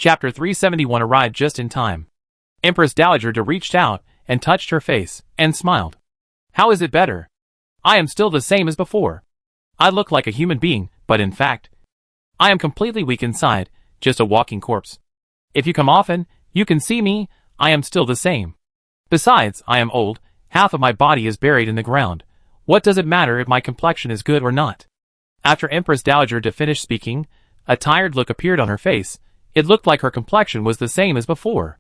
Chapter 371 arrived just in time. Empress Dowager De reached out and touched her face and smiled. How is it better? I am still the same as before. I look like a human being, but in fact, I am completely weak inside, just a walking corpse. If you come often, you can see me, I am still the same. Besides, I am old, half of my body is buried in the ground. What does it matter if my complexion is good or not? After Empress Dowager De finished speaking, a tired look appeared on her face. It looked like her complexion was the same as before.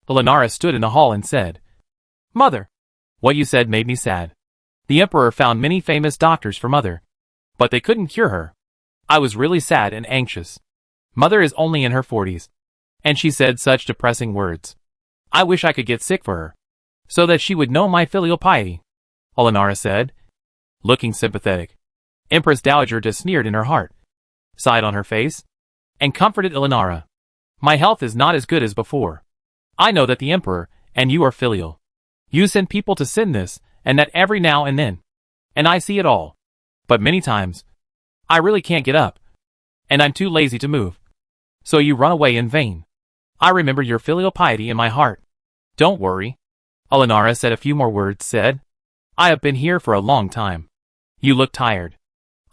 Elenara stood in the hall and said, Mother, what you said made me sad. The Emperor found many famous doctors for Mother, but they couldn't cure her. I was really sad and anxious. Mother is only in her 40s, and she said such depressing words. I wish I could get sick for her, so that she would know my filial piety, Elenara said, looking sympathetic. Empress Dowager De sneered in her heart, sighed on her face, and comforted Elenara. My health is not as good as before. I know that the Emperor and you are filial. You send people to sin this and that every now and then, and I see it all. But many times, I really can't get up, and I'm too lazy to move. So you run away in vain. I remember your filial piety in my heart. Don't worry. Elenara said a few more words, said, I have been here for a long time. You look tired.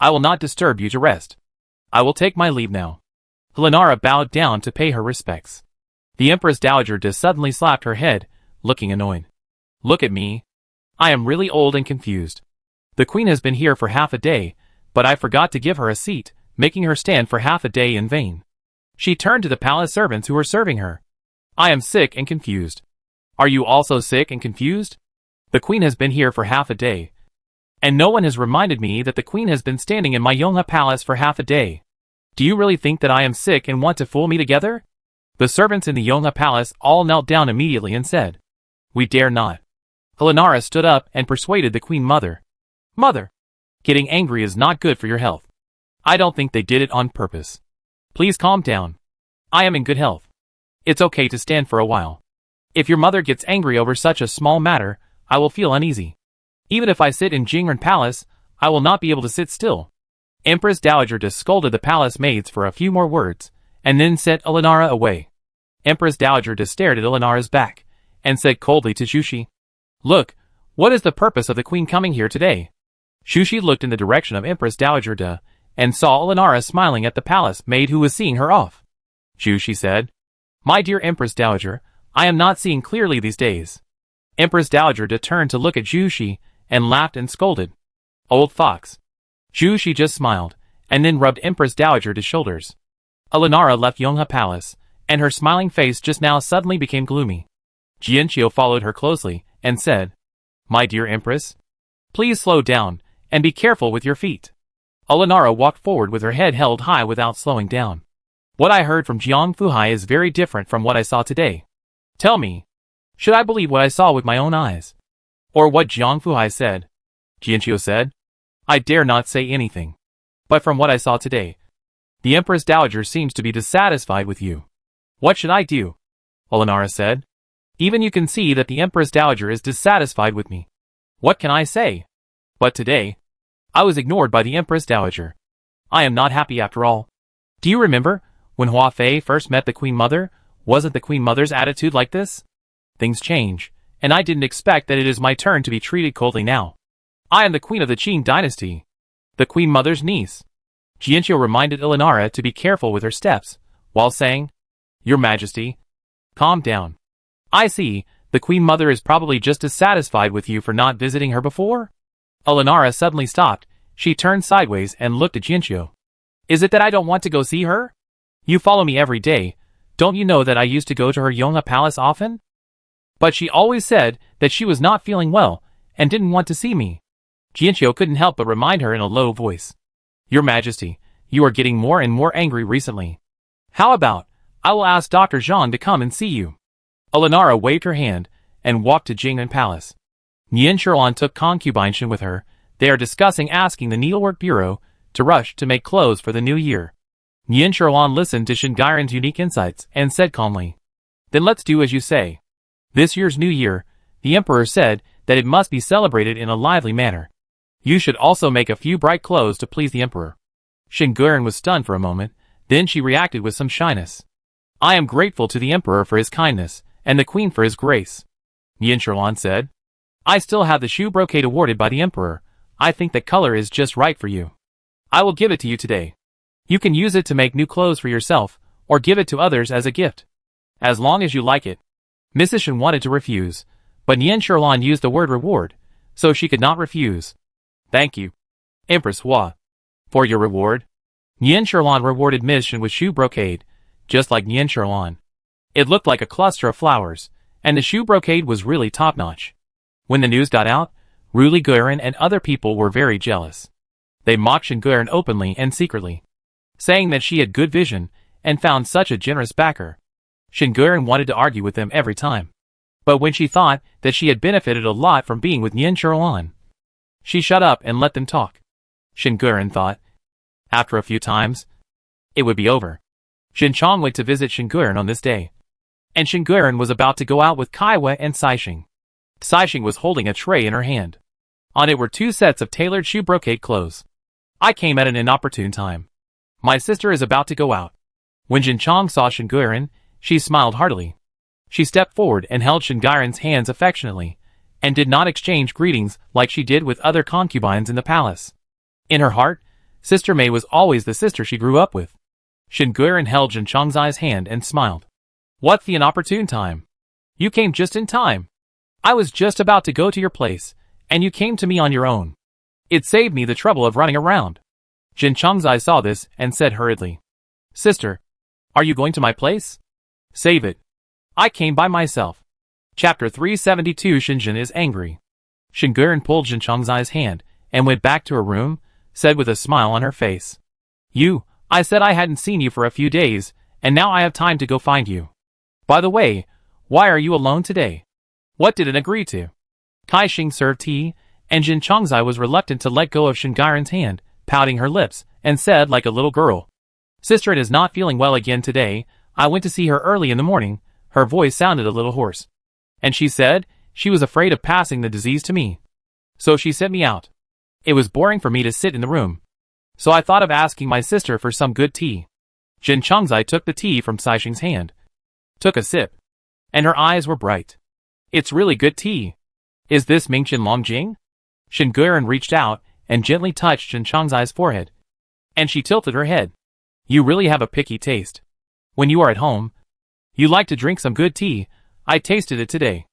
I will not disturb you to rest. I will take my leave now. Elenara bowed down to pay her respects. The Empress Dowager De suddenly slapped her head, looking annoyed. Look at me. I am really old and confused. The Queen has been here for half a day, but I forgot to give her a seat, making her stand for half a day in vain. She turned to the palace servants who were serving her. I am sick and confused. Are you also sick and confused? The Queen has been here for half a day, and no one has reminded me that the Queen has been standing in my Yonghwa palace for half a day. Do you really think that I am sick and want to fool me together? The servants in the Yonghwa palace all knelt down immediately and said, We dare not. Elenara stood up and persuaded the Queen Mother. Mother, getting angry is not good for your health. I don't think they did it on purpose. Please calm down. I am in good health. It's okay to stand for a while. If your mother gets angry over such a small matter, I will feel uneasy. Even if I sit in Jingren Palace, I will not be able to sit still. Empress Dowager De scolded the palace maids for a few more words, and then sent Elenara away. Empress Dowager De stared at Elenara's back, and said coldly to Shushi, Look, what is the purpose of the Queen coming here today? Shushi looked in the direction of Empress Dowager De, and saw Elenara smiling at the palace maid who was seeing her off. Shushi said, My dear Empress Dowager, I am not seeing clearly these days. Empress Dowager De turned to look at Shushi, and laughed and scolded. Old fox. Shushi just smiled, and then rubbed Empress Dowager De's shoulders. Elenara left Yonghwa Palace, and her smiling face just now suddenly became gloomy. Jianqiu followed her closely, and said, My dear Empress, please slow down, and be careful with your feet. Elenara walked forward with her head held high without slowing down. What I heard from Jiang Fuhai is very different from what I saw today. Tell me, should I believe what I saw with my own eyes? Or what Jiang Fuhai said? Jianqiu said, I dare not say anything. But from what I saw today, the Empress Dowager seems to be dissatisfied with you. What should I do? Elenara said. Even you can see that the Empress Dowager is dissatisfied with me. What can I say? But today, I was ignored by the Empress Dowager. I am not happy after all. Do you remember, when Hua Fei first met the Queen Mother, wasn't the Queen Mother's attitude like this? Things change, and I didn't expect that it is my turn to be treated coldly now. I am the Queen of the Qing dynasty, the Queen Mother's niece. Jianqiu reminded Elenara to be careful with her steps, while saying, Your Majesty, calm down. I see, the Queen Mother is probably just dissatisfied with you for not visiting her before? Elenara suddenly stopped. She turned sideways and looked at Jianqiu. Is it that I don't want to go see her? You follow me every day. Don't you know that I used to go to her Yonghwa Palace often? But she always said that she was not feeling well, and didn't want to see me. Jianqiu couldn't help but remind her in a low voice. Your Majesty, you are getting more and more angry recently. How about, I will ask Dr. Zhang to come and see you. Elenara waved her hand, and walked to Jingren Palace. Nian Shilan took concubine Shen with her. They are discussing asking the Needlework Bureau to rush to make clothes for the new year. Nian Shilan listened to Shen Gairen's unique insights, and said calmly, Then let's do as you say. This year's new year, the Emperor said that it must be celebrated in a lively manner. You should also make a few bright clothes to please the Emperor. Shen Gairen was stunned for a moment, then she reacted with some shyness. I am grateful to the emperor for his kindness, and the queen for his grace. Nianshirlan said. I still have the shoe brocade awarded by the emperor. I think the color is just right for you. I will give it to you today. You can use it to make new clothes for yourself, or give it to others as a gift. As long as you like it. Mrs. Shen wanted to refuse, but Nianshirlan used the word reward, so she could not refuse. Thank you, Empress Hua, for your reward. Nianshirlan rewarded Ms. Shen with shoe brocade, just like Nianshirlan. It looked like a cluster of flowers, and the shoe brocade was really top-notch. When the news got out, Ru Liguiren and other people were very jealous. They mocked Shen Guiren openly and secretly, saying that she had good vision and found such a generous backer. Shen Guiren wanted to argue with them every time. But when she thought that she had benefited a lot from being with Nianshirlan, she shut up and let them talk. Shen Guiren thought, after a few times, it would be over. Shen Chong went to visit Shen Guiren on this day, and Shen Guiren was about to go out with Kaiwa and Saixing. Saixing was holding a tray in her hand. On it were 2 sets of tailored shoe brocade clothes. I came at an inopportune time. My sister is about to go out. When Shen Chong saw Shen Guiren, she smiled heartily. She stepped forward and held Shen Guiren's hands affectionately, and did not exchange greetings like she did with other concubines in the palace. In her heart, Sister Mei was always the sister she grew up with. Shen Guiren held Shen Chongzai's hand and smiled. What's the inopportune time? You came just in time. I was just about to go to your place, and you came to me on your own. It saved me the trouble of running around. Shen Chongzai saw this and said hurriedly, Sister, are you going to my place? Save it. I came by myself. Chapter 372 Shinjin is angry. Shen Guiren pulled Shen Chongzai's hand and went back to her room, said with a smile on her face. I said I hadn't seen you for a few days, and now I have time to go find you. By the way, why are you alone today? What did it agree to? Kaixing served tea, and Shen Chongzai was reluctant to let go of Shen Guiren's hand, pouting her lips, and said like a little girl, Sister, it is not feeling well again today. I went to see her early in the morning. Her voice sounded a little hoarse. And she said she was afraid of passing the disease to me. So she sent me out. It was boring for me to sit in the room. So I thought of asking my sister for some good tea. Shen Chongzai took the tea from Saixing's hand, took a sip, and her eyes were bright. It's really good tea. Is this Mingqian Longjing? Shen Guiren reached out and gently touched Shen Chongzai's forehead. And she tilted her head. You really have a picky taste. When you are at home, you like to drink some good tea. I tasted it today.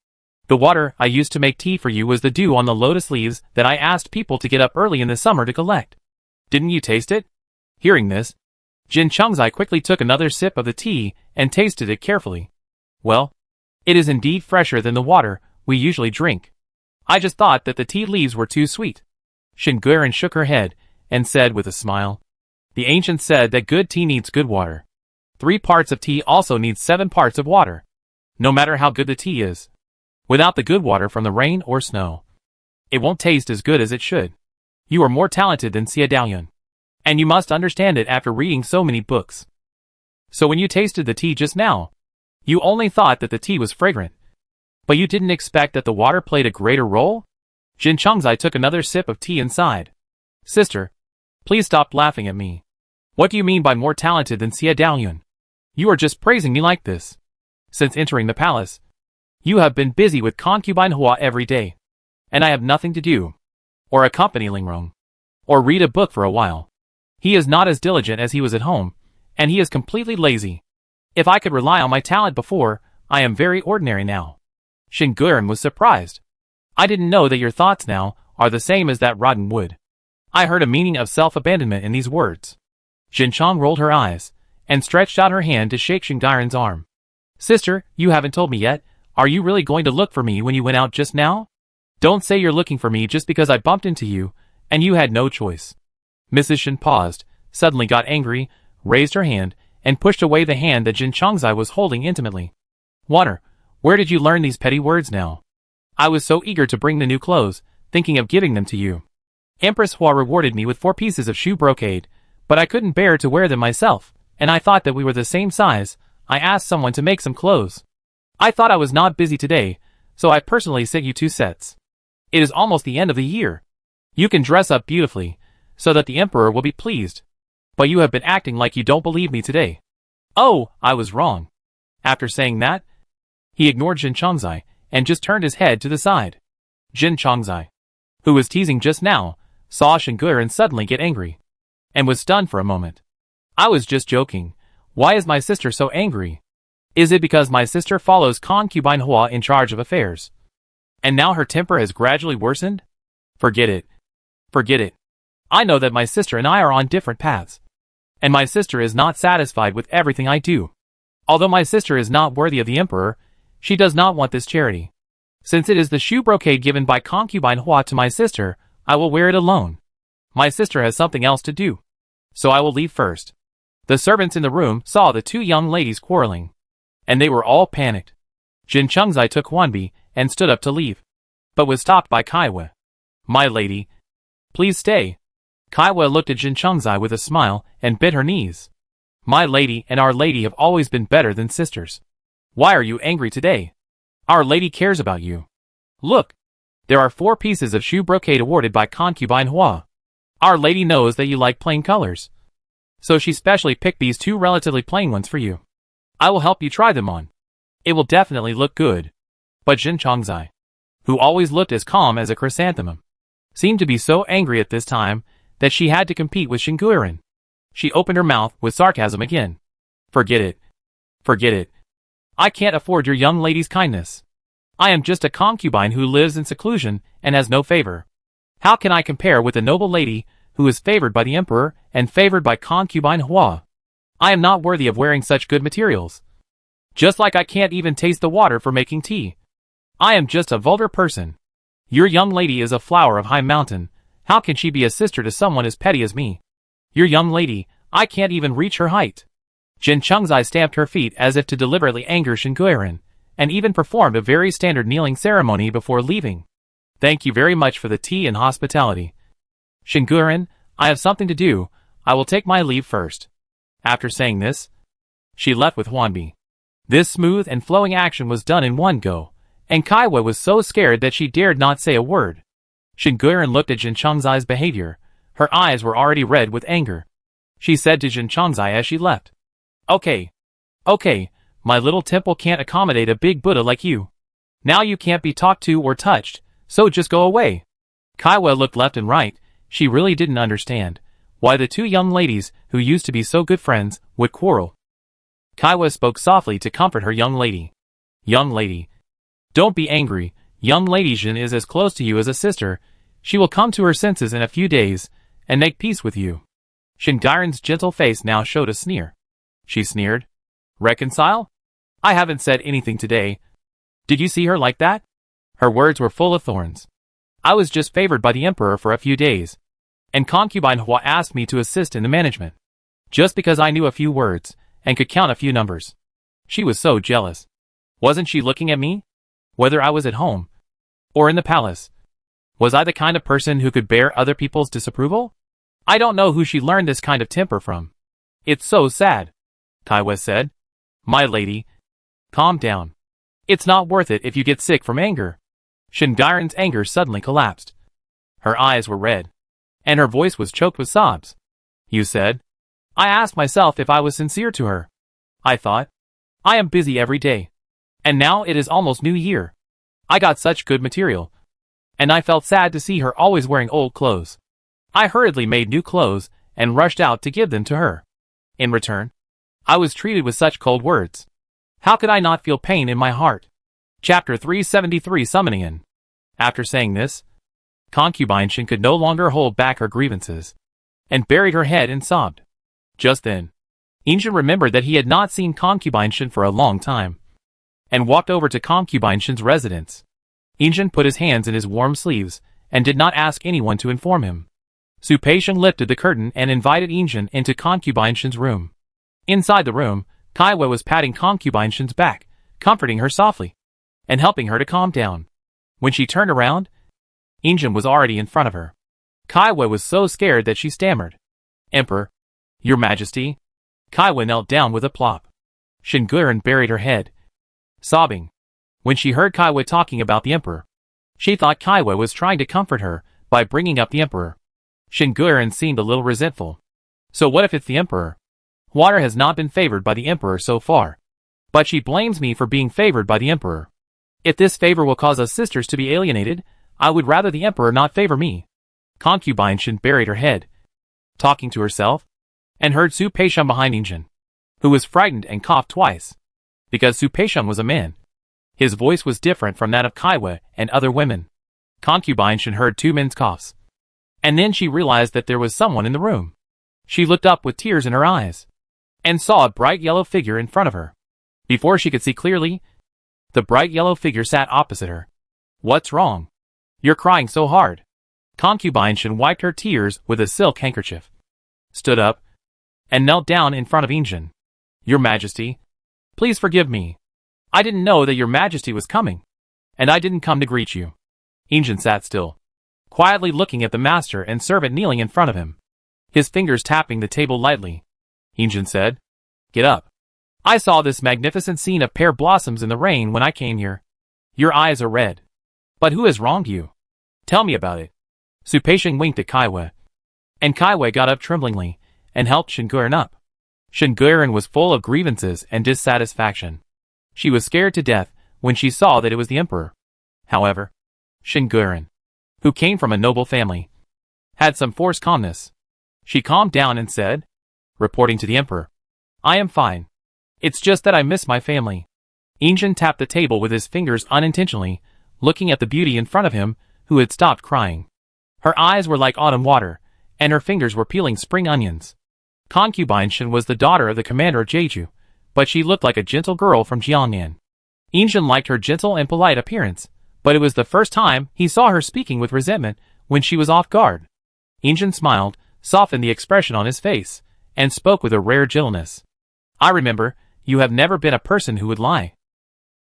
The water I used to make tea for you was the dew on the lotus leaves that I asked people to get up early in the summer to collect. Didn't you taste it? Hearing this, Shen Chongzai quickly took another sip of the tea and tasted it carefully. Well, it is indeed fresher than the water we usually drink. I just thought that the tea leaves were too sweet. Shen Guiren shook her head and said with a smile, The ancients said that good tea needs good water. 3 parts of tea also need 7 parts of water. No matter how good the tea is, without the good water from the rain or snow, it won't taste as good as it should. You are more talented than Xie Daoyun, and you must understand it after reading so many books. So when you tasted the tea just now, you only thought that the tea was fragrant, but you didn't expect that the water played a greater role? Shen Chongzai took another sip of tea and sighed. Sister, please stop laughing at me. What do you mean by more talented than Xie Daoyun? You are just praising me like this. Since entering the palace, you have been busy with concubine Hua every day, and I have nothing to do, or accompany Lingrong, or read a book for a while. He is not as diligent as he was at home, and he is completely lazy. If I could rely on my talent before, I am very ordinary now. Shen Guiren was surprised. I didn't know that your thoughts now are the same as that rotten wood. I heard a meaning of self-abandonment in these words. Shen Chong rolled her eyes, and stretched out her hand to shake Shen Guiren's arm. Sister, you haven't told me yet. Are you really going to look for me when you went out just now? Don't say you're looking for me just because I bumped into you, and you had no choice. Mrs. Shen paused, suddenly got angry, raised her hand, and pushed away the hand that Shen Chongzai was holding intimately. Water, where did you learn these petty words now? I was so eager to bring the new clothes, thinking of giving them to you. Empress Hua rewarded me with 4 pieces of shoe brocade, but I couldn't bear to wear them myself, and I thought that we were the same size. I asked someone to make some clothes. I thought I was not busy today, so I personally sent you 2 sets. It is almost the end of the year. You can dress up beautifully, so that the emperor will be pleased. But you have been acting like you don't believe me today. Oh, I was wrong. After saying that, he ignored Jin Chongzai and just turned his head to the side. Jin Chongzai, who was teasing just now, saw Shen Guiren suddenly get angry and was stunned for a moment. I was just joking. Why is my sister so angry? Is it because my sister follows concubine Hua in charge of affairs? And now her temper has gradually worsened? Forget it. Forget it. I know that my sister and I are on different paths. And my sister is not satisfied with everything I do. Although my sister is not worthy of the emperor, she does not want this charity. Since it is the shoe brocade given by concubine Hua to my sister, I will wear it alone. My sister has something else to do. So I will leave first. The servants in the room saw the two young ladies quarreling. And they were all panicked. Jin Chongzai took Huanbi and stood up to leave. But was stopped by Kaiwa. My lady. Please stay. Kaiwa looked at Jin Chongzai with a smile and bit her knees. My lady and Our Lady have always been better than sisters. Why are you angry today? Our Lady cares about you. Look. There are 4 pieces of shoe brocade awarded by concubine Hua. Our Lady knows that you like plain colors. So she specially picked these 2 relatively plain ones for you. I will help you try them on. It will definitely look good. But Jin Chongzai, who always looked as calm as a chrysanthemum, seemed to be so angry at this time that she had to compete with Shen Guiren. She opened her mouth with sarcasm again. Forget it. Forget it. I can't afford your young lady's kindness. I am just a concubine who lives in seclusion and has no favor. How can I compare with a noble lady who is favored by the emperor and favored by concubine Hua? I am not worthy of wearing such good materials. Just like I can't even taste the water for making tea. I am just a vulgar person. Your young lady is a flower of high mountain. How can she be a sister to someone as petty as me? Your young lady, I can't even reach her height. Jin Chongzai stamped her feet as if to deliberately anger Shen Guiren, and even performed a very standard kneeling ceremony before leaving. Thank you very much for the tea and hospitality. Shen Guiren, I have something to do. I will take my leave first. After saying this, she left with Huanbi. This smooth and flowing action was done in one go, and Kaiwa was so scared that she dared not say a word. Shen Guiren looked at Jin Chongzai's behavior. Her eyes were already red with anger. She said to Jin Chongzai as she left. Okay. Okay, my little temple can't accommodate a big Buddha like you. Now you can't be talked to or touched, so just go away. Kaiwa looked left and right. She really didn't understand why the 2 young ladies who used to be so good friends would quarrel. Kaiwa spoke softly to comfort her young lady. Young lady. Don't be angry. Young lady Jin is as close to you as a sister. She will come to her senses in a few days and make peace with you. Shen Guiren's gentle face now showed a sneer. She sneered. Reconcile? I haven't said anything today. Did you see her like that? Her words were full of thorns. I was just favored by the emperor for a few days. And concubine Hua asked me to assist in the management. Just because I knew a few words and could count a few numbers. She was so jealous. Wasn't she looking at me? Whether I was at home or in the palace. Was I the kind of person who could bear other people's disapproval? I don't know who she learned this kind of temper from. It's so sad. Kaiwa said. My lady. Calm down. It's not worth it if you get sick from anger. Shen Guiren's anger suddenly collapsed. Her eyes were red. And her voice was choked with sobs. You said? I asked myself if I was sincere to her. I thought. I am busy every day. And now it is almost New Year. I got such good material. And I felt sad to see her always wearing old clothes. I hurriedly made new clothes and rushed out to give them to her. In return, I was treated with such cold words. How could I not feel pain in my heart? Chapter 373 Summoning In. After saying this, concubine Shen could no longer hold back her grievances, and buried her head and sobbed. Just then, Injin remembered that he had not seen concubine Shen for a long time, and walked over to concubine Shen's residence. Injin put his hands in his warm sleeves, and did not ask anyone to inform him. Su Peixiong lifted the curtain and invited Injin into concubine Shen's room. Inside the room, Kaiwa was patting concubine Shen's back, comforting her softly, and helping her to calm down. When she turned around, Injin was already in front of her. Kaiwa was so scared that she stammered. Emperor, Your Majesty. Kaiwa knelt down with a plop. Shen Guiren buried her head, sobbing. When she heard Kaiwa talking about the emperor, she thought Kaiwa was trying to comfort her by bringing up the emperor. Shen Guiren seemed a little resentful. So what if it's the emperor? Water has not been favored by the emperor so far. But she blames me for being favored by the emperor. If this favor will cause us sisters to be alienated, I would rather the emperor not favor me. Concubine Shin buried her head, talking to herself, and heard Su Peishun behind Injin, who was frightened and coughed twice. Because Su Peishun was a man, his voice was different from that of Kaiwa and other women. Concubine Shin heard two men's coughs, and then she realized that there was someone in the room. She looked up with tears in her eyes, and saw a bright yellow figure in front of her. Before she could see clearly, the bright yellow figure sat opposite her. What's wrong? You're crying so hard. Concubine Shin wiped her tears with a silk handkerchief, stood up, and knelt down in front of Injin. Your Majesty, please forgive me. I didn't know that your Majesty was coming, and I didn't come to greet you. Injin sat still, quietly looking at the master and servant kneeling in front of him, his fingers tapping the table lightly. Injin said, Get up. I saw this magnificent scene of pear blossoms in the rain when I came here. Your eyes are red. But who has wronged you? Tell me about it. Su Peishun winked at Kaiwa, and Kaiwa got up tremblingly and helped Shinguren up. Shinguren was full of grievances and dissatisfaction. She was scared to death when she saw that it was the emperor. However, Shinguren, who came from a noble family, had some forced calmness. She calmed down and said, reporting to the emperor, I am fine. It's just that I miss my family. Injin tapped the table with his fingers unintentionally, looking at the beauty in front of him, who had stopped crying. Her eyes were like autumn water, and her fingers were peeling spring onions. Concubine Shin was the daughter of the commander of Jeju, but she looked like a gentle girl from Jiangnan. Injin liked her gentle and polite appearance, but it was the first time he saw her speaking with resentment when she was off guard. Injin smiled, softened the expression on his face, and spoke with a rare gentleness. I remember, you have never been a person who would lie.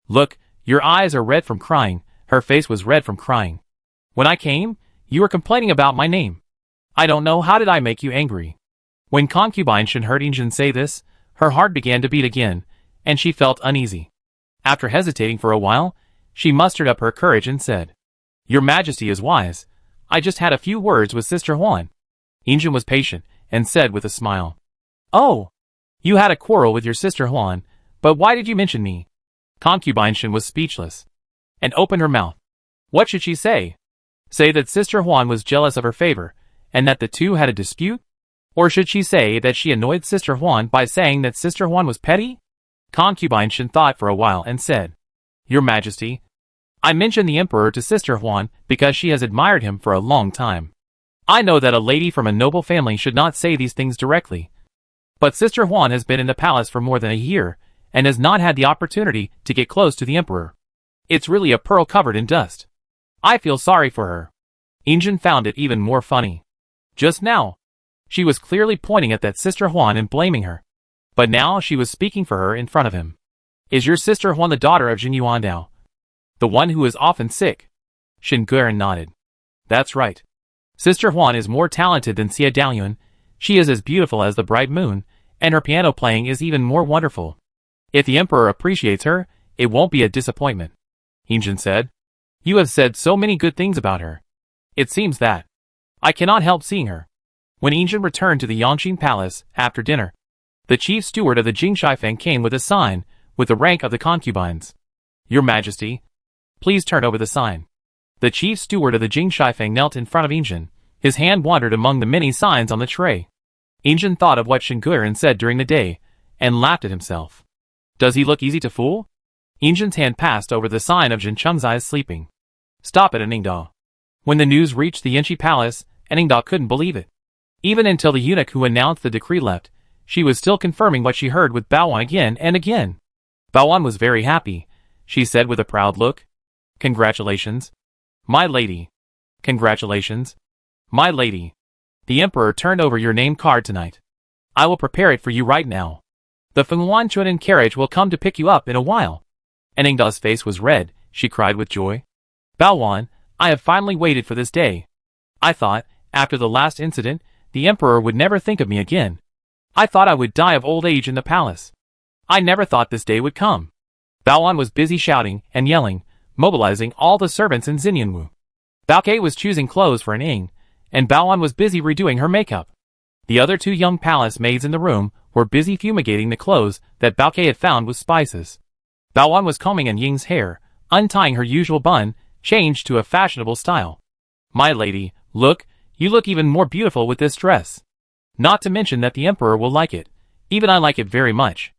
Look, your eyes are red from crying. Her face was red from crying. When I came, you were complaining about my name. I don't know how did I make you angry. When Concubine Shin heard Injin say this, her heart began to beat again, and she felt uneasy. After hesitating for a while, she mustered up her courage and said, Your Majesty is wise. I just had a few words with Sister Huan. Injin was patient, and said with a smile, Oh, you had a quarrel with your Sister Huan, but why did you mention me? Concubine Shin was speechless, and opened her mouth. What should she say? Say that Sister Huan was jealous of her favor, and that the two had a dispute? Or should she say that she annoyed Sister Huan by saying that Sister Huan was petty? Concubine Shin thought for a while and said, Your Majesty, I mentioned the Emperor to Sister Huan because she has admired him for a long time. I know that a lady from a noble family should not say these things directly. But Sister Huan has been in the palace for more than a year, and has not had the opportunity to get close to the Emperor. It's really a pearl covered in dust. I feel sorry for her. Injin found it even more funny. Just now, she was clearly pointing at that Sister Huan and blaming her. But now she was speaking for her in front of him. Is your Sister Huan the daughter of Jin Yuandao? The one who is often sick? Shinguren nodded. That's right. Sister Huan is more talented than Xia Daoyuan. She is as beautiful as the bright moon, and her piano playing is even more wonderful. If the Emperor appreciates her, it won't be a disappointment. Injin said. You have said so many good things about her. It seems that I cannot help seeing her. When Injin returned to the Yongqing Palace after dinner, the chief steward of the Jingshaifeng came with a sign with the rank of the concubines. Your Majesty, please turn over the sign. The chief steward of the Jingshaifeng knelt in front of Injin. His hand wandered among the many signs on the tray. Injin thought of what Shinguren said during the day, and laughed at himself. Does he look easy to fool? Injin's hand passed over the sign of Jin Chengzai's sleeping. Stop it, Aningda. When the news reached the Yanqi Palace, Aningda couldn't believe it. Even until the eunuch who announced the decree left, she was still confirming what she heard with Baowan again and again. Baowan was very happy. She said with a proud look, Congratulations, my lady. Congratulations, my lady. The Emperor turned over your name card tonight. I will prepare it for you right now. The Fenghuan Chuanan carriage will come to pick you up in a while. Aningda's face was red. She cried with joy. Baowan, I have finally waited for this day. I thought, after the last incident, the Emperor would never think of me again. I thought I would die of old age in the palace. I never thought this day would come. Baowan was busy shouting and yelling, mobilizing all the servants in Xinyanwu. Baoke was choosing clothes for an Ing, and Baowan was busy redoing her makeup. The other two young palace maids in the room were busy fumigating the clothes that Baoke had found with spices. Baoan was combing An Ying's hair, untying her usual bun, changed to a fashionable style. My lady, look, you look even more beautiful with this dress. Not to mention that the emperor will like it. Even I like it very much.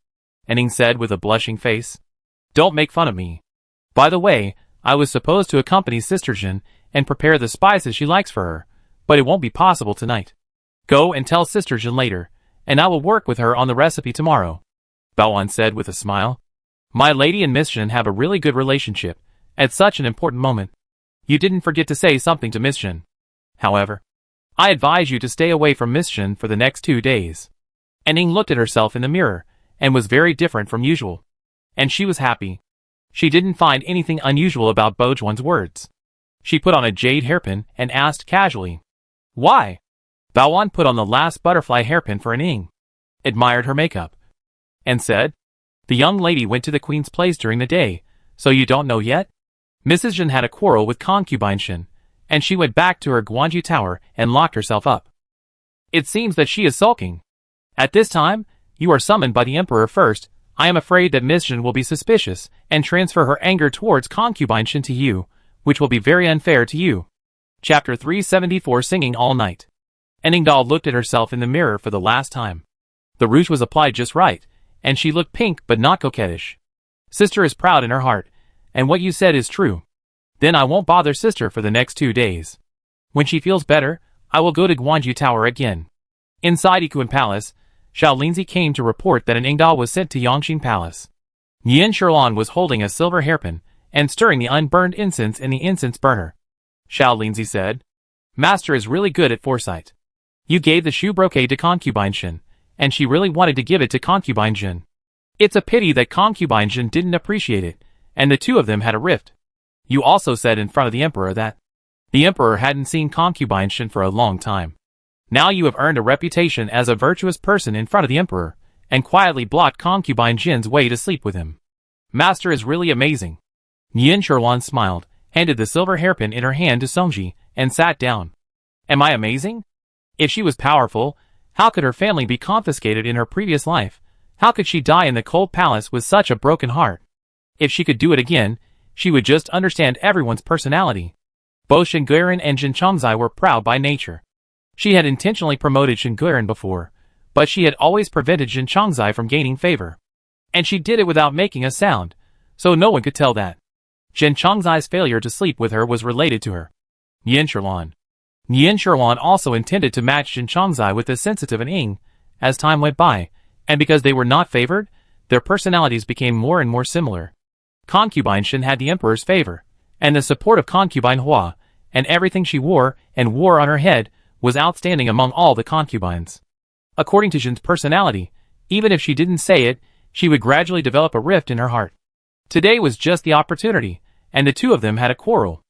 An Ying said with a blushing face. Don't make fun of me. By the way, I was supposed to accompany Sister Jin and prepare the spices she likes for her, but it won't be possible tonight. Go and tell Sister Jin later, and I will work with her on the recipe tomorrow. Baoan said with a smile. My lady and Miss Jin have a really good relationship, at such an important moment. You didn't forget to say something to Miss Jin. However, I advise you to stay away from Miss Jin for the next 2 days. An Ying looked at herself in the mirror, and was very different from usual. And she was happy. She didn't find anything unusual about Bojuan's words. She put on a jade hairpin and asked casually. Why? Baoan put on the last butterfly hairpin for An Ying, admired her makeup, and said, The young lady went to the queen's place during the day, so you don't know yet? Mrs. Jin had a quarrel with concubine Shin, and she went back to her Guanju tower and locked herself up. It seems that she is sulking. At this time, you are summoned by the emperor first. I am afraid that Miss Jin will be suspicious and transfer her anger towards concubine Shin to you, which will be very unfair to you. Chapter 374 Singing All Night. An Ying doll looked at herself in the mirror for the last time. The rouge was applied just right, and she looked pink but not coquettish. Sister is proud in her heart, and what you said is true. Then I won't bother Sister for the next 2 days. When she feels better, I will go to Guanju Tower again. Inside Ikuan Palace, Xiao Linzi came to report that an Ying doll was sent to Yongxin Palace. Yin Sherlan was holding a silver hairpin and stirring the unburned incense in the incense burner. Xiao Linzi said, Master is really good at foresight. You gave the shoe brocade to concubine Shin, and she really wanted to give it to concubine Jin. It's a pity that concubine Jin didn't appreciate it, and the two of them had a rift. You also said in front of the emperor that the emperor hadn't seen concubine Shin for a long time. Now you have earned a reputation as a virtuous person in front of the emperor, and quietly blocked concubine Jin's way to sleep with him. Master is really amazing. Yin Sherwan smiled, handed the silver hairpin in her hand to Songji, and sat down. Am I amazing? If she was powerful, how could her family be confiscated in her previous life? How could she die in the cold palace with such a broken heart? If she could do it again, she would just understand everyone's personality. Both Shinguiren and Jin Chongzai were proud by nature. She had intentionally promoted Shinguiren before, but she had always prevented Jin Chongzai from gaining favor. And she did it without making a sound, so no one could tell that. Jin Chongzai's failure to sleep with her was related to her. Yin Sherlan. Yin Sherlan also intended to match Jin Chongzai with the sensitive An Ying. As time went by, and because they were not favored, their personalities became more and more similar. Concubine Shin had the emperor's favor, and the support of concubine Hua, and everything she wore on her head was outstanding among all the concubines. According to Jin's personality, even if she didn't say it, she would gradually develop a rift in her heart. Today was just the opportunity, and the two of them had a quarrel.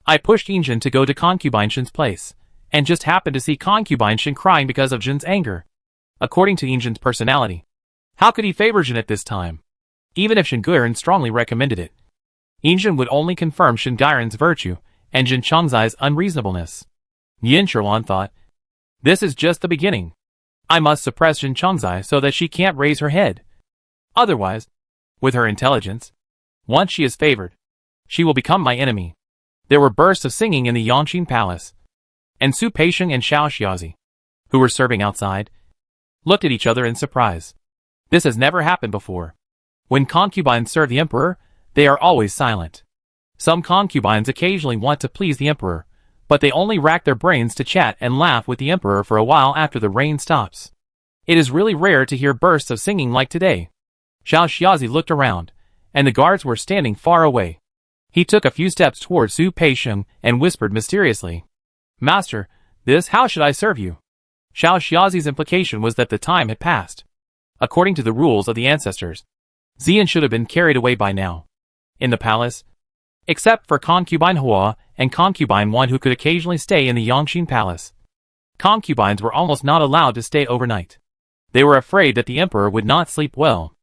I pushed Jin to go to concubine Shin's place, and just happened to see concubine Shin crying because of Jin's anger. According to Jin's personality, how could he favor Jin at this time? Even if Shinguiren strongly recommended it, Jin would only confirm Shinguiren's virtue and Jin Chongzai's unreasonableness. Yin Sherlan thought, this is just the beginning. I must suppress Jin Chongzai so that she can't raise her head. Otherwise, with her intelligence, once she is favored, she will become my enemy. There were bursts of singing in the Yongxin Palace, and Su Peisheng and Xiao Xiaozi, who were serving outside, looked at each other in surprise. This has never happened before. When concubines serve the emperor, they are always silent. Some concubines occasionally want to please the emperor, but they only rack their brains to chat and laugh with the emperor for a while after the rain stops. It is really rare to hear bursts of singing like today. Xiao Xiaozi looked around, and the guards were standing far away. He took a few steps toward Su Peisheng and whispered mysteriously, Master, how should I serve you? Xiao Xiaozi's implication was that the time had passed. According to the rules of the ancestors, Xian should have been carried away by now. In the palace, except for concubine Hua and concubine Wan who could occasionally stay in the Yongxin Palace, concubines were almost not allowed to stay overnight. They were afraid that the emperor would not sleep well.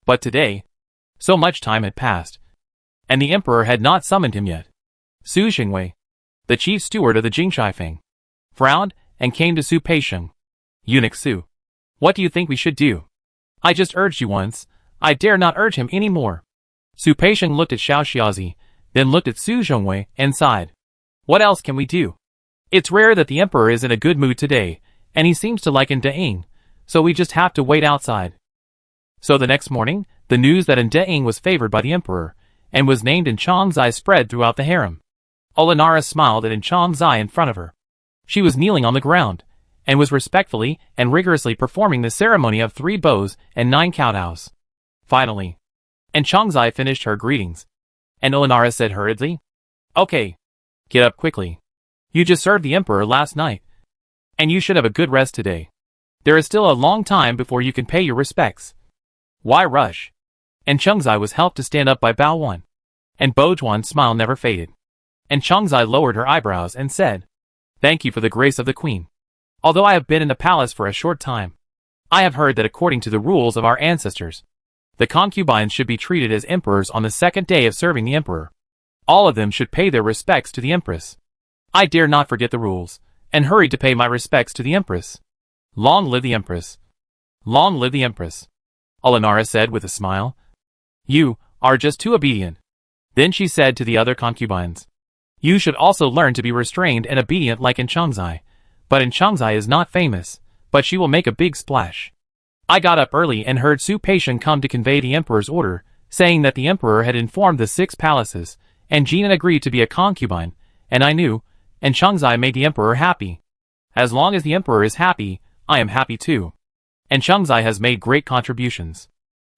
But today, so much time had passed, and the emperor had not summoned him yet. Su Xingwei, the chief steward of the Jingshifeng, frowned and came to Su Peisheng. Eunuch Su, what do you think we should do? I just urged you once, I dare not urge him any more. Su Peixiong looked at Xiao Xiaozi, then looked at Su Zhongwei and sighed. What else can we do? It's rare that the emperor is in a good mood today, and he seems to like Nda'ing, so we just have to wait outside. So the next morning, the news that Nda'ing was favored by the emperor, and was named in Changzai spread throughout the harem. Olenara smiled at Changzai in front of her. She was kneeling on the ground, and was respectfully and rigorously performing the ceremony of 3 bows and 9 kowtows. Finally, Changzai finished her greetings, and Olenara said hurriedly, Okay, get up quickly. You just served the emperor last night, and you should have a good rest today. There is still a long time before you can pay your respects. Why rush? Changzai was helped to stand up by Bao Wan, and Bojuan's smile never faded. Changzai lowered her eyebrows and said, Thank you for the grace of the queen. Although I have been in the palace for a short time, I have heard that according to the rules of our ancestors, the concubines should be treated as emperors on the second day of serving the emperor. All of them should pay their respects to the empress. I dare not forget the rules, and hurried to pay my respects to the empress. Long live the empress. Long live the empress. Olenara said with a smile. You are just too obedient. Then she said to the other concubines, You should also learn to be restrained and obedient like Changzai. But Changzai is not famous, but she will make a big splash. I got up early and heard Su Peixiong come to convey the emperor's order, saying that the emperor had informed the 6 palaces, and Jinan agreed to be a concubine, and I knew, and Changzai made the emperor happy. As long as the emperor is happy, I am happy too. And Changzai has made great contributions.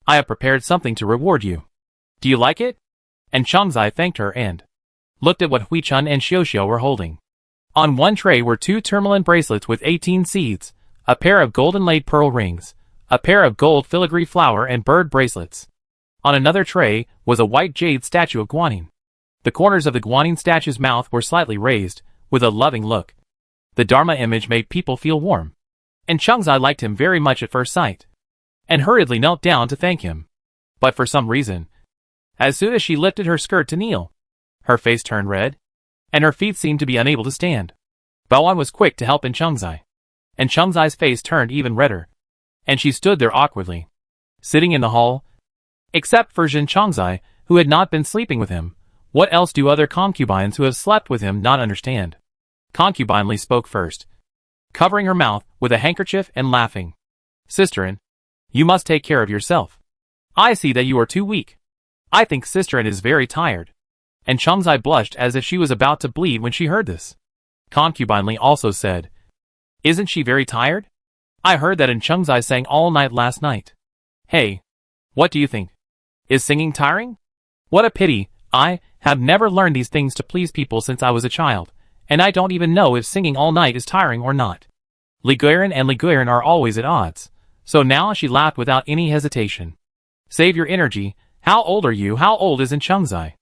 I have prepared something to reward you. Do you like it? And Changzai thanked her and looked at what Huichun and Xiuxiu were holding. On one tray were 2 tourmaline bracelets with 18 seeds, a pair of golden-laid pearl rings, a pair of gold filigree flower and bird bracelets. On another tray was a white jade statue of Guanyin. The corners of the Guanyin statue's mouth were slightly raised, with a loving look. The Dharma image made people feel warm. And Changzai liked him very much at first sight, and hurriedly knelt down to thank him. But for some reason, as soon as she lifted her skirt to kneel, her face turned red, and her feet seemed to be unable to stand. Baoan was quick to help Changzai, and Changzai's face turned even redder, and she stood there awkwardly, sitting in the hall. Except for Jin Changzai, who had not been sleeping with him, what else do other concubines who have slept with him not understand? Concubine Li spoke first, covering her mouth with a handkerchief and laughing. Sisterin, you must take care of yourself. I see that you are too weak. I think Sisterin is very tired. And Changzai blushed as if she was about to bleed when she heard this. Concubine Li also said, Isn't she very tired? I heard that Changzai sang all night last night. Hey, what do you think? Is singing tiring? What a pity. I have never learned these things to please people since I was a child, and I don't even know if singing all night is tiring or not. Li Guiran and Li Guiran are always at odds, so now she laughed without any hesitation. Save your energy. How old are you? How old is Changzai?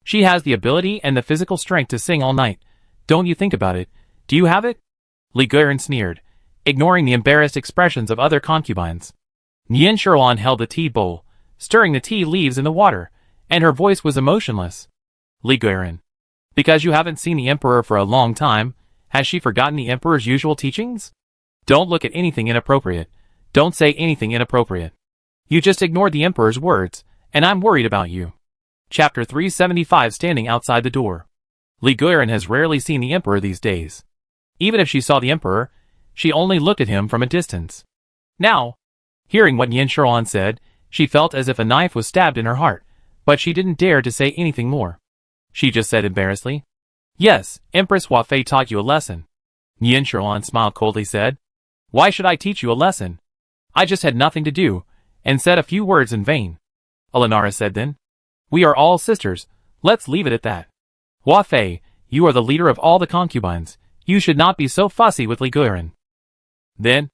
She has the ability and the physical strength to sing all night. Don't you think about it. Do you have it? Li Guiran sneered, ignoring the embarrassed expressions of other concubines. Nian Shuruan held the tea bowl, stirring the tea leaves in the water, and her voice was emotionless. Li Guiran, because you haven't seen the emperor for a long time, has she forgotten the emperor's usual teachings? Don't look at anything inappropriate. Don't say anything inappropriate. You just ignored the emperor's words, and I'm worried about you. Chapter 375. Standing outside the door. Li Guiran has rarely seen the emperor these days. Even if she saw the emperor, she only looked at him from a distance. Now, hearing what Nian Shuruan said, she felt as if a knife was stabbed in her heart, but she didn't dare to say anything more. She just said embarrassedly, Yes, Empress Huafei taught you a lesson. Nian Shuruan smiled coldly said, Why should I teach you a lesson? I just had nothing to do, and said a few words in vain. Olenara said then, We are all sisters, let's leave it at that. Huafei, you are the leader of all the concubines, you should not be so fussy with Li Guiran. Then,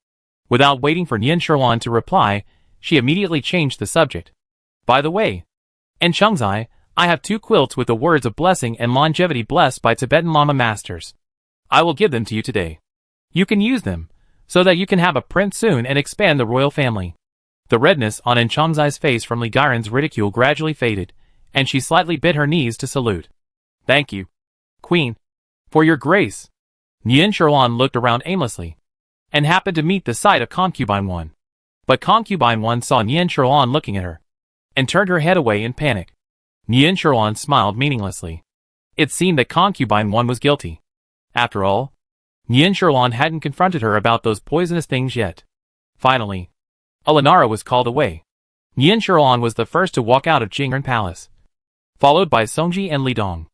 without waiting for Nian Shuruan to reply, she immediately changed the subject. By the way, Changzai, I have 2 quilts with the words of blessing and longevity blessed by Tibetan Lama masters. I will give them to you today. You can use them, so that you can have a prince soon and expand the royal family. The redness on Changzai's face from Li Guiran's ridicule gradually faded, and she slightly bit her knees to salute. Thank you, Queen, for your grace. Nian Shuruan looked around aimlessly, and happened to meet the sight of Concubine 1. But Concubine 1 saw Nian Shuruan looking at her, and turned her head away in panic. Nian Sherlan smiled meaninglessly. It seemed that Concubine 1 was guilty. After all, Nian Sherlan hadn't confronted her about those poisonous things yet. Finally, Alinara was called away. Nian Sherlan was the first to walk out of Jingren Palace, followed by Songji and Li Dong.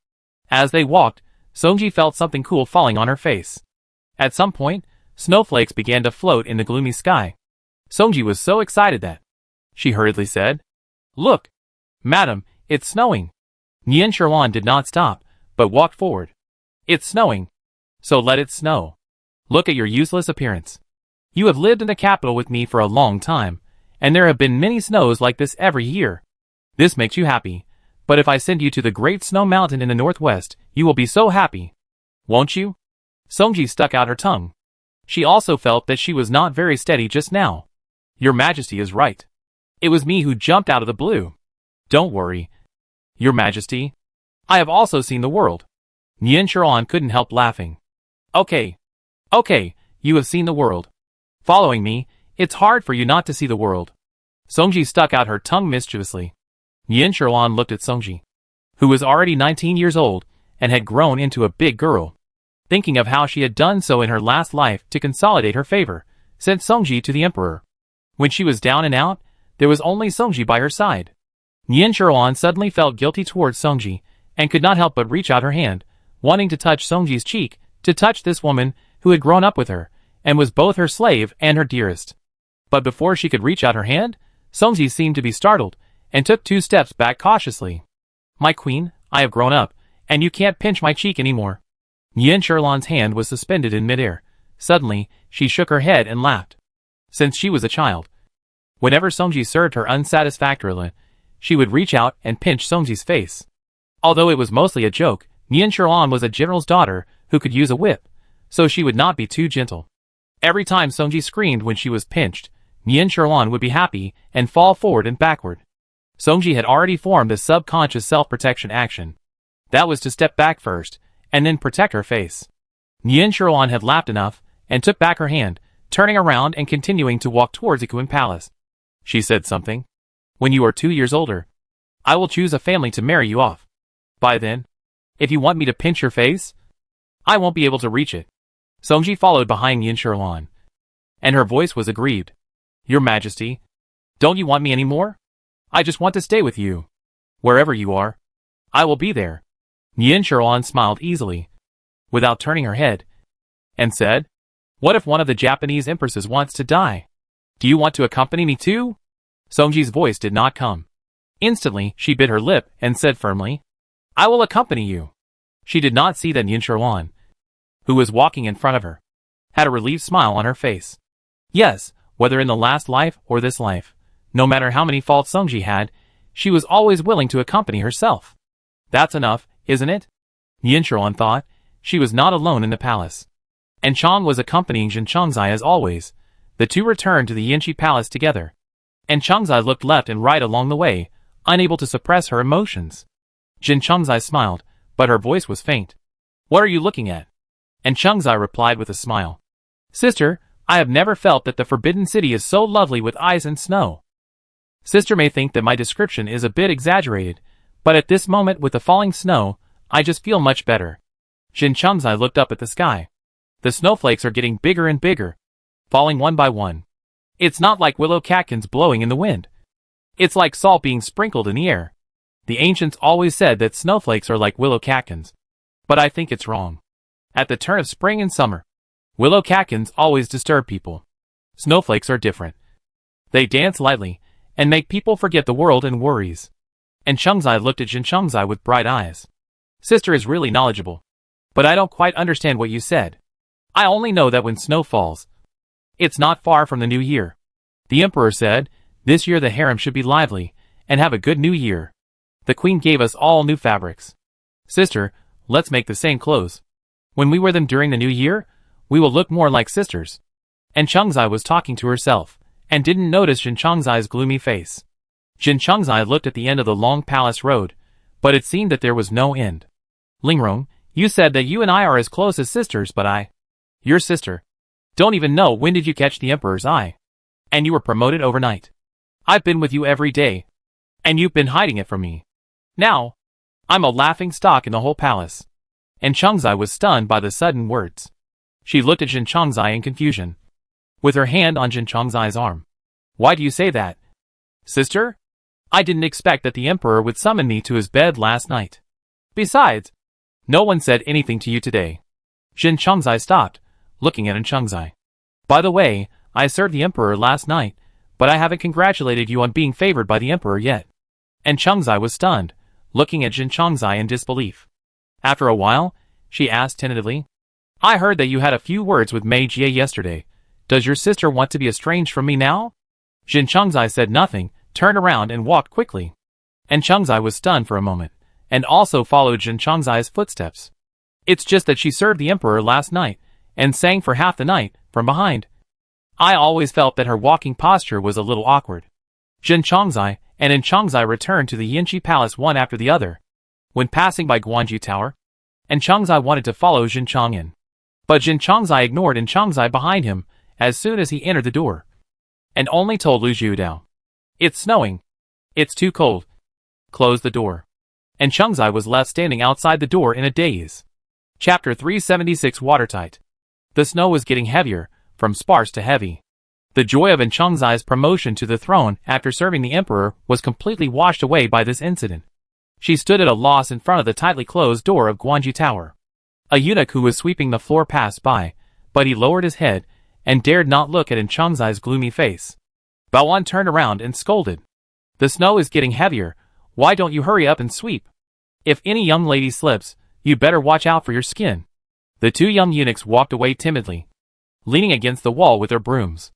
As they walked, Songji felt something cool falling on her face. At some point, snowflakes began to float in the gloomy sky. Songji was so excited that she hurriedly said, "Look, madam, it's snowing." Nian Sherlan did not stop, but walked forward. "It's snowing. So let it snow. Look at your useless appearance. You have lived in the capital with me for a long time, and there have been many snows like this every year. This makes you happy, but if I send you to the Great Snow Mountain in the northwest, you will be so happy. Won't you?" Songji stuck out her tongue. She also felt that she was not very steady just now. "Your Majesty is right. It was me who jumped out of the blue. Don't worry, Your Majesty. I have also seen the world." Nian Sherlan couldn't help laughing. Okay, you have seen the world. Following me, it's hard for you not to see the world." Songji stuck out her tongue mischievously. Nian Sherlan looked at Songji, who was already 19 years old and had grown into a big girl. Thinking of how she had done so in her last life to consolidate her favor, sent Songji to the emperor. When she was down and out, there was only Songji by her side. Nian Sherlan suddenly felt guilty towards Songji and could not help but reach out her hand, wanting to touch Songji's cheek, to touch this woman who had grown up with her and was both her slave and her dearest. But before she could reach out her hand, Songji seemed to be startled and took 2 steps back cautiously. "My queen, I have grown up, and you can't pinch my cheek anymore." Nian Sherlan's hand was suspended in midair. Suddenly, she shook her head and laughed. Since she was a child, whenever Songji served her unsatisfactorily, she would reach out and pinch Songji's face. Although it was mostly a joke, Nian Sherlan was a general's daughter who could use a whip, so she would not be too gentle. Every time Songji screamed when she was pinched, Nian Sherlan would be happy and fall forward and backward. Songji had already formed a subconscious self-protection action. That was to step back first, and then protect her face. Nian Sherlan had laughed enough, and took back her hand, turning around and continuing to walk towards Ikuin Palace. She said something. "When you are 2 years older, I will choose a family to marry you off. By then, if you want me to pinch your face, I won't be able to reach it." Songji followed behind Nian Sherlan, and her voice was aggrieved. "Your Majesty, don't you want me anymore? I just want to stay with you. Wherever you are, I will be there." Nian Sherlan smiled easily, without turning her head, and said, "What if one of the Japanese empresses wants to die? Do you want to accompany me too?" Songji's voice did not come. Instantly, she bit her lip and said firmly, "I will accompany you." She did not see that Nian Sherlan, who was walking in front of her, had a relieved smile on her face. Yes, whether in the last life or this life, no matter how many faults Songji had, she was always willing to accompany herself. That's enough, isn't it? Nian Sherlan thought. She was not alone in the palace, and Chang was accompanying Jin Changzai as always. The two returned to the Yinchi Palace together, and Changzai looked left and right along the way, unable to suppress her emotions. Jin Changzai smiled, but her voice was faint. "What are you looking at?" And Changzai replied with a smile. "Sister, I have never felt that the Forbidden City is so lovely with ice and snow. Sister may think that my description is a bit exaggerated, but at this moment with the falling snow, I just feel much better." Jin Changzai looked up at the sky. The snowflakes are getting bigger and bigger, falling one by one. It's not like willow catkins blowing in the wind. It's like salt being sprinkled in the air. The ancients always said that snowflakes are like willow catkins, but I think it's wrong. At the turn of spring and summer, willow catkins always disturb people. Snowflakes are different. They dance lightly, and make people forget the world and worries. And Changzai looked at Jin Changzai with bright eyes. Sister is really knowledgeable, but I don't quite understand what you said. I only know that when snow falls, it's not far from the new year. The emperor said, this year the harem should be lively, and have a good new year. The queen gave us all new fabrics. Sister, let's make the same clothes. When we wear them during the new year, we will look more like sisters. And Changzai was talking to herself, and didn't notice Jin Changzai's gloomy face. Jin Changzai looked at the end of the long palace road, but it seemed that there was no end. Lingrong, you said that you and I are as close as sisters, but your sister, don't even know when did you catch the emperor's eye. And you were promoted overnight. I've been with you every day, and you've been hiding it from me. Now, I'm a laughing stock in the whole palace. And Changzai was stunned by the sudden words. She looked at Jin Changzai in confusion, with her hand on Jin Changzai's arm. Why do you say that? Sister? I didn't expect that the emperor would summon me to his bed last night. Besides, no one said anything to you today. Jin Changzai stopped, looking at Jin Changzai. By the way, I served the emperor last night, but I haven't congratulated you on being favored by the emperor yet. And Changzai was stunned, looking at Jin Changzai in disbelief. After a while, she asked tentatively, I heard that you had a few words with Mei Jie yesterday. Does your sister want to be estranged from me now? Jin Changzai said nothing, turned around and walked quickly. And Changzai was stunned for a moment, and also followed Jin Changzai's footsteps. It's just that she served the emperor last night, and sang for half the night, from behind. I always felt that her walking posture was a little awkward. Jin Changzai and Jin Changzai returned to the Yinchi Palace one after the other. When passing by Guanju Tower, and Changzai wanted to follow Jin Chang'an. But Jin Changzai ignored Jin Changzai behind him as soon as he entered the door, and only told Lu Jiudao, It's snowing. It's too cold. Close the door. And Changzai was left standing outside the door in a daze. Chapter 376 Watertight. The snow was getting heavier, from sparse to heavy. The joy of Jin Changzai's promotion to the throne after serving the emperor was completely washed away by this incident. She stood at a loss in front of the tightly closed door of Guanju Tower. A eunuch who was sweeping the floor passed by, but he lowered his head and dared not look at Jin Changzai's gloomy face. Baoan turned around and scolded. The snow is getting heavier. Why don't you hurry up and sweep? If any young lady slips, you better watch out for your skin. The two young eunuchs walked away timidly, leaning against the wall with their brooms.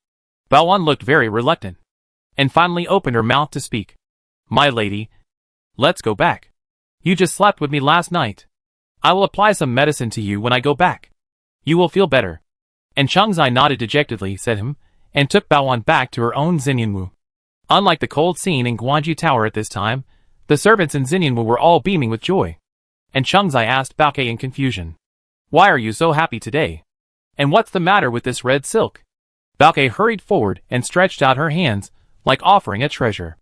Baoan looked very reluctant, and finally opened her mouth to speak. My lady, let's go back. You just slept with me last night. I will apply some medicine to you when I go back. You will feel better. And Changzai nodded dejectedly, said him, and took Baoan back to her own Xinyanwu. Unlike the cold scene in Guanju Tower at this time, the servants in Xinyanwu were all beaming with joy. And Changzai asked Baoke in confusion, Why are you so happy today? And what's the matter with this red silk? Baoke hurried forward and stretched out her hands, like offering a treasure.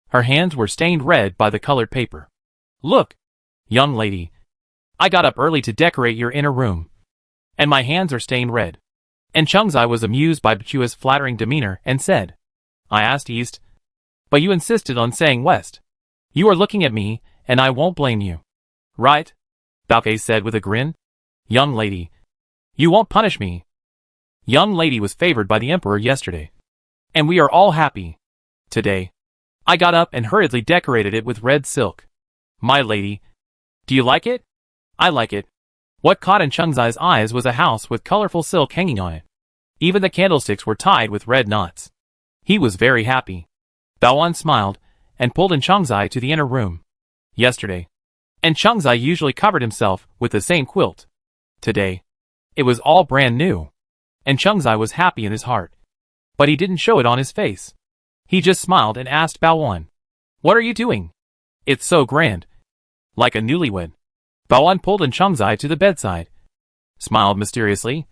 Her hands were stained red by the colored paper. Look, young lady. I got up early to decorate your inner room, and my hands are stained red. And Changzai was amused by Bachua's flattering demeanor and said, I asked east, but you insisted on saying west. You are looking at me, and I won't blame you. Right? Baoke said with a grin. Young lady, you won't punish me. Young lady was favored by the emperor yesterday, and we are all happy. Today, I got up and hurriedly decorated it with red silk. My lady, do you like it? I like it. What caught in Changzai's eyes was a house with colorful silk hanging on it. Even the candlesticks were tied with red knots. He was very happy. Baoan smiled and pulled in Changzai to the inner room. Yesterday, and Changzai usually covered himself with the same quilt. Today, it was all brand new. And Changzai was happy in his heart. But he didn't show it on his face. He just smiled and asked Baoan, What are you doing? It's so grand. Like a newlywed. Baoan pulled in Changzai to the bedside, smiled mysteriously,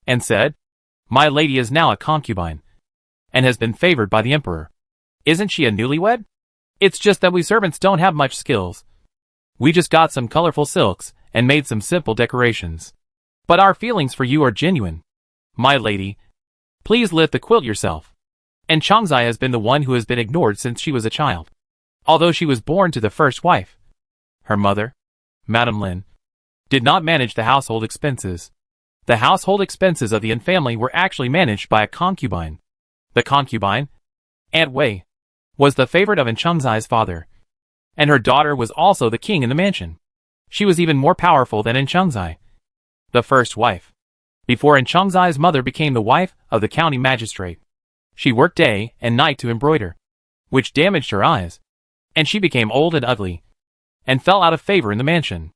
and said, My lady is now a concubine, and has been favored by the emperor. Isn't she a newlywed? It's just that we servants don't have much skills. We just got some colorful silks and made some simple decorations. But our feelings for you are genuine. My lady, please lift the quilt yourself. And Changzai has been the one who has been ignored since she was a child. Although she was born to the first wife, her mother, Madame Lin, did not manage the household expenses. The household expenses of the Yin family were actually managed by a concubine. The concubine, Aunt Wei, was the favorite of Changzai's father, and her daughter was also the king in the mansion. She was even more powerful than Changzai, the first wife. Before Changzai's mother became the wife of the county magistrate, she worked day and night to embroider, which damaged her eyes, and she became old and ugly, and fell out of favor in the mansion.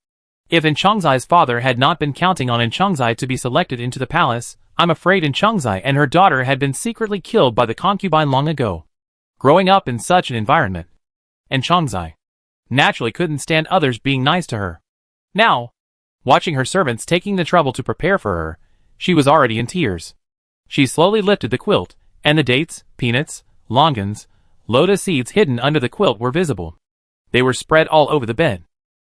If Changzai's father had not been counting on Changzai to be selected into the palace, I'm afraid Changzai and her daughter had been secretly killed by the concubine long ago. Growing up in such an environment, Changzai naturally couldn't stand others being nice to her. Now, watching her servants taking the trouble to prepare for her, she was already in tears. She slowly lifted the quilt, and the dates, peanuts, longans, lotus seeds hidden under the quilt were visible. They were spread all over the bed.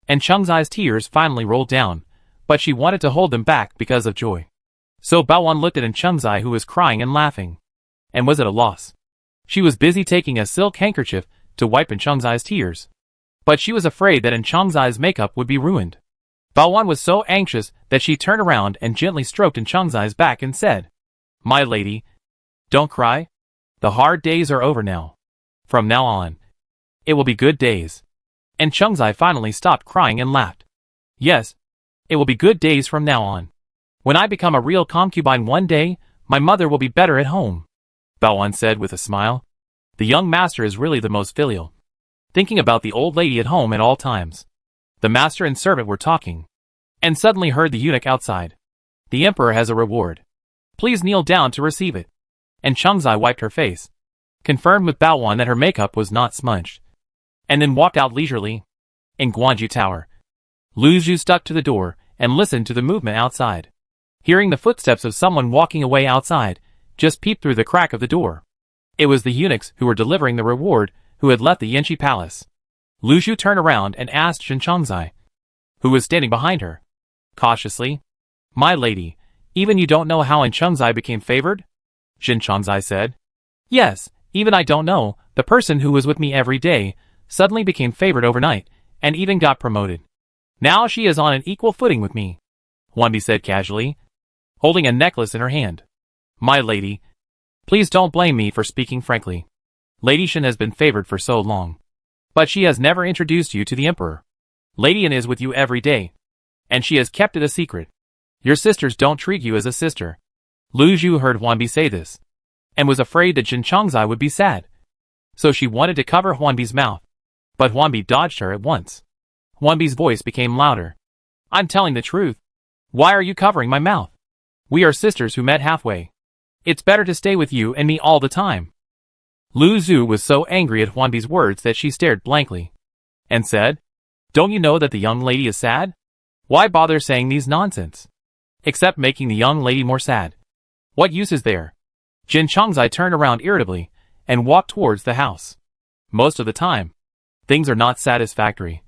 And Changzai's tears finally rolled down, but she wanted to hold them back because of joy. So Baowan looked at Changzai, who was crying and laughing, and was at a loss. She was busy taking a silk handkerchief to wipe Changzai's tears, but she was afraid that Changzai's makeup would be ruined. Baowan was so anxious that she turned around and gently stroked Changzai's back and said, "My lady, don't cry. The hard days are over now. From now on, it will be good days." And Changzai finally stopped crying and laughed. "Yes, it will be good days from now on. When I become a real concubine one day, my mother will be better at home," Baowan said with a smile. The young master is really the most filial, thinking about the old lady at home at all times. The master and servant were talking, and suddenly heard the eunuch outside. "The emperor has a reward. Please kneel down to receive it." And Changzai wiped her face, confirmed with Baowan that her makeup was not smudged, and then walked out leisurely. In Guanji Tower, Lu Zhu stuck to the door and listened to the movement outside. Hearing the footsteps of someone walking away outside, just peeped through the crack of the door. It was the eunuchs who were delivering the reward who had left the Yanqi palace. Lu Zhu turned around and asked Changzai, who was standing behind her, cautiously, "My lady, even you don't know how Changzai became favored?" Changzai said, "Yes, even I don't know. The person who was with me every day suddenly became favored overnight, and even got promoted. Now she is on an equal footing with me," Huanbi said casually, holding a necklace in her hand. "My lady, please don't blame me for speaking frankly. Lady Shen has been favored for so long, but she has never introduced you to the emperor. Lady An is with you every day, and she has kept it a secret. Your sisters don't treat you as a sister." Lu Zhu heard Huanbi say this, and was afraid that Changzai would be sad, so she wanted to cover Huanbi's mouth, but Huanbi dodged her at once. Huanbi's voice became louder. "I'm telling the truth. Why are you covering my mouth? We are sisters who met halfway. It's better to stay with you and me all the time." Lu Zhu was so angry at Huanbi's words that she stared blankly, and said, "Don't you know that the young lady is sad? Why bother saying these nonsense? Except making the young lady more sad. What use is there?" Changzai turned around irritably, and walked towards the house. Most of the time, things are not satisfactory.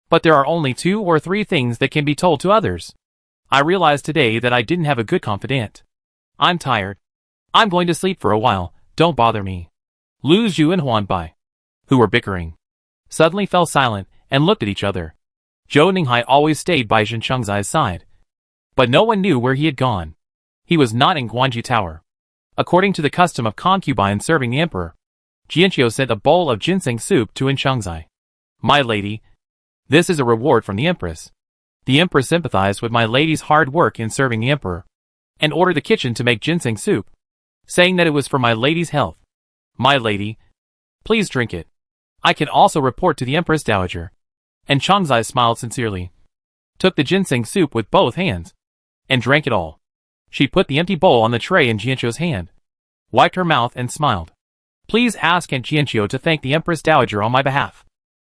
But there are only 2 or 3 things that can be told to others. I realized today that I didn't have a good confidant. I'm tired. I'm going to sleep for a while, don't bother me." Lu Zhu and Huanbi, who were bickering, suddenly fell silent and looked at each other. Zhou Ninghai always stayed by Changzai's side, but no one knew where he had gone. He was not in Guanji Tower. According to the custom of concubines serving the emperor, Jianqiu sent a bowl of ginseng soup to Changzai. "My lady, this is a reward from the empress. The empress sympathized with my lady's hard work in serving the emperor, and ordered the kitchen to make ginseng soup, saying that it was for my lady's health. My lady, please drink it. I can also report to the Empress Dowager." And Changzai smiled sincerely, took the ginseng soup with both hands, and drank it all. She put the empty bowl on the tray in Jianqiu's hand, wiped her mouth and smiled. "Please ask Aunt Jianqiu to thank the Empress Dowager on my behalf.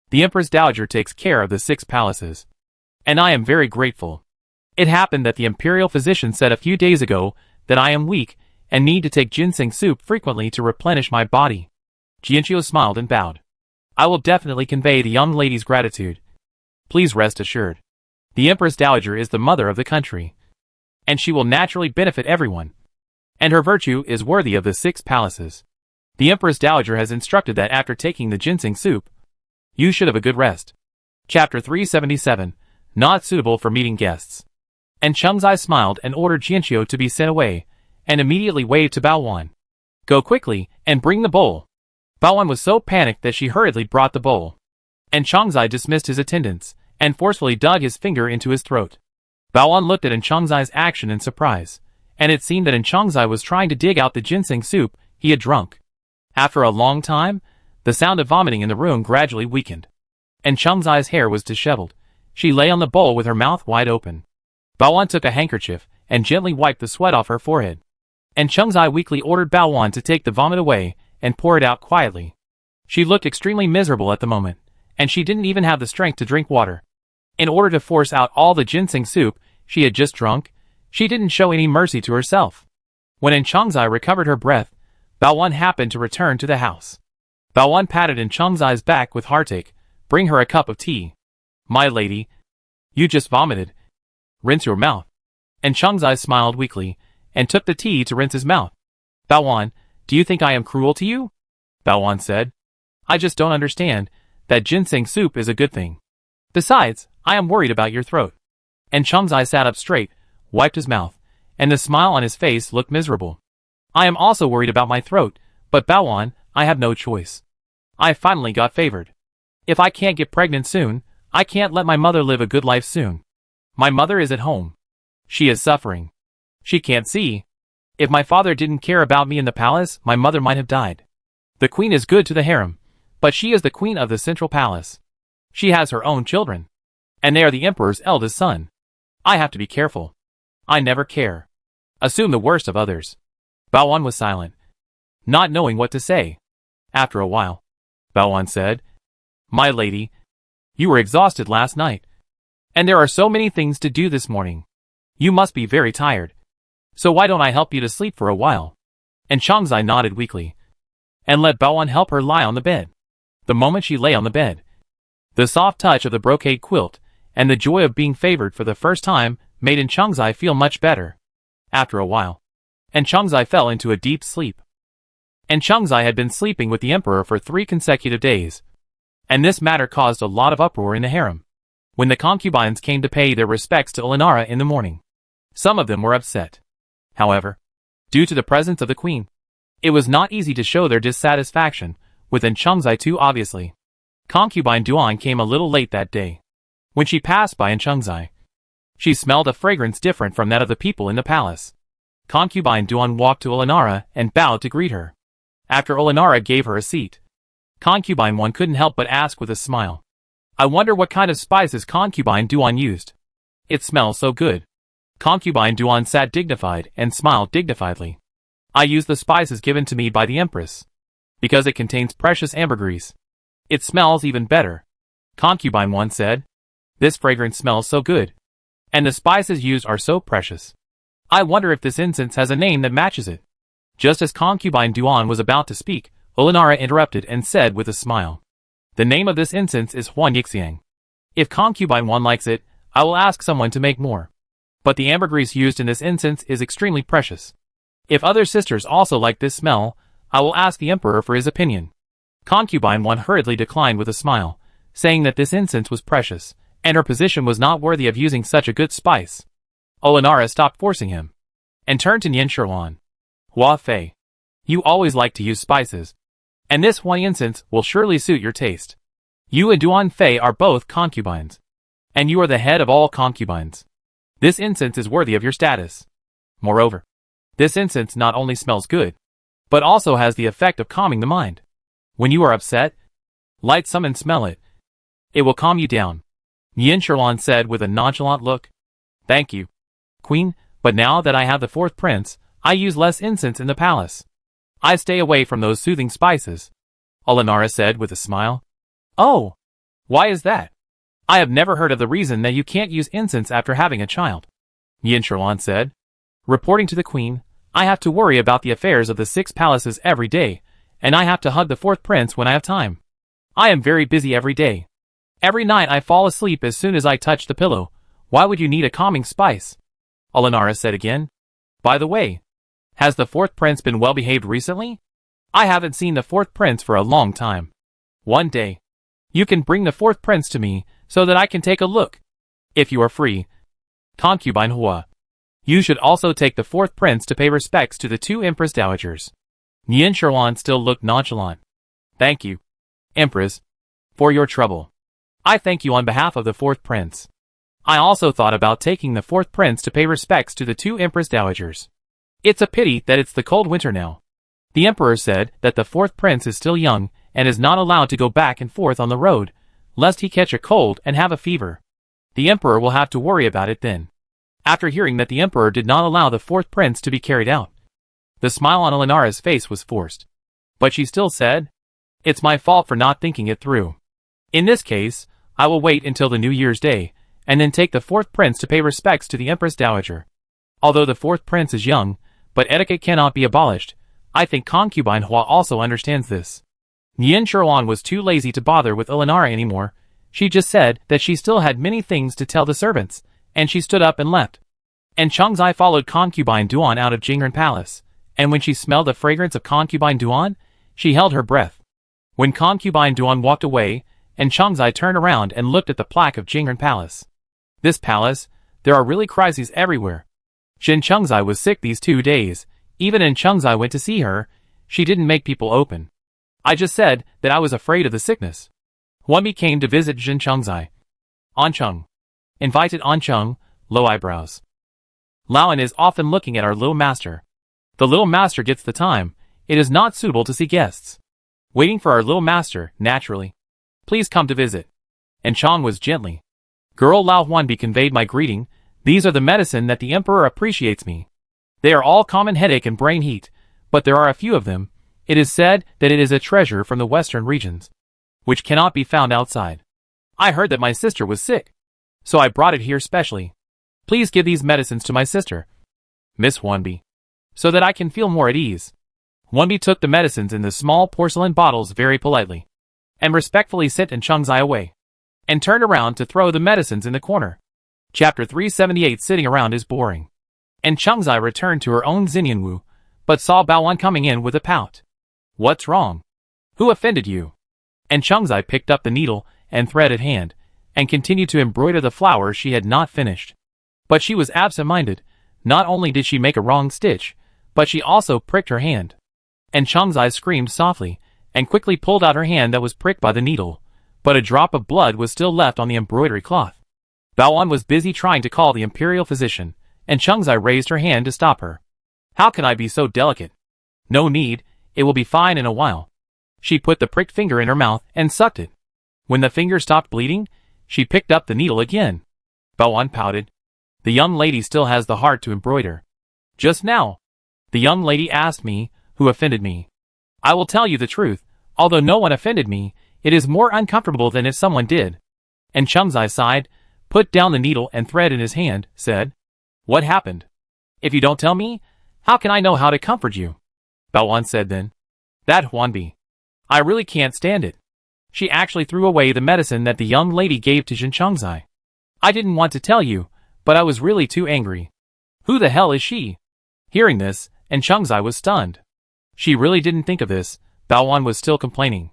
The Empress Dowager takes care of the 6 palaces, and I am very grateful. It happened that the imperial physician said a few days ago that I am weak and need to take ginseng soup frequently to replenish my body." Jianqiu smiled and bowed. "I will definitely convey the young lady's gratitude. Please rest assured. The Empress Dowager is the mother of the country, and she will naturally benefit everyone. And her virtue is worthy of the 6 palaces. The Empress Dowager has instructed that after taking the ginseng soup, you should have a good rest." Chapter 377, Not Suitable for Meeting Guests. And Changzai smiled and ordered Jianqiu to be sent away, and immediately waved to Baowan. "Go quickly, and bring the bowl." Baowan was so panicked that she hurriedly brought the bowl. And Changzai dismissed his attendants, and forcefully dug his finger into his throat. Baowan looked at Changzai's action in surprise, and it seemed that Changzai was trying to dig out the ginseng soup he had drunk. After a long time, the sound of vomiting in the room gradually weakened, and Changzai's hair was disheveled. She lay on the bowl with her mouth wide open. Baowan took a handkerchief and gently wiped the sweat off her forehead. And Changzai weakly ordered Baowan to take the vomit away and pour it out quietly. She looked extremely miserable at the moment, and she didn't even have the strength to drink water. In order to force out all the ginseng soup she had just drunk, she didn't show any mercy to herself. When Changzai recovered her breath, Baowan happened to return to the house. Baowan patted Changzai's back with heartache, Bring her a cup of tea. My lady. You just vomited. Rinse your mouth. And Changzai smiled weakly, and took the tea to rinse his mouth. Baowan, do you think I am cruel to you? Baowan said. I just don't understand that ginseng soup is a good thing. Besides, I am worried about your throat. And Changzai sat up straight, wiped his mouth, and the smile on his face looked miserable. I am also worried about my throat, but Baowan, I have no choice. I finally got favored. If I can't get pregnant soon, I can't let my mother live a good life soon. My mother is at home. She is suffering. She can't see. If my father didn't care about me in the palace, my mother might have died. The queen is good to the harem, but she is the queen of the central palace. She has her own children, and they are the emperor's eldest son. I have to be careful. I never care. Assume the worst of others. Baowan was silent, not knowing what to say. After a while, Baowan said, My lady, you were exhausted last night, and there are so many things to do this morning. You must be very tired. So why don't I help you to sleep for a while? And Changzai nodded weakly, and let Baowan help her lie on the bed. The moment she lay on the bed, the soft touch of the brocade quilt, and the joy of being favored for the first time, made Changzai feel much better. After a while, and Changzai fell into a deep sleep. And Changzai had been sleeping with the emperor for 3 consecutive days. And this matter caused a lot of uproar in the harem. When the concubines came to pay their respects to Ulanara in the morning, some of them were upset. However, due to the presence of the queen, it was not easy to show their dissatisfaction, within Changzai too obviously. Concubine Duan came a little late that day. When she passed by Changzai, she smelled a fragrance different from that of the people in the palace. Concubine Duan walked to Ulanara and bowed to greet her. After Ulanara gave her a seat, Concubine One couldn't help but ask with a smile, I wonder what kind of spices Concubine Duan used. It smells so good. Concubine Duan sat dignified and smiled dignifiedly. I use the spices given to me by the empress, because it contains precious ambergris. It smells even better. Concubine One said, This fragrance smells so good, and the spices used are so precious. I wonder if this incense has a name that matches it. Just as Concubine Duan was about to speak, Ulanara interrupted and said with a smile, The name of this incense is Huan Yixiang. If Concubine One likes it, I will ask someone to make more. But the ambergris used in this incense is extremely precious. If other sisters also like this smell, I will ask the emperor for his opinion. Concubine One hurriedly declined with a smile, saying that this incense was precious, and her position was not worthy of using such a good spice. Ulanara stopped forcing him, and turned to Nian Sherwan. Hua Fei, you always like to use spices, and this Huan incense will surely suit your taste. You and Duan Fei are both concubines, and you are the head of all concubines. This incense is worthy of your status. Moreover, this incense not only smells good, but also has the effect of calming the mind. When you are upset, light some and smell it. It will calm you down. Nian Sherwan said with a nonchalant look. Thank you, Queen, but now that I have the 4th prince, I use less incense in the palace. I stay away from those soothing spices. Ulanara said with a smile. Oh, why is that? I have never heard of the reason that you can't use incense after having a child. Nian Sherwan said. Reporting to the queen, I have to worry about the affairs of the 6 palaces every day, and I have to hug the 4th prince when I have time. I am very busy every day. Every night I fall asleep as soon as I touch the pillow. Why would you need a calming spice? Ulanara said again. By the way, has the 4th prince been well behaved recently? I haven't seen the 4th prince for a long time. One day, you can bring the 4th prince to me so that I can take a look. If you are free. Concubine Hua, you should also take the 4th prince to pay respects to the 2 empress dowagers. Nian Sherwan still looked nonchalant. Thank you, Empress, for your trouble. I thank you on behalf of the 4th prince. I also thought about taking the 4th prince to pay respects to the 2 empress dowagers. It's a pity that it's the cold winter now. The emperor said that the 4th prince is still young and is not allowed to go back and forth on the road, lest he catch a cold and have a fever. The emperor will have to worry about it then. After hearing that the emperor did not allow the 4th prince to be carried out, the smile on Ulanara's face was forced. But she still said, It's my fault for not thinking it through. In this case, I will wait until the New Year's Day, and then take the 4th prince to pay respects to the Empress Dowager. Although the 4th prince is young, but etiquette cannot be abolished, I think Concubine Hua also understands this. Nian Sherwan was too lazy to bother with Ulanara anymore, She just said that she still had many things to tell the servants, and she stood up and left. And Changzai followed concubine Duan out of Jingren Palace, and when she smelled the fragrance of concubine Duan, she held her breath. When concubine Duan walked away, and Changzai turned around and looked at the plaque of Jingren Palace. This palace, there are really crises everywhere. Jin Changzai was sick these 2 days. Even when Changzai went to see her, she didn't make people open. I just said that I was afraid of the sickness. Huanbi came to visit Jin Changzai. Ancheng. Invited Ancheng, low eyebrows. Laoan is often looking at our little master. The little master gets the time. It is not suitable to see guests. Waiting for our little master, naturally. Please come to visit. And Chang was gently. Girl Lao Huanbi conveyed my greeting. These are the medicine that the emperor appreciates me. They are all common headache and brain heat, but there are a few of them. It is said that it is a treasure from the western regions, which cannot be found outside. I heard that my sister was sick, so I brought it here specially. Please give these medicines to my sister, Miss Huanbi, so that I can feel more at ease. Huanbi took the medicines in the small porcelain bottles very politely, and respectfully sent Changzai away, and turned around to throw the medicines in the corner. Chapter 378. Sitting around is boring. And Changzai returned to her own Xinyanwu, but saw Baoan coming in with a pout. What's wrong? Who offended you? And Changzai picked up the needle and thread at hand, and continued to embroider the flowers she had not finished. But she was absent-minded. Not only did she make a wrong stitch, but she also pricked her hand. And Changzai screamed softly, and quickly pulled out her hand that was pricked by the needle, but a drop of blood was still left on the embroidery cloth. Baoan was busy trying to call the imperial physician, and Changzai raised her hand to stop her. How can I be so delicate? No need, it will be fine in a while. She put the pricked finger in her mouth and sucked it. When the finger stopped bleeding, she picked up the needle again. Baoan pouted. The young lady still has the heart to embroider. Just now, the young lady asked me, who offended me. I will tell you the truth, although no one offended me, it is more uncomfortable than if someone did. And Changzai sighed, put down the needle and thread in his hand, said, What happened? If you don't tell me, how can I know how to comfort you? Baoan said then. That Huanbi. I really can't stand it. She actually threw away the medicine that the young lady gave to Jin Changzai. I didn't want to tell you, but I was really too angry. Who the hell is she? Hearing this, and Changzai was stunned. She really didn't think of this. Baoan was still complaining.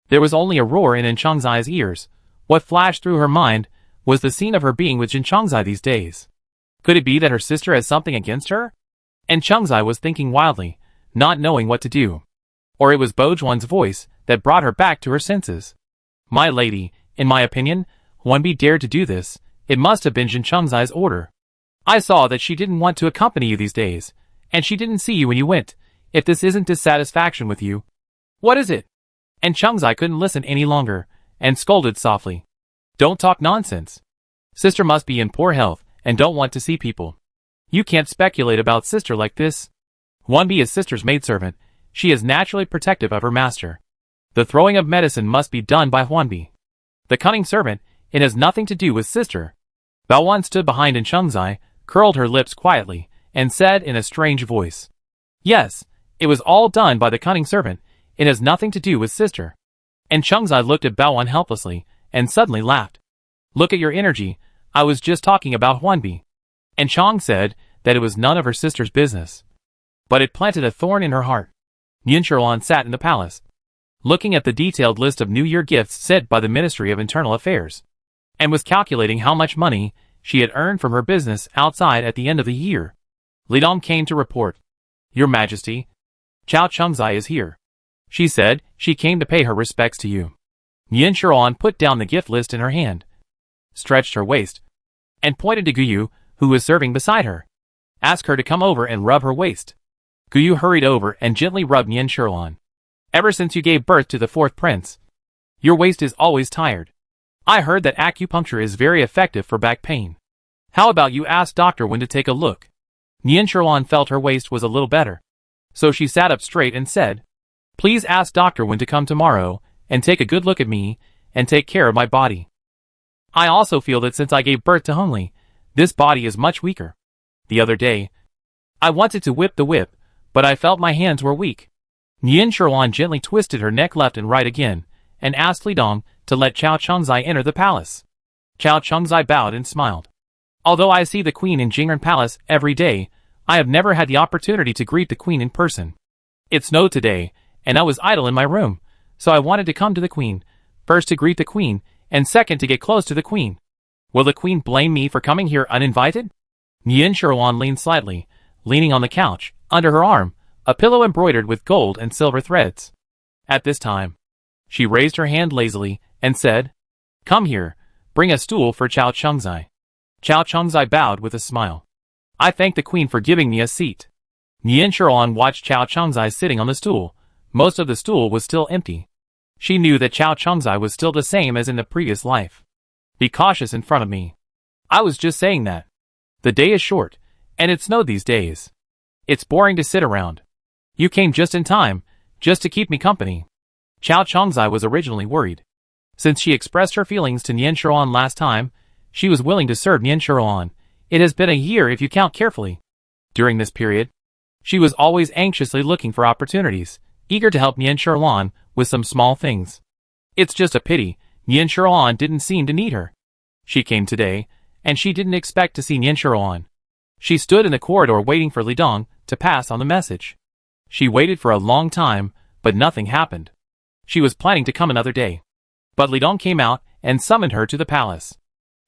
There was only a roar in Changzai's ears. What flashed through her mind was the scene of her being with Jin Changzai these days. Could it be that her sister has something against her? And Changzai was thinking wildly, not knowing what to do. Or it was Bojuan's voice that brought her back to her senses. My lady, in my opinion, Huanbi dared to do this. It must have been Jin Changzai's order. I saw that she didn't want to accompany you these days, and she didn't see you when you went. If this isn't dissatisfaction with you, what is it? And Changzai couldn't listen any longer, and scolded softly. Don't talk nonsense. Sister must be in poor health, and don't want to see people. You can't speculate about sister like this. Huanbi is sister's maidservant. She is naturally protective of her master. The throwing of medicine must be done by Huanbi, the cunning servant. It has nothing to do with sister. Baoan stood behind Changzai, curled her lips quietly, and said in a strange voice. Yes, it was all done by the cunning servant. It has nothing to do with sister. And Changzai looked at Baoan helplessly, and suddenly laughed. Look at your energy. I was just talking about Huanbi. And Chang said that it was none of her sister's business. But it planted a thorn in her heart. Nian Sherlan sat in the palace, looking at the detailed list of New Year gifts sent by the Ministry of Internal Affairs, and was calculating how much money she had earned from her business outside at the end of the year. Li Dong came to report. Your Majesty, Chao Changzai is here. She said she came to pay her respects to you. Nian Sherlan put down the gift list in her hand, stretched her waist, and pointed to Guyu, who was serving beside her. Ask her to come over and rub her waist. Guyu hurried over and gently rubbed Nian Sherlan. Ever since you gave birth to the fourth prince, your waist is always tired. I heard that acupuncture is very effective for back pain. How about you ask Dr. Wen to take a look? Nian Sherlan felt her waist was a little better, so she sat up straight and said, Please ask Dr. Wen to come tomorrow and take a good look at me and take care of my body. I also feel that since I gave birth to Hongli, this body is much weaker. The other day, I wanted to whip the whip, but I felt my hands were weak. Nian Sherlan gently twisted her neck left and right again, and asked Li Dong to let Chao Chengzai enter the palace. Chao Chengzai bowed and smiled. Although I see the queen in Jingren Palace every day, I have never had the opportunity to greet the queen in person. It snowed today, and I was idle in my room, so I wanted to come to the queen, first to greet the queen, and second to get close to the queen. Will the queen blame me for coming here uninvited? Nian Shuruan leaned slightly, leaning on the couch, under her arm, a pillow embroidered with gold and silver threads. At this time, she raised her hand lazily, and said, "Come here, bring a stool for Chao Chengzai." Chao Chengzai bowed with a smile. "I thank the queen for giving me a seat." Nian Shuruan watched Chao Chengzai sitting on the stool. Most of the stool was still empty. She knew that Chao Chengzai was still the same as in the previous life. "Be cautious in front of me. I was just saying that. The day is short, and it snowed these days. It's boring to sit around. You came just in time, just to keep me company." Chao Chengzai was originally worried. Since she expressed her feelings to Nian Shuruan last time, she was willing to serve Nian Shuruan. It has been a year if you count carefully. During this period, she was always anxiously looking for opportunities, eager to help Nian Shuruan with some small things. It's just a pity Nian Shuruan didn't seem to need her. She came today, and she didn't expect to see Nian Shuruan. She stood in the corridor waiting for Li Dong to pass on the message. She waited for a long time, but nothing happened. She was planning to come another day. But Li Dong came out and summoned her to the palace.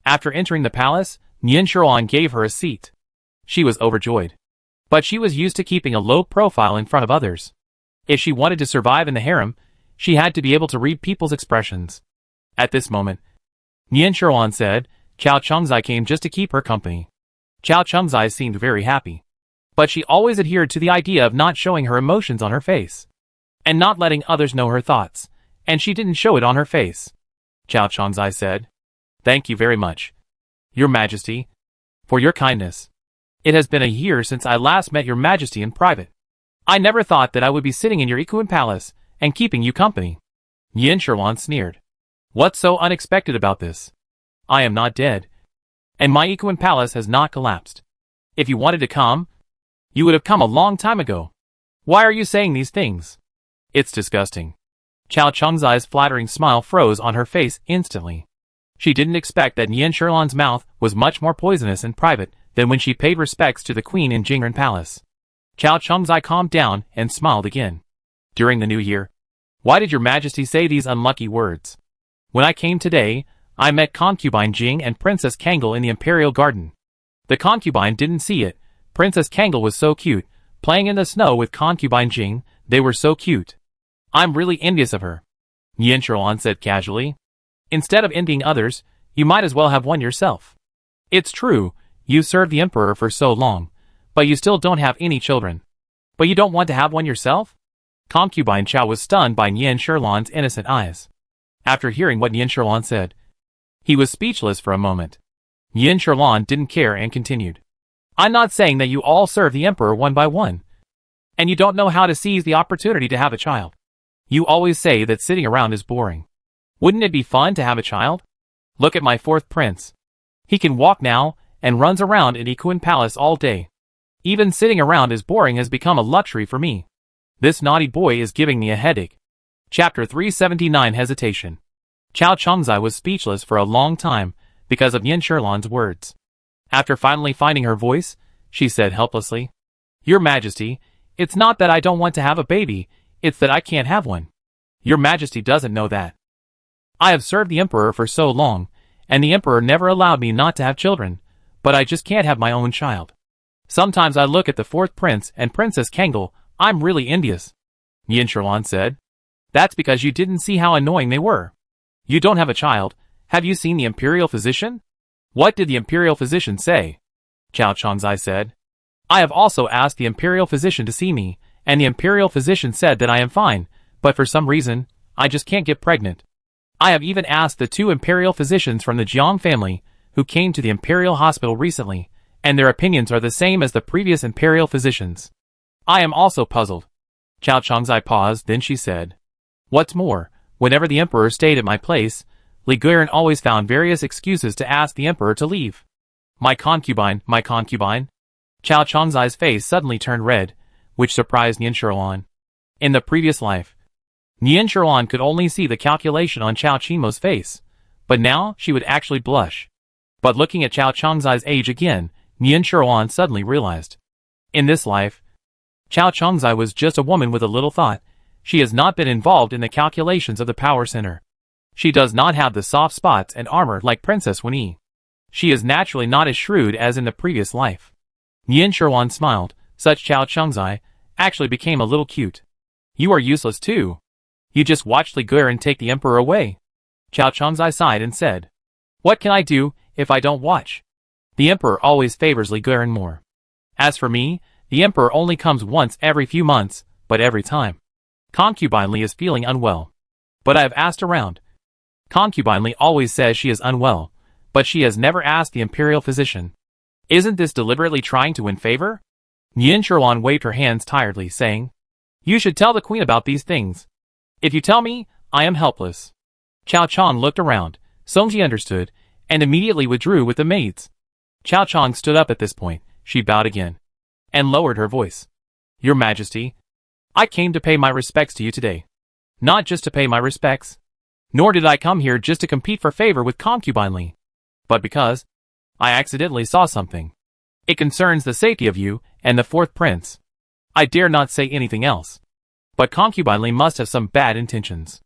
After entering the palace, Nian Shuruan gave her a seat. She was overjoyed. But she was used to keeping a low profile in front of others. If she wanted to survive in the harem, she had to be able to read people's expressions. At this moment, Nian Shuruan said, Chao Chengzai came just to keep her company. Chao Chengzai seemed very happy. But she always adhered to the idea of not showing her emotions on her face. And not letting others know her thoughts, and she didn't show it on her face. Chao Chengzai said, "Thank you very much, Your Majesty, for your kindness. It has been a year since I last met Your Majesty in private. I never thought that I would be sitting in your Ikuan Palace and keeping you company." Nian Shuruan sneered. "What's so unexpected about this? I am not dead, and my Ikuan Palace has not collapsed. If you wanted to come, you would have come a long time ago. Why are you saying these things? It's disgusting." Chao Chengzai's flattering smile froze on her face instantly. She didn't expect that Nian Shuruan's mouth was much more poisonous in private than when she paid respects to the queen in Jingren Palace. Chao Chengzai calmed down and smiled again. "During the new year, why did Your Majesty say these unlucky words? When I came today, I met concubine Jing and Princess Kangle in the Imperial Garden. The concubine didn't see it. Princess Kangle was so cute, playing in the snow with concubine Jing. They were so cute. I'm really envious of her," Nian Shuruan said casually. "Instead of envying others, you might as well have one yourself. It's true, you served the emperor for so long, but you still don't have any children. But you don't want to have one yourself?" Concubine Chao was stunned by Nian Shuruan's innocent eyes. After hearing what Nian Shuruan said, he was speechless for a moment. Nian Shuruan didn't care and continued. "I'm not saying that you all serve the emperor one by one, and you don't know how to seize the opportunity to have a child. You always say that sitting around is boring. Wouldn't it be fun to have a child? Look at my fourth prince. He can walk now and runs around in Ikuan Palace all day. Even sitting around is boring has become a luxury for me. This naughty boy is giving me a headache." Chapter 379 Hesitation. Chao Chengzai was speechless for a long time because of Nian Shuruan's words. After finally finding her voice, she said helplessly, "Your Majesty, it's not that I don't want to have a baby, it's that I can't have one. Your Majesty doesn't know that. I have served the emperor for so long, and the emperor never allowed me not to have children, but I just can't have my own child. Sometimes I look at the fourth prince and Princess Kangle, I'm really envious." Nian Shuruan said, "That's because you didn't see how annoying they were. You don't have a child. Have you seen the imperial physician?" "What did the imperial physician say?" Chao Chengzai said, "I have also asked the imperial physician to see me, and the imperial physician said that I am fine, but for some reason, I just can't get pregnant. I have even asked the 2 imperial physicians from the Jiang family, who came to the imperial hospital recently, and their opinions are the same as the previous imperial physicians. I am also puzzled." Chao Chengzai paused, then she said, "What's more, whenever the emperor stayed at my place, Li Guiran always found various excuses to ask the emperor to leave. My concubine, my concubine." Chao Chengzai's face suddenly turned red, which surprised Nian Shuruan. In the previous life, Nian Sherlan could only see the calculation on Chao Qingmo's face, but now she would actually blush. But looking at Chao Changzai's age again, Nian Sherlan suddenly realized. In this life, Chao Changzai was just a woman with a little thought. She has not been involved in the calculations of the power center. She does not have the soft spots and armor like Princess Wenyi. She is naturally not as shrewd as in the previous life. Nian Sherlan smiled. Such Chao Changzai actually became a little cute. You are useless too. You just watched Li Guiran take the emperor away. Chao Changzai sighed and said, what can I do if I don't watch? The emperor always favors Li Guiran more. As for me, the emperor only comes once every few months, but every time. Concubine Li is feeling unwell. But I have asked around. Concubine Li always says she is unwell, but she has never asked the imperial physician. Isn't this deliberately trying to win favor? Nian Sherlan waved her hands tiredly, saying, you should tell the queen about these things. If you tell me, I am helpless. Chao Chang looked around. Songji understood, and immediately withdrew with the maids. Chao Chang stood up at this point. She bowed again, and lowered her voice. Your Majesty, I came to pay my respects to you today. Not just to pay my respects. Nor did I come here just to compete for favor with Concubine Li. But because I accidentally saw something. It concerns the safety of you and the fourth prince. I dare not say anything else. But Concubine Li must have some bad intentions.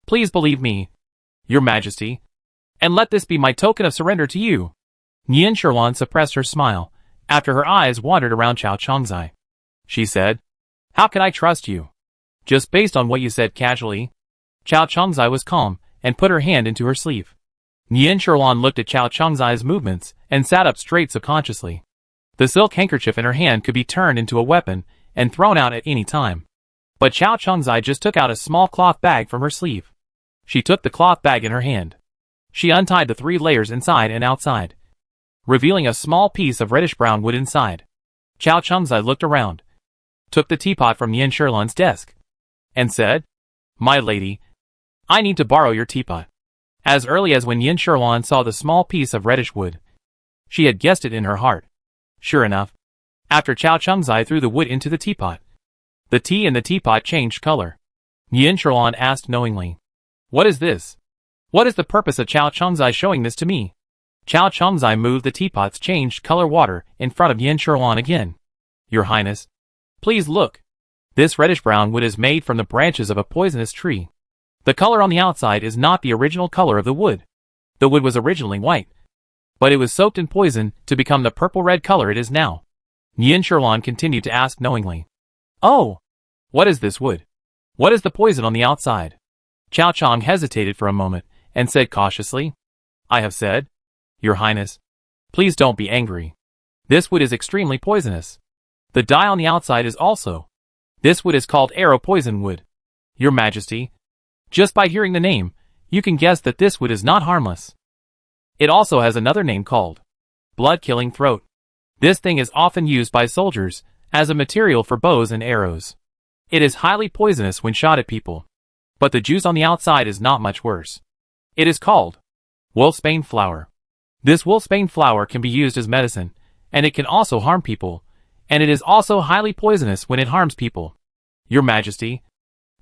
Please believe me, Your Majesty, and let this be my token of surrender to you. Nian Sherlan suppressed her smile, after her eyes wandered around Chao Changzai. She said, how can I trust you? Just based on what you said casually? Chao Changzai was calm, and put her hand into her sleeve. Nian Sherlan looked at Chao Changzai's movements, and sat up straight subconsciously. The silk handkerchief in her hand could be turned into a weapon, and thrown out at any time. But Chao Changzai just took out a small cloth bag from her sleeve. She took the cloth bag in her hand. She untied the 3 layers inside and outside, revealing a small piece of reddish-brown wood inside. Chao Changzai looked around, took the teapot from Nian Sherlan's desk, and said, my lady, I need to borrow your teapot. As early as when Nian Sherlan saw the small piece of reddish wood, she had guessed it in her heart. Sure enough, after Chao Changzai threw the wood into the teapot, the tea in the teapot changed color. Nian Sherlan asked knowingly, what is this? What is the purpose of Chao Changzai showing this to me? Chao Changzai moved the teapot's changed color water in front of Nian Sherlan again. Your Highness, please look. This reddish-brown wood is made from the branches of a poisonous tree. The color on the outside is not the original color of the wood. The wood was originally white, but it was soaked in poison to become the purple-red color it is now. Nian Sherlan continued to ask knowingly, oh, what is this wood? What is the poison on the outside? Chao Chang hesitated for a moment, and said cautiously, I have said, Your Highness, please don't be angry. This wood is extremely poisonous. The dye on the outside is also. This wood is called arrow poison wood. Your Majesty, just by hearing the name, you can guess that this wood is not harmless. It also has another name called blood-killing throat. This thing is often used by soldiers as a material for bows and arrows. It is highly poisonous when shot at people. But the juice on the outside is not much worse. It is called wolfsbane flower. This wolfsbane flower can be used as medicine, and it can also harm people, and it is also highly poisonous when it harms people. Your Majesty,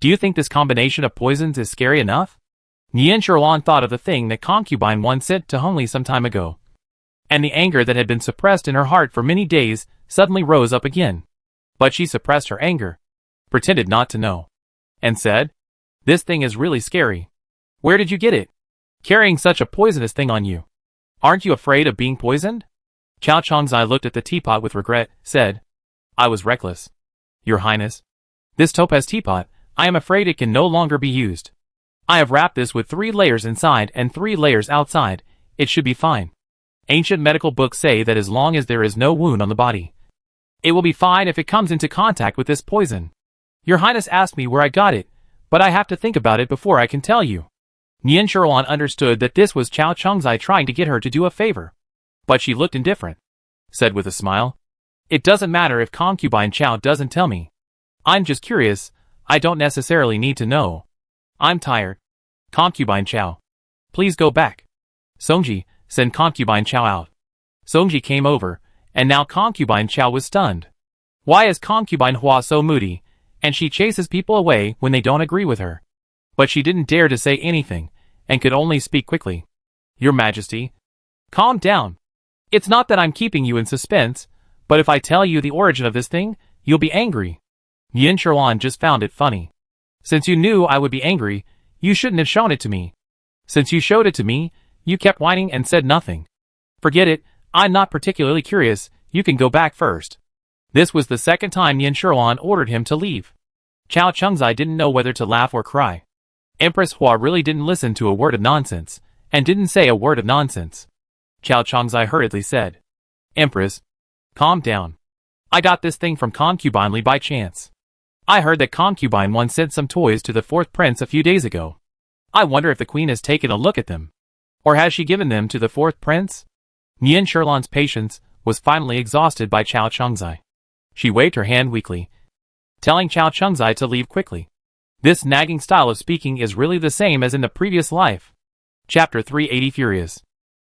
do you think this combination of poisons is scary enough? Nian Sherlan thought of the thing that Concubine once said to Hong Li some time ago, and the anger that had been suppressed in her heart for many days suddenly rose up again. But she suppressed her anger, pretended not to know, and said, this thing is really scary. Where did you get it? Carrying such a poisonous thing on you. Aren't you afraid of being poisoned? Chao Changzai looked at the teapot with regret, said, I was reckless. Your Highness, this topaz teapot, I am afraid it can no longer be used. I have wrapped this with 3 layers inside and 3 layers outside. It should be fine. Ancient medical books say that as long as there is no wound on the body, it will be fine if it comes into contact with this poison. Your Highness asked me where I got it, but I have to think about it before I can tell you. Nian Sherlan understood that this was Chao Changzai trying to get her to do a favor. But she looked indifferent, said with a smile, it doesn't matter if Concubine Chao doesn't tell me. I'm just curious, I don't necessarily need to know. I'm tired. Concubine Chao, please go back. Songji, send Concubine Chao out. Songji came over, and now Concubine Chao was stunned. Why is Concubine Hua so moody, and she chases people away when they don't agree with her? But she didn't dare to say anything, and could only speak quickly. Your Majesty. Calm down. It's not that I'm keeping you in suspense, but if I tell you the origin of this thing, you'll be angry. Yin Sherlan just found it funny. Since you knew I would be angry, you shouldn't have shown it to me. Since you showed it to me, you kept whining and said nothing. Forget it, I'm not particularly curious, you can go back first. This was the second time Yin Sherlan ordered him to leave. Chao Chengzai didn't know whether to laugh or cry. Empress Hua really didn't listen to a word of nonsense, and didn't say a word of nonsense. Chao Chengzai hurriedly said, Empress, calm down. I got this thing from Concubine Li by chance. I heard that Concubine 1 sent some toys to the 4th prince a few days ago. I wonder if the queen has taken a look at them. Or has she given them to the 4th prince? Yin Sherlan's patience was finally exhausted by Chao Chengzai. She waved her hand weakly, telling Chao Chengzai to leave quickly. This nagging style of speaking is really the same as in the previous life. Chapter 380 Furious.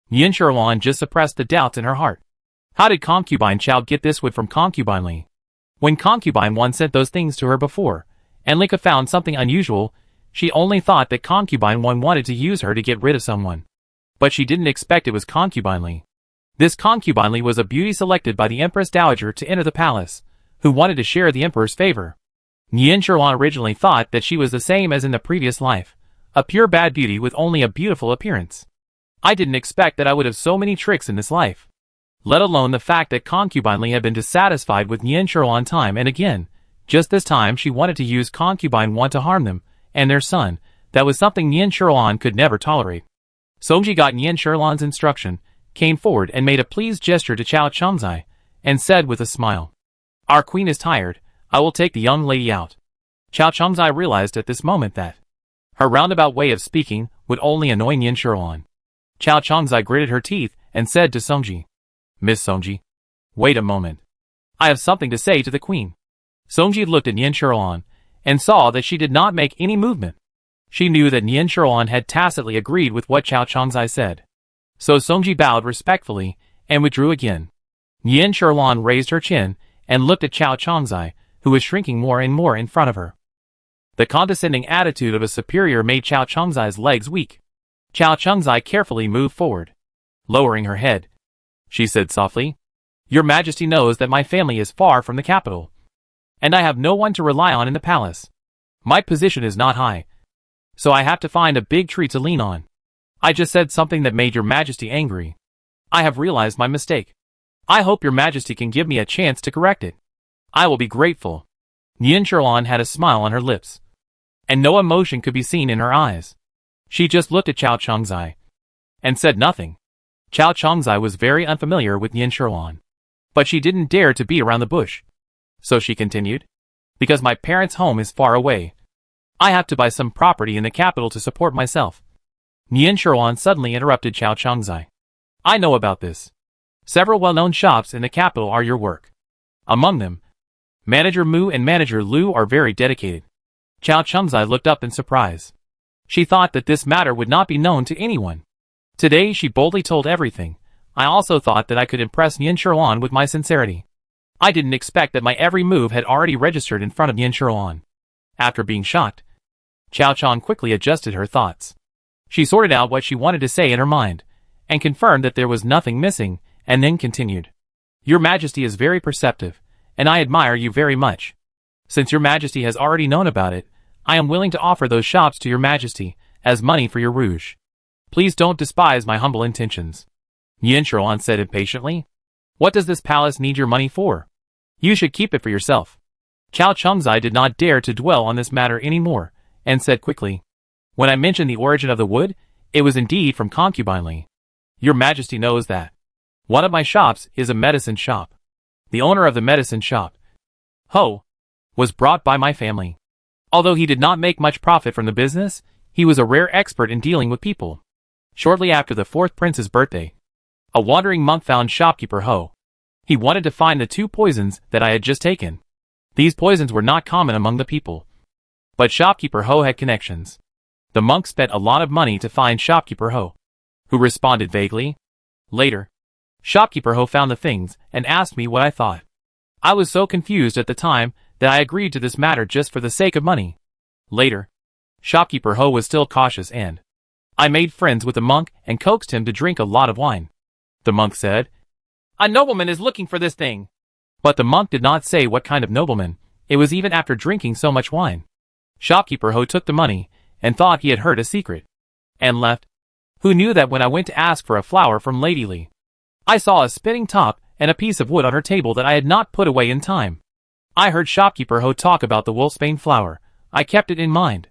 Yin Sherlan just suppressed the doubts in her heart. How did Concubine Chao get this wood from Concubine Li? When Concubine 1 sent those things to her before, and Lika found something unusual, she only thought that Concubine 1 wanted to use her to get rid of someone. But she didn't expect it was Concubine Li. This Concubine Li was a beauty selected by the Empress Dowager to enter the palace, who wanted to share the Emperor's favor. Yin Sherlan originally thought that she was the same as in the previous life, a pure bad beauty with only a beautiful appearance. I didn't expect that I would have so many tricks in this life. Let alone the fact that Concubine Li had been dissatisfied with Yin Sherlan time and again. Just this time she wanted to use Concubine 1 to harm them, and their son. That was something Yin Sherlan could never tolerate. Songji got Yin Sherlan's instruction, came forward and made a pleased gesture to Chao Chengzai, and said with a smile, Our queen is tired, I will take the young lady out. Chao Chengzai realized at this moment that her roundabout way of speaking would only annoy Yin Sherlan. Chao Chengzai gritted her teeth and said to Songji, Miss Songji, wait a moment. I have something to say to the queen. Songji looked at Yin Sherlan and saw that she did not make any movement. She knew that Yin Sherlan had tacitly agreed with what Chao Chengzai said. So Songji bowed respectfully and withdrew again. Yin Sherlan raised her chin and looked at Chao Chengzai, who was shrinking more and more in front of her. The condescending attitude of a superior made Chao Chengzai's legs weak. Chao Chengzai carefully moved forward. Lowering her head, she said softly, Your Majesty knows that my family is far from the capital, and I have no one to rely on in the palace. My position is not high, so I have to find a big tree to lean on. I just said something that made Your Majesty angry. I have realized my mistake. I hope Your Majesty can give me a chance to correct it. I will be grateful. Yin Sherlan had a smile on her lips, and no emotion could be seen in her eyes. She just looked at Chao Chengzai and said nothing. Chao Chengzai was very unfamiliar with Yin Sherlan, but she didn't dare to beat around the bush. So she continued, Because my parents' home is far away, I have to buy some property in the capital to support myself. Yin Sherlan suddenly interrupted Chao Chengzai. I know about this. Several well-known shops in the capital are your work. Among them, Manager Mu and Manager Lu are very dedicated. Chao Chengzai looked up in surprise. She thought that this matter would not be known to anyone. Today she boldly told everything. I also thought that I could impress Yin Sherlan with my sincerity. I didn't expect that my every move had already registered in front of Yin Sherlan. After being shocked, Chao Cheng quickly adjusted her thoughts. She sorted out what she wanted to say in her mind, and confirmed that there was nothing missing, and then continued. Your Majesty is very perceptive, and I admire you very much. Since Your Majesty has already known about it, I am willing to offer those shops to Your Majesty, as money for your rouge. Please don't despise my humble intentions. Yin Sherlan said impatiently. What does this palace need your money for? You should keep it for yourself. Chao Chengzai did not dare to dwell on this matter anymore, and said quickly. When I mentioned the origin of the wood, it was indeed from Concubine Li. Your Majesty knows that. One of my shops is a medicine shop. The owner of the medicine shop, Ho, was brought by my family. Although he did not make much profit from the business, he was a rare expert in dealing with people. Shortly after the 4th prince's birthday, a wandering monk found shopkeeper Ho. He wanted to find the 2 poisons that I had just taken. These poisons were not common among the people, but shopkeeper Ho had connections. The monk spent a lot of money to find shopkeeper Ho, who responded vaguely. Later, shopkeeper Ho found the things and asked me what I thought. I was so confused at the time that I agreed to this matter just for the sake of money. Later, Shopkeeper Ho was still cautious and I made friends with the monk and coaxed him to drink a lot of wine. The monk said, "A nobleman is looking for this thing." But the monk did not say what kind of nobleman. It was even after drinking so much wine. Shopkeeper Ho took the money and thought he had heard a secret and left. Who knew that when I went to ask for a flower from Lady Lee, I saw a spinning top and a piece of wood on her table that I had not put away in time. I heard Shopkeeper Ho talk about the wolfsbane flower. I kept it in mind.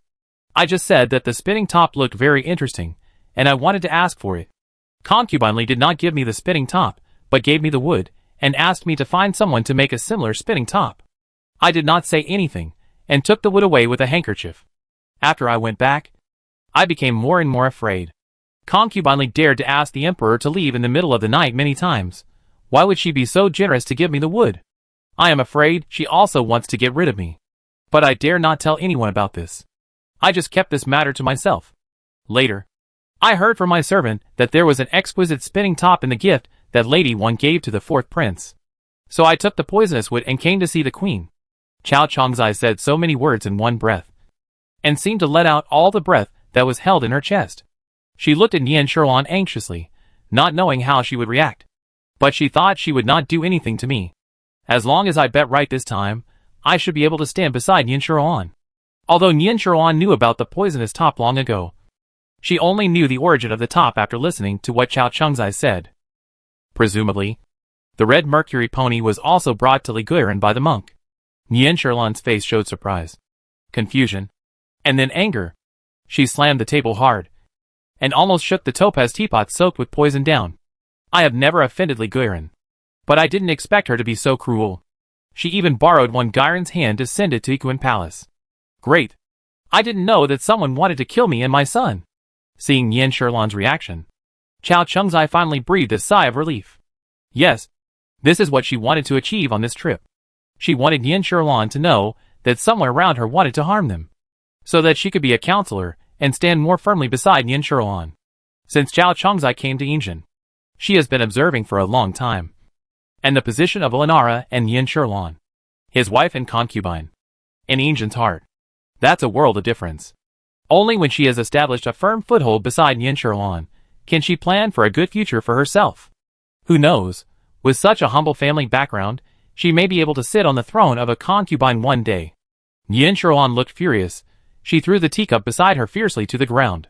I just said that the spinning top looked very interesting, and I wanted to ask for it. Concubine Lee did not give me the spinning top, but gave me the wood, and asked me to find someone to make a similar spinning top. I did not say anything, and took the wood away with a handkerchief. After I went back, I became more and more afraid. Concubine Lee dared to ask the emperor to leave in the middle of the night many times. Why would she be so generous to give me the wood? I am afraid she also wants to get rid of me. But I dare not tell anyone about this. I just kept this matter to myself. Later, I heard from my servant that there was an exquisite spinning top in the gift that Lady One gave to the fourth prince. So I took the poisonous wood and came to see the queen. Chao Chongzai said so many words in one breath, and seemed to let out all the breath that was held in her chest. She looked at Nian Sherlan anxiously, not knowing how she would react. But she thought she would not do anything to me. As long as I bet right this time, I should be able to stand beside Nian Sherlan. Although Nian Sherlan knew about the poisonous top long ago, she only knew the origin of the top after listening to what Chao Chongzai said. Presumably, the red mercury pony was also brought to Li Guiran by the monk. Nian Sherlan's face showed surprise, confusion, and then anger. She slammed the table hard, and almost shook the topaz teapot soaked with poison down. I have never offended Li Guiran, but I didn't expect her to be so cruel. She even borrowed one Guiran's hand to send it to Ikuan Palace. Great! I didn't know that someone wanted to kill me and my son. Seeing Nian Sherlan's reaction, Chao Chongzai finally breathed a sigh of relief. Yes, this is what she wanted to achieve on this trip. She wanted Nian Sherlan to know that someone around her wanted to harm them, so that she could be a counselor and stand more firmly beside Nian Sherlan. Since Chao Chongzai came to Injin, she has been observing for a long time, and the position of Elinara and Nian Sherlan, his wife and concubine, in Injin's heart. That's a world of difference. Only when she has established a firm foothold beside Nian Sherlan can she plan for a good future for herself. Who knows, with such a humble family background, she may be able to sit on the throne of a concubine one day. Nian Sherlan looked furious. She threw the teacup beside her fiercely to the ground.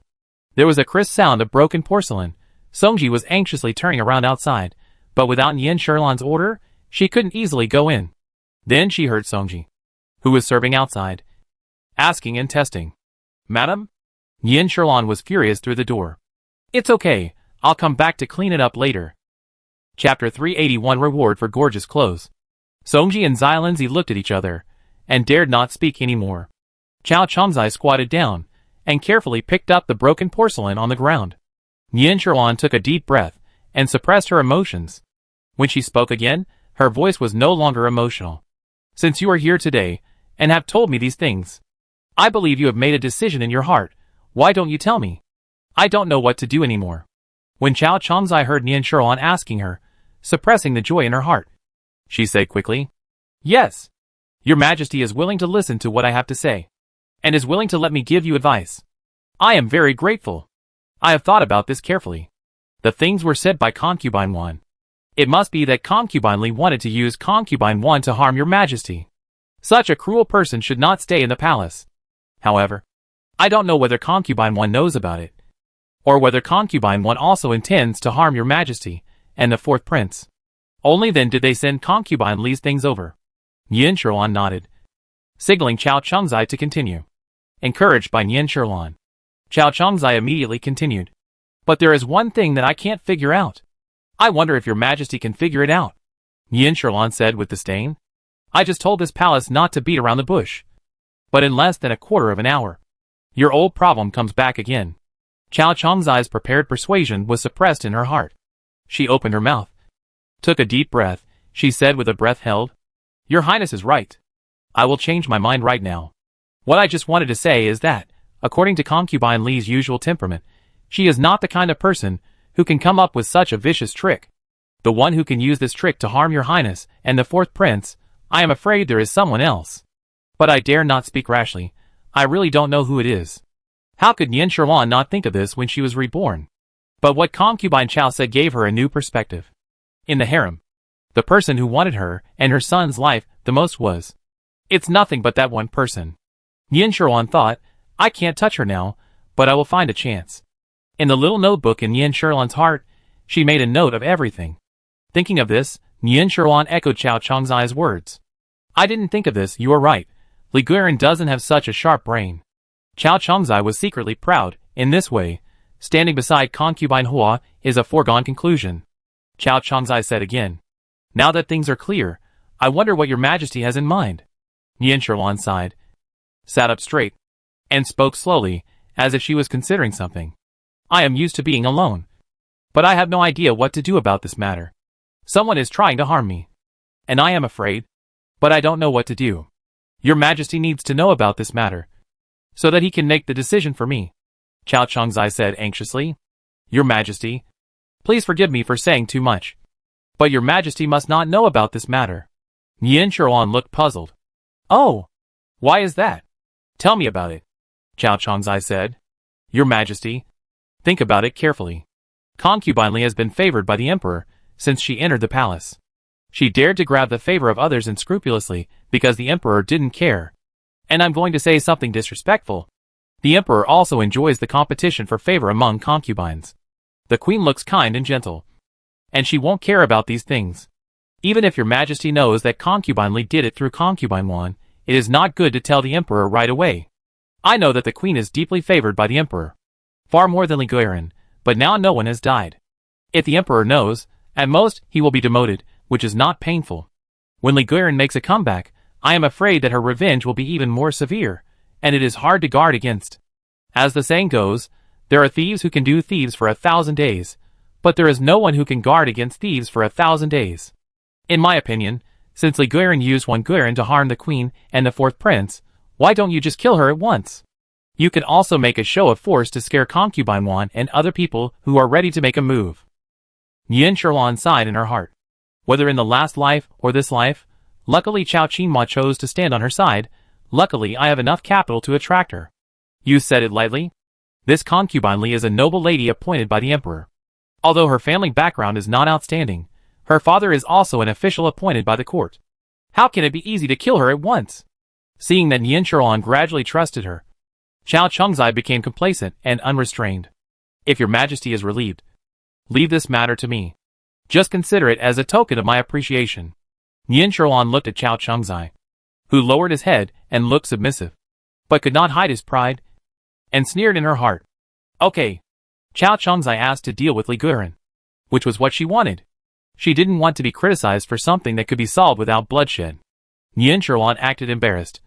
There was a crisp sound of broken porcelain. Songji was anxiously turning around outside, but without Nian Sherlan's order, she couldn't easily go in. Then she heard Songji, who was serving outside, asking and testing, "Madam?" Nian Sherlan was furious through the door. "It's okay, I'll come back to clean it up later." Chapter 381 Reward for Gorgeous Clothes. Songji and Xiaolinzi looked at each other, and dared not speak anymore. Chao Chongzai squatted down, and carefully picked up the broken porcelain on the ground. Nian Sherlan took a deep breath, and suppressed her emotions. When she spoke again, her voice was no longer emotional. "Since you are here today, and have told me these things, I believe you have made a decision in your heart. Why don't you tell me? I don't know what to do anymore." When Chao Chongzai heard Nian Sherlan asking her, suppressing the joy in her heart, she said quickly, "Yes. Your Majesty is willing to listen to what I have to say, and is willing to let me give you advice. I am very grateful. I have thought about this carefully. The things were said by Concubine 1. It must be that Concubine Lee wanted to use Concubine 1 to harm your Majesty. Such a cruel person should not stay in the palace. However, I don't know whether Concubine 1 knows about it, or whether Concubine 1 also intends to harm your Majesty and the fourth prince. Only then did they send Concubine Lee's things over." Nian Sherlan nodded, signaling Chao Chongzai to continue. Encouraged by Nian Sherlan, Chao Chongzai immediately continued, "But there is one thing that I can't figure out. I wonder if your Majesty can figure it out." Nian Sherlan said with disdain, "I just told this palace not to beat around the bush. But in less than a quarter of an hour, your old problem comes back again." Chao Chongzai's prepared persuasion was suppressed in her heart. She opened her mouth, took a deep breath. She said with a breath held, "Your Highness is right. I will change my mind right now. What I just wanted to say is that, according to Concubine Lee's usual temperament, she is not the kind of person who can come up with such a vicious trick. The one who can use this trick to harm your Highness and the fourth prince, I am afraid there is someone else. But I dare not speak rashly. I really don't know who it is." How could Nian Sherlan not think of this when she was reborn? But what concubine Chao said gave her a new perspective. In the harem, the person who wanted her and her son's life the most was. It's nothing but that one person. Nian Sherlan thought, I can't touch her now, but I will find a chance. In the little notebook in Nian Sherlan's heart, she made a note of everything. Thinking of this, Nian Sherlan echoed Chao Changzai's words. I didn't think of this, you are right. Li Guiran doesn't have such a sharp brain. Chao Changzai was secretly proud. In this way, standing beside concubine Hua is a foregone conclusion. Chao Changzai said again. Now that things are clear, I wonder what your majesty has in mind. Nian Sherlan sighed, sat up straight, and spoke slowly, as if she was considering something. I am used to being alone. But I have no idea what to do about this matter. Someone is trying to harm me. And I am afraid. But I don't know what to do. Your Majesty needs to know about this matter, so that he can make the decision for me. Chao Changzai said anxiously. Your Majesty, please forgive me for saying too much. But your Majesty must not know about this matter. Nian Sherlan looked puzzled. Oh, why is that? Tell me about it. Chao Changzai said. Your Majesty, think about it carefully. Concubine Li has been favored by the Emperor since she entered the palace. She dared to grab the favor of others unscrupulously because the Emperor didn't care. And I'm going to say something disrespectful. The Emperor also enjoys the competition for favor among concubines. The Queen looks kind and gentle, and she won't care about these things. Even if your Majesty knows that concubine Li did it through concubine Wan, it is not good to tell the Emperor right away. I know that the Queen is deeply favored by the Emperor, far more than Li Guiran, but now no one has died. If the Emperor knows, at most he will be demoted, which is not painful. When Li Guiran makes a comeback, I am afraid that her revenge will be even more severe, and it is hard to guard against. As the saying goes, there are thieves who can do thieves for 1,000 days, but there is no one who can guard against thieves for 1,000 days. In my opinion, since Li Guiran used Wan Guiran to harm the Queen and the fourth prince, why don't you just kill her at once? You can also make a show of force to scare concubine Wan and other people who are ready to make a move. Nian Sherlan sighed in her heart. Whether in the last life or this life, luckily Chao Qinhua chose to stand on her side. Luckily I have enough capital to attract her. You said it lightly. This concubine Li is a noble lady appointed by the Emperor. Although her family background is not outstanding, her father is also an official appointed by the court. How can it be easy to kill her at once? Seeing that Nian Sherlan gradually trusted her, Chao Changzai became complacent and unrestrained. If your Majesty is relieved, leave this matter to me. Just consider it as a token of my appreciation. Nian Sherlan looked at Chao Changzai, who lowered his head and looked submissive, but could not hide his pride, and sneered in her heart. Okay. Chao Changzai asked to deal with Li Guiran, which was what she wanted. She didn't want to be criticized for something that could be solved without bloodshed. Nian Sherlan acted embarrassed,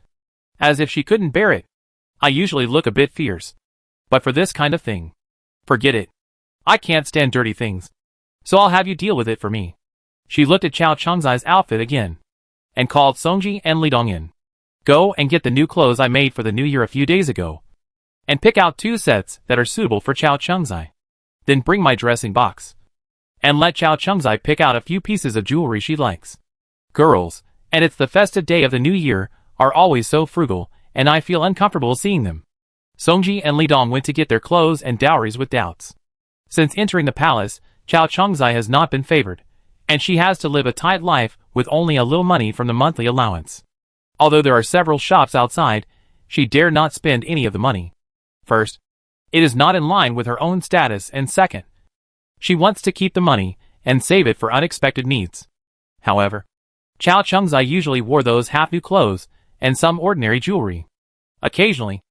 as if she couldn't bear it. I usually look a bit fierce, but for this kind of thing, forget it. I can't stand dirty things, so I'll have you deal with it for me. She looked at Chao Changzai's outfit again, and called Songji and Li Dong in. Go and get the new clothes I made for the new year a few days ago, and pick out 2 sets that are suitable for Chao Changzai. Then bring my dressing box, and let Chao Changzai pick out a few pieces of jewelry she likes. Girls, and it's the festive day of the new year, are always so frugal, and I feel uncomfortable seeing them. Songji and Li Dong went to get their clothes and dowries with doubts. Since entering the palace, Chao Changzai has not been favored, and she has to live a tight life with only a little money from the monthly allowance. Although there are several shops outside, she dare not spend any of the money. First, it is not in line with her own status, and second, she wants to keep the money and save it for unexpected needs. However, Chao Changzai usually wore those half-new clothes and some ordinary jewelry. Occasionally,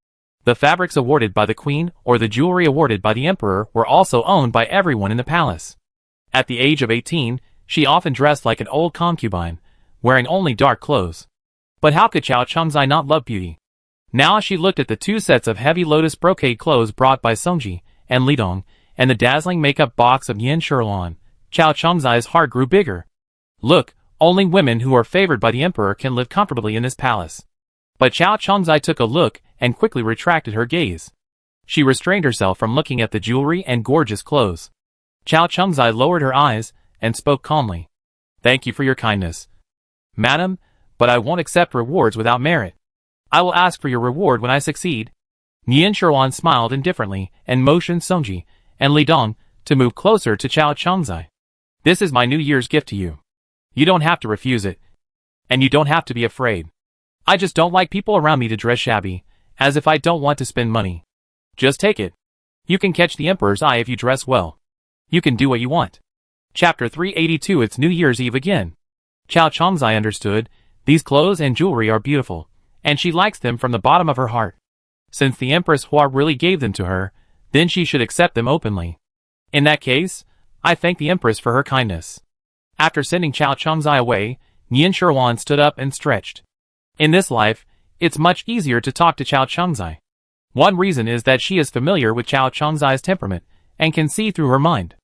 the fabrics awarded by the Queen or the jewelry awarded by the Emperor were also owned by everyone in the palace. At the age of 18, she often dressed like an old concubine, wearing only dark clothes. But how could Chao Changzai not love beauty? Now she looked at the 2 sets of heavy lotus brocade clothes brought by Songji and Li Dong, and the dazzling makeup box of Nian Sherlan. Chao Changzai's heart grew bigger. Look, only women who are favored by the Emperor can live comfortably in this palace. But Chao Changzai took a look and quickly retracted her gaze. She restrained herself from looking at the jewelry and gorgeous clothes. Chao Changzai lowered her eyes and spoke calmly. Thank you for your kindness, madam, but I won't accept rewards without merit. I will ask for your reward when I succeed. Nian Sherwan smiled indifferently and motioned Songji and Li Dong to move closer to Chao Changzai. This is my New Year's gift to you. You don't have to refuse it. And you don't have to be afraid. I just don't like people around me to dress shabby, as if I don't want to spend money. Just take it. You can catch the Emperor's eye if you dress well. You can do what you want. Chapter 382. It's New Year's Eve again. Chao Changzai understood, these clothes and jewelry are beautiful, and she likes them from the bottom of her heart. Since the Empress Hua really gave them to her, then she should accept them openly. In that case, I thank the Empress for her kindness. After sending Chao Changzai away, Nian Sherwan stood up and stretched. In this life, it's much easier to talk to Chao Changzai. One reason is that she is familiar with Chao Changzai's temperament and can see through her mind.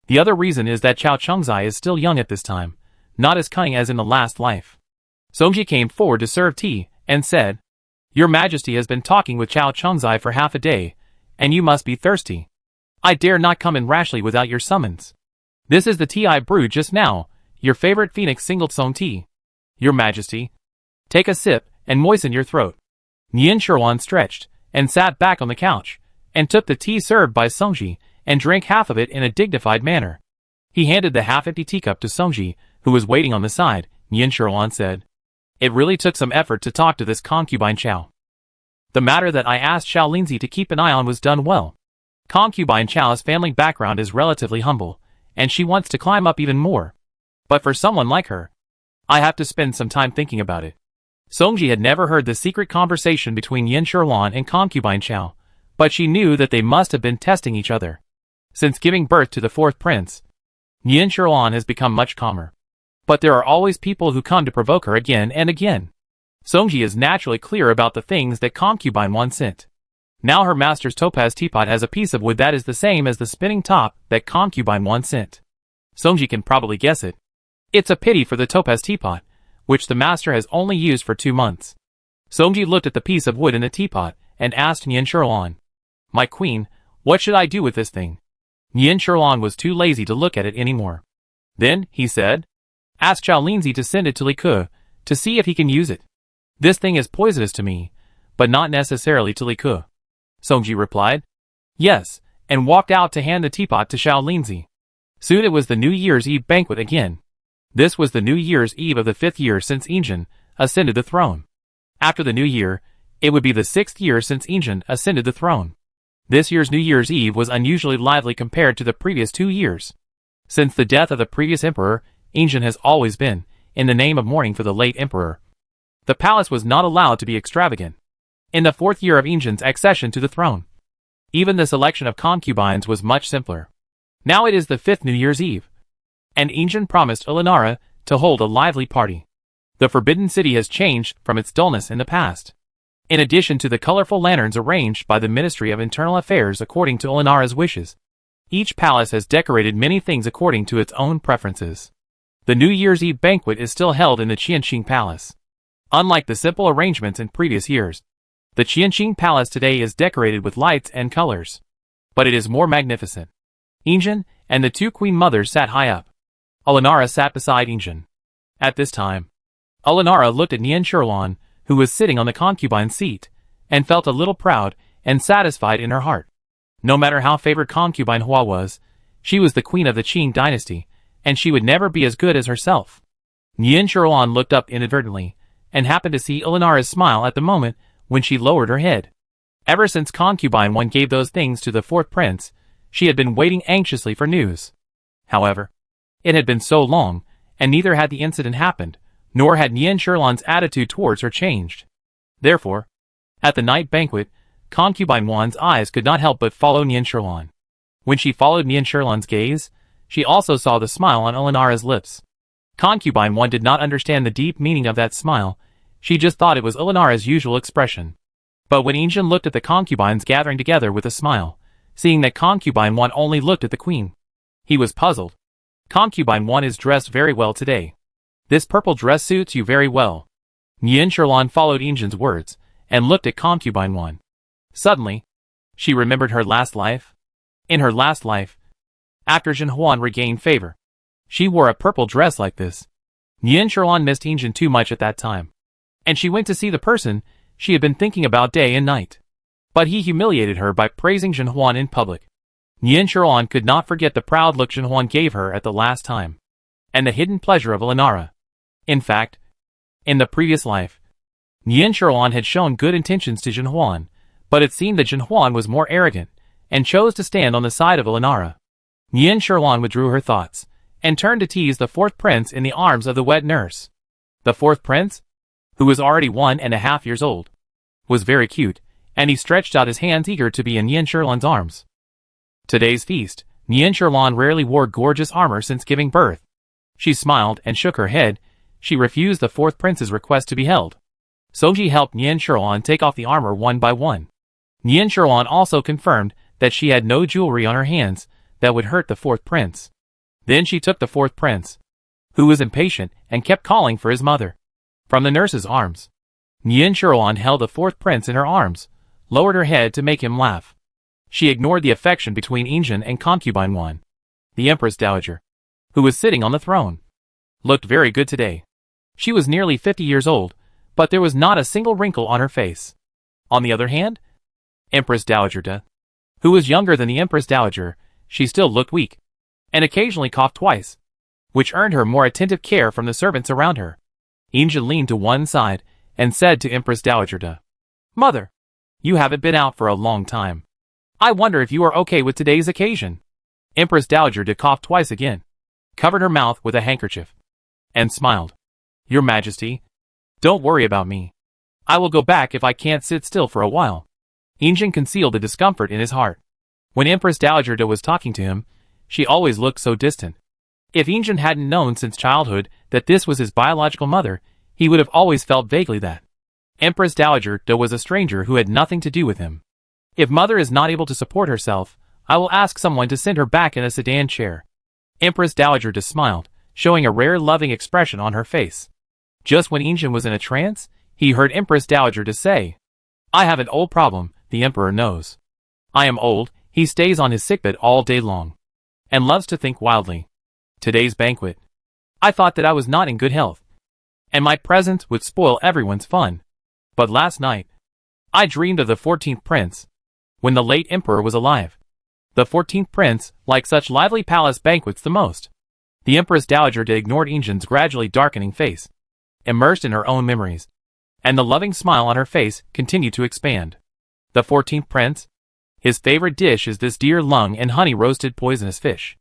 The other reason is that Chao Changzai is still young at this time, not as cunning as in the last life. Songji came forward to serve tea and said, Your Majesty has been talking with Chao Changzai for half a day, and you must be thirsty. I dare not come in rashly without your summons. This is the tea I brewed just now, your favorite Phoenix single song tea. Your Majesty, take a sip and moisten your throat. Nian Sherwan stretched and sat back on the couch, and took the tea served by Songji and drank half of it in a dignified manner. He handed the half-empty teacup to Songji, who was waiting on the side. Nian Sherwan said, It really took some effort to talk to this concubine Chao. The matter that I asked Xiao Linzi to keep an eye on was done well. Concubine Chao's family background is relatively humble, and she wants to climb up even more. But for someone like her, I have to spend some time thinking about it. Songji had never heard the secret conversation between Nian Sherwan and concubine Chao, but she knew that they must have been testing each other. Since giving birth to the fourth prince, Nian Sherwan has become much calmer. But there are always people who come to provoke her again and again. Songji is naturally clear about the things that concubine Wan sent. Now her master's topaz teapot has a piece of wood that is the same as the spinning top that concubine Wan sent. Songji can probably guess it. It's a pity for the topaz teapot, which the master has only used for 2 months. Songji looked at the piece of wood in the teapot and asked Nian Sherwan, My queen, what should I do with this thing? Nian Sherwan was too lazy to look at it anymore. Then, he said, Ask Xiao Linzi to send it to Li Ke, to see if he can use it. This thing is poisonous to me, but not necessarily to Li Ke. Songji replied, Yes, and walked out to hand the teapot to Xiao Linzi. Soon it was the New Year's Eve banquet again. This was the New Year's Eve of the 5th year since Injin ascended the throne. After the New Year, it would be the 6th year since Injin ascended the throne. This year's New Year's Eve was unusually lively compared to the previous 2 years. Since the death of the previous emperor, Injin has always been, in the name of mourning for the late emperor. The palace was not allowed to be extravagant. In the 4th year of Injin's accession to the throne, even the selection of concubines was much simpler. Now it is the 5th New Year's Eve, and Injin promised Elinara to hold a lively party. The Forbidden City has changed from its dullness in the past. In addition to the colorful lanterns arranged by the Ministry of Internal Affairs according to Elinara's wishes, each palace has decorated many things according to its own preferences. The New Year's Eve banquet is still held in the Qianqing Palace. Unlike the simple arrangements in previous years, the Qianqing Palace today is decorated with lights and colors. But it is more magnificent. Injin and the 2 queen mothers sat high up. Elinara sat beside Injin. At this time, Elinara looked at Nian Sherwan, who was sitting on the concubine's seat, and felt a little proud and satisfied in her heart. No matter how favored concubine Hua was, she was the queen of the Qing dynasty, and she would never be as good as herself. Nian Sherwan looked up inadvertently, and happened to see Elinara's smile at the moment when she lowered her head. Ever since concubine Wan gave those things to the 4th prince, she had been waiting anxiously for news. However, it had been so long, and neither had the incident happened, nor had Nian Sherwan's attitude towards her changed. Therefore, at the night banquet, concubine Wan's eyes could not help but follow Nian Sherwan. When she followed Nian Sherwan's gaze, she also saw the smile on Elinara's lips. Concubine Wan did not understand the deep meaning of that smile. She just thought it was Elinara's usual expression. But when Injin looked at the concubines gathering together with a smile, seeing that concubine Wan only looked at the queen, he was puzzled. Concubine Wan is dressed very well today. This purple dress suits you very well. Nian Sherwan followed Injin's words, and looked at concubine Wan. Suddenly, she remembered her last life. In her last life, after Jin Huan regained favor, she wore a purple dress like this. Nian Sherwan missed Injin too much at that time, and she went to see the person she had been thinking about day and night. but he humiliated her by praising Zhenhuan in public. Nian Shiruan could not forget the proud look Zhenhuan gave her at the last time, and the hidden pleasure of Elenara. In fact, in the previous life, Nian Shiruan had shown good intentions to Zhenhuan, but it seemed that Zhenhuan was more arrogant, and chose to stand on the side of Elenara. Nian Shiruan withdrew her thoughts, and turned to tease the fourth prince in the arms of the wet nurse. The fourth prince, who was already 1.5 years old, was very cute, and he stretched out his hands eager to be in Nian Shiruan's arms. Today's feast, Nian Shiruan rarely wore gorgeous armor since giving birth. She smiled and shook her head. She refused the fourth prince's request to be held. Soji helped Nian Shiruan take off the armor one by one. Nian Shiruan also confirmed that she had no jewelry on her hands that would hurt the fourth prince. Then she took the fourth prince, who was impatient and kept calling for his mother, from the nurse's arms. Nian Shiruan held the fourth prince in her arms, lowered her head to make him laugh. She ignored the affection between Injin and concubine 1. The Empress Dowager, who was sitting on the throne, looked very good today. She was nearly 50 years old, but there was not a single wrinkle on her face. On the other hand, Empress Dowager Da, who was younger than the Empress Dowager, she still looked weak, and occasionally coughed twice, which earned her more attentive care from the servants around her. Injin leaned to one side and said to Empress Dowager Da, "Mother, you haven't been out for a long time. I wonder if you are okay with today's occasion." Empress Dowager Da coughed twice again, covered her mouth with a handkerchief, and smiled. "Your Majesty, don't worry about me. I will go back if I can't sit still for a while." Injin concealed the discomfort in his heart. When Empress Dowager Da was talking to him, she always looked so distant. If Injin hadn't known since childhood that this was his biological mother, he would have always felt vaguely that Empress Dowager Da was a stranger who had nothing to do with him. If mother is not able to support herself, I will ask someone to send her back in a sedan chair. Empress Dowager Da smiled, showing a rare loving expression on her face. Just when Injin was in a trance, he heard Empress Dowager Da say, "I have an old problem, the Emperor knows. I am old, he stays on his sickbed all day long, and loves to think wildly. Today's banquet, I thought that I was not in good health, and my presence would spoil everyone's fun. But last night, I dreamed of the 14th prince, when the late emperor was alive. The 14th prince liked such lively palace banquets the most." The Empress Dowager Da ignored Injin's gradually darkening face, immersed in her own memories, and the loving smile on her face continued to expand. The 14th prince? His favorite dish is this deer lung and honey-roasted poisonous fish.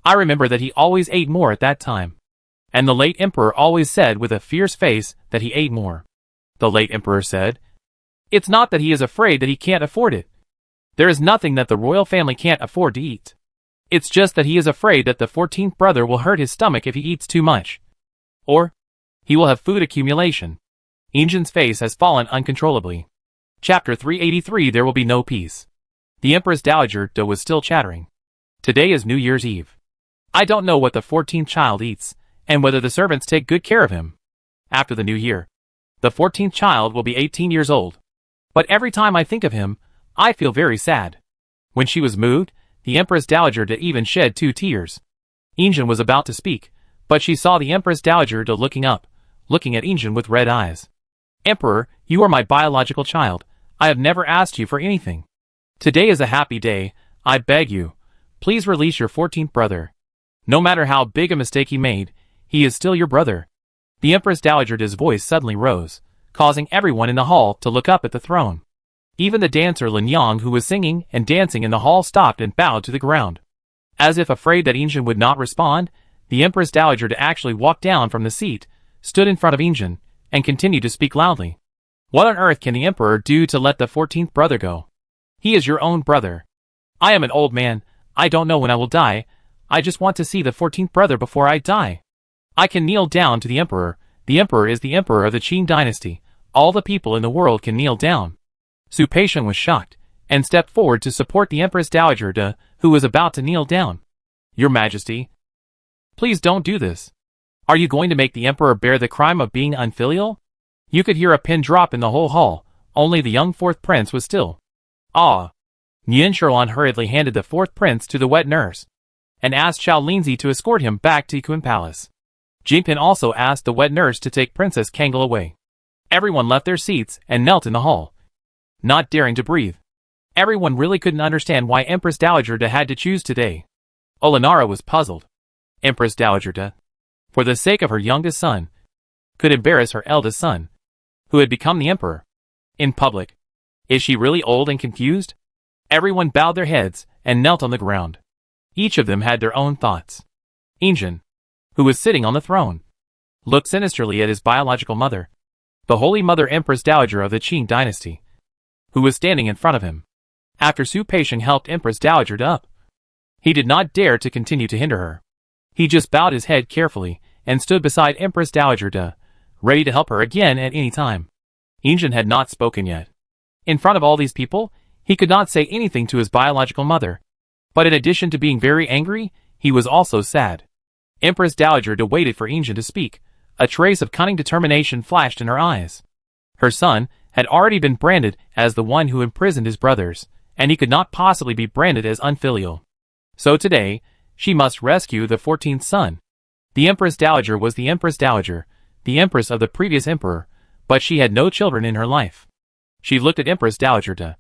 I remember that he always ate more at that time. And the late emperor always said with a fierce face that he ate more. The late emperor said, "It's not that he is afraid that he can't afford it. There is nothing that the royal family can't afford to eat. It's just that he is afraid that the 14th brother will hurt his stomach if he eats too much. Or, he will have food accumulation." Injin's face has fallen uncontrollably. Chapter 383. There will be no peace. The Empress Dowager Da was still chattering. Today is New Year's Eve. I don't know what the 14th child eats, and whether the servants take good care of him. After the new year, the 14th child will be 18 years old. But every time I think of him, I feel very sad. When she was moved, the Empress Dowager Da even shed 2 tears. Injin was about to speak, but she saw the Empress Dowager Da looking up, looking at Injin with red eyes. "Emperor, you are my biological child. I have never asked you for anything. Today is a happy day. I beg you, please release your 14th brother. No matter how big a mistake he made, he is still your brother." The Empress Dowager Da's voice suddenly rose, causing everyone in the hall to look up at the throne. Even the dancer Lin Yang, who was singing and dancing in the hall, stopped and bowed to the ground. As if afraid that Injin would not respond, the Empress Dowager Da actually walked down from the seat, stood in front of Injin, and continued to speak loudly. "What on earth can the Emperor do to let the 14th brother go? He is your own brother. I am an old man. I don't know when I will die. I just want to see the 14th brother before I die. I can kneel down to the Emperor. The Emperor is the Emperor of the Qin dynasty. All the people in the world can kneel down." Su Peixian was shocked, and stepped forward to support the Empress Dowager Da, who was about to kneel down. "Your Majesty, please don't do this. Are you going to make the Emperor bear the crime of being unfilial?" You could hear a pin drop in the whole hall. Only the young 4th prince was still. "Ah." Nian Shiruan hurriedly handed the 4th prince to the wet nurse, and asked Xiao Linzi to escort him back to Kun Palace. Jinpin also asked the wet nurse to take Princess Kangol away. Everyone left their seats and knelt in the hall, not daring to breathe. Everyone really couldn't understand why Empress Dowager Da had to choose today. Olenara was puzzled. Empress Dowager Da, for the sake of her youngest son, could embarrass her eldest son, who had become the emperor, in public. Is she really old and confused? Everyone bowed their heads and knelt on the ground. Each of them had their own thoughts. Injin, who was sitting on the throne, looked sinisterly at his biological mother, the Holy Mother Empress Dowager of the Qing dynasty, who was standing in front of him. After Su Peixiong helped Empress Dowager Da up, he did not dare to continue to hinder her. He just bowed his head carefully and stood beside Empress Dowager Da, ready to help her again at any time. Injin had not spoken yet. In front of all these people, he could not say anything to his biological mother. But in addition to being very angry, he was also sad. Empress Dowager Da waited for Injin to speak. A trace of cunning determination flashed in her eyes. Her son had already been branded as the one who imprisoned his brothers, and he could not possibly be branded as unfilial. So today, she must rescue the 14th son. The Empress Dowager was the Empress Dowager, the empress of the previous emperor, but she had no children in her life. She looked at Empress Dowager Da,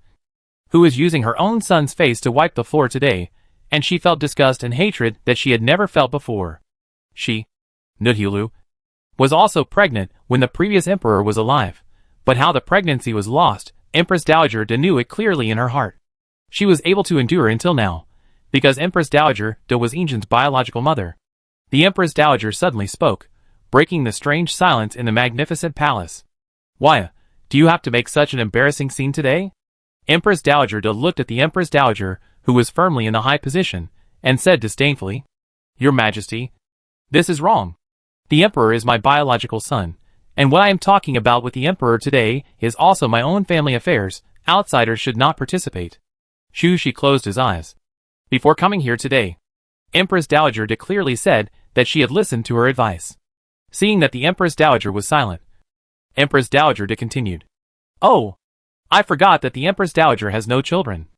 who was using her own son's face to wipe the floor today, and she felt disgust and hatred that she had never felt before. She, Nudhulu, was also pregnant when the previous emperor was alive, but how the pregnancy was lost, Empress Dowager Da knew it clearly in her heart. She was able to endure until now, because Empress Dowager Da was Injin's biological mother. The Empress Dowager suddenly spoke, breaking the strange silence in the magnificent palace. Why, do you have to make such an embarrassing scene today? Empress Dowager Da looked at the Empress Dowager, who was firmly in the high position, and said disdainfully, Your Majesty, this is wrong. The Emperor is my biological son, and what I am talking about with the Emperor today is also my own family affairs. Outsiders should not participate. She closed his eyes. Before coming here today, Empress Dowager Da clearly said that she had listened to her advice. Seeing that the Empress Dowager was silent, Empress Dowager Da continued. Oh, I forgot that the Empress Dowager has no children.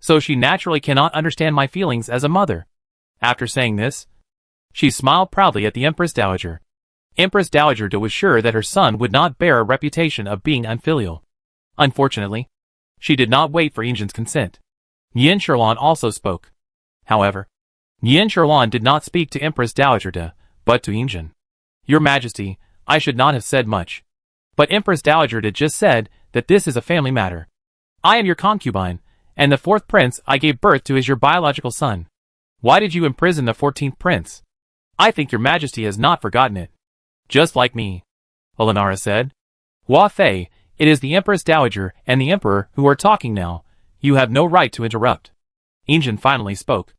So she naturally cannot understand my feelings as a mother. After saying this, she smiled proudly at the Empress Dowager. Empress Dowager Da was sure that her son would not bear a reputation of being unfilial. Unfortunately, she did not wait for Injin's consent. Yin Sherlan also spoke. However, Yin Sherlan did not speak to Empress Dowager Da, but to Injin. Your Majesty, I should not have said much. But Empress Dowager Da just said that this is a family matter. I am your concubine, and the 4th prince I gave birth to is your biological son. Why did you imprison the 14th prince? I think your Majesty has not forgotten it. Just like me, Olenara said. Hua Fei, it is the Empress Dowager and the Emperor who are talking now. You have no right to interrupt. Injin finally spoke.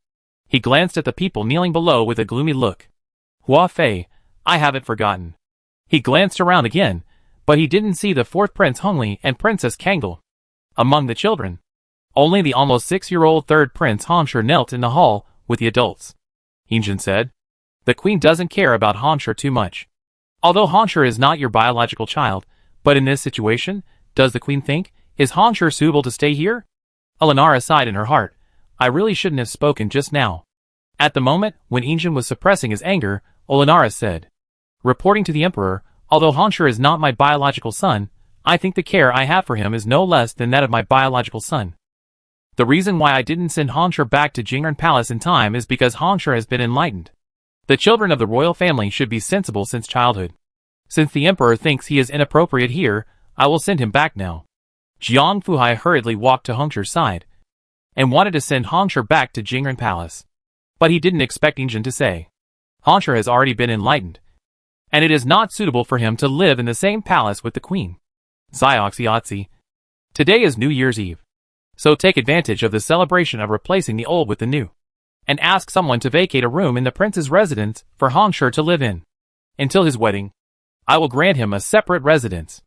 He glanced at the people kneeling below with a gloomy look. Hua Fei, I haven't forgotten. He glanced around again, but he didn't see the 4th Prince Hongli and Princess Kangdal. Among the children, only the almost 6-year-old 3rd Prince Hongshi knelt in the hall with the adults. Injin said. The queen doesn't care about Hongshi too much. Although Hongshi is not your biological child, but in this situation, does the queen think, is Hongshi suitable to stay here? Olenara sighed in her heart. I really shouldn't have spoken just now. At the moment, when Injin was suppressing his anger, Olenara said. Reporting to the Emperor, although Hongshi is not my biological son, I think the care I have for him is no less than that of my biological son. The reason why I didn't send Hongshi back to Jing'an Palace in time is because Hongshi has been enlightened. The children of the royal family should be sensible since childhood. Since the Emperor thinks he is inappropriate here, I will send him back now. Jiang Fuhai hurriedly walked to Hongshi's side and wanted to send Hongshi back to Jing'an Palace. But he didn't expect Injin to say. Hongshi has already been enlightened, and it is not suitable for him to live in the same palace with the queen. Zioxiatzi. Today is New Year's Eve. So take advantage of the celebration of replacing the old with the new, and ask someone to vacate a room in the prince's residence for Hongshi to live in. Until his wedding, I will grant him a separate residence.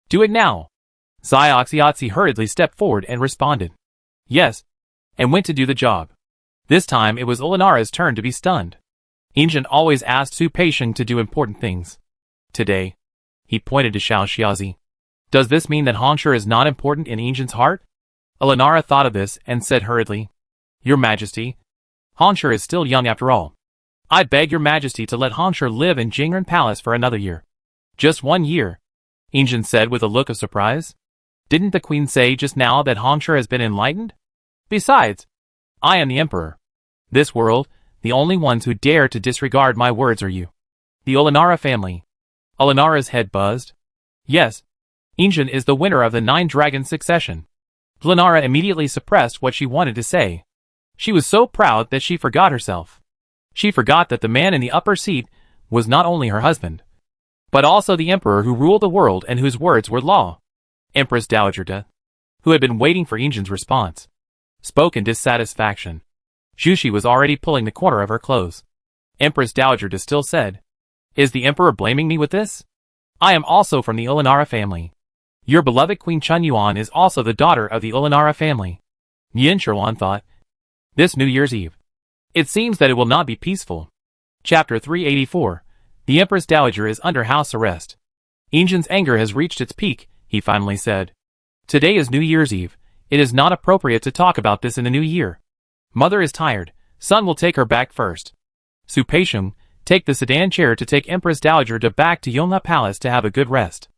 Do it now. Zioxiatzi hurriedly stepped forward and responded. Yes, and went to do the job. This time it was Olenara's turn to be stunned. Injin always asked Su Peixiong to do important things. Today, he pointed to Xiao Xiaozi. Does this mean that Hongshi is not important in Injin's heart? Olenara thought of this and said hurriedly. Your Majesty, Hongshi is still young after all. I beg your Majesty to let Hongshi live in Jing'an Palace for another year. Just 1 year, Injin said with a look of surprise. Didn't the queen say just now that Hongshire has been enlightened? Besides, I am the emperor. This world, the only ones who dare to disregard my words are you. The Olenara family. Olenara's head buzzed. Yes, Injin is the winner of the 9 Dragon succession. Olenara immediately suppressed what she wanted to say. She was so proud that she forgot herself. She forgot that the man in the upper seat was not only her husband, but also the emperor who ruled the world and whose words were law. Empress Dowager De, who had been waiting for Injin's response, spoke in dissatisfaction. Zhu was already pulling the corner of her clothes. Empress Dowager De still said, "Is the emperor blaming me with this? I am also from the Olenara family. Your beloved Queen Chun Yuan is also the daughter of the Olenara family." Yin Sherwan thought, this New Year's Eve, it seems that it will not be peaceful. Chapter 384. The Empress Dowager is under house arrest. Injin's anger has reached its peak, he finally said. Today is New Year's Eve. It is not appropriate to talk about this in the new year. Mother is tired. Son will take her back first. Su Peixiong, take the sedan chair to take Empress Dowager De back to Yonghe Palace to have a good rest.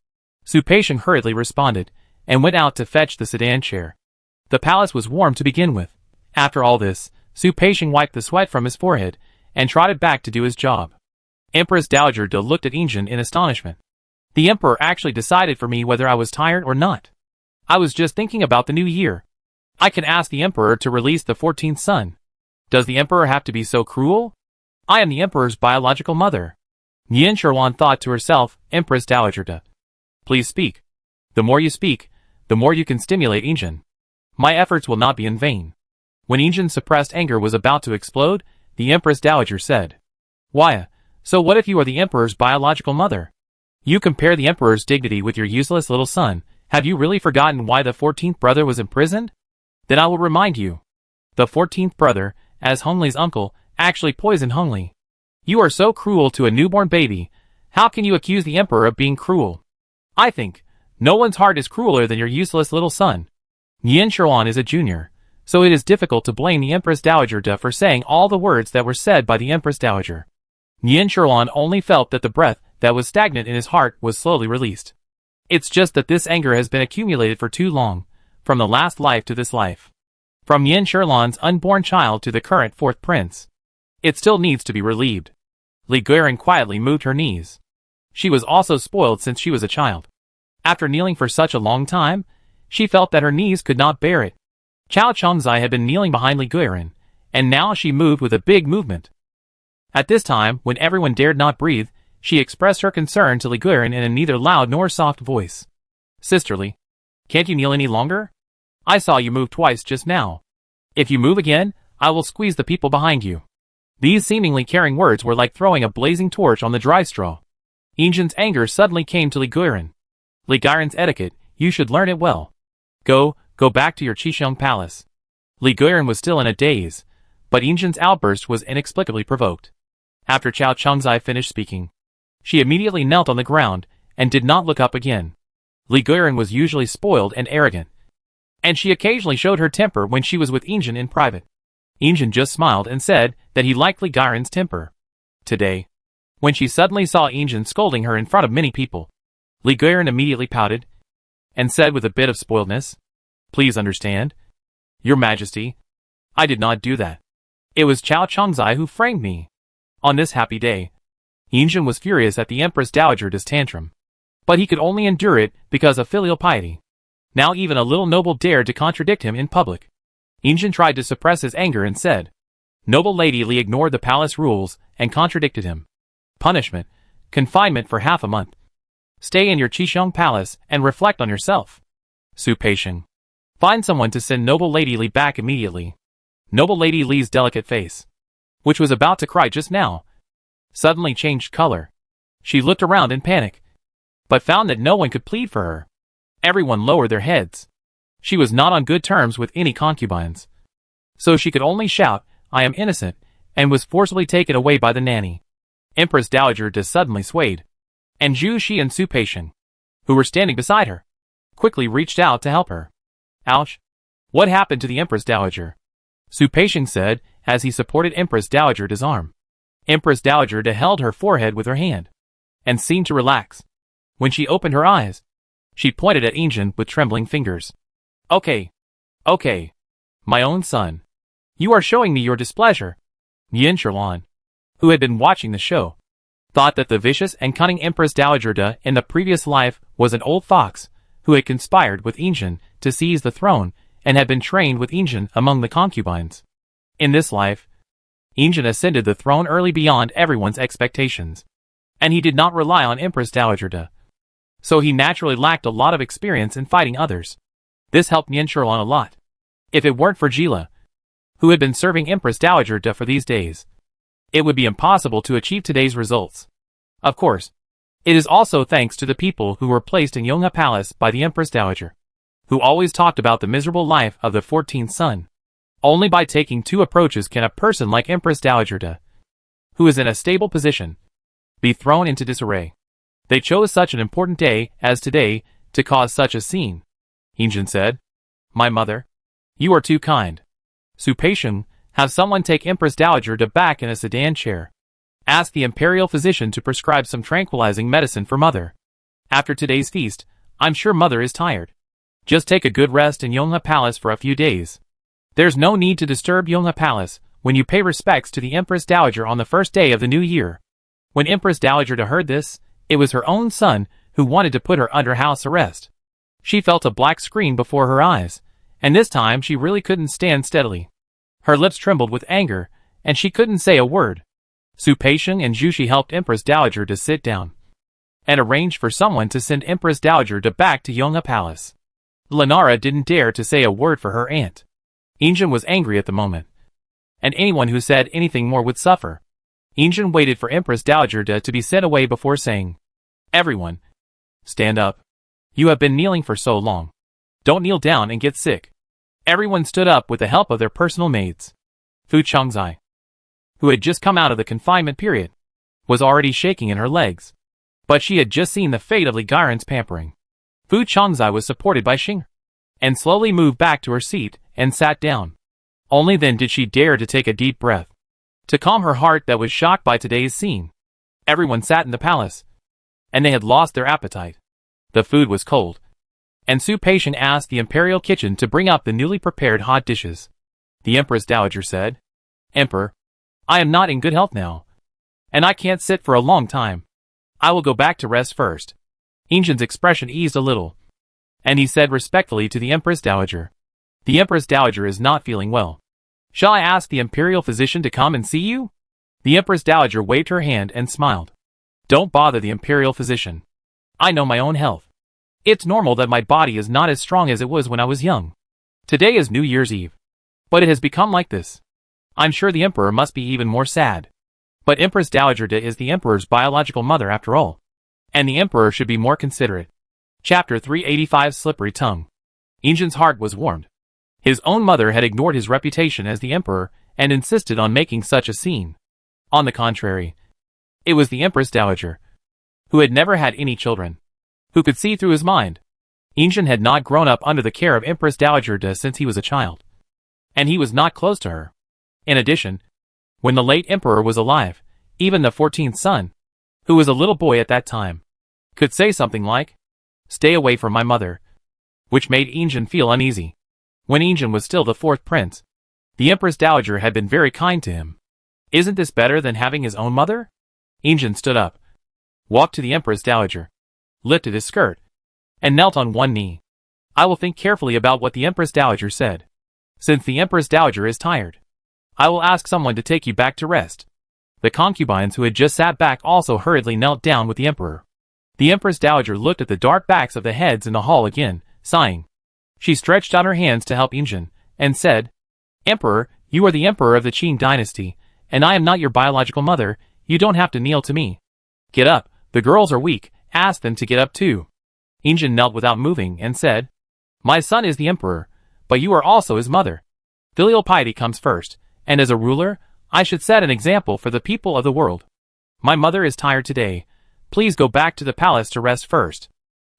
Su Peixiong hurriedly responded, and went out to fetch the sedan chair. The palace was warm to begin with. After all this, Su Peixiong wiped the sweat from his forehead, and trotted back to do his job. Empress Dowager De looked at Injin in astonishment. The emperor actually decided for me whether I was tired or not. I was just thinking about the new year. I can ask the emperor to release the 14th son. Does the emperor have to be so cruel? I am the emperor's biological mother. Yin Sherwan thought to herself, Empress Dowager De, please speak. The more you speak, the more you can stimulate Injin. My efforts will not be in vain. When Injin's suppressed anger was about to explode, the Empress Dowager said, "Why, so what if you are the emperor's biological mother? You compare the emperor's dignity with your useless little son. Have you really forgotten why the 14th brother was imprisoned? Then I will remind you. The 14th brother, as Hongli's uncle, actually poisoned Hongli. You are so cruel to a newborn baby. How can you accuse the emperor of being cruel? I think no one's heart is crueler than your useless little son." Yin Sherwan is a junior, so it is difficult to blame the Empress Dowager De for saying all the words that were said by the Empress Dowager. Yin Sherwan only felt that the breath that was stagnant in his heart was slowly released. It's just that this anger has been accumulated for too long, from the last life to this life. From Yin Sherlan's unborn child to the current 4th prince. It still needs to be relieved. Li Guiran quietly moved her knees. She was also spoiled since she was a child. After kneeling for such a long time, she felt that her knees could not bear it. Chao Chongzai had been kneeling behind Li Guiran, and now she moved with a big movement. At this time, when everyone dared not breathe, she expressed her concern to Li Guiran in a neither loud nor soft voice. "Sisterly, can't you kneel any longer? I saw you move twice just now. If you move again, I will squeeze the people behind you." These seemingly caring words were like throwing a blazing torch on the dry straw. Injin's anger suddenly came to Li Guiran. "Li Guiran's etiquette, you should learn it well. Go back to your Qixiong palace." Li Guiran was still in a daze, but Injin's outburst was inexplicably provoked. After Chao Chongzai finished speaking, she immediately knelt on the ground, and did not look up again. Li Guiran was usually spoiled and arrogant, and she occasionally showed her temper when she was with Injin in private. Injin just smiled and said that he liked Li Guiran's temper. Today, when she suddenly saw Injin scolding her in front of many people, Li Guiran immediately pouted, and said with a bit of spoiledness, "Please understand, Your Majesty, I did not do that. It was Chao Chongzai who framed me." On this happy day, Injin was furious at the Empress Dowager De's tantrum, but he could only endure it because of filial piety. Now even a little noble dared to contradict him in public. Injin tried to suppress his anger and said, "Noble Lady Li ignored the palace rules and contradicted him. Punishment, confinement for half a month. Stay in your Qixiong palace and reflect on yourself. Su Peixiong, find someone to send Noble Lady Li back immediately." Noble Lady Li's delicate face, which was about to cry just now, suddenly changed color. She looked around in panic, but found that no one could plead for her. Everyone lowered their heads. She was not on good terms with any concubines, so she could only shout, "I am innocent," and was forcibly taken away by the nanny. Empress Dowager De suddenly swayed, and Zhu Xi and Su Peixiong, who were standing beside her, quickly reached out to help her. "Ouch! What happened to the Empress Dowager?" Su Peixiong said as he supported Empress Dowager De's arm. Empress Dowager De held her forehead with her hand, and seemed to relax. When she opened her eyes, She pointed at Injin with trembling fingers. Okay. Okay. My own son. You are showing me your displeasure. Yin Sherlan, who had been watching the show, thought that the vicious and cunning Empress Dowager De in the previous life was an old fox who had conspired with Injin to seize the throne and had been trained with Injin among the concubines. In this life, Injin ascended the throne early beyond everyone's expectations, and he did not rely on Empress Dowager De, so he naturally lacked a lot of experience in fighting others. This helped Yin Sherlan a lot. If it weren't for Jila, who had been serving Empress Dowager De for these days, it would be impossible to achieve today's results. Of course, it is also thanks to the people who were placed in Yonghe Palace by the Empress Dowager, who always talked about the miserable life of the 14th son. Only by taking two approaches can a person like Empress Dowager De, who is in a stable position, be thrown into disarray. They chose such an important day as today to cause such a scene. Injin said, "My mother, you are too kind. Su Peixiong, have someone take Empress Dowager De back in a sedan chair. Ask the imperial physician to prescribe some tranquilizing medicine for mother. After today's feast, I'm sure mother is tired. Just take a good rest in Yonghe Palace for a few days. There's no need to disturb Yonghe Palace when you pay respects to the Empress Dowager on the first day of the new year." When Empress Dowager De heard this, it was her own son who wanted to put her under house arrest. She felt a black screen before her eyes, and this time she really couldn't stand steadily. Her lips trembled with anger, and she couldn't say a word. Su Peixiong and Zhu helped Empress Dowager to sit down and arranged for someone to send Empress Dowager De back to Yonghe Palace. Lenara didn't dare to say a word for her aunt. Injin was angry at the moment, and anyone who said anything more would suffer. Injin waited for Empress Dowager De to be sent away before saying, "Everyone, stand up. You have been kneeling for so long. Don't kneel down and get sick." Everyone stood up with the help of their personal maids. Fu Changzai, who had just come out of the confinement period, was already shaking in her legs. But she had just seen the fate of Li Gairen's pampering. Fu Changzai was supported by Xing, and slowly moved back to her seat and sat down. Only then did she dare to take a deep breath, to calm her heart that was shocked by today's scene. Everyone sat in the palace, and they had lost their appetite. The food was cold, and Su Peixiong asked the imperial kitchen to bring up the newly prepared hot dishes. The Empress Dowager said, "Emperor, I am not in good health now, and I can't sit for a long time. I will go back to rest first." Injin's expression eased a little, and he said respectfully to the Empress Dowager, "The Empress Dowager is not feeling well. Shall I ask the imperial physician to come and see you?" The Empress Dowager waved her hand and smiled. "Don't bother the imperial physician. I know my own health. It's normal that my body is not as strong as it was when I was young. Today is New Year's Eve, but it has become like this. I'm sure the emperor must be even more sad. But Empress Dowager De is the emperor's biological mother after all, and the emperor should be more considerate." Chapter 385 Slippery Tongue. Injin's heart was warmed. His own mother had ignored his reputation as the emperor and insisted on making such a scene. On the contrary, it was the Empress Dowager, who had never had any children, who could see through his mind. Injin had not grown up under the care of Empress Dowager De since he was a child, and he was not close to her. In addition, when the late emperor was alive, even the 14th son, who was a little boy at that time, could say something like, "Stay away from my mother," which made Injin feel uneasy. When Injin was still the 4th prince, the Empress Dowager had been very kind to him. Isn't this better than having his own mother? Injin stood up, walked to the Empress Dowager, lifted his skirt, and knelt on one knee. "I will think carefully about what the Empress Dowager said. Since the Empress Dowager is tired, I will ask someone to take you back to rest." The concubines who had just sat back also hurriedly knelt down with the emperor. The Empress Dowager looked at the dark backs of the heads in the hall again, sighing. She stretched out her hands to help Injin, and said, "Emperor, you are the emperor of the Qing dynasty, and I am not your biological mother. You don't have to kneel to me. Get up, the girls are weak, ask them to get up too." Injin knelt without moving and said, "My son is the emperor, but you are also his mother. Filial piety comes first, and as a ruler, I should set an example for the people of the world. My mother is tired today. Please go back to the palace to rest first."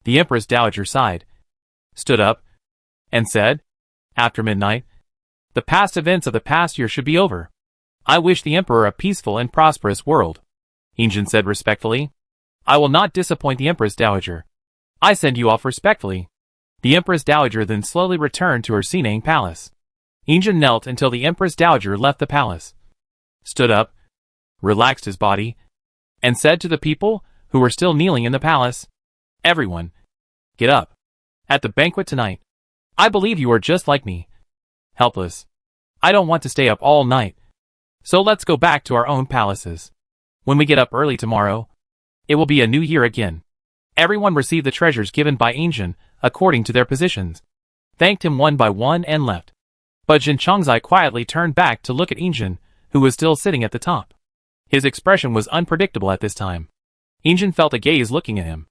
The Empress Dowager sighed, stood up, and said, "After midnight, the past events of the past year should be over. I wish the emperor a peaceful and prosperous world." Injin said respectfully, "I will not disappoint the Empress Dowager. I send you off respectfully." The Empress Dowager then slowly returned to her Sinang palace. Injin knelt until the Empress Dowager left the palace, stood up, relaxed his body, and said to the people who were still kneeling in the palace, "Everyone, get up. At the banquet tonight, I believe you are just like me, helpless. I don't want to stay up all night. So let's go back to our own palaces. When we get up early tomorrow, it will be a new year again." Everyone received the treasures given by Injin according to their positions, thanked him one by one and left. But Jin Chongzai quietly turned back to look at Injin, who was still sitting at the top. His expression was unpredictable at this time. Injin felt a gaze looking at him,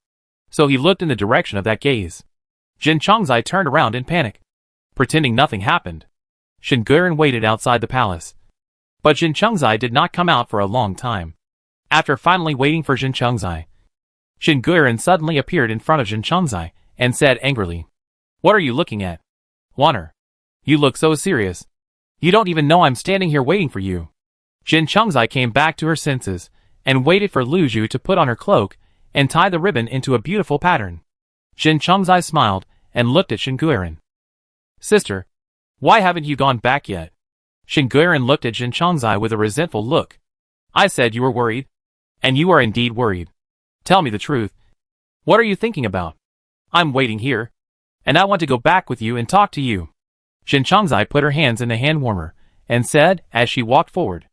so he looked in the direction of that gaze. Jin Chongzai turned around in panic, pretending nothing happened. Shin Guiran waited outside the palace, but Jin Chongzai did not come out for a long time. After finally waiting for Jin Chongzai, Shin Guiran suddenly appeared in front of Jin Chongzai and said angrily, "What are you looking at? Wanner, you look so serious. You don't even know I'm standing here waiting for you." Jin Chongzai came back to her senses and waited for Lu Zhu to put on her cloak and tie the ribbon into a beautiful pattern. Jin Chongzai smiled and looked at Shin Guiran. "Sister, why haven't you gone back yet?" Shin Guiran looked at Jin Chongzai with a resentful look. "I said you were worried, and you are indeed worried. Tell me the truth. What are you thinking about? I'm waiting here, and I want to go back with you and talk to you." Jin Chongzai put her hands in the hand warmer and said as she walked forward,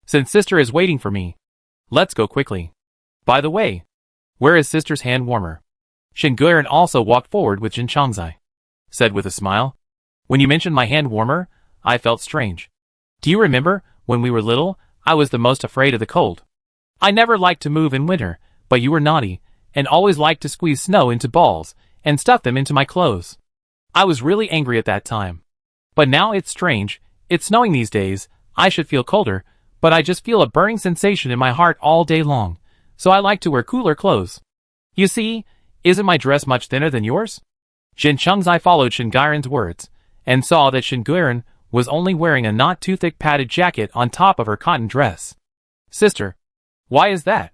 "Since sister is waiting for me, let's go quickly. By the way, where is sister's hand warmer?" Shin Guiran also walked forward with Jin Chongzai, said with a smile, "When you mentioned my hand warmer, I felt strange. Do you remember, when we were little, I was the most afraid of the cold. I never liked to move in winter, but you were naughty, and always liked to squeeze snow into balls, and stuff them into my clothes. I was really angry at that time. But now it's strange, it's snowing these days, I should feel colder, but I just feel a burning sensation in my heart all day long, so I like to wear cooler clothes. You see, isn't my dress much thinner than yours?" Jin Chongzai followed Shin Guiran's words, and saw that Shin Guiran was only wearing a not too thick padded jacket on top of her cotton dress. "Sister, why is that?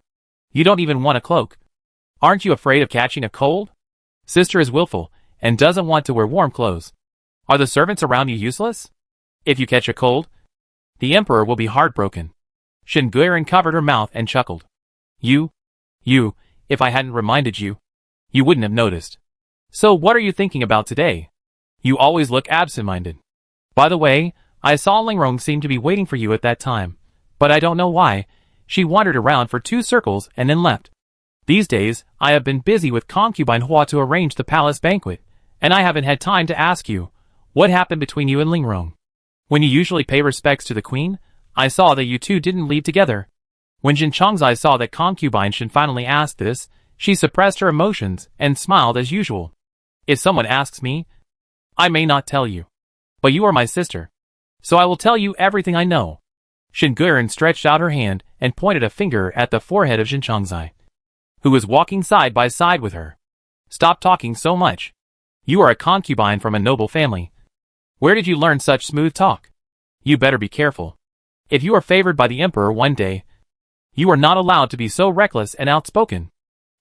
You don't even want a cloak. Aren't you afraid of catching a cold? Sister is willful, and doesn't want to wear warm clothes. Are the servants around you useless? If you catch a cold, the emperor will be heartbroken." Shin Guiran covered her mouth and chuckled. You, if I hadn't reminded you, you wouldn't have noticed. So what are you thinking about today? You always look absent-minded. By the way, I saw Lingrong seem to be waiting for you at that time, but I don't know why. She wandered around for 2 circles and then left. These days, I have been busy with concubine Hua to arrange the palace banquet, and I haven't had time to ask you, what happened between you and Lingrong? When you usually pay respects to the queen, I saw that you two didn't leave together." When Jin Chongzai saw that concubine Shin finally asked this, she suppressed her emotions and smiled as usual. "If someone asks me, I may not tell you. But you are my sister, so I will tell you everything I know." Shin Guiran stretched out her hand and pointed a finger at the forehead of Jin Chongzai, who was walking side by side with her. "Stop talking so much. You are a concubine from a noble family. Where did you learn such smooth talk? You better be careful. If you are favored by the emperor one day, you are not allowed to be so reckless and outspoken."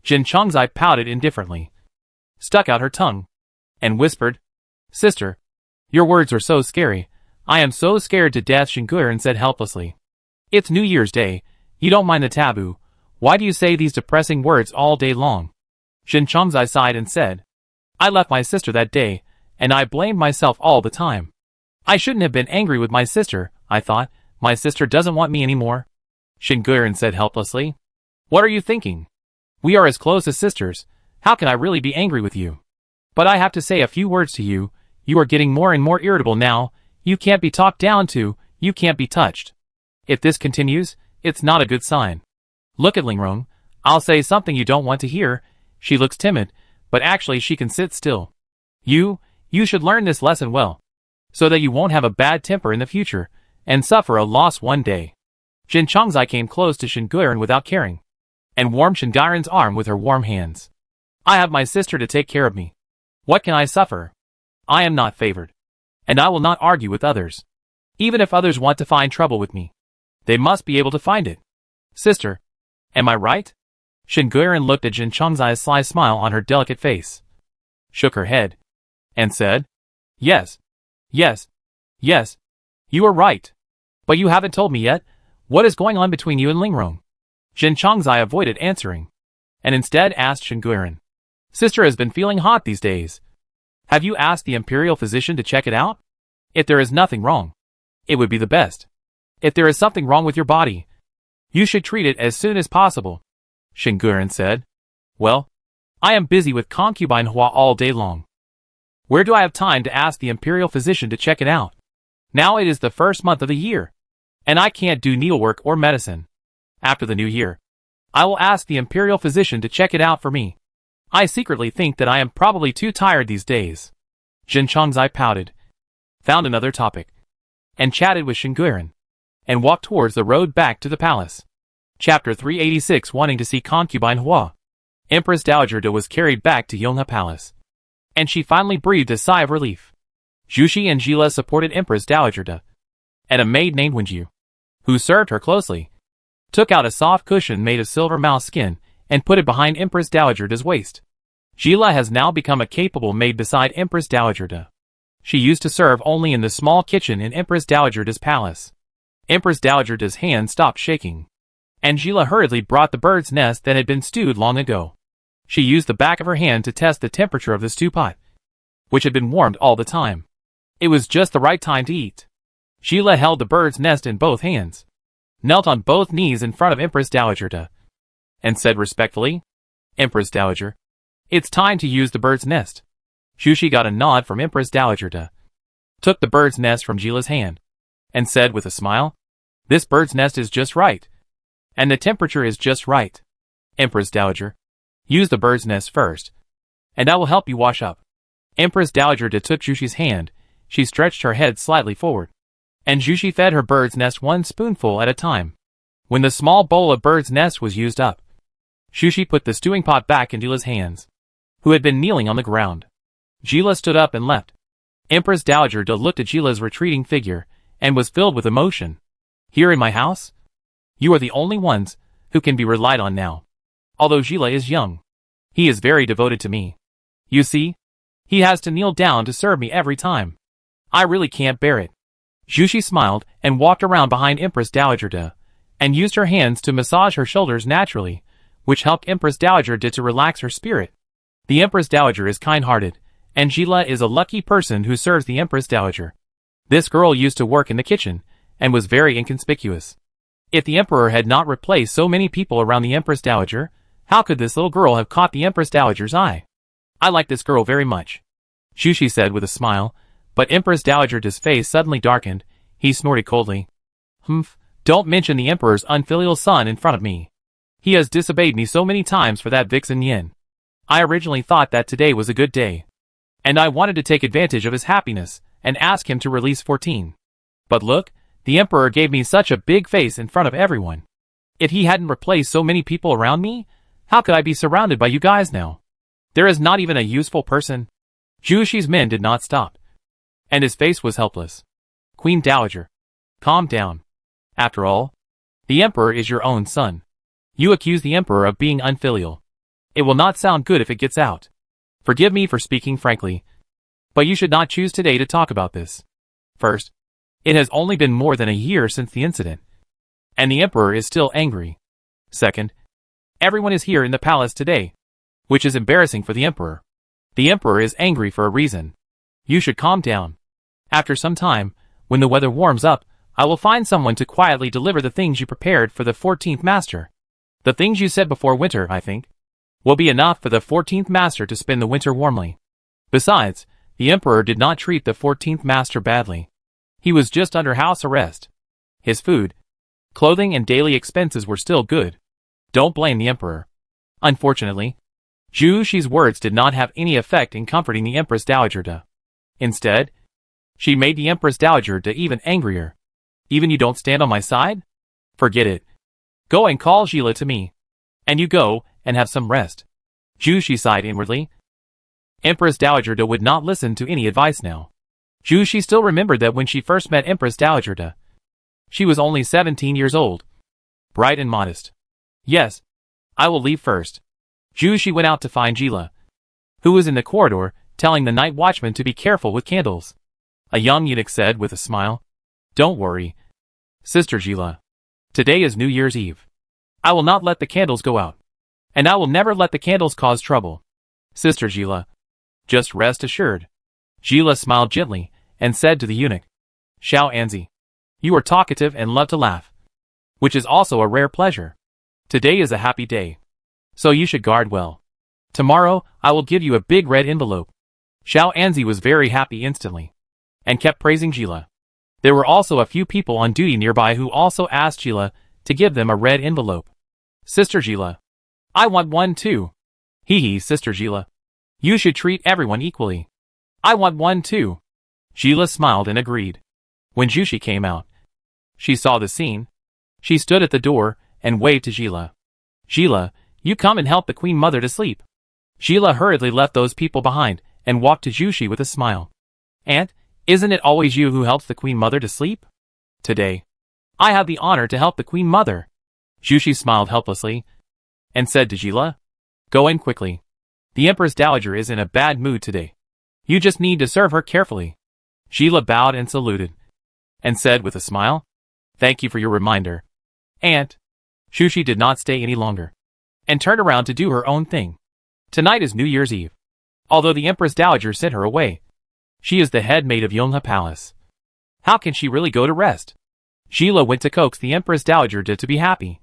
Jin Chongzai pouted indifferently, stuck out her tongue, and whispered, "Sister, your words are so scary. I am so scared to death," Shin Guiran said helplessly. "It's New Year's Day. You don't mind the taboo. Why do you say these depressing words all day long?" Jin Chongzai sighed and said, "I left my sister that day, and I blamed myself all the time. I shouldn't have been angry with my sister. I thought, my sister doesn't want me anymore." Shin Guiran said helplessly, "What are you thinking? We are as close as sisters. How can I really be angry with you? But I have to say a few words to you. You are getting more and more irritable now. You can't be talked down to, you can't be touched. If this continues, it's not a good sign. Look at Lingrong. I'll say something you don't want to hear. She looks timid, but actually she can sit still. You should learn this lesson well, so that you won't have a bad temper in the future, and suffer a loss one day." Jin Chongzai came close to Shin Guiran without caring, and warmed Shin Guiran's arm with her warm hands. "I have my sister to take care of me. What can I suffer? I am not favored, and I will not argue with others. Even if others want to find trouble with me, they must be able to find it. Sister, am I right?" Shen Guiran looked at Jin Chongzai's sly smile on her delicate face, shook her head, and said, Yes, yes, yes, you are right. But you haven't told me yet, what is going on between you and Lingrong? Jin Chongzai avoided answering, and instead asked Shen Guiran, Sister has been feeling hot these days. Have you asked the imperial physician to check it out? If there is nothing wrong, it would be the best. If there is something wrong with your body, you should treat it as soon as possible. Shen Guiran said, Well, I am busy with concubine Hua all day long. Where do I have time to ask the imperial physician to check it out? Now it is the first month of the year, and I can't do needlework or medicine. After the new year, I will ask the imperial physician to check it out for me. I secretly think that I am probably too tired these days. Jin Chongzai pouted, found another topic, and chatted with Shen Guiran, and walked towards the road back to the palace. Chapter 386. Wanting to see concubine Hua. Empress Dowager De was carried back to Yonghe Palace, and she finally breathed a sigh of relief. Zhuxi and Jila supported Empress Dowager De, and a maid named Wenju, who served her closely, took out a soft cushion made of silver mouse skin and put it behind Empress Dowager De's waist. Jila has now become a capable maid beside Empress Dowager De. She used to serve only in the small kitchen in Empress Dowager De's palace. Empress Dowager De's hand stopped shaking, and Jila hurriedly brought the bird's nest that had been stewed long ago. She used the back of her hand to test the temperature of the stew pot, which had been warmed all the time. It was just the right time to eat. Jila held the bird's nest in both hands, knelt on both knees in front of Empress Dowager De, and said respectfully, Empress Dowager, it's time to use the bird's nest. Zhuxi got a nod from Empress Dowager De, took the bird's nest from Jila's hand, and said with a smile, This bird's nest is just right, and the temperature is just right. Empress Dowager, use the bird's nest first, and I will help you wash up. Empress Dowager De took Zhuxi's hand. She stretched her head slightly forward, and Zhuxi fed her bird's nest one spoonful at a time. When the small bowl of bird's nest was used up, Zhuxi put the stewing pot back in Jila's hands, who had been kneeling on the ground. Jila stood up and left. Empress Dowager De looked at Jila's retreating figure, and was filled with emotion. Here in my house? You are the only ones who can be relied on now. Although Jila is young, he is very devoted to me. You see, he has to kneel down to serve me every time. I really can't bear it. Zhuxi smiled and walked around behind Empress Dowager De, and used her hands to massage her shoulders naturally, which helped Empress Dowager De to relax her spirit. The Empress Dowager is kind-hearted, and Jila is a lucky person who serves the Empress Dowager. This girl used to work in the kitchen, and was very inconspicuous. If the Emperor had not replaced so many people around the Empress Dowager, how could this little girl have caught the Empress Dowager's eye? I like this girl very much, Zhuxi said with a smile, but Empress Dowager De's face suddenly darkened. He snorted coldly. Humph, don't mention the Emperor's unfilial son in front of me. He has disobeyed me so many times for that vixen Yin. I originally thought that today was a good day, and I wanted to take advantage of his happiness and ask him to release 14. But look, the Emperor gave me such a big face in front of everyone. If he hadn't replaced so many people around me, how could I be surrounded by you guys now? There is not even a useful person. Zhuxi's men did not stop, and his face was helpless. Queen Dowager, calm down. After all, the Emperor is your own son. You accuse the Emperor of being unfilial. It will not sound good if it gets out. Forgive me for speaking frankly, but you should not choose today to talk about this. First, it has only been more than a year since the incident, and the Emperor is still angry. Second, everyone is here in the palace today, which is embarrassing for the Emperor. The Emperor is angry for a reason. You should calm down. After some time, when the weather warms up, I will find someone to quietly deliver the things you prepared for the 14th Master. The things you said before winter, I think, will be enough for the 14th Master to spend the winter warmly. Besides, the Emperor did not treat the 14th Master badly. He was just under house arrest. His food, clothing and daily expenses were still good. Don't blame the Emperor. Unfortunately, Zhuxi's words did not have any effect in comforting the Empress Dowager De. Instead, she made the Empress Dowager De even angrier. Even you don't stand on my side? Forget it. Go and call Jila to me. And you go and have some rest. Zhuxi sighed inwardly. Empress Dowager De would not listen to any advice now. Zhuxi still remembered that when she first met Empress Dowager De, she was only 17 years old, bright and modest. Yes, I will leave first. Zhu went out to find Jila, who was in the corridor, telling the night watchman to be careful with candles. A young eunuch said with a smile, "Don't worry, Sister Jila. Today is New Year's Eve. I will not let the candles go out. And I will never let the candles cause trouble. Sister Jila. Just rest assured." Jila smiled gently and said to the eunuch, "Xiao Anzi, you are talkative and love to laugh, which is also a rare pleasure. Today is a happy day, so you should guard well. Tomorrow, I will give you a big red envelope." Xiao Anzi was very happy instantly, and kept praising Jila. There were also a few people on duty nearby who also asked Jila to give them a red envelope. "Sister Jila, I want one too." "Hee, Sister Jila. You should treat everyone equally. I want one too." Jila smiled and agreed. When Zhu came out, she saw the scene. She stood at the door and waved to Jila. "Jila, you come and help the Queen Mother to sleep." Jila hurriedly left those people behind and walked to Zhu with a smile. "Aunt, isn't it always you who helps the Queen Mother to sleep? Today, I have the honor to help the Queen Mother." Zhu smiled helplessly and said to Jila, "Go in quickly. The Empress Dowager is in a bad mood today. You just need to serve her carefully." Jila bowed and saluted, and said with a smile, "Thank you for your reminder, Aunt." Zhu did not stay any longer, and turned around to do her own thing. Tonight is New Year's Eve. Although the Empress Dowager sent her away, she is the head maid of Yonghe Palace. How can she really go to rest? Jila went to coax the Empress Dowager to be happy.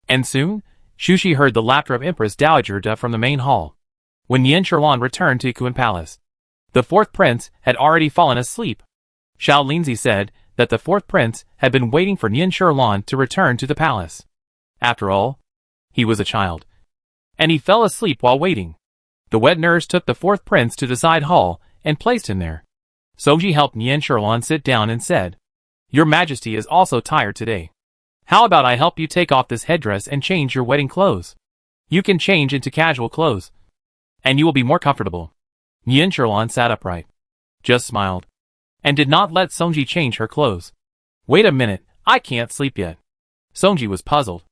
And soon, Zhu heard the laughter of Empress Dowager from the main hall. When Yan Sherlan returned to Kuan Palace, the fourth prince had already fallen asleep. Xiao Linzi said that the fourth prince had been waiting for Yan Sherlan to return to the palace. After all, he was a child, and he fell asleep while waiting. The wet nurse took the fourth prince to the side hall and placed him there. Songji helped Yan Sherlan sit down and said, "Your Majesty is also tired today. How about I help you take off this headdress and change your wedding clothes? You can change into casual clothes, and you will be more comfortable." Yan Sherlan sat upright, just smiled, and did not let Songji change her clothes. "Wait a minute, I can't sleep yet." Songji was puzzled.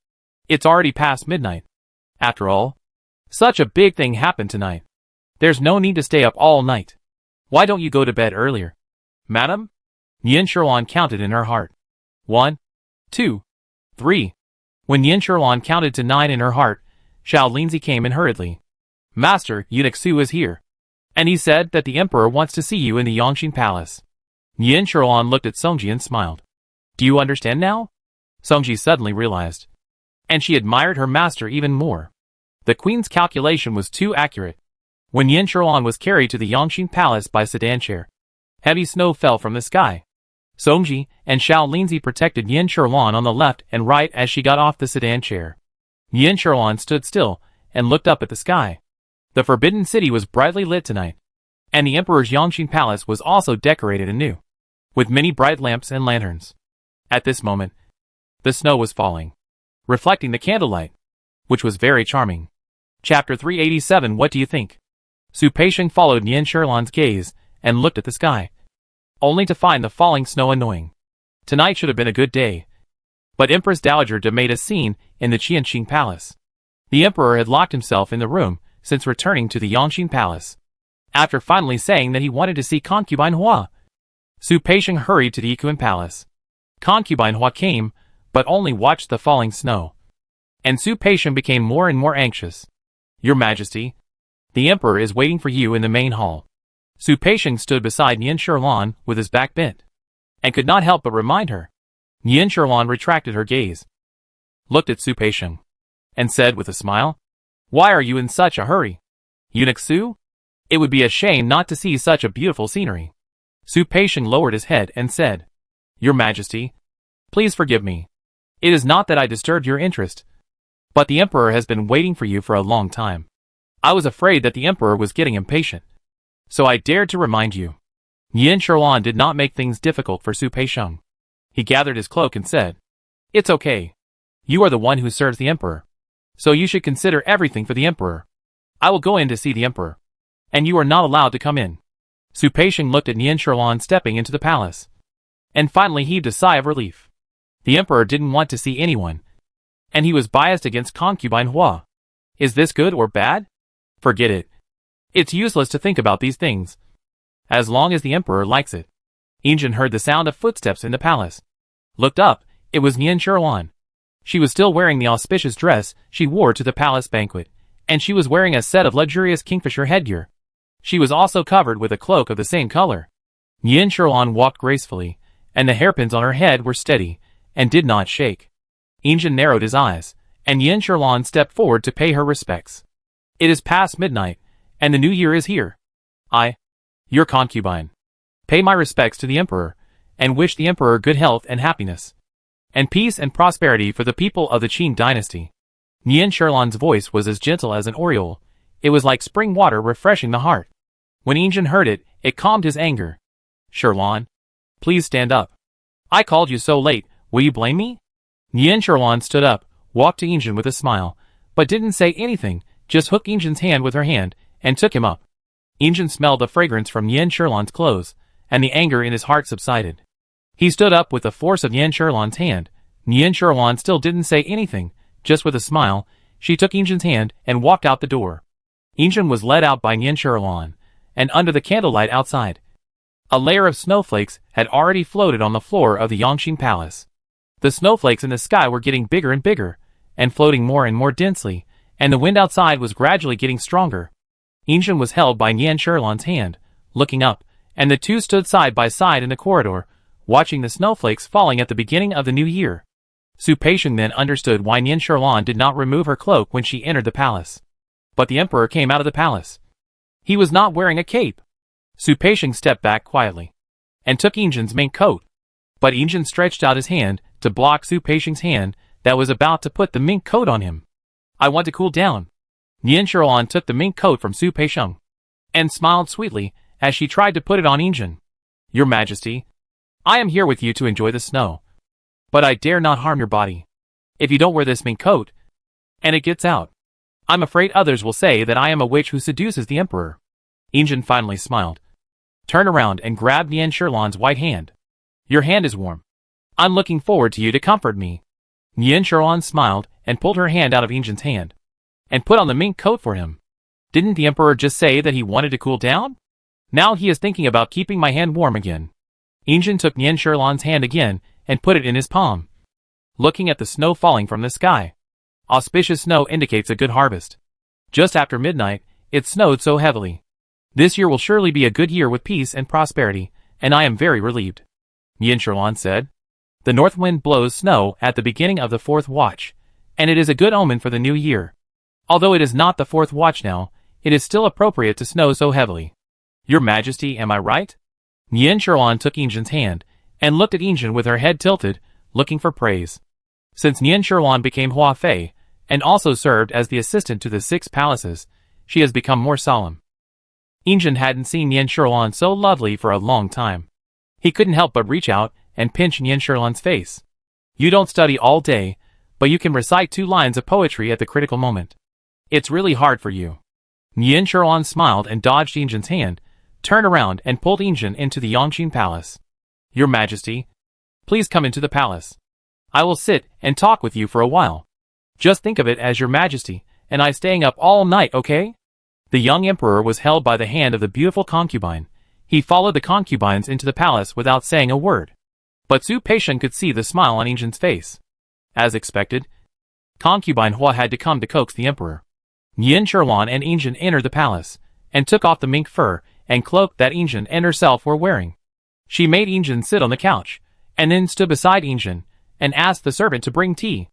It's already past midnight. After all, such a big thing happened tonight. There's no need to stay up all night. Why don't you go to bed earlier? "Madam?" Yan Sherlan counted in her heart. 1, 2, 3. When Yan Sherlan counted to 9 in her heart, Xiao Linzi came in hurriedly. "Master, Eunuch Su is here, and he said that the Emperor wants to see you in the Yongxin Palace." Yan Sherlan looked at Songji and smiled. "Do you understand now?" Songji suddenly realized, and she admired her master even more. The queen's calculation was too accurate. When Yan Sherlan was carried to the Yongxin Palace by sedan chair, heavy snow fell from the sky. Songji and Xiao Linzi protected Yan Sherlan on the left and right as she got off the sedan chair. Yan Sherlan stood still and looked up at the sky. The Forbidden City was brightly lit tonight, and the Emperor's Yongxin Palace was also decorated anew, with many bright lamps and lanterns. At this moment, the snow was falling, reflecting the candlelight, which was very charming. Chapter 387. What do you think? Su Peixiang followed Yan Sherlan's gaze and looked at the sky, only to find the falling snow annoying. Tonight should have been a good day, but Empress Dowager made a scene in the Qianxing Palace. The Emperor had locked himself in the room since returning to the Yongxin Palace, after finally saying that he wanted to see Concubine Hua. Su Peixiang hurried to the Yikuan Palace. Concubine Hua came, but only watched the falling snow, and Su Peixiang became more and more anxious. "Your Majesty, the Emperor is waiting for you in the main hall." Su Peixiang stood beside Yan Sherlan with his back bent, and could not help but remind her. Yan Sherlan retracted her gaze, looked at Su Peixiang, and said with a smile, "Why are you in such a hurry? Eunuch Su? It would be a shame not to see such a beautiful scenery." Su Peixiang lowered his head and said, "Your Majesty, please forgive me. It is not that I disturbed your interest, but the Emperor has been waiting for you for a long time. I was afraid that the Emperor was getting impatient, so I dared to remind you." Yan Sherlan did not make things difficult for Su Peixiang. He gathered his cloak and said, "It's okay. You are the one who serves the Emperor, so you should consider everything for the Emperor. I will go in to see the Emperor, and you are not allowed to come in." Su Peixiang looked at Yan Sherlan stepping into the palace, and finally heaved a sigh of relief. The Emperor didn't want to see anyone, and he was biased against Concubine Hua. Is this good or bad? Forget it. It's useless to think about these things. As long as the emperor likes it. Injin heard the sound of footsteps in the palace. Looked up, it was Nian Sherlan. She was still wearing the auspicious dress she wore to the palace banquet, and she was wearing a set of luxurious kingfisher headgear. She was also covered with a cloak of the same color. Nian Sherlan walked gracefully, and the hairpins on her head were steady, and did not shake. Injin narrowed his eyes, and Nian Sherlan stepped forward to pay her respects. It is past midnight, and the new year is here. I, your concubine, pay my respects to the emperor, and wish the emperor good health and happiness, and peace and prosperity for the people of the Qin dynasty. Nian Sherlan's voice was as gentle as an oriole. It was like spring water refreshing the heart. When Injin heard it, it calmed his anger. Sherlan, please stand up. I called you so late, will you blame me? Nian Sherlan stood up, walked to Injin with a smile, but didn't say anything, just hooked Injin's hand with her hand, and took him up. Injin smelled the fragrance from Nian Sherlan's clothes, and the anger in his heart subsided. He stood up with the force of Nian Sherlan's hand. Nian Sherlan still didn't say anything, just with a smile, she took Injin's hand and walked out the door. Injin was led out by Nian Sherlan, and under the candlelight outside, a layer of snowflakes had already floated on the floor of the Yongqing Palace. The snowflakes in the sky were getting bigger and bigger, and floating more and more densely, and the wind outside was gradually getting stronger. Injin was held by Nian Sherlan's hand, looking up, and the two stood side by side in the corridor, watching the snowflakes falling at the beginning of the new year. Su Peixiong then understood why Nian Sherlan did not remove her cloak when she entered the palace. But the emperor came out of the palace. He was not wearing a cape. Su Peixiong stepped back quietly, and took Injin's mink coat. But Injin stretched out his hand to block Su Peixiong's hand that was about to put the mink coat on him. I want to cool down. Nian Sherlan took the mink coat from Su Peixiong, and smiled sweetly as she tried to put it on Injin. Your Majesty, I am here with you to enjoy the snow. But I dare not harm your body. If you don't wear this mink coat, and it gets out, I'm afraid others will say that I am a witch who seduces the emperor. Injin finally smiled, turned around and grabbed Nian Sherlan's white hand. Your hand is warm. I'm looking forward to you to comfort me. Nian Sherlan smiled and pulled her hand out of Injin's hand, and put on the mink coat for him. Didn't the emperor just say that he wanted to cool down? Now he is thinking about keeping my hand warm again. Injin took Nian Sherlan's hand again and put it in his palm, looking at the snow falling from the sky. Auspicious snow indicates a good harvest. Just after midnight, it snowed so heavily. This year will surely be a good year with peace and prosperity, and I am very relieved. Nian Sherlan said. The north wind blows snow at the beginning of the fourth watch, and it is a good omen for the new year. Although it is not the fourth watch now, it is still appropriate to snow so heavily. Your Majesty, am I right? Nian Sherlan took Injin's hand, and looked at Injin with her head tilted, looking for praise. Since Nian Sherlan became Hua Fei, and also served as the assistant to the 6 palaces, she has become more solemn. Injin hadn't seen Nian Sherlan so lovely for a long time. He couldn't help but reach out and pinch Nian Sherlan's face. You don't study all day, but you can recite 2 lines of poetry at the critical moment. It's really hard for you. Nian Sherlan smiled and dodged Injin's hand, turned around and pulled Injin into the Yongqing Palace. Your Majesty, please come into the palace. I will sit and talk with you for a while. Just think of it as Your Majesty and I staying up all night, okay? The young emperor was held by the hand of the beautiful concubine. He followed the concubines into the palace without saying a word. But Su Peixiong could see the smile on Injin's face. As expected, concubine Hua had to come to coax the emperor. Nian Sherlan and Injin entered the palace, and took off the mink fur and cloak that Injin and herself were wearing. She made Injin sit on the couch, and then stood beside Injin, and asked the servant to bring tea.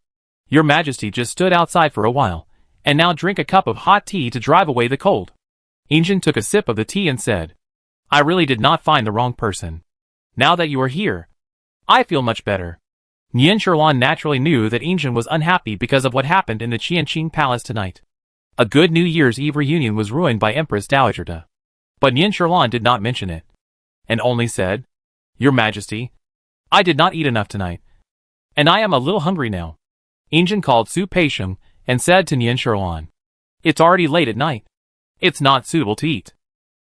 Your Majesty just stood outside for a while, and now drink a cup of hot tea to drive away the cold. Injin took a sip of the tea and said, I really did not find the wrong person. Now that you are here, I feel much better. Nian Sherlan naturally knew that Injin was unhappy because of what happened in the Qianqing Palace tonight. A good New Year's Eve reunion was ruined by Empress Dowager Da. But Nian Sherlan did not mention it, and only said, Your Majesty, I did not eat enough tonight, and I am a little hungry now. Injin called Su Peixiong and said to Nian Sherlan, It's already late at night. It's not suitable to eat.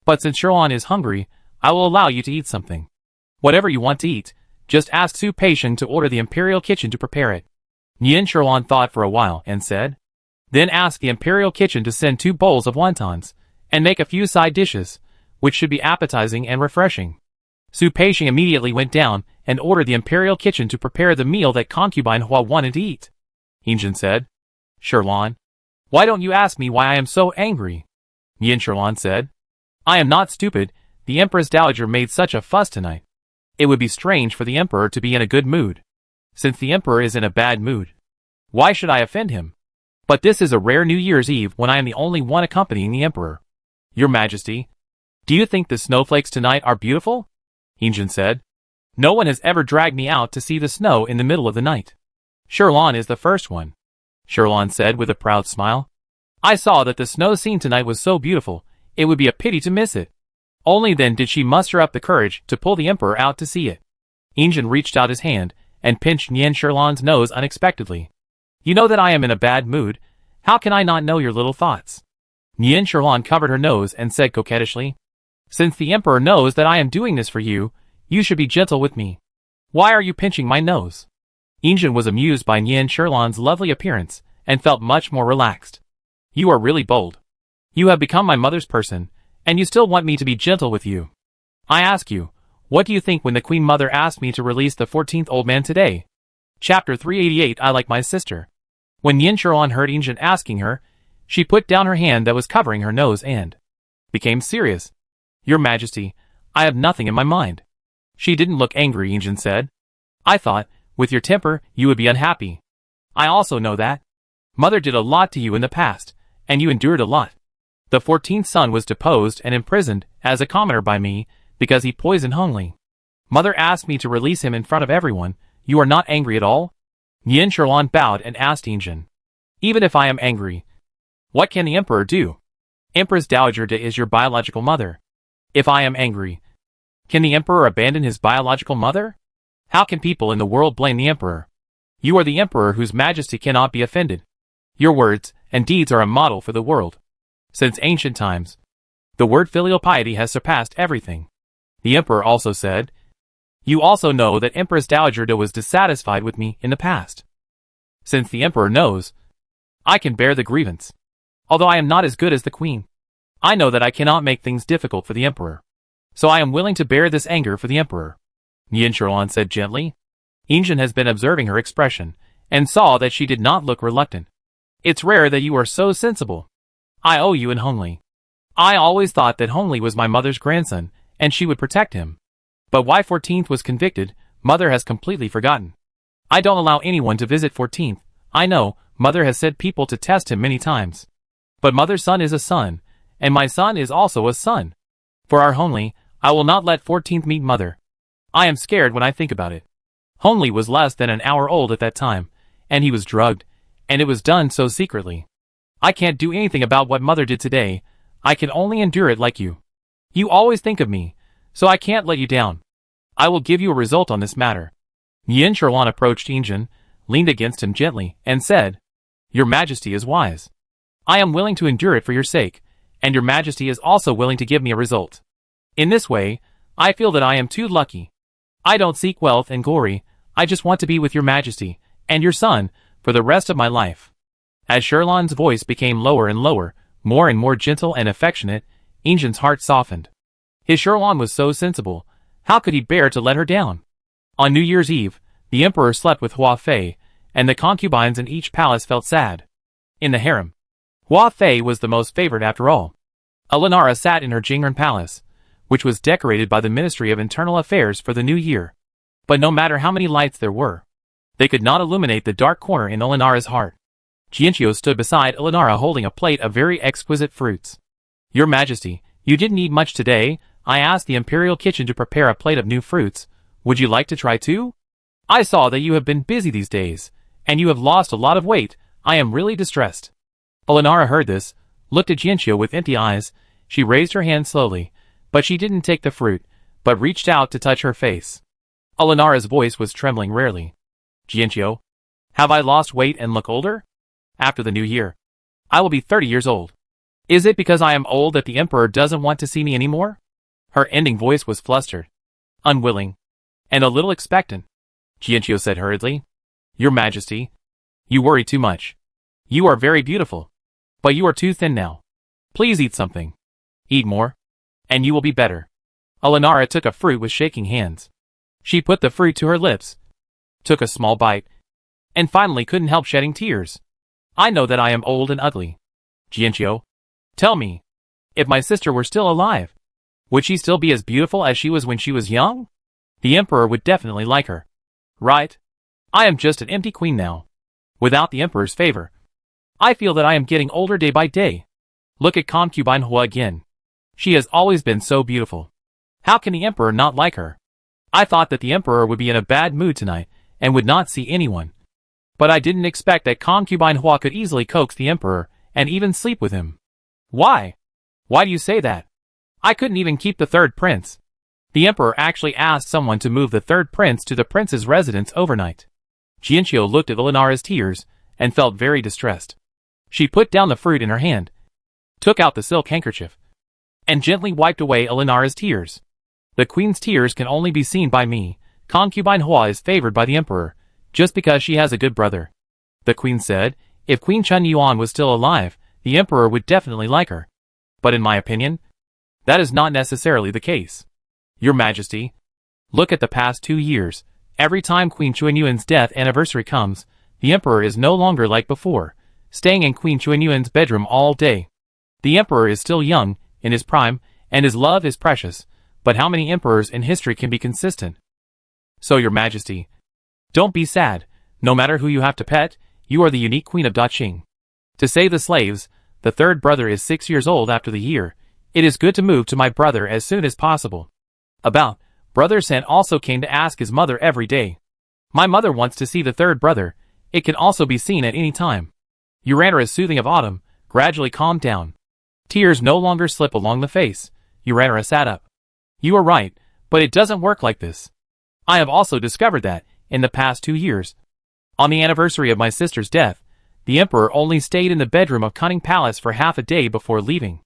But since Sherlan is hungry, I will allow you to eat something. Whatever you want to eat, just ask Su Peixiong to order the imperial kitchen to prepare it. Nian Sherlan thought for a while and said, Then ask the Imperial Kitchen to send 2 bowls of wontons, and make a few side dishes, which should be appetizing and refreshing. Su Peixing immediately went down and ordered the Imperial Kitchen to prepare the meal that concubine Hua wanted to eat. Injin said. Sherlan, why don't you ask me why I am so angry? Yin Sherlan said. I am not stupid, the Empress Dowager made such a fuss tonight. It would be strange for the Emperor to be in a good mood. Since the Emperor is in a bad mood, why should I offend him? But this is a rare New Year's Eve when I am the only one accompanying the Emperor. Your Majesty, do you think the snowflakes tonight are beautiful? Injin said. No one has ever dragged me out to see the snow in the middle of the night. Sherlan is the first one. Sherlan said with a proud smile. I saw that the snow scene tonight was so beautiful, it would be a pity to miss it. Only then did she muster up the courage to pull the Emperor out to see it. Injin reached out his hand and pinched Yin Sherlan's nose unexpectedly. You know that I am in a bad mood. How can I not know your little thoughts? Yin Sherlan covered her nose and said coquettishly. Since the Emperor knows that I am doing this for you, you should be gentle with me. Why are you pinching my nose? Injin was amused by Yin Sherlan's lovely appearance and felt much more relaxed. You are really bold. You have become my mother's person, and you still want me to be gentle with you. I ask you, what do you think when the Queen Mother asked me to release the 14th old man today? Chapter 388 I like my sister. When Yin Sherlan heard Injin asking her, she put down her hand that was covering her nose and became serious. Your Majesty, I have nothing in my mind. She didn't look angry, Injin said. I thought, with your temper, you would be unhappy. I also know that. Mother did a lot to you in the past, and you endured a lot. The 14th son was deposed and imprisoned as a commoner by me because he poisoned Hongli. Mother asked me to release him in front of everyone. You are not angry at all? Yin Sherlan bowed and asked Injin. Even if I am angry, what can the Emperor do? Empress Dowager De is your biological mother. If I am angry, can the Emperor abandon his biological mother? How can people in the world blame the Emperor? You are the Emperor whose majesty cannot be offended. Your words and deeds are a model for the world. Since ancient times, the word filial piety has surpassed everything. The Emperor also said, you also know that Empress Dowager De was dissatisfied with me in the past. Since the Emperor knows, I can bear the grievance. Although I am not as good as the Queen, I know that I cannot make things difficult for the Emperor. So I am willing to bear this anger for the Emperor. Yin Sherlan said gently. Injin has been observing her expression, and saw that she did not look reluctant. It's rare that you are so sensible. I owe you in Hongli. I always thought that Hongli was my mother's grandson, and she would protect him. But why 14th was convicted, Mother has completely forgotten. I don't allow anyone to visit 14th. I know, Mother has said people to test him many times. But Mother's son is a son, and my son is also a son. For our Hongli, I will not let 14th meet Mother. I am scared when I think about it. Hongli was less than an hour old at that time, and he was drugged, and it was done so secretly. I can't do anything about what Mother did today. I can only endure it like you. You always think of me, so I can't let you down. I will give you a result on this matter. Yin Sherlan approached Injin, leaned against him gently, and said, Your Majesty is wise. I am willing to endure it for your sake, and your Majesty is also willing to give me a result. In this way, I feel that I am too lucky. I don't seek wealth and glory, I just want to be with your Majesty, and your son, for the rest of my life. As Sherlan's voice became lower and lower, more and more gentle and affectionate, Injin's heart softened. His Sherlan was so sensible, how could he bear to let her down? On New Year's Eve, the Emperor slept with Hua Fei, and the concubines in each palace felt sad. In the harem, Hua Fei was the most favored after all. Elenara sat in her Jingren palace, which was decorated by the Ministry of Internal Affairs for the new year. But no matter how many lights there were, they could not illuminate the dark corner in Elenara's heart. Jianqiu stood beside Elenara holding a plate of very exquisite fruits. Your Majesty, you didn't eat much today. I asked the Imperial Kitchen to prepare a plate of new fruits. Would you like to try too? I saw that you have been busy these days, and you have lost a lot of weight. I am really distressed. Elenara heard this, looked at Jianqiu with empty eyes. She raised her hand slowly, but she didn't take the fruit, but reached out to touch her face. Elenara's voice was trembling rarely. Jianqiu, have I lost weight and look older? After the new year, I will be 30 years old. Is it because I am old that the Emperor doesn't want to see me anymore? Her ending voice was flustered, unwilling, and a little expectant. Jianqiu said hurriedly, Your Majesty, you worry too much. You are very beautiful. But you are too thin now. Please eat something. Eat more. And you will be better. Alinara took a fruit with shaking hands. She put the fruit to her lips, took a small bite, and finally couldn't help shedding tears. I know that I am old and ugly. Jianqiu, tell me, if my sister were still alive, would she still be as beautiful as she was when she was young? The emperor would definitely like her. Right? I am just an empty queen now. Without the emperor's favor. I feel that I am getting older day by day. Look at concubine Hua again. She has always been so beautiful. How can the emperor not like her? I thought that the emperor would be in a bad mood tonight and would not see anyone. But I didn't expect that concubine Hua could easily coax the emperor and even sleep with him. Why? Why do you say that? I couldn't even keep the third prince. The emperor actually asked someone to move the third prince to the prince's residence overnight. Jianqiu looked at Alinara's tears and felt very distressed. She put down the fruit in her hand, took out the silk handkerchief, and gently wiped away Alinara's tears. The queen's tears can only be seen by me. Concubine Hua is favored by the emperor, just because she has a good brother. The queen said, if Queen Chen Yuan was still alive, the emperor would definitely like her. But in my opinion, that is not necessarily the case. Your Majesty, look at the past 2 years. Every time Queen Chuanyuan's death anniversary comes, the emperor is no longer like before, staying in Queen Chuanyuan's bedroom all day. The emperor is still young, in his prime, and his love is precious, but how many emperors in history can be consistent? So Your Majesty, don't be sad. No matter who you have to pet, you are the unique queen of Daqing. To save the slaves, the third brother is 6 years old after the year. It is good to move to my brother as soon as possible. About, Brother San also came to ask his mother every day. My mother wants to see the third brother. It can also be seen at any time. Uranara's soothing of autumn gradually calmed down. Tears no longer slip along the face. Uranara sat up. You are right, but it doesn't work like this. I have also discovered that, in the past 2 years, on the anniversary of my sister's death, the emperor only stayed in the bedroom of Cunning Palace for half a day before leaving.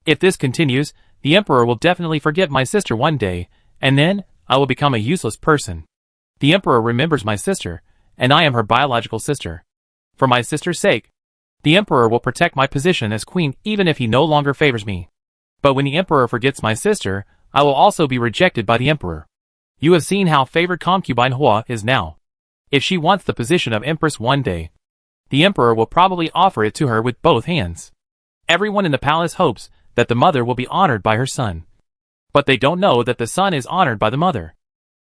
If this continues, the emperor will definitely forget my sister one day, and then I will become a useless person. The emperor remembers my sister, and I am her biological sister. For my sister's sake, the emperor will protect my position as queen even if he no longer favors me. But when the emperor forgets my sister, I will also be rejected by the emperor. You have seen how favored concubine Hua is now. If she wants the position of empress one day, the emperor will probably offer it to her with both hands. Everyone in the palace hopes that the mother will be honored by her son. But they don't know that the son is honored by the mother.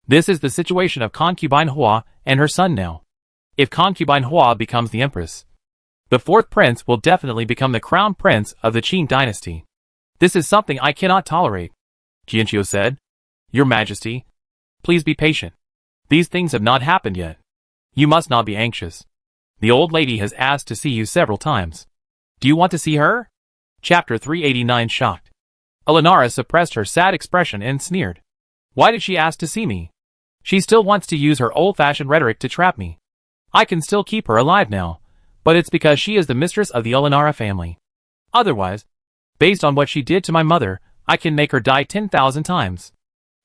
This is the situation of concubine Hua and her son now. If concubine Hua becomes the empress, the fourth prince will definitely become the crown prince of the Qing dynasty. This is something I cannot tolerate. Jianqiu said, Your Majesty, please be patient. These things have not happened yet. You must not be anxious. The old lady has asked to see you several times. Do you want to see her? Chapter 389 Shocked. Alinara suppressed her sad expression and sneered. Why did she ask to see me? She still wants to use her old-fashioned rhetoric to trap me. I can still keep her alive now, but it's because she is the mistress of the Alinara family. Otherwise, based on what she did to my mother, I can make her die 10,000 times.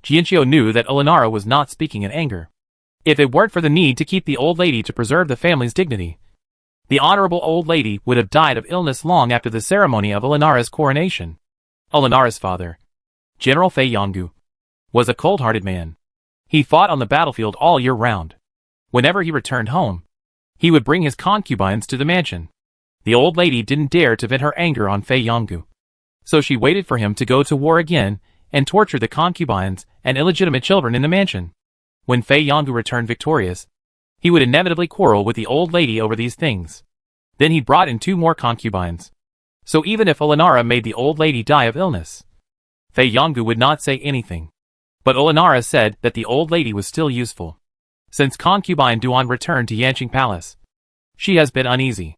Jianqiu knew that Alinara was not speaking in anger. If it weren't for the need to keep the old lady to preserve the family's dignity, the honorable old lady would have died of illness long after the ceremony of Alinara's coronation. Alinara's father, General Fei Yonggu, was a cold-hearted man. He fought on the battlefield all year round. Whenever he returned home, he would bring his concubines to the mansion. The old lady didn't dare to vent her anger on Fei Yonggu, so she waited for him to go to war again and torture the concubines and illegitimate children in the mansion. When Fei Yonggu returned victorious, he would inevitably quarrel with the old lady over these things. Then he brought in 2 more concubines. So even if Alinara made the old lady die of illness, Fei Yonggu would not say anything. But Alinara said that the old lady was still useful. Since concubine Duan returned to Yanqing Palace, she has been uneasy.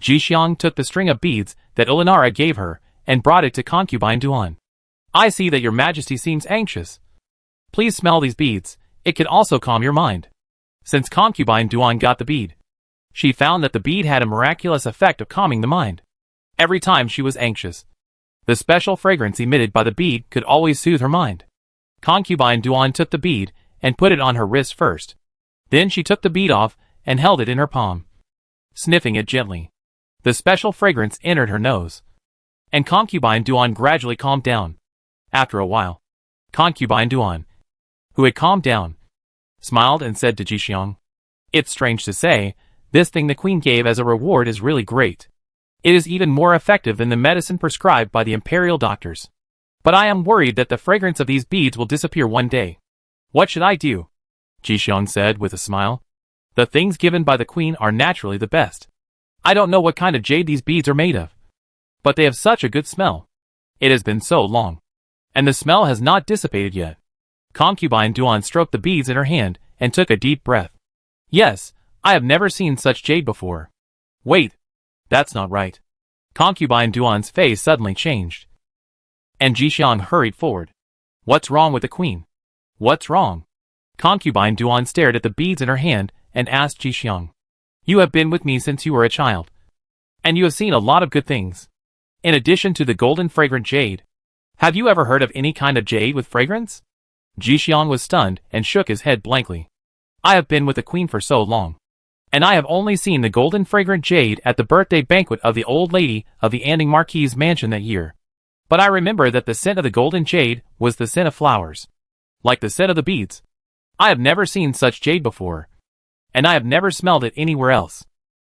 Jixiang took the string of beads that Alinara gave her and brought it to concubine Duan. I see that your majesty seems anxious. Please smell these beads, it can also calm your mind. Since concubine Duan got the bead, she found that the bead had a miraculous effect of calming the mind. Every time she was anxious, the special fragrance emitted by the bead could always soothe her mind. Concubine Duan took the bead and put it on her wrist first. Then she took the bead off and held it in her palm, sniffing it gently. The special fragrance entered her nose, and Concubine Duan gradually calmed down. After a while, Concubine Duan, who had calmed down, smiled and said to Jixiang, "It's strange to say, this thing the queen gave as a reward is really great. It is even more effective than the medicine prescribed by the imperial doctors. But I am worried that the fragrance of these beads will disappear one day. What should I do?" Jixiang said with a smile. "The things given by the queen are naturally the best. I don't know what kind of jade these beads are made of, but they have such a good smell. It has been so long, and the smell has not dissipated yet." Concubine Duan stroked the beads in her hand and took a deep breath. "Yes, I have never seen such jade before. Wait, that's not right." Concubine Duan's face suddenly changed, and Jixiang hurried forward. "What's wrong with the queen? What's wrong?" Concubine Duan stared at the beads in her hand and asked Jixiang, "You have been with me since you were a child, and you have seen a lot of good things. In addition to the golden fragrant jade, have you ever heard of any kind of jade with fragrance?" Jixiang was stunned and shook his head blankly. "I have been with the queen for so long, and I have only seen the golden fragrant jade at the birthday banquet of the old lady of the Anding Marquis mansion that year. But I remember that the scent of the golden jade was the scent of flowers, like the scent of the beads. I have never seen such jade before, and I have never smelled it anywhere else,"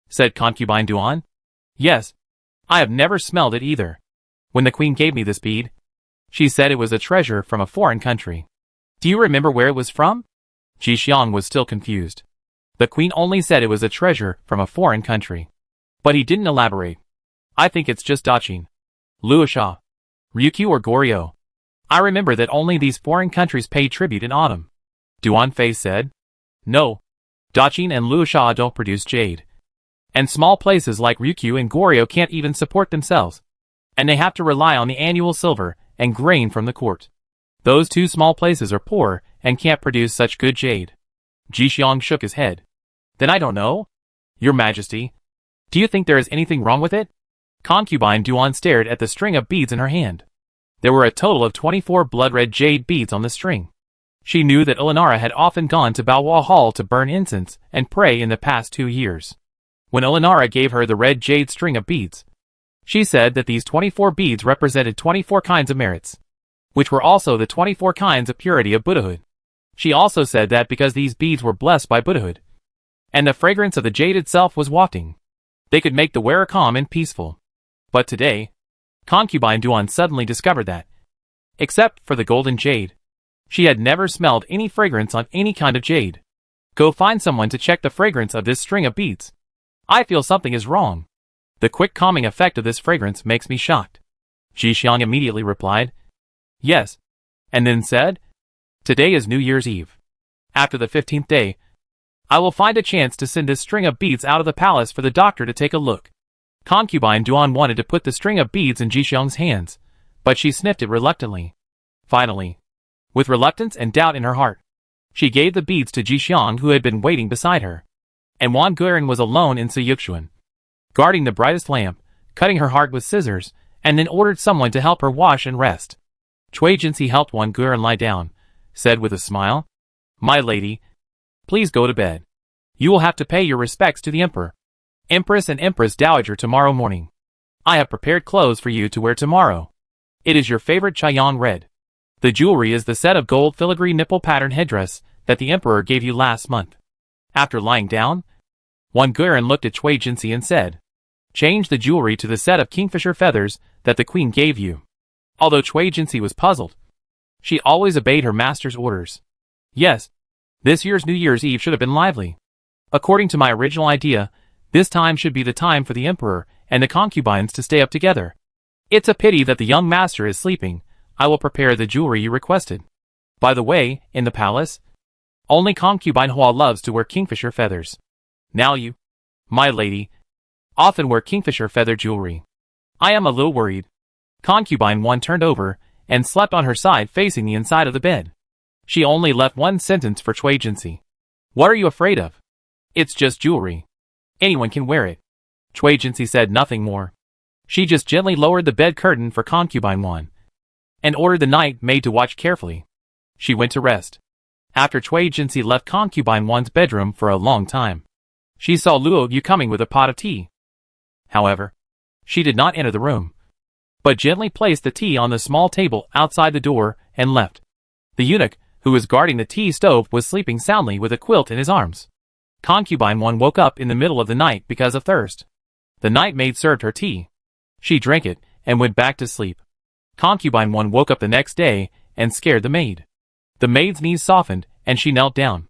said Concubine Duan. "Yes, I have never smelled it either. When the queen gave me this bead, she said it was a treasure from a foreign country. Do you remember where it was from?" Jixiang was still confused. The queen only said it was a treasure from a foreign country, but he didn't elaborate. "I think it's just Daqin, Luosha, Ryukyu or Goryeo. I remember that only these foreign countries pay tribute in autumn." Duan Fei said. "No, Daqin and Luosha don't produce jade. And small places like Ryukyu and Goryeo can't even support themselves, and they have to rely on the annual silver and grain from the court. Those two small places are poor and can't produce such good jade." Jixiang shook his head. "Then I don't know. Your Majesty, do you think there is anything wrong with it?" Concubine Duan stared at the string of beads in her hand. There were a total of 24 blood-red jade beads on the string. She knew that Elinara had often gone to Baohua Hall to burn incense and pray in the past 2 years. When Elinara gave her the red jade string of beads, she said that these 24 beads represented 24 kinds of merits, which were also the 24 kinds of purity of Buddhahood. She also said that because these beads were blessed by Buddhahood, and the fragrance of the jade itself was wafting, they could make the wearer calm and peaceful. But today, Concubine Duan suddenly discovered that, except for the golden jade, she had never smelled any fragrance on any kind of jade. "Go find someone to check the fragrance of this string of beads. I feel something is wrong. The quick calming effect of this fragrance makes me shocked." Jixiang immediately replied, "Yes," and then said, "Today is New Year's Eve. After the 15th day, I will find a chance to send this string of beads out of the palace for the doctor to take a look." Concubine Duan wanted to put the string of beads in Jixiang's hands, but she sniffed it reluctantly. Finally, with reluctance and doubt in her heart, she gave the beads to Jixiang, who had been waiting beside her. And Wan Guiran was alone in Siyukshuan, guarding the brightest lamp, cutting her heart with scissors, and then ordered someone to help her wash and rest. Cui Jinsi helped Wan Guiran lie down, said with a smile, "My lady, please go to bed. You will have to pay your respects to the Emperor, Empress and Empress Dowager tomorrow morning. I have prepared clothes for you to wear tomorrow. It is your favorite Chaiyang red. The jewelry is the set of gold filigree nipple pattern headdress that the Emperor gave you last month." After lying down, Wan Guiran looked at Cui Jinsi and said, "Change the jewelry to the set of kingfisher feathers that the queen gave you." Although Cui Jinsi was puzzled, she always obeyed her master's orders. "Yes, this year's New Year's Eve should have been lively. According to my original idea, this time should be the time for the Emperor and the concubines to stay up together. It's a pity that the young master is sleeping. I will prepare the jewelry you requested. By the way, in the palace, only concubine Hua loves to wear kingfisher feathers. Now you, my lady, often wear kingfisher feather jewelry. I am a little worried." Concubine 1 turned over and slept on her side facing the inside of the bed. She only left one sentence for Cui Jinsi. "What are you afraid of? It's just jewelry. Anyone can wear it." Cui Jinsi said nothing more. She just gently lowered the bed curtain for Concubine 1 and ordered the night maid to watch carefully. She went to rest. After Cui Jinsi left Concubine 1's bedroom for a long time, she saw Luo Yu coming with a pot of tea. However, she did not enter the room, but gently placed the tea on the small table outside the door and left. The eunuch, who was guarding the tea stove, was sleeping soundly with a quilt in his arms. Concubine 1 woke up in the middle of the night because of thirst. The night maid served her tea. She drank it and went back to sleep. Concubine 1 woke up the next day and scared the maid. The maid's knees softened and she knelt down.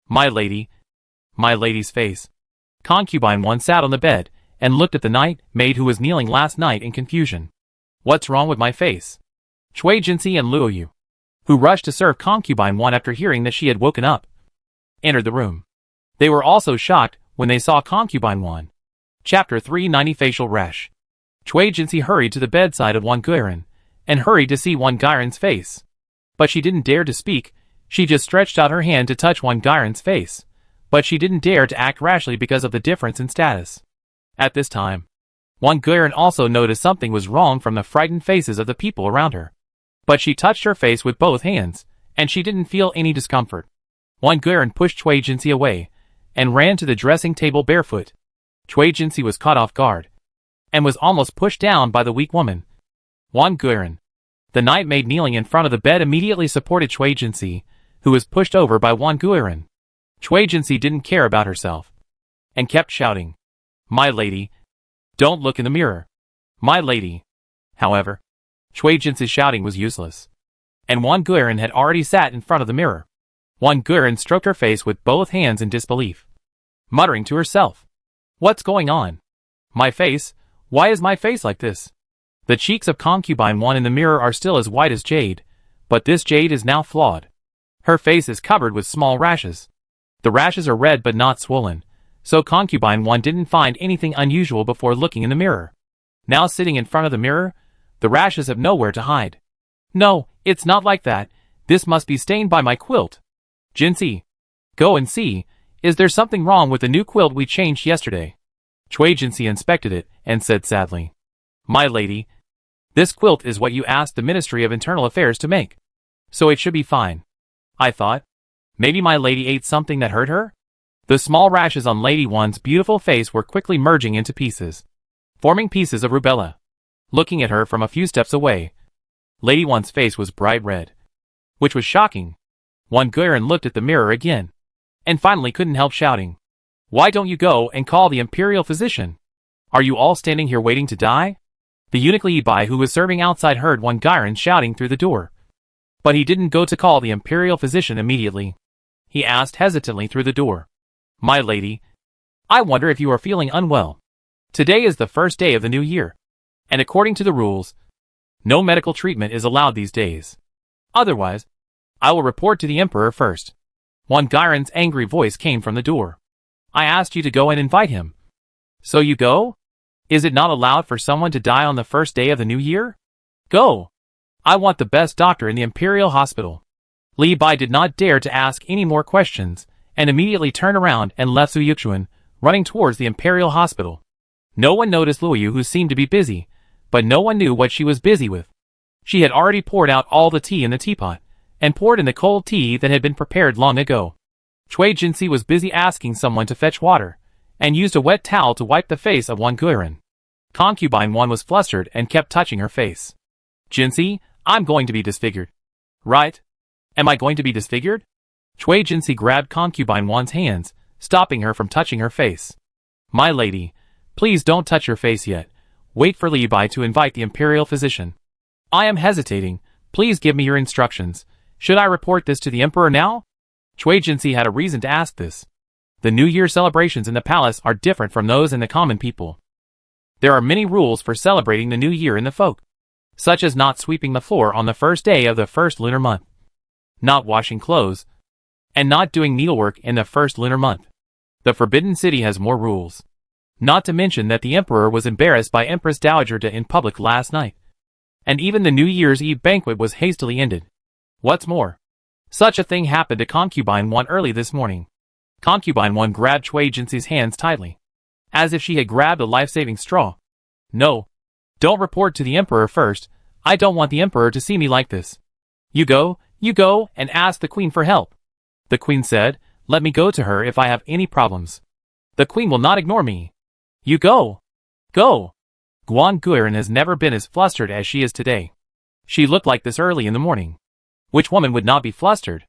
My lady's face. Concubine 1 sat on the bed and looked at the night maid who was kneeling last night in confusion. What's wrong with my face? Chui Jinsi and Luo Yu, who rushed to serve Concubine 1 after hearing that she had woken up, entered the room. They were also shocked when they saw Concubine 1. Chapter 390 Facial Rash. Chui Jinsi hurried to the bedside of Wang Guiren and hurried to see Wang Guiren's face. But she didn't dare to speak. She just stretched out her hand to touch Wang Guiren's face. But she didn't dare to act rashly because of the difference in status. At this time, Wang Guiren also noticed something was wrong from the frightened faces of the people around her. But she touched her face with both hands, and she didn't feel any discomfort. Wang Guiren pushed Chui Jinsi away and ran to the dressing table barefoot. Chui Jinsi was caught off guard and was almost pushed down by the weak woman. Wang Guiren, the night maid kneeling in front of the bed, immediately supported Chui Jinsi, who was pushed over by Wang Guiren. Chui Jinsi didn't care about herself and kept shouting, "My lady, don't look in the mirror. My lady." However, Chui Jinsi's shouting was useless, and Wang Guiren had already sat in front of the mirror. Wang Guiren stroked her face with both hands in disbelief, muttering to herself, "What's going on? My face? Why is my face like this?" The cheeks of Concubine 1 in the mirror are still as white as jade, but this jade is now flawed. Her face is covered with small rashes. The rashes are red but not swollen, so Concubine 1 didn't find anything unusual before looking in the mirror. Now sitting in front of the mirror, the rashes have nowhere to hide. "No, it's not like that. This must be stained by my quilt. Jinsi, go and see, is there something wrong with the new quilt we changed yesterday?" Chui Jinsi inspected it and said sadly, "My lady, this quilt is what you asked the Ministry of Internal Affairs to make, so it should be fine. I thought, maybe my lady ate something that hurt her?" The small rashes on Lady 1's beautiful face were quickly merging into pieces, forming pieces of rubella. Looking at her from a few steps away, Lady 1's face was bright red, which was shocking. Wang Guiren looked at the mirror again, and finally couldn't help shouting, "Why don't you go and call the imperial physician? Are you all standing here waiting to die?" The eunuch Li Bai, who was serving outside, heard Wang Guiren shouting through the door, but he didn't go to call the imperial physician immediately. He asked hesitantly through the door, "My lady, I wonder if you are feeling unwell. Today is the first day of the new year, and according to the rules, no medical treatment is allowed these days. Otherwise, I will report to the emperor first." Wang Guiren's angry voice came from the door. "I asked you to go and invite him. So you go? Is it not allowed for someone to die on the first day of the new year? Go. I want the best doctor in the imperial hospital." Li Bai did not dare to ask any more questions, and immediately turned around and left Su Yuxuan, running towards the imperial hospital. No one noticed Luo Yu, who seemed to be busy, but no one knew what she was busy with. She had already poured out all the tea in the teapot, and poured in the cold tea that had been prepared long ago. Chui Jinsi was busy asking someone to fetch water, and used a wet towel to wipe the face of Wang Guiren. Concubine 1 was flustered and kept touching her face. "Jinsi, I'm going to be disfigured." "Right? Am I going to be disfigured?" Chui Jinsi grabbed Concubine 1's hands, stopping her from touching her face. "My lady, please don't touch your face yet. Wait for Li Bai to invite the imperial physician." "I am hesitating. Please give me your instructions. Should I report this to the emperor now?" Chui Jinsi had a reason to ask this. The New Year celebrations in the palace are different from those in the common people. There are many rules for celebrating the New Year in the folk, such as not sweeping the floor on the first day of the first lunar month, not washing clothes, and not doing needlework in the first lunar month. The Forbidden City has more rules. Not to mention that the emperor was embarrassed by Empress Dowager De in public last night, and even the New Year's Eve banquet was hastily ended. What's more, such a thing happened to Concubine 1 early this morning. Concubine 1 grabbed Chui Jinsi's hands tightly, as if she had grabbed a life-saving straw. "No. Don't report to the emperor first. I don't want the emperor to see me like this. You go and ask the queen for help." The queen said, "Let me go to her if I have any problems. The queen will not ignore me. You go." Go! Guan Guiran has never been as flustered as she is today. She looked like this early in the morning. Which woman would not be flustered?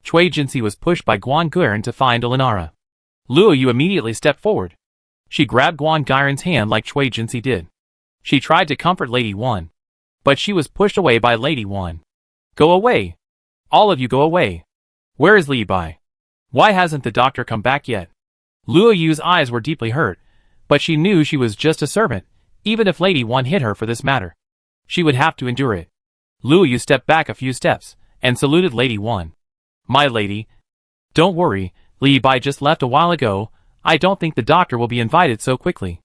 Cui Jinsi was pushed by Guan Guiran to find Olenara. Luo Yu immediately stepped forward. She grabbed Guan Guiran's hand like Cui Jinsi did. She tried to comfort Lady Wan. But she was pushed away by Lady Wan. Go away! All of you go away! Where is Li Bai? Why hasn't the doctor come back yet? Luo Yu's eyes were deeply hurt, but she knew she was just a servant. Even if Lady Wan hit her for this matter, she would have to endure it. Luo Yu stepped back a few steps and saluted Lady Wan. My lady. Don't worry, Li Bai just left a while ago. I don't think the doctor will be invited so quickly.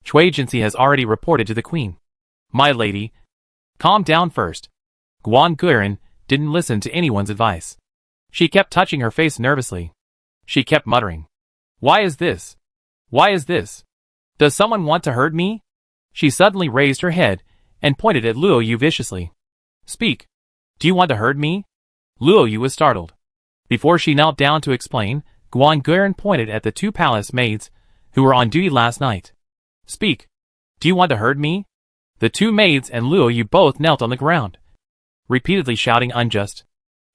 Cui Jinsi has already reported to the queen. My lady. Calm down first. Guan Guiran didn't listen to anyone's advice. She kept touching her face nervously. She kept muttering. Why is this? Why is this? Does someone want to hurt me? She suddenly raised her head and pointed at Luo Yu viciously. Speak. Do you want to hurt me? Luo Yu was startled. Before she knelt down to explain, Guan Guiran pointed at the two palace maids who were on duty last night. Speak. Do you want to hurt me? The two maids and Luo Yu both knelt on the ground, repeatedly shouting unjust.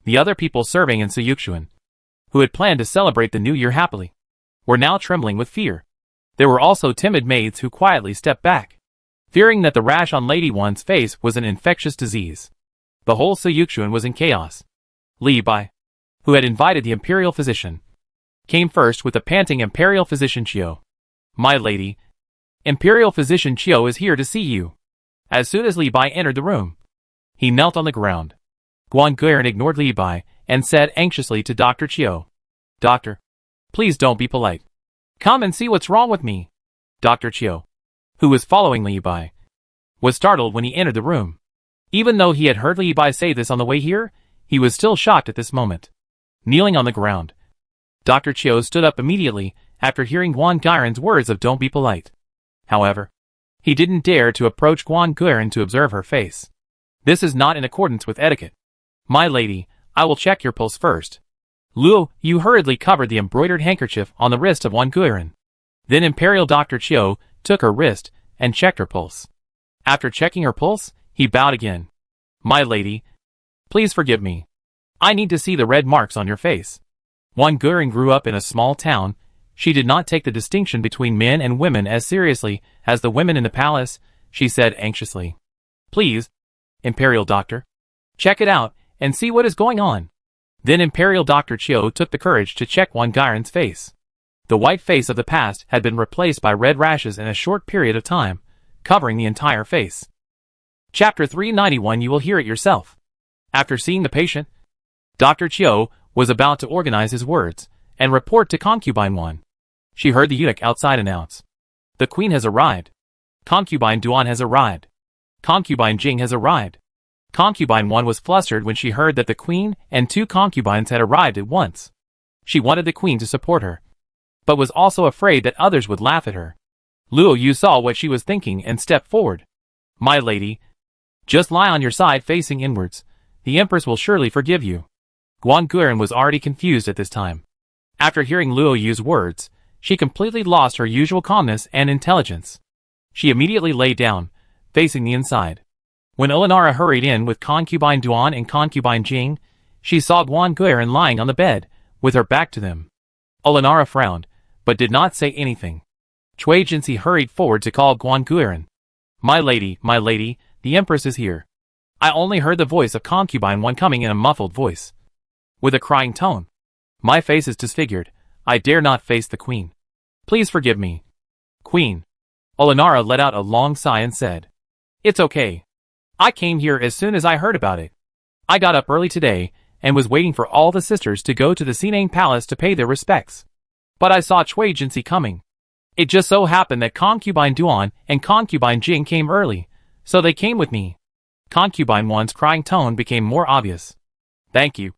The other people serving in Suyukshuan, who had planned to celebrate the new year happily, were now trembling with fear. There were also timid maids who quietly stepped back, fearing that the rash on Lady Wan's face was an infectious disease. The whole Suyukshuan was in chaos. Li Bai, who had invited the imperial physician, came first with the panting imperial physician Chiu. My lady, imperial physician Chiu is here to see you. As soon as Li Bai entered the room, he knelt on the ground. Guan Guiran ignored Li Bai and said anxiously to Dr. Chiu, Doctor, please don't be polite. Come and see what's wrong with me. Dr. Chiu, who was following Li Bai, was startled when he entered the room. Even though he had heard Li Bai say this on the way here, he was still shocked at this moment. Kneeling on the ground, Dr. Chiu stood up immediately after hearing Guan Guiran's words of don't be polite. However, he didn't dare to approach Guan Guiran to observe her face. This is not in accordance with etiquette. My lady, I will check your pulse first. Luo Yu hurriedly covered the embroidered handkerchief on the wrist of Guan Guiran. Then Imperial Dr. Chiu took her wrist and checked her pulse. After checking her pulse, he bowed again. My lady, please forgive me. I need to see the red marks on your face. Guan Guiran grew up in a small town. She did not take the distinction between men and women as seriously as the women in the palace. She said anxiously. Please, Imperial Doctor, check it out and see what is going on. Then Imperial Dr. Chiu took the courage to check Guan Guiran's face. The white face of the past had been replaced by red rashes in a short period of time, covering the entire face. Chapter 391. You will hear it yourself. After seeing the patient, Dr. Chiu was about to organize his words and report to Concubine 1. She heard the eunuch outside announce, the queen has arrived. Concubine Duan has arrived. Concubine Jing has arrived. Concubine 1 was flustered when she heard that the queen and two concubines had arrived at once. She wanted the queen to support her, but was also afraid that others would laugh at her. Luo Yu saw what she was thinking and stepped forward. My lady, just lie on your side facing inwards. The Empress will surely forgive you. Guan Guiran was already confused at this time. After hearing Luo Yu's words, she completely lost her usual calmness and intelligence. She immediately lay down, facing the inside. When Olenara hurried in with Concubine Duan and Concubine Jing, she saw Guan Guiran lying on the bed, with her back to them. Olenara frowned, but did not say anything. Cui Jinsi hurried forward to call Guan Guiran. My lady, the Empress is here. I only heard the voice of Concubine 1 coming in a muffled voice, with a crying tone. My face is disfigured. I dare not face the queen. Please forgive me. Queen. Olenara let out a long sigh and said, It's okay. I came here as soon as I heard about it. I got up early today and was waiting for all the sisters to go to the Sinang Palace to pay their respects. But I saw Cui Jinsi coming. It just so happened that Concubine Duan and Concubine Jing came early, so they came with me. Concubine 1's crying tone became more obvious. Thank you,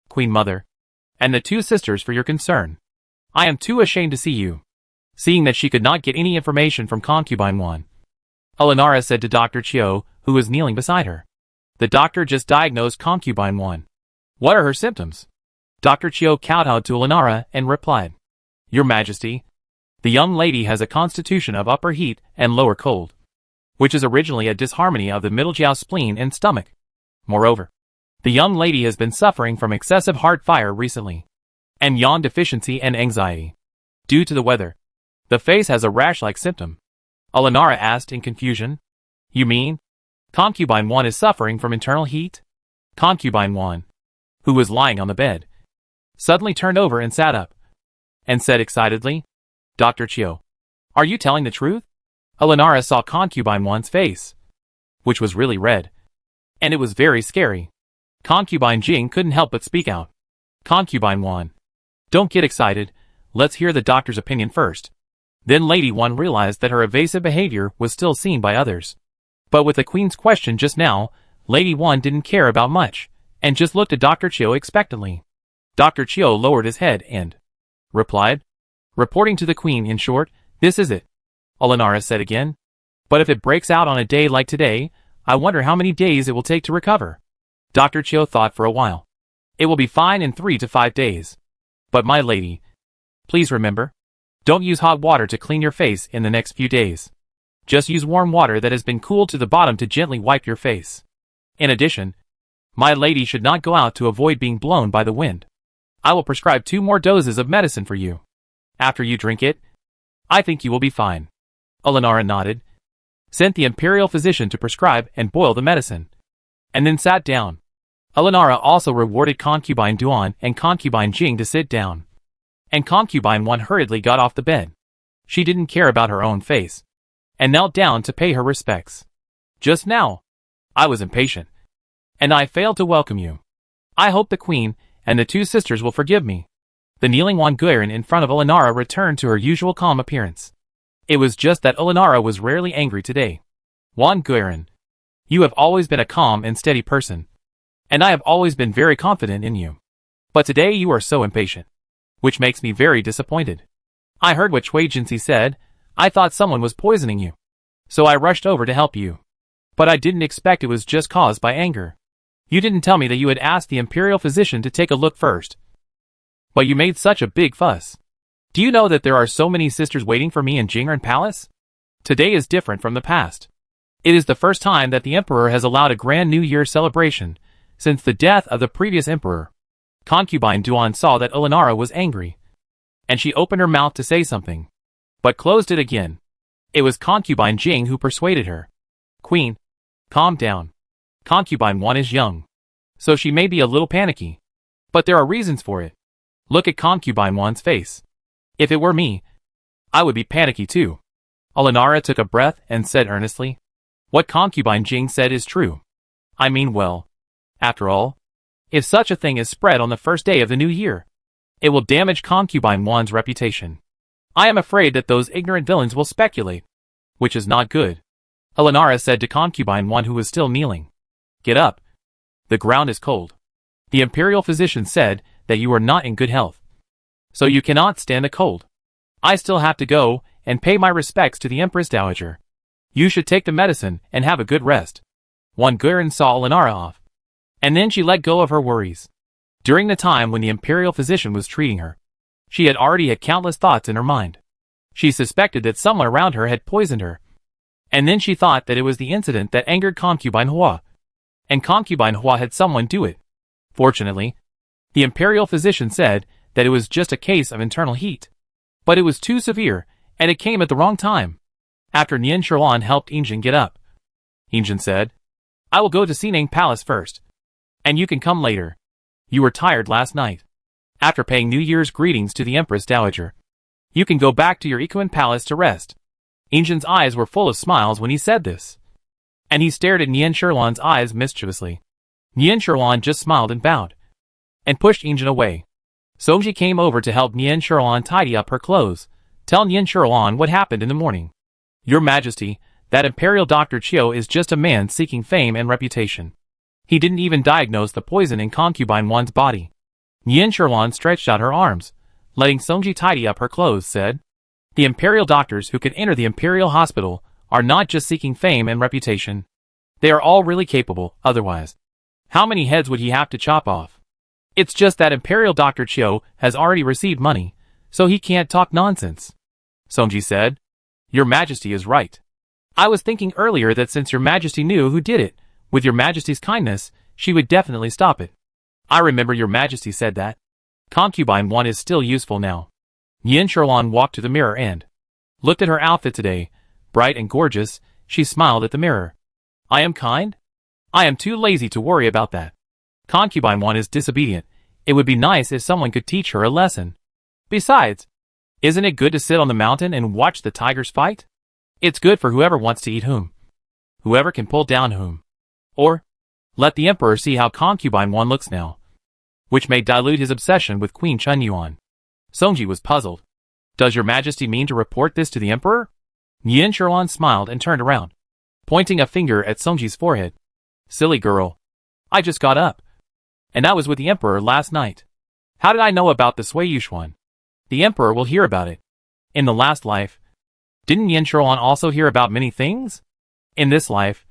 Queen Mother, and the two sisters for your concern. I am too ashamed to see you. Seeing that she could not get any information from Concubine 1, Olenara said to Dr. Chiu, who was kneeling beside her. The doctor just diagnosed Concubine 1. What are her symptoms? Dr. Chiu kowtowed to Olenara and replied, Your Majesty, The young lady has a constitution of upper heat and lower cold, which is originally a disharmony of the middle jiao spleen and stomach. Moreover, the young lady has been suffering from excessive heart fire recently, and yang deficiency and anxiety. Due to the weather, the face has a rash-like symptom. Alanara asked in confusion. You mean? Concubine 1 is suffering from internal heat? Concubine 1, who was lying on the bed, suddenly turned over and sat up, and said excitedly, Dr. Chiu, are you telling the truth? Alanara saw Concubine 1's face, which was really red, and it was very scary. Concubine Jing couldn't help but speak out. Concubine 1, don't get excited, let's hear the doctor's opinion first. Then Lady 1 realized that her evasive behavior was still seen by others. But with the Queen's question just now, Lady 1 didn't care about much, and just looked at Dr. Chiu expectantly. Dr. Chiu lowered his head and replied, reporting to the Queen in short, this is it. Alanara said again. But if it breaks out on a day like today, I wonder how many days it will take to recover. Dr. Chiu thought for a while. It will be fine in 3 to 5 days. But my lady, please remember, don't use hot water to clean your face in the next few days. Just use warm water that has been cooled to the bottom to gently wipe your face. In addition, my lady should not go out to avoid being blown by the wind. I will prescribe 2 more doses of medicine for you. After you drink it, I think you will be fine. Alanara nodded, sent the imperial physician to prescribe and boil the medicine, and then sat down. Alanara also rewarded Concubine Duan and Concubine Jing to sit down. And Concubine 1 hurriedly got off the bed. She didn't care about her own face, and knelt down to pay her respects. Just now, I was impatient, and I failed to welcome you. I hope the Queen and the 2 sisters will forgive me. The kneeling Wan Guiran in front of Alanara returned to her usual calm appearance. It was just that Alanara was rarely angry today. Wan Guiran, you have always been a calm and steady person, and I have always been very confident in you. But today you are so impatient, which makes me very disappointed. I heard what Cui Jinsi said. I thought someone was poisoning you, so I rushed over to help you. But I didn't expect it was just caused by anger. You didn't tell me that you had asked the imperial physician to take a look first. But you made such a big fuss. Do you know that there are so many sisters waiting for me in Jing'an Palace? Today is different from the past. It is the first time that the emperor has allowed a grand New Year celebration since the death of the previous emperor. Concubine Duan saw that Alanara was angry, and she opened her mouth to say something, but closed it again. It was Concubine Jing who persuaded her. Queen, calm down. Concubine 1 is young, so she may be a little panicky, but there are reasons for it. Look at Concubine 1's face. If it were me, I would be panicky too. Alanara took a breath and said earnestly, what Concubine Jing said is true. I mean, well, after all, if such a thing is spread on the first day of the new year, it will damage Concubine 1's reputation. I am afraid that those ignorant villains will speculate, which is not good. Alanara said to Concubine 1 who was still kneeling. Get up. The ground is cold. The imperial physician said that you are not in good health, so you cannot stand the cold. I still have to go and pay my respects to the Empress Dowager. You should take the medicine and have a good rest. Wan Guiran saw Alanara off, and then she let go of her worries. During the time when the imperial physician was treating her, she had already had countless thoughts in her mind. She suspected that someone around her had poisoned her, and then she thought that it was the incident that angered Concubine Hua, and Concubine Hua had someone do it. Fortunately, the imperial physician said that it was just a case of internal heat, but it was too severe, and it came at the wrong time. After Nian Sherlan helped Injin get up, Injin said, I will go to Sinang Palace first, and you can come later. You were tired last night. After paying New Year's greetings to the Empress Dowager, you can go back to your Ikuan Palace to rest. Injin's eyes were full of smiles when he said this, and he stared at Nian Sherlan's eyes mischievously. Nian Sherlan just smiled and bowed, and pushed Injin away. Songji came over to help Nian Sherlan tidy up her clothes. Tell Nian Sherlan what happened in the morning. Your Majesty, that Imperial Dr. Chiu is just a man seeking fame and reputation. He didn't even diagnose the poison in Concubine 1's body. Nian Sherlan stretched out her arms, letting Songji tidy up her clothes, said, the Imperial doctors who can enter the Imperial Hospital are not just seeking fame and reputation. They are all really capable, otherwise. How many heads would he have to chop off? It's just that Imperial Dr. Chiu has already received money, so he can't talk nonsense. Songji said. Your Majesty is right. I was thinking earlier that since your Majesty knew who did it, with your Majesty's kindness, she would definitely stop it. I remember your Majesty said that. Concubine 1 is still useful now. Yin Sherlan walked to the mirror and looked at her outfit today. Bright and gorgeous, she smiled at the mirror. I am kind? I am too lazy to worry about that. Concubine 1 is disobedient. It would be nice if someone could teach her a lesson. Besides, isn't it good to sit on the mountain and watch the tigers fight? It's good for whoever wants to eat whom. Whoever can pull down whom. Or, let the Emperor see how Concubine 1 looks now. Which may dilute his obsession with Queen Chunyuan. Songji was puzzled. Does your Majesty mean to report this to the Emperor? Yin Sherlan smiled and turned around, pointing a finger at Songji's forehead. Silly girl. I just got up. And I was with the Emperor last night. How did I know about the Sui Yushuan? The Emperor will hear about it. In the last life. Didn't Yin Sherlan also hear about many things? In this life.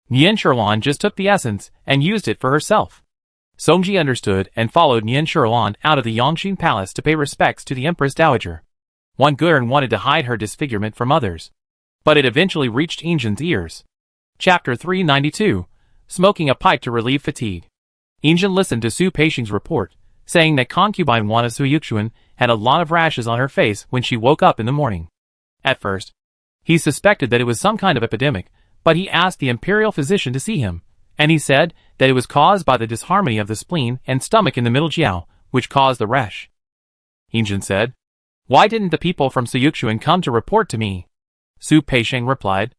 Yin Sherlan just took the essence and used it for herself. Songji understood and followed Yin Sherlan out of the Yongxin Palace to pay respects to the Empress Dowager. One Gurn wanted to hide her disfigurement from others. But it eventually reached Injin's ears. Chapter 392. Smoking a pipe to relieve fatigue. Injin listened to Su Peishing's report, saying that Concubine 1 of Su Yuxuan had a lot of rashes on her face when she woke up in the morning. At first, he suspected that it was some kind of epidemic, but he asked the imperial physician to see him, and he said that it was caused by the disharmony of the spleen and stomach in the middle jiao, which caused the rash. Injin said, Why didn't the people from Su Yuxuan come to report to me? Su Peishing replied,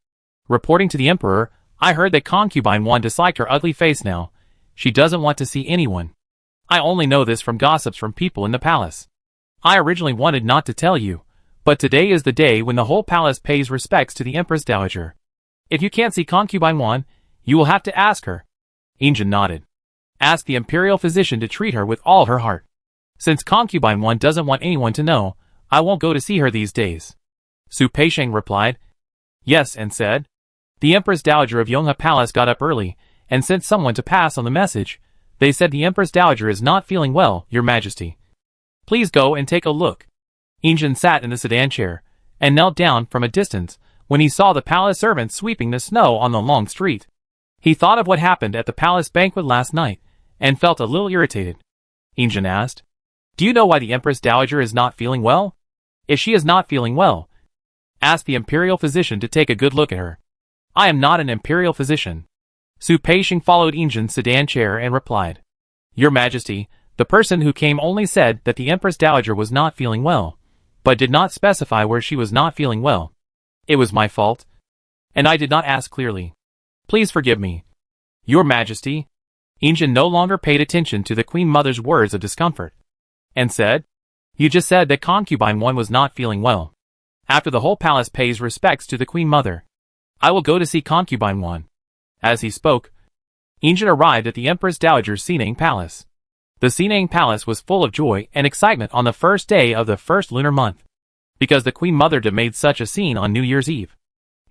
Reporting to the Emperor, I heard that Concubine 1 disliked her ugly face now. She doesn't want to see anyone. I only know this from gossips from people in the palace. I originally wanted not to tell you, but today is the day when the whole palace pays respects to the Empress Dowager. If you can't see Concubine 1, you will have to ask her. Injin nodded. Ask the imperial physician to treat her with all her heart. Since Concubine 1 doesn't want anyone to know, I won't go to see her these days. Su Peisheng replied. Yes, and said. The Empress Dowager of Yonghe Palace got up early, and sent someone to pass on the message. They said the Empress Dowager is not feeling well, Your Majesty. Please go and take a look. Injin sat in the sedan chair, and knelt down from a distance, when he saw the palace servants sweeping the snow on the long street. He thought of what happened at the palace banquet last night, and felt a little irritated. Injin asked, Do you know why the Empress Dowager is not feeling well? If she is not feeling well, ask the imperial physician to take a good look at her. I am not an imperial physician. Su Peisheng followed Injin's sedan chair and replied, Your Majesty, the person who came only said that the Empress Dowager was not feeling well, but did not specify where she was not feeling well. It was my fault, and I did not ask clearly. Please forgive me. Your Majesty. Injin no longer paid attention to the Queen Mother's words of discomfort, and said, You just said that Concubine 1 was not feeling well. After the whole palace pays respects to the Queen Mother, I will go to see Concubine 1. As he spoke, Injin arrived at the Empress Dowager's Sinang Palace. The Sinang Palace was full of joy and excitement on the first day of the first lunar month, because the Queen Mother made such a scene on New Year's Eve.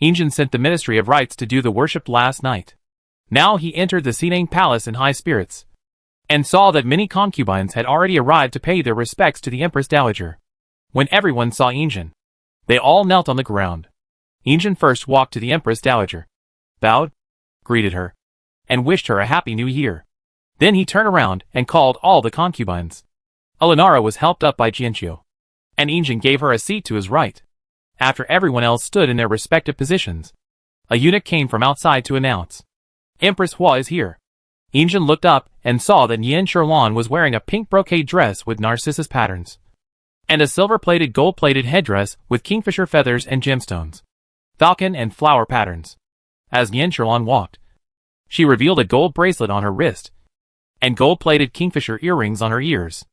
Injin sent the Ministry of Rites to do the worship last night. Now he entered the Sinang Palace in high spirits, and saw that many concubines had already arrived to pay their respects to the Empress Dowager. When everyone saw Injin, they all knelt on the ground. Injin first walked to the Empress Dowager, bowed, greeted her, and wished her a happy new year. Then he turned around and called all the concubines. Elenara was helped up by Jianqiu, and Injin gave her a seat to his right. After everyone else stood in their respective positions, a eunuch came from outside to announce, Empress Hua is here. Injin looked up and saw that Yin Sherlan was wearing a pink brocade dress with narcissus patterns, and a silver-plated gold-plated headdress with kingfisher feathers and gemstones, falcon and flower patterns. As Yin Sherlan walked, she revealed a gold bracelet on her wrist, and gold-plated kingfisher earrings on her ears.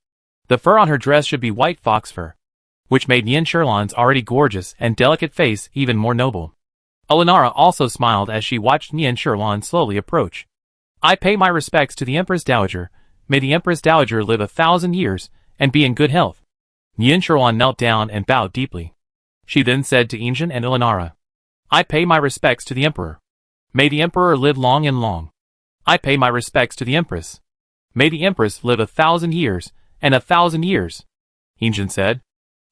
The fur on her dress should be white fox fur, which made Yin Sherlan's already gorgeous and delicate face even more noble. Elenara also smiled as she watched Yin Sherlan slowly approach. I pay my respects to the Empress Dowager. May the Empress Dowager live 1,000 years and be in good health. Yin Sherlan knelt down and bowed deeply. She then said to Injin and Elenara, I pay my respects to the Emperor. May the Emperor live long and long. I pay my respects to the Empress. May the Empress live 1,000 years and 1,000 years. Injin said,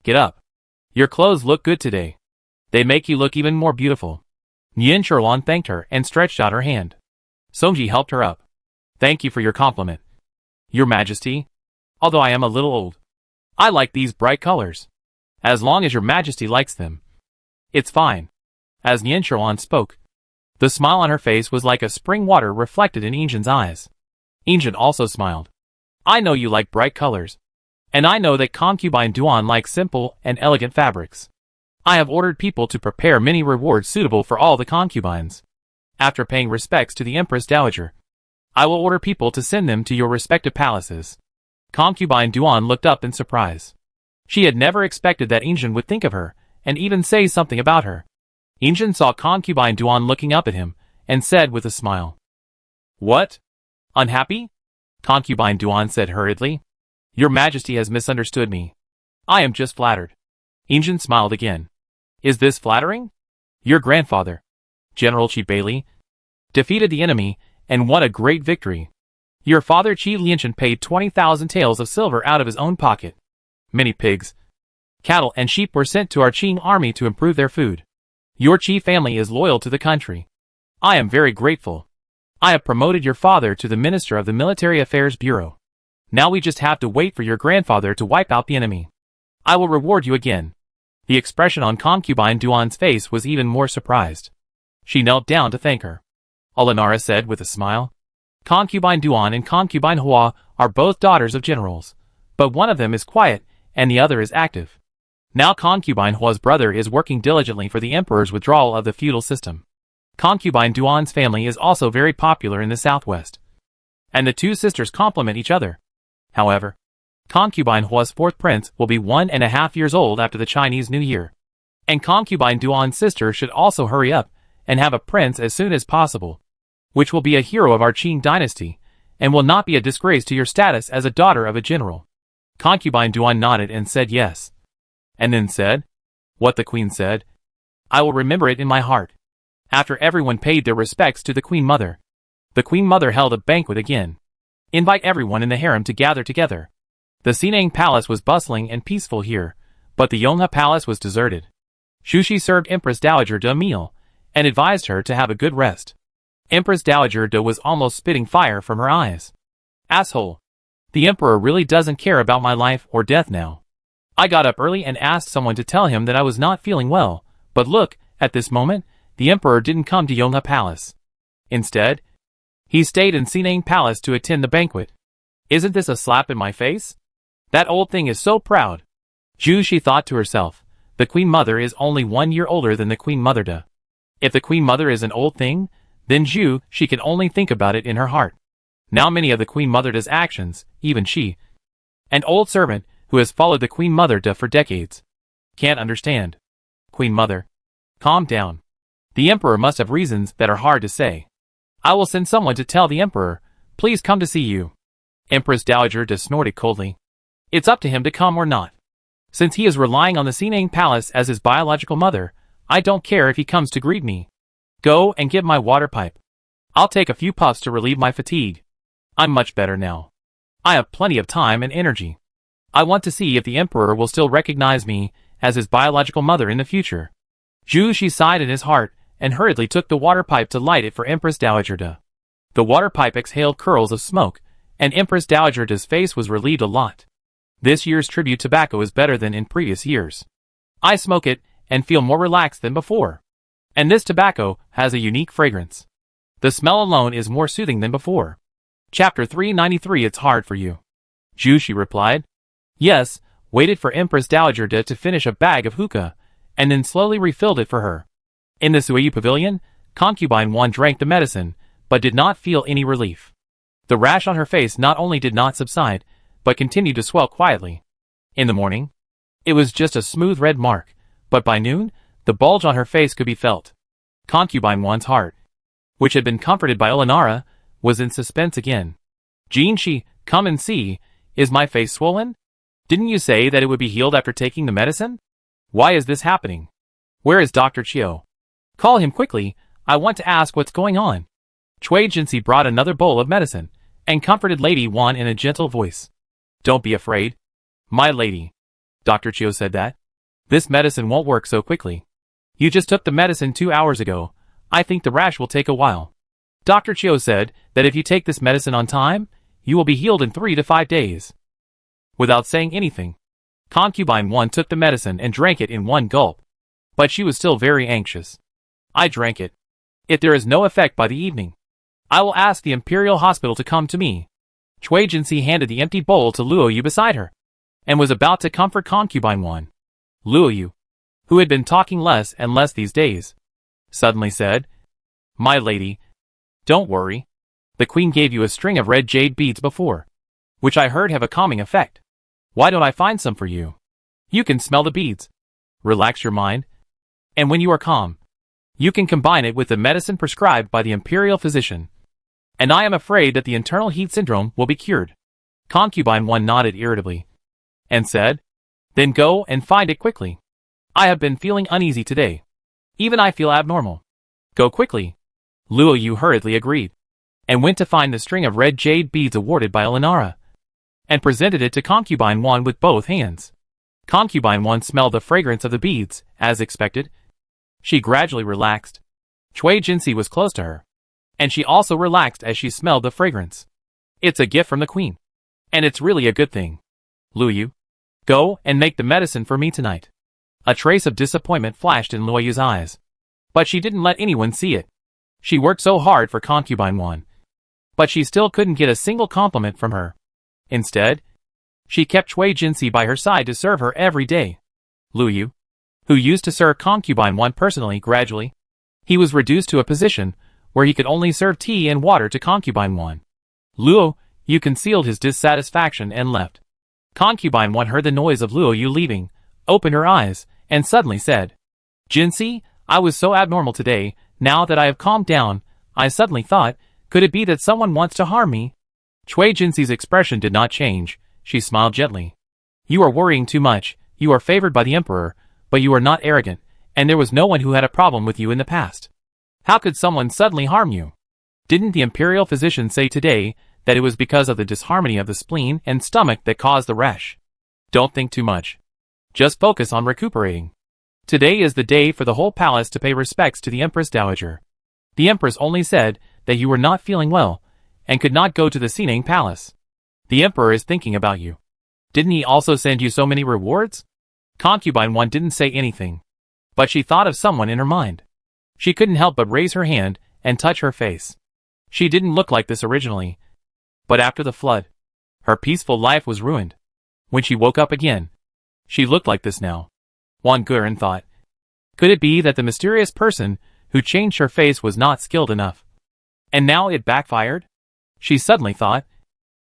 Get up. Your clothes look good today. They make you look even more beautiful. Yin Sherlan thanked her and stretched out her hand. Songji helped her up. Thank you for your compliment. Your Majesty. Although I am a little old, I like these bright colors. As long as your Majesty likes them, it's fine. As Yin Sherlan spoke, the smile on her face was like a spring water reflected in Injin's eyes. Injin also smiled. I know you like bright colors. And I know that concubine Duan likes simple and elegant fabrics. I have ordered people to prepare many rewards suitable for all the concubines. After paying respects to the Empress Dowager, I will order people to send them to your respective palaces. Concubine Duan looked up in surprise. She had never expected that Injin would think of her, and even say something about her. Injin saw concubine Duan looking up at him, and said with a smile. What? Unhappy? Concubine Duan said hurriedly. Your Majesty has misunderstood me. I am just flattered. Injin smiled again. Is this flattering? Your grandfather, General Qi Bailey, defeated the enemy and won a great victory. Your father Qi Lianshan paid 20,000 taels of silver out of his own pocket. Many pigs, cattle and sheep were sent to our Qing army to improve their food. Your Qi family is loyal to the country. I am very grateful. I have promoted your father to the Minister of the Military Affairs Bureau. Now we just have to wait for your grandfather to wipe out the enemy. I will reward you again. The expression on concubine Duan's face was even more surprised. She knelt down to thank her. Olenara said with a smile. Concubine Duan and concubine Hua are both daughters of generals, but one of them is quiet and the other is active. Now concubine Hua's brother is working diligently for the emperor's withdrawal of the feudal system. Concubine Duan's family is also very popular in the southwest, and the two sisters complement each other. However, concubine Hua's fourth prince will be 1.5 years old after the Chinese New Year, and concubine Duan's sister should also hurry up and have a prince as soon as possible, which will be a hero of our Qing dynasty, and will not be a disgrace to your status as a daughter of a general. Concubine Duan nodded and said yes, and then said, what the queen said, I will remember it in my heart. After everyone paid their respects to the queen mother, the queen mother held a banquet again. Invite everyone in the harem to gather together. The Sinang Palace was bustling and peaceful here, but the Yonghe Palace was deserted. Shushi served Empress Dowager De a meal, and advised her to have a good rest. Empress Dowager De was almost spitting fire from her eyes. Asshole. The emperor really doesn't care about my life or death now. I got up early and asked someone to tell him that I was not feeling well, but look, at this moment, the emperor didn't come to Yonghe Palace. Instead, he stayed in Sinang Palace to attend the banquet. Isn't this a slap in my face? That old thing is so proud. She thought to herself, the queen mother is only 1 year older than the queen mother De. If the queen mother is an old thing, then she can only think about it in her heart. Now many of the queen mother De's actions, even she, an old servant who has followed the queen mother De for decades, can't understand. Queen mother, calm down. The emperor must have reasons that are hard to say. I will send someone to tell the emperor, please come to see you. Empress Dowager De snorted coldly. It's up to him to come or not. Since he is relying on the Sinang Palace as his biological mother, I don't care if he comes to greet me. Go and get my water pipe. I'll take a few puffs to relieve my fatigue. I'm much better now. I have plenty of time and energy. I want to see if the emperor will still recognize me as his biological mother in the future. She sighed in his heart and hurriedly took the water pipe to light it for Empress Dowager De. The water pipe exhaled curls of smoke, and Empress Dowager De's face was relieved a lot. This year's tribute tobacco is better than in previous years. I smoke it and feel more relaxed than before. And this tobacco has a unique fragrance. The smell alone is more soothing than before. Chapter 393. It's hard for you. She replied. Yes, waited for Empress Dowager De to finish a bag of hookah, and then slowly refilled it for her. In the Suiyu Pavilion, concubine Wan drank the medicine, but did not feel any relief. The rash on her face not only did not subside, but continued to swell quietly. In the morning, it was just a smooth red mark, but by noon, the bulge on her face could be felt. Concubine Wan's heart, which had been comforted by Olenara, was in suspense again. Jinshi, come and see, is my face swollen? Didn't you say that it would be healed after taking the medicine? Why is this happening? Where is Dr. Chiu? Call him quickly, I want to ask what's going on. Cui Jinsi brought another bowl of medicine, and comforted Lady Wan in a gentle voice. Don't be afraid. My lady. Dr. Chiu said that. This medicine won't work so quickly. You just took the medicine 2 hours ago. I think the rash will take a while. Dr. Chiu said that if you take this medicine on time, you will be healed in 3 to 5 days. Without saying anything, Concubine 1 took the medicine and drank it in one gulp. But she was still very anxious. I drank it. If there is no effect by the evening, I will ask the Imperial Hospital to come to me. Cui Jinsi handed the empty bowl to Luo Yu beside her, and was about to comfort Concubine 1. Luo Yu, who had been talking less and less these days, suddenly said, "My lady, don't worry. The queen gave you a string of red jade beads before, which I heard have a calming effect. Why don't I find some for you? You can smell the beads, relax your mind, and when you are calm, you can combine it with the medicine prescribed by the imperial physician. And I am afraid that the internal heat syndrome will be cured." Concubine 1 nodded irritably, and said, "Then go and find it quickly. I have been feeling uneasy today. Even I feel abnormal. Go quickly." Luo Yu hurriedly agreed, and went to find the string of red jade beads awarded by Elinara, and presented it to Concubine 1 with both hands. Concubine 1 smelled the fragrance of the beads, as expected. She gradually relaxed. Cui Jinsi was close to her, and she also relaxed as she smelled the fragrance. "It's a gift from the queen, and it's really a good thing. Luo Yu, go and make the medicine for me tonight." A trace of disappointment flashed in Luo Yu's eyes, but she didn't let anyone see it. She worked so hard for Concubine 1, but she still couldn't get a single compliment from her. Instead, she kept Cui Jinsi by her side to serve her every day. Luo Yu, who used to serve Concubine 1 personally, gradually, he was reduced to a position where he could only serve tea and water to Concubine 1. Luo Yu concealed his dissatisfaction and left. Concubine 1 heard the noise of Luo Yu leaving, opened her eyes, and suddenly said, "Jinsi, I was so abnormal today. Now that I have calmed down, I suddenly thought, could it be that someone wants to harm me?" Cui Jinsi's expression did not change. She smiled gently. "You are worrying too much. You are favored by the emperor, but you are not arrogant, and there was no one who had a problem with you in the past. How could someone suddenly harm you? Didn't the imperial physician say today that it was because of the disharmony of the spleen and stomach that caused the rash? Don't think too much. Just focus on recuperating. Today is the day for the whole palace to pay respects to the Empress Dowager. The Empress only said that you were not feeling well, and could not go to the Sinang Palace. The Emperor is thinking about you. Didn't he also send you so many rewards?" Concubine 1 didn't say anything, but she thought of someone in her mind. She couldn't help but raise her hand and touch her face. She didn't look like this originally, but after the flood, her peaceful life was ruined. When she woke up again, she looked like this now. Wang Guren thought, could it be that the mysterious person who changed her face was not skilled enough? And now it backfired? She suddenly thought,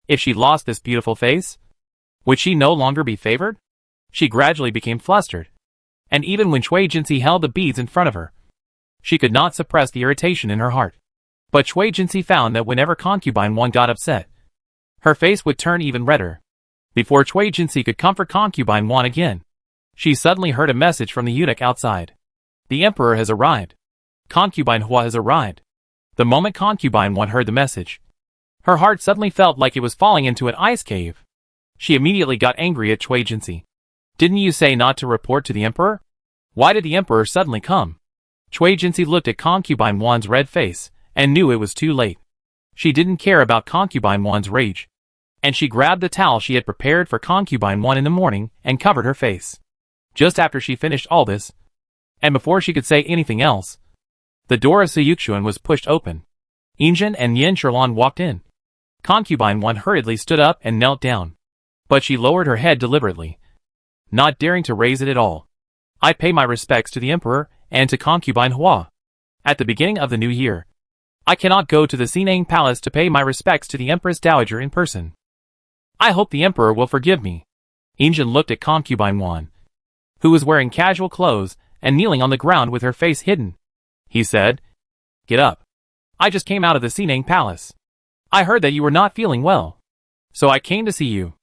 if she lost this beautiful face, would she no longer be favored? She gradually became flustered, and even when Cui Jinsi held the beads in front of her, she could not suppress the irritation in her heart. But Cui Jinsi found that whenever Concubine 1 got upset, her face would turn even redder. Before Cui Jinsi could comfort Concubine 1 again, she suddenly heard a message from the eunuch outside. "The Emperor has arrived. Concubine Hua has arrived." The moment Concubine 1 heard the message, her heart suddenly felt like it was falling into an ice cave. She immediately got angry at Cui Jinsi. "Didn't you say not to report to the Emperor? Why did the Emperor suddenly come?" Cui Jinsi looked at Concubine 1's red face, and knew it was too late. She didn't care about Concubine 1's rage, and she grabbed the towel she had prepared for Concubine 1 in the morning and covered her face. Just after she finished all this, and before she could say anything else, the door of Suyukshuan was pushed open. Injin and Yin Sherlan walked in. Concubine 1 hurriedly stood up and knelt down, but she lowered her head deliberately, not daring to raise it at all. "I pay my respects to the Emperor and to Concubine Hua. At the beginning of the new year, I cannot go to the Sinang Palace to pay my respects to the Empress Dowager in person. I hope the Emperor will forgive me." Injin looked at Concubine 1, who was wearing casual clothes and kneeling on the ground with her face hidden. He said, "Get up. I just came out of the Sinang Palace. I heard that you were not feeling well, so I came to see you."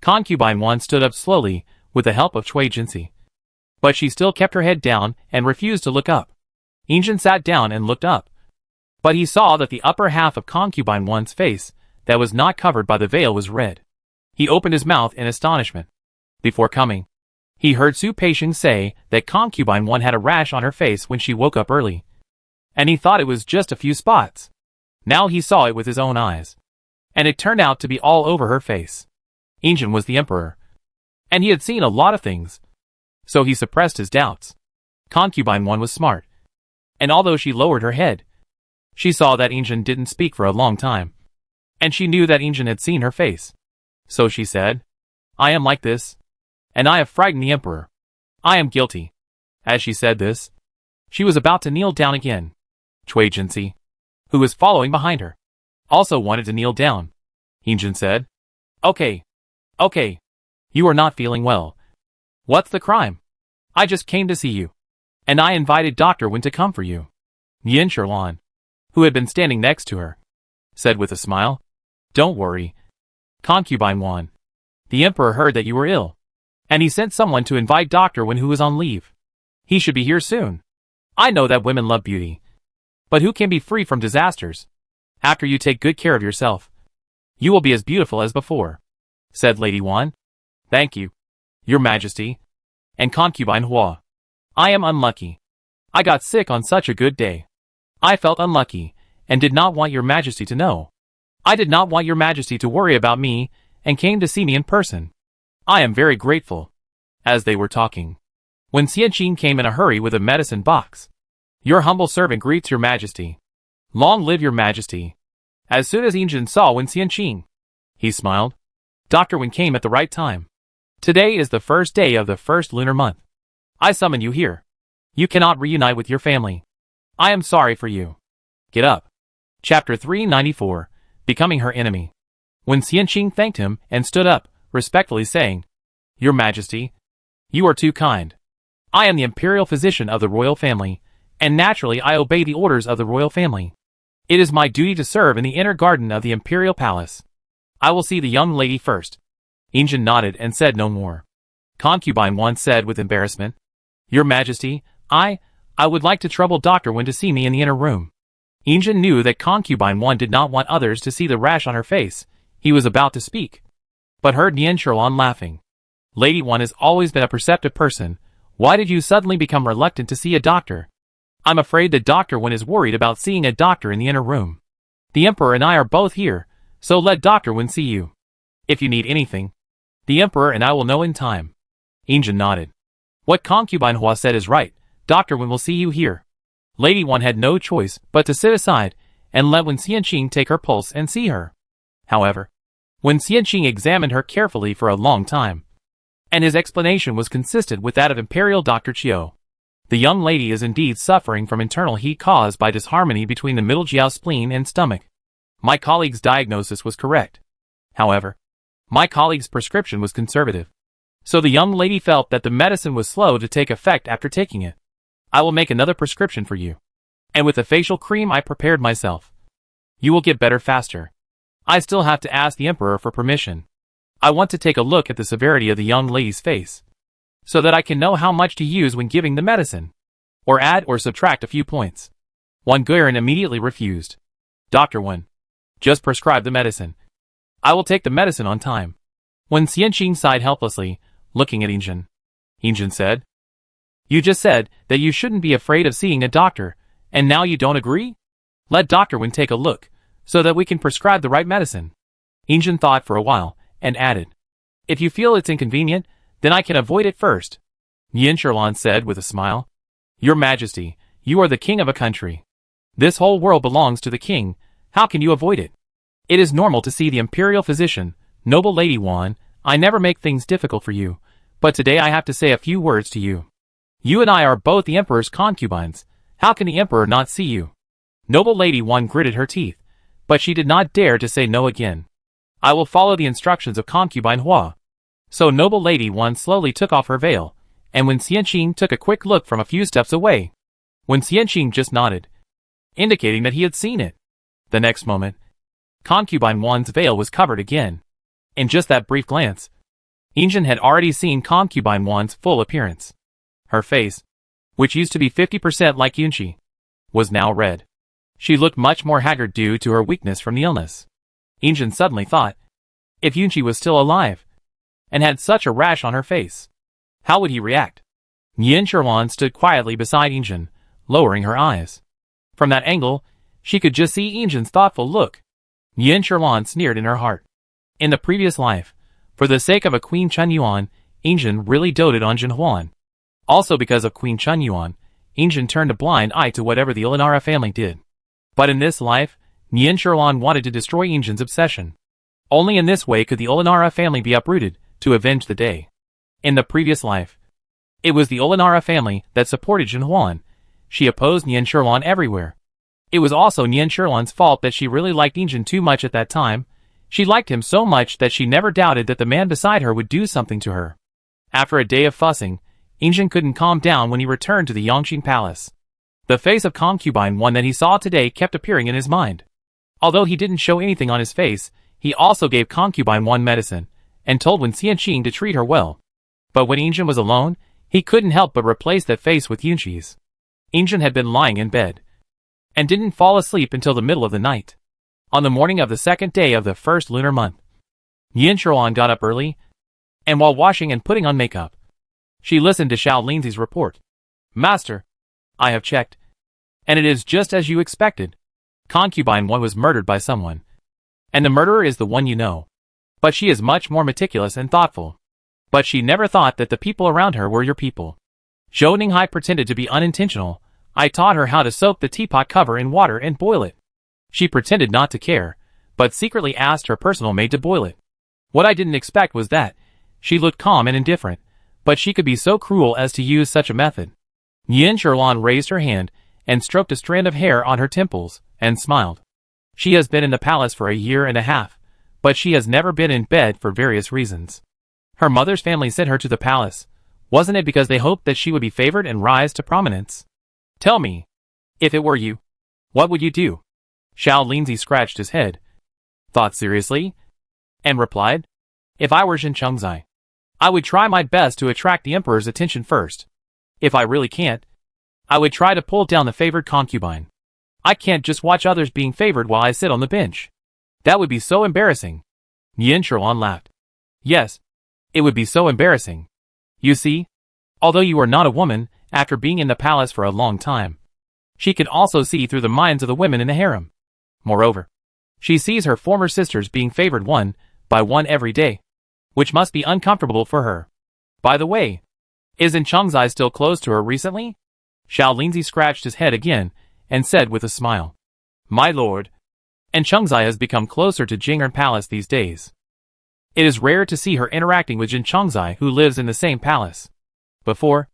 Concubine 1 stood up slowly with the help of Cui Jinsi, but she still kept her head down and refused to look up. Injin sat down and looked up, but he saw that the upper half of Concubine 1's face that was not covered by the veil was red. He opened his mouth in astonishment. Before coming, He heard Su Peixing say that concubine 1 had a rash on her face when she woke up early, and he thought it was just a few spots. Now he saw it with his own eyes, and it turned out to be all over her face. Injin was the emperor, and he had seen a lot of things, so he suppressed his doubts. Concubine 1 was smart, and although she lowered her head, she saw that Injin didn't speak for a long time, and she knew that Injin had seen her face. So she said, "I am like this, and I have frightened the emperor. I am guilty." As she said this, she was about to kneel down again. Cui Jinsi, who was following behind her, also wanted to kneel down. Injin said, Okay. You are not feeling well. What's the crime? I just came to see you, and I invited Dr. Wen to come for you." Yin Sherlan, who had been standing next to her, said with a smile, "Don't worry, concubine 1. The emperor heard that you were ill, and he sent someone to invite Dr. Wen, who is on leave. He should be here soon. I know that women love beauty, but who can be free from disasters? After you take good care of yourself, you will be as beautiful as before," said Lady Wan. "Thank you, Your Majesty." And concubine Hua, "I am unlucky. I got sick on such a good day. I felt unlucky, and did not want Your Majesty to know. I did not want Your Majesty to worry about me, and came to see me in person. I am very grateful." As they were talking, when Xianqing came in a hurry with a medicine box. "Your humble servant greets Your Majesty. Long live Your Majesty." As soon as Injin saw Wen Xianqing, he smiled. Dr. Wen came at the right time. Today is the first day of the first lunar month. I summon you here. You cannot reunite with your family. I am sorry for you. Get up. Chapter 394, Becoming Her Enemy. When Xianqing thanked him and stood up, respectfully saying, "Your Majesty, you are too kind. I am the imperial physician of the royal family, and naturally I obey the orders of the royal family. It is my duty to serve in the inner garden of the imperial palace. I will see the young lady first." Injin nodded and said no more. Concubine 1 said with embarrassment, "Your Majesty, I would like to trouble Dr. Wen to see me in the inner room." Injin knew that concubine 1 did not want others to see the rash on her face. He was about to speak, but heard Nian Sherlan laughing. "Lady 1 has always been a perceptive person. Why did you suddenly become reluctant to see a doctor?" "I'm afraid that Dr. Wen is worried about seeing a doctor in the inner room. The Emperor and I are both here, so let Dr. Wen see you. If you need anything, the Emperor and I will know in time." Injin nodded. "What concubine Hua said is right. Dr. Wen will see you here." Lady 1 had no choice but to sit aside and let Wen Xianqing take her pulse and see her. However, Wen Xianqing examined her carefully for a long time, and his explanation was consistent with that of Imperial Dr. Chiu. The young lady is indeed suffering from internal heat caused by disharmony between the middle jiao spleen and stomach. My colleague's diagnosis was correct. However, my colleague's prescription was conservative, so the young lady felt that the medicine was slow to take effect after taking it. "I will make another prescription for you, and with the facial cream I prepared myself. You will get better faster. I still have to ask the Emperor for permission. I want to take a look at the severity of the young lady's face, so that I can know how much to use when giving the medicine, or add or subtract a few points." Wan Guiran immediately refused. "Dr. Wen, just prescribe the medicine. I will take the medicine on time." When Xianqing sighed helplessly, looking at Injin, Injin said, "You just said that you shouldn't be afraid of seeing a doctor, and now you don't agree? Let Dr. Wen take a look, so that we can prescribe the right medicine." Injin thought for a while, and added, "If you feel it's inconvenient, then I can avoid it first." Yin Sherlan said with a smile, "Your Majesty, you are the king of a country. This whole world belongs to the king. How can you avoid it? It is normal to see the imperial physician. Noble Lady Wan, I never make things difficult for you, but today I have to say a few words to you. You and I are both the Emperor's concubines. How can the Emperor not see you?" Noble Lady Wan gritted her teeth, but she did not dare to say no again. "I will follow the instructions of concubine Hua." So Noble Lady Wan slowly took off her veil, and when Xianqing took a quick look from a few steps away, when Xianqing just nodded, indicating that he had seen it. The next moment, concubine Wan's veil was covered again. In just that brief glance, Injin had already seen concubine Wan's full appearance. Her face, which used to be 50% like Yunqi, was now red. She looked much more haggard due to her weakness from the illness. Injin suddenly thought, if Yunqi was still alive, and had such a rash on her face, How would he react? Yin Sherwan stood quietly beside Injin, lowering her eyes. From that angle, she could just see Injin's thoughtful look. Yin Sherwan sneered in her heart. In the previous life, for the sake of a Queen Chen Yuan, Injin really doted on Jin Huan. Also because of Queen Chen Yuan, Injin turned a blind eye to whatever the Ulanara family did. But in this life, Yin Sherwan wanted to destroy Injin's obsession. Only in this way could the Ulanara family be uprooted, to avenge the day. In the previous life, it was the Ulanara family that supported Jin Huan. She opposed Yin Sherwan everywhere. It was also Yin Sherwan's fault that she really liked Injin too much at that time. She liked him so much that she never doubted that the man beside her would do something to her. After a day of fussing, Injin couldn't calm down when he returned to the Yongqing Palace. The face of concubine one that he saw today kept appearing in his mind. Although he didn't show anything on his face, he also gave concubine one medicine, and told Wen Xianqing to treat her well. But when Injin was alone, he couldn't help but replace that face with Yunqi's. Injin had been lying in bed, and didn't fall asleep until the middle of the night. On the morning of the second day of the first lunar month, Yin Sherwan got up early, and while washing and putting on makeup, she listened to Xiao Linzi's report. Master, I have checked, and it is just as you expected. Concubine one was murdered by someone, and the murderer is the one you know. But she is much more meticulous and thoughtful. But she never thought that the people around her were your people. Zhou Ninghai pretended to be unintentional. I taught her how to soak the teapot cover in water and boil it. She pretended not to care, but secretly asked her personal maid to boil it. What I didn't expect was that she looked calm and indifferent, but she could be so cruel as to use such a method. Yin Sherwan raised her hand and stroked a strand of hair on her temples, and smiled. She has been in the palace for a year and a half, but she has never been in bed for various reasons. Her mother's family sent her to the palace. Wasn't it because they hoped that she would be favored and rise to prominence? Tell me, if it were you, what would you do? Xiao Linzi scratched his head, thought seriously, and replied, if I were Jin Chengzai, I would try my best to attract the emperor's attention first. If I really can't, I would try to pull down the favored concubine. I can't just watch others being favored while I sit on the bench. That would be so embarrassing. Yin Sherwan laughed. Yes, it would be so embarrassing. You see, although you are not a woman, after being in the palace for a long time, she can also see through the minds of the women in the harem. Moreover, she sees her former sisters being favored one by one every day, which must be uncomfortable for her. By the way, isn't Chengzai still close to her recently? Xiao Linzi scratched his head again, and said with a smile, my lord, and Chengzai has become closer to Jing'an Palace these days. It is rare to see her interacting with Jin Chengzai, who lives in the same palace. Before,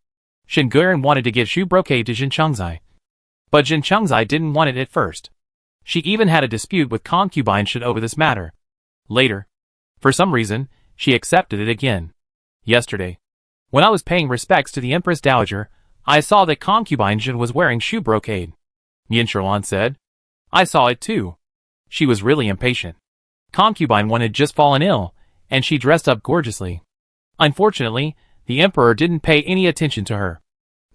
Shen Guiran wanted to give Shu brocade to Jin Chengzai, but Jin Chengzai didn't want it at first. She even had a dispute with concubine Shen over this matter. Later, for some reason, she accepted it again. Yesterday, when I was paying respects to the Empress Dowager, I saw that concubine Jin was wearing Shu brocade. Yin Sherwan said. I saw it too. She was really impatient. Concubine one had just fallen ill, and she dressed up gorgeously. Unfortunately, the emperor didn't pay any attention to her.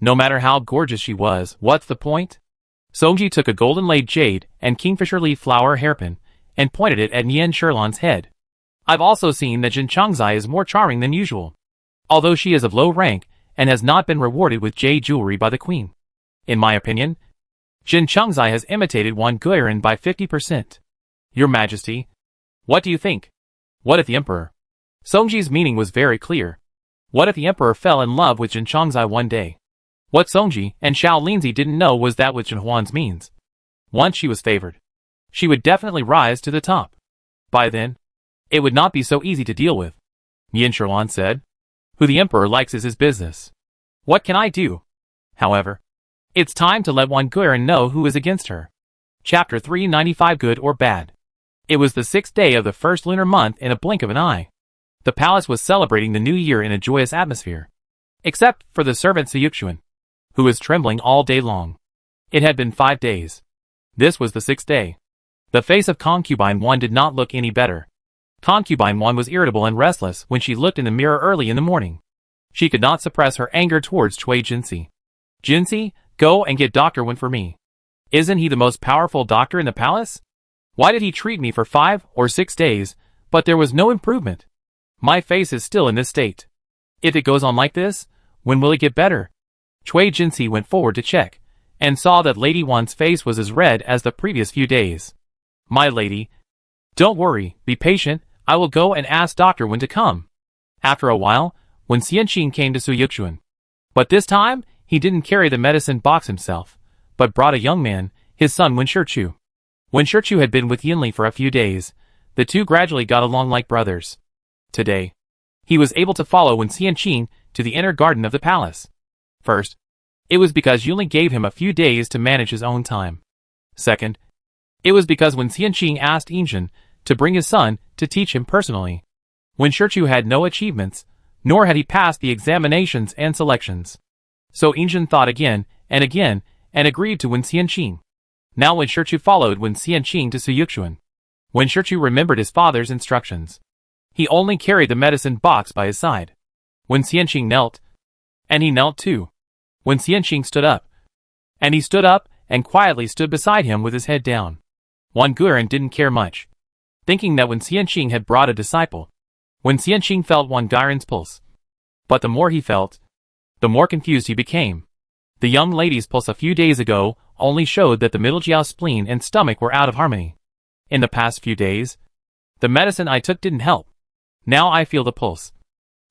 No matter how gorgeous she was, what's the point? Songji took a golden-laid jade and kingfisher leaf flower hairpin and pointed it at Yin Sherwan's head. I've also seen that Jin Chengzai is more charming than usual, although she is of low rank and has not been rewarded with jade jewelry by the queen. In my opinion, Jin Chengzai has imitated Wan Guiran by 50%. Your Majesty, what do you think? What if the emperor? Songji's meaning was very clear. What if the emperor fell in love with Jin Chengzai one day? What Songji and Xiao Linzi didn't know was that what Jin Huan's means. Once she was favored, she would definitely rise to the top. By then, it would not be so easy to deal with. Yin Sherwan said. Who the emperor likes is his business. What can I do? However, it's time to let Wan Guiran know who is against her. Chapter 395 Good or Bad. It was the 6th day of the first lunar month in a blink of an eye. The palace was celebrating the new year in a joyous atmosphere. Except for the servant Suyukshuan, who was trembling all day long. It had been 5 days. This was the 6th day. The face of concubine one did not look any better. Concubine one was irritable and restless when she looked in the mirror early in the morning. She could not suppress her anger towards Cui Jinsi. Jinsi, go and get Dr. Wen for me. Isn't he the most powerful doctor in the palace? Why did he treat me for 5 or 6 days, but there was no improvement? My face is still in this state. If it goes on like this, when will it get better? Cui Jinsi went forward to check, and saw that Lady Wan's face was as red as the previous few days. My lady, don't worry, be patient, I will go and ask Dr. Wen to come. After a while, Wen Xianqing came to Su Yuxuan. But this time, he didn't carry the medicine box himself, but brought a young man, his son Wen Shichu. Wen Shichu had been with Yinli for a few days. The two gradually got along like brothers. Today, he was able to follow Wen Xianqing to the inner garden of the palace. First, it was because Yinli gave him a few days to manage his own time. Second, it was because Wen Xianqing asked Yinzhen to bring his son to teach him personally. Wen Shichu had no achievements, nor had he passed the examinations and selections. So Yinzhen thought again, and agreed to Wen Xianqing. Now Wen Shichu followed Wen Xianqing to Su Yuxuan. Wen Shichu remembered his father's instructions. He only carried the medicine box by his side. Wen Xianqing knelt, and he knelt too. Wen Xianqing stood up, and he stood up and quietly stood beside him with his head down. Wan Guiren didn't care much, thinking that Wen Xianqing had brought a disciple. Wen Xianqing felt Wan Guiren's pulse. But the more he felt, the more confused he became. The young lady's pulse a few days ago only showed that the middle jiao spleen and stomach were out of harmony. In the past few days, the medicine I took didn't help. Now I feel the pulse.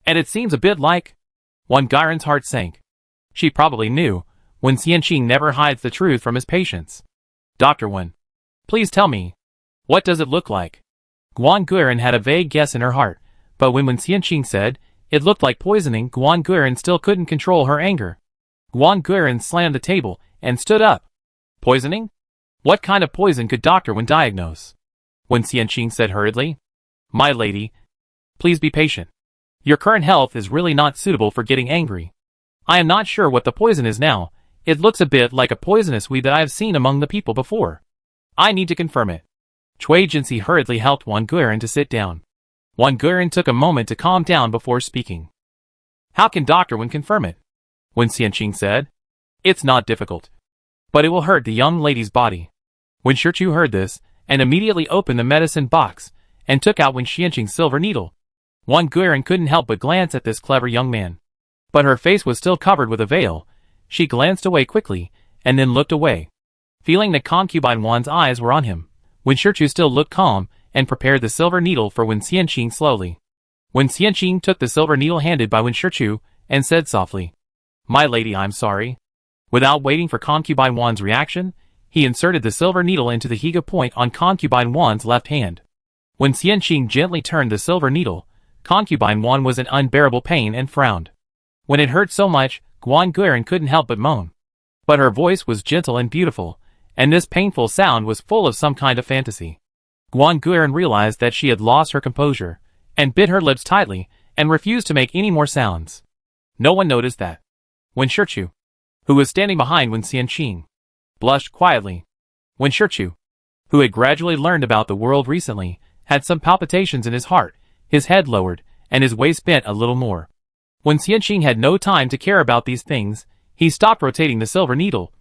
And it seems a bit like... Wan Guiren's heart sank. She probably knew, Wen Xianqing never hides the truth from his patients. Dr. Wen, please tell me, what does it look like? Wan Guiren had a vague guess in her heart, but when Wen Xianqing said, it looked like poisoning, Wan Guiren still couldn't control her anger. Wan Guiren slammed the table and stood up. Poisoning? What kind of poison could Dr. Wen diagnose? Wen Xianqing said hurriedly. My lady, please be patient. Your current health is really not suitable for getting angry. I am not sure what the poison is now. It looks a bit like a poisonous weed that I have seen among the people before. I need to confirm it. Cui Jinsi hurriedly helped Wan Guiren to sit down. Wan Guiren took a moment to calm down before speaking. How can Dr. Wen confirm it? Wen Xianqing said. It's not difficult. But it will hurt the young lady's body. Wen Shichu heard this, and immediately opened the medicine box, and took out Wen Xianqing's silver needle. Wan Guiren couldn't help but glance at this clever young man. But her face was still covered with a veil. She glanced away quickly, and then looked away. Feeling that concubine Wan's eyes were on him, Wen Shichu still looked calm, and prepared the silver needle for Wen Xianqing slowly. Wen Xianqing took the silver needle handed by Wen Shichu, and said softly, My lady, I'm sorry. Without waiting for concubine Wan's reaction, he inserted the silver needle into the Higa point on concubine Wan's left hand. When Xianqing gently turned the silver needle, concubine Wan was in unbearable pain and frowned. When it hurt so much, Guan Guiren couldn't help but moan. But her voice was gentle and beautiful, and this painful sound was full of some kind of fantasy. Guan Guiren realized that she had lost her composure, and bit her lips tightly, and refused to make any more sounds. No one noticed that. Wen Shichu, who was standing behind Wen Xianqing, blushed quietly. Wen Shichu, who had gradually learned about the world recently, had some palpitations in his heart, his head lowered, and his waist bent a little more. When Xianqing had no time to care about these things, he stopped rotating the silver needle,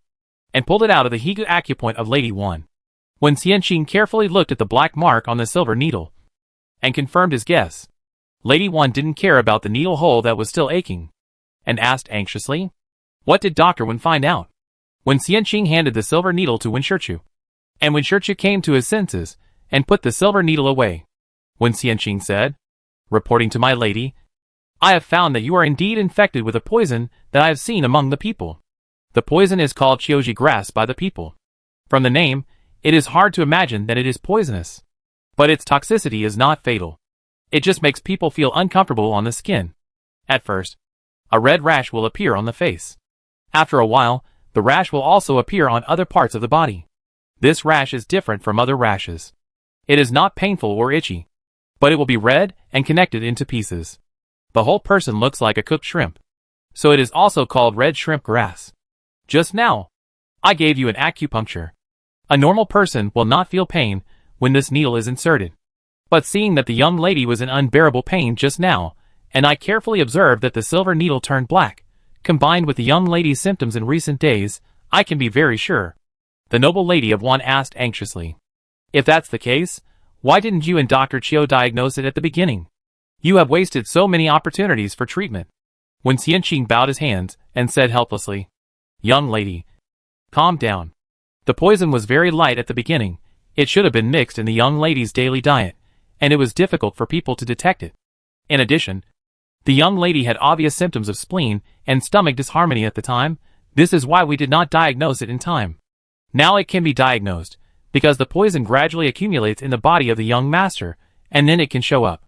and pulled it out of the Higa acupoint of Lady Wan. When Xianqing carefully looked at the black mark on the silver needle, and confirmed his guess, Lady Wan didn't care about the needle hole that was still aching, and asked anxiously, What did Dr. Wen find out? When Xianqing handed the silver needle to Wen Shichu, and Wen Shichu came to his senses, and put the silver needle away. When Xianqing said, Reporting to my lady, I have found that you are indeed infected with a poison that I have seen among the people. The poison is called Qiuji grass by the people. From the name, it is hard to imagine that it is poisonous. But its toxicity is not fatal. It just makes people feel uncomfortable on the skin. At first, a red rash will appear on the face. After a while, the rash will also appear on other parts of the body. This rash is different from other rashes. It is not painful or itchy, but it will be red and connected into pieces. The whole person looks like a cooked shrimp. So it is also called red shrimp grass. Just now, I gave you an acupuncture. A normal person will not feel pain when this needle is inserted. But seeing that the young lady was in unbearable pain just now, and I carefully observed that the silver needle turned black, combined with the young lady's symptoms in recent days, I can be very sure. The noble lady of Wan asked anxiously. If that's the case, why didn't you and Dr. Chiu diagnose it at the beginning? You have wasted so many opportunities for treatment. Wen Xianqing bowed his hands and said helplessly, "Young lady, calm down. The poison was very light at the beginning. It should have been mixed in the young lady's daily diet, and it was difficult for people to detect it. In addition, the young lady had obvious symptoms of spleen and stomach disharmony at the time. This is why we did not diagnose it in time. Now it can be diagnosed, because the poison gradually accumulates in the body of the young master, and then it can show up.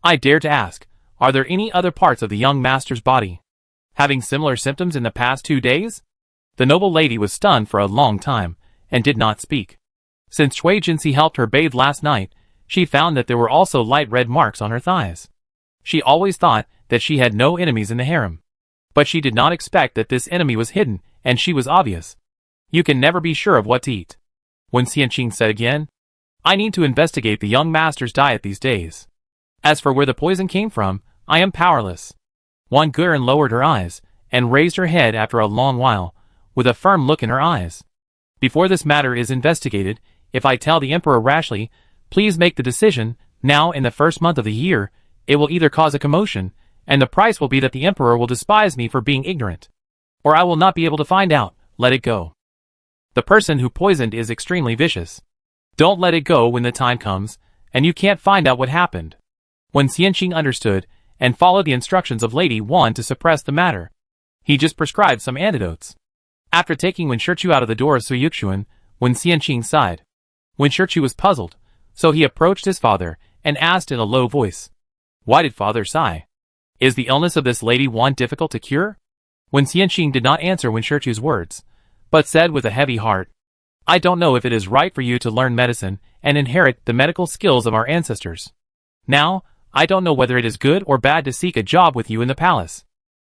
I dare to ask, are there any other parts of the young master's body having similar symptoms in the past 2 days?" The noble lady was stunned for a long time, and did not speak. Since Shui Jinsi helped her bathe last night, she found that there were also light red marks on her thighs. She always thought that she had no enemies in the harem. But she did not expect that this enemy was hidden, and she was obvious. "You can never be sure of what to eat," Wen Xianqing said again. "I need to investigate the young master's diet these days. As for where the poison came from, I am powerless." Wan Guren lowered her eyes, and raised her head after a long while, with a firm look in her eyes. "Before this matter is investigated, if I tell the emperor rashly, please make the decision, now in the first month of the year, it will either cause a commotion, and the price will be that the emperor will despise me for being ignorant. Or I will not be able to find out, let it go. The person who poisoned is extremely vicious. Don't let it go when the time comes, and you can't find out what happened." When Xianqing understood, and followed the instructions of Lady Wan to suppress the matter, he just prescribed some antidotes. After taking Wen Shichu out of the door of Suyuxuan, Wen Xianqing sighed. Wen Shichu was puzzled, so he approached his father, and asked in a low voice, "Why did father sigh? Is the illness of this Lady Wan difficult to cure?" Wen Xianqing did not answer Wen Shichu's words, but said with a heavy heart, "I don't know if it is right for you to learn medicine and inherit the medical skills of our ancestors. Now, I don't know whether it is good or bad to seek a job with you in the palace."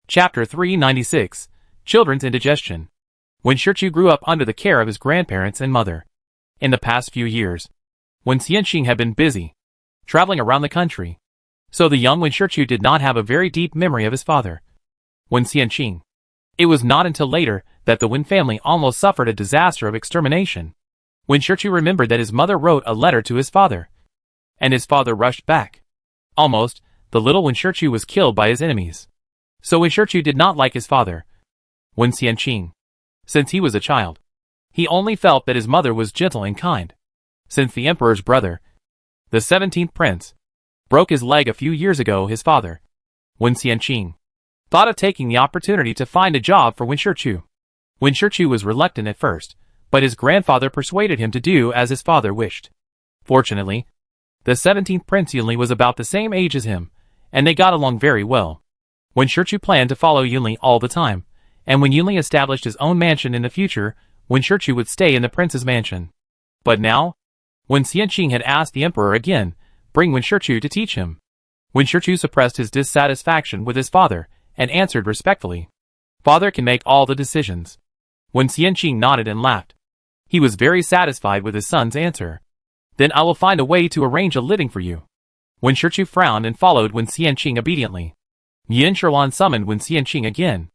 Chapter 396, Children's Indigestion. Wen Shichu grew up under the care of his grandparents and mother. In the past few years, Wen Xianqing had been busy, traveling around the country, so the young Wen Shichu did not have a very deep memory of his father, Wen Xianqing. It was not until later that the Wen family almost suffered a disaster of extermination. Wen Shichu remembered that his mother wrote a letter to his father, and his father rushed back. Almost, the little Wen Shichu was killed by his enemies. So Wen Shichu did not like his father, Wen Xianqing. Since he was a child, he only felt that his mother was gentle and kind. Since the emperor's brother, the 17th prince, broke his leg a few years ago, his father, Wen Xianqing, thought of taking the opportunity to find a job for Wen Shichu. Wen Shichu was reluctant at first, but his grandfather persuaded him to do as his father wished. Fortunately, the 17th Prince Yunli was about the same age as him, and they got along very well. Wen Shichu planned to follow Yunli all the time, and when Yunli established his own mansion in the future, Wen Shichu would stay in the prince's mansion. But now, when Xianqing had asked the emperor again, bring Wen Shichu to teach him, Wen Shichu suppressed his dissatisfaction with his father, and answered respectfully, "Father can make all the decisions." When Xianqing nodded and laughed, he was very satisfied with his son's answer. "Then I will find a way to arrange a living for you." Wen Shichu frowned and followed Wen Xianqing obediently. Yin Sherlan summoned Wen Xianqing again,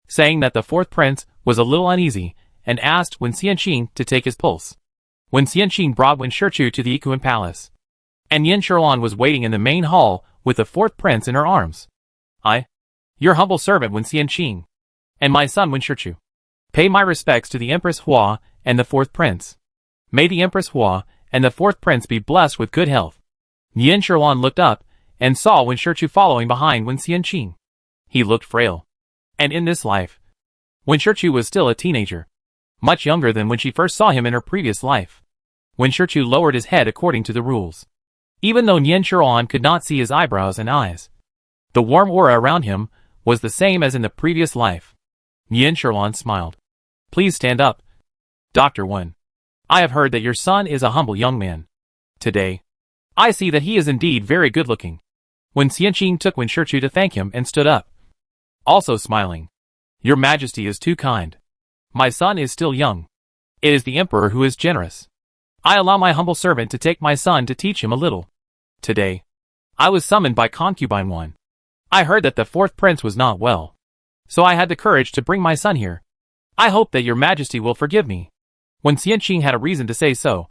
saying that the 4th prince was a little uneasy, and asked Wen Xianqing to take his pulse. Wen Xianqing brought Wen Shichu to the Ikuan Palace, and Yin Sherlan was waiting in the main hall with the 4th prince in her arms. "I, your humble servant Wen Xianqing, and my son Wen Shichu, pay my respects to the Empress Hua and the 4th prince. May the Empress Hua and the 4th prince be blessed with good health." Yin Sherlan looked up, and saw Wen Shichu following behind Wen Xianqing. He looked frail, and in this life, Wen Shichu was still a teenager, much younger than when she first saw him in her previous life. Wen Shichu lowered his head according to the rules. Even though Yin Sherlan could not see his eyebrows and eyes, the warm aura around him was the same as in the previous life. Yin Sherlan smiled. "Please stand up, Dr. Wen. I have heard that your son is a humble young man. Today, I see that he is indeed very good-looking." When Xianqing took Wen Shichu to thank him and stood up, also smiling, "Your Majesty is too kind. My son is still young. It is the emperor who is generous. I allow my humble servant to take my son to teach him a little. Today, I was summoned by concubine one. I heard that the 4th prince was not well, so I had the courage to bring my son here. I hope that your Majesty will forgive me." When Xianqing had a reason to say so,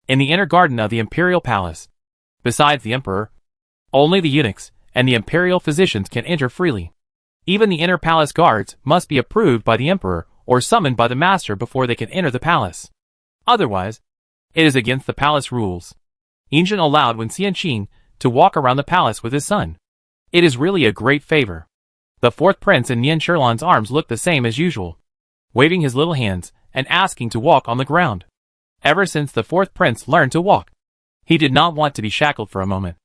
in the inner garden of the imperial palace, besides the emperor, only the eunuchs and the imperial physicians can enter freely. Even the inner palace guards must be approved by the emperor or summoned by the master before they can enter the palace. Otherwise, it is against the palace rules. Injin allowed Wen Xianqing to walk around the palace with his son. It is really a great favor. The fourth prince in Nian Sherlan's arms looked the same as usual, waving his little hands and asking to walk on the ground. Ever since the fourth prince learned to walk, he did not want to be shackled for a moment.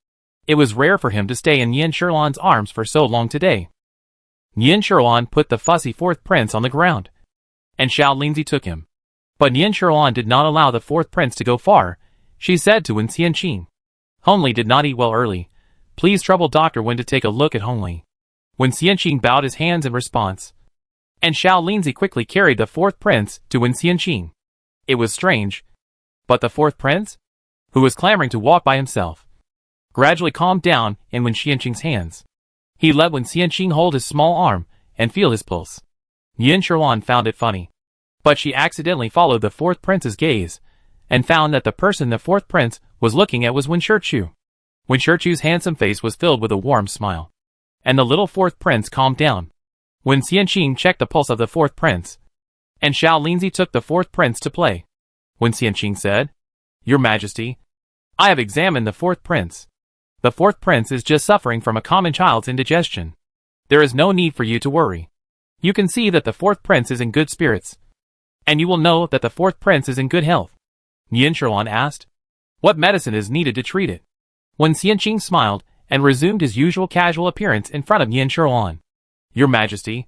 It was rare for him to stay in Nian Sherlan's arms for so long today. Nian Sherlan put the fussy fourth prince on the ground, and Xiao Linzi took him. But Nian Sherlan did not allow the fourth prince to go far. She said to Wen Xianqing, "Hongli did not eat well early. Please trouble Dr. Wen to take a look at Hongli." Wen Xianqing bowed his hands in response, and Xiao Linzi quickly carried the fourth prince to Wen Xianqing. It was strange, but the fourth prince, who was clamoring to walk by himself, gradually calmed down in Wen Xianqing's hands. He let Wen Xianqing hold his small arm and feel his pulse. Nian Sherlan found it funny, but she accidentally followed the fourth prince's gaze and found that the person the fourth prince was looking at was Wen Shichu. Wen Shichu's handsome face was filled with a warm smile, and the little fourth prince calmed down. Wen Xianqing checked the pulse of the fourth prince, and Xiao Linzi took the fourth prince to play. Wen Xianqing said, "Your Majesty, I have examined the fourth prince. The fourth prince is just suffering from a common child's indigestion. There is no need for you to worry. You can see that the fourth prince is in good spirits, and you will know that the fourth prince is in good health." Nian Sherlan asked, "What medicine is needed to treat it?" Wen Xianqing smiled and resumed his usual casual appearance in front of Nian Sherlan. "Your Majesty,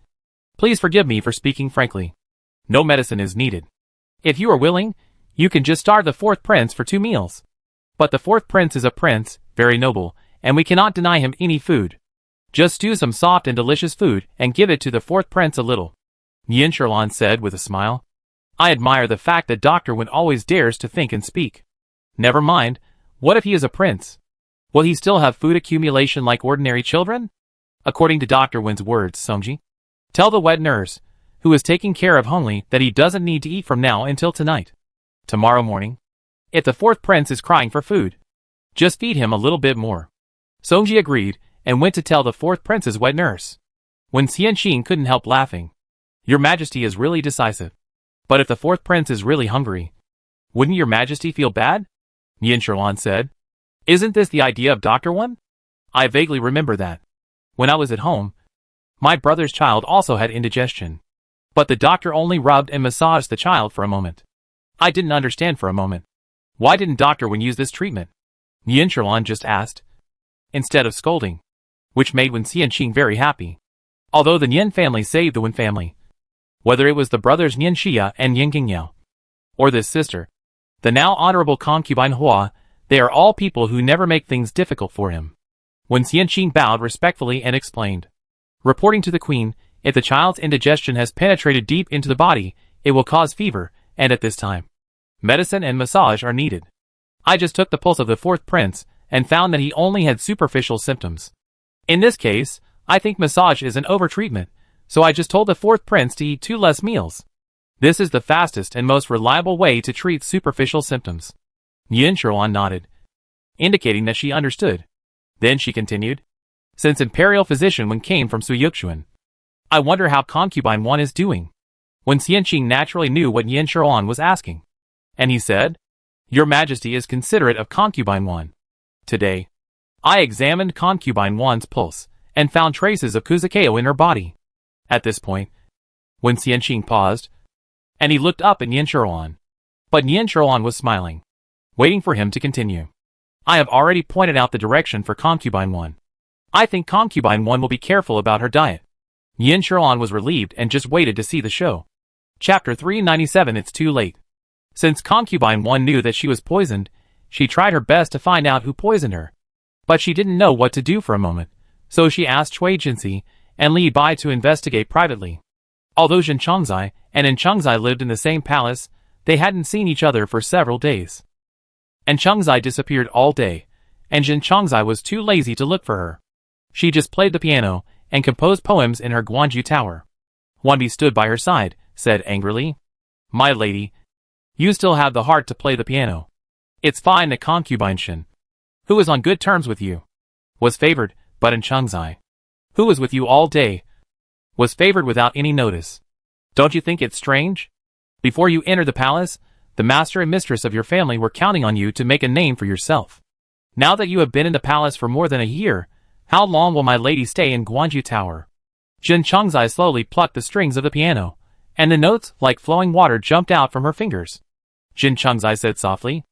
please forgive me for speaking frankly. No medicine is needed. If you are willing, you can just starve the fourth prince for 2 meals. But the fourth prince is a prince, very noble, and we cannot deny him any food. Just stew some soft and delicious food and give it to the fourth prince a little." Nian Sherlan said with a smile, "I admire the fact that Dr. Wen always dares to think and speak. Never mind, what if he is a prince? Will he still have food accumulation like ordinary children?" According to Dr. Wen's words, Songji, "Tell the wet nurse, who is taking care of Hongli, that he doesn't need to eat from now until tonight. Tomorrow morning, if the fourth prince is crying for food, just feed him a little bit more." Songji agreed and went to tell the fourth prince's wet nurse. Wen Xianqing couldn't help laughing. "Your Majesty is really decisive. But if the fourth prince is really hungry, wouldn't your Majesty feel bad?" Nian Sherlan said. "Isn't this the idea of Dr. Wen? I vaguely remember that. When I was at home, my brother's child also had indigestion. But the doctor only rubbed and massaged the child for a moment. I didn't understand for a moment. Why didn't Dr. Wen use this treatment?" Nian Sherlan just asked, instead of scolding, which made Wen Xianqing very happy. Although the Nian family saved the Wen family, whether it was the brothers Nian Xia and Nian Qingyao, or this sister, the now honorable concubine Hua, they are all people who never make things difficult for him. Wen Xianqing bowed respectfully and explained, "Reporting to the queen, if the child's indigestion has penetrated deep into the body, it will cause fever, and at this time, medicine and massage are needed. I just took the pulse of the fourth prince and found that he only had superficial symptoms. In this case, I think massage is an over-treatment, so I just told the fourth prince to eat 2 less meals. This is the fastest and most reliable way to treat superficial symptoms." Nian Sherlan nodded, indicating that she understood. Then she continued, "Since imperial physician Wen came from Suyuxuan, I wonder how concubine Wan is doing." Wen Xianqing naturally knew what Nian Sherlan was asking, and he said, "Your Majesty is considerate of concubine Wan. Today, I examined concubine Wan's pulse and found traces of Kuzakeo in her body." At this point, Wen Xianqing paused, and he looked up at Nian Sherlan. But Nian Sherlan was smiling, waiting for him to continue. "I have already pointed out the direction for concubine Wan. I think concubine Wan will be careful about her diet." Nian Sherlan was relieved and just waited to see the show. Chapter 397. It's too late. Since concubine Wan knew that she was poisoned, she tried her best to find out who poisoned her. But she didn't know what to do for a moment, so she asked Cui Jinxi and Li Bai to investigate privately. Although Jin Chongzai and In Chongzai lived in the same palace, they hadn't seen each other for several days. And Chongzai disappeared all day, and Jin Chongzai was too lazy to look for her. She just played the piano and composed poems in her Guanju tower. Wanbi stood by her side, said angrily, "My lady, you still have the heart to play the piano. It's fine that concubine Shin, who is on good terms with you, was favored, but in Chongzai, who was with you all day, was favored without any notice. Don't you think it's strange? Before you entered the palace, the master and mistress of your family were counting on you to make a name for yourself. Now that you have been in the palace for more than a year, how long will my lady stay in Guanju Tower? Jin Changzai slowly plucked the strings of the piano, and the notes, like flowing water, jumped out from her fingers. Jin Changzai said softly,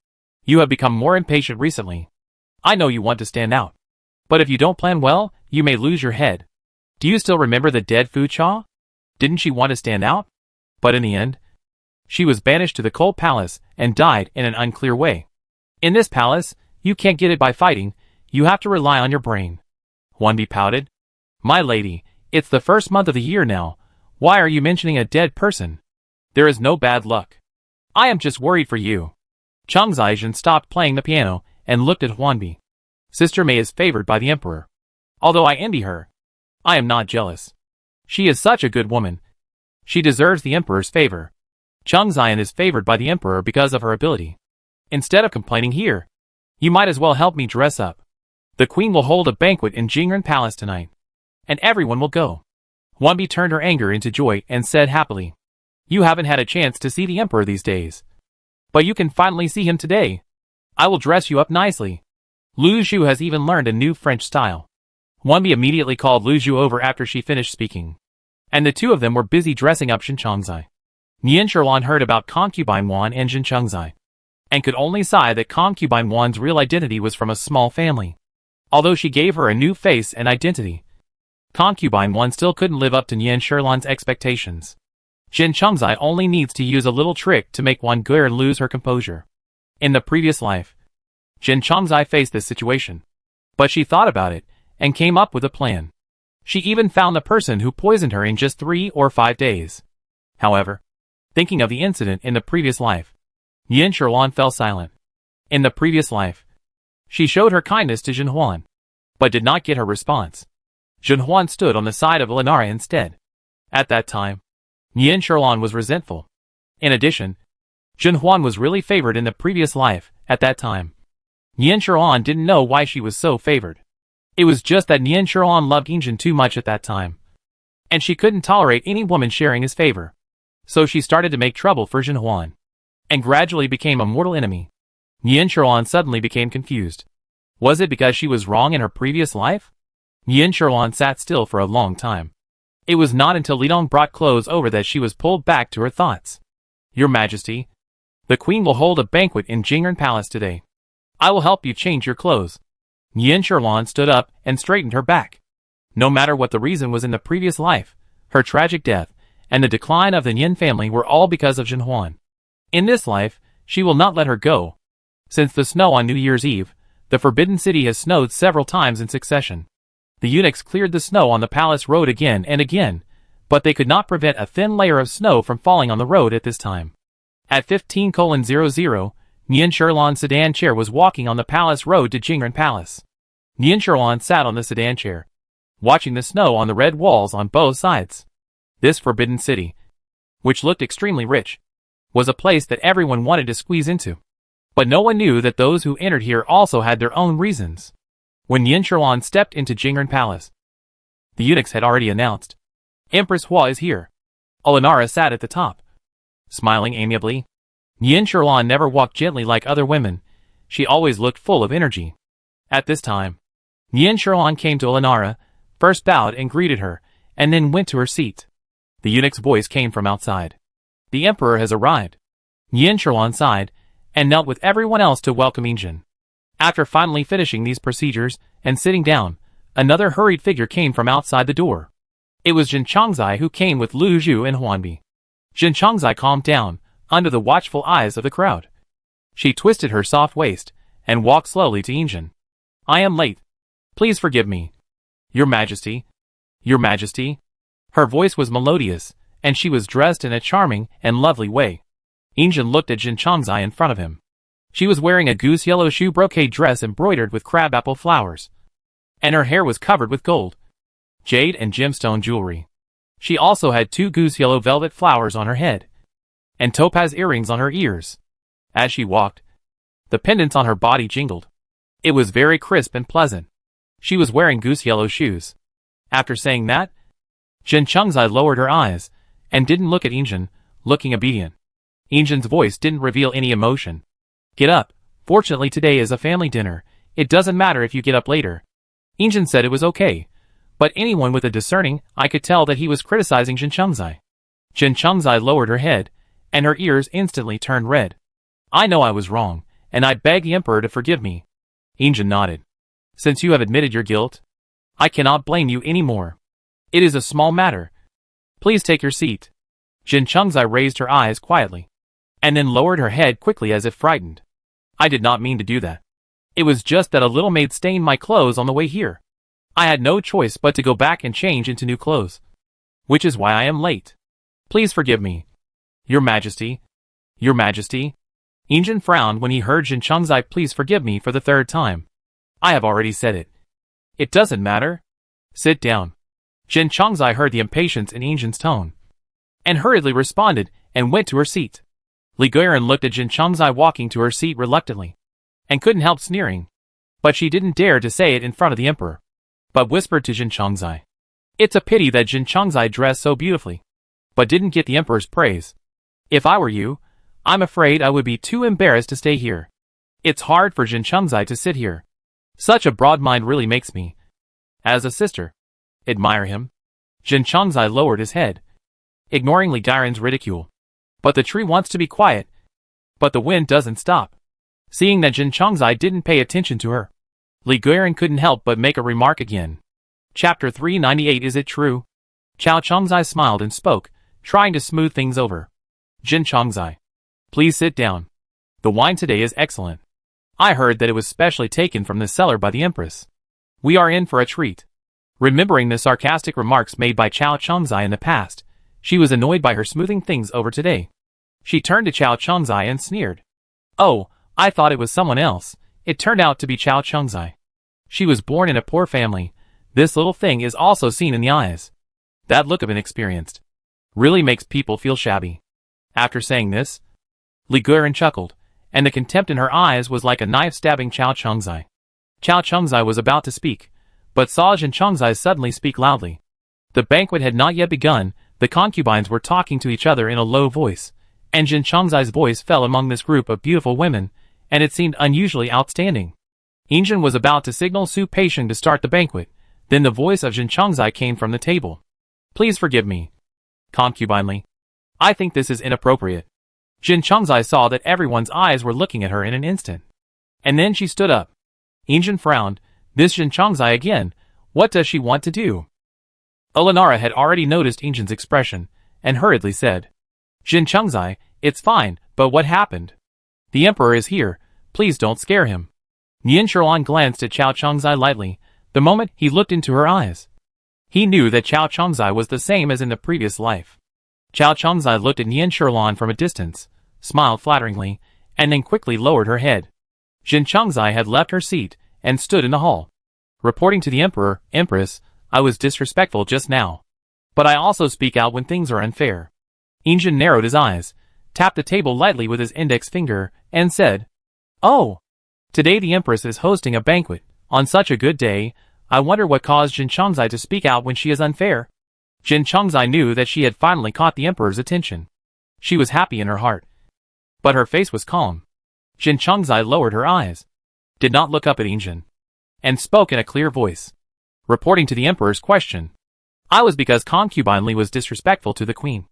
"You have become more impatient recently. I know you want to stand out. But if you don't plan well, you may lose your head. Do you still remember the dead Fu Cha? Didn't she want to stand out? But in the end, she was banished to the cold palace and died in an unclear way. In this palace, you can't get it by fighting, you have to rely on your brain." Huanbi pouted. "My lady, it's the first month of the year now. Why are you mentioning a dead person? There is no bad luck. I am just worried for you." Chang Zaijin stopped playing the piano and looked at Huanbi. "Sister Mei is favored by the emperor. Although I envy her, I am not jealous. She is such a good woman. She deserves the emperor's favor. Chang Ziyan is favored by the emperor because of her ability. Instead of complaining here, you might as well help me dress up. The queen will hold a banquet in Jingren Palace tonight, and everyone will go." Huanbi turned her anger into joy and said happily, "You haven't had a chance to see the emperor these days. But you can finally see him today. I will dress you up nicely. Lu Zhu has even learned a new French style." Huanbi immediately called Lu Zhu over after she finished speaking, and the two of them were busy dressing up Jin Changzai. Nian Sherlan heard about concubine Wan and Jin Changzai, and could only sigh that concubine Wan's real identity was from a small family. Although she gave her a new face and identity, concubine Wan still couldn't live up to Nian Sherlan's expectations. Jin Changzai only needs to use a little trick to make Wan Guer lose her composure. In the previous life, Jin Changzai faced this situation, but she thought about it and came up with a plan. She even found the person who poisoned her in just 3 or 5 days. However, thinking of the incident in the previous life, Nian Sherlan fell silent. In the previous life, she showed her kindness to Jin Huan, but did not get her response. Jin Huan stood on the side of Elinara instead. At that time, Nian Sherlan was resentful. In addition, Jin Huan was really favored in the previous life. At that time, Nian Sherlan didn't know why she was so favored. It was just that Nian Sherlan loved Injin too much at that time, and she couldn't tolerate any woman sharing his favor. So she started to make trouble for Jin Huan, and gradually became a mortal enemy. Nian Sherlan suddenly became confused. Was it because she was wrong in her previous life? Nian Sherlan sat still for a long time. It was not until Li Dong brought clothes over that she was pulled back to her thoughts. "Your Majesty, the queen will hold a banquet in Jingren Palace today. I will help you change your clothes." Nian Sherlan stood up and straightened her back. No matter what the reason was in the previous life, her tragic death and the decline of the Nian family were all because of Jin Huan. In this life, she will not let her go. Since the snow on New Year's Eve, the Forbidden City has snowed several times in succession. The eunuchs cleared the snow on the palace road again and again, but they could not prevent a thin layer of snow from falling on the road at this time. At 15:00, Nian Sherlan's sedan chair was walking on the palace road to Jingren Palace. Nian Sherlan sat on the sedan chair, watching the snow on the red walls on both sides. This Forbidden City, which looked extremely rich, was a place that everyone wanted to squeeze into. But no one knew that those who entered here also had their own reasons. When Nian Sherlan stepped into Jingren Palace, the eunuchs had already announced, "Empress Hua is here." Elinara sat at the top, smiling amiably. Nian Sherlan never walked gently like other women. She always looked full of energy. At this time, Nian Sherlan came to Elinara, first bowed and greeted her, and then went to her seat. The eunuch's voice came from outside. "The emperor has arrived." Nian Sherlan sighed and knelt with everyone else to welcome Injin. After finally finishing these procedures and sitting down, another hurried figure came from outside the door. It was Jin Changzai, who came with Lu Zhu and Huanbi. Jin Changzai calmed down under the watchful eyes of the crowd. She twisted her soft waist and walked slowly to Injin. "I am late. Please forgive me." "Your Majesty. Your Majesty." Her voice was melodious, and she was dressed in a charming and lovely way. Injin looked at Jin Changzai in front of him. She was wearing a goose yellow shoe brocade dress embroidered with crabapple flowers, and her hair was covered with gold, jade and gemstone jewelry. She also had 2 goose yellow velvet flowers on her head, and topaz earrings on her ears. As she walked, the pendants on her body jingled. It was very crisp and pleasant. She was wearing goose yellow shoes. After saying that, Jin Chengzai lowered her eyes, and didn't look at Injin, looking obedient. Injin's voice didn't reveal any emotion. Get up. Fortunately today is a family dinner. It doesn't matter if you get up later. Injin said it was okay. But anyone with a discerning eye could tell that he was criticizing Jin Chengzai. Jin Chengzai lowered her head, and her ears instantly turned red. I know I was wrong, and I beg the Emperor to forgive me. Injin nodded. Since you have admitted your guilt, I cannot blame you anymore. It is a small matter. Please take your seat. Jin Chengzai raised her eyes quietly, and then lowered her head quickly as if frightened. I did not mean to do that. It was just that a little maid stained my clothes on the way here. I had no choice but to go back and change into new clothes. Which is why I am late. Please forgive me. Your Majesty. Your Majesty. Injin frowned when he heard Jin Chengzai please forgive me for the third time. I have already said it. It doesn't matter. Sit down. Jin Chengzai heard the impatience in Injin's tone, and hurriedly responded and went to her seat. Li Guiran looked at Jin Chengzai walking to her seat reluctantly, and couldn't help sneering. But she didn't dare to say it in front of the Emperor, but whispered to Jin Chengzai. It's a pity that Jin Chengzai dressed so beautifully, but didn't get the Emperor's praise. If I were you, I'm afraid I would be too embarrassed to stay here. It's hard for Jin Chengzai to sit here. Such a broad mind really makes me, as a sister, admire him. Jin Chengzai lowered his head, ignoring Li Guiran's ridicule. But the tree wants to be quiet, but the wind doesn't stop. Seeing that Jin Chengzai didn't pay attention to her, Li Guiran couldn't help but make a remark again. Chapter 398. Is it true? Chao Chengzai smiled and spoke, trying to smooth things over. Jin Chengzai, please sit down. The wine today is excellent. I heard that it was specially taken from the cellar by the Empress. We are in for a treat. Remembering the sarcastic remarks made by Chao Chengzai in the past, she was annoyed by her smoothing things over today. She turned to Chao Chengzai and sneered. Oh, I thought it was someone else. It turned out to be Chao Chengzai. She was born in a poor family. This little thing is also seen in the eyes. That look of inexperienced really makes people feel shabby. After saying this, Li Guiran chuckled, and the contempt in her eyes was like a knife stabbing Chao Chengzai. Chao Chengzai was about to speak, but saw Jin Chengzai suddenly speak loudly. The banquet had not yet begun. The concubines were talking to each other in a low voice, and Jin Chengzai's voice fell among this group of beautiful women, and it seemed unusually outstanding. Injin was about to signal Su Peixing to start the banquet, then the voice of Jin Chengzai came from the table. Please forgive me. Concubinely. I think this is inappropriate. Jin Chengzai saw that everyone's eyes were looking at her in an instant. And then she stood up. Injin frowned. This Jin Chengzai again. What does she want to do? Olenara had already noticed Injin's expression, and hurriedly said, Jin Chengzai, it's fine, but what happened? The Emperor is here. Please don't scare him. Nian Sherlan glanced at Chao Chengzai lightly, the moment he looked into her eyes. He knew that Chao Chengzai was the same as in the previous life. Chao Chengzai looked at Nian Sherlan from a distance, smiled flatteringly, and then quickly lowered her head. Jin Chengzai had left her seat, and stood in the hall. Reporting to the Emperor, Empress, I was disrespectful just now. But I also speak out when things are unfair. Injin narrowed his eyes, tapped the table lightly with his index finger, and said, Oh! Today the Empress is hosting a banquet. On such a good day, I wonder what caused Jin Chengzai to speak out when she is unfair. Jin Chengzai knew that she had finally caught the Emperor's attention. She was happy in her heart, but her face was calm. Jin Chengzai lowered her eyes, did not look up at Injin, and spoke in a clear voice. Reporting to the Emperor's question, I was because concubine Li was disrespectful to the Queen,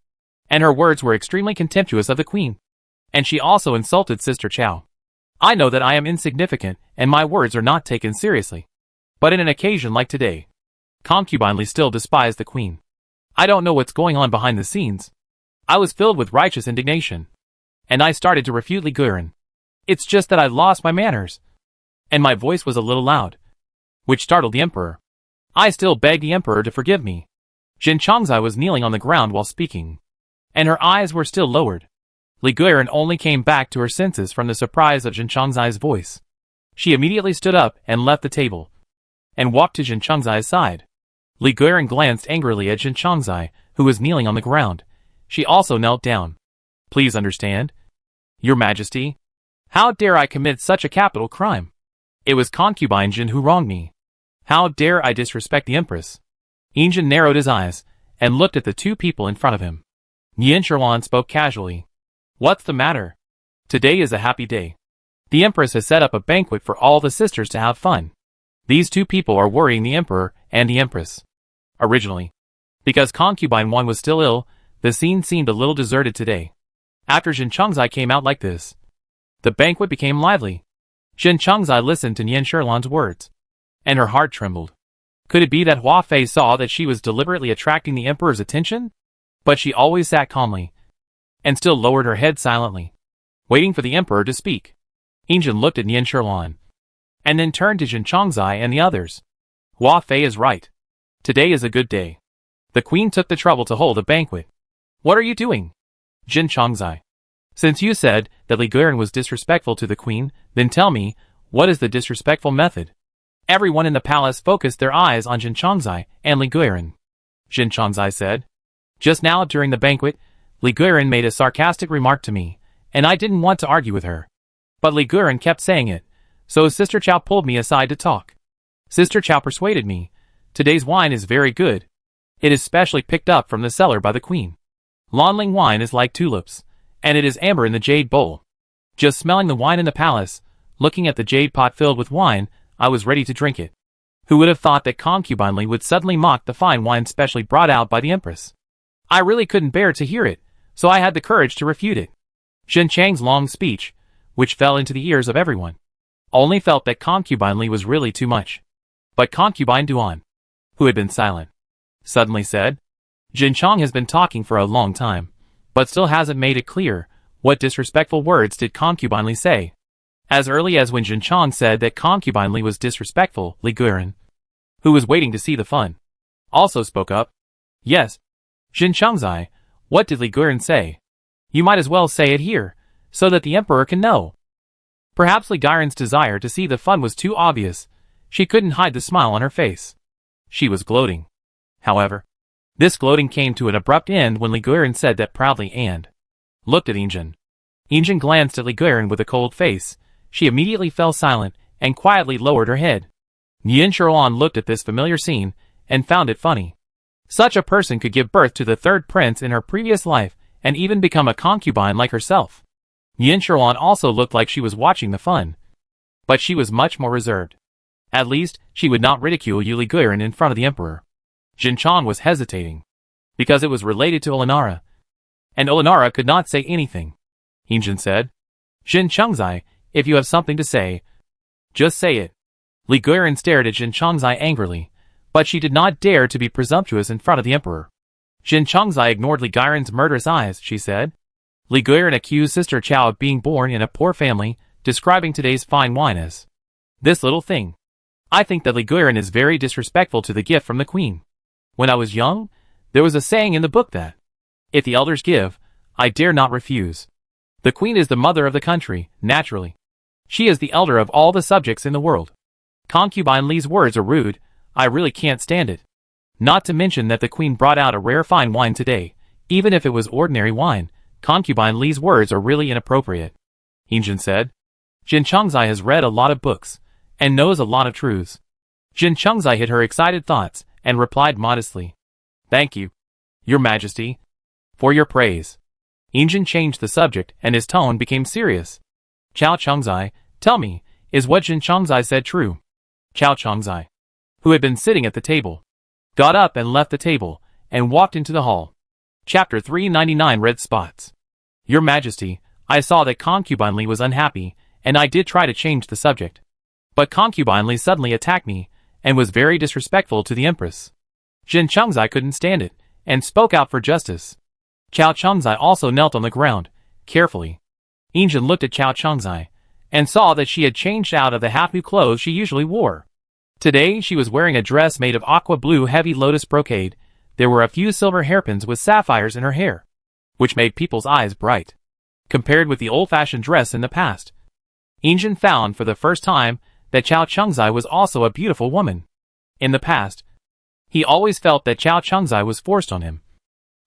and her words were extremely contemptuous of the Queen, and she also insulted Sister Chao. I know that I am insignificant, and my words are not taken seriously. But in an occasion like today, concubine Li still despised the Queen. I don't know what's going on behind the scenes. I was filled with righteous indignation, and I started to refute Li Guiran. It's just that I lost my manners, and my voice was a little loud, which startled the Emperor. I still beg the Emperor to forgive me. Jin Chengzai was kneeling on the ground while speaking, and her eyes were still lowered. Li Guiran only came back to her senses from the surprise of Jin Chengzai's voice. She immediately stood up and left the table, and walked to Jin Chengzai's side. Li Guiran glanced angrily at Jin Chengzai, who was kneeling on the ground. She also knelt down. Please understand, Your Majesty. How dare I commit such a capital crime? It was concubine Jin who wronged me. How dare I disrespect the Empress? Injin narrowed his eyes, and looked at the two people in front of him. Yin Sherlan spoke casually. What's the matter? Today is a happy day. The Empress has set up a banquet for all the sisters to have fun. These two people are worrying the Emperor and the Empress. Originally, because concubine 1 was still ill, the scene seemed a little deserted today. After Jin Chongzai came out like this, the banquet became lively. Jin Chongzai listened to Yin Sherlan's words, and her heart trembled. Could it be that Hua Fei saw that she was deliberately attracting the Emperor's attention? But she always sat calmly, and still lowered her head silently, waiting for the Emperor to speak. Injin looked at Yin Sherlan, and then turned to Jin Chongzai and the others. Hua Fei is right. Today is a good day. The Queen took the trouble to hold a banquet. What are you doing? Jin Chongzai. Since you said that Li Guiran was disrespectful to the Queen, then tell me, what is the disrespectful method? Everyone in the palace focused their eyes on Jin Chongzai and Li Guiran. Jin Chongzai said, just now during the banquet, Li Guiran made a sarcastic remark to me, and I didn't want to argue with her. But Li Guiran kept saying it, so Sister Chow pulled me aside to talk. Sister Chow persuaded me. Today's wine is very good. It is specially picked up from the cellar by the Queen. Lanling wine is like tulips, and it is amber in the jade bowl. Just smelling the wine in the palace, looking at the jade pot filled with wine, I was ready to drink it. Who would have thought that concubine Li would suddenly mock the fine wine specially brought out by the Empress? I really couldn't bear to hear it, so I had the courage to refute it. Shen Chang's long speech, which fell into the ears of everyone, only felt that concubine Li was really too much. But concubine Duan, who had been silent, suddenly said, Jin Chong has been talking for a long time, but still hasn't made it clear, what disrespectful words did concubine Li say? As early as when Jin Chong said that concubine Li was disrespectful, Li Guiran, who was waiting to see the fun, also spoke up. Yes. Jin Chongzai, what did Li Guiran say? You might as well say it here, so that the Emperor can know. Perhaps Li Guiran's desire to see the fun was too obvious. She couldn't hide the smile on her face. She was gloating. However, this gloating came to an abrupt end when Li Guiran said that proudly and looked at Injin. Injin glanced at Li Guiran with a cold face. She immediately fell silent and quietly lowered her head. Yin Sherlan looked at this familiar scene and found it funny. Such a person could give birth to the third prince in her previous life and even become a concubine like herself. Yin Sherlan also looked like she was watching the fun, but she was much more reserved. At least, she would not ridicule Li Guiran in front of the Emperor. Jin Chong was hesitating, because it was related to Olinara, and Olinara could not say anything. Injin said, Jin Chongzai, if you have something to say, just say it. Li Guiran stared at Jin Chongzai angrily, but she did not dare to be presumptuous in front of the Emperor. Jin Chongzai ignored Li Guiran's murderous eyes, she said. Li Guiran accused Sister Chow of being born in a poor family, describing today's fine wine as this little thing. I think that Li Guiran is very disrespectful to the gift from the Queen. When I was young, there was a saying in the book that, if the elders give, I dare not refuse. The Queen is the mother of the country, naturally. She is the elder of all the subjects in the world. Concubine Li's words are rude, I really can't stand it. Not to mention that the Queen brought out a rare fine wine today, even if it was ordinary wine. Concubine Li's words are really inappropriate. Injin said. Jin Chongzai has read a lot of books, and knows a lot of truths. Jin Chongzai hid her excited thoughts, and replied modestly. Thank you, Your Majesty, for your praise. Injin changed the subject, and his tone became serious. Chao Chongzai, tell me, is what Jin Chongzai said true? Chao Chongzai, who had been sitting at the table, got up and left the table, and walked into the hall. Chapter 399 Red Spots. Your Majesty, I saw that concubine Li was unhappy, and I did try to change the subject. But concubine Li suddenly attacked me, and was very disrespectful to the Empress. Jin Chongzai couldn't stand it, and spoke out for justice. Chao Chongzai also knelt on the ground, carefully. Injin looked at Chao Chongzai, and saw that she had changed out of the half-new clothes she usually wore. Today she was wearing a dress made of aqua blue heavy lotus brocade. There were a few silver hairpins with sapphires in her hair, which made people's eyes bright. Compared with the old-fashioned dress in the past, Injin found for the first time that Chao Chongzai was also a beautiful woman. In the past, he always felt that Chao Chongzai was forced on him,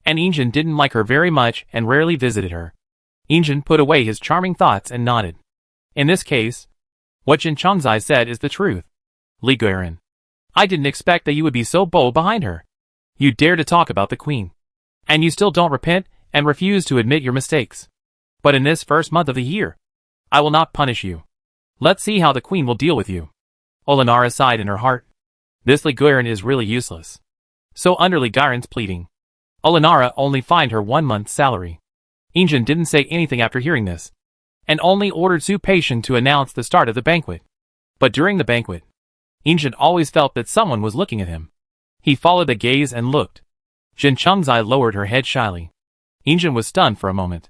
and Injin didn't like her very much and rarely visited her. Injin put away his charming thoughts and nodded. In this case, what Jin Chongzai said is the truth. Li Guiran, I didn't expect that you would be so bold behind her. You dare to talk about the queen. And you still don't repent and refuse to admit your mistakes. But in this first month of the year, I will not punish you. Let's see how the queen will deal with you. Olenara sighed in her heart. This Liguiron is really useless. So under Liguiron's pleading, Olenara only fined her 1 month's salary. Injin didn't say anything after hearing this, and only ordered Su Patient to announce the start of the banquet. But during the banquet, Injin always felt that someone was looking at him. He followed the gaze and looked. Jin Chengzai lowered her head shyly. Injin was stunned for a moment.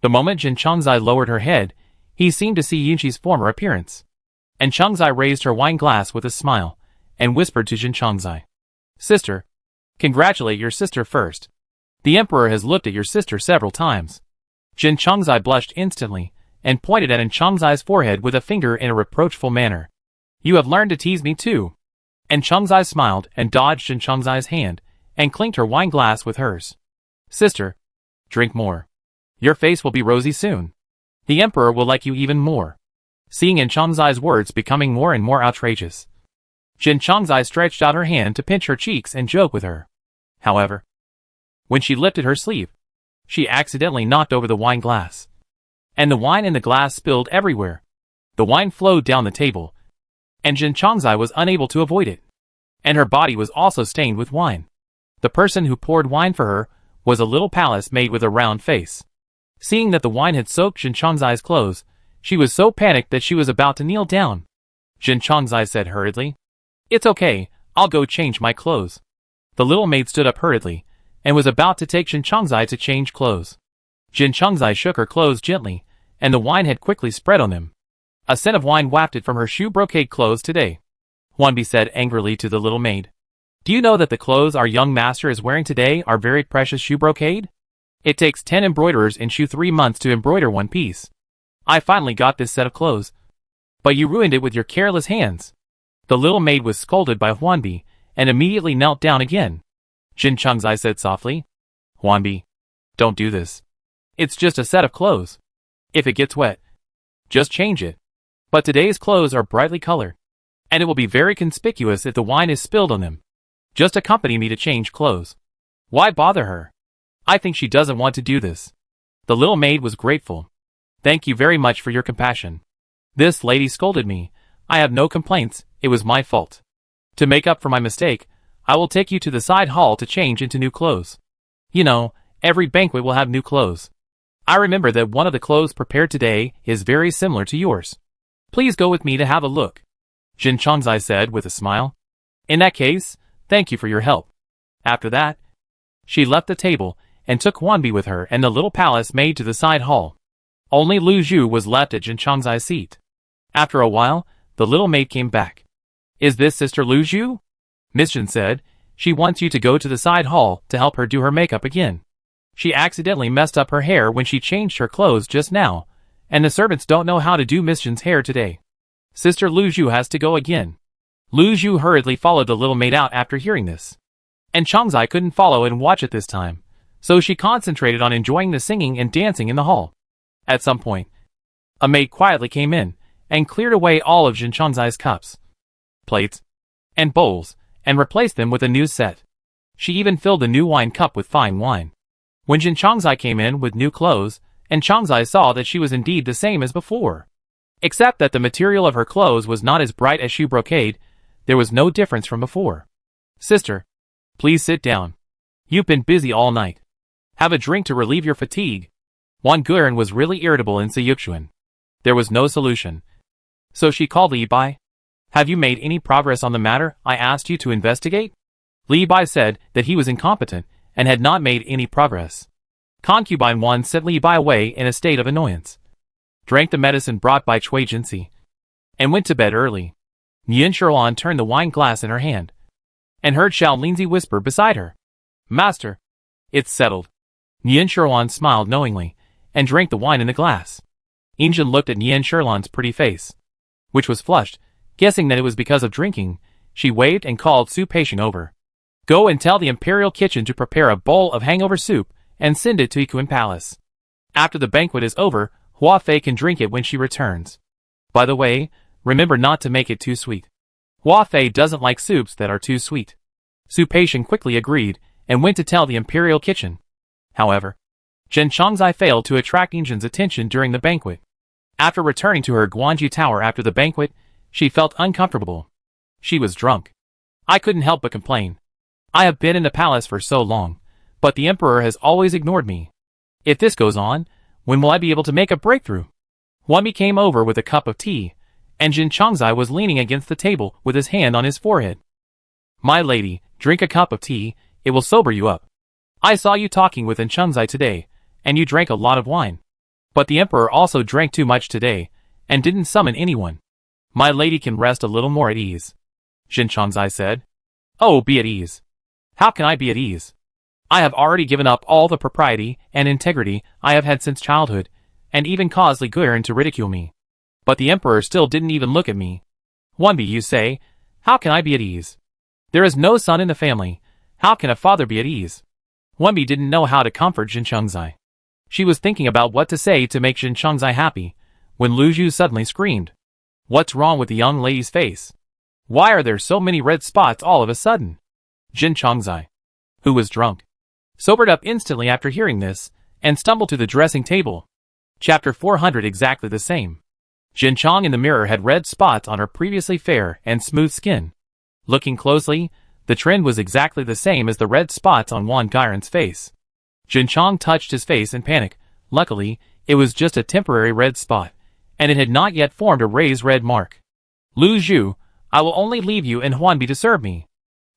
The moment Jin Chengzai lowered her head, he seemed to see Yinqi's former appearance. And Chengzai raised her wine glass with a smile, and whispered to Jin Chengzai. Sister, congratulate your sister first. The emperor has looked at your sister several times. Jin Chengzai blushed instantly, and pointed at Jin Chengzai's forehead with a finger in a reproachful manner. You have learned to tease me too. And Chengzai smiled and dodged Jin Chengzai's hand, and clinked her wine glass with hers. Sister, drink more. Your face will be rosy soon. The emperor will like you even more. Seeing Jin Chengzai's words becoming more and more outrageous, Jin Chengzai stretched out her hand to pinch her cheeks and joke with her. However, when she lifted her sleeve, she accidentally knocked over the wine glass. And the wine in the glass spilled everywhere. The wine flowed down the table, and Jin Chengzai was unable to avoid it. And her body was also stained with wine. The person who poured wine for her was a little palace maid with a round face. Seeing that the wine had soaked Jin Chengzai's clothes, she was so panicked that she was about to kneel down. Jin Chengzai said hurriedly, It's okay, I'll go change my clothes. The little maid stood up hurriedly, and was about to take Jin Chengzai to change clothes. Jin Chengzai shook her clothes gently, and the wine had quickly spread on them. A scent of wine wafted from her shoe brocade clothes today. Huanbi said angrily to the little maid. Do you know that the clothes our young master is wearing today are very precious shoe brocade? It takes 10 embroiderers in shoe 3 months to embroider one piece. I finally got this set of clothes. But you ruined it with your careless hands. The little maid was scolded by Huanbi, and immediately knelt down again. Jin Chengzai said softly, Huanbi, don't do this. It's just a set of clothes. If it gets wet, just change it. But today's clothes are brightly colored, and it will be very conspicuous if the wine is spilled on them. Just accompany me to change clothes. Why bother her? I think she doesn't want to do this. The little maid was grateful. Thank you very much for your compassion. This lady scolded me. I have no complaints, it was my fault. To make up for my mistake, I will take you to the side hall to change into new clothes. You know, every banquet will have new clothes. I remember that one of the clothes prepared today is very similar to yours. Please go with me to have a look. Jin Chengzai said with a smile. In that case, thank you for your help. After that, she left the table and took Huanbi with her and the little palace maid to the side hall. Only Lu Zhu was left at Jin Chengzai's seat. After a while, the little maid came back. Is this Sister Lu Zhu? Miss Jin said. She wants you to go to the side hall to help her do her makeup again. She accidentally messed up her hair when she changed her clothes just now, and the servants don't know how to do Miss Jin's hair today. Sister Lu Zhu has to go again. Lu Zhu hurriedly followed the little maid out after hearing this. And Chengzai couldn't follow and watch it this time, so she concentrated on enjoying the singing and dancing in the hall. At some point, a maid quietly came in and cleared away all of Jin Chengzai's cups, plates, and bowls, and replaced them with a new set. She even filled the new wine cup with fine wine. When Jin Chengzai came in with new clothes, and Chengzai saw that she was indeed the same as before, except that the material of her clothes was not as bright as shoe brocade, there was no difference from before. Sister, please sit down. You've been busy all night. Have a drink to relieve your fatigue. Wang Guiran was really irritable in Siyuxuan. There was no solution. So she called Li Bai. Have you made any progress on the matter I asked you to investigate? Li Bai said that he was incompetent and had not made any progress. Concubine 1 sent Li Bai away in a state of annoyance, drank the medicine brought by Cui Jinxi, and went to bed early. Nian Shuruan turned the wine glass in her hand, and heard Xiao Linzi whisper beside her, Master, it's settled. Nian Shuruan smiled knowingly, and drank the wine in the glass. Injin looked at Nian Shuruan's pretty face, which was flushed. Guessing that it was because of drinking, she waved and called Su Peixing over. Go and tell the Imperial Kitchen to prepare a bowl of hangover soup and send it to Ikuan Palace. After the banquet is over, Hua Fei can drink it when she returns. By the way, remember not to make it too sweet. Hua Fei doesn't like soups that are too sweet. Su Peixian quickly agreed, and went to tell the imperial kitchen. However, Zhen Changzai failed to attract Yinzhen's attention during the banquet. After returning to her Guanju tower after the banquet, she felt uncomfortable. She was drunk. I couldn't help but complain. I have been in the palace for so long, but the emperor has always ignored me. If this goes on, when will I be able to make a breakthrough? Wanbi came over with a cup of tea, and Zhen Changzai was leaning against the table with his hand on his forehead. My lady, drink a cup of tea, it will sober you up. I saw you talking with Changzai today, and you drank a lot of wine. But the emperor also drank too much today, and didn't summon anyone. My lady can rest a little more at ease. Zhen Changzai said. Oh, be at ease. How can I be at ease? I have already given up all the propriety and integrity I have had since childhood, and even caused Li Guiran to ridicule me. But the emperor still didn't even look at me. Wanbi, you say, how can I be at ease? There is no son in the family. How can a father be at ease? Wanbi didn't know how to comfort Zhen Changzai. She was thinking about what to say to make Zhen Changzai happy, when Lu Zhu suddenly screamed. What's wrong with the young lady's face? Why are there so many red spots all of a sudden? Zhen Changzai, who was drunk, sobered up instantly after hearing this, and stumbled to the dressing table. Chapter 400 exactly the same. Zhen Chang in the mirror had red spots on her previously fair and smooth skin. Looking closely, the trend was exactly the same as the red spots on Wan Guiran's face. Zhen Chang touched his face in panic. Luckily, it was just a temporary red spot, and it had not yet formed a raised red mark. Lu Zhu, I will only leave you and Huanbi to serve me.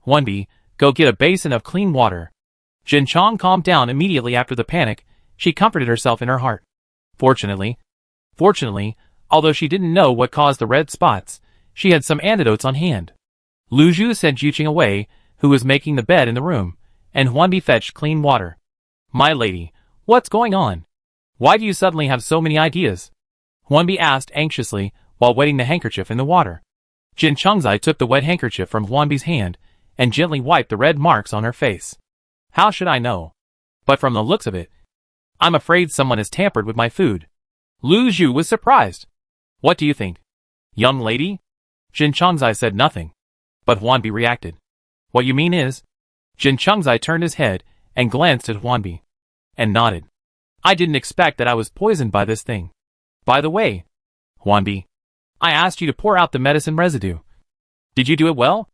Huanbi, go get a basin of clean water. Zhen Chang calmed down immediately after the panic. She comforted herself in her heart. Fortunately, although she didn't know what caused the red spots, she had some antidotes on hand. Lu Zhu sent Yuqing away, who was making the bed in the room, and Huanbi fetched clean water. My lady, what's going on? Why do you suddenly have so many ideas? Huanbi asked anxiously, while wetting the handkerchief in the water. Zhen Changzai took the wet handkerchief from Huanbi's hand, and gently wiped the red marks on her face. How should I know? But from the looks of it, I'm afraid someone has tampered with my food. Lu Zhu was surprised. What do you think? Young lady? Zhen Changzai said nothing. But Huanbi reacted. What you mean is? Zhen Changzai turned his head and glanced at Huanbi, and nodded. I didn't expect that I was poisoned by this thing. By the way, Huanbi, I asked you to pour out the medicine residue. Did you do it well?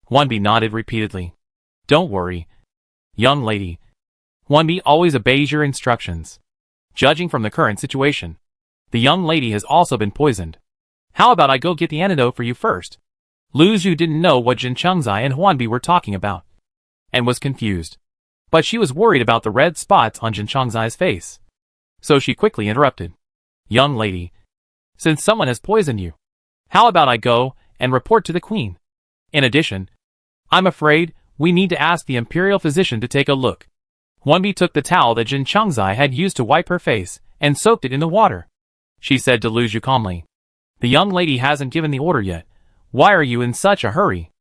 Huanbi nodded repeatedly. Don't worry, young lady. Huanbi always obeys your instructions. Judging from the current situation, the young lady has also been poisoned. How about I go get the antidote for you first? Lu Zhu didn't know what Zhen Changzai and Huanbi were talking about, and was confused. But she was worried about the red spots on Zhen Changzai's face. So she quickly interrupted. Young lady, since someone has poisoned you, how about I go and report to the queen? In addition, I'm afraid we need to ask the imperial physician to take a look. Huanbi took the towel that Zhen Changzai had used to wipe her face and soaked it in the water. She said to Lu Zhu calmly. The young lady hasn't given the order yet. Why are you in such a hurry?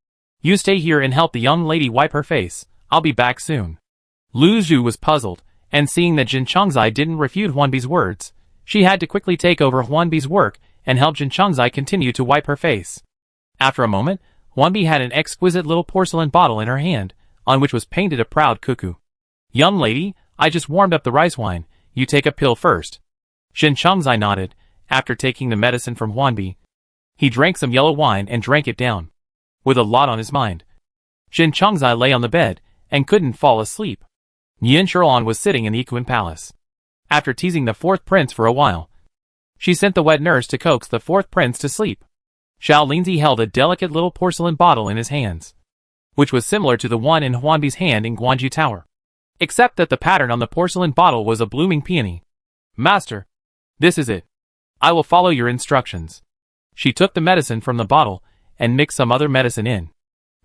You stay here and help the young lady wipe her face. I'll be back soon. Lu Zhu was puzzled, and seeing that Zhen Changzai didn't refute Huanbi's words, she had to quickly take over Huanbi's work and help Zhen Changzai continue to wipe her face. After a moment, Huanbi had an exquisite little porcelain bottle in her hand, on which was painted a proud cuckoo. Young lady, I just warmed up the rice wine. You take a pill first. Zhen Changzai nodded. After taking the medicine from Huanbi, he drank some yellow wine and drank it down, with a lot on his mind. Zhen Changzai lay on the bed and couldn't fall asleep. Yin Shuolan was sitting in the Equine Palace. After teasing the fourth prince for a while, she sent the wet nurse to coax the fourth prince to sleep. Xiao Linzi held a delicate little porcelain bottle in his hands, which was similar to the one in Huanbi's hand in Guanju Tower, except that the pattern on the porcelain bottle was a blooming peony. Master, this is it. I will follow your instructions. She took the medicine from the bottle and mixed some other medicine in.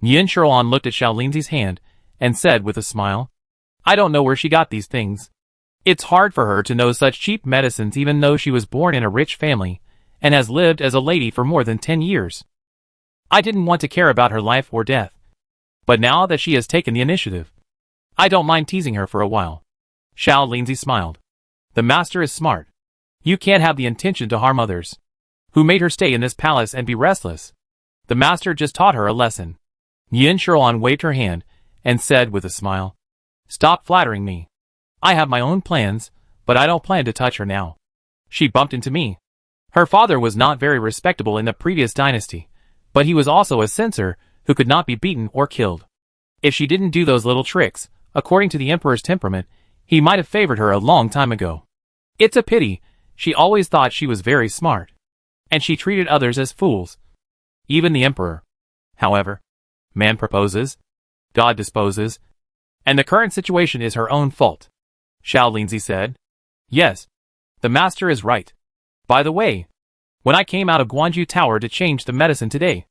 Yin Shuolan looked at Xiao Linzi's hand and said with a smile, I don't know where she got these things. It's hard for her to know such cheap medicines even though she was born in a rich family and has lived as a lady for more than 10 years. I didn't want to care about her life or death. But now that she has taken the initiative, I don't mind teasing her for a while. Xiao Linzi smiled. The master is smart. You can't have the intention to harm others. Who made her stay in this palace and be restless? The master just taught her a lesson. Yin Shuolan waved her hand, and said with a smile, "Stop flattering me. I have my own plans, but I don't plan to touch her now. She bumped into me." Her father was not very respectable in the previous dynasty, but he was also a censor who could not be beaten or killed. If she didn't do those little tricks, according to the emperor's temperament, he might have favored her a long time ago. It's a pity, she always thought she was very smart. And she treated others as fools. Even the emperor. However, man proposes, God disposes, and the current situation is her own fault. Xiao Linzi said. Yes, the master is right. By the way, when I came out of Guanju Tower to change the medicine today,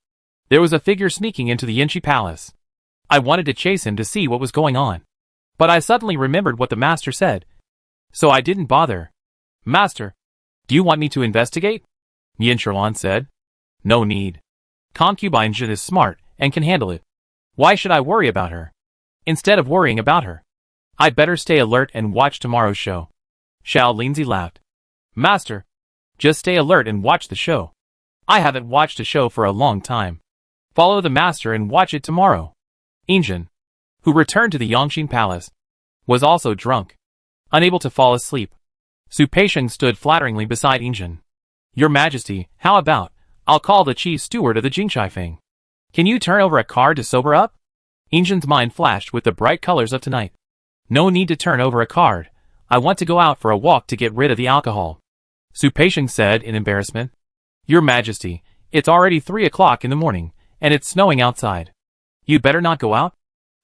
there was a figure sneaking into the Yinchi Palace. I wanted to chase him to see what was going on. But I suddenly remembered what the master said. So I didn't bother. Master, do you want me to investigate? Yin Sherlan said. No need. Concubine Jin is smart and can handle it. Why should I worry about her? Instead of worrying about her, I'd better stay alert and watch tomorrow's show. Xiao Linzi laughed. Master, just stay alert and watch the show. I haven't watched a show for a long time. Follow the master and watch it tomorrow. Injin, who returned to the Yongxin Palace, was also drunk. Unable to fall asleep, Su Peisheng stood flatteringly beside Injin. Your Majesty, how about, I'll call the chief steward of the Jingshifeng. Can you turn over a card to sober up? Injin's mind flashed with the bright colors of tonight. No need to turn over a card. I want to go out for a walk to get rid of the alcohol. Su Peisheng said in embarrassment. Your Majesty, it's already 3 o'clock in the morning, and it's snowing outside. You'd better not go out?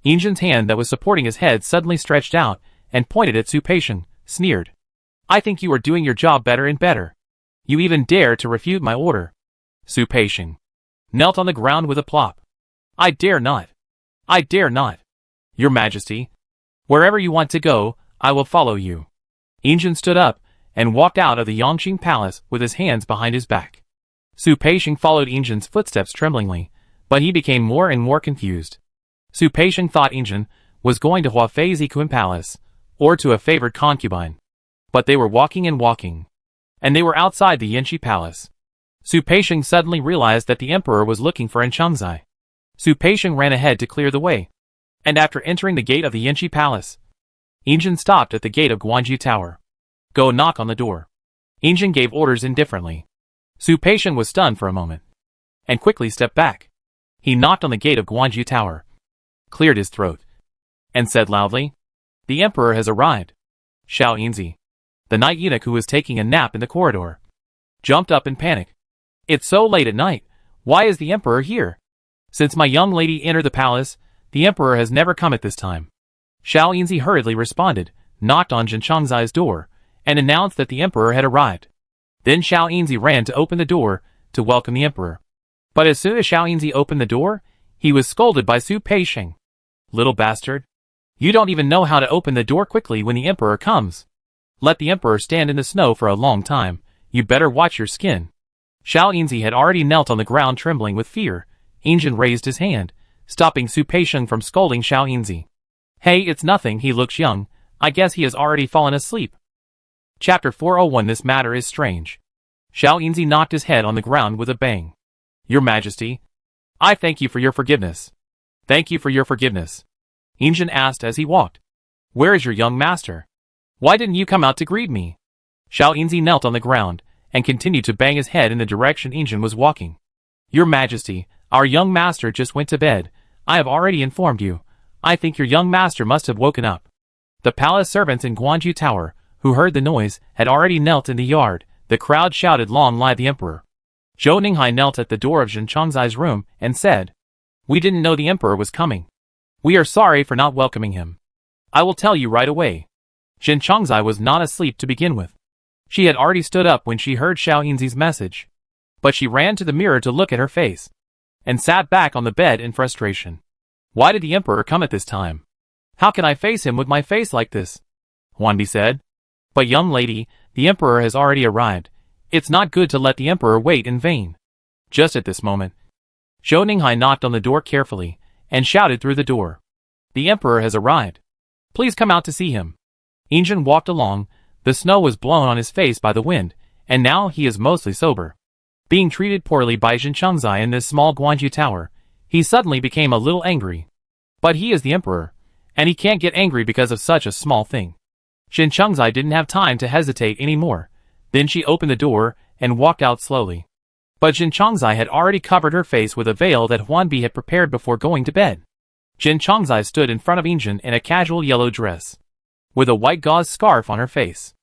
Injin's hand that was supporting his head suddenly stretched out and pointed at Su Peisheng, sneered. I think you are doing your job better and better. You even dare to refute my order. Su Peisheng knelt on the ground with a plop. I dare not. I dare not. Your Majesty, wherever you want to go, I will follow you. Injin stood up and walked out of the Yongxin Palace with his hands behind his back. Su Peisheng followed Injin's footsteps tremblingly, but he became more and more confused. Su Peisheng thought Injin was going to Huafei Zikuan Palace, or to a favored concubine. But they were walking and walking, and they were outside the Yinchi Palace. Su Peisheng suddenly realized that the emperor was looking for Enchangzai. Su Peisheng ran ahead to clear the way, and after entering the gate of the Yinchi Palace, Injin stopped at the gate of Guanju Tower. Go knock on the door. Injin gave orders indifferently. Su Peisheng was stunned for a moment, and quickly stepped back. He knocked on the gate of Guanju Tower, cleared his throat, and said loudly, The emperor has arrived. Xiao Yinzi, the night eunuch who was taking a nap in the corridor, jumped up in panic. It's so late at night. Why is the emperor here? Since my young lady entered the palace, the emperor has never come at this time. Xiao Yinzi hurriedly responded, knocked on Jin Changzai's door, and announced that the emperor had arrived. Then Xiao Yinzi ran to open the door to welcome the emperor. But as soon as Xiao Yinzi opened the door, he was scolded by Su Peisheng. Little bastard. You don't even know how to open the door quickly when the emperor comes. Let the emperor stand in the snow for a long time. You better watch your skin. Xiao Yinzi had already knelt on the ground trembling with fear. Injin raised his hand, stopping Su Peisheng from scolding Xiao Yinzi. Hey, it's nothing, he looks young. I guess he has already fallen asleep. Chapter 401 This matter is strange. Xiao Yinzi knocked his head on the ground with a bang. Your Majesty, I thank you for your forgiveness. Thank you for your forgiveness. Injin asked as he walked. Where is your young master? Why didn't you come out to greet me? Xiao Yinzi knelt on the ground and continued to bang his head in the direction Injin was walking. Your Majesty, our young master just went to bed. I have already informed you. I think your young master must have woken up. The palace servants in Guanju Tower, who heard the noise, had already knelt in the yard. The crowd shouted, Long live the emperor. Zhou Ninghai knelt at the door of Jin Changzai's room and said, We didn't know the emperor was coming. We are sorry for not welcoming him. I will tell you right away. Jin Changzai was not asleep to begin with. She had already stood up when she heard Xiao Yinzi's message. But she ran to the mirror to look at her face, and sat back on the bed in frustration. Why did the emperor come at this time? How can I face him with my face like this? Huanbi said. But young lady, the emperor has already arrived. It's not good to let the emperor wait in vain. Just at this moment, Zhou Ninghai knocked on the door carefully, and shouted through the door. The emperor has arrived. Please come out to see him. Injin walked along. The snow was blown on his face by the wind, and now he is mostly sober. Being treated poorly by Jin Changzai in this small Guanju tower, he suddenly became a little angry. But he is the emperor, and he can't get angry because of such a small thing. Jin Chengzai didn't have time to hesitate anymore. Then she opened the door and walked out slowly. But Jin Chengzai had already covered her face with a veil that Huanbi had prepared before going to bed. Jin Chengzai stood in front of Injin in a casual yellow dress, with a white gauze scarf on her face.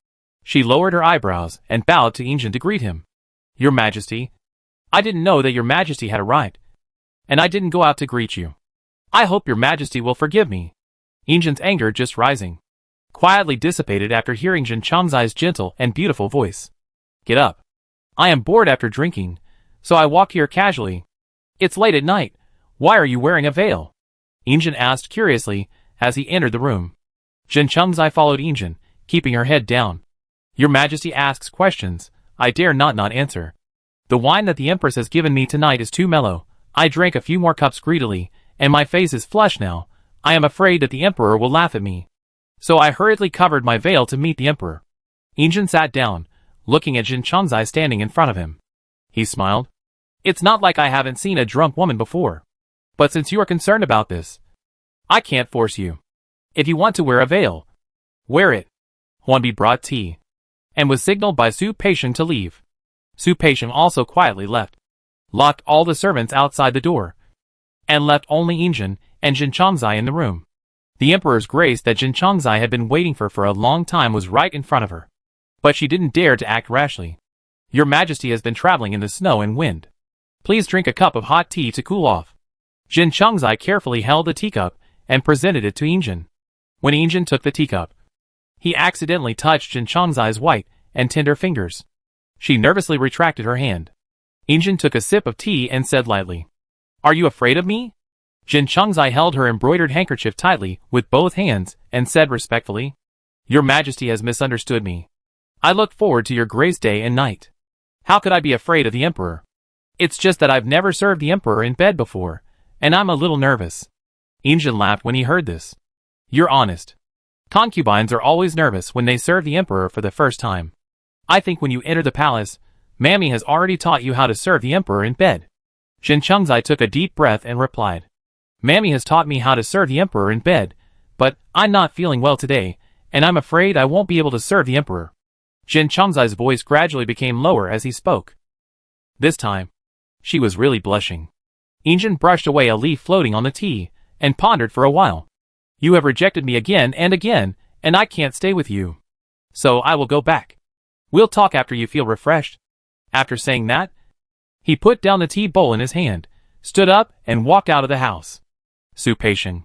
She lowered her eyebrows and bowed to Injin to greet him. Your Majesty, I didn't know that your Majesty had arrived, and I didn't go out to greet you. I hope your Majesty will forgive me. Injin's anger just rising, quietly dissipated after hearing Jin Chengzai's gentle and beautiful voice. Get up. I am bored after drinking, so I walk here casually. It's late at night. Why are you wearing a veil? Injin asked curiously as he entered the room. Jin Chengzai followed Injin, keeping her head down. Your Majesty asks questions. I dare not answer. The wine that the Empress has given me tonight is too mellow. I drank a few more cups greedily, and my face is flushed now. I am afraid that the Emperor will laugh at me. So I hurriedly covered my veil to meet the Emperor. Injin sat down, looking at Jin Chengzai standing in front of him. He smiled. It's not like I haven't seen a drunk woman before. But since you are concerned about this, I can't force you. If you want to wear a veil, wear it. Huanbi brought tea, and was signaled by Su Peixiong to leave. Su Peixiong also quietly left, locked all the servants outside the door, and left only Injin and Jin Chengzai in the room. The Emperor's grace that Jin Chengzai had been waiting for a long time was right in front of her. But she didn't dare to act rashly. Your Majesty has been traveling in the snow and wind. Please drink a cup of hot tea to cool off. Jin Chengzai carefully held the teacup and presented it to Injin. When Injin took the teacup, he accidentally touched Jin Chengzai's white and tender fingers. She nervously retracted her hand. Injin took a sip of tea and said lightly, Are you afraid of me? Jin Chengzai held her embroidered handkerchief tightly with both hands and said respectfully, Your Majesty has misunderstood me. I look forward to your grace day and night. How could I be afraid of the Emperor? It's just that I've never served the Emperor in bed before, and I'm a little nervous. Injin laughed when he heard this. You're honest. Concubines are always nervous when they serve the Emperor for the first time. I think when you enter the palace, Mammy has already taught you how to serve the Emperor in bed. Jin Chengzai took a deep breath and replied, Mammy has taught me how to serve the Emperor in bed, but I'm not feeling well today, and I'm afraid I won't be able to serve the Emperor. Jin Chengzai's voice gradually became lower as he spoke. This time, she was really blushing. Injin brushed away a leaf floating on the tea, and pondered for a while. You have rejected me again, and I can't stay with you. So I will go back. We'll talk after you feel refreshed. After saying that, he put down the tea bowl in his hand, stood up, and walked out of the house. Su Peixiong,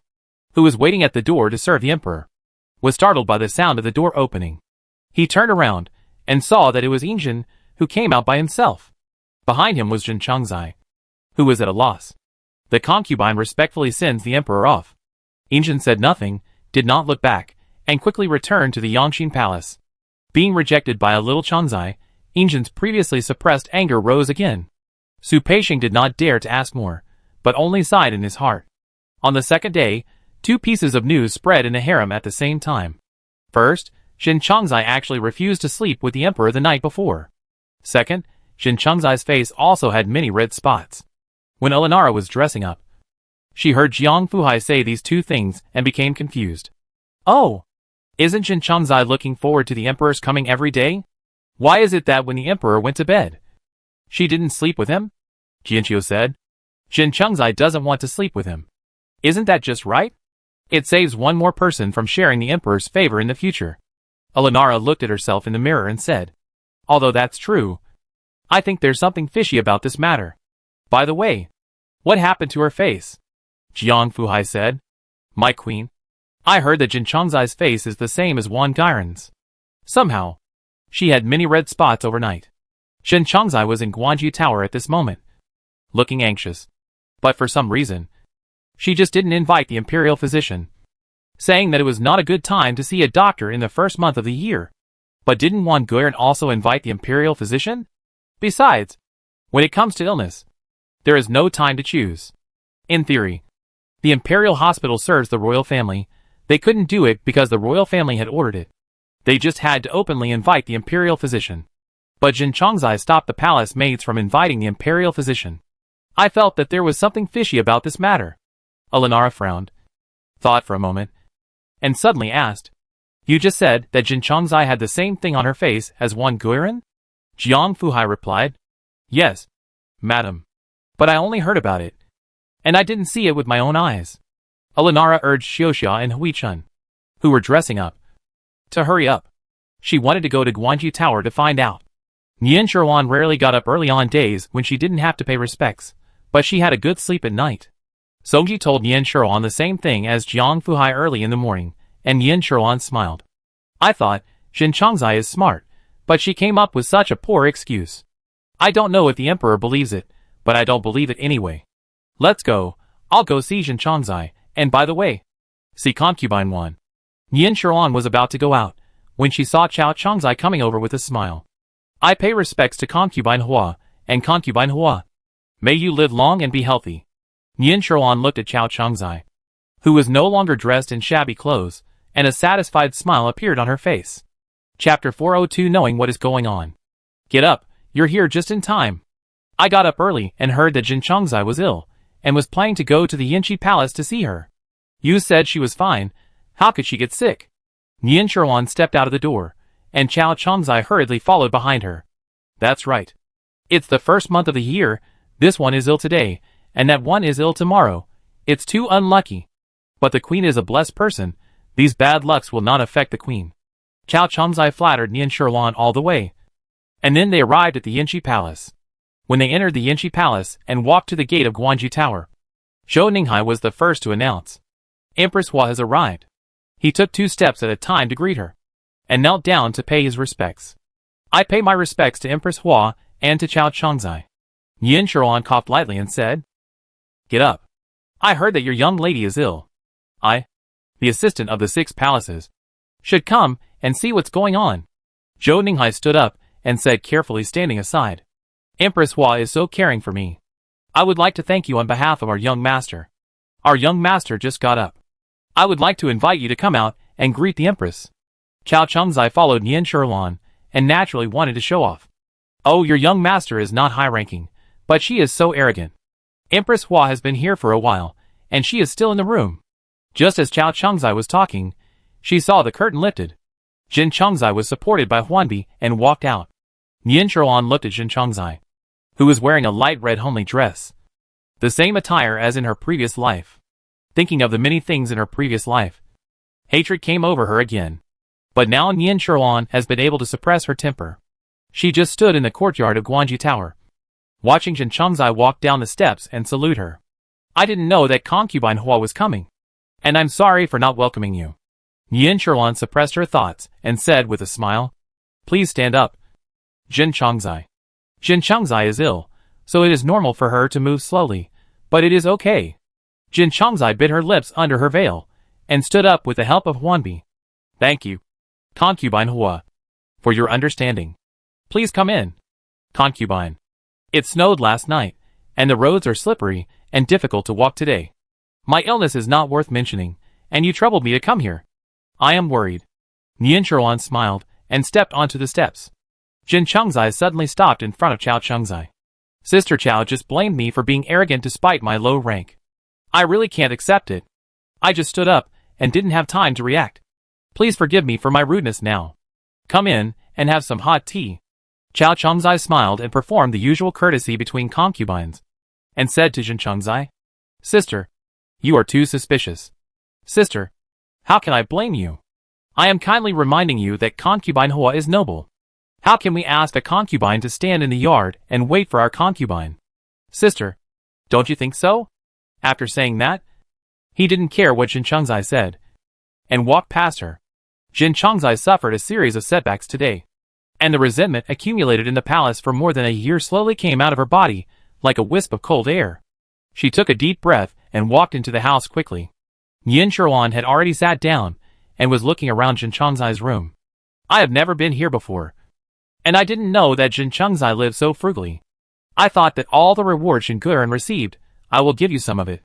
who was waiting at the door to serve the Emperor, was startled by the sound of the door opening. He turned around, and saw that it was Injin, who came out by himself. Behind him was Jin Chengzai, who was at a loss. The concubine respectfully sends the Emperor off. Injin said nothing, did not look back, and quickly returned to the Yangqin Palace. Being rejected by a little Chengzai, Injin's previously suppressed anger rose again. Su Peixiong did not dare to ask more, but only sighed in his heart. On the second day, two pieces of news spread in the harem at the same time. First, Jin Chengzai actually refused to sleep with the Emperor the night before. Second, Jin Chengzai's face also had many red spots. When Elenara was dressing up, she heard Jiang Fuhai say these two things and became confused. Oh! Isn't Jin Chengzai looking forward to the Emperor's coming every day? Why is it that when the Emperor went to bed, she didn't sleep with him? Jianqiu said. Jin Chengzai doesn't want to sleep with him. Isn't that just right? It saves one more person from sharing the Emperor's favor in the future. Elenara looked at herself in the mirror and said, Although that's true, I think there's something fishy about this matter. By the way, what happened to her face? Jiang Fuhai said. My queen, I heard that Jin Chengzai's face is the same as Wang Gairen's. Somehow, she had many red spots overnight. Jin Chengzai was in Guanji Tower at this moment, looking anxious. But for some reason, she just didn't invite the imperial physician, saying that it was not a good time to see a doctor in the first month of the year. But didn't Wang Gairen also invite the imperial physician? Besides, when it comes to illness, there is no time to choose. In theory, the imperial hospital serves the royal family. They couldn't do it because the royal family had ordered it. They just had to openly invite the imperial physician. But Jin Chengzai stopped the palace maids from inviting the imperial physician. I felt that there was something fishy about this matter. Elenara frowned. thought for a moment, and suddenly asked, "You just said that Jin Chongzai had the same thing on her face as Wan Guiran?" Jiang Fuhai replied, "Yes, madam. But I only heard about it, and I didn't see it with my own eyes." Alinara urged Xiuxia and Hui Chun, who were dressing up, to hurry up. She wanted to go to Guanji Tower to find out. Nian Sherwan rarely got up early on days when she didn't have to pay respects, but she had a good sleep at night. Songji told Nian Sherwan the same thing as Jiang Fuhai early in the morning, and Nian Sherwan smiled. "I thought Jin Chongzai is smart, but she came up with such a poor excuse. I don't know if the emperor believes it, but I don't believe it anyway. Let's go. I'll go see Jin Chongzai, and by the way, see concubine 1. Nian Sherwan was about to go out, when she saw Chao Chongzai coming over with a smile. "I pay respects to concubine Hua, and concubine Hua. May you live long and be healthy." Nian Sherwan looked at Chao Chongzai, who was no longer dressed in shabby clothes, and a satisfied smile appeared on her face. Chapter 402 Knowing what is going on. "Get up, you're here just in time. I got up early and heard that Jin Chongzai was ill, and was planning to go to the Yinchi Palace to see her. You said she was fine. How could she get sick?" Nian Sherwan stepped out of the door, and Chao Chongzai hurriedly followed behind her. "That's right. It's the first month of the year. This one is ill today, and that one is ill tomorrow. It's too unlucky. But the queen is a blessed person. These bad lucks will not affect the queen." Chao Chongzai flattered Nian Sherwan all the way. And then they arrived at the Yinchi Palace. When they entered the Yinchi Palace and walked to the gate of Guanji Tower, Zhou Ninghai was the first to announce, "Empress Hua has arrived." He took 2 steps at a time to greet her, and knelt down to pay his respects. "I pay my respects to Empress Hua and to Chao Chongzai." Nian Sherwan coughed lightly and said, "Get up. I heard that your young lady is ill. I, the assistant of the 6 palaces, should come and see what's going on." Zhou Ninghai stood up and said, carefully standing aside, "Empress Hua is so caring for me. I would like to thank you on behalf of our young master. Our young master just got up. I would like to invite you to come out and greet the empress." Chao Chongzai followed Nian Sherwan, and naturally wanted to show off. "Oh, your young master is not high-ranking, but she is so arrogant. Empress Hua has been here for a while, and she is still in the room." Just as Chao Chongzai was talking, she saw the curtain lifted. Jin Chongzai was supported by Huanbi and walked out. Nian Sherwan looked at Jin Chongzai, who was wearing a light red homely dress, the same attire as in her previous life. Thinking of the many things in her previous life, hatred came over her again. But now Nian Sherwan has been able to suppress her temper. She just stood in the courtyard of Guanji Tower, watching Jin Chongzai walk down the steps and salute her. "I didn't know that concubine Hua was coming, and I'm sorry for not welcoming you." Nian Sherwan suppressed her thoughts and said with a smile, "Please stand up." Jin Chongzai is ill, so it is normal for her to move slowly, but it is okay. Jin Chongzai bit her lips under her veil, and stood up with the help of Huanbi. "Thank you, concubine Hua, for your understanding. Please come in." "Concubine, it snowed last night, and the roads are slippery and difficult to walk today. My illness is not worth mentioning, and you troubled me to come here. I am worried." Nian Sherwan smiled and stepped onto the steps. Jin Chongzai suddenly stopped in front of Chao Chongzai. "Sister Chao just blamed me for being arrogant despite my low rank. I really can't accept it. I just stood up and didn't have time to react. Please forgive me for my rudeness now. Come in and have some hot tea." Chao Chongzai smiled and performed the usual courtesy between concubines, and said to Jin Chongzai, "Sister, you are too suspicious." "Sister, how can I blame you? I am kindly reminding you that concubine Hua is noble. How can we ask a concubine to stand in the yard and wait for our concubine? Sister, don't you think so?" After saying that, he didn't care what Jin Chongzai said, and walked past her. Jin Chongzai suffered a series of setbacks today, and the resentment accumulated in the palace for more than a year slowly came out of her body, like a wisp of cold air. She took a deep breath and walked into the house quickly. Nian Sherwan had already sat down, and was looking around Jin Chongzai's room. "I have never been here before, and I didn't know that Jin Chongzai lived so frugally. I thought that all the reward Shin Guren received, I will give you some of it.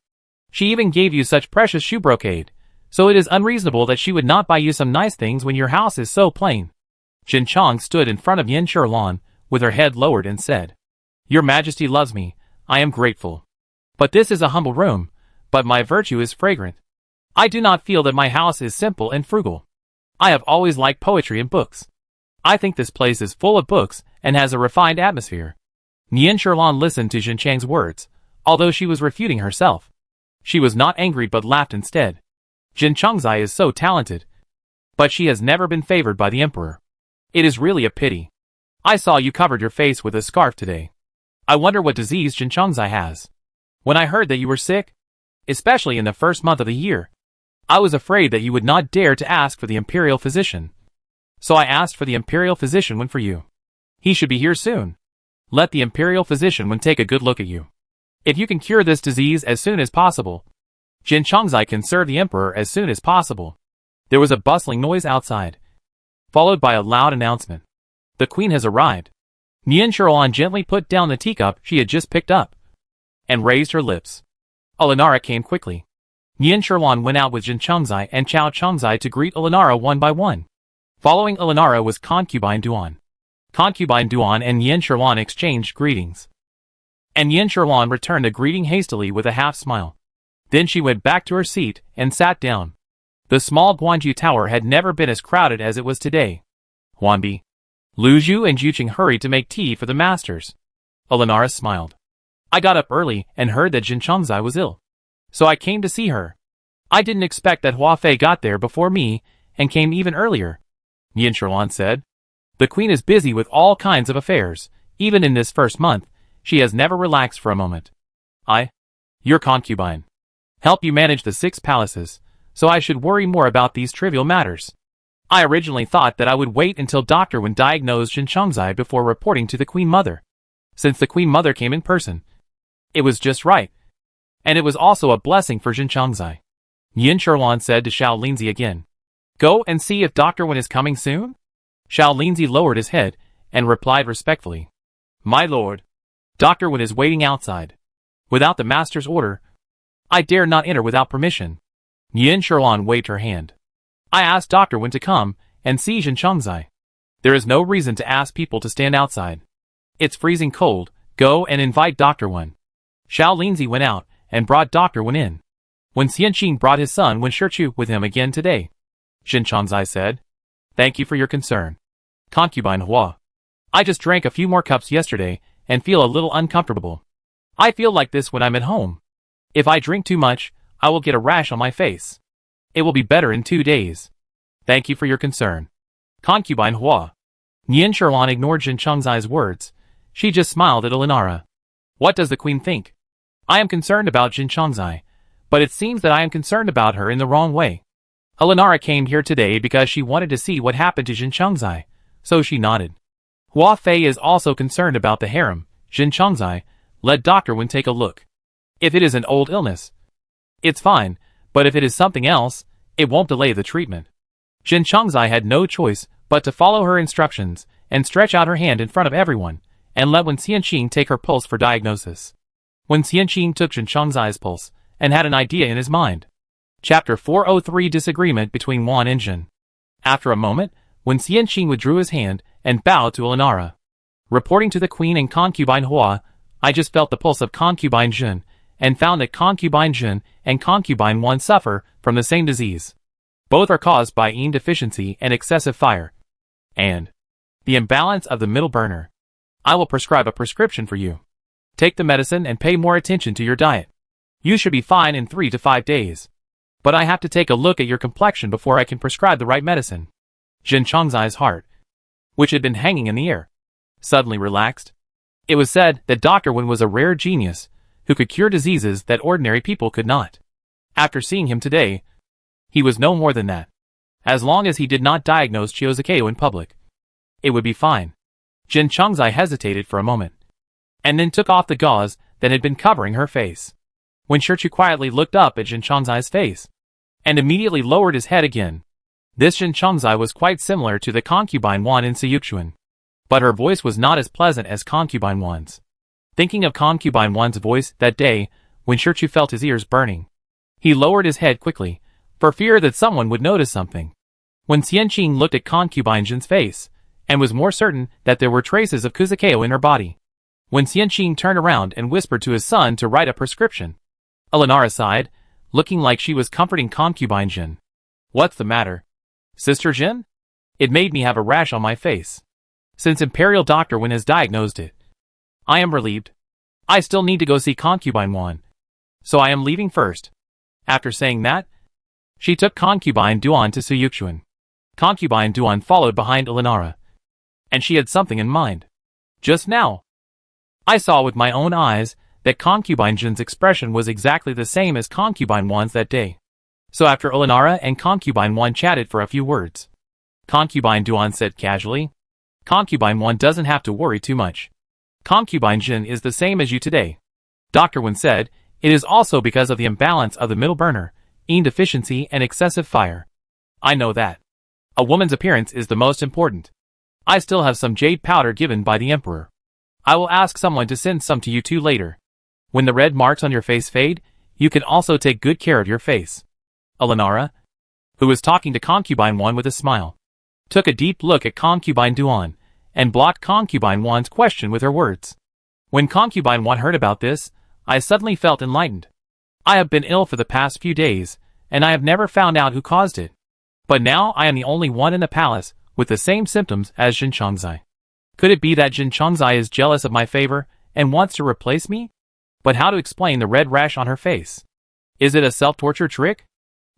She even gave you such precious shoe brocade, so it is unreasonable that she would not buy you some nice things when your house is so plain." Jin Chong stood in front of Nian Sherwan, with her head lowered and said, "Your Majesty loves me, I am grateful. But this is a humble room, but my virtue is fragrant. I do not feel that my house is simple and frugal. I have always liked poetry and books. I think this place is full of books and has a refined atmosphere. Nian Sherlan listened to Jin Chang's words, although she was refuting herself. She was not angry but laughed instead. Jin Changzai is so talented. But she has never been favored by the emperor. It is really a pity. I saw you covered your face with a scarf today. I wonder what disease Jin Changzai has. When I heard that you were sick, especially in the first month of the year, I was afraid that you would not dare to ask for the imperial physician. So I asked for the imperial physician for you. He should be here soon. Let the imperial physician take a good look at you. If you can cure this disease as soon as possible, Jin Changzai can serve the emperor as soon as possible. There was a bustling noise outside, followed by a loud announcement. The queen has arrived. Nian Sherlan gently put down the teacup she had just picked up and raised her lips. Alinara came quickly. Nian Sherlan went out with Jin Changzai and Chao Changzai to greet Alinara one by one. Following Alinara was Concubine Duan. Concubine Duan and Nian Sherlan exchanged greetings. And Nian Sherlan returned a greeting hastily with a half-smile. Then she went back to her seat and sat down. The small Guanju tower had never been as crowded as it was today. Huanbi, Lu Zhu and Juqing hurried to make tea for the masters. Alinara smiled. I got up early and heard that Jin Changzai was ill. So I came to see her. I didn't expect that Hua Fei got there before me and came even earlier, Nian Sherlan said. The queen is busy with all kinds of affairs. Even in this first month, she has never relaxed for a moment. Your concubine, help you manage the 6 palaces, so I should worry more about these trivial matters. I originally thought that I would wait until Dr. Wen diagnosed Jin Changzai before reporting to the Queen Mother. Since the Queen Mother came in person, it was just right. And it was also a blessing for Jin Changzai. Nian Sherlan said to Xiao Linzi again. Go and see if Dr. Wen is coming soon? Xiao Linzi lowered his head and replied respectfully. My lord, Dr. Wen is waiting outside. Without the master's order, I dare not enter without permission. Nian Sherlan waved her hand. I asked Dr. Wen to come and see Jin Changzai. There is no reason to ask people to stand outside. It's freezing cold. Go and invite Dr. Wen. Xiao Linzi went out and brought Dr. Wen in. When Xianqing brought his son Wen Shichu with him again today, Jin Changzai said, Thank you for your concern. Concubine Hua. I just drank a few more cups yesterday and feel a little uncomfortable. I feel like this when I'm at home. If I drink too much, I will get a rash on my face. It will be better in 2 days. Thank you for your concern. Concubine Hua. Nian Sherlan ignored Jin Changzai's words. She just smiled at Alinara. What does the queen think? I am concerned about Jin Changzai, but it seems that I am concerned about her in the wrong way. Alinara came here today because she wanted to see what happened to Jin Changzai, so she nodded. Hua Fei is also concerned about the harem. Jin Changzai, let Dr. Wen take a look. If it is an old illness, it's fine, but if it is something else, it won't delay the treatment. Jin Changzai had no choice but to follow her instructions and stretch out her hand in front of everyone, and let Wen Xianqing take her pulse for diagnosis. Wen Xianqing took Jin Changzai's pulse and had an idea in his mind. Chapter 403 Disagreement between Wan and Jin. After a moment, Wen Xianqing withdrew his hand and bowed to Alinara. Reporting to the queen and concubine Hua, I just felt the pulse of concubine Jin, and found that concubine Jin and concubine Wan suffer from the same disease. Both are caused by yin deficiency and excessive fire, and the imbalance of the middle burner. I will prescribe a prescription for you. Take the medicine and pay more attention to your diet. You should be fine in 3 to 5 days. But I have to take a look at your complexion before I can prescribe the right medicine. Jin Changzai's heart, which had been hanging in the air, suddenly relaxed. It was said that Dr. Wen was a rare genius who could cure diseases that ordinary people could not. After seeing him today, he was no more than that. As long as he did not diagnose Chiozakeo in public, it would be fine. Jin Changzai hesitated for a moment, and then took off the gauze that had been covering her face. Wen Shichu quietly looked up at Jin Changzai's face, and immediately lowered his head again. This Jin Changzai was quite similar to the concubine Wan in Siyuchuan, but her voice was not as pleasant as concubine Wan's. Thinking of concubine Wan's voice that day, Wen Shichu felt his ears burning. He lowered his head quickly, for fear that someone would notice something. When Xianqing looked at concubine Jin's face, and was more certain that there were traces of Kuzakeo in her body. When Xianqing turned around and whispered to his son to write a prescription. Alinara sighed, looking like she was comforting concubine Jin. What's the matter, Sister Jin? It made me have a rash on my face since Imperial Doctor Wen has diagnosed it. I am relieved. I still need to go see concubine Wan, so I am leaving first. After saying that, she took concubine Duan to Suyukshuan. Concubine Duan followed behind Elenara, and she had something in mind. Just now, I saw with my own eyes that concubine Jin's expression was exactly the same as concubine Wan's that day. So after Elenara and concubine Wan chatted for a few words, concubine Duan said casually, concubine Wan doesn't have to worry too much. Concubine Jin is the same as you today. Dr. Wen said, it is also because of the imbalance of the middle burner, yin deficiency and excessive fire. I know that. A woman's appearance is the most important. I still have some jade powder given by the Emperor. I will ask someone to send some to you too later. When the red marks on your face fade, you can also take good care of your face. Elenara, who was talking to concubine Wan with a smile, took a deep look at concubine Duan, and blocked concubine Wan's question with her words. When concubine Wan heard about this, I suddenly felt enlightened. I have been ill for the past few days, and I have never found out who caused it. But now I am the only one in the palace with the same symptoms as Jin Chongzai. Could it be that Jin Chongzai is jealous of my favor and wants to replace me? But how to explain the red rash on her face? Is it a self-torture trick?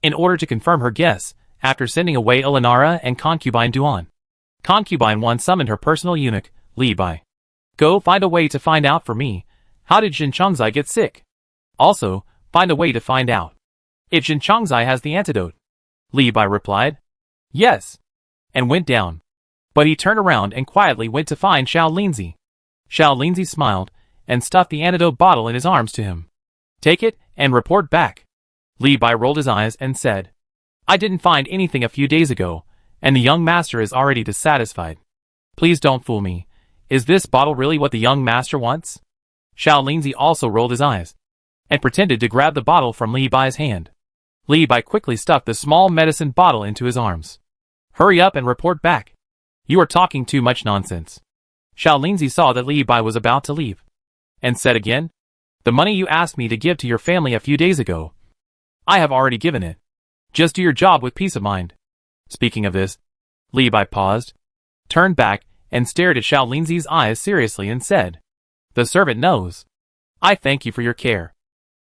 In order to confirm her guess, after sending away Elenara and concubine Duan, concubine Wan summoned her personal eunuch, Li Bai. Go find a way to find out for me, how did Jin Chongzai get sick? Also, find a way to find out if Jin Chongzai has the antidote. Li Bai replied, yes, and went down. But he turned around and quietly went to find Xiao Linzi. Xiao Linzi smiled and stuffed the antidote bottle in his arms to him. Take it and report back. Li Bai rolled his eyes and said, I didn't find anything a few days ago, and the young master is already dissatisfied. Please don't fool me. Is this bottle really what the young master wants? Xiao Linzi also rolled his eyes and pretended to grab the bottle from Li Bai's hand. Li Bai quickly stuffed the small medicine bottle into his arms. Hurry up and report back. You are talking too much nonsense. Xiao Linzi saw that Li Bai was about to leave, and said again, the money you asked me to give to your family a few days ago, I have already given it. Just do your job with peace of mind. Speaking of this, Li Bai paused, turned back, and stared at Xiao Linzi's eyes seriously and said, the servant knows. I thank you for your care,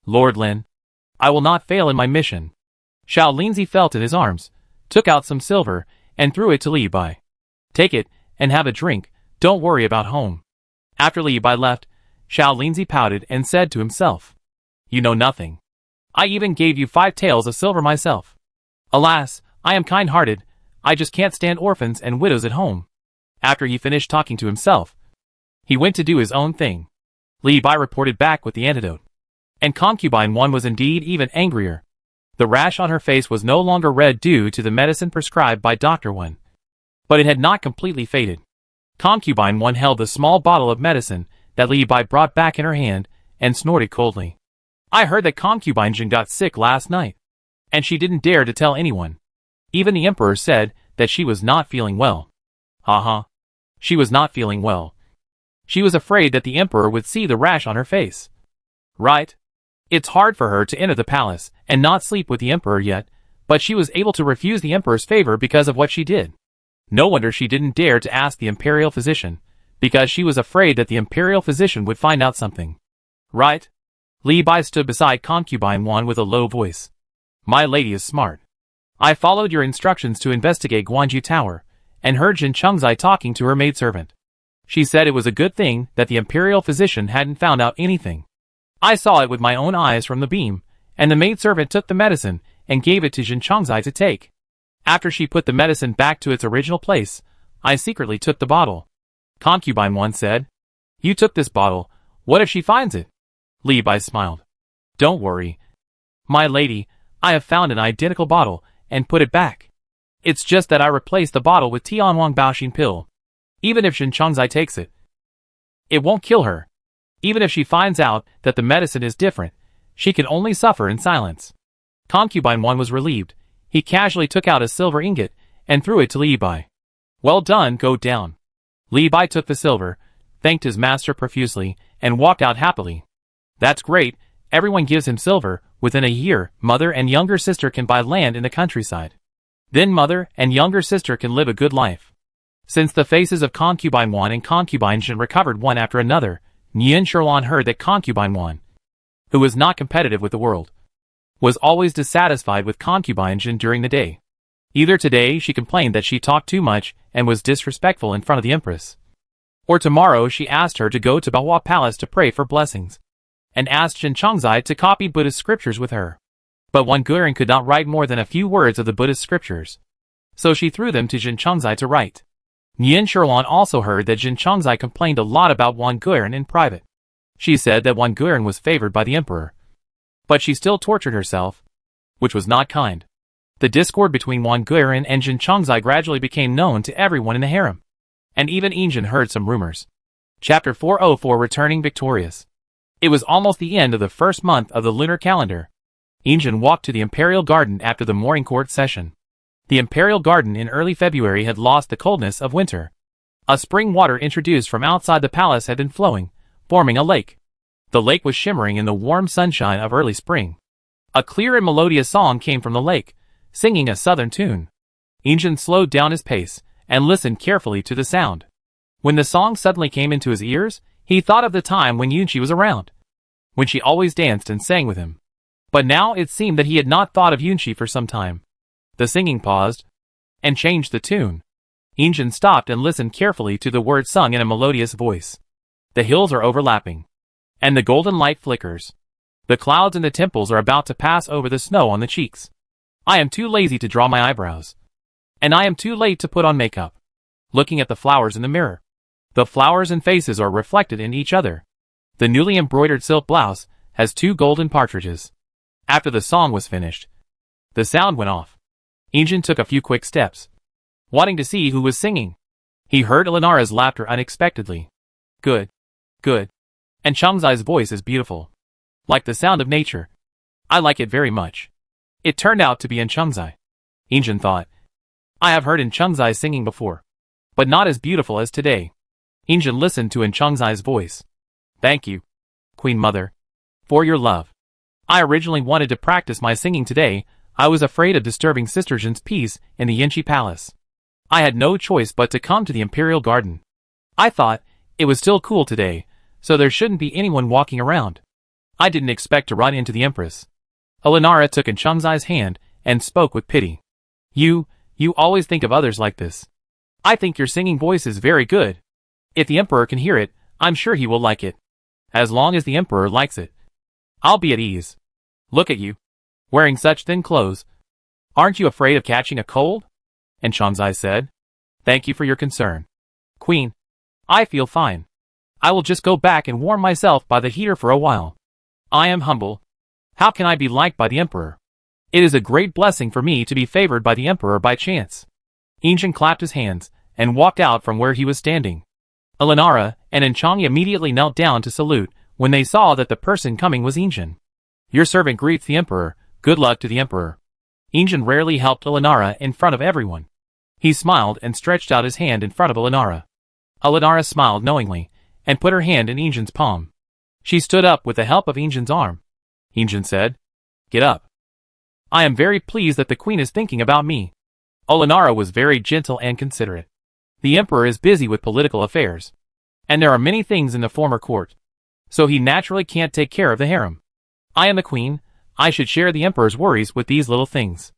Lord Lin. I will not fail in my mission. Xiao Linzi felt in his arms, took out some silver, and threw it to Li Bai. Take it, and have a drink, don't worry about home. After Li Bai left, Xiao Linzi pouted and said to himself, you know nothing. I even gave you 5 taels of silver myself. Alas, I am kind-hearted, I just can't stand orphans and widows at home. After he finished talking to himself, he went to do his own thing. Li Bai reported back with the antidote, and concubine Wan was indeed even angrier. The rash on her face was no longer red due to the medicine prescribed by Dr. Wen, but it had not completely faded. Concubine Wan held the small bottle of medicine that Li Bai brought back in her hand and snorted coldly. I heard that concubine Jin got sick last night, and she didn't dare to tell anyone. Even the Emperor said that she was not feeling well. Haha. She was not feeling well. She was afraid that the Emperor would see the rash on her face. Right? It's hard for her to enter the palace and not sleep with the Emperor yet, but she was able to refuse the Emperor's favor because of what she did. No wonder she didn't dare to ask the Imperial Physician, because she was afraid that the Imperial Physician would find out something. Right? Li Bai stood beside concubine Wan with a low voice. My lady is smart. I followed your instructions to investigate Guanju Tower, and heard Jin Chongzai talking to her maidservant. She said it was a good thing that the Imperial Physician hadn't found out anything. I saw it with my own eyes from the beam, and the maidservant took the medicine and gave it to Jin Chongzai to take. After she put the medicine back to its original place, I secretly took the bottle. Concubine Wan said, you took this bottle, what if she finds it? Li Bai smiled. Don't worry. My lady, I have found an identical bottle, and put it back. It's just that I replaced the bottle with Tianwang Baoxin pill. Even if Jin Chongzai takes it, it won't kill her. Even if she finds out that the medicine is different, she can only suffer in silence. Concubine Wan was relieved. He casually took out a silver ingot, and threw it to Li Bai. Well done, go down. Li Bai took the silver, thanked his master profusely, and walked out happily. That's great, everyone gives him silver, within a year, mother and younger sister can buy land in the countryside. Then mother and younger sister can live a good life. Since the faces of Concubine 1 and Concubine Jin recovered one after another, Nian Sherlan heard that Concubine 1, who was not competitive with the world, was always dissatisfied with Concubine Jin during the day. Either today she complained that she talked too much and was disrespectful in front of the Empress, or tomorrow she asked her to go to Bahua Palace to pray for blessings, and asked Jin Chongzai to copy Buddhist scriptures with her. But Wan Guiran could not write more than a few words of the Buddhist scriptures, so she threw them to Jin Chongzai to write. Nian Sherlan also heard that Jin Chongzai complained a lot about Wan Guiran in private. She said that Wan Guiran was favored by the emperor, but she still tortured herself, which was not kind. The discord between Wan Guiran and Jin Chongzai gradually became known to everyone in the harem, and even Injin heard some rumors. Chapter 404 Returning Victorious. It was almost the end of the first month of the lunar calendar. Injin walked to the Imperial Garden after the morning court session. The Imperial Garden in early February had lost the coldness of winter. A spring water introduced from outside the palace had been flowing, forming a lake. The lake was shimmering in the warm sunshine of early spring. A clear and melodious song came from the lake, singing a southern tune. Injin slowed down his pace and listened carefully to the sound. When the song suddenly came into his ears, he thought of the time when Yunqi was around, when she always danced and sang with him. But now it seemed that he had not thought of Yunqi for some time. The singing paused and changed the tune. Injin stopped and listened carefully to the words sung in a melodious voice. The hills are overlapping, and the golden light flickers. The clouds in the temples are about to pass over the snow on the cheeks. I am too lazy to draw my eyebrows, and I am too late to put on makeup. Looking at the flowers in the mirror, the flowers and faces are reflected in each other. The newly embroidered silk blouse has 2 golden partridges. After the song was finished, the sound went off. Injin took a few quick steps, wanting to see who was singing. He heard Elenara's laughter unexpectedly. Good. Good. And Chongzai's voice is beautiful, like the sound of nature. I like it very much. It turned out to be In Chongzai. Injin thought. I have heard In Chongzai singing before, but not as beautiful as today. Injin listened to In Chongzai's voice. Thank you, Queen Mother, for your love. I originally wanted to practice my singing today. I was afraid of disturbing Sister Jin's peace in the Yinchi Palace. I had no choice but to come to the Imperial Garden. I thought it was still cool today, so there shouldn't be anyone walking around. I didn't expect to run into the Empress. Elenara took In Chongzai's hand and spoke with pity. You always think of others like this. I think your singing voice is very good. If the Emperor can hear it, I'm sure he will like it. As long as the Emperor likes it, I'll be at ease. Look at you, wearing such thin clothes. Aren't you afraid of catching a cold? And Chongzai said. Thank you for your concern, Queen. I feel fine. I will just go back and warm myself by the heater for a while. I am humble. How can I be liked by the Emperor? It is a great blessing for me to be favored by the Emperor by chance. Injin clapped his hands and walked out from where he was standing. Elenara and Enchang immediately knelt down to salute when they saw that the person coming was Injin. Your servant greets the Emperor. Good luck to the Emperor. Injin rarely helped Elenara in front of everyone. He smiled and stretched out his hand in front of Elenara. Elenara smiled knowingly and put her hand in Injin's palm. She stood up with the help of Injin's arm. Injin said, Get up. I am very pleased that the Queen is thinking about me. Elenara was very gentle and considerate. The Emperor is busy with political affairs, and there are many things in the former court, so he naturally can't take care of the harem. I am the Queen. I should share the Emperor's worries with these little things.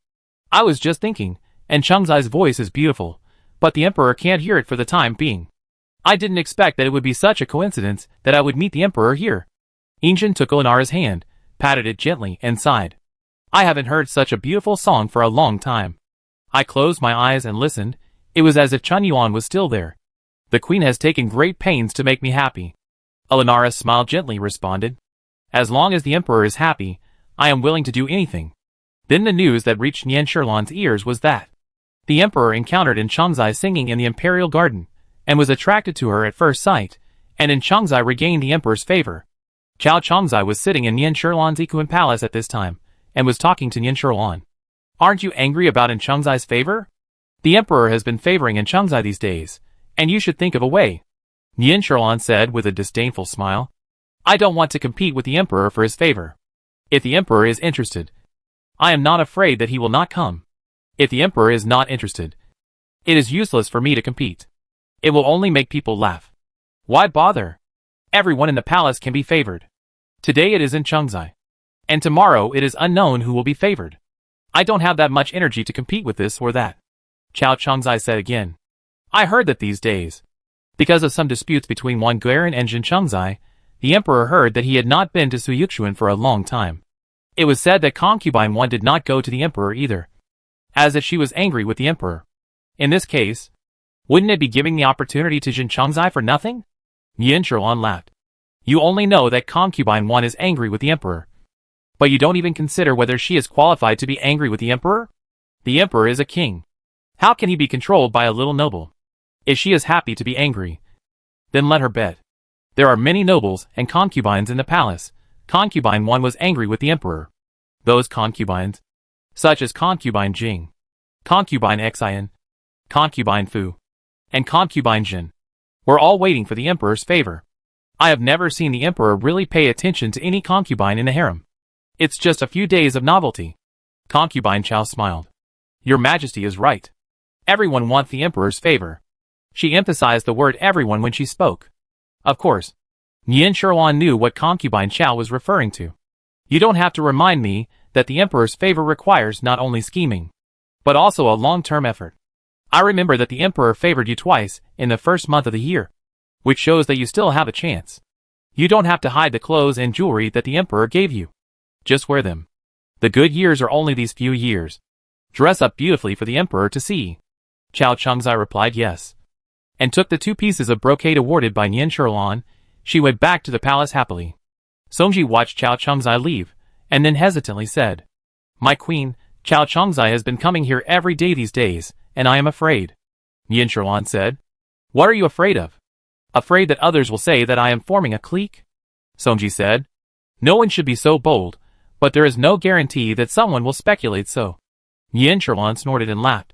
I was just thinking, and Chongzai's voice is beautiful, but the Emperor can't hear it for the time being. I didn't expect that it would be such a coincidence that I would meet the Emperor here. Injin took Elenara's hand, patted it gently, and sighed. I haven't heard such a beautiful song for a long time. I closed my eyes and listened. It was as if Chun Yuan was still there. The Queen has taken great pains to make me happy. Elenara smiled gently, responded. As long as the Emperor is happy, I am willing to do anything. Then the news that reached Nian Sherlan's ears was that the Emperor encountered In Chongzai singing in the Imperial Garden, and was attracted to her at first sight, and In Chongzai regained the Emperor's favor. Chao Chongzai was sitting in Nian Sherlan's Ikuan Palace at this time, and was talking to Nian Sherlan. Aren't you angry about In Chongzai's favor? The Emperor has been favoring In Chongzai these days, and you should think of a way. Nian Sherlan said with a disdainful smile. I don't want to compete with the Emperor for his favor. If the emperor is interested, I am not afraid that he will not come. If the emperor is not interested, it is useless for me to compete. It will only make people laugh. Why bother? Everyone in the palace can be favored. Today it is in Chengzai. And tomorrow it is unknown who will be favored. I don't have that much energy to compete with this or that. Chao Chengzai said again. I heard that these days, because of some disputes between Wang Guiran and Jin Chengzai, the emperor heard that he had not been to Suyuxuan for a long time. It was said that concubine 1 did not go to the emperor either, as if she was angry with the emperor. In this case, wouldn't it be giving the opportunity to Jin Chengzai for nothing? Yin Sherlan laughed. You only know that concubine 1 is angry with the emperor, but you don't even consider whether she is qualified to be angry with the emperor? The emperor is a king. How can he be controlled by a little noble? If she is happy to be angry, then let her bet. There are many nobles and concubines in the palace. Concubine 1 was angry with the emperor. Those concubines, such as concubine Jing, concubine Xian, concubine Fu, and concubine Jin, were all waiting for the emperor's favor. I have never seen the emperor really pay attention to any concubine in the harem. It's just a few days of novelty. Concubine Chao smiled. Your Majesty is right. Everyone wants the emperor's favor. She emphasized the word everyone when she spoke. Of course, Yin Sherlan knew what concubine Chao was referring to. You don't have to remind me that the emperor's favor requires not only scheming, but also a long-term effort. I remember that the emperor favored you twice in the first month of the year, which shows that you still have a chance. You don't have to hide the clothes and jewelry that the emperor gave you. Just wear them. The good years are only these few years. Dress up beautifully for the emperor to see. Chao Chengzai replied yes, and took the 2 pieces of brocade awarded by Yin Sherlan. She went back to the palace happily. Songji watched Chao Chengzai leave, and then hesitantly said, My queen, Chao Chengzai has been coming here every day these days, and I am afraid. Yin Sherlan said, What are you afraid of? Afraid that others will say that I am forming a clique? Songji said, No one should be so bold, but there is no guarantee that someone will speculate so. Yin Sherlan snorted and laughed.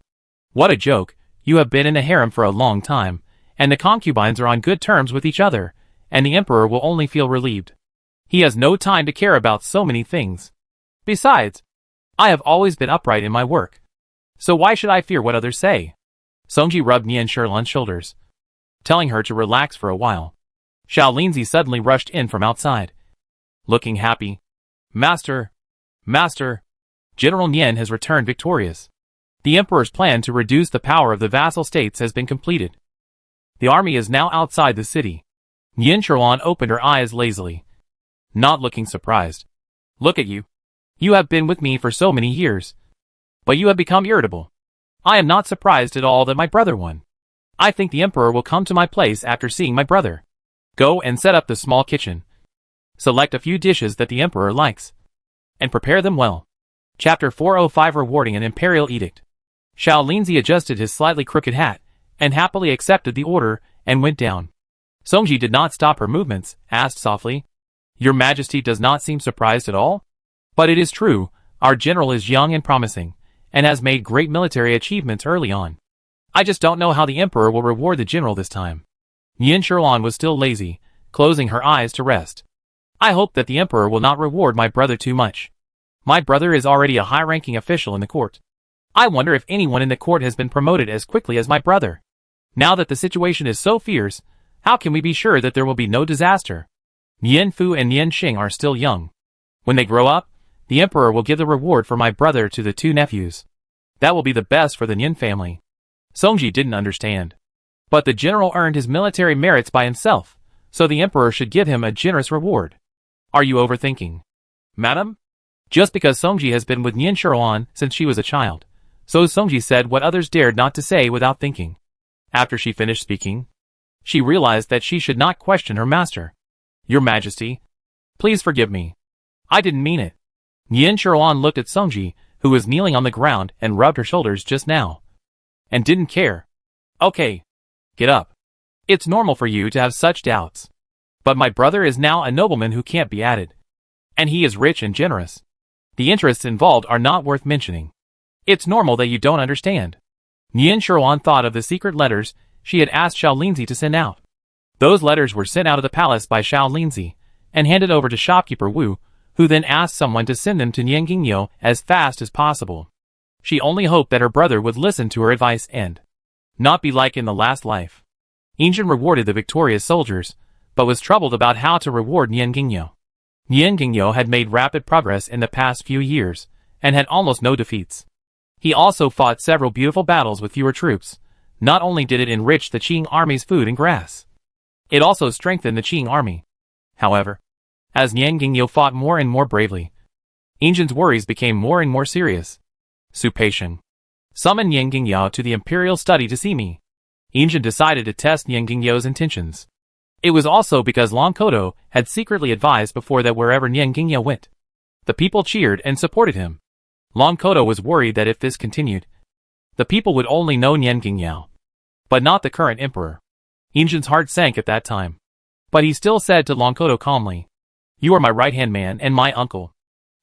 What a joke, you have been in the harem for a long time, and the concubines are on good terms with each other, and the emperor will only feel relieved. He has no time to care about so many things. Besides, I have always been upright in my work. So why should I fear what others say? Songji rubbed Yin Sherlan's shoulders, telling her to relax for a while. Xiao Linzi suddenly rushed in from outside, looking happy. Master! Master! General Nian has returned victorious. The emperor's plan to reduce the power of the vassal states has been completed. The army is now outside the city. Yin Sherlan opened her eyes lazily, not looking surprised. Look at you. You have been with me for so many years, but you have become irritable. I am not surprised at all that my brother won. I think the emperor will come to my place after seeing my brother. Go and set up the small kitchen. Select a few dishes that the emperor likes, and prepare them well. Chapter 405 Rewarding an Imperial Edict. Xiao Linzi adjusted his slightly crooked hat, and happily accepted the order, and went down. Songji did not stop her movements, asked softly, Your Majesty does not seem surprised at all? But it is true, our general is young and promising, and has made great military achievements early on. I just don't know how the emperor will reward the general this time. Yin Sherlan was still lazy, closing her eyes to rest. I hope that the emperor will not reward my brother too much. My brother is already a high-ranking official in the court. I wonder if anyone in the court has been promoted as quickly as my brother. Now that the situation is so fierce, how can we be sure that there will be no disaster? Nian Fu and Nian Xing are still young. When they grow up, the emperor will give the reward for my brother to the 2 nephews. That will be the best for the Nian family. Songji didn't understand. But the general earned his military merits by himself, so the emperor should give him a generous reward. Are you overthinking, madam? Just because Songji has been with Yin Sherlan since she was a child, so Songji said what others dared not to say without thinking. After she finished speaking, she realized that she should not question her master. Your Majesty, please forgive me. I didn't mean it. Yin Sherlan looked at Songji, who was kneeling on the ground and rubbed her shoulders just now, and didn't care. Okay, get up. It's normal for you to have such doubts. But my brother is now a nobleman who can't be added. And he is rich and generous. The interests involved are not worth mentioning. It's normal that you don't understand. Yin Sherlan thought of the secret letters she had asked Xiao Linzi to send out. Those letters were sent out of the palace by Xiao Linzi, and handed over to shopkeeper Wu, who then asked someone to send them to Niangingyo as fast as possible. She only hoped that her brother would listen to her advice and not be like in the last life. Injin rewarded the victorious soldiers, but was troubled about how to reward Niangingyo. Niangingyo had made rapid progress in the past few years, and had almost no defeats. He also fought several beautiful battles with fewer troops. Not only did it enrich the Qing army's food and grass, it also strengthened the Qing army. However, as Niangingyo fought more and more bravely, Injin's worries became more and more serious. Su Peixian, summon Niangingyo to the imperial study to see me. Injin decided to test Niangingyo's intentions. It was also because Long Kodo had secretly advised before that wherever Niangingyo went, the people cheered and supported him. Long Kodo was worried that if this continued, the people would only know Niangingyo, but not the current emperor. Injin's heart sank at that time. But he still said to Long Kodo calmly, "You are my right-hand man and my uncle.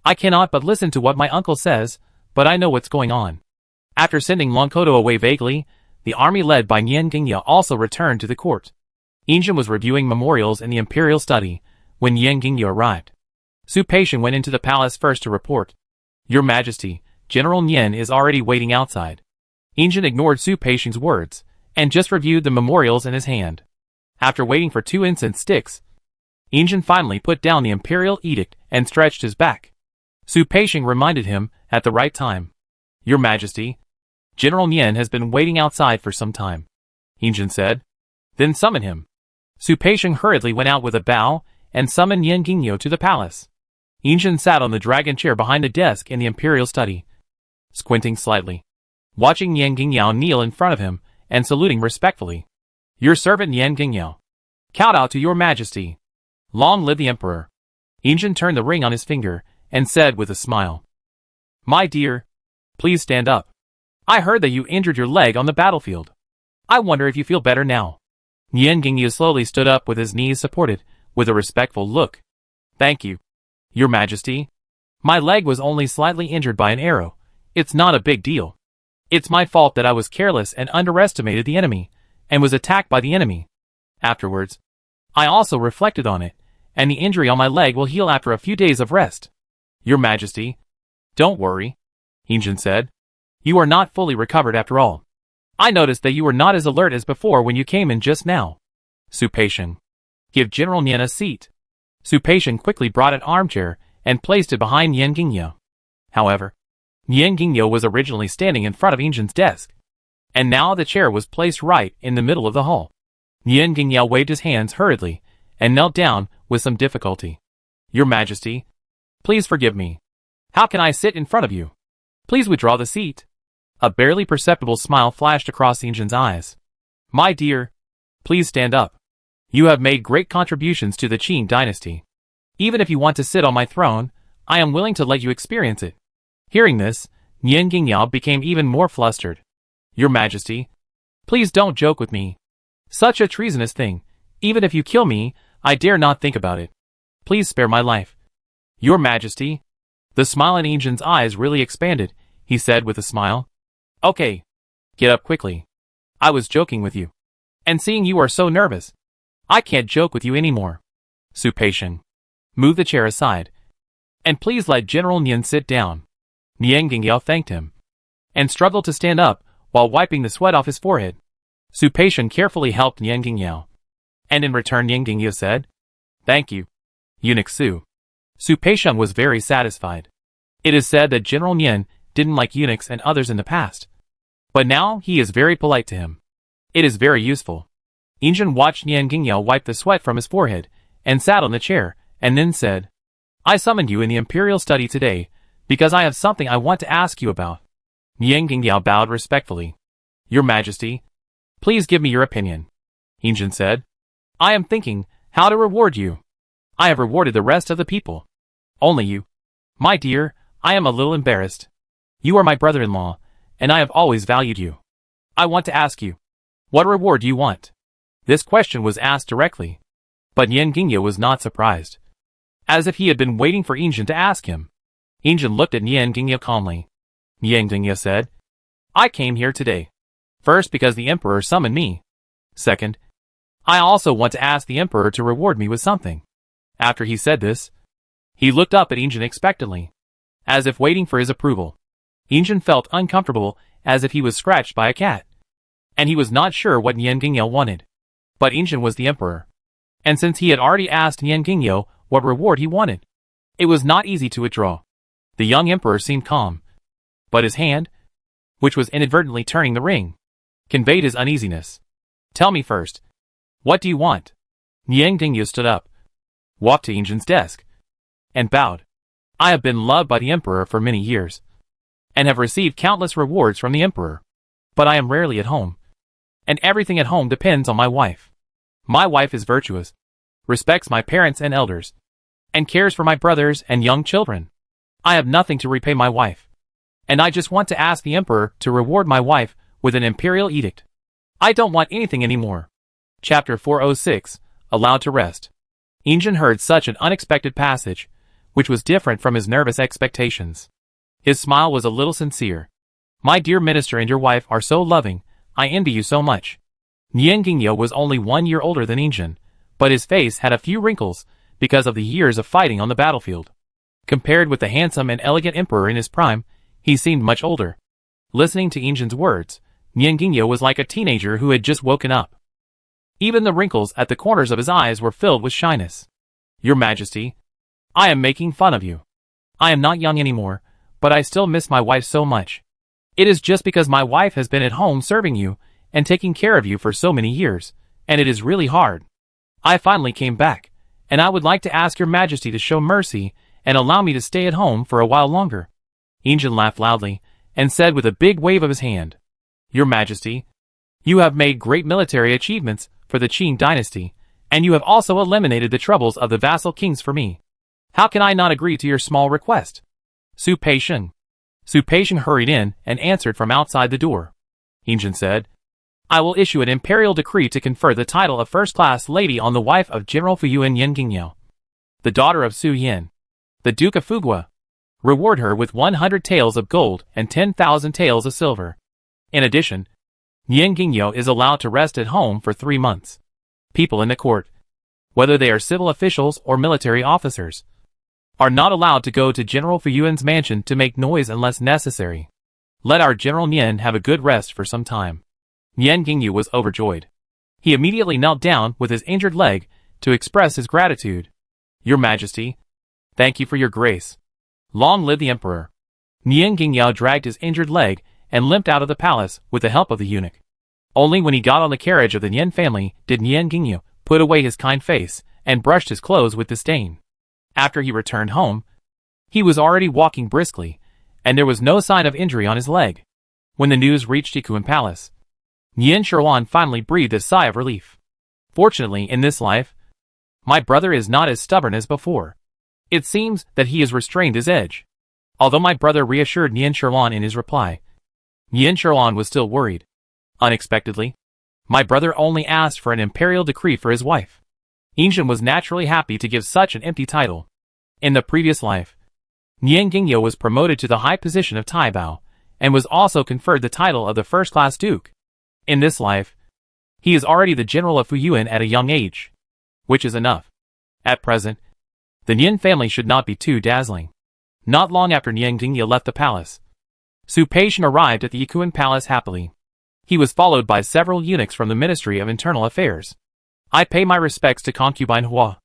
I cannot but listen to what my uncle says, but I know what's going on." After sending Long Kodo away vaguely, the army led by Niangingyo also returned to the court. Injin was reviewing memorials in the imperial study when Niangingyo arrived. Su Peixian went into the palace first to report, "Your Majesty, General Nian is already waiting outside." Injin ignored Su Peixian's words, and just reviewed the memorials in his hand. After waiting for 2 incense sticks, Injin finally put down the imperial edict and stretched his back. Su Peixian reminded him, at the right time, "Your Majesty, General Nian has been waiting outside for some time," Injin said. "Then summon him." Su Peixian hurriedly went out with a bow, and summoned Niangingyo to the palace. Injin sat on the dragon chair behind the desk in the imperial study, squinting slightly, watching Niangingyo kneel in front of him, and saluting respectfully. "Your servant Niangingyo. Kowtow to your Majesty. Long live the Emperor." Injin turned the ring on his finger, and said with a smile, "My dear, please stand up. I heard that you injured your leg on the battlefield. I wonder if you feel better now." Niangingyo slowly stood up with his knees supported, with a respectful look. "Thank you, Your Majesty. My leg was only slightly injured by an arrow. It's not a big deal. It's my fault that I was careless and underestimated the enemy, and was attacked by the enemy. Afterwards, I also reflected on it, and the injury on my leg will heal after a few days of rest. Your Majesty, don't worry," Injin said. "You are not fully recovered after all. I noticed that you were not as alert as before when you came in just now." Su Peixian, "Give General Nian a seat." Su Peixian quickly brought an armchair, and placed it behind Niangingyo. However, Niangingyo was originally standing in front of Injin's desk, and now the chair was placed right in the middle of the hall. Niangingyo waved his hands hurriedly, and knelt down with some difficulty. "Your Majesty, please forgive me. How can I sit in front of you? Please withdraw the seat." A barely perceptible smile flashed across Injin's eyes. "My dear, please stand up. You have made great contributions to the Qing dynasty. Even if you want to sit on my throne, I am willing to let you experience it." Hearing this, Niangingyo became even more flustered. "Your Majesty, please don't joke with me. Such a treasonous thing. Even if you kill me, I dare not think about it. Please spare my life." "Your Majesty." The smile in Injin's eyes really expanded. He said with a smile, "Okay. Get up quickly. I was joking with you. And seeing you are so nervous, I can't joke with you anymore." Su Peixian, "Move the chair aside. And please let General Nian sit down." Niangingyo thanked him, and struggled to stand up, while wiping the sweat off his forehead. Su Peixian carefully helped Niangingyo. And in return Niangingyo said, "Thank you, Eunuch Su." Su Peixian was very satisfied. It is said that General Nian didn't like eunuchs and others in the past, but now he is very polite to him. It is very useful. Injin watched Niangingyo wipe the sweat from his forehead, and sat on the chair, and then said, "I summoned you in the imperial study today, because I have something I want to ask you about." Niangingyo bowed respectfully. "Your Majesty, please give me your opinion," Injin said. "I am thinking how to reward you. I have rewarded the rest of the people. Only you. My dear, I am a little embarrassed. You are my brother-in-law, and I have always valued you. I want to ask you, what reward do you want?" This question was asked directly, but Niangingyo was not surprised, as if he had been waiting for Injin to ask him. Injin looked at Niangingyo calmly. Niangingyo said, "I came here today. First because the Emperor summoned me. Second, I also want to ask the Emperor to reward me with something." After he said this, He looked up at Injin expectantly, as if waiting for his approval. Injin felt uncomfortable, as if he was scratched by a cat. And he was not sure what Nian Gingyo wanted. But Injin was the emperor. And since he had already asked Nian Gingyo what reward he wanted, it was not easy to withdraw. The young emperor seemed calm. But his hand, which was inadvertently turning the ring, conveyed his uneasiness. Tell me first. What do you want? Nian Gingyo stood up, walked to Injin's desk, and bowed. I have been loved by the emperor for many years, and have received countless rewards from the emperor. But I am rarely at home, and everything at home depends on my wife. My wife is virtuous, respects my parents and elders, and cares for my brothers and young children. I have nothing to repay my wife, and I just want to ask the emperor to reward my wife with an imperial edict. I don't want anything anymore. Chapter 406, Allowed to Rest. Injin heard such an unexpected passage, which was different from his nervous expectations. His smile was a little sincere. My dear minister and your wife are so loving, I envy you so much. Nian Gingyo was only 1 year older than Injin, but his face had a few wrinkles because of the years of fighting on the battlefield. Compared with the handsome and elegant emperor in his prime, he seemed much older. Listening to Injin's words, Nian Gingyo was like a teenager who had just woken up. Even the wrinkles at the corners of his eyes were filled with shyness. Your Majesty, I am making fun of you. I am not young anymore, but I still miss my wife so much. It is just because my wife has been at home serving you and taking care of you for so many years, and it is really hard. I finally came back, and I would like to ask your Majesty to show mercy and allow me to stay at home for a while longer. Injin laughed loudly and said with a big wave of his hand, Your Majesty, you have made great military achievements for the Qing dynasty, and you have also eliminated the troubles of the vassal kings for me. How can I not agree to your small request? Su Peixiong. Su Peixiong hurried in and answered from outside the door. Injin said, I will issue an imperial decree to confer the title of first-class lady on the wife of General Fuyuan Yen Gingyo, the daughter of Su Yin, the Duke of Fugua. Reward her with 100 taels of gold and 10,000 taels of silver. In addition, Nian Gingyo is allowed to rest at home for 3 months. People in the court, whether they are civil officials or military officers, are not allowed to go to General Fuyuan's mansion to make noise unless necessary. Let our General Nian have a good rest for some time. Nian Gingyu was overjoyed. He immediately knelt down with his injured leg to express his gratitude. Your Majesty, thank you for your grace. Long live the Emperor. Nian Gingyo dragged his injured leg and limped out of the palace with the help of the eunuch. Only when he got on the carriage of the Nian family did Nian Gingyu put away his kind face and brushed his clothes with disdain. After he returned home, he was already walking briskly, and there was no sign of injury on his leg. When the news reached Ikuan Palace, Nian Sherwan finally breathed a sigh of relief. Fortunately, in this life, my brother is not as stubborn as before. It seems that he has restrained his edge. Although my brother reassured Nian Sherwan in his reply, Nian Sherwan was still worried. Unexpectedly, my brother only asked for an imperial decree for his wife. Injin was naturally happy to give such an empty title. In the previous life, Nian Gingyo was promoted to the high position of Taibao, and was also conferred the title of the first-class duke. In this life, he is already the general of Fuyuan at a young age, which is enough. At present, the Nian family should not be too dazzling. Not long after Nian Gingyo left the palace, Su Peixiong arrived at the Ikuan Palace happily. He was followed by several eunuchs from the Ministry of Internal Affairs. I pay my respects to concubine Hua.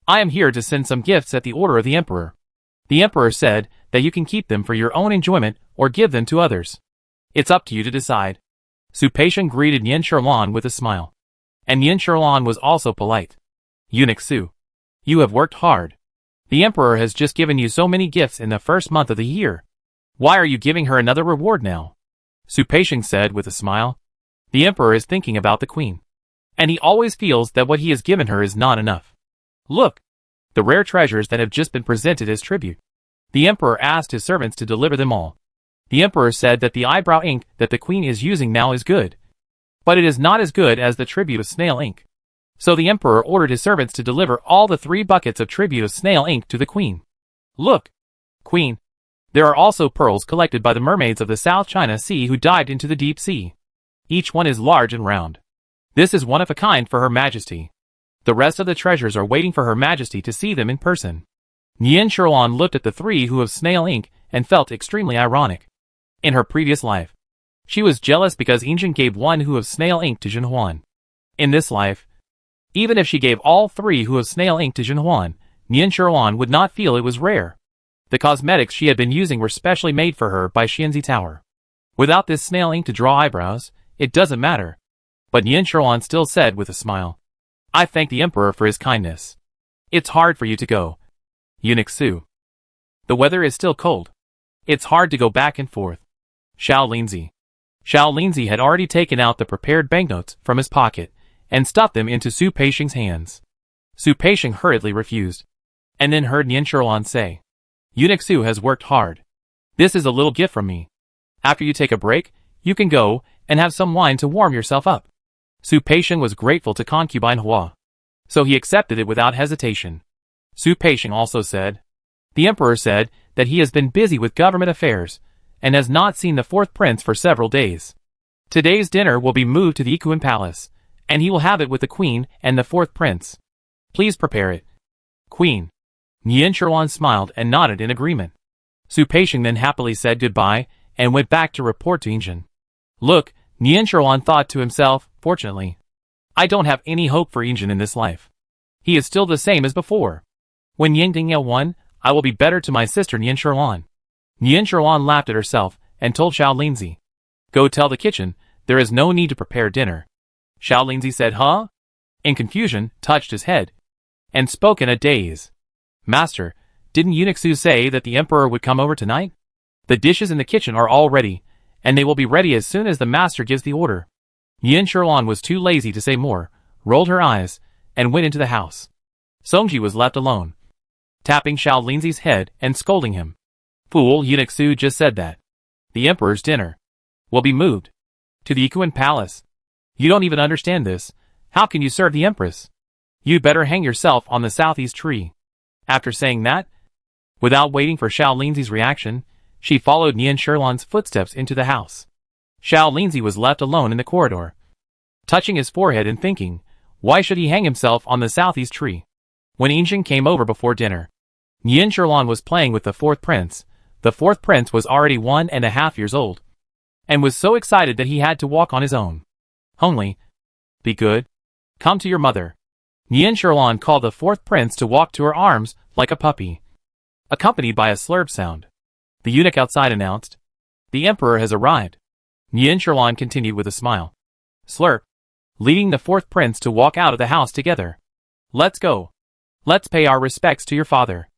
I am here to send some gifts at the order of the Emperor. The Emperor said that you can keep them for your own enjoyment or give them to others. It's up to you to decide. Su Peixiong greeted Nian Sherwan with a smile. And Nian Sherwan was also polite. Eunuch Su, you have worked hard. The Emperor has just given you so many gifts in the first month of the year. Why are you giving her another reward now? Su Peixiong said with a smile. The Emperor is thinking about the Queen, and he always feels that what he has given her is not enough. Look, the rare treasures that have just been presented as tribute. The Emperor asked his servants to deliver them all. The Emperor said that the eyebrow ink that the Queen is using now is good, but it is not as good as the tribute of snail ink. So the Emperor ordered his servants to deliver all the 3 buckets of tribute of snail ink to the Queen. Look, Queen, there are also pearls collected by the mermaids of the South China Sea who dived into the deep sea. Each one is large and round. This is one of a kind for Her Majesty. The rest of the treasures are waiting for Her Majesty to see them in person. Nian Sherlan looked at the three who have snail ink and felt extremely ironic. In her previous life, she was jealous because Injin gave one who of snail ink to Jinhuan. In this life, even if she gave all three who of snail ink to Jinhuan, Nian Sherlan would not feel it was rare. The cosmetics she had been using were specially made for her by Xianzi Tower. Without this snail ink to draw eyebrows, it doesn't matter. But Nian Sherlan still said with a smile, I thank the Emperor for his kindness. It's hard for you to go, Eunuch Su. The weather is still cold. It's hard to go back and forth. Xiao Linzi had already taken out the prepared banknotes from his pocket and stuffed them into Su Peishing's hands. Su Peishing hurriedly refused, and then heard Nian Sherlan say, Eunuch Su has worked hard. This is a little gift from me. After you take a break, you can go and have some wine to warm yourself up. Su Peishing was grateful to concubine Hua, so he accepted it without hesitation. Su Peishing also said, the Emperor said that he has been busy with government affairs and has not seen the fourth prince for several days. Today's dinner will be moved to the Ikuan Palace, and he will have it with the Queen and the fourth prince. Please prepare it. Queen. Nian Sherlan smiled and nodded in agreement. Su Peishing then happily said goodbye and went back to report to Injin. Look, Nian Sherlan thought to himself, fortunately, I don't have any hope for Injin in this life. He is still the same as before. When Yang Dingyao won, I will be better to my sister Nian Sherlan. Nian Sherlan laughed at herself and told Xiao Linzi, go tell the kitchen, there is no need to prepare dinner. Xiao Linzi said, huh? In confusion, touched his head, and spoke in a daze. Master, didn't Eunuch Su say that the Emperor would come over tonight? The dishes in the kitchen are all ready, and they will be ready as soon as the master gives the order. Nian Sherlan was too lazy to say more, rolled her eyes, and went into the house. Songji was left alone, tapping Xiao Linzi's head and scolding him. Fool, Eunuch Su just said that the Emperor's dinner will be moved to the Ikuan Palace. You don't even understand this. How can you serve the Empress? You'd better hang yourself on the southeast tree. After saying that, without waiting for Xiao Linzi's reaction, she followed Nian Sherlan's footsteps into the house. Xiao Linzi was left alone in the corridor, touching his forehead and thinking, why should he hang himself on the southeast tree? When Injin came over before dinner, Nian Sherlan was playing with the fourth prince. The fourth prince was already 1.5 years old, and was so excited that he had to walk on his own. Hongli, be good. Come to your mother. Nian Sherlan called the fourth prince to walk to her arms like a puppy, accompanied by a slurp sound. The eunuch outside announced, the Emperor has arrived. Nian Sherlan continued with a smile. Slurp, leading the fourth prince to walk out of the house together. Let's go. Let's pay our respects to your father.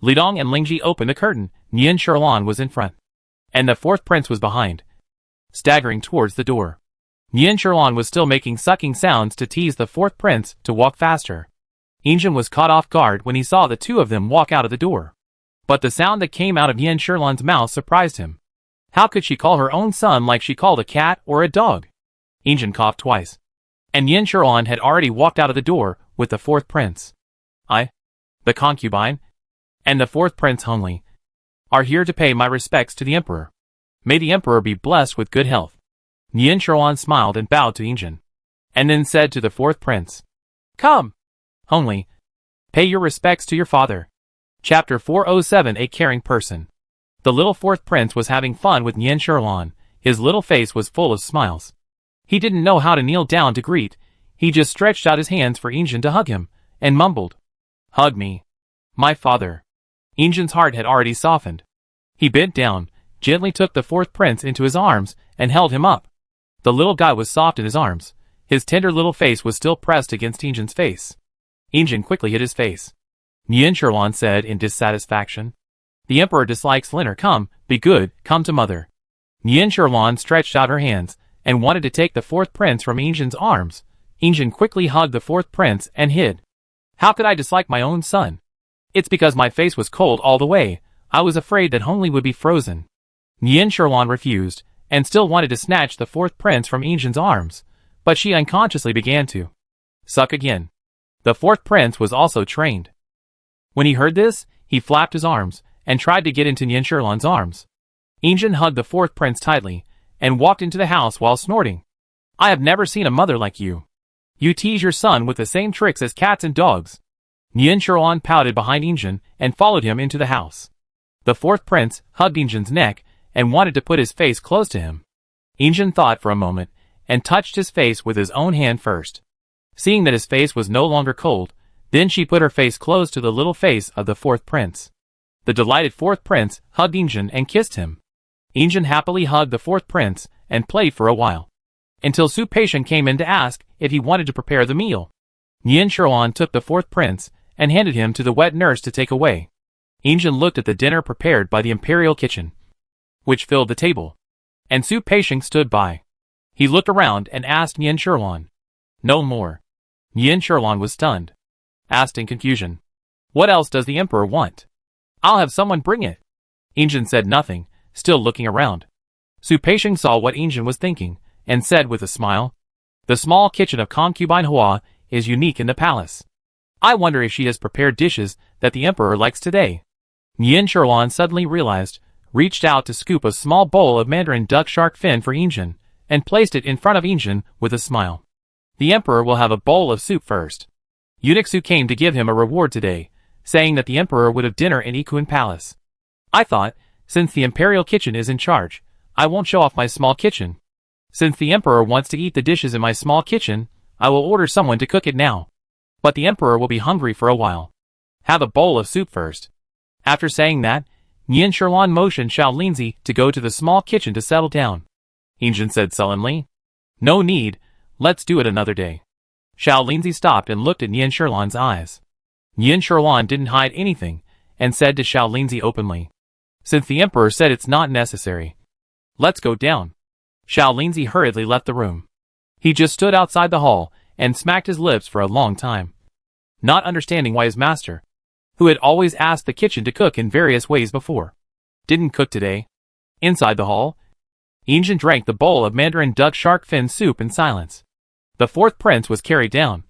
Lidong and Lingji opened the curtain. Nian Sherlan was in front, and the fourth prince was behind, staggering towards the door. Nian Sherlan was still making sucking sounds to tease the fourth prince to walk faster. Injin was caught off guard when he saw the two of them walk out of the door. But the sound that came out of Nian Sherlan's mouth surprised him. How could she call her own son like she called a cat or a dog? Injin coughed twice, and Nian Sherlan had already walked out of the door with the fourth prince. The concubine, and the fourth prince Hongli, are here to pay my respects to the Emperor. May the Emperor be blessed with good health. Nian Sherlan smiled and bowed to Injin, and then said to the fourth prince, come, Hongli, pay your respects to your father. Chapter 407 A Caring Person. The little fourth prince was having fun with Nian Sherlan. His little face was full of smiles. He didn't know how to kneel down to greet. He just stretched out his hands for Injin to hug him, and mumbled, hug me, my father. Injin's heart had already softened. He bent down, gently took the fourth prince into his arms, and held him up. The little guy was soft in his arms. His tender little face was still pressed against Injin's face. Injin quickly hid his face. Nian Sherlan said in dissatisfaction, the Emperor dislikes Liner. Come, be good, come to mother. Nian Sherlan stretched out her hands, and wanted to take the fourth prince from Injin's arms. Injin quickly hugged the fourth prince and hid. How could I dislike my own son? It's because my face was cold all the way. I was afraid that Hongli would be frozen. Nian Sherlan refused, and still wanted to snatch the fourth prince from Injin's arms, but she unconsciously began to suck again. The fourth prince was also trained. When he heard this, he flapped his arms, and tried to get into Nian Sherlan's arms. Injin hugged the fourth prince tightly, and walked into the house while snorting. I have never seen a mother like you. You tease your son with the same tricks as cats and dogs. Nian Shuruan pouted behind Injin and followed him into the house. The fourth prince hugged Injin's neck and wanted to put his face close to him. Injin thought for a moment and touched his face with his own hand first. Seeing that his face was no longer cold, then she put her face close to the little face of the fourth prince. The delighted fourth prince hugged Injin and kissed him. Injin happily hugged the fourth prince and played for a while, until Su Peixiong came in to ask if he wanted to prepare the meal. Nian Shuruan took the fourth prince and handed him to the wet nurse to take away. Injin looked at the dinner prepared by the imperial kitchen, which filled the table, and Su Peixiong stood by. He looked around and asked Nian Shuruan. No more. Nian Shuruan was stunned. Asked in confusion. What else does the emperor want? I'll have someone bring it. Injin said nothing, still looking around. Su Peixiong saw what Injin was thinking, and said with a smile, the small kitchen of concubine Hua is unique in the palace. I wonder if she has prepared dishes that the emperor likes today. Nian Shuruan suddenly realized, reached out to scoop a small bowl of mandarin duck shark fin for Injin, and placed it in front of Injin with a smile. The emperor will have a bowl of soup first. Eunuch Su came to give him a reward today, saying that the emperor would have dinner in Ikuan Palace. I thought, since the imperial kitchen is in charge, I won't show off my small kitchen. Since the emperor wants to eat the dishes in my small kitchen, I will order someone to cook it now. But the emperor will be hungry for a while. Have a bowl of soup first. After saying that, Nian Shuruan motioned Xiao Linzi to go to the small kitchen to settle down. Injin said sullenly, no need, let's do it another day. Xiao Linzi stopped and looked at Nian Shuruan's eyes. Nian Shuruan didn't hide anything, and said to Xiao Linzi openly, since the emperor said it's not necessary, let's go down. Xiao Linzi hurriedly left the room. He just stood outside the hall and smacked his lips for a long time, not understanding why his master, who had always asked the kitchen to cook in various ways before, didn't cook today. Inside the hall, Injin drank the bowl of mandarin duck shark fin soup in silence. The fourth prince was carried down,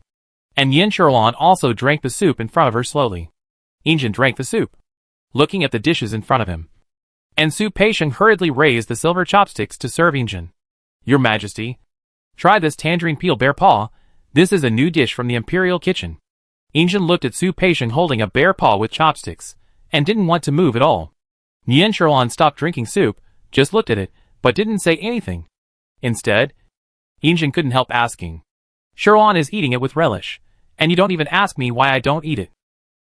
and Nian Shuruan also drank the soup in front of her slowly. Injin drank the soup, looking at the dishes in front of him, and Su Peixiong hurriedly raised the silver chopsticks to serve Injin. Your Majesty, try this tangerine peel bear paw, this is a new dish from the imperial kitchen. Injin looked at Su Peixiong holding a bear paw with chopsticks, and didn't want to move at all. Nian Shuruan stopped drinking soup, just looked at it, but didn't say anything. Instead, Injin couldn't help asking, Shuruan is eating it with relish, and you don't even ask me why I don't eat it.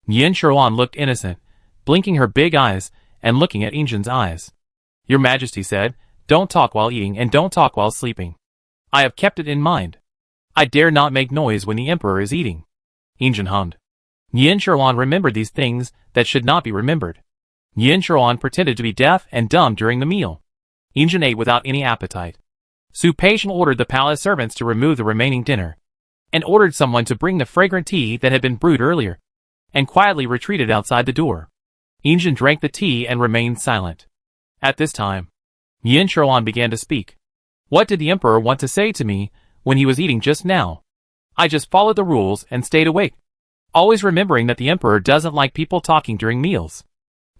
Nian Shuruan looked innocent, blinking her big eyes, and looking at Injin's eyes. Your Majesty said, don't talk while eating and don't talk while sleeping. I have kept it in mind. I dare not make noise when the emperor is eating. Injin hummed. Nian Shuruan remembered these things that should not be remembered. Nian Shuruan pretended to be deaf and dumb during the meal. Injin ate without any appetite. Su Peixiong ordered the palace servants to remove the remaining dinner, and ordered someone to bring the fragrant tea that had been brewed earlier, and quietly retreated outside the door. Injin drank the tea and remained silent. At this time, Nian Shuruan began to speak. What did the emperor want to say to me when he was eating just now? I just followed the rules and stayed awake, always remembering that the emperor doesn't like people talking during meals.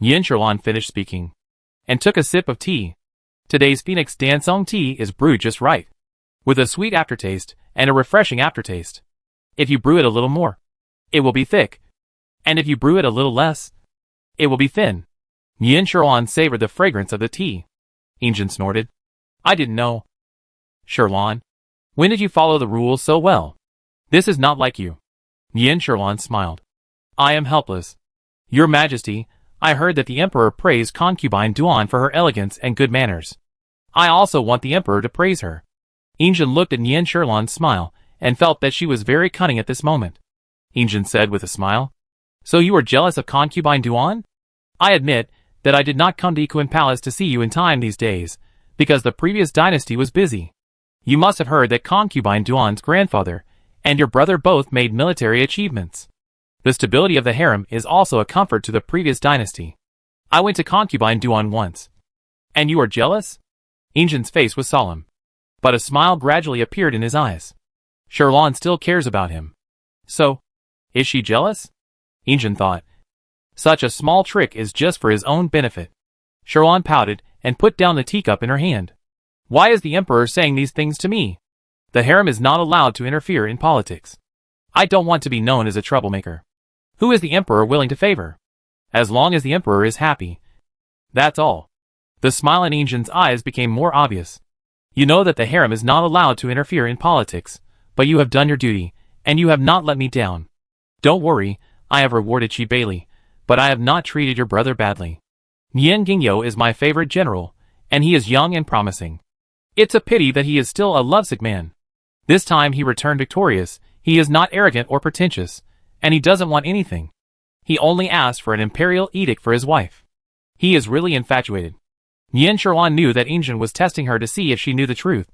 Nian Shuruan finished speaking, and took a sip of tea. Today's Phoenix Dansong tea is brewed just right, with a sweet aftertaste and a refreshing aftertaste. If you brew it a little more, it will be thick, and if you brew it a little less, it will be thin. Nian Shuruan savored the fragrance of the tea. Injin snorted. I didn't know. Shuruan, when did you follow the rules so well? This is not like you. Nian Shuruan smiled. I am helpless. Your Majesty, I heard that the emperor praised concubine Duan for her elegance and good manners. I also want the emperor to praise her. Injin looked at Nian Shuruan's smile, and felt that she was very cunning at this moment. Injin said with a smile. So you are jealous of concubine Duan? I admit that I did not come to Ikuan Palace to see you in time these days, because the previous dynasty was busy. You must have heard that concubine Duan's grandfather and your brother both made military achievements. The stability of the harem is also a comfort to the previous dynasty. I went to concubine Duan once. And you are jealous? Injin's face was solemn, but a smile gradually appeared in his eyes. Shuruan still cares about him. So, is she jealous? Injin thought. Such a small trick is just for his own benefit. Shuruan pouted and put down the teacup in her hand. Why is the emperor saying these things to me? The harem is not allowed to interfere in politics. I don't want to be known as a troublemaker. Who is the emperor willing to favor? As long as the emperor is happy. That's all. The smile in Injin's eyes became more obvious. You know that the harem is not allowed to interfere in politics, but you have done your duty, and you have not let me down. Don't worry, I have rewarded Shi Bailey, but I have not treated your brother badly. Nian Gingyo is my favorite general, and he is young and promising. It's a pity that he is still a lovesick man. This time he returned victorious. He is not arrogant or pretentious, and he doesn't want anything. He only asked for an imperial edict for his wife. He is really infatuated. Nian Sherlan knew that Injin was testing her to see if she knew the truth,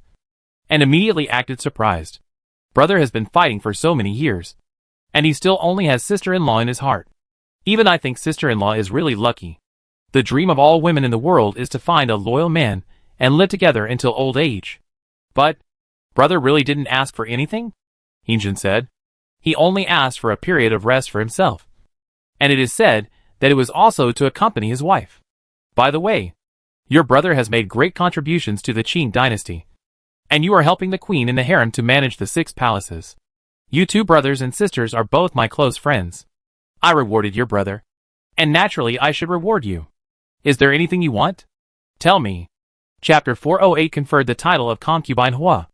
and immediately acted surprised. Brother has been fighting for so many years, and he still only has sister-in-law in his heart. Even I think sister-in-law is really lucky. The dream of all women in the world is to find a loyal man and live together until old age. But, brother really didn't ask for anything? Injin said. He only asked for a period of rest for himself. And it is said that it was also to accompany his wife. By the way, your brother has made great contributions to the Qing dynasty, and you are helping the queen in the harem to manage the 6 palaces. You two brothers and sisters are both my close friends. I rewarded your brother, and naturally I should reward you. Is there anything you want? Tell me. Chapter 408 conferred the title of concubine Hua.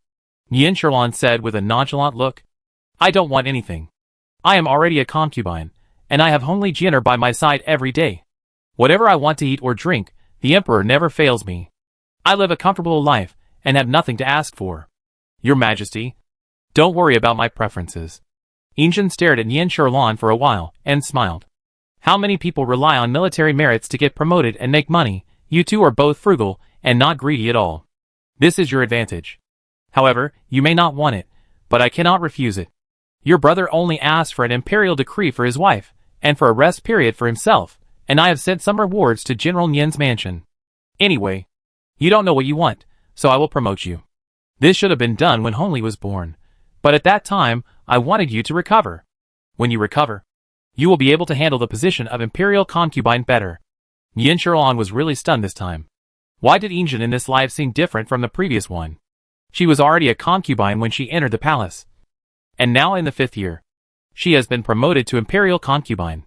Nian Sherlan said with a nonchalant look. I don't want anything. I am already a concubine, and I have Hong Li Jian'er by my side every day. Whatever I want to eat or drink, the emperor never fails me. I live a comfortable life, and have nothing to ask for. Your Majesty, don't worry about my preferences. Injin stared at Nian Sherlan for a while, and smiled. How many people rely on military merits to get promoted and make money? You two are both frugal, and not greedy at all. This is your advantage. However, you may not want it, but I cannot refuse it. Your brother only asked for an imperial decree for his wife, and for a rest period for himself, and I have sent some rewards to General Nian's mansion. Anyway, you don't know what you want, so I will promote you. This should have been done when Hong Li was born, but at that time, I wanted you to recover. When you recover, you will be able to handle the position of imperial concubine better. Nian Sherlan was really stunned this time. Why did Injin in this life seem different from the previous one? She was already a concubine when she entered the palace. And now in the 5th year, she has been promoted to imperial concubine.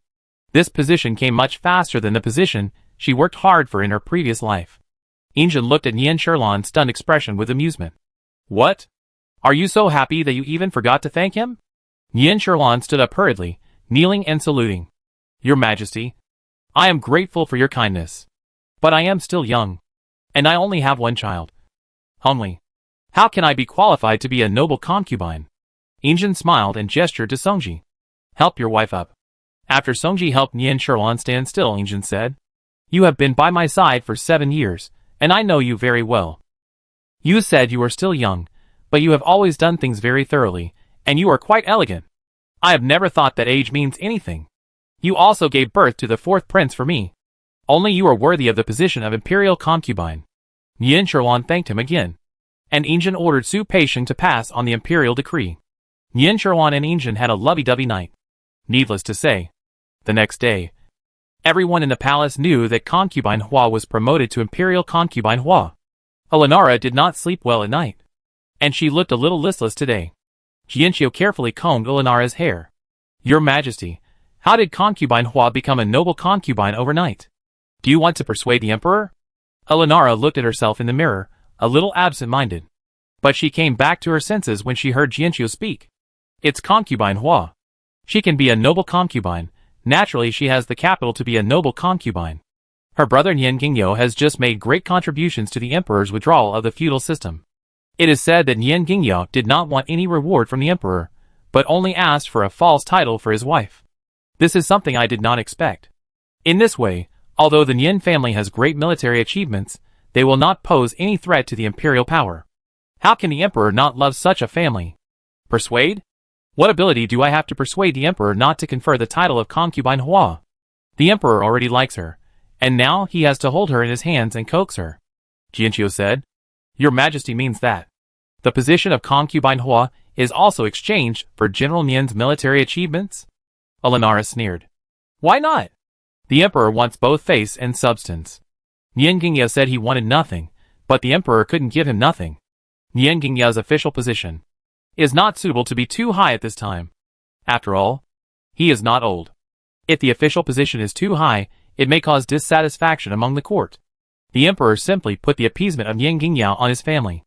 This position came much faster than the position she worked hard for in her previous life. Injin looked at Nian Sherlan's stunned expression with amusement. What? Are you so happy that you even forgot to thank him? Nian Sherlan stood up hurriedly, kneeling and saluting. Your Majesty, I am grateful for your kindness. But I am still young, and I only have one child. Hong Li. How can I be qualified to be a noble concubine? Injin smiled and gestured to Songji. Help your wife up. After Songji helped Nian Sherlan stand still, Injin said. You have been by my side for 7 years, and I know you very well. You said you are still young, but you have always done things very thoroughly, and you are quite elegant. I have never thought that age means anything. You also gave birth to the 4th prince for me. Only you are worthy of the position of imperial concubine. Nian Sherlan thanked him again, and Injin ordered Su Peisheng to pass on the imperial decree. Nian Sherlan and Injin had a lovey-dovey night. Needless to say, the next day, everyone in the palace knew that concubine Hua was promoted to imperial concubine Hua. Elenara did not sleep well at night, and she looked a little listless today. Jianqiu carefully combed Elenara's hair. Your Majesty, how did concubine Hua become a noble concubine overnight? Do you want to persuade the emperor? Elenara looked at herself in the mirror, a little absent-minded. But she came back to her senses when she heard Jianqiu speak. It's concubine Hua. She can be a noble concubine. Naturally she has the capital to be a noble concubine. Her brother Nian Gingyo has just made great contributions to the emperor's withdrawal of the feudal system. It is said that Nian Gingyo did not want any reward from the emperor, but only asked for a false title for his wife. This is something I did not expect. In this way, although the Nian family has great military achievements, they will not pose any threat to the imperial power. How can the emperor not love such a family? Persuade? What ability do I have to persuade the emperor not to confer the title of concubine Hua? The emperor already likes her, and now he has to hold her in his hands and coax her. Jianqiu said. Your Majesty means that the position of concubine Hua is also exchanged for General Nian's military achievements? Elenara sneered. Why not? The emperor wants both face and substance. Nian Gingya said he wanted nothing, but the emperor couldn't give him nothing. Nian Gingya's official position is not suitable to be too high at this time. After all, he is not old. If the official position is too high, it may cause dissatisfaction among the court. The emperor simply put the appeasement of Nian Gingyao on his family.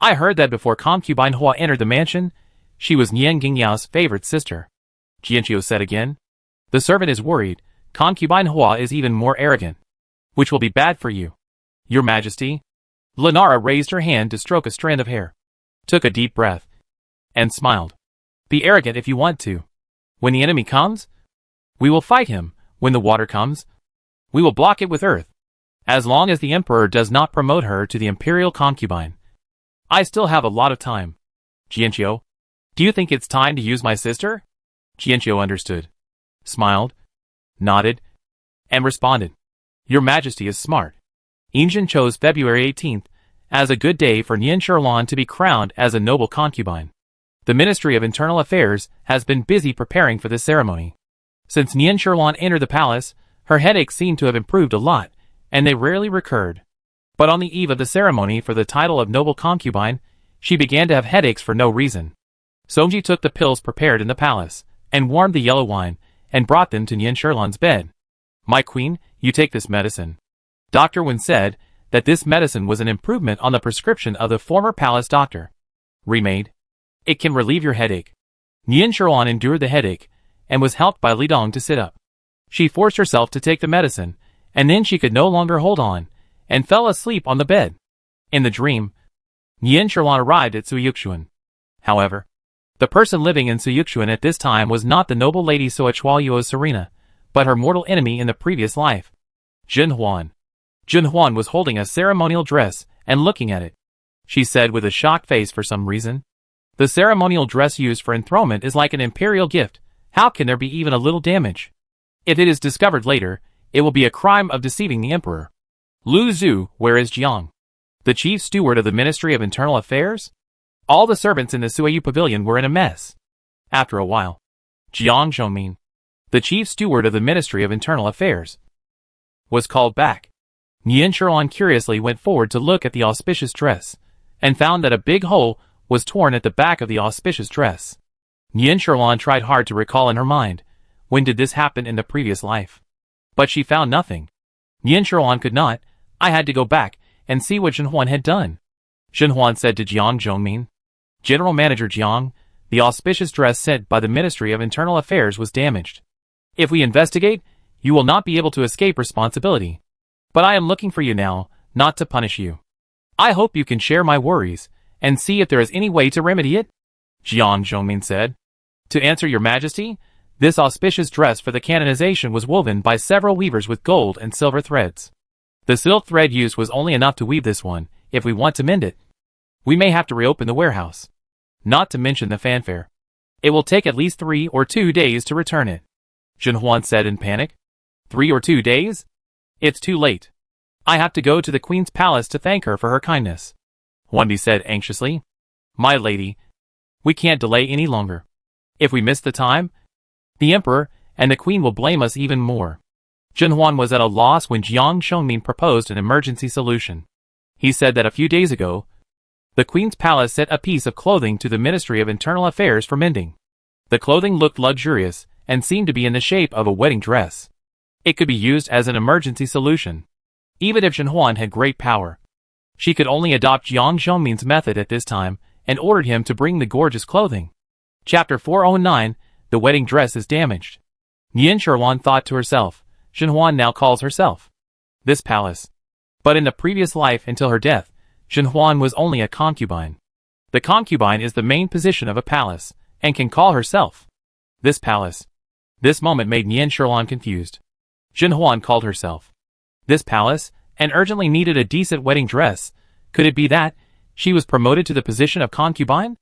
I heard that before concubine Hua entered the mansion, she was Nian Gingyao's favorite sister. Jianqiu said again. The servant is worried. Concubine Hua is even more arrogant. Which will be bad for you. Your Majesty. Lenara raised her hand to stroke a strand of hair. Took a deep breath. And smiled. Be arrogant if you want to. When the enemy comes, we will fight him. When the water comes, we will block it with earth. As long as the emperor does not promote her to the imperial concubine. I still have a lot of time. Jianqiu, do you think it's time to use my sister? Jianqiu understood. Smiled. Nodded. And responded. Your Majesty is smart. Yinjin chose February 18th as a good day for Nian Shirlan to be crowned as a noble concubine. The Ministry of Internal Affairs has been busy preparing for this ceremony. Since Nian Shirlan entered the palace, her headaches seemed to have improved a lot, and they rarely recurred. But on the eve of the ceremony for the title of noble concubine, she began to have headaches for no reason. Songji took the pills prepared in the palace, and warmed the yellow wine, and brought them to Nian Shirlan's bed. My queen, you take this medicine. Dr. Wen said that this medicine was an improvement on the prescription of the former palace doctor. Remade. It can relieve your headache. Nian Shirlan endured the headache, and was helped by Li Dong to sit up. She forced herself to take the medicine, and then she could no longer hold on, and fell asleep on the bed. In the dream, Nian Shirlan arrived at Suyuxuan. However, the person living in Suyuxuan at this time was not the noble lady Soichuayuo's Serena, but her mortal enemy in the previous life. Jin Huan. Jin Huan was holding a ceremonial dress and looking at it. She said with a shocked face for some reason. The ceremonial dress used for enthronement is like an imperial gift. How can there be even a little damage? If it is discovered later, it will be a crime of deceiving the emperor. Lu Zhu, where is Jiang? The chief steward of the Ministry of Internal Affairs? All the servants in the Suiyu pavilion were in a mess. After a while, Jiang Zhongmin, the chief steward of the Ministry of Internal Affairs, was called back. Nian Shirlan curiously went forward to look at the auspicious dress, and found that a big hole was torn at the back of the auspicious dress. Nian Shirlan tried hard to recall in her mind, when did this happen in the previous life? But she found nothing. Nian Shirlan could not. I had to go back and see what Zhen Huan had done. Zhen Huan said to Jiang Zhongmin, General Manager Jiang, the auspicious dress sent by the Ministry of Internal Affairs was damaged. If we investigate, you will not be able to escape responsibility. But I am looking for you now, not to punish you. I hope you can share my worries, and see if there is any way to remedy it. Jiang Zhongmin said. To answer your Majesty, this auspicious dress for the canonization was woven by several weavers with gold and silver threads. The silk thread used was only enough to weave this one. If we want to mend it, we may have to reopen the warehouse. Not to mention the fanfare. It will take at least 3 or 2 days to return it. Zhen Huan said in panic. 3 or 2 days? It's too late. I have to go to the Queen's palace to thank her for her kindness. Huanbi said anxiously. My lady, we can't delay any longer. If we miss the time, the Emperor and the Queen will blame us even more. Zhen Huan was at a loss when Jiang Zhongmin proposed an emergency solution. He said that a few days ago, the Queen's palace sent a piece of clothing to the Ministry of Internal Affairs for mending. The clothing looked luxurious and seemed to be in the shape of a wedding dress. It could be used as an emergency solution. Even if Zhen Huan had great power, she could only adopt Jiang Zhongmin's method at this time and ordered him to bring the gorgeous clothing. Chapter 409, The Wedding Dress is Damaged. Nian Shirlan thought to herself, Zhen Huan now calls herself this palace. But in the previous life until her death, Zhen Huan was only a concubine. The concubine is the main position of a palace, and can call herself this palace. This moment made Nian Shirlan confused. Zhen Huan called herself this palace, and urgently needed a decent wedding dress. Could it be that she was promoted to the position of concubine?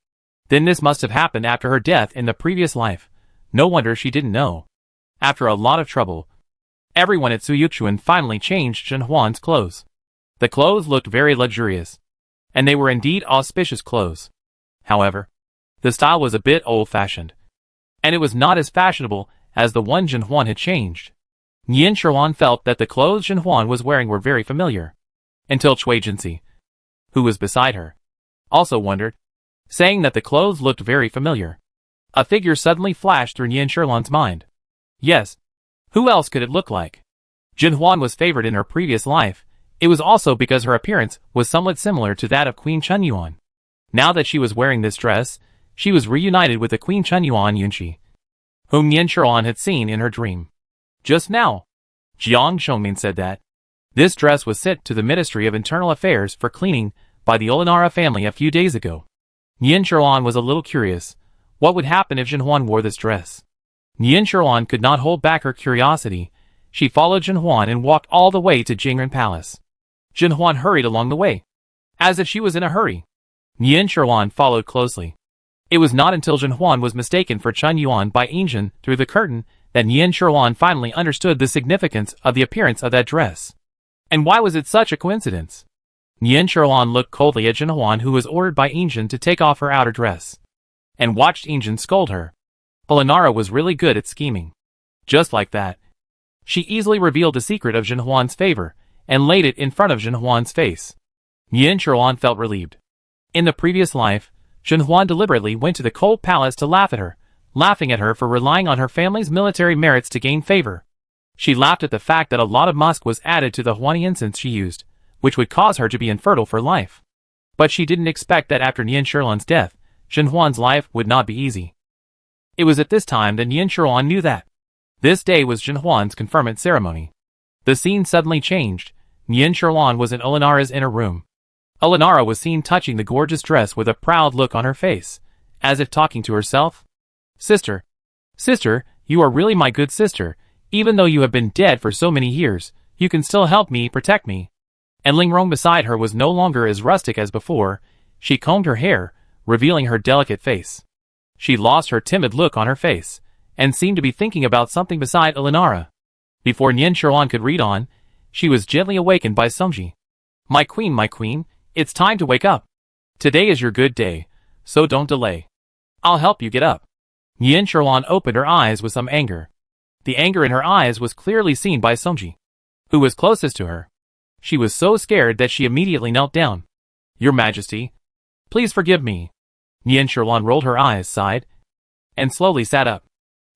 Then this must have happened after her death in the previous life. No wonder she didn't know. After a lot of trouble, everyone at Suyuxuan finally changed Zhen Huan's clothes. The clothes looked very luxurious, and they were indeed auspicious clothes. However, the style was a bit old-fashioned, and it was not as fashionable as the one Zhen Huan had changed. Nian Shirlan felt that the clothes Zhen Huan was wearing were very familiar, until Cui Jinsi, who was beside her, also wondered, saying that the clothes looked very familiar. A figure suddenly flashed through Nian Shirlan's mind. Yes, Who else could it look like? Jin Huan was favored in her previous life. It was also because her appearance was somewhat similar to that of Queen Chunyuan. Now that she was wearing this dress, she was reunited with the Queen Chunyuan Yunqi, whom Nian Shuan had seen in her dream. Just now, Jiang Shengmin said that this dress was sent to the Ministry of Internal Affairs for cleaning by the Olinara family a few days ago. Nian Shuan was a little curious. What would happen if Jin Huan wore this dress? Nian Shuan could not hold back her curiosity. She followed Jin Huan and walked all the way to Jingren Palace. Jin Huan hurried along the way, as if she was in a hurry. Nian Shuan followed closely. It was not until Jin Huan was mistaken for Chun Yuan by Yinjin through the curtain that Nian Shuan finally understood the significance of the appearance of that dress. And why was it such a coincidence? Nian Shuan looked coldly at Jin Huan, who was ordered by Yinjin to take off her outer dress, and watched Yinjin scold her. Olinara was really good at scheming. Just like that, she easily revealed the secret of Jin Huan's favor and laid it in front of Jin Huan's face. Nian Shuan felt relieved. In the previous life, Jin Huan deliberately went to the cold palace to laugh at her, laughing at her for relying on her family's military merits to gain favor. She laughed at the fact that a lot of musk was added to the Huani incense she used, which would cause her to be infertile for life. But she didn't expect that after Nian Shuan's death, Jin Huan's life would not be easy. It was at this time that Nian Shuan knew that this day was Jin Huan's conferment ceremony. The scene suddenly changed. Nian Shuan was in Olinara's inner room. Olinara was seen touching the gorgeous dress with a proud look on her face, as if talking to herself. Sister, you are really my good sister. Even though you have been dead for so many years, you can still help me, protect me. And Lingrong beside her was no longer as rustic as before. She combed her hair, revealing her delicate face. She lost her timid look on her face, and seemed to be thinking about something beside Olinara. Before Nian Shuan could read on, she was gently awakened by Songji. My queen, it's time to wake up. Today is your good day, so don't delay. I'll help you get up. Nian Shuan opened her eyes with some anger. The anger in her eyes was clearly seen by Songji, who was closest to her. She was so scared that she immediately knelt down. Your Majesty, please forgive me. Nian Shuan rolled her eyes, sighed, and slowly sat up.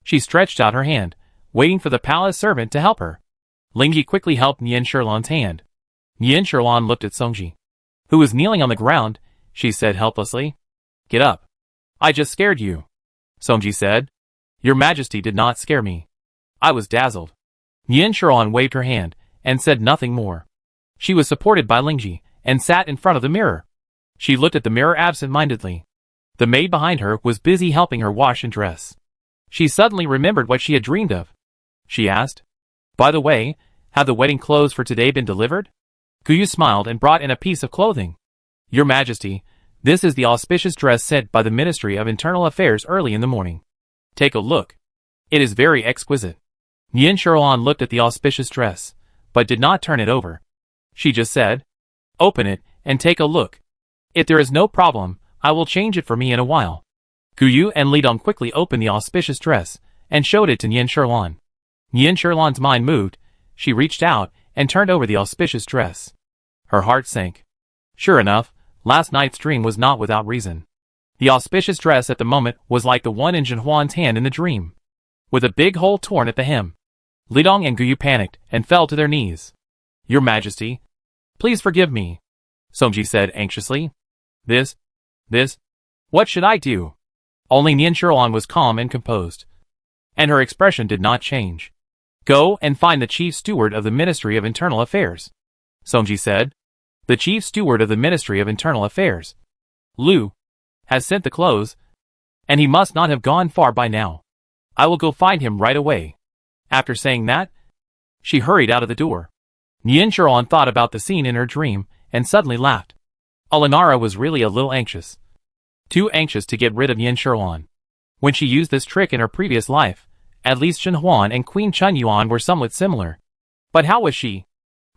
She stretched out her hand, waiting for the palace servant to help her. Lingyi quickly helped Nian Shuan's hand. Nian Shuan looked at Songji, who was kneeling on the ground. She said helplessly, Get up. I just scared you. Songji said, Your Majesty did not scare me. I was dazzled. Nian Shuan waved her hand, and said nothing more. She was supported by Lingyi, and sat in front of the mirror. She looked at the mirror absent-mindedly. The maid behind her was busy helping her wash and dress. She suddenly remembered what she had dreamed of. She asked, By the way, have the wedding clothes for today been delivered? Guyu smiled and brought in a piece of clothing. Your Majesty, this is the auspicious dress sent by the Ministry of Internal Affairs early in the morning. Take a look. It is very exquisite. Nian Shuan looked at the auspicious dress, but did not turn it over. She just said, Open it, and take a look. If there is no problem, I will change it for me in a while. Guyu and Lidong quickly opened the auspicious dress, and showed it to Nian Shuan. Nian Shuan's mind moved. She reached out, and turned over the auspicious dress. Her heart sank. Sure enough, last night's dream was not without reason. The auspicious dress at the moment was like the one in Jin Huan's hand in the dream, with a big hole torn at the hem. Lidong and Guyu panicked, and fell to their knees. Your Majesty, please forgive me, Songji said anxiously. This, what should I do? Only Nian Shuan was calm and composed, and her expression did not change. Go and find the chief steward of the Ministry of Internal Affairs, Songji said. The chief steward of the Ministry of Internal Affairs, Lu, has sent the clothes, and he must not have gone far by now. I will go find him right away. After saying that, she hurried out of the door. Nian Shuan thought about the scene in her dream, and suddenly laughed. Olinara was really a little anxious. Too anxious to get rid of Nian Shuan. When she used this trick in her previous life, at least Jin Huan and Queen Chunyuan were somewhat similar. But how was she,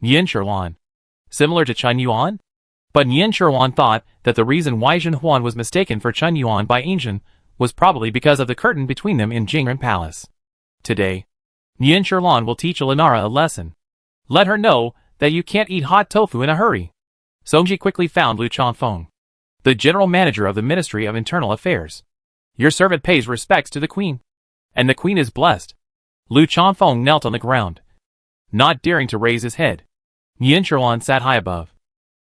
Nian Shuan, similar to Chunyuan? But Nian Shuan thought that the reason why Jin Huan was mistaken for Chunyuan by Yinjin was probably because of the curtain between them in Jingren Palace. Today, Nian Shuan will teach Olinara a lesson. Let her know that you can't eat hot tofu in a hurry. Songji quickly found Lu Chanfeng, the general manager of the Ministry of Internal Affairs. Your servant pays respects to the queen, and the queen is blessed. Lu Chanfeng knelt on the ground, not daring to raise his head. Yin Sherlan sat high above.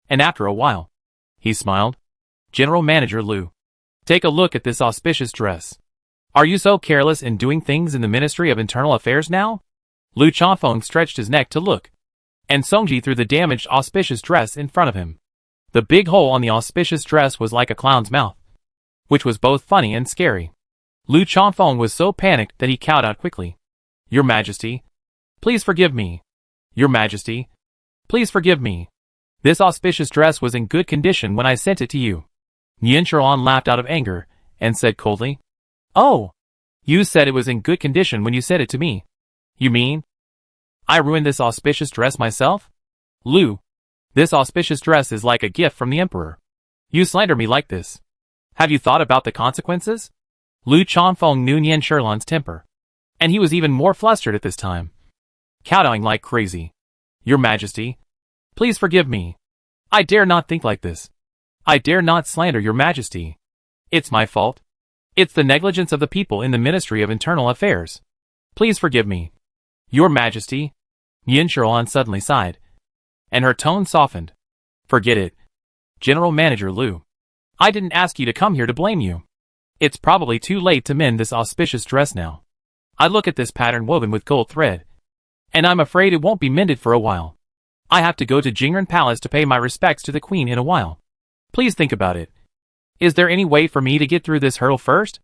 And after a while, he smiled. General Manager Lu, take a look at this auspicious dress. Are you so careless in doing things in the Ministry of Internal Affairs now? Lu Chanfeng stretched his neck to look, and Songji threw the damaged auspicious dress in front of him. The big hole on the auspicious dress was like a clown's mouth, which was both funny and scary. Lu Chanfeng was so panicked that he cowed out quickly. Your Majesty, please forgive me. Your Majesty, please forgive me. This auspicious dress was in good condition when I sent it to you. Yin Sherlan laughed out of anger, and said coldly, Oh, you said it was in good condition when you sent it to me. You mean I ruined this auspicious dress myself? Lu, this auspicious dress is like a gift from the Emperor. You slander me like this. Have you thought about the consequences? Lu Chanfeng knew Yin Sherlan's temper, and he was even more flustered at this time, kowtowing like crazy. Your Majesty, please forgive me. I dare not think like this. I dare not slander your Majesty. It's my fault. It's the negligence of the people in the Ministry of Internal Affairs. Please forgive me. Your Majesty. Yin Sherlan suddenly sighed, and her tone softened. Forget it. General Manager Lu, I didn't ask you to come here to blame you. It's probably too late to mend this auspicious dress now. I look at this pattern woven with gold thread, and I'm afraid it won't be mended for a while. I have to go to Jingren Palace to pay my respects to the Queen in a while. Please think about it. Is there any way for me to get through this hurdle first?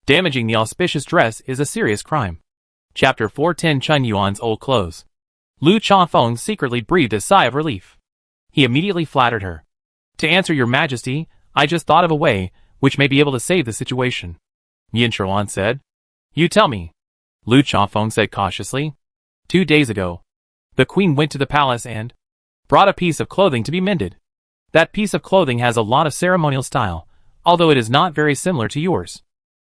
Damaging the auspicious dress is a serious crime. Chapter 410 Chun Yuan's Old Clothes. Lu Chanfeng secretly breathed a sigh of relief. He immediately flattered her. To answer your Majesty, I just thought of a way which may be able to save the situation. Yin Sherlan said. You tell me. Lu Chanfeng said cautiously. 2 days ago, the Queen went to the palace and brought a piece of clothing to be mended. That piece of clothing has a lot of ceremonial style, although it is not very similar to yours.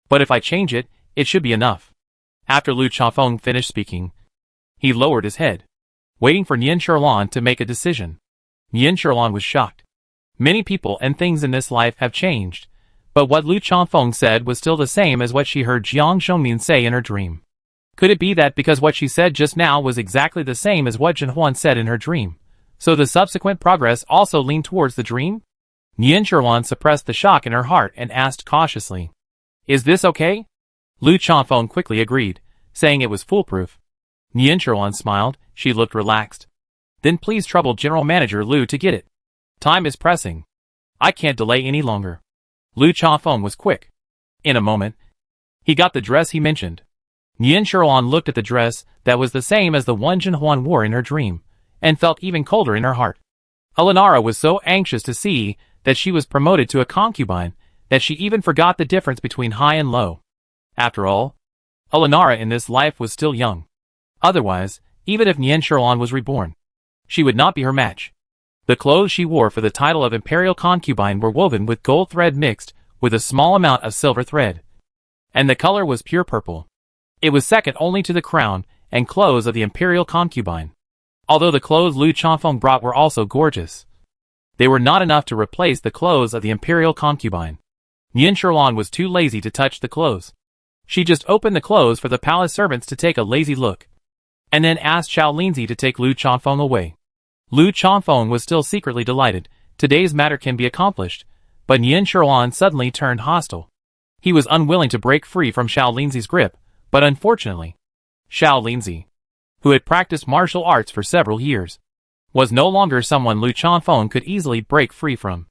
But if I change it, it should be enough. After Lu Chanfeng finished speaking, he lowered his head, waiting for Yin Sherlan to make a decision. Yin Sherlan was shocked. Many people and things in this life have changed, but what Lu Chanfeng said was still the same as what she heard Jiang Shengmin say in her dream. Could it be that because what she said just now was exactly the same as what Zhen Huan said in her dream, so the subsequent progress also leaned towards the dream? Yin Sherlan suppressed the shock in her heart and asked cautiously, Is this okay? Lu Chanfeng quickly agreed, saying it was foolproof. Yin Sherlan smiled, she looked relaxed. Then please trouble General Manager Lu to get it. Time is pressing. I can't delay any longer. Lu Chanfeng was quick. In a moment, he got the dress he mentioned. Yin Sherlan looked at the dress that was the same as the one Zhen Huan wore in her dream, and felt even colder in her heart. Alinara was so anxious to see that she was promoted to a concubine that she even forgot the difference between high and low. After all, Alinara in this life was still young. Otherwise, even if Yin Sherlan was reborn, she would not be her match. The clothes she wore for the title of imperial concubine were woven with gold thread mixed with a small amount of silver thread, and the color was pure purple. It was second only to the crown and clothes of the imperial concubine. Although the clothes Lu Chanfeng brought were also gorgeous, they were not enough to replace the clothes of the imperial concubine. Yin Sherlan was too lazy to touch the clothes. She just opened the clothes for the palace servants to take a lazy look, and then asked Xiao Linzi to take Lu Chanfeng away. Lu Chanfeng was still secretly delighted. Today's matter can be accomplished, but Yin Sherlan suddenly turned hostile. He was unwilling to break free from Xiao Linzi's grip, but unfortunately, Xiao Linzi, who had practiced martial arts for several years, was no longer someone Lu Chanfeng could easily break free from.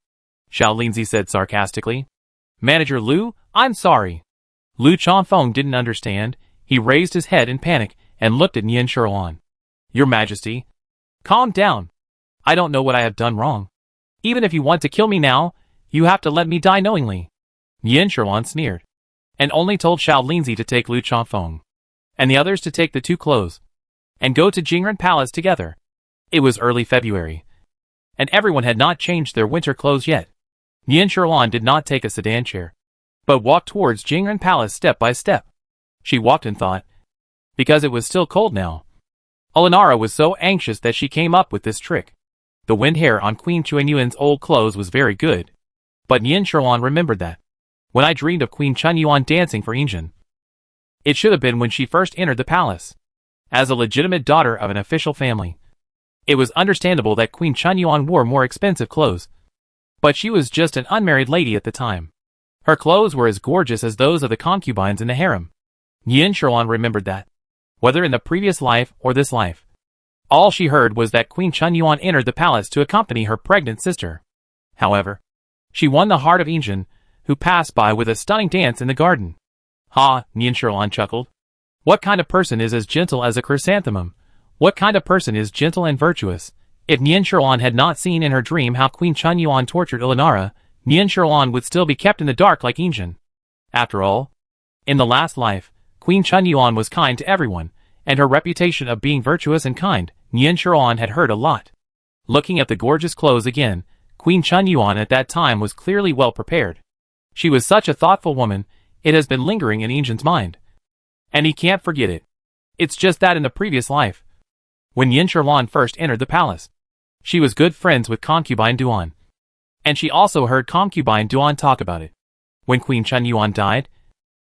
Xiao Linzi said sarcastically. Manager Lu, I'm sorry. Lu Chanfeng didn't understand. He raised his head in panic and looked at Yin Sherlan. Your Majesty, calm down. I don't know what I have done wrong. Even if you want to kill me now, you have to let me die knowingly. Yin Sherlan sneered, and only told Xiao Linzi to take Lu Chanfeng, and the others to take the 2 clothes, and go to Jingren Palace together. It was early February, and everyone had not changed their winter clothes yet. Yin Sherlan did not take a sedan chair, but walked towards Jingren Palace step by step. She walked in thought, because it was still cold now. Alinara was so anxious that she came up with this trick. The wind hair on Queen Chuanyuan's old clothes was very good, but Yin Sherlan remembered that when I dreamed of Queen Chuanyuan dancing for Injin, it should have been when she first entered the palace. as a legitimate daughter of an official family. It was understandable that Queen Chunyuan wore more expensive clothes. But she was just an unmarried lady at the time. Her clothes were as gorgeous as those of the concubines in the harem. Yin Sherlan remembered that, whether in the previous life or this life, all she heard was that Queen Chunyuan entered the palace to accompany her pregnant sister. However, she won the heart of Injin, who passed by with a stunning dance in the garden. Ha, Yin Sherlan chuckled. What kind of person is as gentle as a chrysanthemum? What kind of person is gentle and virtuous? If Yin Sherlan had not seen in her dream how Queen Chunyuan tortured Ilanara, Yin Sherlan would still be kept in the dark like Injin. After all, in the last life, Queen Chunyuan was kind to everyone, and her reputation of being virtuous and kind, Yin Sherlan had heard a lot. Looking at the gorgeous clothes again, Queen Chunyuan at that time was clearly well prepared. She was such a thoughtful woman, it has been lingering in Injin's mind. And he can't forget it. It's just that in the previous life, when Yin Sherlan first entered the palace, she was good friends with concubine Duan. And she also heard concubine Duan talk about it. When Queen Chunyuan died,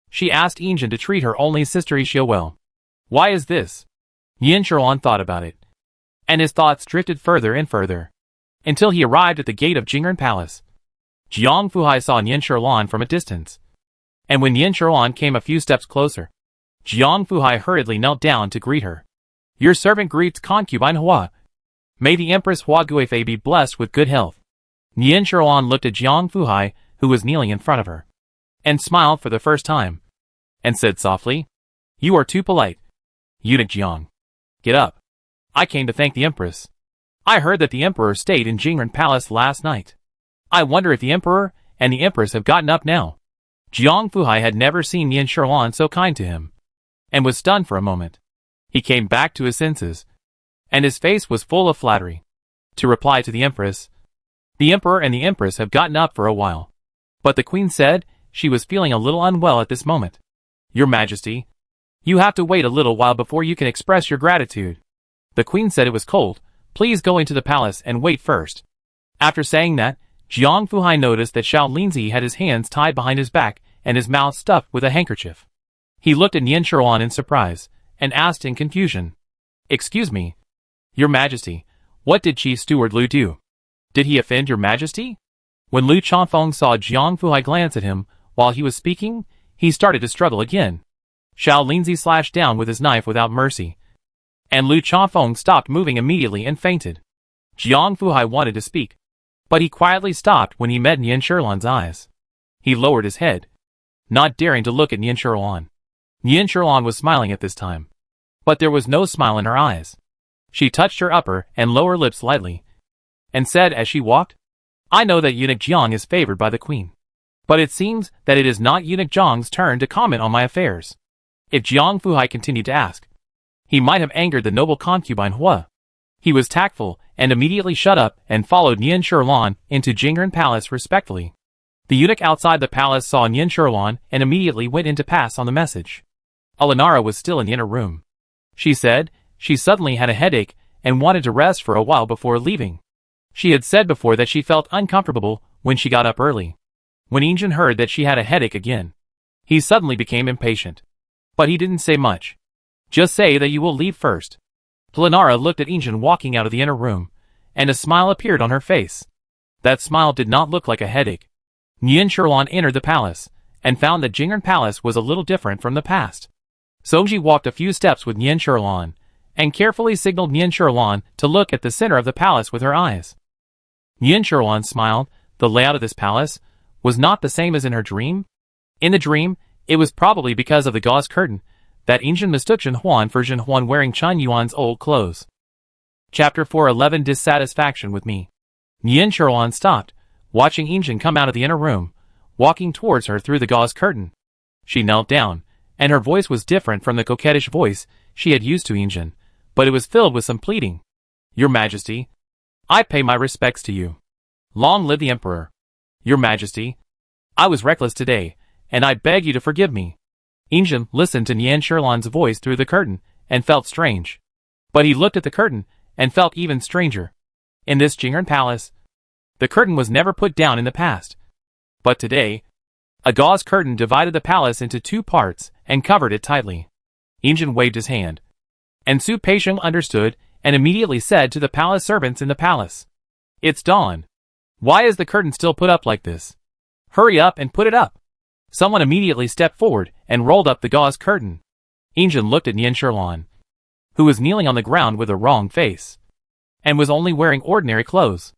she asked Injin to treat her only sister Ishio well. Why is this? Yin Sherlan thought about it. And his thoughts drifted further and further, until he arrived at the gate of Jingren Palace. Jiang Fuhai saw Yin Sherlan from a distance. And when Yin Sherlan came a few steps closer, Jiang Fuhai hurriedly knelt down to greet her. Your servant greets concubine Hua. May the Empress Hua Guifei be blessed with good health. Yin Sherlan looked at Jiang Fuhai, who was kneeling in front of her, and smiled for the first time, and said softly, You are too polite. Eunuch Jiang. Get up. I came to thank the Empress. I heard that the Emperor stayed in Jingren Palace last night. I wonder if the Emperor and the Empress have gotten up now. Jiang Fuhai had never seen Yin Sherlan so kind to him, and was stunned for a moment. He came back to his senses, and his face was full of flattery. To reply to the Empress, the Emperor and the Empress have gotten up for a while. But the Queen said she was feeling a little unwell at this moment. Your Majesty, you have to wait a little while before you can express your gratitude. The Queen said it was cold. Please go into the palace and wait first. After saying that, Jiang Fuhai noticed that Xiao Linzi had his hands tied behind his back and his mouth stuffed with a handkerchief. He looked at Yin Sherlan in surprise, and asked in confusion. Excuse me, Your Majesty, what did Chief Steward Lu do? Did he offend Your Majesty? When Lu Chanfeng saw Jiang Fuhai glance at him while he was speaking, he started to struggle again. Xiao Linzi slashed down with his knife without mercy, and Lu Chanfeng stopped moving immediately and fainted. Jiang Fuhai wanted to speak, but he quietly stopped when he met Yin Sherlan's eyes. He lowered his head, not daring to look at Yin Sherlan. Yin Sherlan was smiling at this time, but there was no smile in her eyes. She touched her upper and lower lips lightly, and said as she walked, I know that Eunuch Jiang is favored by the Queen, but it seems that it is not Eunuch Jiang's turn to comment on my affairs. If Jiang Fuhai continued to ask, he might have angered the noble concubine Hua. He was tactful and immediately shut up and followed Yin Sherlan into Jingren Palace respectfully. The eunuch outside the palace saw Yin Sherlan and immediately went in to pass on the message. Alanara was still in the inner room. She said she suddenly had a headache and wanted to rest for a while before leaving. She had said before that she felt uncomfortable when she got up early. When Injin heard that she had a headache again, he suddenly became impatient. But he didn't say much. Just say that you will leave first. Alanara looked at Injin walking out of the inner room, and a smile appeared on her face. That smile did not look like a headache. Yin Sherlan entered the palace, and found that Jingren Palace was a little different from the past. Songji walked a few steps with Yin Sherlan, and carefully signaled Yin Sherlan to look at the center of the palace with her eyes. Yin Sherlan smiled. The layout of this palace was not the same as in her dream. In the dream, it was probably because of the gauze curtain that Injin mistook Jin Huan for Jin Huan wearing Chen Yuan's old clothes. Chapter 411 Dissatisfaction with me. Yin Sherlan stopped, watching Injin come out of the inner room, walking towards her through the gauze curtain. She knelt down, and her voice was different from the coquettish voice she had used to Injin, but it was filled with some pleading. Your Majesty, I pay my respects to you. Long live the Emperor. Your Majesty, I was reckless today, and I beg you to forgive me. Injin listened to Yin Sherlan's voice through the curtain, and felt strange. But he looked at the curtain, and felt even stranger. In this Jingren Palace, the curtain was never put down in the past. But today, a gauze curtain divided the palace into two parts, and covered it tightly. Injin waved his hand. And Su Peixiong understood and immediately said to the palace servants in the palace, "It's dawn. Why is the curtain still put up like this? Hurry up and put it up." Someone immediately stepped forward and rolled up the gauze curtain. Injun looked at Nian Sherlan, who was kneeling on the ground with a wrong face, and was only wearing ordinary clothes.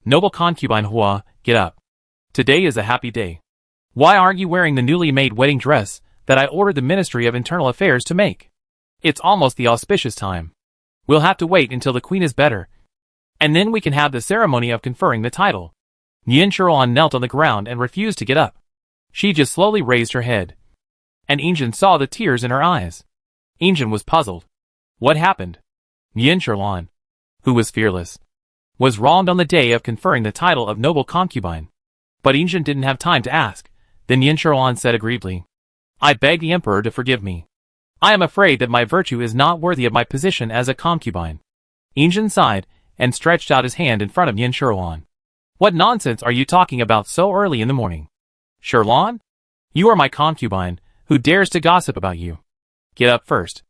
"Noble concubine Hua, get up. Today is a happy day. Why aren't you wearing the newly made wedding dress that I ordered the Ministry of Internal Affairs to make? It's almost the auspicious time. We'll have to wait until the queen is better, and then we can have the ceremony of conferring the title." Nian Sherlan knelt on the ground and refused to get up. She just slowly raised her head, and Injun saw the tears in her eyes. Injun was puzzled. What happened? Nian Sherlan, who was fearless, was wronged on the day of conferring the title of noble concubine. But Injun didn't have time to ask. Then Nian Sherlan said aggrievedly, "I beg the emperor to forgive me. I am afraid that my virtue is not worthy of my position as a concubine." Injun sighed and stretched out his hand in front of Nian Sherlan. "What nonsense are you talking about so early in the morning? Sherlan? You are my concubine. Who dares to gossip about you? Get up first."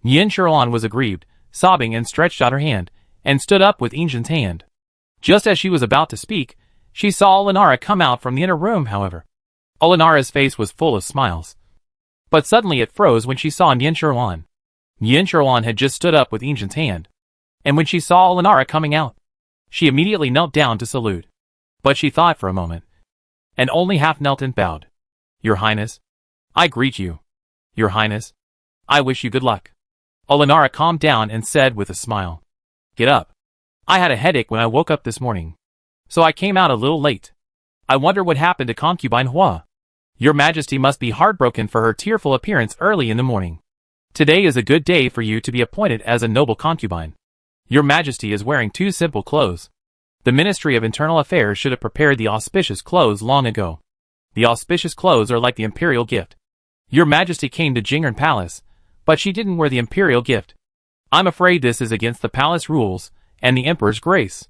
Nian Sherlan was aggrieved, sobbing, and stretched out her hand, and stood up with Injun's hand. Just as she was about to speak, she saw Olenara come out from the inner room, however. Olenara's face was full of smiles. But suddenly it froze when she saw Nian Sherlan. Nian Sherlan had just stood up with Injun's hand, and when she saw Olenara coming out, she immediately knelt down to salute. But she thought for a moment, and only half knelt and bowed. "Your Highness, I greet you. Your Highness, I wish you good luck." Olenara calmed down and said with a smile, "Get up. I had a headache when I woke up this morning, so I came out a little late. I wonder what happened to concubine Hua. Your Majesty must be heartbroken for her tearful appearance early in the morning. Today is a good day for you to be appointed as a noble concubine. Your Majesty is wearing too simple clothes. The Ministry of Internal Affairs should have prepared the auspicious clothes long ago. The auspicious clothes are like the imperial gift. Your Majesty came to Jing'an Palace, but she didn't wear the imperial gift. I'm afraid this is against the palace rules and the Emperor's grace."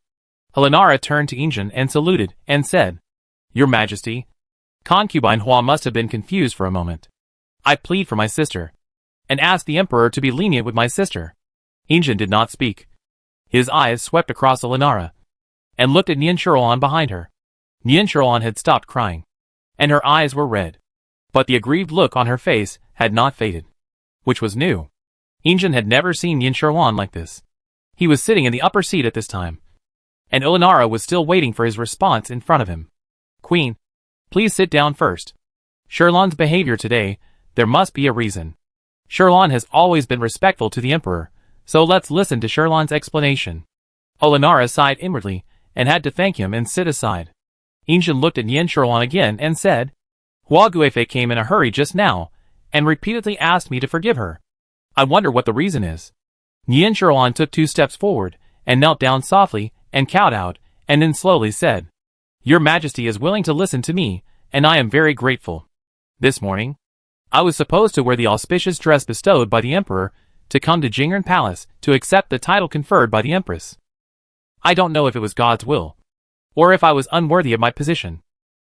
Olenara turned to Injun and saluted, and said, "Your Majesty, concubine Hua must have been confused for a moment. I plead for my sister, and ask the Emperor to be lenient with my sister." Injun did not speak. His eyes swept across Olenara, and looked at Nian Sherlan behind her. Nian Sherlan had stopped crying, and her eyes were red. But the aggrieved look on her face had not faded, which was new. Injun had never seen Nian Sherlan like this. He was sitting in the upper seat at this time, and Olenara was still waiting for his response in front of him. "Queen, please sit down first. Sherlan's behavior today, there must be a reason. Sherlan has always been respectful to the Emperor, so let's listen to Sherlan's explanation." Olenara sighed inwardly, and had to thank him and sit aside. Injun looked at Nian Sherlan again and said, "Hua Guifei came in a hurry just now, and repeatedly asked me to forgive her. I wonder what the reason is." Nian Sherlan took 2 steps forward, and knelt down softly, and cowed out, and then slowly said, "Your Majesty is willing to listen to me, and I am very grateful. This morning, I was supposed to wear the auspicious dress bestowed by the Emperor, to come to Jing'an Palace to accept the title conferred by the Empress. I don't know if it was God's will, or if I was unworthy of my position.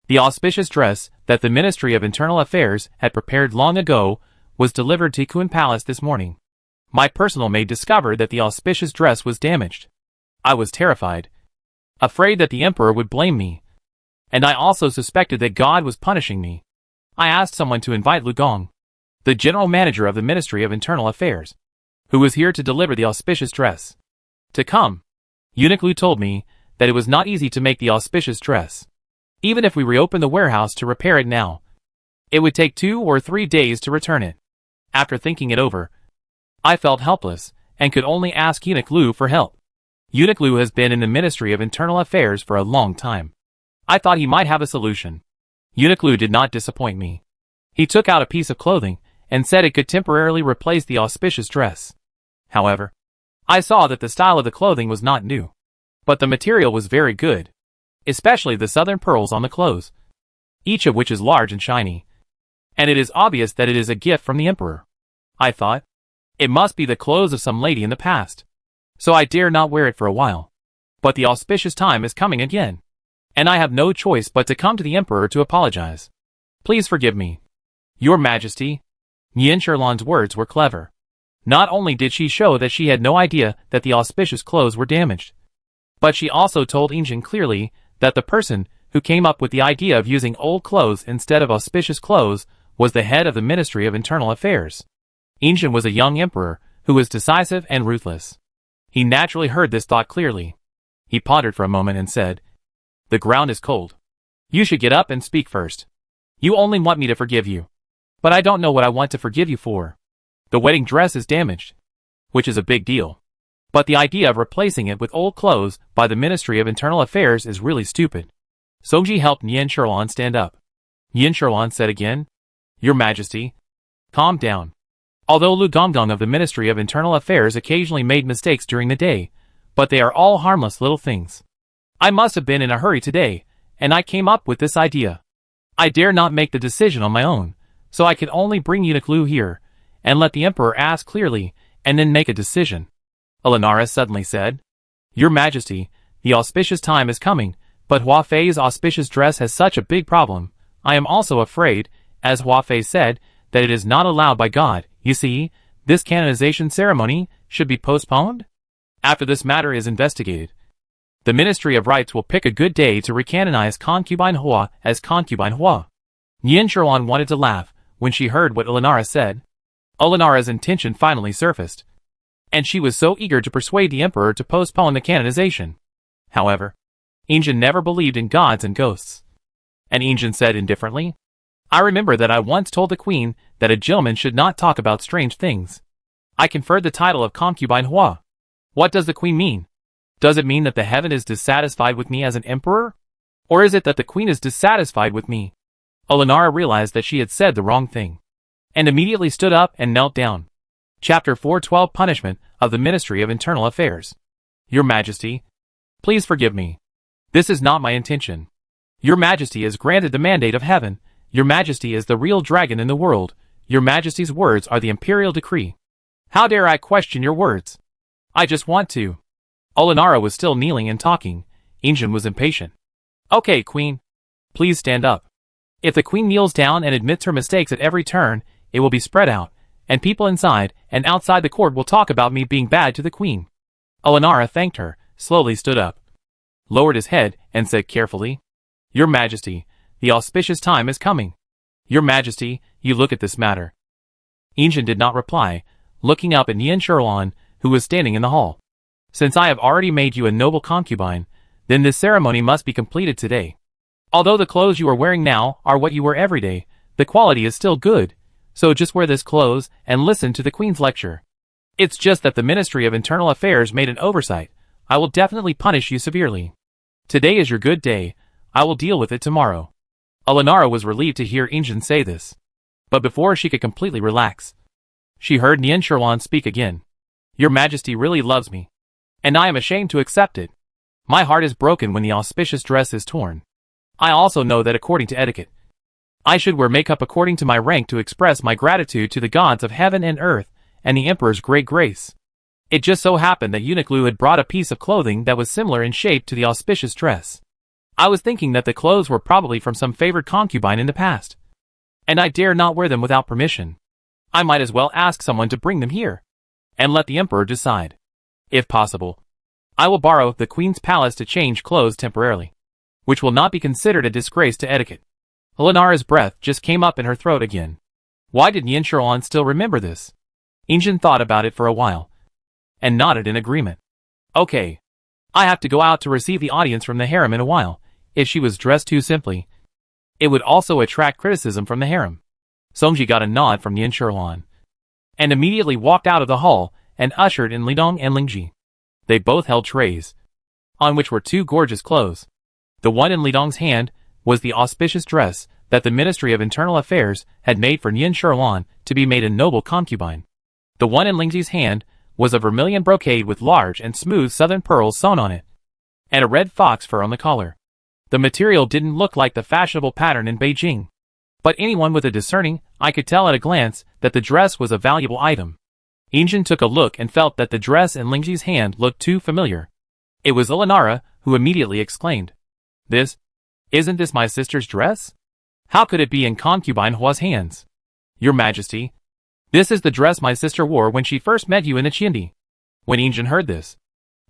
The auspicious dress that the Ministry of Internal Affairs had prepared long ago was delivered to Jing'an Palace this morning. My personal maid discovered that the auspicious dress was damaged. I was terrified, afraid that the Emperor would blame me, and I also suspected that God was punishing me. I asked someone to invite Lu Gong, the general manager of the Ministry of Internal Affairs, who was here to deliver the auspicious dress, to come. Eunuch Lu told me that it was not easy to make the auspicious dress. Even if we reopened the warehouse to repair it now, it would take 2 or 3 days to return it. After thinking it over, I felt helpless, and could only ask Eunuch Lu for help. Eunuch Lu has been in the Ministry of Internal Affairs for a long time. I thought he might have a solution. Eunuch Lu did not disappoint me. He took out a piece of clothing, and said it could temporarily replace the auspicious dress. However, I saw that the style of the clothing was not new, but the material was very good, especially the southern pearls on the clothes, each of which is large and shiny, and it is obvious that it is a gift from the Emperor. I thought, it must be the clothes of some lady in the past, so I dare not wear it for a while. But the auspicious time is coming again, and I have no choice but to come to the Emperor to apologize. Please forgive me. Your Majesty." Nian Sherlan's words were clever. Not only did she show that she had no idea that the auspicious clothes were damaged, but she also told Injin clearly that the person who came up with the idea of using old clothes instead of auspicious clothes was the head of the Ministry of Internal Affairs. Injin was a young emperor who was decisive and ruthless. He naturally heard this thought clearly. He pondered for a moment and said, "The ground is cold. You should get up and speak first. You only want me to forgive you. But I don't know what I want to forgive you for. The wedding dress is damaged, which is a big deal. But the idea of replacing it with old clothes by the Ministry of Internal Affairs is really stupid." Songji helped Yin Sherlan stand up. Yin Sherlan said again, "Your Majesty, calm down." Although Lu Gongdong of the Ministry of Internal Affairs occasionally made mistakes during the day, but they are all harmless little things. I must have been in a hurry today, and I came up with this idea. I dare not make the decision on my own, so I can only bring eunuch Lu here, and let the Emperor ask clearly, and then make a decision. Elinara suddenly said, "Your Majesty, the auspicious time is coming, but Hua Fei's auspicious dress has such a big problem. I am also afraid, as Hua Fei said, that it is not allowed by God. You see, this canonization ceremony should be postponed? After this matter is investigated, the Ministry of Rites will pick a good day to recanonize concubine Hua as concubine Hua." Yin Sherlan wanted to laugh when she heard what Elinara said. Elinara's intention finally surfaced, and she was so eager to persuade the Emperor to postpone the canonization. However, Injin never believed in gods and ghosts. And Injin said indifferently, "I remember that I once told the Queen that a gentleman should not talk about strange things. I conferred the title of concubine Hua. What does the Queen mean? Does it mean that the heaven is dissatisfied with me as an emperor? Or is it that the Queen is dissatisfied with me?" Elinara realized that she had said the wrong thing, and immediately stood up and knelt down. Chapter 412 Punishment of the Ministry of Internal Affairs. "Your Majesty, please forgive me. This is not my intention. Your Majesty has granted the mandate of heaven. Your Majesty is the real dragon in the world. Your Majesty's words are the imperial decree. How dare I question your words? I just want to." Elinara was still kneeling and talking. Injin was impatient. "Okay, Queen. Please stand up. If the Queen kneels down and admits her mistakes at every turn, it will be spread out, and people inside and outside the court will talk about me being bad to the Queen." Elinara thanked her, slowly stood up, lowered his head, and said carefully, "Your Majesty, the auspicious time is coming. Your Majesty, you look at this matter." Injin did not reply, looking up at Yin Sherlan, who was standing in the hall. "Since I have already made you a noble concubine, then this ceremony must be completed today. Although the clothes you are wearing now are what you wear every day, the quality is still good, so just wear this clothes and listen to the Queen's lecture. It's just that the Ministry of Internal Affairs made an oversight. I will definitely punish you severely. Today is your good day. I will deal with it tomorrow." Elinara was relieved to hear Injin say this. But before she could completely relax, she heard Yin Sherlan speak again. "Your Majesty really loves me, and I am ashamed to accept it. My heart is broken when the auspicious dress is torn. I also know that according to etiquette, I should wear makeup according to my rank to express my gratitude to the gods of heaven and earth and the Emperor's great grace. It just so happened that eunuch Lu had brought a piece of clothing that was similar in shape to the auspicious dress. I was thinking that the clothes were probably from some favored concubine in the past, and I dare not wear them without permission. I might as well ask someone to bring them here, and let the Emperor decide. If possible, I will borrow the Queen's palace to change clothes temporarily, which will not be considered a disgrace to etiquette." Elinara's breath just came up in her throat again. Why did Yin Sherlan still remember this? Injin thought about it for a while, and nodded in agreement. "Okay. I have to go out to receive the audience from the harem in a while. If she was dressed too simply, it would also attract criticism from the harem." Songji got a nod from Yin Sherlan, and immediately walked out of the hall and ushered in Lidong and Lingji. They both held trays, on which were two gorgeous clothes. The one in Lidong's hand was the auspicious dress that the Ministry of Internal Affairs had made for Yin Sherlan to be made a noble concubine. The one in Lingji's hand was a vermilion brocade with large and smooth southern pearls sewn on it, and a red fox fur on the collar. The material didn't look like the fashionable pattern in Beijing, but anyone with a discerning eye could tell at a glance that the dress was a valuable item. Injin took a look and felt that the dress in Lingji's hand looked too familiar. It was Elinara who immediately exclaimed, Isn't this my sister's dress? How could it be in concubine Hua's hands?" "Your Majesty, This is the dress my sister wore when she first met you in the Chindi. When Injin heard this,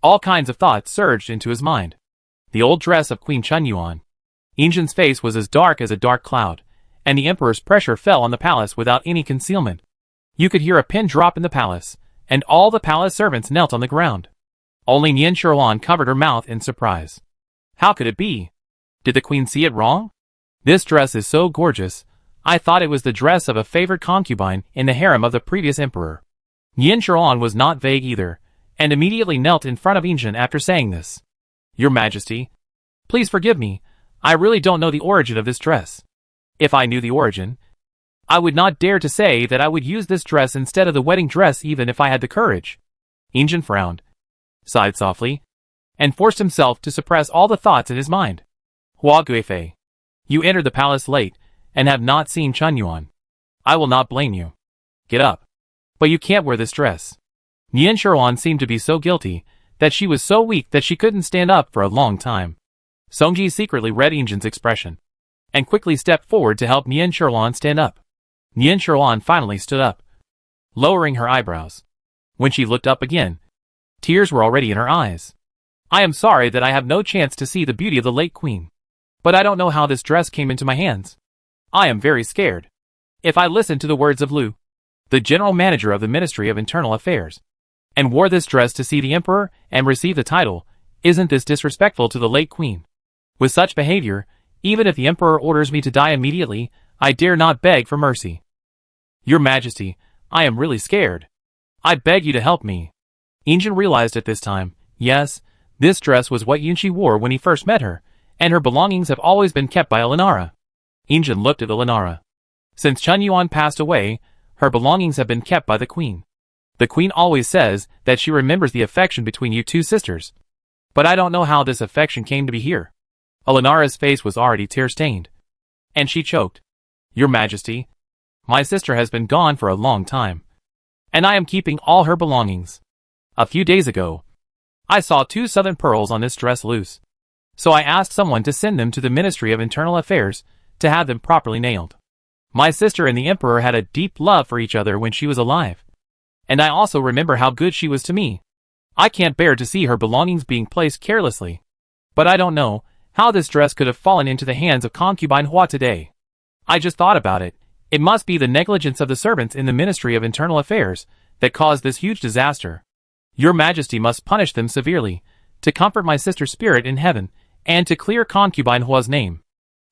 all kinds of thoughts surged into his mind. The old dress of Queen Chunyuan. Injin's face was as dark as a dark cloud, and the emperor's pressure fell on the palace without any concealment. You could hear a pin drop in the palace, and all the palace servants knelt on the ground. Only Nian Sherlan covered her mouth in surprise. How could it be? Did the queen see it wrong? This dress is so gorgeous. I thought it was the dress of a favored concubine in the harem of the previous emperor. Nian Sherlan was not vague either, and immediately knelt in front of Injin after saying this. Your Majesty, please forgive me. I really don't know the origin of this dress. If I knew the origin, I would not dare to say that I would use this dress instead of the wedding dress even if I had the courage. Injin frowned, sighed softly, and forced himself to suppress all the thoughts in his mind. Hua Guifei, you entered the palace late, and have not seen Chunyuan. I will not blame you. Get up. But you can't wear this dress. Nian Sherlan seemed to be so guilty, that she was so weak that she couldn't stand up for a long time. Songji secretly read Injin's expression, and quickly stepped forward to help Nian Sherlan stand up. Nian Sherlan finally stood up, lowering her eyebrows. When she looked up again, tears were already in her eyes. I am sorry that I have no chance to see the beauty of the late queen. But I don't know how this dress came into my hands. I am very scared. If I listened to the words of Lu, the general manager of the Ministry of Internal Affairs, and wore this dress to see the emperor and receive the title, isn't this disrespectful to the late queen? With such behavior, even if the emperor orders me to die immediately, I dare not beg for mercy. Your Majesty, I am really scared. I beg you to help me. Injin realized at this time, yes, this dress was what Yunchi wore when he first met her, and her belongings have always been kept by Elinara. Injin looked at Elinara. Since Chunyuan passed away, her belongings have been kept by the queen. The queen always says that she remembers the affection between you two sisters. But I don't know how this affection came to be here. Elinara's face was already tear-stained, and she choked. Your Majesty, my sister has been gone for a long time, and I am keeping all her belongings. A few days ago, I saw 2 southern pearls on this dress loose, so I asked someone to send them to the Ministry of Internal Affairs to have them properly nailed. My sister and the emperor had a deep love for each other when she was alive, and I also remember how good she was to me. I can't bear to see her belongings being placed carelessly, but I don't know how this dress could have fallen into the hands of concubine Hua today. I just thought about it. It must be the negligence of the servants in the Ministry of Internal Affairs that caused this huge disaster. Your Majesty must punish them severely, to comfort my sister's spirit in heaven, and to clear concubine Hua's name.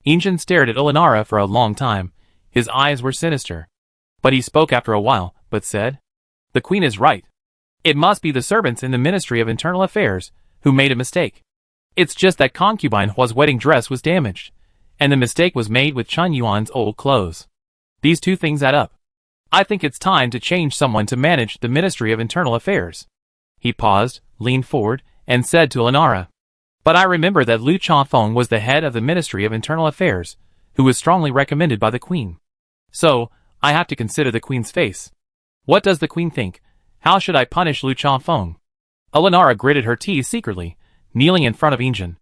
Injin stared at Elinara for a long time. His eyes were sinister. But he spoke after a while, but said, the queen is right. It must be the servants in the Ministry of Internal Affairs who made a mistake. It's just that concubine Hua's wedding dress was damaged, and the mistake was made with Chunyuan's old clothes. These two things add up. I think it's time to change someone to manage the Ministry of Internal Affairs. He paused, leaned forward, and said to Elinara, but I remember that Lu Chafeng was the head of the Ministry of Internal Affairs, who was strongly recommended by the queen. So, I have to consider the queen's face. What does the queen think? How should I punish Lu Chafeng? Elinara gritted her teeth secretly, kneeling in front of Injin.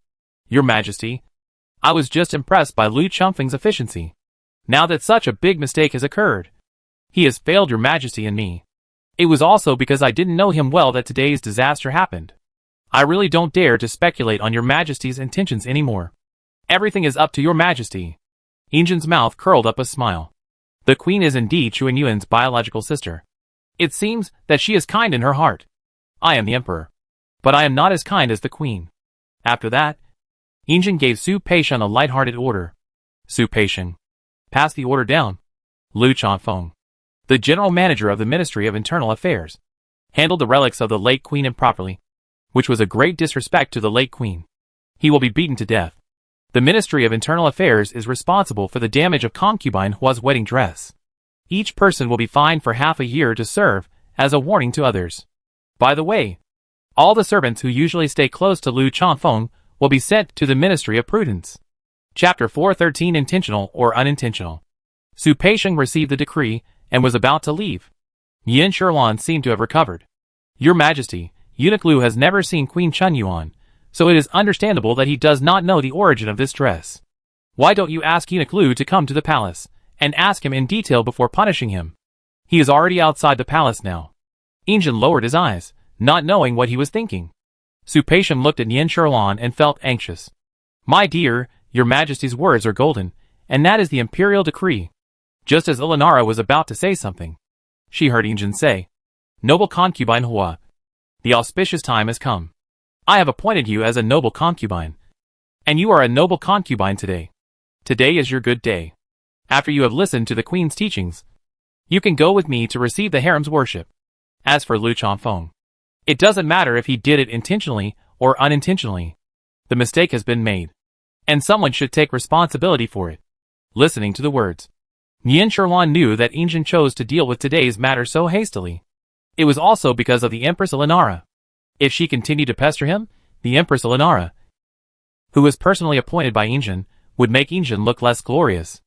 Your Majesty, I was just impressed by Lu Chafeng's efficiency. Now that such a big mistake has occurred, he has failed Your Majesty and me. It was also because I didn't know him well that today's disaster happened. I really don't dare to speculate on Your Majesty's intentions anymore. Everything is up to Your Majesty. Injin's mouth curled up a smile. The queen is indeed Chunyuan's biological sister. It seems that she is kind in her heart. I am the emperor, but I am not as kind as the queen. After that, Injin gave Su Peixian a light-hearted order. Su Peixian, pass the order down. Lu Chafeng, the general manager of the Ministry of Internal Affairs, handled the relics of the late queen improperly, which was a great disrespect to the late queen. He will be beaten to death. The Ministry of Internal Affairs is responsible for the damage of concubine Hua's wedding dress. Each person will be fined for half a year to serve as a warning to others. By the way, all the servants who usually stay close to Lu Chafeng will be sent to the Ministry of Prudence. Chapter 413 Intentional or Unintentional. Su Peixian received the decree and was about to leave. Yin Sherlan seemed to have recovered. Your Majesty, Eunuch Lu has never seen Queen Chunyuan, so it is understandable that he does not know the origin of this dress. Why don't you ask Eunuch Lu to come to the palace, and ask him in detail before punishing him? He is already outside the palace now. Injin lowered his eyes, not knowing what he was thinking. Su Peisheng looked at Nian Sherlan and felt anxious. My dear, your majesty's words are golden, and that is the imperial decree. Just as Elenara was about to say something, she heard Injin say, Noble concubine Hua, the auspicious time has come. I have appointed you as a noble concubine. And you are a noble concubine today. Today is your good day. After you have listened to the queen's teachings, you can go with me to receive the harem's worship. As for Lu Chanfeng, it doesn't matter if he did it intentionally or unintentionally. The mistake has been made, and someone should take responsibility for it. Listening to the words, Nian Sherlan knew that Injin chose to deal with today's matter so hastily. It was also because of the Empress Elenara. If she continued to pester him, the Empress Elenara, who was personally appointed by Injin, would make Injin look less glorious.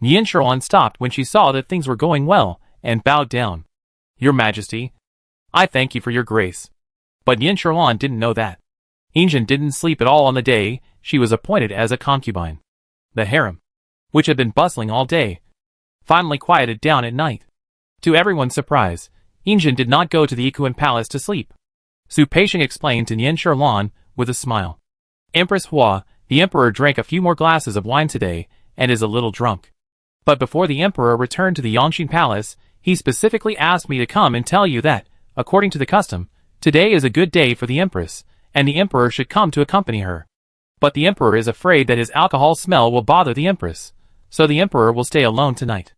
Nian Sherlan stopped when she saw that things were going well, and bowed down. Your Majesty, I thank you for your grace. But Nian Sherlan didn't know that Injin didn't sleep at all on the day she was appointed as a concubine. The harem, which had been bustling all day, finally quieted down at night. To everyone's surprise, Injin did not go to the Ikuan Palace to sleep. Su Peisheng explained to Nian Sherlan with a smile. Empress Hua, the emperor drank a few more glasses of wine today and is a little drunk. But before the emperor returned to the Yangqin Palace, he specifically asked me to come and tell you that, according to the custom, today is a good day for the empress, and the emperor should come to accompany her. But the emperor is afraid that his alcohol smell will bother the empress, so the emperor will stay alone tonight.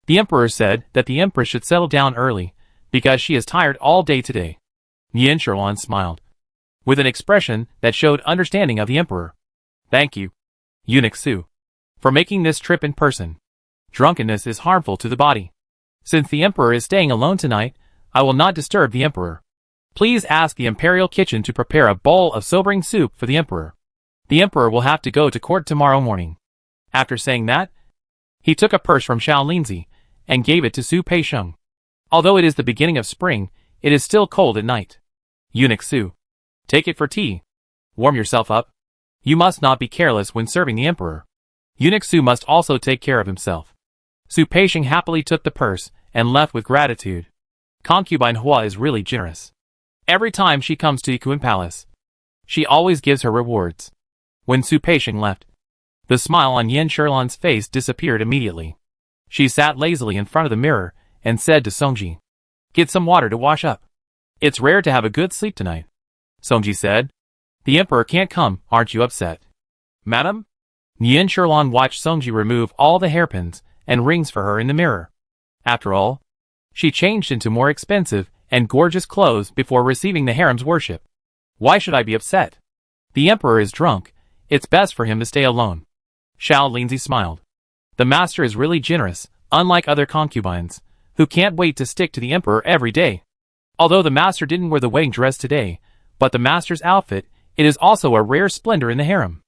The emperor said that the empress should settle down early, because she is tired all day today. Nian Sherlan smiled, with an expression that showed understanding of the emperor. Thank you, Eunuch Su, for making this trip in person. Drunkenness is harmful to the body. Since the emperor is staying alone tonight, I will not disturb the emperor. Please ask the imperial kitchen to prepare a bowl of sobering soup for the emperor. The emperor will have to go to court tomorrow morning. After saying that, he took a purse from Xiao Linzi and gave it to Su Peisheng. Although it is the beginning of spring, it is still cold at night. Eunuch Su, take it for tea. Warm yourself up. You must not be careless when serving the emperor. Eunuch Su must also take care of himself. Su Peisheng happily took the purse and left with gratitude. Concubine Hua is really generous. Every time she comes to Ikuan Palace, she always gives her rewards. When Su Peisheng left, the smile on Nian Sherlan's face disappeared immediately. She sat lazily in front of the mirror and said to Songji, Get some water to wash up. It's rare to have a good sleep tonight. Songji said, The emperor can't come, aren't you upset? Madam? Nian Sherlan watched Songji remove all the hairpins and rings for her in the mirror. After all, she changed into more expensive and gorgeous clothes before receiving the harem's worship. Why should I be upset? The emperor is drunk. It's best for him to stay alone. Xiao Linzi smiled. The master is really generous, unlike other concubines, who can't wait to stick to the emperor every day. Although the master didn't wear the wedding dress today, but the master's outfit, it is also a rare splendor in the harem.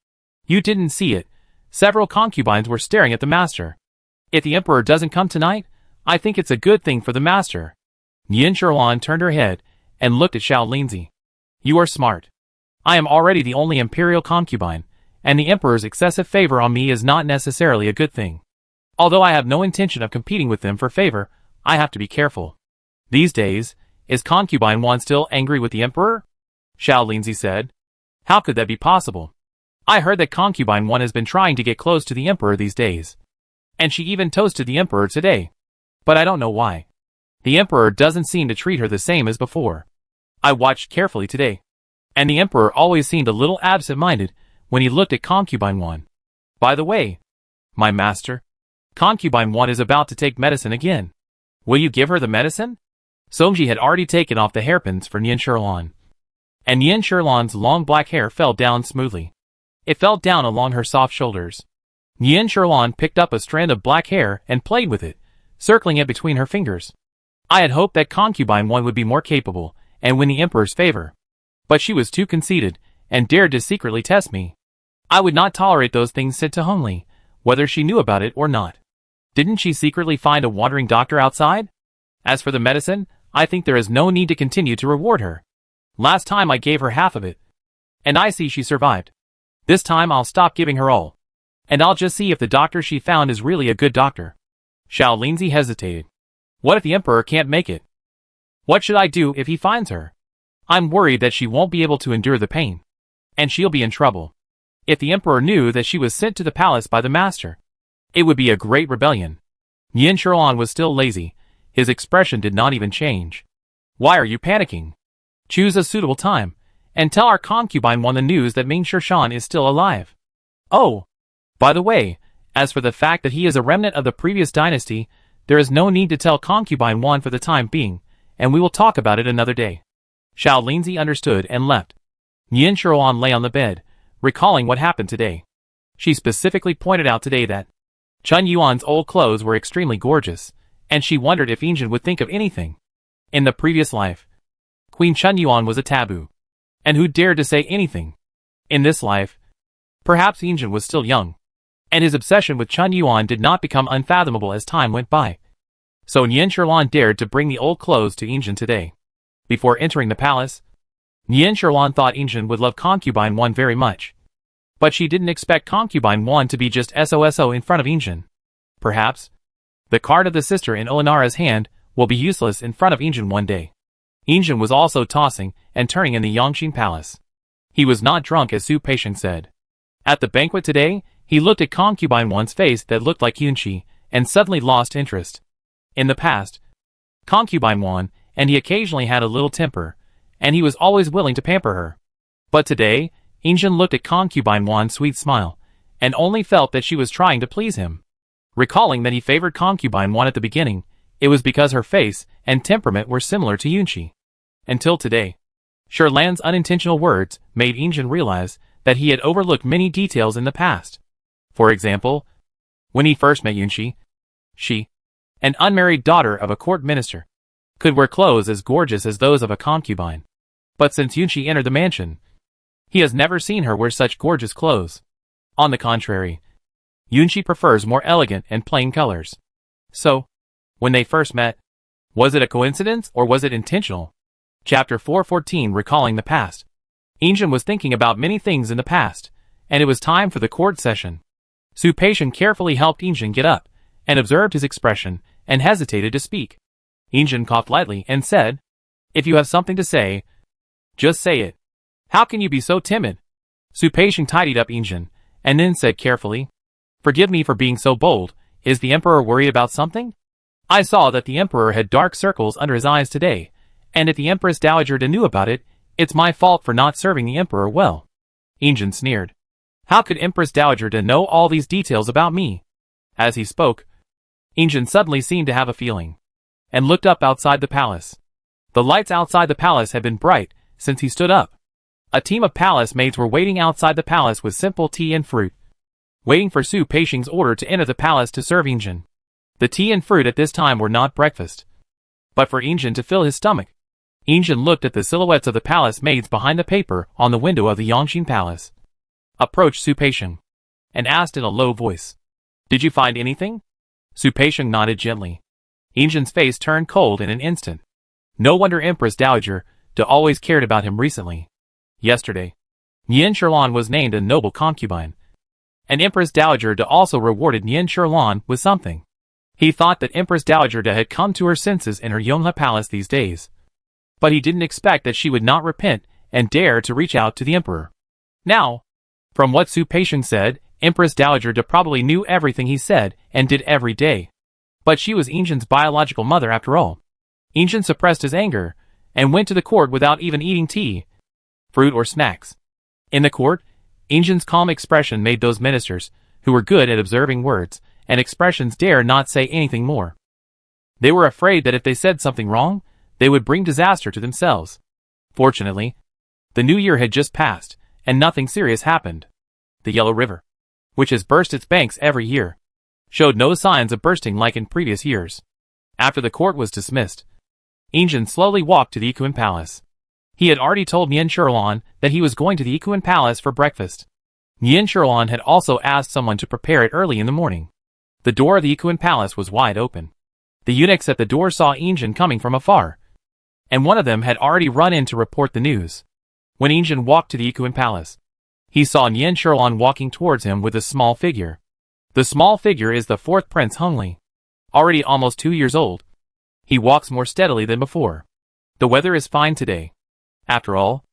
You didn't see it. Several concubines were staring at the master. If the emperor doesn't come tonight, I think it's a good thing for the master. Nian Sherlan turned her head and looked at Xiao Linzi. You are smart. I am already the only imperial concubine, and the emperor's excessive favor on me is not necessarily a good thing. Although I have no intention of competing with them for favor, I have to be careful. These days, is concubine Wan still angry with the emperor? Xiao Linzi said. How could that be possible? I heard that concubine Wan has been trying to get close to the emperor these days. And she even toasted the emperor today. But I don't know why. The emperor doesn't seem to treat her the same as before. I watched carefully today. And the emperor always seemed a little absent-minded when he looked at concubine Wan. By the way, my master, concubine Wan is about to take medicine again. Will you give her the medicine? Songji had already taken off the hairpins for Nian Sherlan. And Nian Sherlan's long black hair fell down smoothly. It fell down along her soft shoulders. Nian Sherlan picked up a strand of black hair and played with it, circling it between her fingers. I had hoped that concubine Wan would be more capable and win the emperor's favor. But she was too conceited and dared to secretly test me. I would not tolerate those things said to Hongli, whether she knew about it or not. Didn't she secretly find a wandering doctor outside? As for the medicine, I think there is no need to continue to reward her. Last time I gave her half of it, and I see she survived. This time I'll stop giving her all. And I'll just see if the doctor she found is really a good doctor. Xiao Linzi hesitated. What if the emperor can't make it? What should I do if he finds her? I'm worried that she won't be able to endure the pain. And she'll be in trouble. If the emperor knew that she was sent to the palace by the master, it would be a great rebellion. Yin Shilan was still lazy. His expression did not even change. Why are you panicking? Choose a suitable time, and tell our concubine Wan the news that Ming Shirshan is still alive. Oh! By the way, as for the fact that he is a remnant of the previous dynasty, there is no need to tell concubine Wan for the time being, and we will talk about it another day. Xiao Linzi understood and left. Yin Shilan lay on the bed, recalling what happened today. She specifically pointed out today that Chun Yuan's old clothes were extremely gorgeous, and she wondered if Injin would think of anything. In the previous life, Queen Chun Yuan was a taboo. And who dared to say anything? In this life, perhaps Injin was still young, and his obsession with Chun Yuan did not become unfathomable as time went by. So Yin Shilan dared to bring the old clothes to Injin today. Before entering the palace, Yin Shilan thought Injin would love concubine Wan very much. But she didn't expect concubine Wan to be just SOSO in front of Injin. Perhaps the card of the sister in Olanara's hand will be useless in front of Injin one day. Injin was also tossing and turning in the Yongxin palace. He was not drunk, as Su Peixiong said. At the banquet today, he looked at concubine Wan's face that looked like Yunqi, and suddenly lost interest. In the past, concubine Wan, and he occasionally had a little temper, and he was always willing to pamper her. But today, Injin looked at concubine Wan's sweet smile, and only felt that she was trying to please him. Recalling that he favored concubine Wan at the beginning, it was because her face and temperament were similar to Yunqi. Until today, Shilan's unintentional words made Injin realize that he had overlooked many details in the past. For example, when he first met Yunqi, she, an unmarried daughter of a court minister, could wear clothes as gorgeous as those of a concubine. But since Yunqi entered the mansion, he has never seen her wear such gorgeous clothes. On the contrary, Yunqi prefers more elegant and plain colors. So, when they first met, was it a coincidence or was it intentional? Chapter 414, Recalling the Past. Injin was thinking about many things in the past, and it was time for the court session. Su Peixiong carefully helped Injin get up, and observed his expression, and hesitated to speak. Injin coughed lightly and said, "If you have something to say, just say it. How can you be so timid?" Su Peixiong tidied up Injin, and then said carefully, "Forgive me for being so bold. Is the emperor worried about something? I saw that the emperor had dark circles under his eyes today, and if the Empress Dowager knew about it, it's my fault for not serving the emperor well." Injin sneered. How could Empress Dowager know all these details about me? As he spoke, Injin suddenly seemed to have a feeling, and looked up outside the palace. The lights outside the palace had been bright since he stood up. A team of palace maids were waiting outside the palace with simple tea and fruit, waiting for Su Peixiong's order to enter the palace to serve Injin. The tea and fruit at this time were not breakfast, but for Injin to fill his stomach. Injin looked at the silhouettes of the palace maids behind the paper on the window of the Yongxin palace, approached Su Peixiong, and asked in a low voice, "Did you find anything?" Su Peixiong nodded gently. Injin's face turned cold in an instant. No wonder Empress Dowager always cared about him recently. Yesterday, Yin Shilan was named a noble concubine, and Empress Dowager also rewarded Yin Shilan with something. He thought that Empress Dowager had come to her senses in her Yonghe palace these days, but he didn't expect that she would not repent and dare to reach out to the emperor. Now, from what Su Peixiong said, Empress Dowager probably knew everything he said and did every day. But she was Injin's biological mother after all. Injin suppressed his anger and went to the court without even eating tea, fruit or snacks. In the court, Injin's calm expression made those ministers, who were good at observing words and expressions, dare not say anything more. They were afraid that if they said something wrong, they would bring disaster to themselves. Fortunately, the new year had just passed, and nothing serious happened. The Yellow River, which has burst its banks every year, showed no signs of bursting like in previous years. After the court was dismissed, Injin slowly walked to the Ikuan Palace. He had already told Yin Shilan that he was going to the Ikuan Palace for breakfast. Yin Shilan had also asked someone to prepare it early in the morning. The door of the Ikuan Palace was wide open. The eunuchs at the door saw Injin coming from afar, and one of them had already run in to report the news. When Injin walked to the Ikuan Palace, he saw Yin Shilan walking towards him with a small figure. The small figure is the fourth Prince Hengli, already almost 2 years old. He walks more steadily than before. The weather is fine today. After all,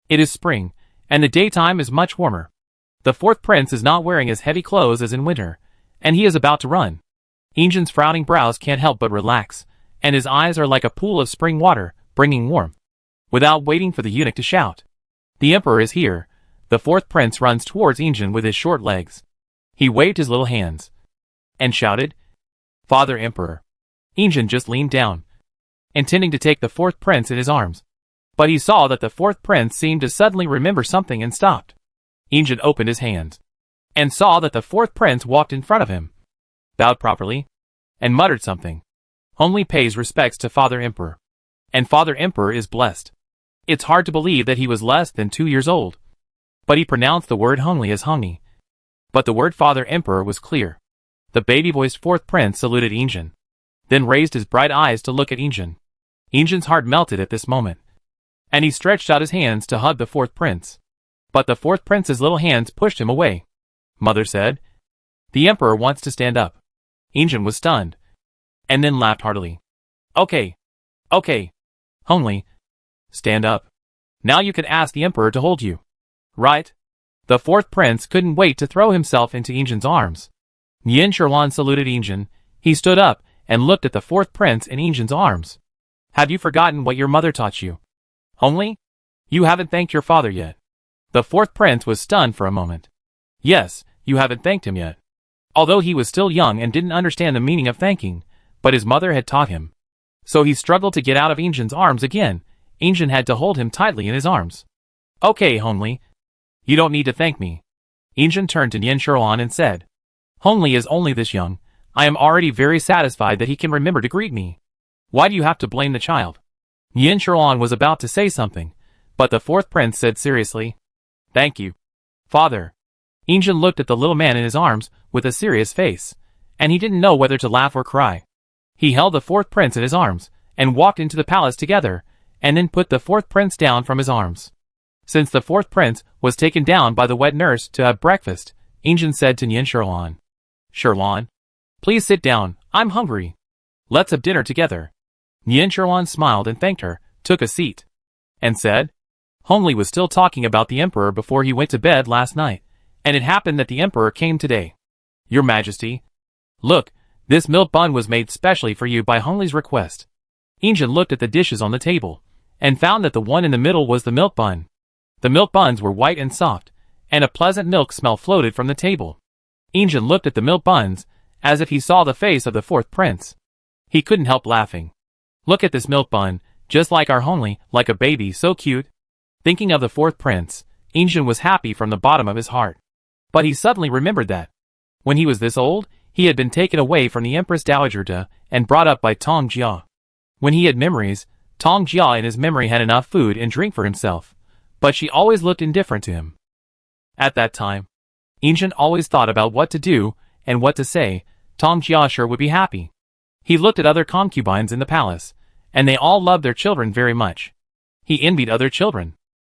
it is spring, and the daytime is much warmer. The fourth prince is not wearing as heavy clothes as in winter, and he is about to run. Injin's frowning brows can't help but relax, and his eyes are like a pool of spring water, bringing warmth. Without waiting for the eunuch to shout, "The emperor is here," the fourth prince runs towards Injin with his short legs. He waved his little hands and shouted, "Father Emperor." Injin just leaned down, intending to take the fourth prince in his arms. But he saw that the fourth prince seemed to suddenly remember something and stopped. Injin opened his hands and saw that the fourth prince walked in front of him, bowed properly, and muttered something. Homely pays respects to Father Emperor. And Father Emperor is blessed. It's hard to believe that he was less than 2 years old. But he pronounced the word homely as hongy. But the word Father Emperor was clear. The baby-voiced fourth prince saluted Injin, then raised his bright eyes to look at Injin. Injin's heart melted at this moment, and he stretched out his hands to hug the fourth prince. But the fourth prince's little hands pushed him away. Mother said, "The emperor wants to stand up." Injin was stunned, and then laughed heartily. Okay. Homely. Stand up. Now you can ask the emperor to hold you. Right? The fourth prince couldn't wait to throw himself into Injin's arms. Yin Sherlan saluted Injin. He stood up and looked at the fourth prince in Injin's arms. Have you forgotten what your mother taught you? Homely? You haven't thanked your father yet. The fourth prince was stunned for a moment. Yes, you haven't thanked him yet. Although he was still young and didn't understand the meaning of thanking, but his mother had taught him. So he struggled to get out of Injin's arms again. Injin had to hold him tightly in his arms. Okay, Homely. You don't need to thank me. Injin turned to Yin Sherlan and said, Homely is only this young. I am already very satisfied that he can remember to greet me. Why do you have to blame the child? Yin Sherlan was about to say something, but the fourth prince said seriously, Thank you, Father. Injin looked at the little man in his arms with a serious face, and he didn't know whether to laugh or cry. He held the fourth prince in his arms, and walked into the palace together, and then put the fourth prince down from his arms. Since the fourth prince was taken down by the wet nurse to have breakfast, Injin said to Yin Sherlan, Sherlan, please sit down, I'm hungry. Let's have dinner together. Yin Sherlan smiled and thanked her, took a seat, and said, Homely was still talking about the emperor before he went to bed last night, and it happened that the emperor came today. Your Majesty, look, this milk bun was made specially for you by Homely's request. Injin looked at the dishes on the table, and found that the one in the middle was the milk bun. The milk buns were white and soft, and a pleasant milk smell floated from the table. Injin looked at the milk buns, as if he saw the face of the fourth prince. He couldn't help laughing. Look at this milk bun, just like our Homely, like a baby, so cute. Thinking of the fourth prince, Injin was happy from the bottom of his heart. But he suddenly remembered that, when he was this old, he had been taken away from the Empress Dowager Da and brought up by Tong Jia. When he had memories, Tong Jia in his memory had enough food and drink for himself, but she always looked indifferent to him. At that time, Injin always thought about what to do and what to say. Tong Jia sure would be happy. He looked at other concubines in the palace, and they all loved their children very much. He envied other children.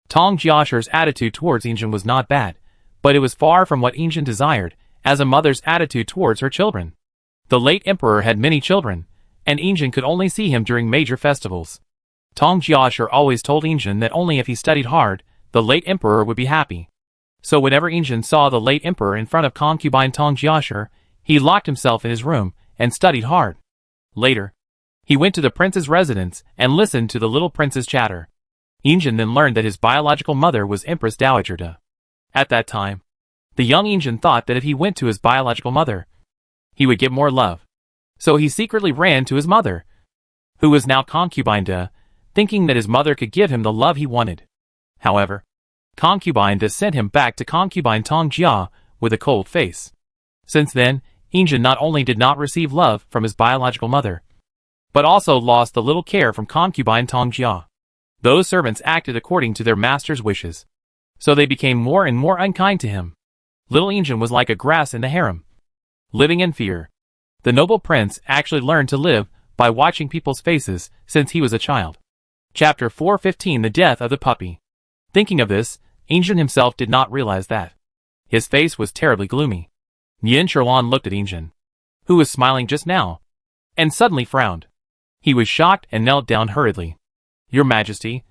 Tong Jiasher's attitude towards Injin was not bad, but it was far from what Injin desired, as a mother's attitude towards her children. The late emperor had many children, and Injin could only see him during major festivals. Tong Jiasher always told Injin that only if he studied hard, the late emperor would be happy. So whenever Injin saw the late emperor in front of concubine Tong Jiasher, he locked himself in his room and studied hard. Later, he went to the prince's residence and listened to the little prince's chatter. Injin then learned that his biological mother was Empress Dowager Da. At that time, the young Injin thought that if he went to his biological mother, he would get more love. So he secretly ran to his mother, who was now concubine Da, thinking that his mother could give him the love he wanted. However, concubine Da sent him back to concubine Tong Jia with a cold face. Since then, Injin not only did not receive love from his biological mother, but also lost the little care from concubine Tong Jia. Those servants acted according to their master's wishes, so they became more and more unkind to him. Little Injin was like a grass in the harem, living in fear. The noble prince actually learned to live by watching people's faces since he was a child. Chapter 415 The Death of the Puppy. Thinking of this, Injin himself did not realize that his face was terribly gloomy. Yin Sherlan looked at Injin, who was smiling just now, and suddenly frowned. He was shocked and knelt down hurriedly. Your Majesty,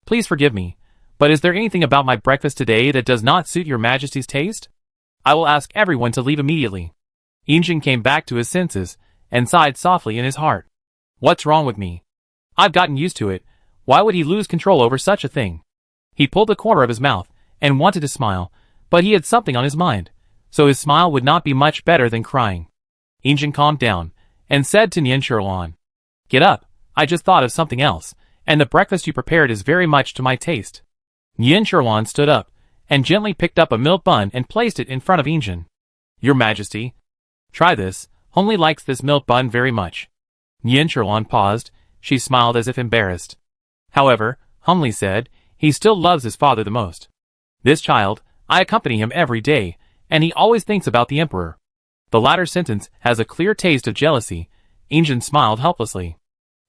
please forgive me, but is there anything about my breakfast today that does not suit your Majesty's taste? I will ask everyone to leave immediately. Injin came back to his senses and sighed softly in his heart. What's wrong with me? I've gotten used to it. Why would he lose control over such a thing? He pulled the corner of his mouth and wanted to smile, but he had something on his mind, so his smile would not be much better than crying. Injin calmed down and said to Nian Sherlan, Get up, I just thought of something else, and the breakfast you prepared is very much to my taste. Nian Sherlan stood up and gently picked up a milk bun and placed it in front of Injin. Your Majesty, try this, Hongli likes this milk bun very much. Nian Sherlan paused. She smiled as if embarrassed. However, Hongli said, he still loves his father the most. This child, I accompany him every day, and he always thinks about the Emperor. The latter sentence has a clear taste of jealousy. Injin smiled helplessly.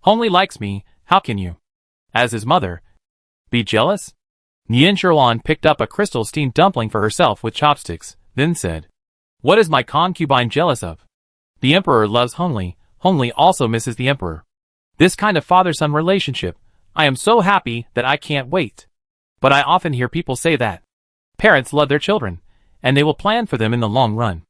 Hongli likes me, how can you, as his mother, be jealous? Nian Sherlan picked up a crystal steamed dumpling for herself with chopsticks, then said, What is my concubine jealous of? The Emperor loves Hongli. Hongli also misses the Emperor. This kind of father-son relationship, I am so happy that I can't wait. But I often hear people say that parents love their children, and they will plan for them in the long run.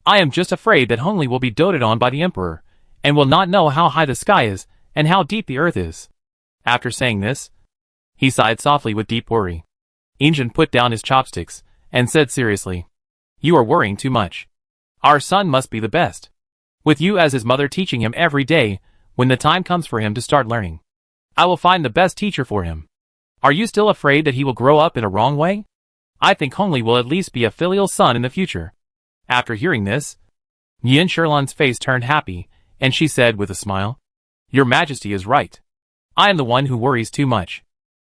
I am just afraid that Hongli will be doted on by the Emperor, and will not know how high the sky is, and how deep the earth is. After saying this, he sighed softly with deep worry. Injin put down his chopsticks, and said seriously, You are worrying too much. Our son must be the best. With you as his mother teaching him every day, when the time comes for him to start learning, I will find the best teacher for him. Are you still afraid that he will grow up in a wrong way? I think Hongli will at least be a filial son in the future. After hearing this, Nian Sherlan's face turned happy, and she said with a smile, Your Majesty is right. I am the one who worries too much.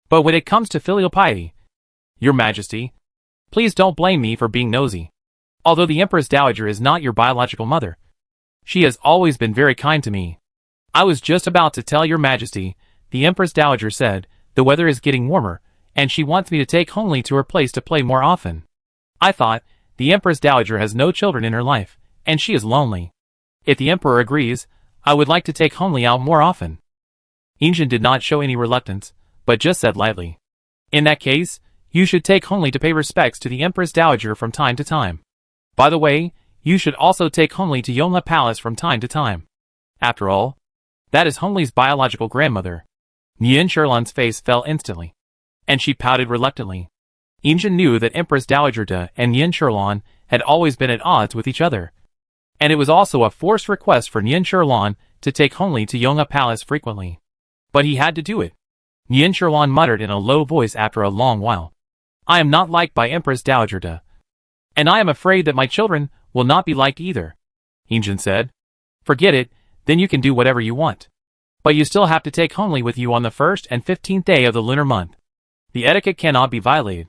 But when it comes to filial piety, Your Majesty, please don't blame me for being nosy. Although the Empress Dowager is not your biological mother, she has always been very kind to me. I was just about to tell Your Majesty, the Empress Dowager said, the weather is getting warmer, and she wants me to take Hongli to her place to play more often. I thought, the Empress Dowager has no children in her life, and she is lonely. If the Emperor agrees, I would like to take Hongli out more often. Injin did not show any reluctance, but just said lightly, In that case, you should take Hongli to pay respects to the Empress Dowager from time to time. By the way, you should also take Hongli to Yongla Palace from time to time. After all, that is Hongli's biological grandmother. Nian Sherlan's face fell instantly, and she pouted reluctantly. Injin knew that Empress Dowager De and Nian Sherlan had always been at odds with each other, and it was also a forced request for Nian Sherlan to take Hongli to Yongla Palace frequently. But he had to do it. Nian Sherlan muttered in a low voice after a long while, I am not liked by Empress Dowager De, and I am afraid that my children will not be liked either. Injin said, Forget it, then you can do whatever you want. But you still have to take Hongli with you on the 1st and 15th day of the lunar month. The etiquette cannot be violated.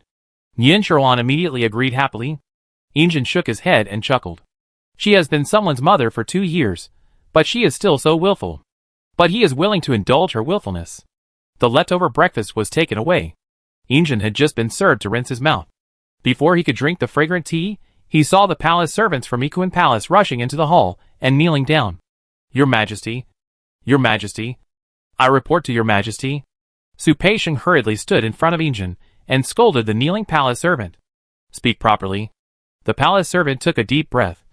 Nian Sherlan immediately agreed happily. Injin shook his head and chuckled. She has been someone's mother for 2 years, but she is still so willful. But he is willing to indulge her willfulness. The leftover breakfast was taken away. Injin had just been served to rinse his mouth. Before he could drink the fragrant tea, he saw the palace servants from Ikuan Palace rushing into the hall and kneeling down. Your Majesty, Your Majesty, I report to Your Majesty. Su Peisheng hurriedly stood in front of Injin and scolded the kneeling palace servant. Speak properly. The palace servant took a deep breath,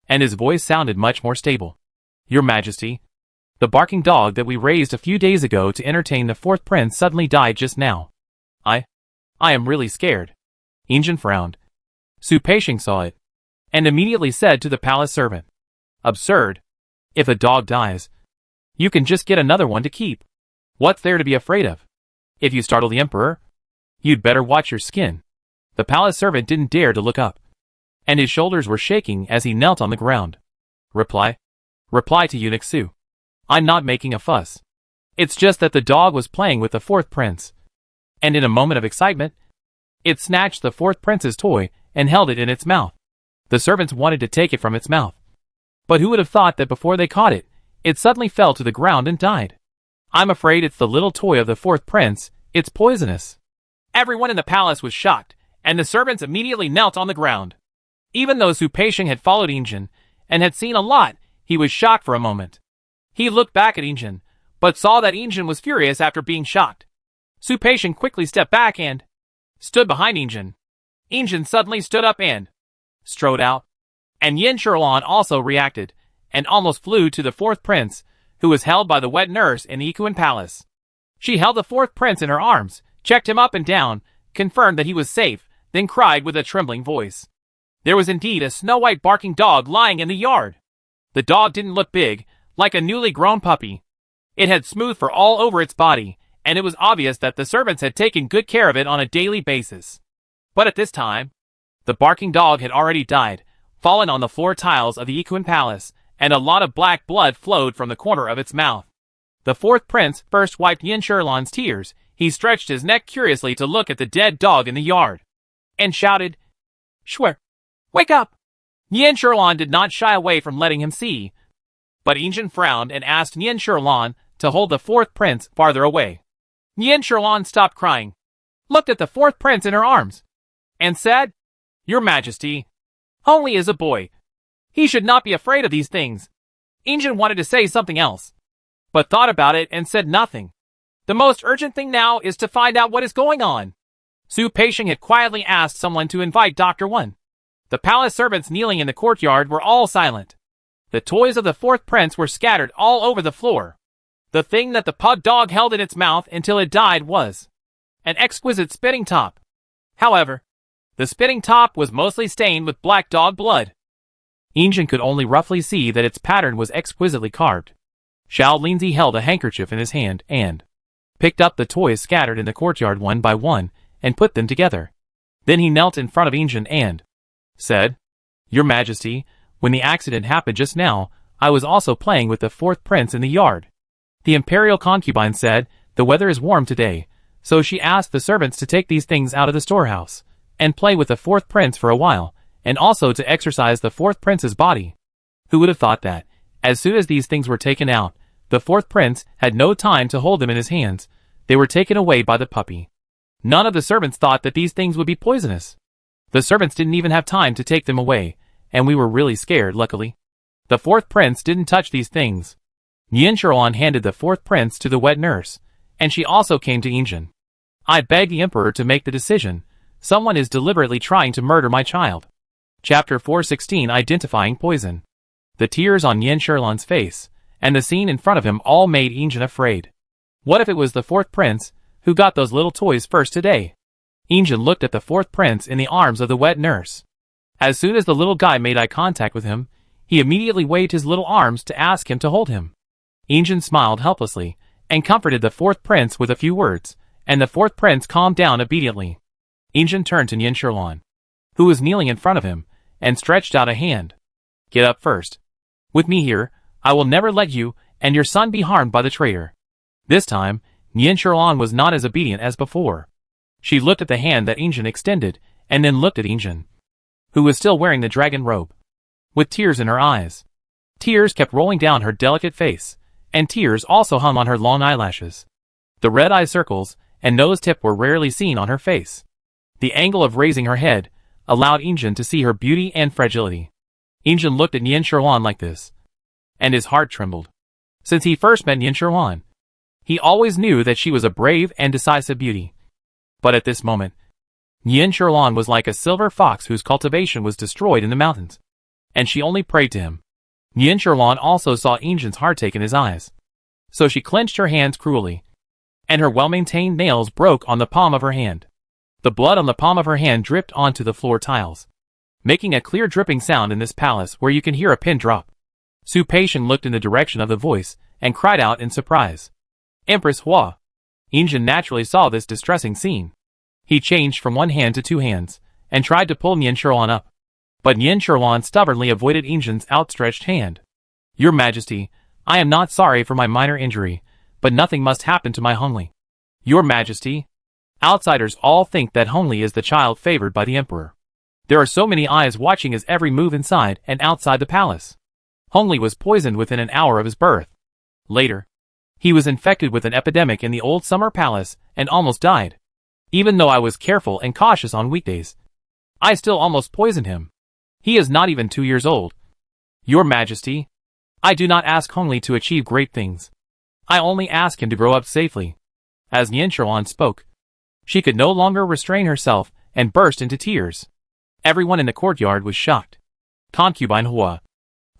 and his voice sounded much more stable. Your Majesty, the barking dog that we raised a few days ago to entertain the 4th prince suddenly died just now. I am really scared. Injin frowned. Su Peisheng saw it, and immediately said to the palace servant, Absurd. If a dog dies, you can just get another one to keep. What's there to be afraid of? If you startle the Emperor, you'd better watch your skin. The palace servant didn't dare to look up, and his shoulders were shaking as he knelt on the ground. Reply to Eunuch Su. I'm not making a fuss. It's just that the dog was playing with the 4th prince, and in a moment of excitement, it snatched the 4th prince's toy and held it in its mouth. The servants wanted to take it from its mouth, but who would have thought that before they caught it, it suddenly fell to the ground and died. I'm afraid it's the little toy of the 4th prince. It's poisonous. Everyone in the palace was shocked, and the servants immediately knelt on the ground. Even though Su Peisheng had followed Injin and had seen a lot, he was shocked for a moment. He looked back at Injin, but saw that Injin was furious after being shocked. Su Peixian quickly stepped back and stood behind Injin. Injin suddenly stood up and strode out. And Yin Sherlan also reacted, and almost flew to the fourth prince, who was held by the wet nurse in the Ikuan Palace. She held the fourth prince in her arms, checked him up and down, confirmed that he was safe, then cried with a trembling voice. There was indeed a snow-white barking dog lying in the yard. The dog didn't look big, like a newly grown puppy. It had smooth fur all over its body, and it was obvious that the servants had taken good care of it on a daily basis. But at this time, the barking dog had already died, fallen on the floor tiles of the Ikuan Palace, and a lot of black blood flowed from the corner of its mouth. The fourth prince first wiped Yin Sherlan's tears. He stretched his neck curiously to look at the dead dog in the yard, and shouted, "Shwer, wake up!" Yin Sherlan did not shy away from letting him see, but Injin frowned and asked Yin Sherlan to hold the fourth prince farther away. Yin Sherlan stopped crying, looked at the fourth prince in her arms, and said, "Your Majesty, Hongli is a boy. He should not be afraid of these things." Injin wanted to say something else, but thought about it and said nothing. The most urgent thing now is to find out what is going on. Su Peixian had quietly asked someone to invite Dr. Wen. The palace servants kneeling in the courtyard were all silent. The toys of the fourth prince were scattered all over the floor. The thing that the pug dog held in its mouth until it died was an exquisite spitting top. However, the spitting top was mostly stained with black dog blood. Injin could only roughly see that its pattern was exquisitely carved. Xiao Linzi held a handkerchief in his hand and picked up the toys scattered in the courtyard one by one and put them together. Then he knelt in front of Injin and said, "Your Majesty, when the accident happened just now, I was also playing with the fourth prince in the yard." The imperial concubine said, "The weather is warm today," so she asked the servants to take these things out of the storehouse and play with the fourth prince for a while, and also to exercise the fourth prince's body. Who would have thought that, as soon as these things were taken out, the fourth prince had no time to hold them in his hands. They were taken away by the puppy. None of the servants thought that these things would be poisonous. The servants didn't even have time to take them away, and we were really scared, luckily. The fourth prince didn't touch these things. Yin Sherlan handed the fourth prince to the wet nurse, and she also came to Injin. "I beg the emperor to make the decision. Someone is deliberately trying to murder my child." Chapter 416, Identifying Poison. The tears on Yin Sherlan's face, and the scene in front of him all made Injin afraid. What if it was the fourth prince who got those little toys first today? Injin looked at the fourth prince in the arms of the wet nurse. As soon as the little guy made eye contact with him, he immediately waved his little arms to ask him to hold him. Injin smiled helplessly, and comforted the fourth prince with a few words, and the fourth prince calmed down obediently. Injin turned to Yin Sherlan, who was kneeling in front of him, and stretched out a hand. "Get up first. With me here, I will never let you and your son be harmed by the traitor." This time, Yin Sherlan was not as obedient as before. She looked at the hand that Injin extended, and then looked at Injin, who was still wearing the dragon robe, with tears in her eyes. Tears kept rolling down her delicate face, and tears also hung on her long eyelashes. The red eye circles and nose tip were rarely seen on her face. The angle of raising her head allowed Injin to see her beauty and fragility. Injin looked at Yin Sherlan like this, and his heart trembled. Since he first met Yin Sherlan, he always knew that she was a brave and decisive beauty. But at this moment, Yin Sherlan was like a silver fox whose cultivation was destroyed in the mountains, and she only prayed to him. Yin Sherlan also saw Injin's heartache in his eyes, so she clenched her hands cruelly, and her well-maintained nails broke on the palm of her hand. The blood on the palm of her hand dripped onto the floor tiles, making a clear dripping sound in this palace where you can hear a pin drop. Su Peixian looked in the direction of the voice and cried out in surprise, "Empress Hua!" Injin naturally saw this distressing scene. He changed from one hand to two hands, and tried to pull Yin Sherlan up. But Yin Sherlan stubbornly avoided Injin's outstretched hand. "Your Majesty, I am not sorry for my minor injury, but nothing must happen to my Hongli." "Your Majesty, outsiders all think that Hongli is the child favored by the emperor. There are so many eyes watching his every move inside and outside the palace. Hongli was poisoned within an hour of his birth. Later, he was infected with an epidemic in the old summer palace and almost died. Even though I was careful and cautious on weekdays, I still almost poisoned him. He is not even 2 years old. Your Majesty, I do not ask Hongli to achieve great things. I only ask him to grow up safely." As Nianqian spoke, she could no longer restrain herself and burst into tears. Everyone in the courtyard was shocked. Concubine Hua,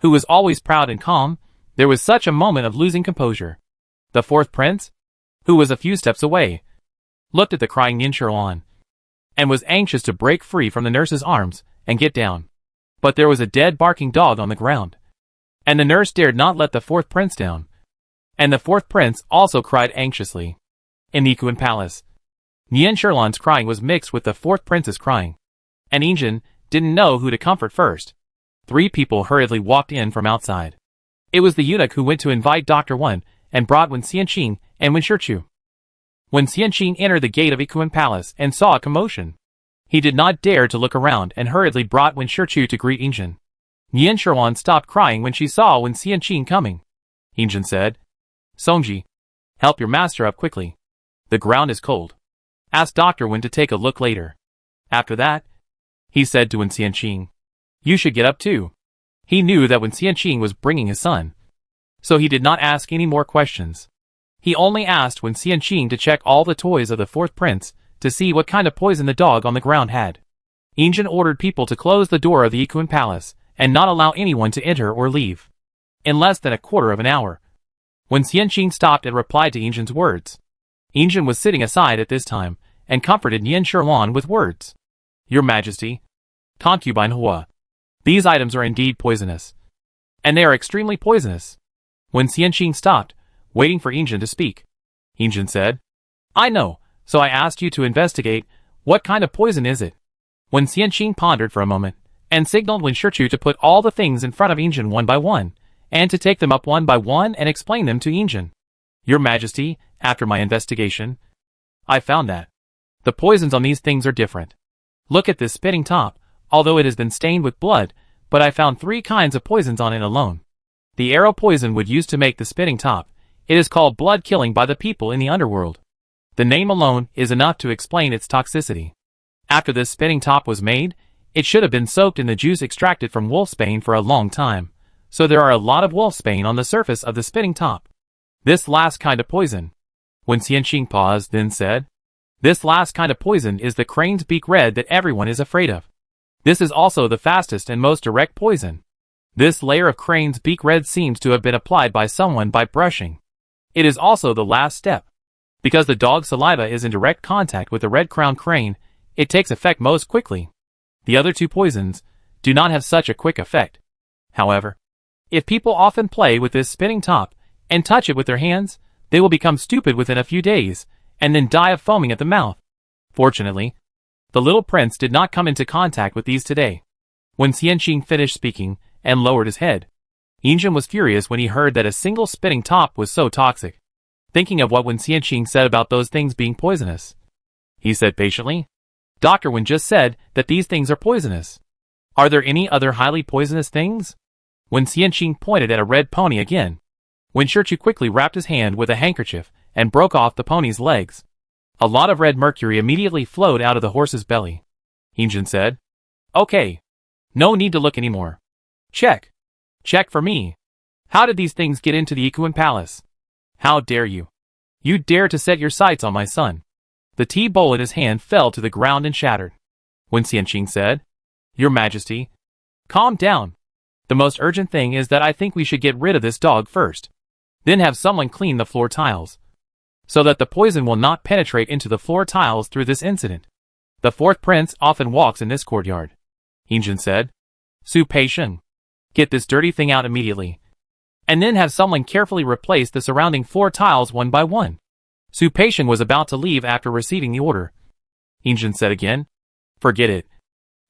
who was always proud and calm, there was such a moment of losing composure. The fourth prince, who was a few steps away, looked at the crying Nianqian and was anxious to break free from the nurse's arms and get down. But there was a dead barking dog on the ground, and the nurse dared not let the fourth prince down. And the fourth prince also cried anxiously. In the Ikuan Palace, Nianqian's crying was mixed with the fourth prince's crying, and Injin didn't know who to comfort first. 3 people hurriedly walked in from outside. It was the eunuch who went to invite Dr. Wen and brought Wen Xianqing and Wen Shichu. When Xianqing entered the gate of Ikuan Palace and saw a commotion, he did not dare to look around and hurriedly brought Wen Shichu to greet Injin. Nianqian stopped crying when she saw Wen Xianqing coming. Injin said, "Songji, help your master up quickly. The ground is cold." Asked Dr. Wen to take a look later. After that, he said to Wen Xianqing, "You should get up too." He knew that Wen Xianqing was bringing his son, so he did not ask any more questions. He only asked Wen Xianqing to check all the toys of the fourth prince to see what kind of poison the dog on the ground had. Injin ordered people to close the door of the Ikuan Palace and not allow anyone to enter or leave. In less than a quarter of an hour, Wen Xianqing stopped and replied to Injin's words. Injin was sitting aside at this time and comforted Nianqian with words. "Your Majesty, Concubine Hua, these items are indeed poisonous. And they are extremely poisonous." When Xianqing stopped, waiting for Injin to speak, Injin said, "I know, so I asked you to investigate. What kind of poison is it?" When Xianqing pondered for a moment, and signaled Wen Shichu to put all the things in front of Injin one by one, and to take them up one by one and explain them to Injin. "Your Majesty, after my investigation, I found that the poisons on these things are different. Look at this spitting top, although it has been stained with blood, but I found 3 kinds of poisons on it alone. The arrow poison would use to make the spitting top. It is called blood killing by the people in the underworld. The name alone is enough to explain its toxicity. After this spitting top was made, it should have been soaked in the juice extracted from wolfsbane for a long time, so there are a lot of wolfsbane on the surface of the spitting top. This last kind of poison," when Xianqing paused, then said, "This last kind of poison is the crane's beak red that everyone is afraid of. This is also the fastest and most direct poison. This layer of crane's beak red seems to have been applied by someone by brushing. It is also the last step. Because the dog's saliva is in direct contact with the red-crowned crane, it takes effect most quickly. The other 2 poisons do not have such a quick effect. However, if people often play with this spitting top and touch it with their hands, they will become stupid within a few days, and then die of foaming at the mouth. Fortunately, the little prince did not come into contact with these today." When Xianqing finished speaking and lowered his head, Injin was furious when he heard that a single spitting top was so toxic. Thinking of what Wen Xianqing said about those things being poisonous, he said patiently, "Dr. Wen just said that these things are poisonous. Are there any other highly poisonous things?" When Xianqing pointed at a red pony again, Wen Shichu quickly wrapped his hand with a handkerchief and broke off the pony's legs. A lot of red mercury immediately flowed out of the horse's belly. Injin said, "Okay. No need to look anymore. Check. Check for me. How did these things get into the Ikuan Palace? How dare you? You dare to set your sights on my son." The tea bowl in his hand fell to the ground and shattered. When Xianqing said, "Your Majesty, calm down. The most urgent thing is that I think we should get rid of this dog first. Then have someone clean the floor tiles, so that the poison will not penetrate into the floor tiles through this incident. The fourth prince often walks in this courtyard." Injin said, "Su Peixian, get this dirty thing out immediately. And then have someone carefully replace the surrounding floor tiles one by one." Su Peixian was about to leave after receiving the order. Injin said again, "Forget it.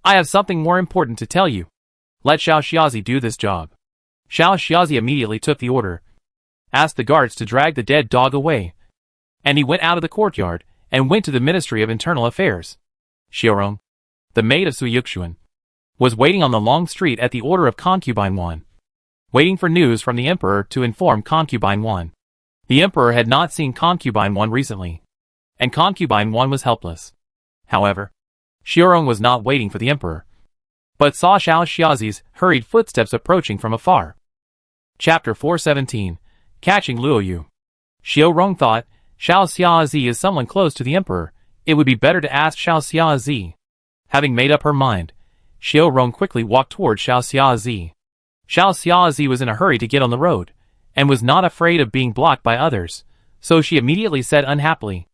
I have something more important to tell you. Let Xiao Xiaozi do this job." Xiao Xiaozi immediately took the order, asked the guards to drag the dead dog away, and he went out of the courtyard and went to the Ministry of Internal Affairs. Xiaorong, the maid of Su Yuxuan, was waiting on the long street at the order of Concubine Wan, waiting for news from the Emperor to inform Concubine Wan. The Emperor had not seen Concubine Wan recently, and Concubine Wan was helpless. However, Xiaorong was not waiting for the Emperor, but saw Xiao Xiaozi's hurried footsteps approaching from afar. Chapter 417, Catching Luoyu. Xiaorong thought, Xiao Xiaozi is someone close to the emperor. It would be better to ask Xiao Xiaozi. Having made up her mind, Xiaorong quickly walked toward Xiao Xiaozi. Xiao Xiaozi was in a hurry to get on the road, and was not afraid of being blocked by others, so she immediately said unhappily,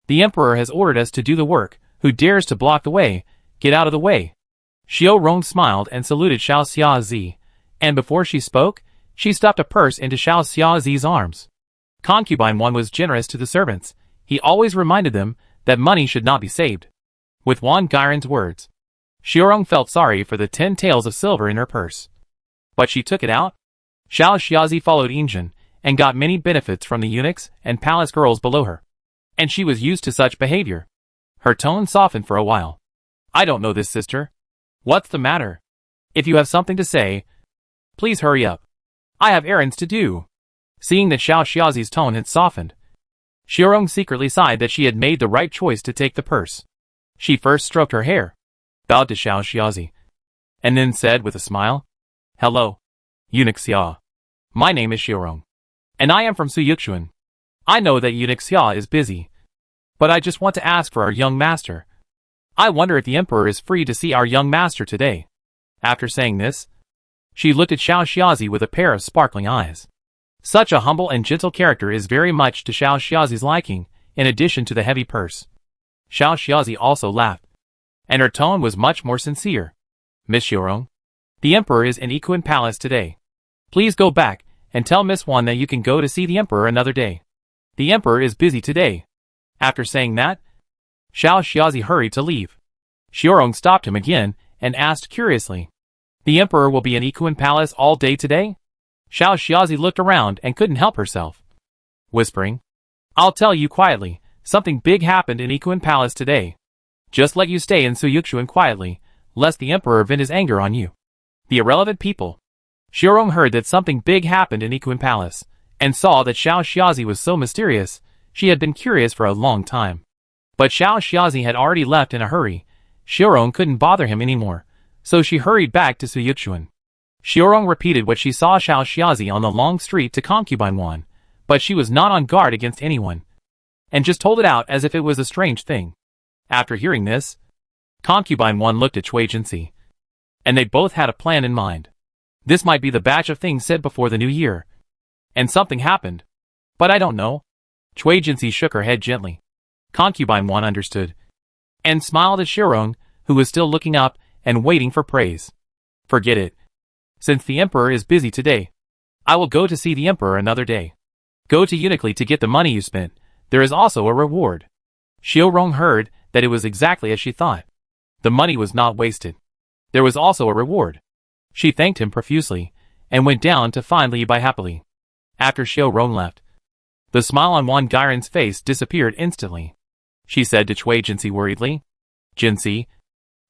"The emperor has ordered us to do the work. Who dares to block the way? Get out of the way." Xiaorong smiled and saluted Xiao Xiaozi, and before she spoke, she stuffed a purse into Xiao Xiaozi's arms. Concubine 1 was generous to the servants. He always reminded them that money should not be saved. With Wang Gairen's words, Xiaorong felt sorry for the 10 taels of silver in her purse. But she took it out. Xiao Xiaozi followed Injun, and got many benefits from the eunuchs and palace girls below her. And she was used to such behavior. Her tone softened for a while. "I don't know this, sister. What's the matter? If you have something to say, please hurry up. I have errands to do." Seeing that Xiao Xiaozi's tone had softened, Xiaorong secretly sighed that she had made the right choice to take the purse. She first stroked her hair, bowed to Xiao Xiaozi, and then said with a smile, "Hello, Eunuch Xia. My name is Xiaorong, and I am from Suyuxuan. I know that Eunuch Xia is busy, but I just want to ask for our young master. I wonder if the emperor is free to see our young master today." After saying this, she looked at Xiao Xiaozi with a pair of sparkling eyes. Such a humble and gentle character is very much to Xiao Xiaozi's liking, in addition to the heavy purse. Xiao Xiaozi also laughed, and her tone was much more sincere. "Miss Xiaorong, the emperor is in Equin Palace today. Please go back and tell Miss Wan that you can go to see the emperor another day. The emperor is busy today." After saying that, Xiao Xiaozi hurried to leave. Xiaorong stopped him again and asked curiously, "The emperor will be in Equin Palace all day today?" Xiao Xiaozi looked around and couldn't help herself, whispering, "I'll tell you quietly, something big happened in Equin Palace today. Just let you stay in Suyuxuan quietly, lest the emperor vent his anger on you." The irrelevant people. Xiaorong heard that something big happened in Equin Palace, and saw that Xiao Xiaozi was so mysterious. She had been curious for a long time. But Xiao Xiaozi had already left in a hurry. Xiaorong couldn't bother him anymore, so she hurried back to Suyuxuan. Xiaorong repeated what she saw Xiao Xiaozi on the long street to Concubine 1, but she was not on guard against anyone, and just told it out as if it was a strange thing. After hearing this, Concubine 1 looked at Cui Jinsi, and they both had a plan in mind. This might be the batch of things said before the new year, and something happened, but I don't know. Cui Jinsi shook her head gently. Concubine 1 understood, and smiled at Xiaorong, who was still looking up and waiting for praise. "Forget it. Since the emperor is busy today, I will go to see the emperor another day. Go to Uniquely to get the money you spent. There is also a reward." Xiaorong heard that it was exactly as she thought. The money was not wasted. There was also a reward. She thanked him profusely, and went down to find Li Bai happily. After Xiaorong left, the smile on Wang Gairen's face disappeared instantly. She said to Cui Jinsi worriedly, "Jinsi,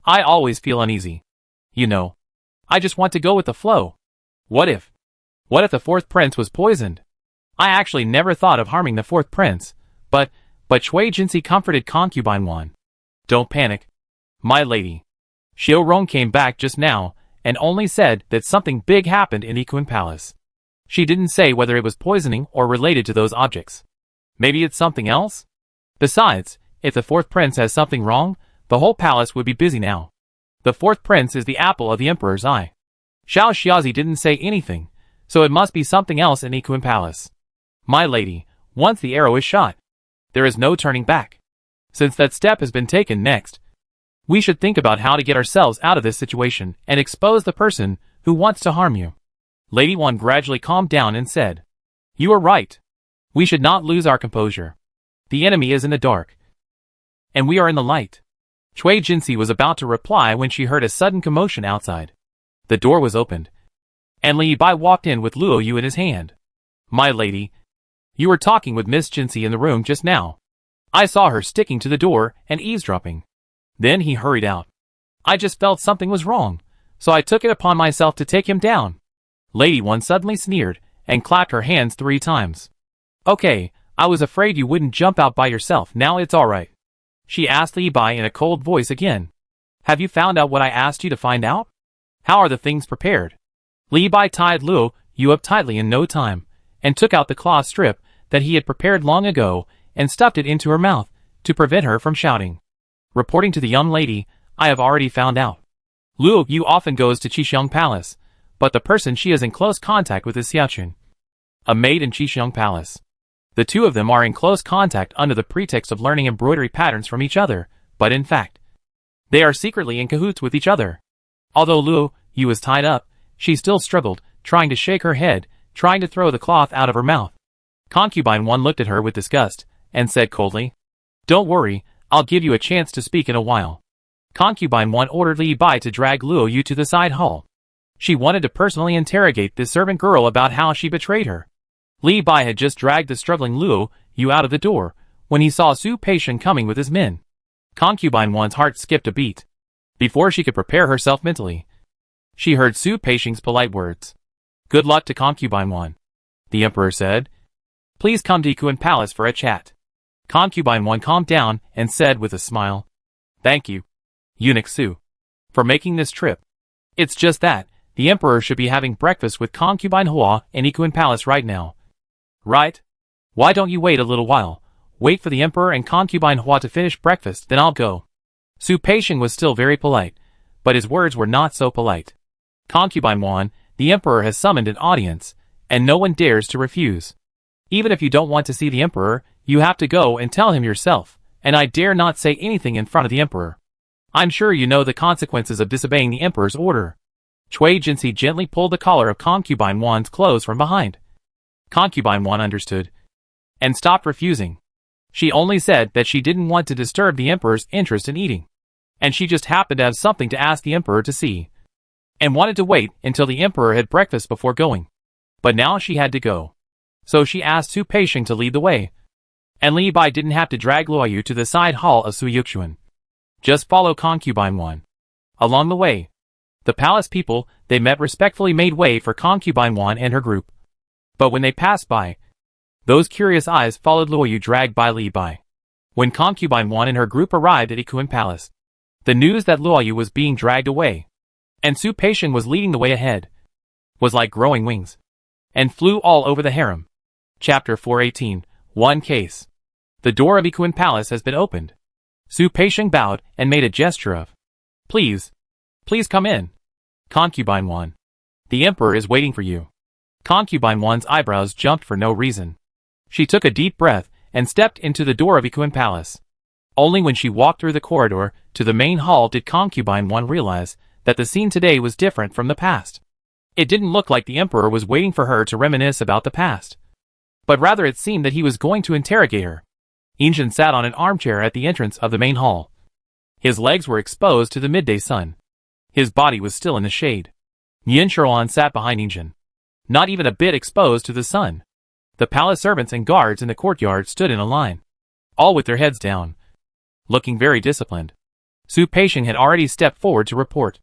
I always feel uneasy. You know, I just want to go with the flow. What if the fourth prince was poisoned? I actually never thought of harming the fourth prince, but Cui Jinsi comforted Concubine 1. "Don't panic, my lady. Xiaorong came back just now, and only said that something big happened in Equin Palace. She didn't say whether it was poisoning or related to those objects. Maybe it's something else? Besides, if the fourth prince has something wrong, the whole palace would be busy now. The fourth prince is the apple of the emperor's eye. Xiao Xiaozi didn't say anything, so it must be something else in Equin Palace. My lady, once the arrow is shot, there is no turning back. Since that step has been taken next, we should think about how to get ourselves out of this situation and expose the person who wants to harm you." Lady Wan gradually calmed down and said, "You are right. We should not lose our composure. The enemy is in the dark, and we are in the light." Cui Jinsi was about to reply when she heard a sudden commotion outside. The door was opened, and Li Bai walked in with Luo Yu in his hand. "My lady, you were talking with Miss Jinsi in the room just now. I saw her sticking to the door and eavesdropping." Then he hurried out. "I just felt something was wrong, so I took it upon myself to take him down." Lady One suddenly sneered and clapped her hands 3 times. "Okay, I was afraid you wouldn't jump out by yourself. Now it's all right." She asked Li Bai in a cold voice again. "Have you found out what I asked you to find out? How are the things prepared?" Li Bai tied Luo Yu up tightly in no time, and took out the cloth strip that he had prepared long ago and stuffed it into her mouth to prevent her from shouting. Reporting to the young lady, I have already found out. Luo Yu often goes to Qixing Palace, but the person she is in close contact with is Xiaochun, a maid in Qixing Palace. The two of them are in close contact under the pretext of learning embroidery patterns from each other, but in fact, they are secretly in cahoots with each other. Although Luo Yu was tied up, she still struggled, trying to shake her head, trying to throw the cloth out of her mouth. Concubine 1 looked at her with disgust, and said coldly, "Don't worry, I'll give you a chance to speak in a while." Concubine 1 ordered Li Bai to drag Luo Yu to the side hall. She wanted to personally interrogate the servant girl about how she betrayed her. Li Bai had just dragged the struggling Luo Yu out of the door, when he saw Su Peixiong coming with his men. Concubine 1's heart skipped a beat. Before she could prepare herself mentally, she heard Su Peixiong's polite words. "Good luck to Concubine 1. The emperor said. "Please come to Ikuan Palace for a chat." Concubine 1 calmed down and said with a smile, "Thank you, Eunuch Su, for making this trip. It's just that, the emperor should be having breakfast with Concubine Hua in Ikuan Palace right now." "Right? Why don't you wait a little while? Wait for the emperor and Concubine Hua to finish breakfast, then I'll go." Su Peixiong was still very polite, but his words were not so polite. "Concubine 1, the emperor has summoned an audience, and no one dares to refuse. Even if you don't want to see the emperor, you have to go and tell him yourself, and I dare not say anything in front of the emperor. I'm sure you know the consequences of disobeying the emperor's order." Cui Jinsi gently pulled the collar of Concubine 1's clothes from behind. Concubine 1 understood, and stopped refusing. She only said that she didn't want to disturb the emperor's interest in eating, and she just happened to have something to ask the emperor to see, and wanted to wait until the emperor had breakfast before going. But now she had to go. So she asked Su Peixiong to lead the way, and Li Bai didn't have to drag Luo Yu to the side hall of Su Yuxuan. Just follow Concubine 1. Along the way, the palace people they met respectfully made way for Concubine 1 and her group. But when they passed by, those curious eyes followed Luo Yu dragged by Li Bai. When Concubine 1 and her group arrived at Ikuan Palace, the news that Luo Yu was being dragged away, and Su Peixiong was leading the way ahead, was like growing wings, and flew all over the harem. Chapter 418, One Case. The door of Ikuan Palace has been opened. Su Peixiong bowed and made a gesture of, Please come in. Concubine 1. The emperor is waiting for you." Concubine 1's eyebrows jumped for no reason. She took a deep breath and stepped into the door of Ikuan Palace. Only when she walked through the corridor to the main hall did Concubine 1 realize that the scene today was different from the past. It didn't look like the emperor was waiting for her to reminisce about the past, but rather it seemed that he was going to interrogate her. Injin sat on an armchair at the entrance of the main hall. His legs were exposed to the midday sun. His body was still in the shade. Yin Shuruan sat behind Injin, not even a bit exposed to the sun. The palace servants and guards in the courtyard stood in a line, all with their heads down, looking very disciplined. Su Peixiong had already stepped forward to report.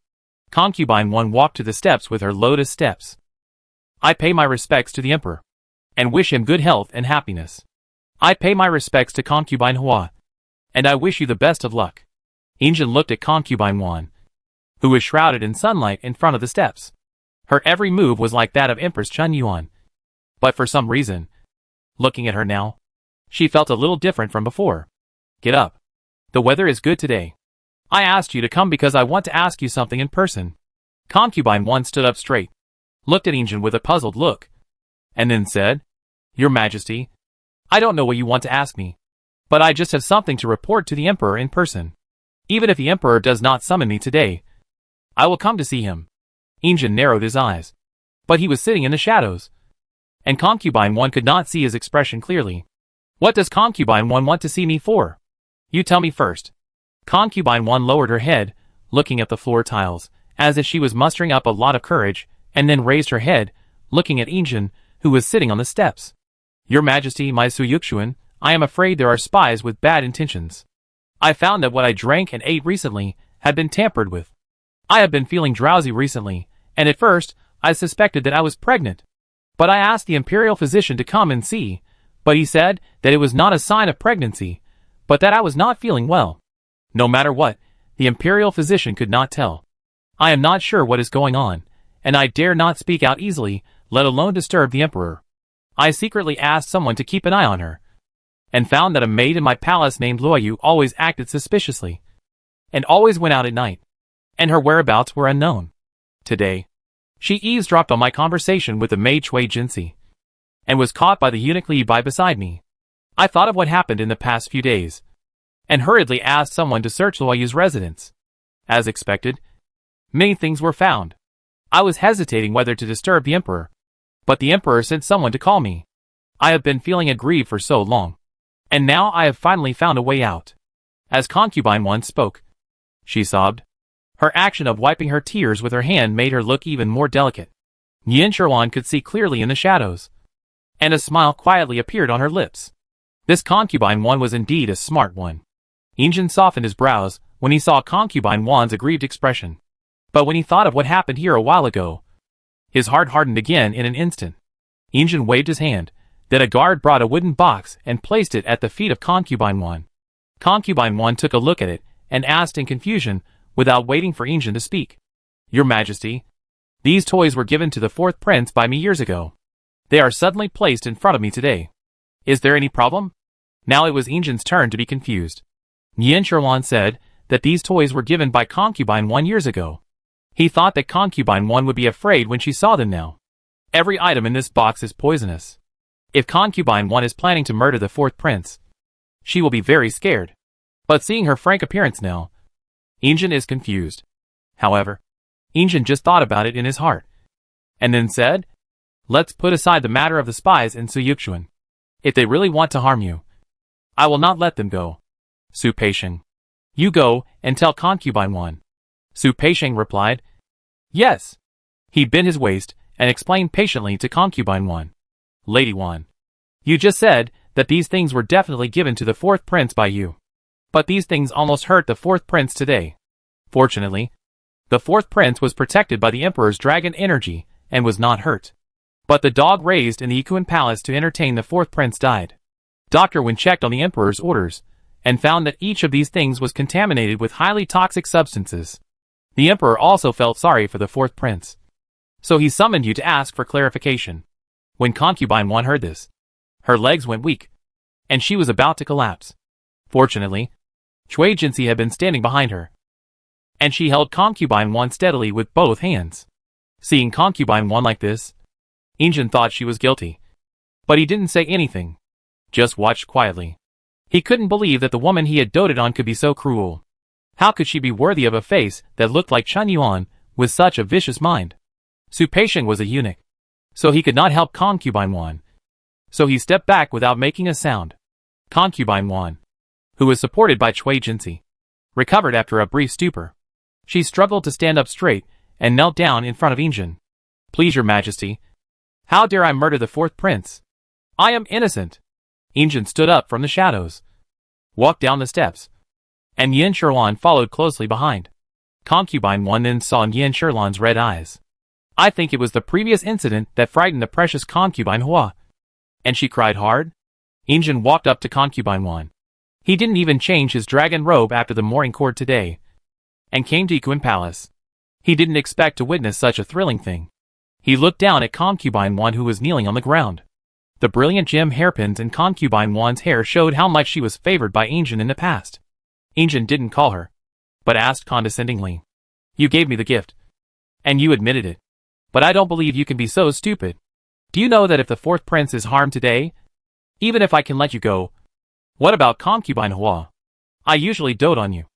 Concubine 1 walked to the steps with her lotus steps. "I pay my respects to the emperor, and wish him good health and happiness. I pay my respects to Concubine Hua, and I wish you the best of luck." Injin looked at Concubine 1, who was shrouded in sunlight in front of the steps. Her every move was like that of Empress Chun Yuan. But for some reason, looking at her now, she felt a little different from before. "Get up. The weather is good today. I asked you to come because I want to ask you something in person." Concubine 1 stood up straight, looked at Injin with a puzzled look, and then said, "Your Majesty, I don't know what you want to ask me, but I just have something to report to the emperor in person. Even if the emperor does not summon me today, I will come to see him." Injin narrowed his eyes, but he was sitting in the shadows, and Concubine 1 could not see his expression clearly. "What does Concubine 1 want to see me for? You tell me first." Concubine 1 lowered her head, looking at the floor tiles, as if she was mustering up a lot of courage, and then raised her head, looking at Injin, who was sitting on the steps. "Your Majesty, my Su Yuxuan, I am afraid there are spies with bad intentions. I found that what I drank and ate recently had been tampered with. I have been feeling drowsy recently, and at first, I suspected that I was pregnant. But I asked the imperial physician to come and see, but he said that it was not a sign of pregnancy, but that I was not feeling well. No matter what, the imperial physician could not tell. I am not sure what is going on, and I dare not speak out easily, let alone disturb the emperor. I secretly asked someone to keep an eye on her, and found that a maid in my palace named Luoyu always acted suspiciously, and always went out at night, and her whereabouts were unknown. Today, she eavesdropped on my conversation with the maid Chui Jinsi, and was caught by the eunuch Li Bai beside me. I thought of what happened in the past few days, and hurriedly asked someone to search Luoyu's residence. As expected, many things were found. I was hesitating whether to disturb the emperor, but the emperor sent someone to call me. I have been feeling aggrieved for so long, and now I have finally found a way out. As concubine 1 spoke, she sobbed. Her action of wiping her tears with her hand made her look even more delicate. Yin Sherwan could see clearly in the shadows, and a smile quietly appeared on her lips. This concubine 1 was indeed a smart one. Injin softened his brows when he saw concubine 1's aggrieved expression. But when he thought of what happened here a while ago, his heart hardened again in an instant. Injin waved his hand. Then a guard brought a wooden box and placed it at the feet of concubine 1. Concubine 1 took a look at it and asked in confusion, without waiting for Injin to speak. Your Majesty, these toys were given to the 4th prince by me years ago. They are suddenly placed in front of me today. Is there any problem? Now it was Injin's turn to be confused. Yin Sherwan said that these toys were given by concubine 1 years ago. He thought that concubine 1 would be afraid when she saw them now. Every item in this box is poisonous. If concubine 1 is planning to murder the 4th prince, she will be very scared. But seeing her frank appearance now, Injin is confused. However, Injin just thought about it in his heart, and then said, let's put aside the matter of the spies and Su Yuxuan. If they really want to harm you, I will not let them go. Su Peisheng, you go and tell concubine 1. Su Peisheng replied, yes. He bent his waist and explained patiently to concubine 1. Lady 1, you just said that these things were definitely given to the 4th prince by you. But these things almost hurt the 4th prince today. Fortunately, the 4th prince was protected by the emperor's dragon energy and was not hurt. But the dog raised in the Ikuan palace to entertain the 4th prince died. Dr. Wen checked on the emperor's orders and found that each of these things was contaminated with highly toxic substances. The emperor also felt sorry for the 4th prince, so he summoned you to ask for clarification. When concubine 1 heard this, her legs went weak, and she was about to collapse. Fortunately, Chui Jinsi had been standing behind her, and she held concubine 1 steadily with both hands. Seeing concubine 1 like this, Injin thought she was guilty, but he didn't say anything, just watched quietly. He couldn't believe that the woman he had doted on could be so cruel. How could she be worthy of a face that looked like Chen Yuan with such a vicious mind? Su Peisheng was a eunuch, so he could not help concubine 1. So he stepped back without making a sound. Concubine 1, who was supported by Chui Jinsi, recovered after a brief stupor. She struggled to stand up straight and knelt down in front of Injin. Please, your Majesty, how dare I murder the 4th prince? I am innocent. Injin stood up from the shadows, walked down the steps, and Yin Sherwan followed closely behind. Concubine 1 then saw in Yin Sherwan's red eyes. I think it was the previous incident that frightened the precious concubine Hua. And she cried hard? Injin walked up to concubine 1. He didn't even change his dragon robe after the mooring cord today, and came to Ikuan Palace. He didn't expect to witness such a thrilling thing. He looked down at concubine 1 who was kneeling on the ground. The brilliant gem hairpins in concubine 1's hair showed how much she was favored by Injin in the past. Injin didn't call her, but asked condescendingly. You gave me the gift, and you admitted it. But I don't believe you can be so stupid. Do you know that if the 4th prince is harmed today, even if I can let you go, what about concubine Hua? I usually dote on you,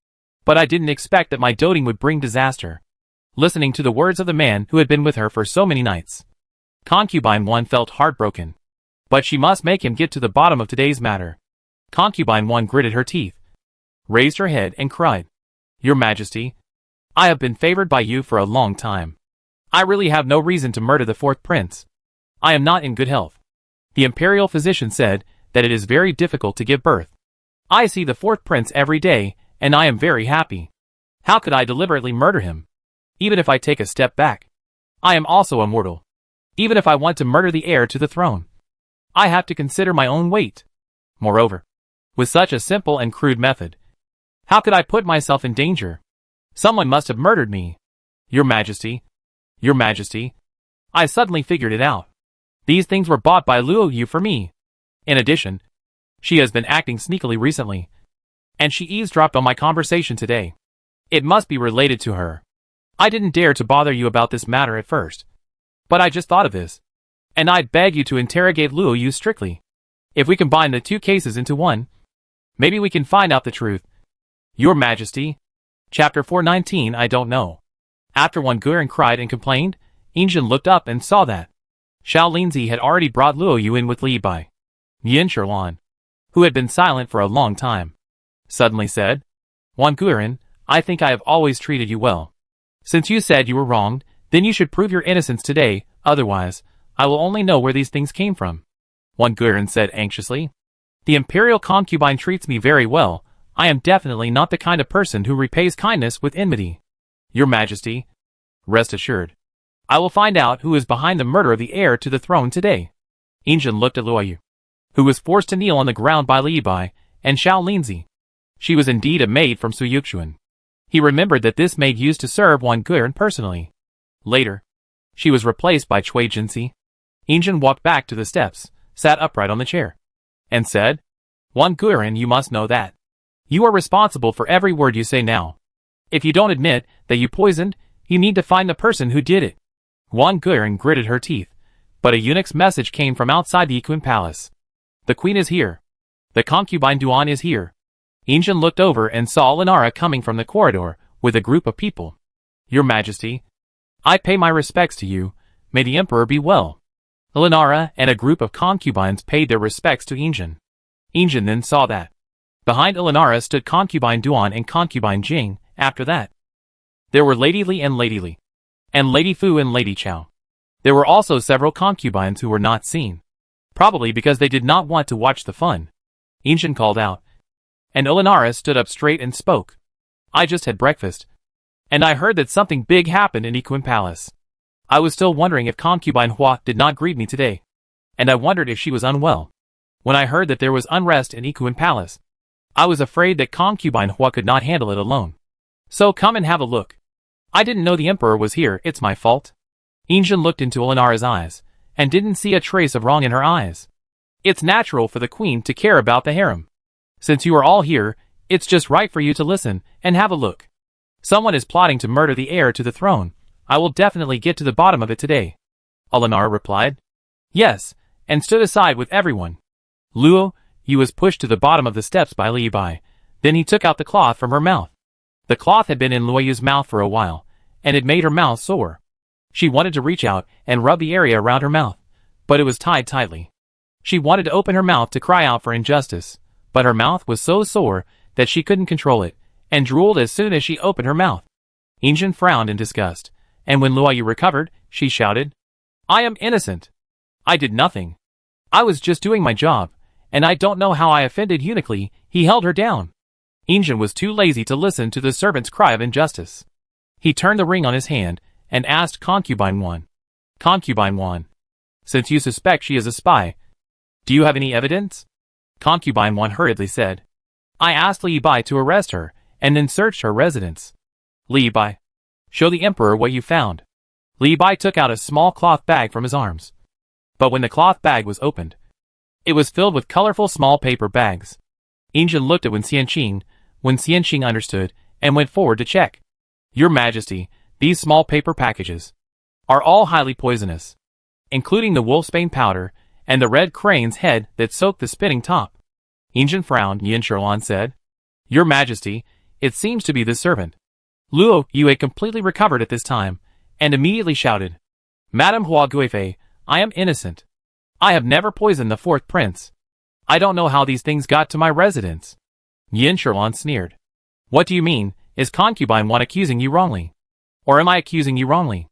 but I didn't expect that my doting would bring disaster. Listening to the words of the man who had been with her for so many nights, concubine 1 felt heartbroken. But she must make him get to the bottom of today's matter. Concubine 1 gritted her teeth, raised her head and cried, Your Majesty, I have been favored by you for a long time. I really have no reason to murder the 4th prince. I am not in good health. The imperial physician said that it is very difficult to give birth. I see the 4th prince every day, and I am very happy. How could I deliberately murder him? Even if I take a step back, I am also immortal. Even if I want to murder the heir to the throne, I have to consider my own weight. Moreover, with such a simple and crude method, how could I put myself in danger? Someone must have murdered me. Your Majesty, I suddenly figured it out. These things were bought by Luo Yu for me. In addition, she has been acting sneakily recently, and she eavesdropped on my conversation today. It must be related to her. I didn't dare to bother you about this matter at first, but I just thought of this, and I'd beg you to interrogate Luo Yu strictly. If we combine the two cases into one, maybe we can find out the truth. Your Majesty. Chapter 419. I don't know. After Wan Guiran cried and complained, Injin looked up and saw that Xiao Linzi had already brought Luo Yu in with Li Bai. Yin Sherlan, who had been silent for a long time, suddenly said, Wan Guiran, I think I have always treated you well. Since you said you were wronged, then you should prove your innocence today, otherwise, I will only know where these things came from. Wan Guiran said anxiously. The imperial concubine treats me very well. I am definitely not the kind of person who repays kindness with enmity. Your Majesty, rest assured, I will find out who is behind the murder of the heir to the throne today. Injin looked at Luo Yu, who was forced to kneel on the ground by Li Bai and Xiao Linzi. She was indeed a maid from Suyuxuan. He remembered that this maid used to serve Wan Guiran personally. Later, she was replaced by Cui Jinxi. Injin walked back to the steps, sat upright on the chair, and said, Wan Guiran, you must know that you are responsible for every word you say now. If you don't admit that you poisoned, you need to find the person who did it. Wan Guiran gritted her teeth, but a eunuch's message came from outside the Equine Palace. The queen is here. The concubine Duan is here. Injin looked over and saw Linara coming from the corridor with a group of people. Your Majesty, I pay my respects to you. May the Emperor be well. Linara and a group of concubines paid their respects to Injin. Injin then saw that behind Linara stood concubine Duan and concubine Jing. After that, there were Lady Li and Lady Li, and Lady Fu and Lady Chao. There were also several concubines who were not seen, probably because they did not want to watch the fun. Injin called out, and Linara stood up straight and spoke. I just had breakfast, and I heard that something big happened in Equine Palace. I was still wondering if concubine Hua did not greet me today, and I wondered if she was unwell. When I heard that there was unrest in Equine Palace, I was afraid that concubine Hua could not handle it alone. So come and have a look. I didn't know the Emperor was here, it's my fault. Injin looked into Linara's eyes, and didn't see a trace of wrong in her eyes. It's natural for the queen to care about the harem. Since you are all here, it's just right for you to listen and have a look. Someone is plotting to murder the heir to the throne. I will definitely get to the bottom of it today. Linara replied. Yes, and stood aside with everyone. Luo Yu was pushed to the bottom of the steps by Li Bai. Then he took out the cloth from her mouth. The cloth had been in Luo Yu's mouth for a while, and it made her mouth sore. She wanted to reach out and rub the area around her mouth, but it was tied tightly. She wanted to open her mouth to cry out for injustice, but her mouth was so sore that she couldn't control it, and drooled as soon as she opened her mouth. Injin frowned in disgust, and when Luo Yu recovered, she shouted, I am innocent. I did nothing. I was just doing my job, and I don't know how I offended eunuchly. He held her down. Injin was too lazy to listen to the servant's cry of injustice. He turned the ring on his hand, and asked Concubine Wan. Concubine Wan, since you suspect she is a spy, do you have any evidence? Concubine Wan hurriedly said. I asked Li Bai to arrest her, and then searched her residence. Li Bai, show the Emperor what you found. Li Bai took out a small cloth bag from his arms. But when the cloth bag was opened, it was filled with colorful small paper bags. Injin looked at Wen Xianqing. Wen Xianqing understood, and went forward to check. Your Majesty, these small paper packages are all highly poisonous, including the wolfsbane powder and the red crane's head that soaked the spinning top. Injin frowned. Yin Sherlan said, Your Majesty, it seems to be this servant. Luo Yu had completely recovered at this time, and immediately shouted, Madame Hua Guifei, I am innocent. I have never poisoned the fourth prince. I don't know how these things got to my residence. Yin Sherlan sneered. What do you mean? Is concubine Wan accusing you wrongly? Or am I accusing you wrongly?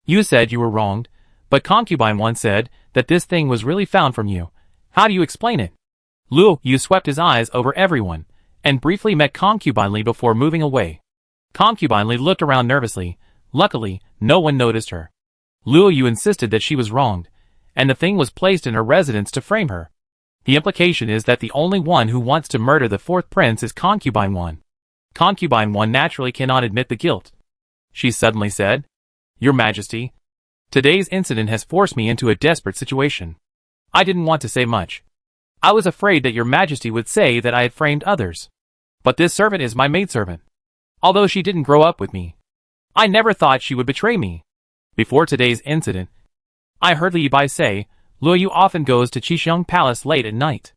You said you were wronged, but concubine Wan said that this thing was really found from you. How do you explain it? Luo Yu swept his eyes over everyone, and briefly met concubine Li before moving away. Concubine Li looked around nervously. Luckily, no one noticed her. Luo Yu insisted that she was wronged, and the thing was placed in her residence to frame her. The implication is that the only one who wants to murder the fourth prince is concubine Wan. Concubine Wan naturally cannot admit the guilt. She suddenly said, Your Majesty, Today's incident has forced me into a desperate situation. I didn't want to say much. I was afraid that your majesty would say that I had framed others. But this servant is my maidservant. Although she didn't grow up with me, I never thought she would betray me. Before today's incident, I heard Li Bai say, Luoyu often goes to Qixing Palace late at night.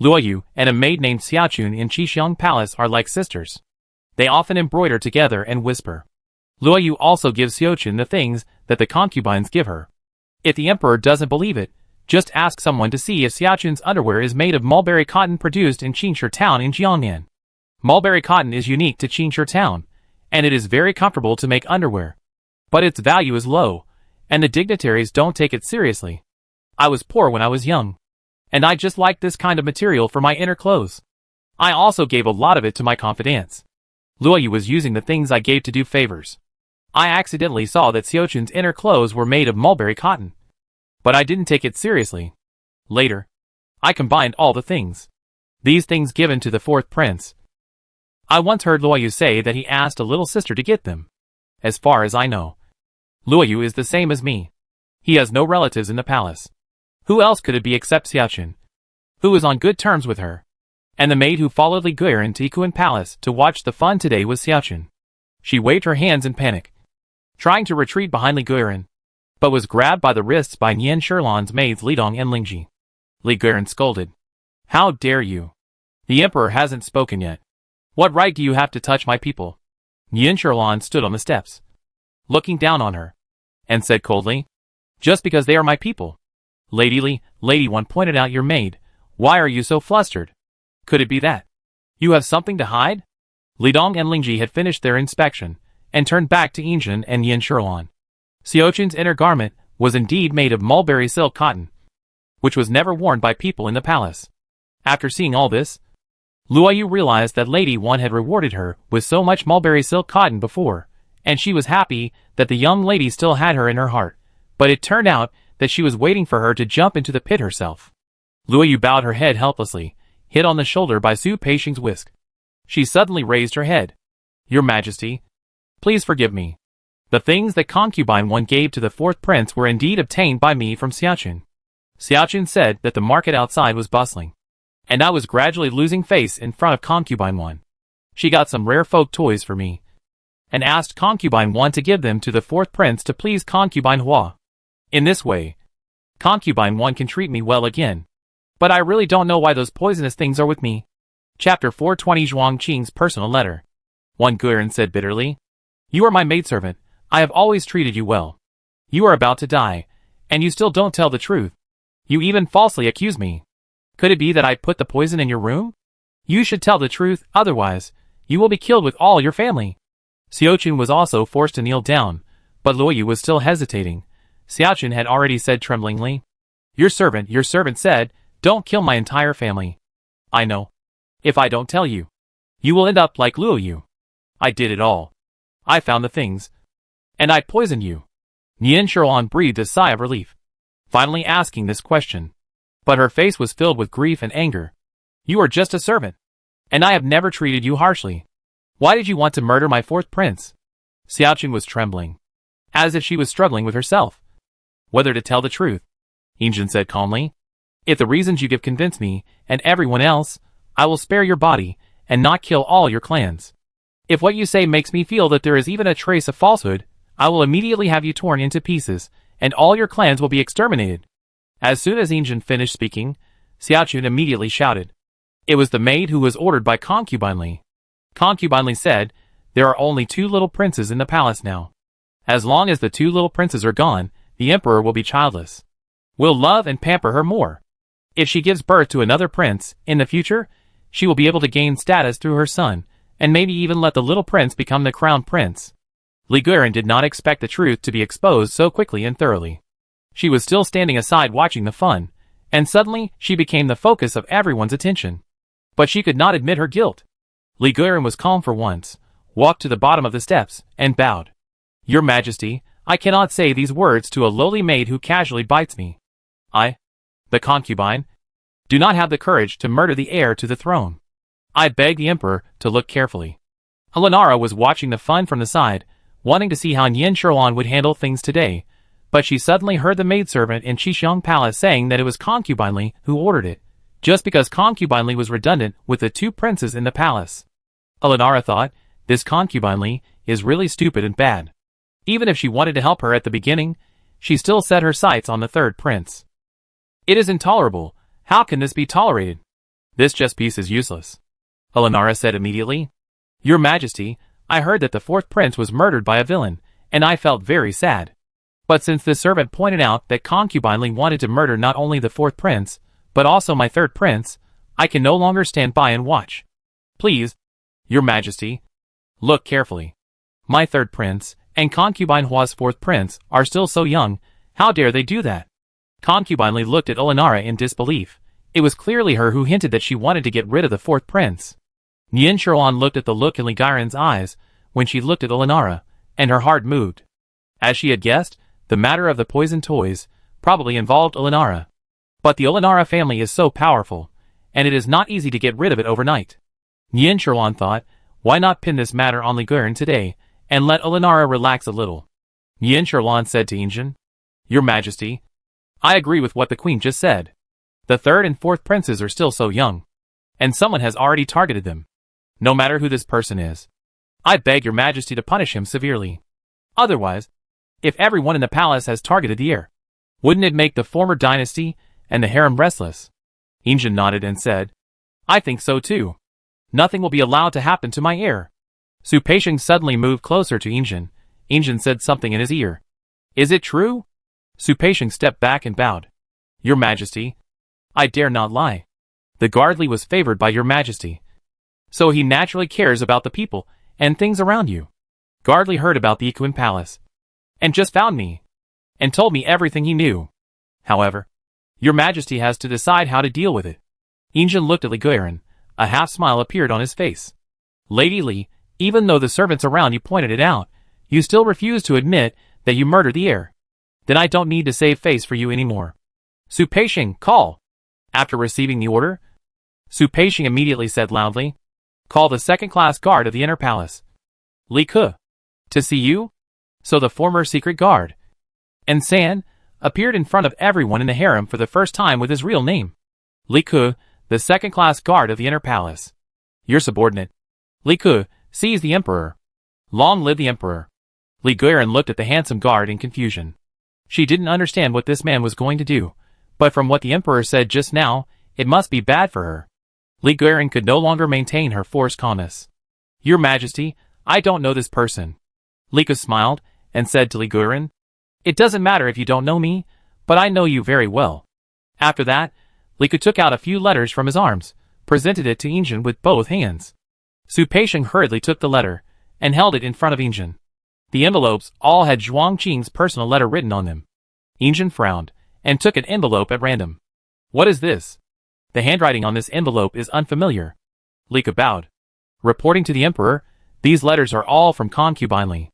Luoyu and a maid named Xiaochun in Qixing Palace are like sisters. They often embroider together and whisper. Luoyu also gives Xiaochun the things that the concubines give her. If the emperor doesn't believe it, just ask someone to see if Xiaochun's underwear is made of mulberry cotton produced in Qingshi town in Jiangnan. Mulberry cotton is unique to Qingshi town, and it is very comfortable to make underwear. But its value is low, and the dignitaries don't take it seriously. I was poor when I was young, and I just liked this kind of material for my inner clothes. I also gave a lot of it to my confidants. Luoyu was using the things I gave to do favors. I accidentally saw that Xiaochun's inner clothes were made of mulberry cotton. But I didn't take it seriously. Later, I combined all the things. These things given to the fourth prince. I once heard Luoyu say that he asked a little sister to get them. As far as I know, Luoyu is the same as me. He has no relatives in the palace. Who else could it be except Xiaochun, who is on good terms with her? And the maid who followed Li Guiran to Ikuan Palace to watch the fun today was Xiaochun. She waved her hands in panic, trying to retreat behind Li Guiran, but was grabbed by the wrists by Nian Shirlan's maids Lidong and Lingji. Li Guiran scolded. How dare you? The emperor hasn't spoken yet. What right do you have to touch my people? Nian Shirlan stood on the steps, looking down on her, and said coldly, just because they are my people. Lady Li, Lady One pointed out your maid. Why are you so flustered? Could it be that you have something to hide? Lidong and Lingji had finished their inspection, and turned back to Injun and Yin Shirlan. Xiaochun's inner garment was indeed made of mulberry silk cotton, which was never worn by people in the palace. After seeing all this, Luoyu realized that Lady One had rewarded her with so much mulberry silk cotton before, and she was happy that the young lady still had her in her heart, but it turned out that she was waiting for her to jump into the pit herself. Luoyu bowed her head helplessly, hit on the shoulder by Su Peixing's whisk. She suddenly raised her head. Your Majesty, please forgive me. The things that concubine one gave to the fourth prince were indeed obtained by me from Xiaochun. Xiaochun said that the market outside was bustling, and I was gradually losing face in front of concubine one. She got some rare folk toys for me, and asked concubine one to give them to the fourth prince to please concubine Hua. In this way, concubine one can treat me well again. But I really don't know why those poisonous things are with me. Chapter 420 Zhuang Qing's personal letter. One Guiran said bitterly. You are my maidservant. I have always treated you well. You are about to die, and you still don't tell the truth. You even falsely accuse me. Could it be that I put the poison in your room? You should tell the truth, otherwise, you will be killed with all your family. Xiaochun was also forced to kneel down, but Luoyu was still hesitating. Xiaochun had already said tremblingly, Your servant said, don't kill my entire family. I know. If I don't tell you, you will end up like Luoyu. I did it all. I found the things, and I poisoned you. Nian Shirlan breathed a sigh of relief, finally asking this question. But her face was filled with grief and anger. You are just a servant, and I have never treated you harshly. Why did you want to murder my fourth prince? Xiaochun was trembling, as if she was struggling with herself whether to tell the truth. Injun said calmly, If the reasons you give convince me, and everyone else, I will spare your body, and not kill all your clans. If what you say makes me feel that there is even a trace of falsehood, I will immediately have you torn into pieces, and all your clans will be exterminated. As soon as Injun finished speaking, Xiaochun immediately shouted. It was the maid who was ordered by Concubine Li. Concubine Li said, There are only 2 little princes in the palace now. As long as the 2 little princes are gone, the emperor will be childless. We'll love and pamper her more. If she gives birth to another prince, in the future, she will be able to gain status through her son, and maybe even let the little prince become the crown prince. Li Guiran did not expect the truth to be exposed so quickly and thoroughly. She was still standing aside watching the fun, and suddenly she became the focus of everyone's attention. But she could not admit her guilt. Li Guiran was calm for once, walked to the bottom of the steps, and bowed. Your Majesty, I cannot say these words to a lowly maid who casually bites me. I, the concubine, do not have the courage to murder the heir to the throne. I beg the emperor to look carefully. Helenara was watching the fun from the side, wanting to see how Nian Shirlan would handle things today, But she suddenly heard the maidservant in Qixing Palace saying that it was Concubine Li who ordered it, just because Concubine Li was redundant with the two princes in the palace. Elinara thought, this Concubine Li is really stupid and bad. Even if she wanted to help her at the beginning, she still set her sights on the third prince. It is intolerable. How can this be tolerated? This chess piece is useless. Elinara said immediately. Your Majesty, I heard that the fourth prince was murdered by a villain, and I felt very sad. But since the servant pointed out that Concubine Li wanted to murder not only the fourth prince, but also my third prince, I can no longer stand by and watch. Please, Your Majesty, look carefully. My third prince, and Concubine Hua's fourth prince, are still so young, how dare they do that? Concubine Li looked at Elinara in disbelief. It was clearly her who hinted that she wanted to get rid of the fourth prince. Nian Shuan looked at the look in Li Guiren's eyes when she looked at Elinara, and her heart moved. As she had guessed, the matter of the poisoned toys probably involved Elinara. But the Elinara family is so powerful, and it is not easy to get rid of it overnight. Nian Shuan thought, why not pin this matter on Li Guiren today, and let Elinara relax a little? Nian Shuan said to Injin, Your Majesty, I agree with what the queen just said. The third and fourth princes are still so young, and someone has already targeted them. No matter who this person is, I beg Your Majesty to punish him severely. Otherwise, if everyone in the palace has targeted the heir, wouldn't it make the former dynasty and the harem restless? Injin nodded and said, I think so too. Nothing will be allowed to happen to my heir. Su Peixing suddenly moved closer to Injin. Injin said something in his ear. Is it true? Su Peixing stepped back and bowed. Your Majesty, I dare not lie. The guard Li was favored by Your Majesty, so he naturally cares about the people and things around you. Guard Li heard about the Equine Palace, and just found me, and told me everything he knew. However, Your Majesty has to decide how to deal with it. Injin looked at Li Guiren. A half-smile appeared on his face. Lady Li, even though the servants around you pointed it out, you still refuse to admit that you murdered the heir. Then I don't need to save face for you anymore. Su Peixing, call. After receiving the order, Su Peixing immediately said loudly, call the second-class guard of the inner palace. Li Ke. To see you? So the former secret guard, and San, appeared in front of everyone in the harem for the first time with his real name. Li Ke, the second-class guard of the inner palace. Your subordinate. Li Ke, seize the emperor. Long live the emperor. Li Guiren looked at the handsome guard in confusion. She didn't understand what this man was going to do, but from what the emperor said just now, it must be bad for her. Li Guiren could no longer maintain her forced calmness. Your Majesty, I don't know this person. Li Ke smiled and said to Li Guiren, it doesn't matter if you don't know me, but I know you very well. After that, Li Ke took out a few letters from his arms, presented it to Injin with both hands. Su Peixing hurriedly took the letter, and held it in front of Injin. The envelopes all had Zhuang Qing's personal letter written on them. Injin frowned, and took an envelope at random. What is this? The handwriting on this envelope is unfamiliar. Li Ke bowed. Reporting to the emperor, these letters are all from Concubine Li.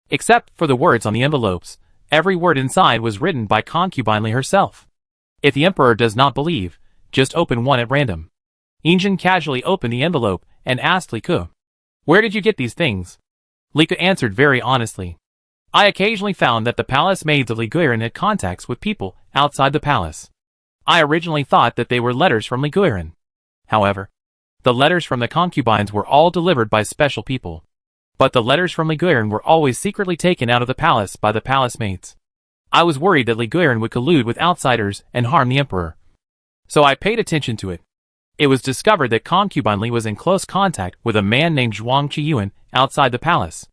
Except for the words on the envelopes, every word inside was written by Concubine Li herself. If the emperor does not believe, just open one at random. Injin casually opened the envelope and asked Li Ke, where did you get these things? Li Ke answered very honestly. I occasionally found that the palace maids of Li Guiren had contacts with people outside the palace. I originally thought that they were letters from Li Guiren. However, the letters from the concubines were all delivered by special people. But the letters from Li Guiren were always secretly taken out of the palace by the palace maids. I was worried that Li Guiren would collude with outsiders and harm the emperor. So I paid attention to it. It was discovered that Concubine Li was in close contact with a man named Zhuang Qiyuan outside the palace.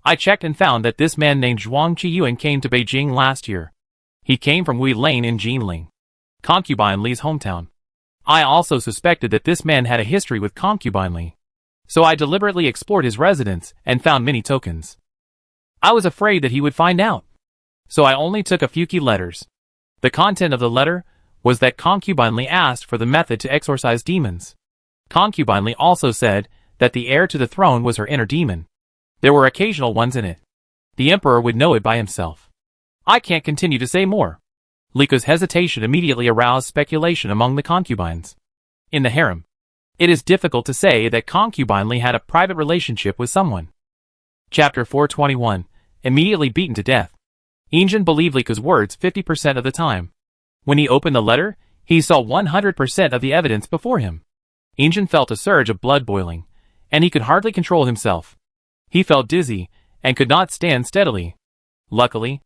I checked and found that this man named Zhuang Qiyuan came to Beijing last year. He came from Wei Lane in Jinling, Concubine Li's hometown. I also suspected that this man had a history with Concubine Li. So I deliberately explored his residence and found many tokens. I was afraid that he would find out. So I only took a few key letters. The content of the letter was that Concubine Li asked for the method to exorcise demons. Concubine Li also said that the heir to the throne was her inner demon. There were occasional ones in it. The emperor would know it by himself. I can't continue to say more. Li Ke's hesitation immediately aroused speculation among the concubines. In the harem, it is difficult to say that Concubine Li had a private relationship with someone. Chapter 421, immediately beaten to death. Injin believed Li Ke's words 50% of the time. When he opened the letter, he saw 100% of the evidence before him. Injin felt a surge of blood boiling, and he could hardly control himself. He felt dizzy, and could not stand steadily. Luckily,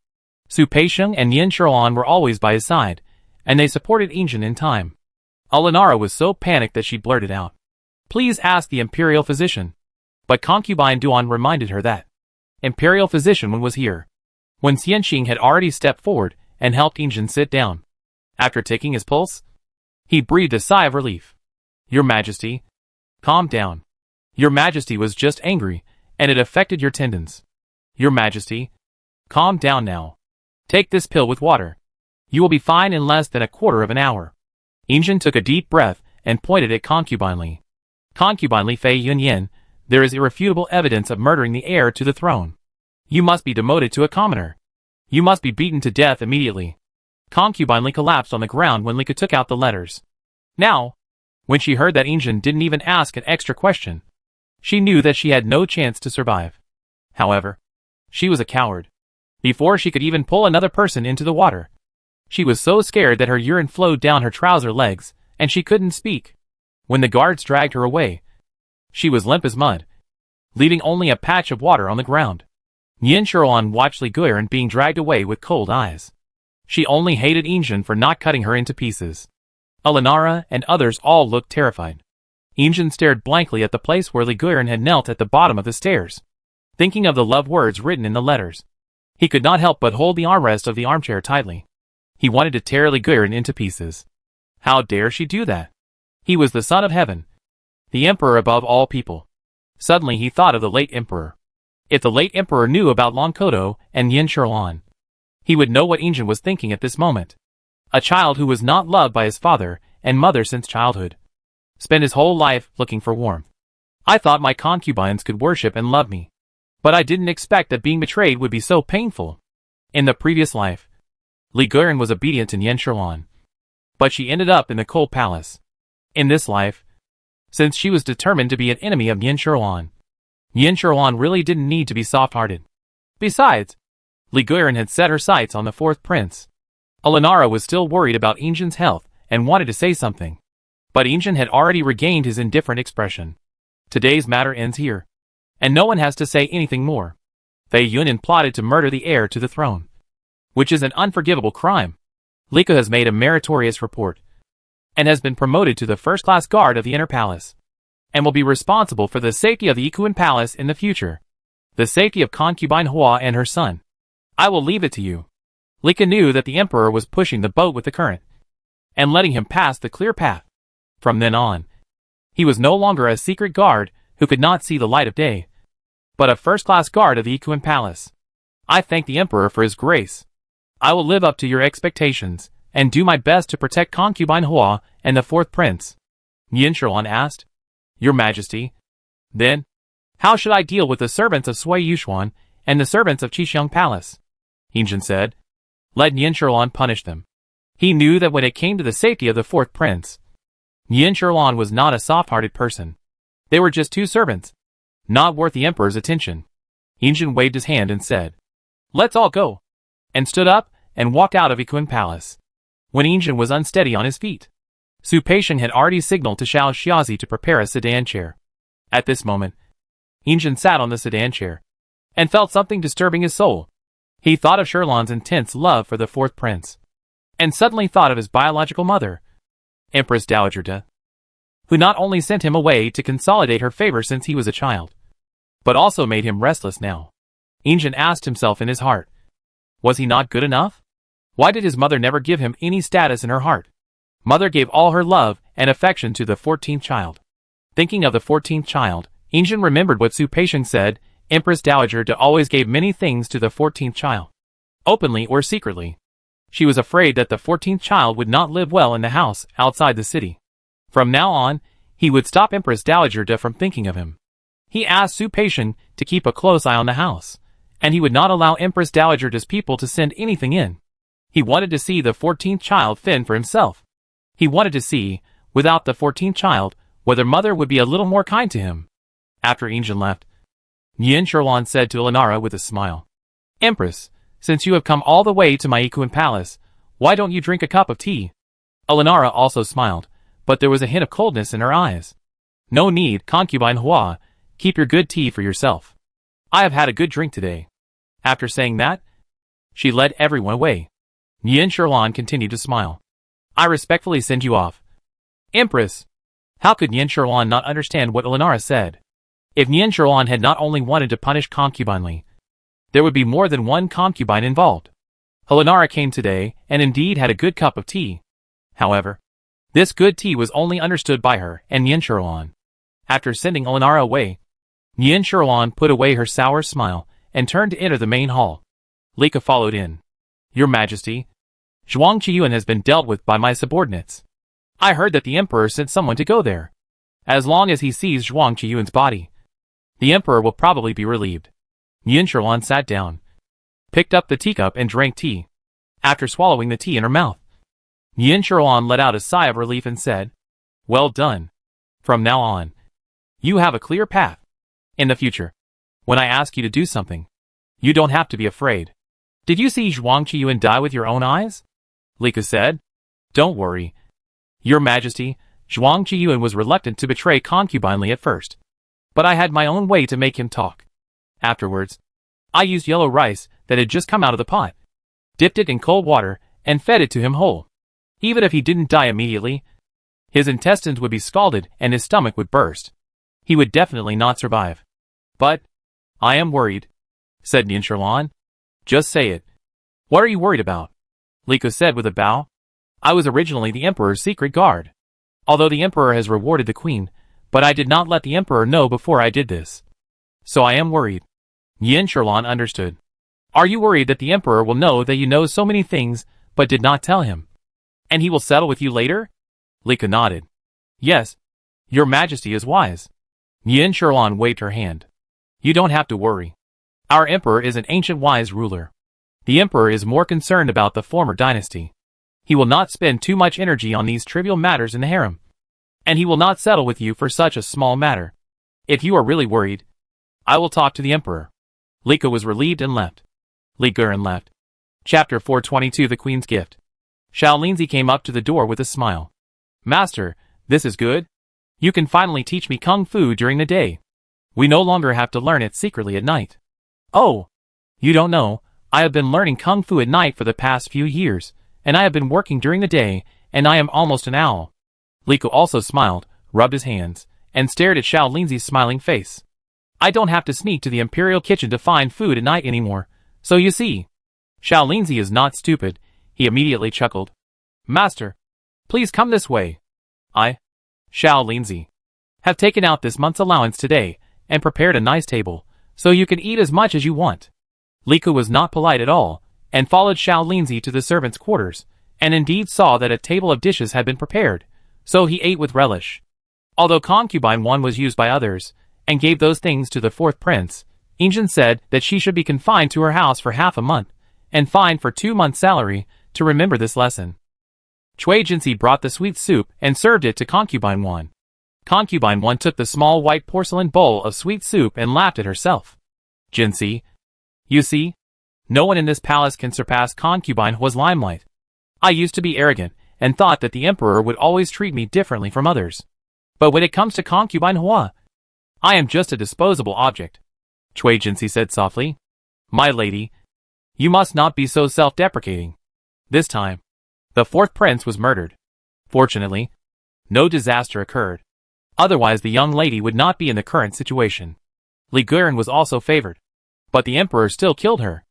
Su Peixiong and Yin Shuolan were always by his side, and they supported Injin in time. Alanara was so panicked that she blurted out, "Please ask the imperial physician." But concubine Duan reminded her that imperial physician was here. When Xianxing had already stepped forward and helped Injin sit down. After taking his pulse, he breathed a sigh of relief. "Your Majesty, calm down. Your Majesty was just angry, and it affected your tendons. Your Majesty, calm down now. Take this pill with water. You will be fine in less than a quarter of an hour." Injin took a deep breath and pointed at Concubine Li. "Concubine Li Fei Yunyan, there is irrefutable evidence of murdering the heir to the throne. You must be demoted to a commoner. You must be beaten to death immediately." Concubine Li collapsed on the ground when Li Ke took out the letters. Now, when she heard that Injin didn't even ask an extra question, she knew that she had no chance to survive. However, she was a coward. Before she could even pull another person into the water, she was so scared that her urine flowed down her trouser legs, and she couldn't speak. When the guards dragged her away, she was limp as mud, leaving only a patch of water on the ground. Yin Shuolan watched Li Guiran being dragged away with cold eyes. She only hated Injin for not cutting her into pieces. Alanara and others all looked terrified. Injin stared blankly at the place where Li Guiran had knelt at the bottom of the stairs, thinking of the love words written in the letters. He could not help but hold the armrest of the armchair tightly. He wanted to tear Li Guiran into pieces. How dare she do that? He was the son of heaven, the emperor above all people. Suddenly he thought of the late emperor. If the late emperor knew about Longkodo and Yin Shuolan, he would know what Injin was thinking at this moment. A child who was not loved by his father and mother since childhood, spent his whole life looking for warmth. I thought my concubines could worship and love me, but I didn't expect that being betrayed would be so painful. In the previous life, Li Guiran was obedient to Yin Shuolan, but she ended up in the cold palace. In this life, since she was determined to be an enemy of Yin Shuolan really didn't need to be soft-hearted. Besides, Li Guiran had set her sights on the fourth prince. Alanara was still worried about Injin's health and wanted to say something, but Injin had already regained his indifferent expression. Today's matter ends here, and no one has to say anything more. Fei Yunyan plotted to murder the heir to the throne, which is an unforgivable crime. Li Ke has made a meritorious report, and has been promoted to the first-class guard of the inner palace, and will be responsible for the safety of the Ikuan Palace in the future. The safety of concubine Hua and her son. I will leave it to you. Li Ke knew that the emperor was pushing the boat with the current, and letting him pass the clear path. From then on, he was no longer a secret guard who could not see the light of day, but a first-class guard of the Ikuan Palace. I thank the emperor for his grace. I will live up to your expectations, and do my best to protect concubine Hua and the fourth prince. Yin Shuolan asked. Your Majesty. Then, how should I deal with the servants of Sui Yushuan and the servants of Qixing Palace? Injin said. Let Yin Shuolan punish them. He knew that when it came to the safety of the fourth prince, Yin Shuolan was not a soft-hearted person. They were just two servants, not worth the emperor's attention. Injin waved his hand and said, Let's all go, and stood up and walked out of Ikuan Palace. When Injin was unsteady on his feet, Su Peixiong had already signaled to Xiao Xiaozi to prepare a sedan chair. At this moment, Injin sat on the sedan chair, and felt something disturbing his soul. He thought of Sherlan's intense love for the fourth prince, and suddenly thought of his biological mother, Empress Dowager De, who not only sent him away to consolidate her favor since he was a child, but also made him restless now. Injin asked himself in his heart, was he not good enough? Why did his mother never give him any status in her heart? Mother gave all her love and affection to the 14th child. Thinking of the 14th child, Injin remembered what Su Peixiong said, Empress Dowager De always gave many things to the 14th child, openly or secretly. She was afraid that the 14th child would not live well in the house outside the city. From now on, he would stop Empress Dowager De from thinking of him. He asked Su Peixiong to keep a close eye on the house, and he would not allow Empress Dowager De's people to send anything in. He wanted to see the 14th child fend for himself. He wanted to see, without the 14th child, whether mother would be a little more kind to him. After Injin left, Yin Shuolan said to Elinara with a smile, Empress, Since you have come all the way to my Ikuin palace, why don't you drink a cup of tea? Alinara also smiled, but there was a hint of coldness in her eyes. No need, concubine Hua, keep your good tea for yourself. I have had a good drink today. After saying that, she led everyone away. Yin Sherlan continued to smile. I respectfully send you off. Empress! How could Yin Sherlan not understand what Alinara said? If Yin Sherlan had not only wanted to punish concubine Li, there would be more than one concubine involved. Alinara came today and indeed had a good cup of tea. However, this good tea was only understood by her and Yin Sherlan. After sending Alinara away, Yin Sherlan put away her sour smile and turned to enter the main hall. Lika followed in. Your Majesty, Zhuang Qiyuan has been dealt with by my subordinates. I heard that the Emperor sent someone to go there. As long as he sees Zhuang Qiyuan's body, the Emperor will probably be relieved. Yin Sherlan sat down, picked up the teacup and drank tea. After swallowing the tea in her mouth, Yin Sherlan let out a sigh of relief and said, Well done. From now on, you have a clear path. In the future, when I ask you to do something, you don't have to be afraid. Did you see Zhuang Qiyuan die with your own eyes? Lika said. Don't worry. Your Majesty, Zhuang Qiyuan was reluctant to betray concubine Li at first. But I had my own way to make him talk. Afterwards, I used yellow rice that had just come out of the pot, dipped it in cold water, and fed it to him whole. Even if he didn't die immediately, his intestines would be scalded and his stomach would burst. He would definitely not survive. But I am worried, said Yin Sherlan. Just say it. What are you worried about? Lika said with a bow. I was originally the Emperor's secret guard. Although the Emperor has rewarded the Queen, but I did not let the Emperor know before I did this. So I am worried. Yin Sherlan understood. Are you worried that the Emperor will know that you know so many things, but did not tell him? And he will settle with you later? Lika nodded. Yes. Your Majesty is wise. Yin Sherlan waved her hand. You don't have to worry. Our Emperor is an ancient wise ruler. The Emperor is more concerned about the former dynasty. He will not spend too much energy on these trivial matters in the harem. And he will not settle with you for such a small matter. If you are really worried, I will talk to the Emperor. Lika was relieved and left. Li Guren left. Chapter 422 The Queen's Gift. Xiao Linzi came up to the door with a smile. Master, this is good. You can finally teach me kung fu during the day. We no longer have to learn it secretly at night. Oh, you don't know, I have been learning kung fu at night for the past few years, and I have been working during the day, and I am almost an owl. Liko also smiled, rubbed his hands, and stared at Xiao Linzi's smiling face. I don't have to sneak to the imperial kitchen to find food at night anymore, so you see. Xiao Linzi is not stupid, he immediately chuckled. Master, please come this way. I, Xiao Linzi, have taken out this month's allowance today, and prepared a nice table, so you can eat as much as you want. Liko was not polite at all, and followed Xiao Linzi to the servants' quarters, and indeed saw that a table of dishes had been prepared, so he ate with relish. Although concubine 1 was used by others, and gave those things to the fourth prince, Injin said that she should be confined to her house for half a month, and fined for 2 months' salary, to remember this lesson. Chui Jinsi brought the sweet soup and served it to concubine 1. Concubine 1 took the small white porcelain bowl of sweet soup and laughed at herself. Jinsi, you see, no one in this palace can surpass concubine Hua's limelight. I used to be arrogant, and thought that the Emperor would always treat me differently from others. But when it comes to concubine Hua, I am just a disposable object. Chui Jinsi said softly. My lady, you must not be so self-deprecating. This time, the fourth prince was murdered. Fortunately, no disaster occurred. Otherwise the young lady would not be in the current situation. Li Guren was also favored. But the Emperor still killed her.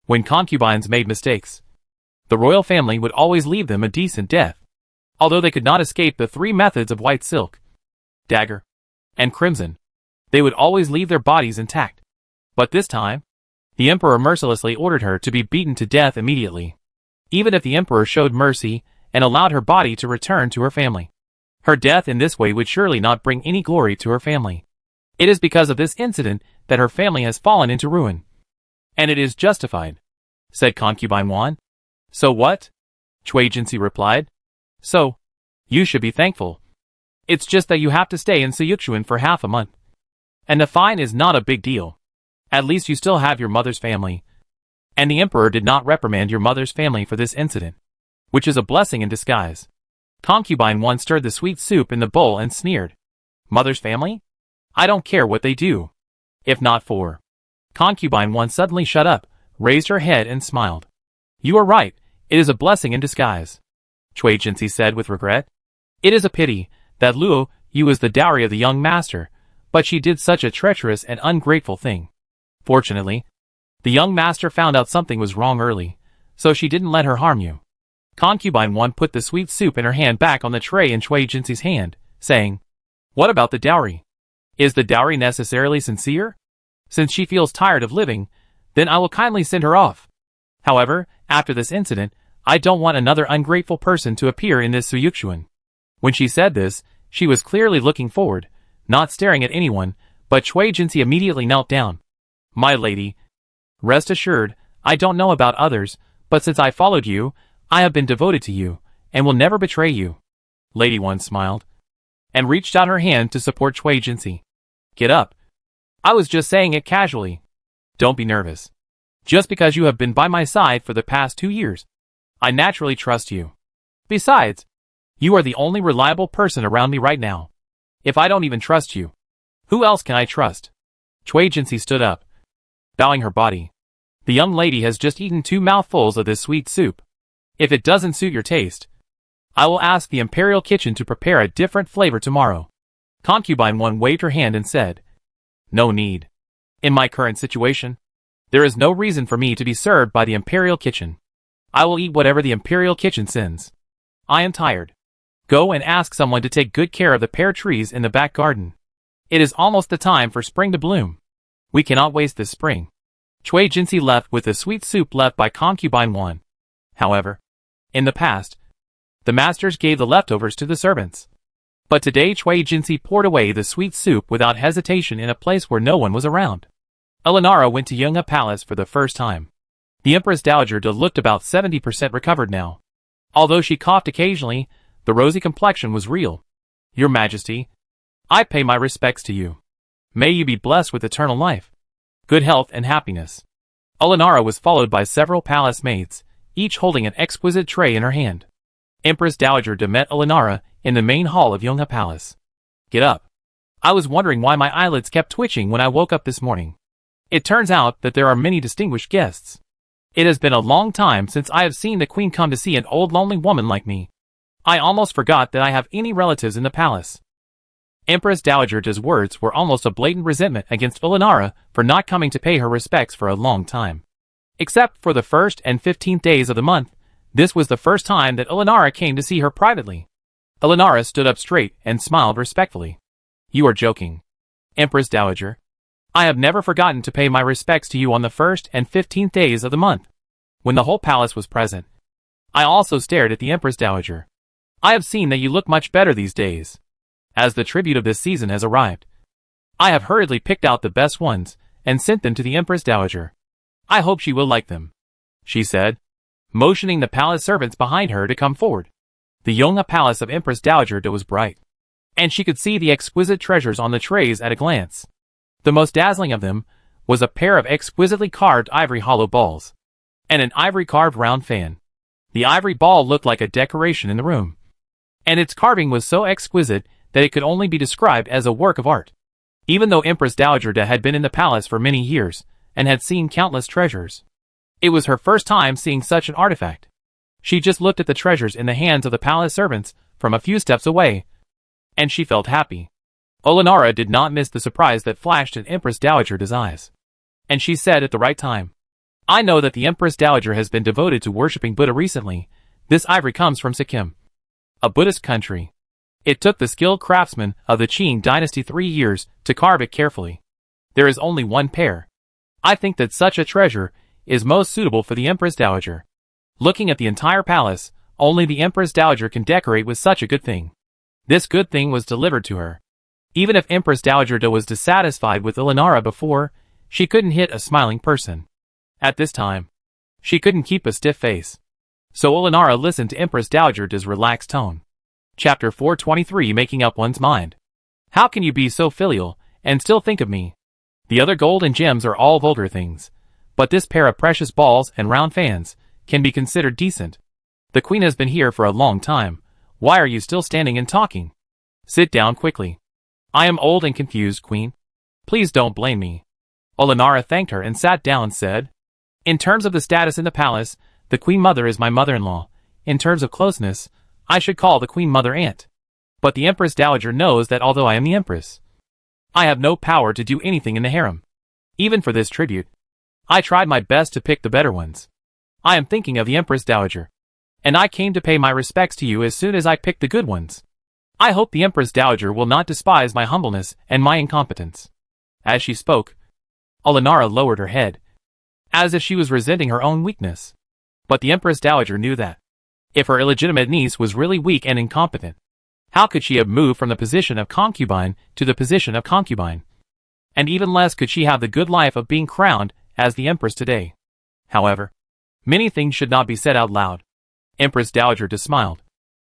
When concubines made mistakes, the royal family would always leave them a decent death. Although they could not escape the 3 methods of white silk, dagger, and crimson, they would always leave their bodies intact. But this time, the Emperor mercilessly ordered her to be beaten to death immediately. Even if the Emperor showed mercy and allowed her body to return to her family, her death in this way would surely not bring any glory to her family. It is because of this incident that her family has fallen into ruin. And it is justified, said concubine 1. So what? Chui Jinsi replied. So, you should be thankful. It's just that you have to stay in Suyuchuan for half a month. And the fine is not a big deal. At least you still have your mother's family. And the emperor did not reprimand your mother's family for this incident, which is a blessing in disguise. Concubine 1 stirred the sweet soup in the bowl and sneered. Mother's family? I don't care what they do. If not for. Concubine 1 suddenly shut up, raised her head and smiled. You are right, it is a blessing in disguise. Cui Jinsi said with regret. It is a pity that Luo Yu was the dowry of the young master, but she did such a treacherous and ungrateful thing. Fortunately, the young master found out something was wrong early, so she didn't let her harm you. Concubine 1 put the sweet soup in her hand back on the tray in Cui Jinsi's hand, saying, What about the dowry? Is the dowry necessarily sincere? Since she feels tired of living, then I will kindly send her off. However, after this incident, I don't want another ungrateful person to appear in this Suyukshuan. When she said this, she was clearly looking forward, not staring at anyone, but Cui Jinsi immediately knelt down. My lady, rest assured, I don't know about others, but since I followed you, I have been devoted to you, and will never betray you. Lady 1 smiled, and reached out her hand to support Cui Jinsi. Get up. I was just saying it casually. Don't be nervous. Just because you have been by my side for the past 2 years, I naturally trust you. Besides, you are the only reliable person around me right now. If I don't even trust you, who else can I trust? Cui Jinsi stood up, bowing her body. The young lady has just eaten 2 mouthfuls of this sweet soup. If it doesn't suit your taste, I will ask the Imperial Kitchen to prepare a different flavor tomorrow. Concubine 1 waved her hand and said, No need. In my current situation, there is no reason for me to be served by the Imperial Kitchen. I will eat whatever the Imperial Kitchen sends. I am tired. Go and ask someone to take good care of the pear trees in the back garden. It is almost the time for spring to bloom. We cannot waste this spring. Cui Jinsi left with the sweet soup left by Concubine 1. However, in the past, the masters gave the leftovers to the servants. But today Cui Jinsi poured away the sweet soup without hesitation in a place where no one was around. Elinara went to Yunga Palace for the first time. The Empress Dowager looked about 70% recovered now. Although she coughed occasionally, the rosy complexion was real. Your Majesty, I pay my respects to you. May you be blessed with eternal life, good health and happiness. Elinara was followed by several palace maids, each holding an exquisite tray in her hand. Empress Dowager met Elinara in the main hall of Yunga Palace. Get up. I was wondering why my eyelids kept twitching when I woke up this morning. It turns out that there are many distinguished guests. It has been a long time since I have seen the queen come to see an old lonely woman like me. I almost forgot that I have any relatives in the palace. Empress Dowager's words were almost a blatant resentment against Elinara for not coming to pay her respects for a long time. Except for the 1st and 15th days of the month, this was the first time that Elinara came to see her privately. Elinara stood up straight and smiled respectfully. You are joking, Empress Dowager. I have never forgotten to pay my respects to you on the 1st and 15th days of the month. When the whole palace was present, I also stared at the Empress Dowager. I have seen that you look much better these days. As the tribute of this season has arrived, I have hurriedly picked out the best ones and sent them to the Empress Dowager. I hope she will like them, she said, motioning the palace servants behind her to come forward. The Yunga Palace of Empress Dowager was bright, and she could see the exquisite treasures on the trays at a glance. The most dazzling of them was a pair of exquisitely carved ivory hollow balls, and an ivory carved round fan. The ivory ball looked like a decoration in the room, and its carving was so exquisite that it could only be described as a work of art. Even though Empress Dowager had been in the palace for many years, and had seen countless treasures, it was her first time seeing such an artifact. She just looked at the treasures in the hands of the palace servants from a few steps away, and she felt happy. Elinara did not miss the surprise that flashed in Empress Dowager's eyes. And she said at the right time, I know that the Empress Dowager has been devoted to worshipping Buddha recently. This ivory comes from Sikkim, a Buddhist country. It took the skilled craftsmen of the Qing dynasty 3 years to carve it carefully. There is only one pair. I think that such a treasure is most suitable for the Empress Dowager. Looking at the entire palace, only the Empress Dowager can decorate with such a good thing. This good thing was delivered to her. Even if Empress Dowager was dissatisfied with Elinara before, she couldn't hit a smiling person. At this time, she couldn't keep a stiff face. So Elinara listened to Empress Dowager's relaxed tone. Chapter 423, Making Up One's Mind. How can you be so filial, and still think of me? The other gold and gems are all vulgar things, But this pair of precious balls and round fans can be considered decent. The queen has been here for a long time. Why are you still standing and talking? Sit down quickly. I am old and confused, queen. Please don't blame me. Olenara thanked her and sat down and said, in terms of the status in the palace, the queen mother is my mother-in-law. In terms of closeness, I should call the queen mother aunt. But the empress dowager knows that although I am the empress, I have no power to do anything in the harem. Even for this tribute, I tried my best to pick the better ones. I am thinking of the empress dowager, and I came to pay my respects to you as soon as I picked the good ones. I hope the empress dowager will not despise my humbleness and my incompetence. As she spoke, Olenara lowered her head, as if she was resenting her own weakness. But the empress dowager knew that, if her illegitimate niece was really weak and incompetent, how could she have moved from the position of concubine to the position of concubine? And even less could she have the good life of being crowned as the empress today. However, many things should not be said out loud. Empress dowager just smiled,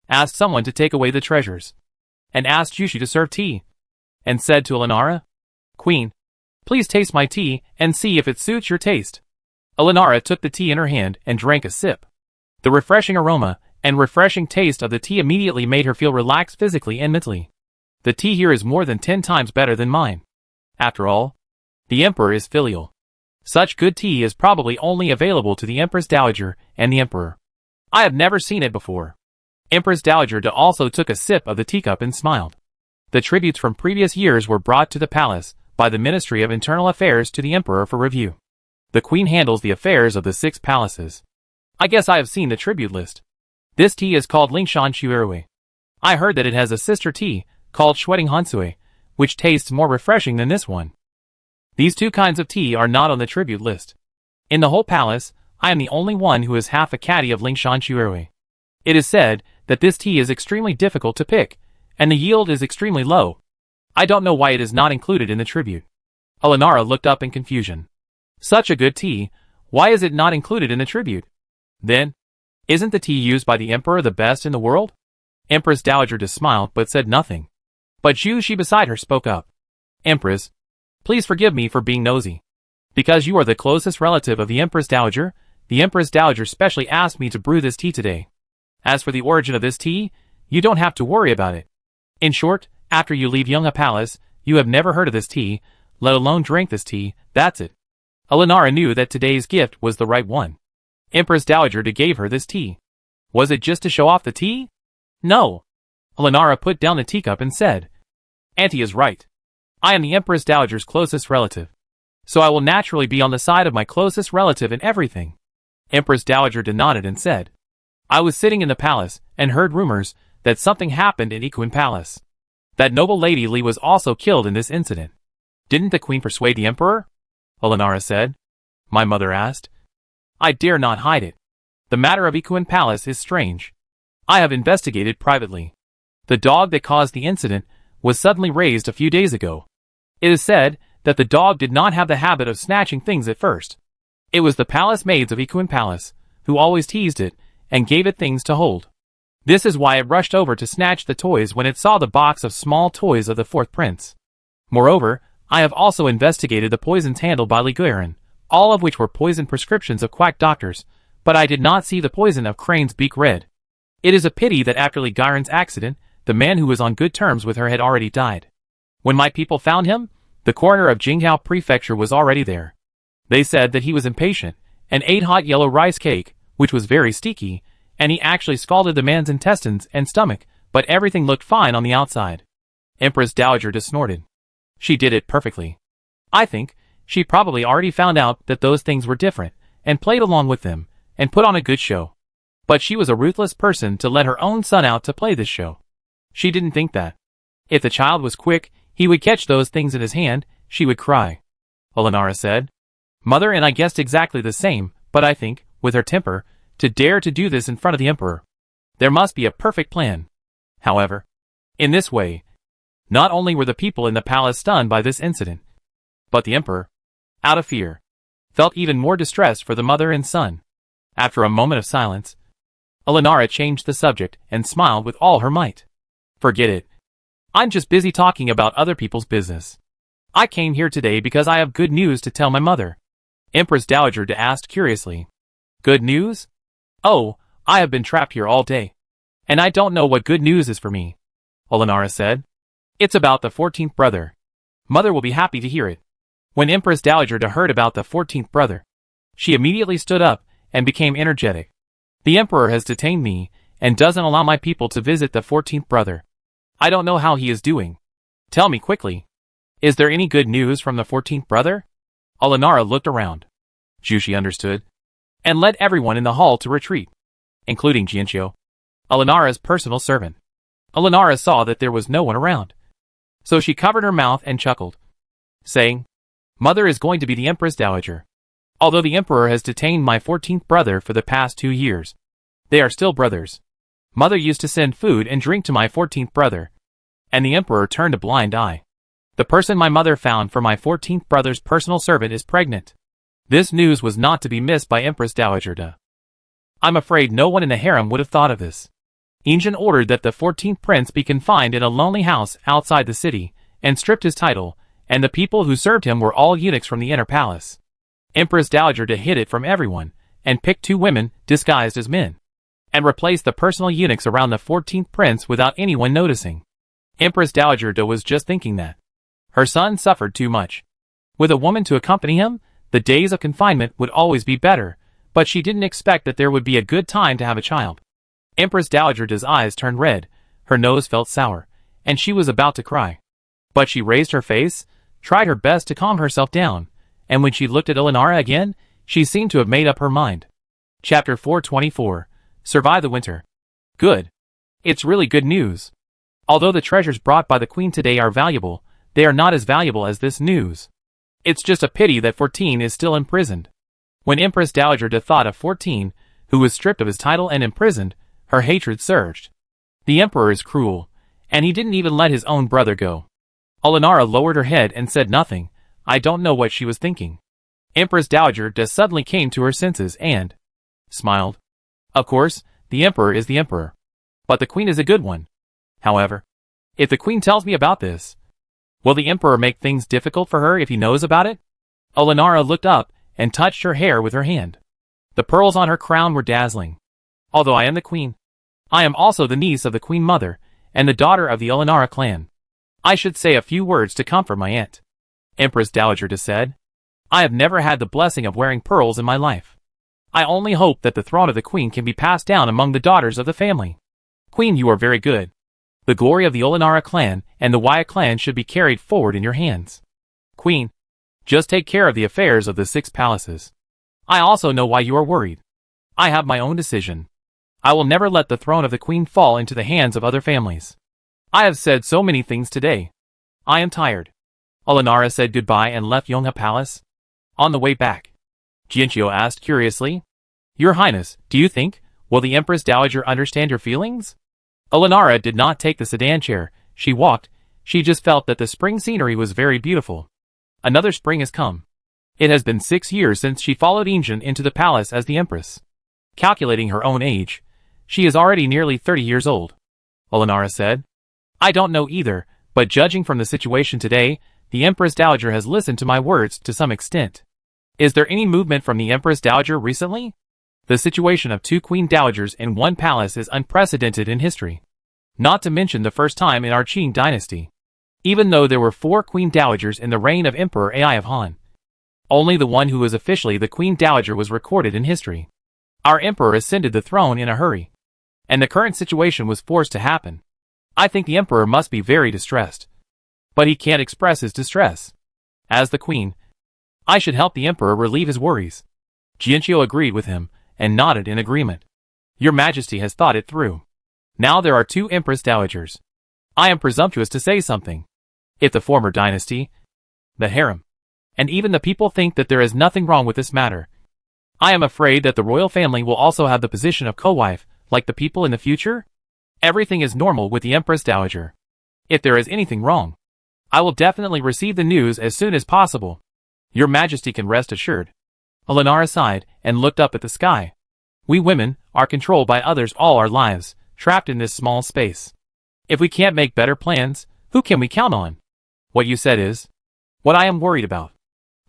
asked someone to take away the treasures, and asked Jushi to serve tea, and said to Olenara, Queen, please taste my tea and see if it suits your taste. Olenara took the tea in her hand and drank a sip. The refreshing aroma and refreshing taste of the tea immediately made her feel relaxed physically and mentally. The tea here is more than 10 times better than mine. After all, the emperor is filial. Such good tea is probably only available to the empress dowager and the emperor. I have never seen it before. Empress dowager also took a sip of the teacup and smiled. The tributes from previous years were brought to the palace by the Ministry of Internal Affairs to the emperor for review. The queen handles the affairs of the 6 palaces. I guess I have seen the tribute list. This tea is called Lingshan Shuirui. I heard that it has a sister tea called Shueting Hansui, which tastes more refreshing than this one. These 2 kinds of tea are not on the tribute list. In the whole palace, I am the only one who has half a caddy of Lingshan Shuirui. It is said that this tea is extremely difficult to pick, and the yield is extremely low. I don't know why it is not included in the tribute. Olenara looked up in confusion. Such a good tea, why is it not included in the tribute? Then, isn't the tea used by the emperor the best in the world? Empress dowager just smiled but said nothing. But Jushi beside her spoke up. Empress, please forgive me for being nosy. Because you are the closest relative of the empress dowager specially asked me to brew this tea today. As for the origin of this tea, you don't have to worry about it. In short, after you leave Yunga Palace, you have never heard of this tea, let alone drank this tea, that's it. Olenara knew that today's gift was the right one. Empress dowager gave her this tea. Was it just to show off the tea? No. Olenara put down the teacup and said, Auntie is right. I am the empress dowager's closest relative, so I will naturally be on the side of my closest relative in everything. Empress dowager nodded and said, I was sitting in the palace and heard rumors that something happened in Ikuin Palace. That noble lady Li was also killed in this incident. Didn't the queen persuade the emperor? Olenara said. My mother asked. I dare not hide it. The matter of Ikuin Palace is strange. I have investigated privately. The dog that caused the incident was suddenly raised a few days ago. It is said that the dog did not have the habit of snatching things at first. It was the palace maids of Ikuin Palace who always teased it and gave it things to hold. This is why it rushed over to snatch the toys when it saw the box of small toys of the 4th prince. Moreover, I have also investigated the poisons handled by Li Guiran, all of which were poison prescriptions of quack doctors, but I did not see the poison of Crane's beak red. It is a pity that after Li Guiran's accident, the man who was on good terms with her had already died. When my people found him, the coroner of Jinghao Prefecture was already there. They said that he was impatient, and ate hot yellow rice cake, which was very sticky, and he actually scalded the man's intestines and stomach, but everything looked fine on the outside. Empress dowager just snorted. She did it perfectly. I think she probably already found out that those things were different, and played along with them, and put on a good show. But she was a ruthless person to let her own son out to play this show. She didn't think that, if the child was quick, he would catch those things in his hand, she would cry. Olenara said. Mother and I guessed exactly the same, but I think, with her temper, to dare to do this in front of the emperor. There must be a perfect plan. However, in this way, not only were the people in the palace stunned by this incident, but the emperor, out of fear, felt even more distressed for the mother and son. After a moment of silence, Olenara changed the subject and smiled with all her might. Forget it. I'm just busy talking about other people's business. I came here today because I have good news to tell my mother. Empress Dowager asked curiously. Good news? Oh, I have been trapped here all day. And I don't know what good news is for me, Olenara said. It's about the 14th brother. Mother will be happy to hear it. When Empress Dowager heard about the 14th brother, she immediately stood up and became energetic. The Emperor has detained me and doesn't allow my people to visit the 14th brother. I don't know how he is doing. Tell me quickly. Is there any good news from the 14th brother? Olenara looked around. Jushi understood, and led everyone in the hall to retreat, including Jianqiu, Olenara's personal servant. Olenara saw that there was no one around, so she covered her mouth and chuckled, saying, Mother is going to be the Empress Dowager. Although the Emperor has detained my 14th brother for the past 2 years, they are still brothers. Mother used to send food and drink to my 14th brother, and the Emperor turned a blind eye. The person my mother found for my 14th brother's personal servant is pregnant. This news was not to be missed by Empress Dowager. I'm afraid no one in the harem would have thought of this. Injin ordered that the 14th prince be confined in a lonely house outside the city, and stripped his title, and the people who served him were all eunuchs from the inner palace. Empress Dowager hid it from everyone, and picked 2 women disguised as men, and replaced the personal eunuchs around the 14th prince without anyone noticing. Empress Dowager was just thinking that her son suffered too much. With a woman to accompany him, the days of confinement would always be better, but she didn't expect that there would be a good time to have a child. Empress Dowager's eyes turned red, her nose felt sour, and she was about to cry. But she raised her face, tried her best to calm herself down, and when she looked at Olenara again, she seemed to have made up her mind. Chapter 424. Survive the winter. Good. It's really good news. Although the treasures brought by the Queen today are valuable, they are not as valuable as this news. It's just a pity that 14 is still imprisoned. When Empress Dowager thought of 14, who was stripped of his title and imprisoned, her hatred surged. The Emperor is cruel, and he didn't even let his own brother go. Olenara lowered her head and said nothing. I don't know what she was thinking. Empress Dowager suddenly came to her senses and smiled. Of course, the Emperor is the Emperor. But the Queen is a good one. However, if the Queen tells me about this, will the Emperor make things difficult for her if he knows about it? Olenara looked up and touched her hair with her hand. The pearls on her crown were dazzling. Although I am the Queen, I am also the niece of the Queen Mother and the daughter of the Olenara clan. I should say a few words to comfort my aunt. Empress Dowager said, I have never had the blessing of wearing pearls in my life. I only hope that the throne of the Queen can be passed down among the daughters of the family. Queen, you are very good. The glory of the Olenara clan and the Wyatt clan should be carried forward in your hands. Queen, just take care of the affairs of the 6 palaces. I also know why you are worried. I have my own decision. I will never let the throne of the Queen fall into the hands of other families. I have said so many things today. I am tired. Olenara said goodbye and left Yonghe Palace. On the way back, Jianqiu asked curiously, Your Highness, do you think, will the Empress Dowager understand your feelings? Olenara did not take the sedan chair. She walked. She just felt that the spring scenery was very beautiful. Another spring has come. It has been 6 years since she followed Injin into the palace as the Empress. Calculating her own age, she is already nearly 30 years old. Olenara said, I don't know either, but judging from the situation today, the Empress Dowager has listened to my words to some extent. Is there any movement from the Empress Dowager recently? The situation of 2 Queen Dowagers in one palace is unprecedented in history. Not to mention the first time in our Qing dynasty. Even though there were 4 Queen Dowagers in the reign of Emperor Ai of Han, only the one who was officially the Queen Dowager was recorded in history. Our Emperor ascended the throne in a hurry, and the current situation was forced to happen. I think the Emperor must be very distressed. But he can't express his distress. As the Queen, I should help the Emperor relieve his worries. Jianqiu agreed with him, and nodded in agreement. Your Majesty has thought it through. Now there are 2 Empress Dowagers. I am presumptuous to say something. If the former dynasty, the harem, and even the people think that there is nothing wrong with this matter, I am afraid that the royal family will also have the position of co-wife, like the people in the future. Everything is normal with the Empress Dowager. If there is anything wrong, I will definitely receive the news as soon as possible. Your Majesty can rest assured. Olenara sighed and looked up at the sky. We women are controlled by others all our lives, trapped in this small space. If we can't make better plans, who can we count on? What you said is what I am worried about.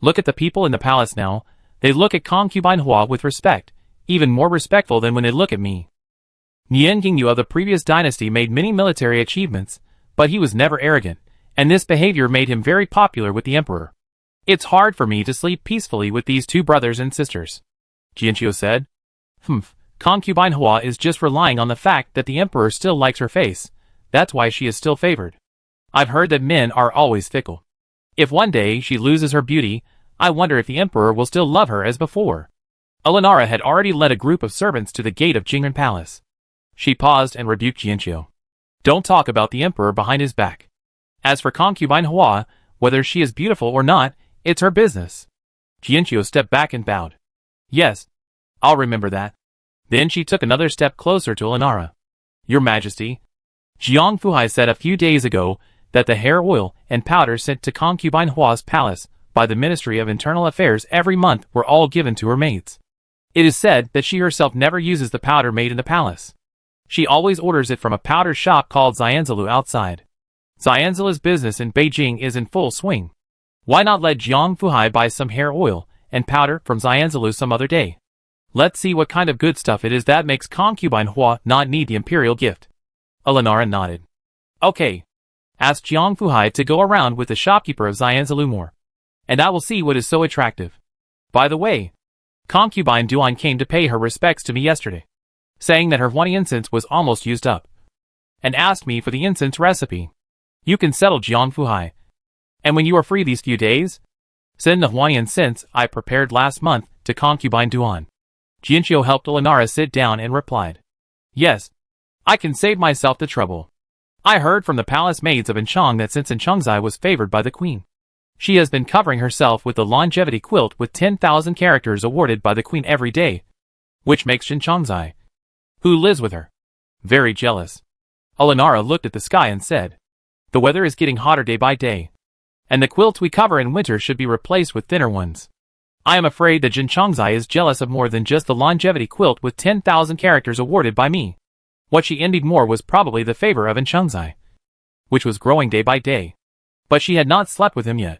Look at the people in the palace now. They look at concubine Hua with respect, even more respectful than when they look at me. Nian Jingyu of the previous dynasty made many military achievements, but he was never arrogant, and this behavior made him very popular with the emperor. It's hard for me to sleep peacefully with these two brothers and sisters, Jianqiu said. Concubine Hua is just relying on the fact that the emperor still likes her face. That's why she is still favored. I've heard that men are always fickle. If one day she loses her beauty, I wonder if the emperor will still love her as before. Elenara had already led a group of servants to the gate of Jingren Palace. She paused and rebuked Jianqiu. Don't talk about the emperor behind his back. As for concubine Hua, whether she is beautiful or not, it's her business. Jianqiu stepped back and bowed. Yes, I'll remember that. Then she took another step closer to Elenara. Your Majesty, Jiang Fuhai said a few days ago that the hair oil and powder sent to concubine Hua's palace by the Ministry of Internal Affairs every month were all given to her maids. It is said that she herself never uses the powder made in the palace. She always orders it from a powder shop called Xianzilu outside. Xianzilu's business in Beijing is in full swing. Why not let Jiang Fuhai buy some hair oil and powder from Xianzilu some other day? Let's see what kind of good stuff it is that makes concubine Hua not need the imperial gift. Elenara nodded. Okay. Ask Jiang Fuhai to go around with the shopkeeper of Xianzilu more, and I will see what is so attractive. By the way, concubine Duan came to pay her respects to me yesterday, saying that her Huani incense was almost used up, and asked me for the incense recipe. You can settle Jiang Fuhai. And when you are free these few days, send the Huani incense I prepared last month to concubine Duan. Jianqiu helped Elenara sit down and replied. Yes, I can save myself the trouble. I heard from the palace maids of Enchang that since Enchangzai was favored by the queen, she has been covering herself with the longevity quilt with 10,000 characters awarded by the queen every day, which makes Enchangzai, who lives with her, very jealous. Elenara looked at the sky and said, the weather is getting hotter day by day, and the quilts we cover in winter should be replaced with thinner ones. I am afraid that Jinchangzai is jealous of more than just the longevity quilt with 10,000 characters awarded by me. What she envied more was probably the favor of Enchangzai, which was growing day by day. But she had not slept with him yet.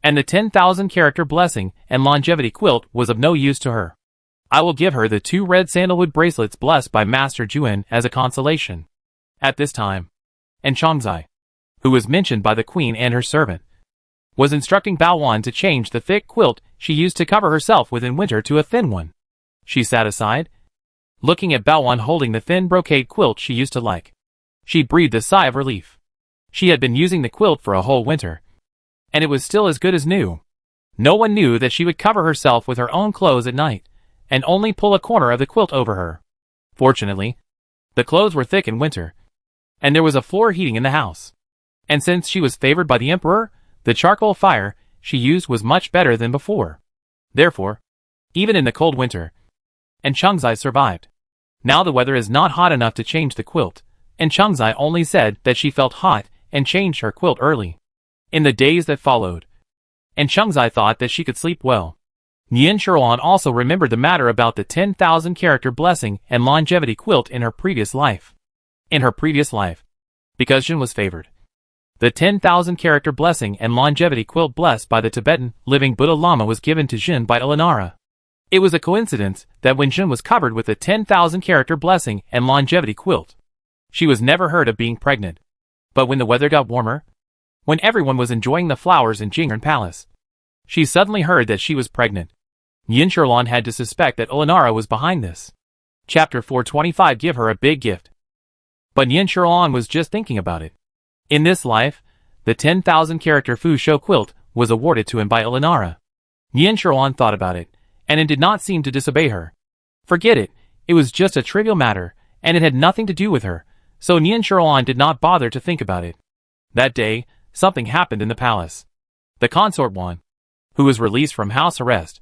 And the 10,000 character blessing and longevity quilt was of no use to her. I will give her the 2 red sandalwood bracelets blessed by Master Juan as a consolation. At this time, Enchangzai, who was mentioned by the queen and her servant, was instructing Bao Wan to change the thick quilt she used to cover herself with in winter to a thin one. She sat aside, looking at Bao Wan holding the thin brocade quilt she used to like. She breathed a sigh of relief. She had been using the quilt for a whole winter, and it was still as good as new. No one knew that she would cover herself with her own clothes at night, and only pull a corner of the quilt over her. Fortunately, the clothes were thick in winter, and there was a floor heating in the house. And since she was favored by the emperor, the charcoal fire she used was much better than before. Therefore, even in the cold winter, Enchangzai survived. Now the weather is not hot enough to change the quilt, and Enchangzai only said that she felt hot and changed her quilt early. In the days that followed, Enchangzai thought that she could sleep well. Nian Shiruan also remembered the matter about the 10,000 character blessing and longevity quilt in her previous life. In her previous life, because Jin was favored, the 10,000 character blessing and longevity quilt blessed by the Tibetan living Buddha Lama was given to Jin by Elenara. It was a coincidence that when Jin was covered with the 10,000 character blessing and longevity quilt, she was never heard of being pregnant. But when the weather got warmer, when everyone was enjoying the flowers in Jingren Palace, she suddenly heard that she was pregnant. Yin Sherlan had to suspect that Elenara was behind this. Chapter 425 Give her a big gift. But Yin Sherlan was just thinking about it. In this life, the 10,000 character Fu Shou quilt was awarded to him by Elenara. Yin Sherlan thought about it, and it did not seem to disobey her. Forget it, it was just a trivial matter, and it had nothing to do with her, so Yin Sherlan did not bother to think about it. That day, something happened in the palace. The consort Wan, who was released from house arrest,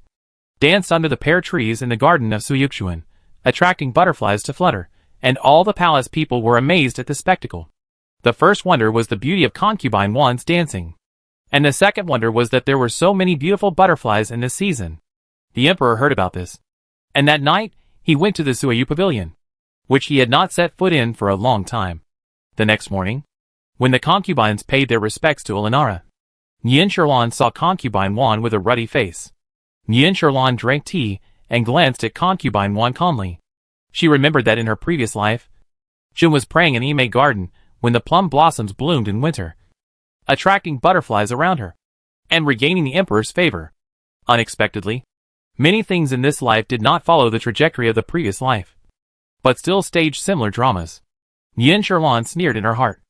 danced under the pear trees in the garden of Suyukshuan, attracting butterflies to flutter, and all the palace people were amazed at the spectacle. The first wonder was the beauty of concubine Wan's dancing, and the second wonder was that there were so many beautiful butterflies in this season. The emperor heard about this, and that night he went to the Suayu pavilion, which he had not set foot in for a long time. The next morning, when the concubines paid their respects to Elenara, Yin Sherlan saw concubine Wan with a ruddy face. Nien Sherlan drank tea and glanced at concubine Wan calmly. She remembered that in her previous life, Jun was praying in Ime garden when the plum blossoms bloomed in winter, attracting butterflies around her, and regaining the emperor's favor. Unexpectedly, many things in this life did not follow the trajectory of the previous life, but still staged similar dramas. Nien Sherlan sneered in her heart.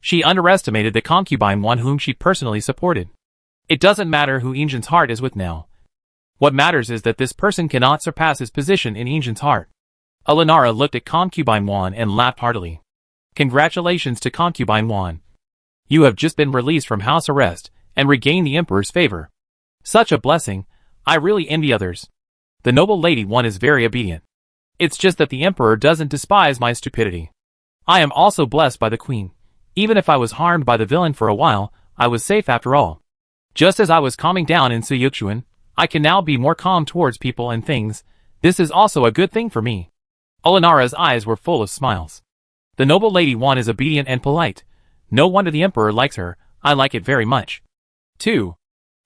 She underestimated the concubine one whom she personally supported. It doesn't matter who Injin's heart is with now. What matters is that this person cannot surpass his position in Injin's heart. Alinara looked at concubine Wan and laughed heartily. Congratulations to concubine Wan. You have just been released from house arrest and regained the emperor's favor. Such a blessing. I really envy others. The noble lady Wan is very obedient. It's just that the emperor doesn't despise my stupidity. I am also blessed by the queen. Even if I was harmed by the villain for a while, I was safe after all. Just as I was calming down in Suyukshuan, I can now be more calm towards people and things. This is also a good thing for me. Olinara's eyes were full of smiles. The noble lady Wan is obedient and polite. No wonder the emperor likes her. I like it very much. 2.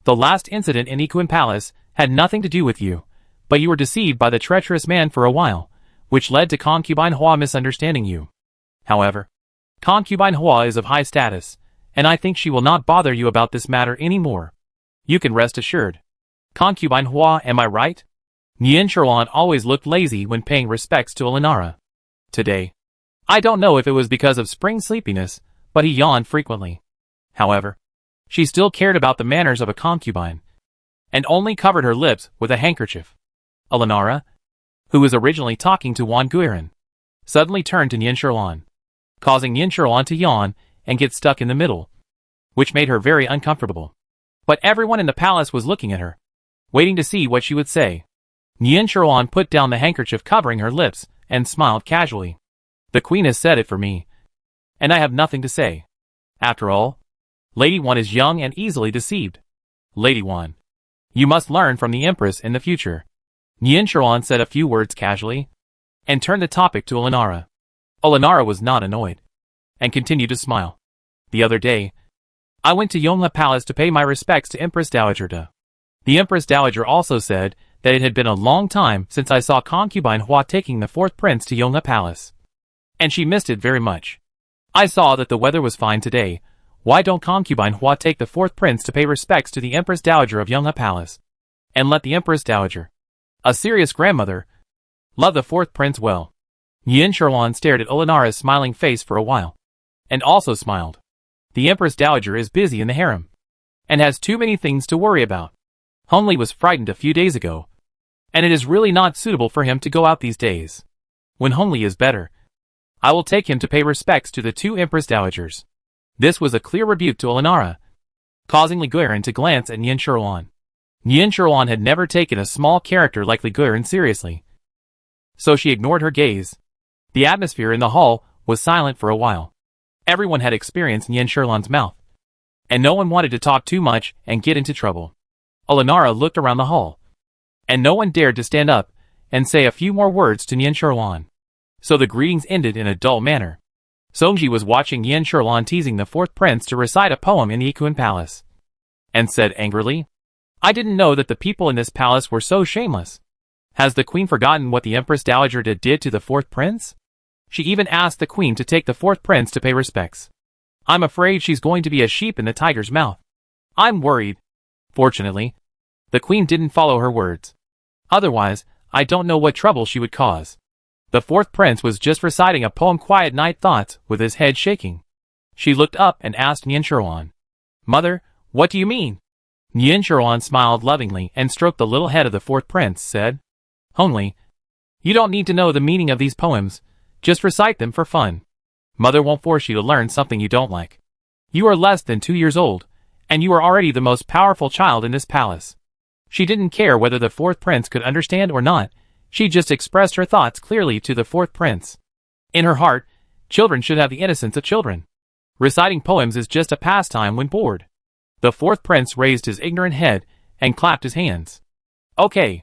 The last incident in Ikuin Palace had nothing to do with you, but you were deceived by the treacherous man for a while, which led to concubine Hua misunderstanding you. However, concubine Hua is of high status, and I think she will not bother you about this matter anymore. You can rest assured. Concubine Hua, am I right? Nien Sherlan always looked lazy when paying respects to Alinara. Today, I don't know if it was because of spring sleepiness, but he yawned frequently. However, she still cared about the manners of a concubine, and only covered her lips with a handkerchief. Alinara, who was originally talking to Wan Guiran, suddenly turned to Nien Sherlan, causing Nien Sherlan to yawn and get stuck in the middle, which made her very uncomfortable. But everyone in the palace was looking at her, waiting to see what she would say. Nien Sherlan put down the handkerchief covering her lips and smiled casually. The queen has said it for me, and I have nothing to say. After all, Lady Wan is young and easily deceived. Lady Wan, you must learn from the empress in the future. Nien Sherlan said a few words casually, and turned the topic to Alinara. Alinara was not annoyed, and continued to smile. The other day, I went to Yonghe Palace to pay my respects to Empress Dowager Da. The Empress Dowager also said that it had been a long time since I saw concubine Hua taking the fourth prince to Yonghe Palace, and she missed it very much. I saw that the weather was fine today. Why don't concubine Hua take the fourth prince to pay respects to the Empress Dowager of Yonghe Palace, and let the Empress Dowager, a serious grandmother, love the fourth prince well? Nien Sherlan stared at Alinara's smiling face for a while, and also smiled. The Empress Dowager is busy in the harem, and has too many things to worry about. Hongli was frightened a few days ago, and it is really not suitable for him to go out these days. When Hongli is better, I will take him to pay respects to the two Empress Dowagers. This was a clear rebuke to Alinara, causing Li Guiran to glance at Nien Sherlan. Nien Sherlan had never taken a small character like Li Guiran seriously, so she ignored her gaze. The atmosphere in the hall was silent for a while. Everyone had experienced Nien Sherlan's mouth, and no one wanted to talk too much and get into trouble. Alinara looked around the hall, and no one dared to stand up and say a few more words to Nien Sherlan. So the greetings ended in a dull manner. Songji was watching Nien Sherlan teasing the fourth prince to recite a poem in the Ikuin Palace, and said angrily, I didn't know that the people in this palace were so shameless. Has the queen forgotten what the Empress Dowager did to the fourth prince? She even asked the queen to take the fourth prince to pay respects. I'm afraid she's going to be a sheep in the tiger's mouth. I'm worried. Fortunately, the queen didn't follow her words. Otherwise, I don't know what trouble she would cause. The fourth prince was just reciting a poem Quiet Night Thoughts with his head shaking. She looked up and asked Nien Sherlan, Mother, what do you mean? Nien Sherlan smiled lovingly and stroked the little head of the fourth prince, said, Hongli, you don't need to know the meaning of these poems, just recite them for fun. Mother won't force you to learn something you don't like. You are less than 2 years old, and you are already the most powerful child in this palace. She didn't care whether the fourth prince could understand or not, she just expressed her thoughts clearly to the fourth prince. In her heart, children should have the innocence of children. Reciting poems is just a pastime when bored. The fourth prince raised his ignorant head and clapped his hands. Okay.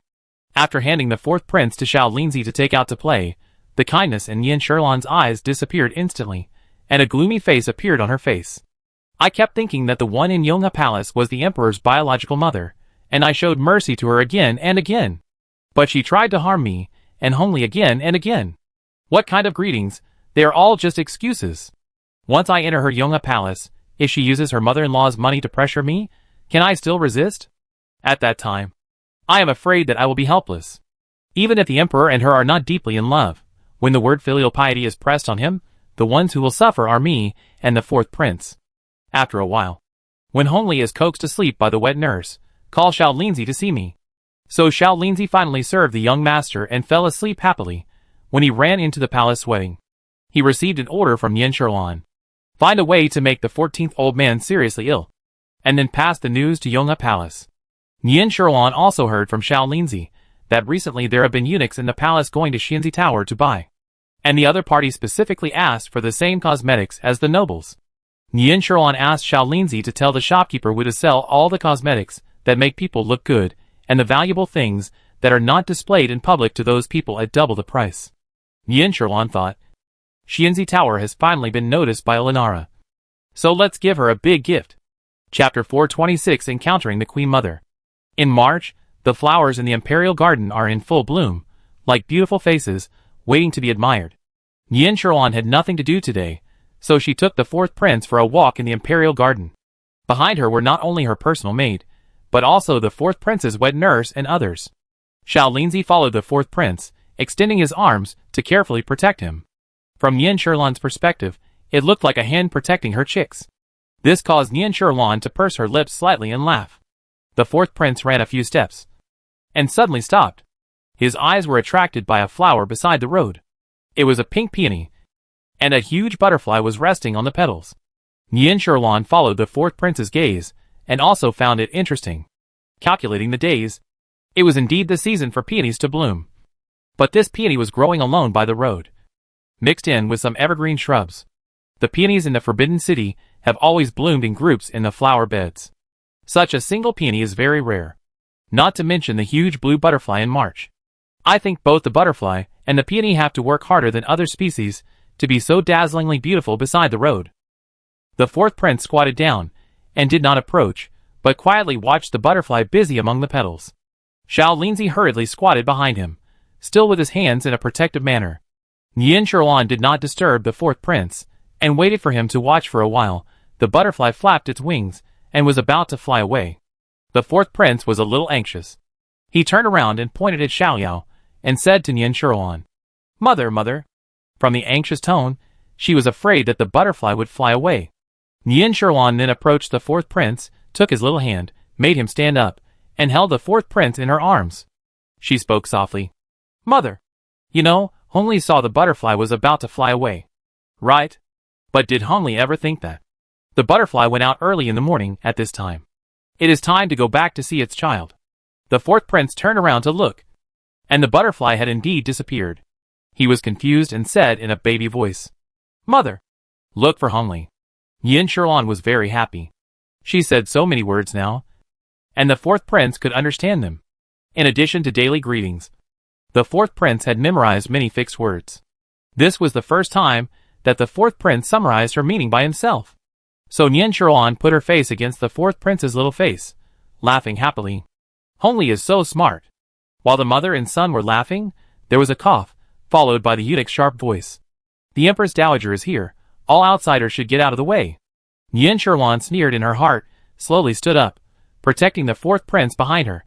After handing the fourth prince to Xiao Linzi to take out to play, the kindness in Nien Sherlan's eyes disappeared instantly, and a gloomy face appeared on her face. I kept thinking that the one in Yonghe Palace was the emperor's biological mother, and I showed mercy to her again and again. But she tried to harm me, and Hongli again and again. What kind of greetings? They are all just excuses. Once I enter her Yonghe palace, if she uses her mother-in-law's money to pressure me, can I still resist? At that time, I am afraid that I will be helpless. Even if the emperor and her are not deeply in love, when the word filial piety is pressed on him, the ones who will suffer are me and the fourth prince. After a while, when Hongli is coaxed to sleep by the wet nurse, call Xiao Linzi to see me. So Xiao Linzi finally served the young master and fell asleep happily. When he ran into the palace sweating, he received an order from Yin Sherlan. Find a way to make the 14th old man seriously ill, and then pass the news to Yonghe Palace. Yin Sherlan also heard from Xiao Linzi that recently there have been eunuchs in the palace going to Xinzi Tower to buy, and the other party specifically asked for the same cosmetics as the nobles. Yin Sherlan asked Xiao Linzi to tell the shopkeeper who to sell all the cosmetics that make people look good, and the valuable things that are not displayed in public to those people at double the price. Yin Sherlan thought, Xinzi Tower has finally been noticed by Elinara, so let's give her a big gift. Chapter 426 Encountering the Queen Mother. In March, the flowers in the imperial garden are in full bloom, like beautiful faces, waiting to be admired. Yin Sherlan had nothing to do today, so she took the fourth prince for a walk in the imperial garden. Behind her were not only her personal maid, but also the fourth prince's wed nurse and others. Xiao Linzi followed the fourth prince, extending his arms to carefully protect him. From Yin Sherlan's perspective, it looked like a hen protecting her chicks. This caused Yin Sherlan to purse her lips slightly and laugh. The fourth prince ran a few steps, and suddenly stopped. His eyes were attracted by a flower beside the road. It was a pink peony, and a huge butterfly was resting on the petals. Yin Sherlan followed the fourth prince's gaze, and also found it interesting. Calculating the days, it was indeed the season for peonies to bloom. But this peony was growing alone by the road, mixed in with some evergreen shrubs. The peonies in the Forbidden City have always bloomed in groups in the flower beds. Such a single peony is very rare, not to mention the huge blue butterfly in March. I think both the butterfly and the peony have to work harder than other species to be so dazzlingly beautiful beside the road. The fourth prince squatted down and did not approach, but quietly watched the butterfly busy among the petals. Xiao Linzi hurriedly squatted behind him, still with his hands in a protective manner. Yin Sherlan did not disturb the fourth prince, and waited for him to watch for a while. The butterfly flapped its wings, and was about to fly away. The fourth prince was a little anxious. He turned around and pointed at Xiaoyao, and said to Yin Sherlan, Mother, mother. From the anxious tone, she was afraid that the butterfly would fly away. Yin Sherlan then approached the fourth prince, took his little hand, made him stand up, and held the fourth prince in her arms. She spoke softly. Mother, you know, Hongli saw the butterfly was about to fly away. Right? But did Hongli ever think that? The butterfly went out early in the morning at this time. It is time to go back to see its child. The fourth prince turned around to look, and the butterfly had indeed disappeared. He was confused and said in a baby voice, Mother, look for Hongli. Yin Sherlan was very happy. She said so many words now, and the fourth prince could understand them. In addition to daily greetings, the fourth prince had memorized many fixed words. This was the first time that the fourth prince summarized her meaning by himself. So Yin Sherlan put her face against the fourth prince's little face, laughing happily. Hongli is so smart. While the mother and son were laughing, there was a cough, followed by the eunuch's sharp voice. The Empress Dowager is here. All outsiders should get out of the way. Yin Sherlan sneered in her heart, slowly stood up, protecting the fourth prince behind her.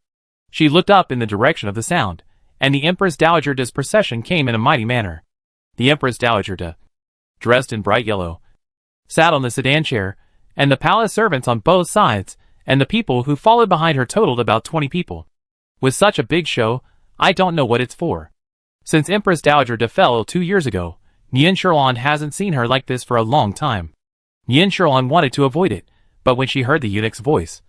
She looked up in the direction of the sound, and the Empress Dowager's procession came in a mighty manner. The Empress Dowager, dressed in bright yellow, sat on the sedan chair, and the palace servants on both sides, and the people who followed behind her totaled about 20 people. With such a big show, I don't know what it's for. Since Empress Dowager fell ill 2 years ago, Yin Sherlan hasn't seen her like this for a long time. Yin Sherlan wanted to avoid it, but when she heard the eunuch's voice,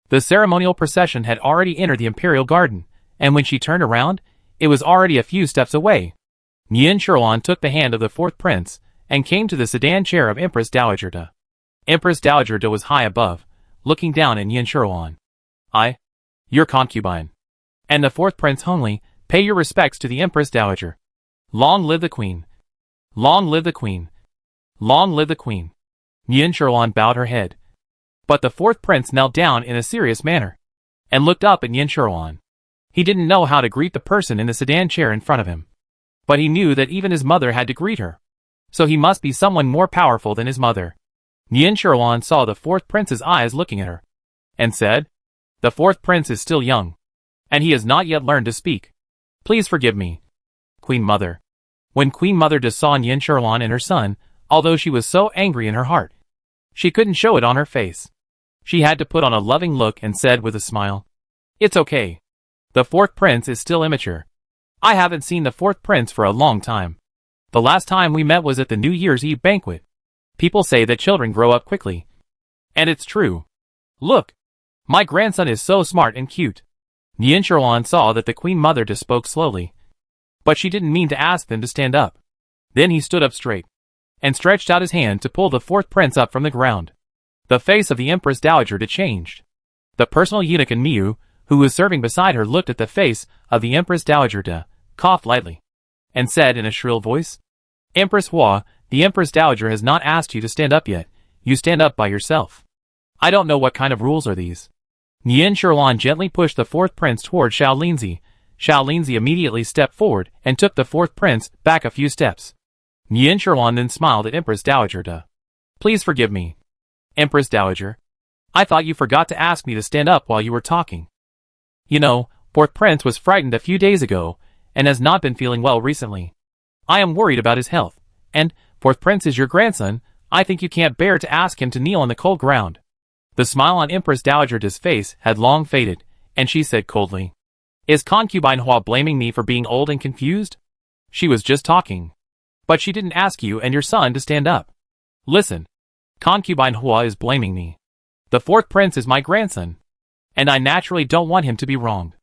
the ceremonial procession had already entered the imperial garden, and when she turned around, it was already a few steps away. Yin Sherlan took the hand of the fourth prince, and came to the sedan chair of Empress Dowager. Empress Dowager was high above, looking down at Yin Sherlan. Your concubine. And the fourth prince Hongli, pay your respects to the Empress Dowager. Long live the queen. Long live the queen. Long live the queen. Yin Sherlan bowed her head. But the fourth prince knelt down in a serious manner, and looked up at Yin Shuruan. He didn't know how to greet the person in the sedan chair in front of him. But he knew that even his mother had to greet her. So he must be someone more powerful than his mother. Yin Shuruan saw the fourth prince's eyes looking at her, and said, "The fourth prince is still young, and he has not yet learned to speak. Please forgive me, Queen Mother." When Queen Mother saw Yin Shuruan and her son, although she was so angry in her heart, she couldn't show it on her face. She had to put on a loving look and said with a smile, "It's okay. The fourth prince is still immature. I haven't seen the fourth prince for a long time. The last time we met was at the New Year's Eve banquet. People say that children grow up quickly. And it's true. Look, my grandson is so smart and cute." Yin Shuruan saw that the Queen Mother spoke slowly, but she didn't mean to ask them to stand up. Then he stood up straight, and stretched out his hand to pull the fourth prince up from the ground. The face of the Empress Dowager changed. The personal eunuch in Miu, who was serving beside her, looked at the face of the Empress Dowager, coughed lightly, and said in a shrill voice, "Empress Hua, the Empress Dowager has not asked you to stand up yet. You stand up by yourself. I don't know what kind of rules are these." Yin Shuruan gently pushed the fourth prince toward Xiao Linzi. Xiao Linzi immediately stepped forward and took the fourth prince back a few steps. Yin Shuruan then smiled at Empress Dowager. "Please forgive me, Empress Dowager. I thought you forgot to ask me to stand up while you were talking. You know, fourth prince was frightened a few days ago, and has not been feeling well recently. I am worried about his health, and, fourth prince is your grandson, I think you can't bear to ask him to kneel on the cold ground." The smile on Empress Dowager's face had long faded, and she said coldly, "Is concubine Hua blaming me for being old and confused? She was just talking. But she didn't ask you and your son to stand up. Listen, concubine Hua is blaming me. The fourth prince is my grandson, and I naturally don't want him to be wronged.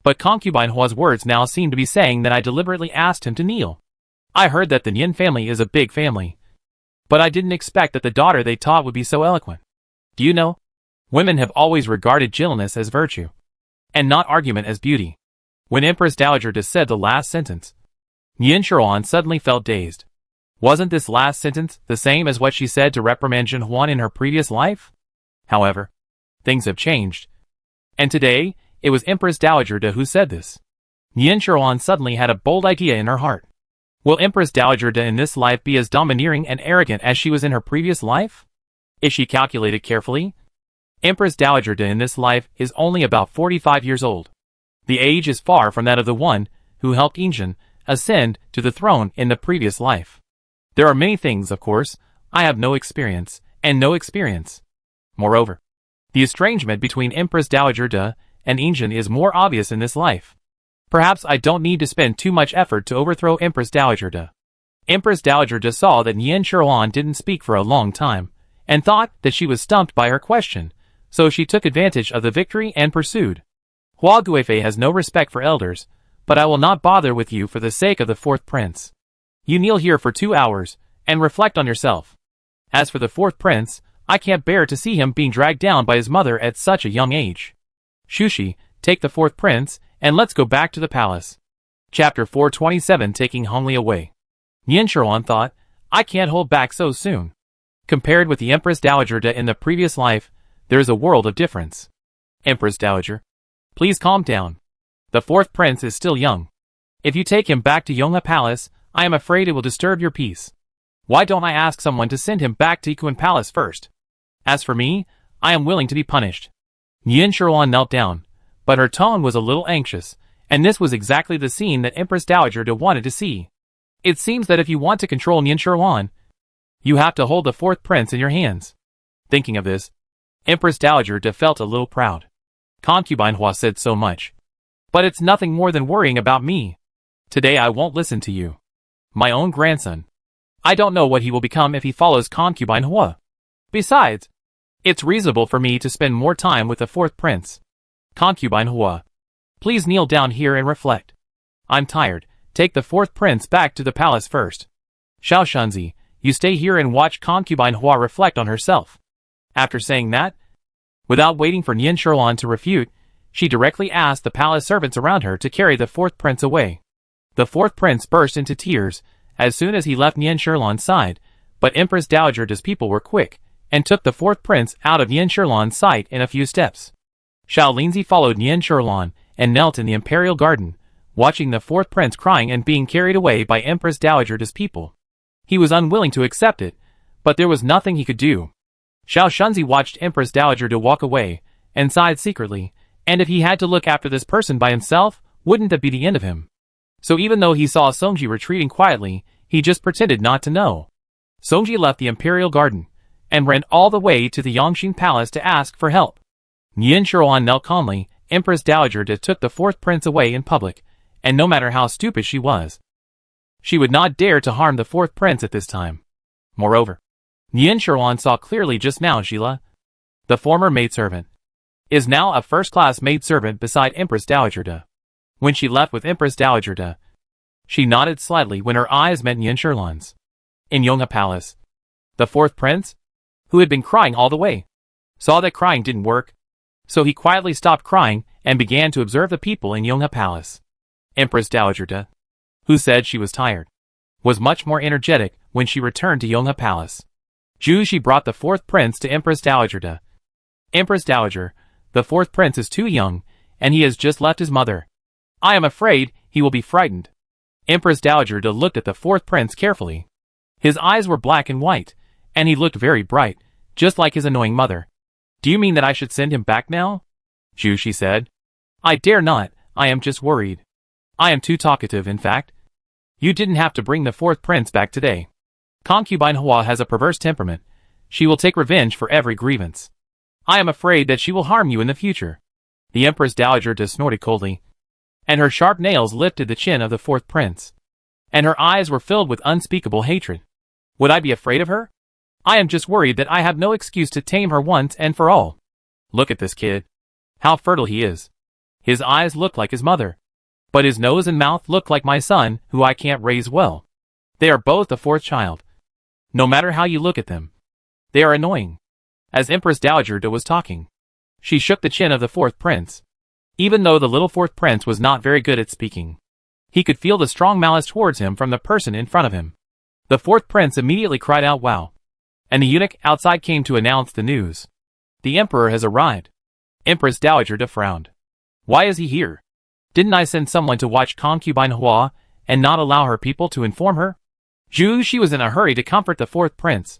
But concubine Hua's words now seem to be saying that I deliberately asked him to kneel. I heard that the Yin family is a big family, but I didn't expect that the daughter they taught would be so eloquent. Do you know, women have always regarded gentleness as virtue, and not argument as beauty." When Empress Dowager said the last sentence, Yin Shuruan suddenly felt dazed. Wasn't this last sentence the same as what she said to reprimand Jin Huan in her previous life? However, things have changed, and today, it was Empress Dowager who said this. Yin Shuruan suddenly had a bold idea in her heart. Will Empress Dowager in this life be as domineering and arrogant as she was in her previous life? Is she calculated carefully? Empress Dowager in this life is only about 45 years old. The age is far from that of the one who helped Injin ascend to the throne in the previous life. There are many things, of course, I have no experience, and no experience. Moreover, the estrangement between Empress Dowager and Injin is more obvious in this life. Perhaps I don't need to spend too much effort to overthrow Empress Dowager. Empress Dowager saw that Yin Shuruan didn't speak for a long time, and thought that she was stumped by her question, so she took advantage of the victory and pursued. "Hua Guifei has no respect for elders, but I will not bother with you for the sake of the fourth prince. You kneel here for 2 hours, and reflect on yourself. As for the fourth prince, I can't bear to see him being dragged down by his mother at such a young age. Shushi, take the fourth prince, and let's go back to the palace." Chapter 427, Taking Hongli Away. Yin Shuruan thought, I can't hold back so soon. Compared with the Empress Dowager in the previous life, there is a world of difference. Empress Dowager, please calm down. The fourth prince is still young. If you take him back to Yonghe Palace, I am afraid it will disturb your peace. Why don't I ask someone to send him back to Ikuan Palace first? As for me, I am willing to be punished. Yin Shuruan knelt down, but her tone was a little anxious, and this was exactly the scene that Empress Dowager wanted to see. It seems that if you want to control Yin Shuruan, you have to hold the fourth prince in your hands. Thinking of this, Empress Dowager felt a little proud. Concubine Hua said so much. But it's nothing more than worrying about me. Today I won't listen to you. My own grandson. I don't know what he will become if he follows Concubine Hua. Besides, it's reasonable for me to spend more time with the fourth prince. Concubine Hua, please kneel down here and reflect. I'm tired. Take the fourth prince back to the palace first. Xiao Shunzi, you stay here and watch Concubine Hua reflect on herself. After saying that, without waiting for Yin Shuruan to refute, she directly asked the palace servants around her to carry the fourth prince away. The fourth prince burst into tears as soon as he left Yin Shuruan's side, but Empress Dowager's people were quick, and took the fourth prince out of Yin Shuruan's sight in a few steps. Xiao Linzi followed Nian Sherlan and knelt in the imperial garden, watching the fourth prince crying and being carried away by Empress Dowager Da's people. He was unwilling to accept it, but there was nothing he could do. Xiao Shunzi watched Empress Dowager Da walk away, and sighed secretly, and if he had to look after this person by himself, wouldn't that be the end of him? So even though he saw Songji retreating quietly, he just pretended not to know. Songji left the imperial garden, and ran all the way to the Yongxin Palace to ask for help. Nian Sherlan knelt calmly. Empress Dowager Da took the fourth prince away in public, and no matter how stupid she was, she would not dare to harm the fourth prince at this time. Moreover, Nian Sherlan saw clearly just now Zhila, the former maidservant, is now a first-class maidservant beside Empress Dowager Da. When she left with Empress Dowager Da, she nodded slightly when her eyes met Nian Sherlan's. In Yonghe Palace, the fourth prince, who had been crying all the way, saw that crying didn't work, so he quietly stopped crying and began to observe the people in Yonghe Palace. Empress Dowager Da, who said she was tired, was much more energetic when she returned to Yonghe Palace. She brought the fourth prince to Empress Dowager Da. Empress Dowager, the fourth prince is too young, and he has just left his mother. I am afraid he will be frightened. Empress Dowager Da looked at the fourth prince carefully. His eyes were black and white, and he looked very bright, just like his annoying mother. Do you mean that I should send him back now? She said. I dare not, I am just worried. I am too talkative, in fact. You didn't have to bring the fourth prince back today. Concubine Hua has a perverse temperament. She will take revenge for every grievance. I am afraid that she will harm you in the future. The Empress Dowager Da snorted coldly, and her sharp nails lifted the chin of the fourth prince, and her eyes were filled with unspeakable hatred. Would I be afraid of her? I am just worried that I have no excuse to tame her once and for all. Look at this kid. How fertile he is. His eyes look like his mother, but his nose and mouth look like my son, who I can't raise well. They are both the fourth child. No matter how you look at them, they are annoying. As Empress Dowager Da was talking, she shook the chin of the fourth prince. Even though the little fourth prince was not very good at speaking, he could feel the strong malice towards him from the person in front of him. The fourth prince immediately cried out, "Wow!" And the eunuch outside came to announce the news. The emperor has arrived. Empress Dowager Da frowned. Why is he here? Didn't I send someone to watch concubine Hua and not allow her people to inform her? She was in a hurry to comfort the fourth prince.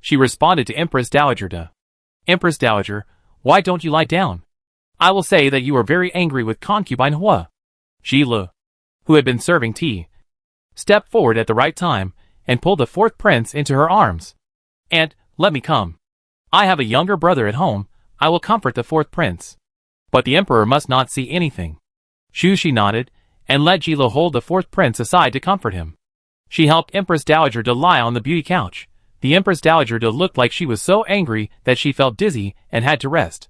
She responded to Empress Dowager Da. Empress Dowager, why don't you lie down? I will say that you are very angry with concubine Hua. Zhila, who had been serving tea, stepped forward at the right time and pulled the fourth prince into her arms. Aunt, let me come. I have a younger brother at home. I will comfort the fourth prince. But the emperor must not see anything. She nodded and let Zhila hold the fourth prince aside to comfort him. She helped Empress Dowager Da lie on the beauty couch. The Empress Dowager Da looked like she was so angry that she felt dizzy and had to rest.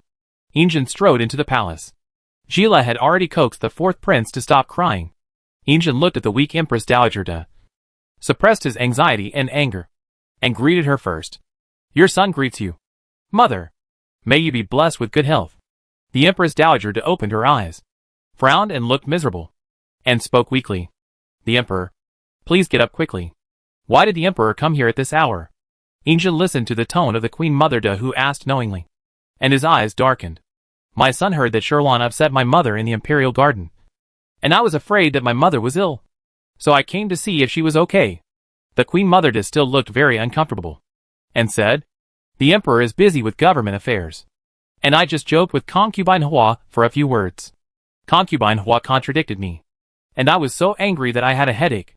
Injin strode into the palace. Zhila had already coaxed the fourth prince to stop crying. Injin looked at the weak Empress Dowager Da, suppressed his anxiety and anger, and greeted her first. Your son greets you. Mother, may you be blessed with good health. The Empress Dowager Da opened her eyes, frowned and looked miserable, and spoke weakly. The emperor, please get up quickly. Why did the emperor come here at this hour? Injin listened to the tone of the Queen Mother Da, who asked knowingly, and his eyes darkened. My son heard that Sherlan upset my mother in the imperial garden, and I was afraid that my mother was ill, so I came to see if she was okay. The Queen Mother Da still looked very uncomfortable, and said, the emperor is busy with government affairs, and I just joked with concubine Hua for a few words. Concubine Hua contradicted me, and I was so angry that I had a headache.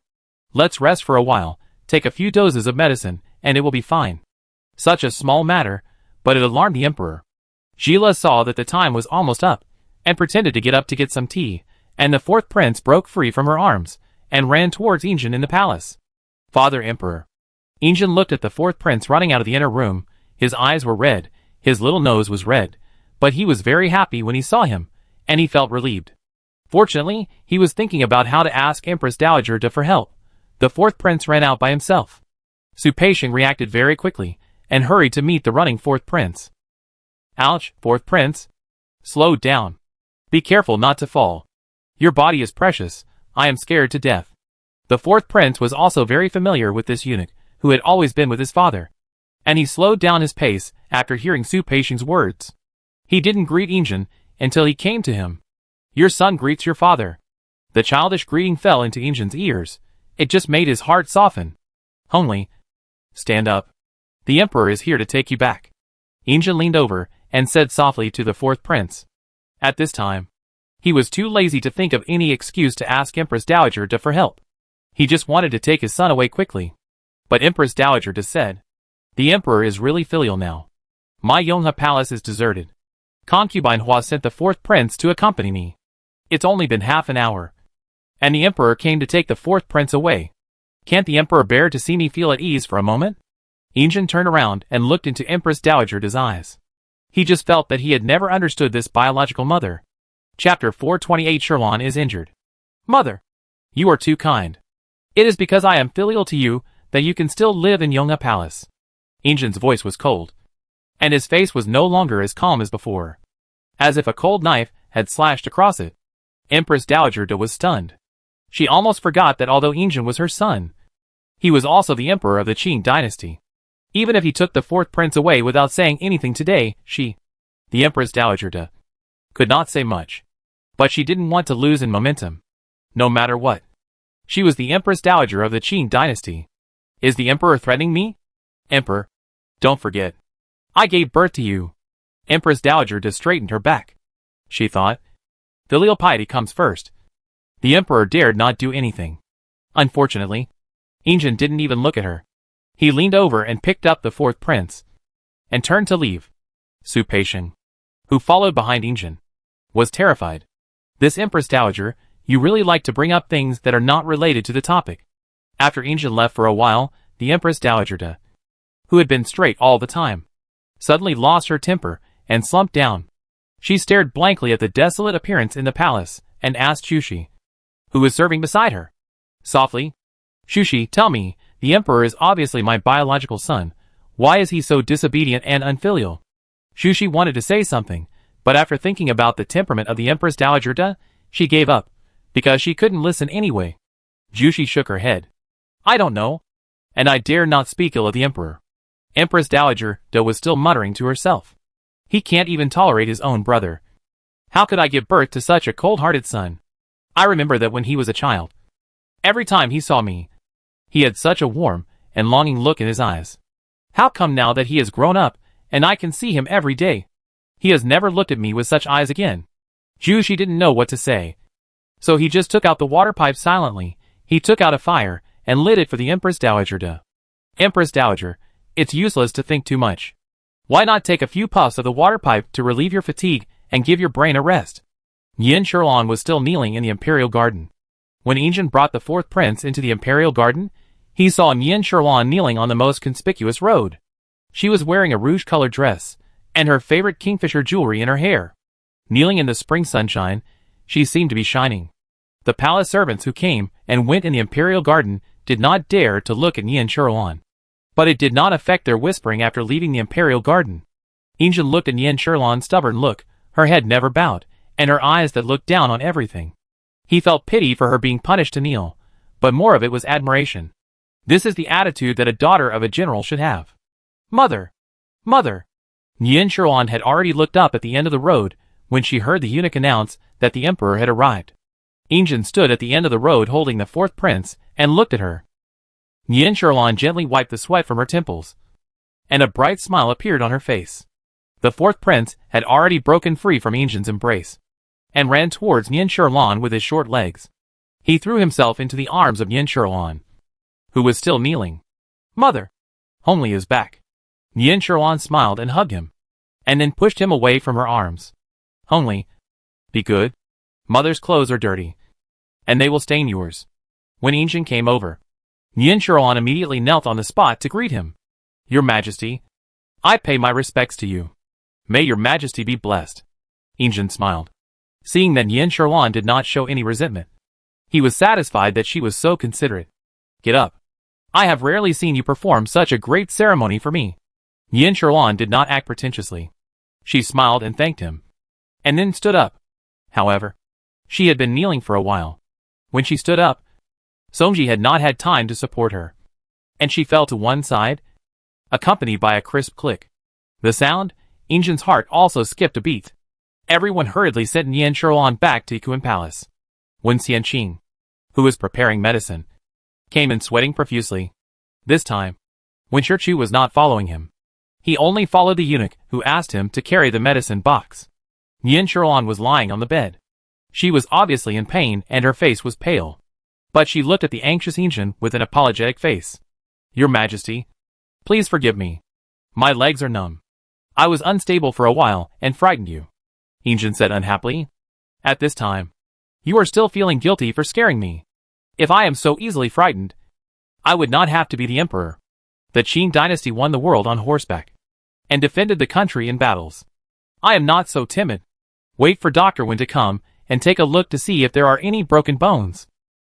Let's rest for a while, take a few doses of medicine, and it will be fine. Such a small matter, but it alarmed the emperor. Zhila saw that the time was almost up, and pretended to get up to get some tea, and the fourth prince broke free from her arms, and ran towards Injin in the palace. Father Emperor. Injin looked at the fourth prince running out of the inner room. His eyes were red, his little nose was red, but he was very happy when he saw him, and he felt relieved. Fortunately, he was thinking about how to ask Empress Dowager Da for help. The fourth prince ran out by himself. Su Peixing reacted very quickly, and hurried to meet the running fourth prince. Ouch, fourth prince. Slow down. Be careful not to fall. Your body is precious. I am scared to death. The fourth prince was also very familiar with this eunuch, who had always been with his father, and he slowed down his pace after hearing Su Peixing's words. He didn't greet Injin, until he came to him. Your son greets your father. The childish greeting fell into Injin's ears. It just made his heart soften. Only, stand up. The emperor is here to take you back. Injin leaned over and said softly to the fourth prince. At this time, he was too lazy to think of any excuse to ask Empress Dowager Da for help. He just wanted to take his son away quickly. But Empress Dowager Da said, the emperor is really filial now. My Yonghe palace is deserted. Concubine Hua sent the fourth prince to accompany me. It's only been half an hour. And the emperor came to take the fourth prince away. Can't the emperor bear to see me feel at ease for a moment? Injin turned around and looked into Empress Dowager Da's eyes. He just felt that he had never understood this biological mother. Chapter 428 Sherlon is injured. Mother, you are too kind. It is because I am filial to you that you can still live in Yonghe Palace. Injin's voice was cold, and his face was no longer as calm as before, as if a cold knife had slashed across it. Empress Dowager Da was stunned. She almost forgot that although Injin was her son, he was also the emperor of the Qing dynasty. Even if he took the fourth prince away without saying anything today, the Empress Dowager Da, could not say much. But she didn't want to lose in momentum. No matter what. She was the Empress Dowager of the Qing dynasty. Is the emperor threatening me? Emperor, don't forget. I gave birth to you. Empress Dowager Da straightened her back. She thought, filial piety comes first. The emperor dared not do anything. Unfortunately, Injin didn't even look at her. He leaned over and picked up the fourth prince, and turned to leave. Su Peixian, who followed behind Injin, was terrified. This Empress Dowager, you really like to bring up things that are not related to the topic. After Injin left for a while, the Empress Dowager Da, who had been straight all the time, suddenly lost her temper and slumped down. She stared blankly at the desolate appearance in the palace and asked Shushi, who was serving beside her, softly, Shushi, tell me, the emperor is obviously my biological son. Why is he so disobedient and unfilial? Shushi wanted to say something, but after thinking about the temperament of the Empress Dowager Da, she gave up, because she couldn't listen anyway. Jushi shook her head. I don't know. And I dare not speak ill of the emperor. Empress Dowager Da was still muttering to herself. He can't even tolerate his own brother. How could I give birth to such a cold-hearted son? I remember that when he was a child, every time he saw me, he had such a warm and longing look in his eyes. How come now that he has grown up, and I can see him every day, he has never looked at me with such eyes again? Jushi didn't know what to say. So he just took out the water pipe silently. He took out a fire, and lit it for the Empress Dowager Da. Empress Dowager, it's useless to think too much. Why not take a few puffs of the water pipe to relieve your fatigue and give your brain a rest? Yin Sherlon was still kneeling in the imperial garden. When Injin brought the fourth prince into the imperial garden, he saw Yin Sherlon kneeling on the most conspicuous road. She was wearing a rouge-colored dress, and her favorite kingfisher jewelry in her hair. Kneeling in the spring sunshine, she seemed to be shining. The palace servants who came and went in the imperial garden did not dare to look at Yin Sherlon. But it did not affect their whispering after leaving the imperial garden. Injin looked at Yin Sherlon's stubborn look, her head never bowed, and her eyes that looked down on everything. He felt pity for her being punished to kneel, but more of it was admiration. This is the attitude that a daughter of a general should have. Mother! Mother! Yin Sherlon had already looked up at the end of the road when she heard the eunuch announce that the emperor had arrived. Injin stood at the end of the road holding the fourth prince and looked at her. Yin Sherlon gently wiped the sweat from her temples, and a bright smile appeared on her face. The fourth prince had already broken free from Injin's embrace, and ran towards Yin Sherlon with his short legs. He threw himself into the arms of Yin Sherlon, who was still kneeling. Mother! Homely is back. Yin Sherlon smiled and hugged him, and then pushed him away from her arms. Homely, be good. Mother's clothes are dirty, and they will stain yours. When Injin came over, Yin Sherlon immediately knelt on the spot to greet him. Your Majesty, I pay my respects to you. May your Majesty be blessed. Injin smiled, seeing that Yin Sherlon did not show any resentment. He was satisfied that she was so considerate. Get up. I have rarely seen you perform such a great ceremony for me. Yin Sherlon did not act pretentiously. She smiled and thanked him, and then stood up. However, she had been kneeling for a while. When she stood up, Songji had not had time to support her, and she fell to one side, accompanied by a crisp click. The sound, Injin's heart also skipped a beat. Everyone hurriedly sent Nian Sherlan back to Ikuan Palace. When Xianqing, who was preparing medicine, came in sweating profusely. This time, when Shirchu was not following him, he only followed the eunuch who asked him to carry the medicine box. Nian Sherlan was lying on the bed. She was obviously in pain and her face was pale. But she looked at the anxious Injin with an apologetic face. Your Majesty, please forgive me. My legs are numb. I was unstable for a while and frightened you, Injin said unhappily. At this time, you are still feeling guilty for scaring me. If I am so easily frightened, I would not have to be the emperor. The Qing dynasty won the world on horseback and defended the country in battles. I am not so timid. Wait for Dr. Wen to come and take a look to see if there are any broken bones.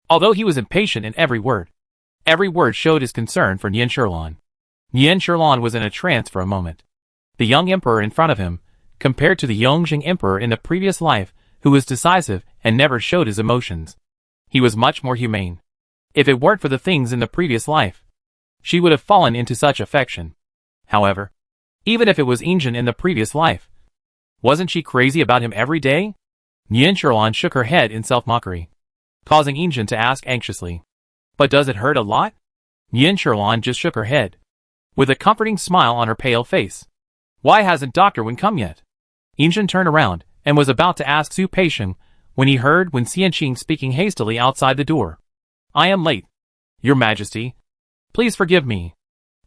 Although he was impatient in every word showed his concern for Nian Sherlan. Nian Sherlan was in a trance for a moment. The young emperor in front of him, compared to the Yongjing emperor in the previous life, who was decisive and never showed his emotions. He was much more humane. If it weren't for the things in the previous life, she would have fallen into such affection. However, even if it was Injin in the previous life, wasn't she crazy about him every day? Nian Sherlan shook her head in self-mockery, causing Injin to ask anxiously, but does it hurt a lot? Nian Sherlan just shook her head, with a comforting smile on her pale face. Why hasn't Dr. Wen come yet? Injin turned around and was about to ask Su Peixiang when he heard Wen Xianqing speaking hastily outside the door. I am late. Your Majesty, please forgive me.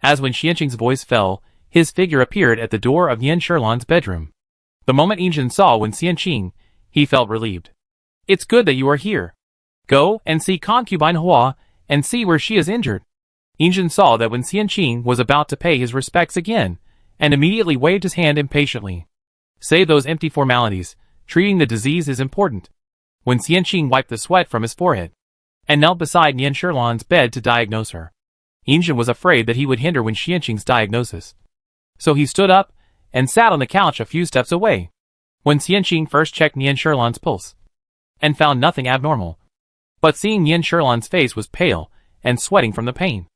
As Wen Xianqing's voice fell, his figure appeared at the door of Nian Sherlan's bedroom. The moment Injin saw Wen Xianqing, he felt relieved. It's good that you are here. Go and see concubine Hua and see where she is injured. Injin saw that Wen Xianqing was about to pay his respects again, and immediately waved his hand impatiently. Save those empty formalities. Treating the disease is important. Wen Xianqing wiped the sweat from his forehead and knelt beside Nian Sherlan's bed to diagnose her. Injin was afraid that he would hinder Wen Xianqing's diagnosis. So he stood up and sat on the couch a few steps away. Wen Xianqing first checked Nian Sherlan's pulse and found nothing abnormal. But seeing Nian Sherlan's face was pale and sweating from the pain,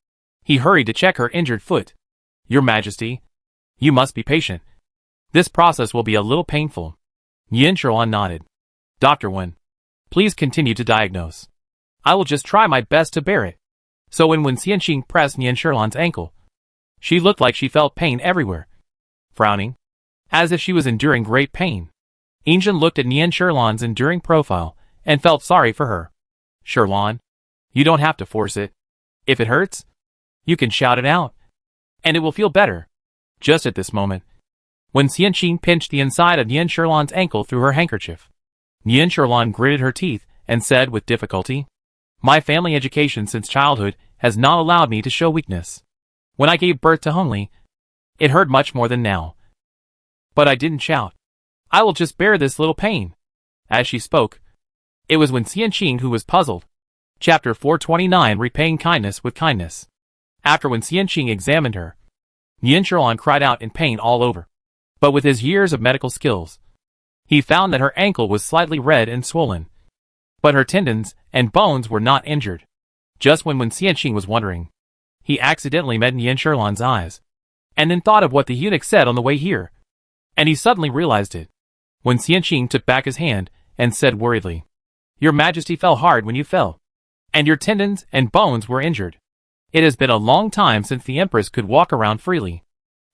he hurried to check her injured foot. Your Majesty, you must be patient. This process will be a little painful. Nian Sherlan nodded. Dr. Wen, please continue to diagnose. I will just try my best to bear it. So when Wen Xianqing pressed Nian Sherlan's ankle, she looked like she felt pain everywhere. Frowning, as if she was enduring great pain. Injin looked at Nian Sherlan's enduring profile and felt sorry for her. Sherlan, you don't have to force it. If it hurts, you can shout it out, and it will feel better. Just at this moment, Wen Xianqing pinched the inside of Nian Sherlan's ankle through her handkerchief. Nian Sherlan gritted her teeth and said with difficulty, my family education since childhood has not allowed me to show weakness. When I gave birth to Hongli, it hurt much more than now. But I didn't shout. I will just bear this little pain. As she spoke, it was Wen Xianqing who was puzzled. Chapter 429, Repaying Kindness with Kindness. After Wen Xianqing examined her, Nian Sherlan cried out in pain all over. But with his years of medical skills, he found that her ankle was slightly red and swollen. But her tendons and bones were not injured. Just when Wen Xianqing was wondering, he accidentally met Nian Sherlan's eyes, and then thought of what the eunuch said on the way here. And he suddenly realized it. Wen Xianqing took back his hand and said worriedly, Your Majesty fell hard when you fell, and your tendons and bones were injured. It has been a long time since the Empress could walk around freely.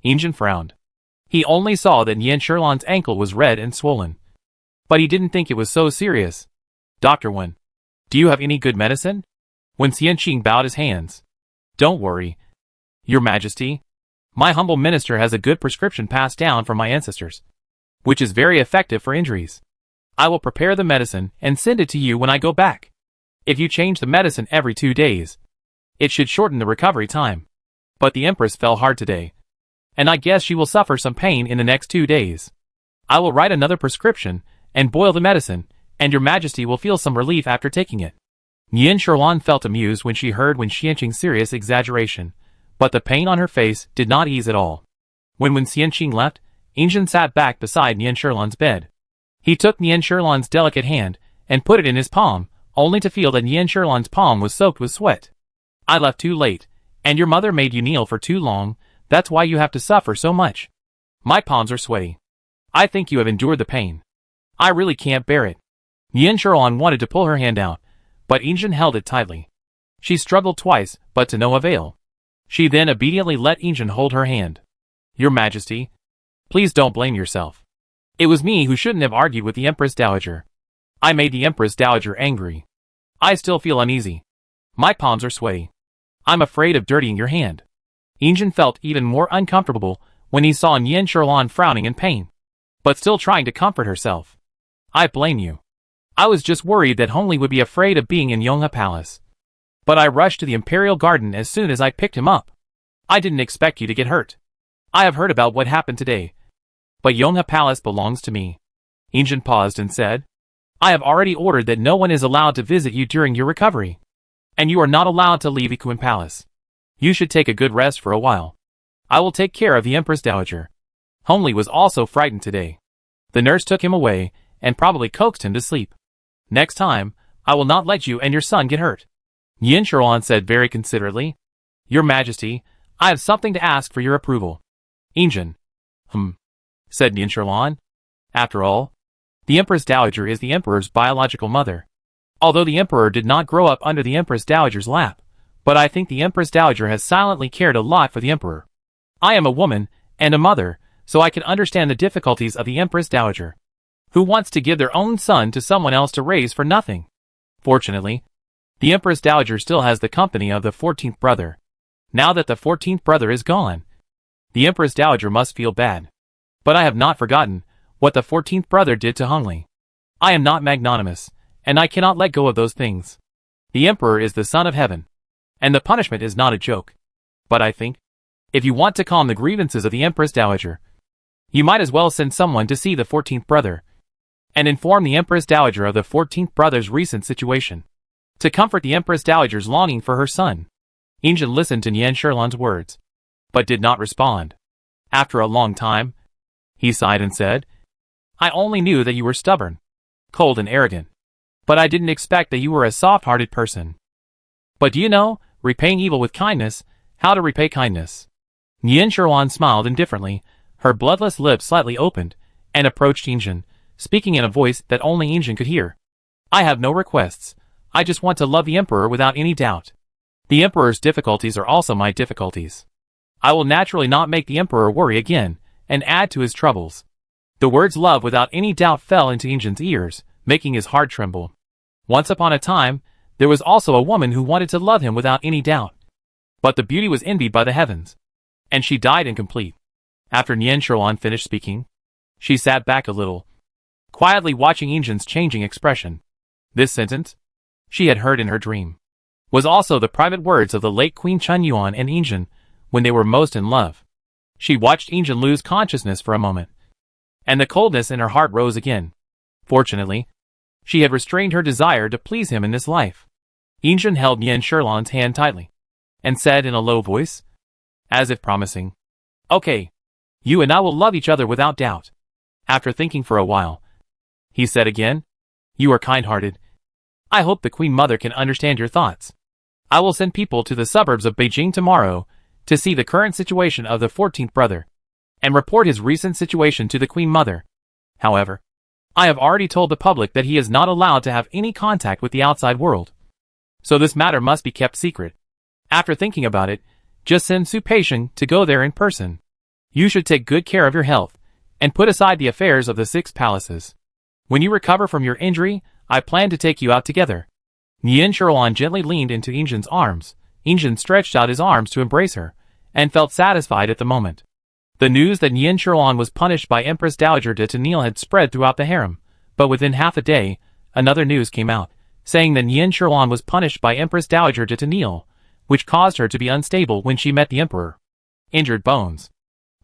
Injin frowned. He only saw that Nian Sherlan's ankle was red and swollen. But he didn't think it was so serious. Dr. Wen, do you have any good medicine? Wen Xianqing bowed his hands. Don't worry, Your Majesty. My humble minister has a good prescription passed down from my ancestors, which is very effective for injuries. I will prepare the medicine and send it to you when I go back. If you change the medicine every 2 days, it should shorten the recovery time. But the Empress fell hard today, and I guess she will suffer some pain in the next 2 days. I will write another prescription and boil the medicine, and Your Majesty will feel some relief after taking it. Nian Sherlan felt amused when she heard Wen Xianqing's serious exaggeration, but the pain on her face did not ease at all. When Wen Xianqing left, Injin sat back beside Nian Sherlan's bed. He took Nian Sherlan's delicate hand and put it in his palm, only to feel that Nian Sherlan's palm was soaked with sweat. I left too late, and your mother made you kneel for too long. That's why you have to suffer so much. My palms are sweaty. I think you have endured the pain. I really can't bear it. Yin Sherlan wanted to pull her hand out, but Injin held it tightly. She struggled twice, but to no avail. She then obediently let Injin hold her hand. Your Majesty, please don't blame yourself. It was me who shouldn't have argued with the Empress Dowager. I made the Empress Dowager angry. I still feel uneasy. My palms are sweaty. I'm afraid of dirtying your hand. Injin felt even more uncomfortable when he saw Yin Sherlan frowning in pain, but still trying to comfort herself. I blame you. I was just worried that Hongli would be afraid of being in Yonghe Palace. But I rushed to the Imperial Garden as soon as I picked him up. I didn't expect you to get hurt. I have heard about what happened today. But Yonghe Palace belongs to me. Injin paused and said, I have already ordered that no one is allowed to visit you during your recovery. And you are not allowed to leave Ikuin Palace. You should take a good rest for a while. I will take care of the Empress Dowager. Hongli was also frightened today. The nurse took him away and probably coaxed him to sleep. Next time, I will not let you and your son get hurt. Yin Sherlan said very considerately. Your Majesty, I have something to ask for your approval. Injin. Said Yin Sherlan. After all, the Empress Dowager is the Emperor's biological mother. Although the Emperor did not grow up under the Empress Dowager's lap, but I think the Empress Dowager has silently cared a lot for the Emperor. I am a woman and a mother, so I can understand the difficulties of the Empress Dowager. Who wants to give their own son to someone else to raise for nothing? Fortunately, the Empress Dowager still has the company of the 14th brother. Now that the 14th brother is gone, the Empress Dowager must feel bad. But I have not forgotten what the 14th brother did to Hongli. I am not magnanimous, and I cannot let go of those things. The Emperor is the son of heaven, and the punishment is not a joke. But I think, if you want to calm the grievances of the Empress Dowager, you might as well send someone to see the 14th brother, and inform the Empress Dowager of the 14th brother's recent situation, to comfort the Empress Dowager's longing for her son. Injin listened to Yin Sherlan's words, but did not respond. After a long time, he sighed and said, I only knew that you were stubborn, cold and arrogant, but I didn't expect that you were a soft-hearted person. But do you know, repaying evil with kindness, how to repay kindness? Yin Sherlan smiled indifferently, her bloodless lips slightly opened, and approached Injin, speaking in a voice that only Injin could hear. I have no requests. I just want to love the Emperor without any doubt. The Emperor's difficulties are also my difficulties. I will naturally not make the Emperor worry again, and add to his troubles. The words love without any doubt fell into Injin's ears, making his heart tremble. Once upon a time, there was also a woman who wanted to love him without any doubt. But the beauty was envied by the heavens, and she died incomplete. After Yin Sherlan finished speaking, she sat back a little, quietly watching Injin's changing expression. This sentence, she had heard in her dream, was also the private words of the late Queen Chun Yuan and Injin when they were most in love. She watched Injin lose consciousness for a moment, and the coldness in her heart rose again. Fortunately, she had restrained her desire to please him in this life. Injin held Yin Sherlan's hand tightly, and said in a low voice, as if promising, Okay, you and I will love each other without doubt. After thinking for a while, he said again, You are kind-hearted. I hope the Queen Mother can understand your thoughts. I will send people to the suburbs of Beijing tomorrow to see the current situation of the 14th brother, and report his recent situation to the Queen Mother. However, I have already told the public that he is not allowed to have any contact with the outside world. So this matter must be kept secret. After thinking about it, just send Su Peixiang to go there in person. You should take good care of your health, and put aside the affairs of the 6 palaces. When you recover from your injury, I plan to take you out together. Yin Sherlan gently leaned into Injin's arms. Injin stretched out his arms to embrace her, and felt satisfied at the moment. The news that Yin Sherlan was punished by Empress Dowager de Tenil had spread throughout the harem, but within half a day, another news came out, saying that Yin Sherlan was punished by Empress Dowager de Tenil, which caused her to be unstable when she met the Emperor. Injured bones.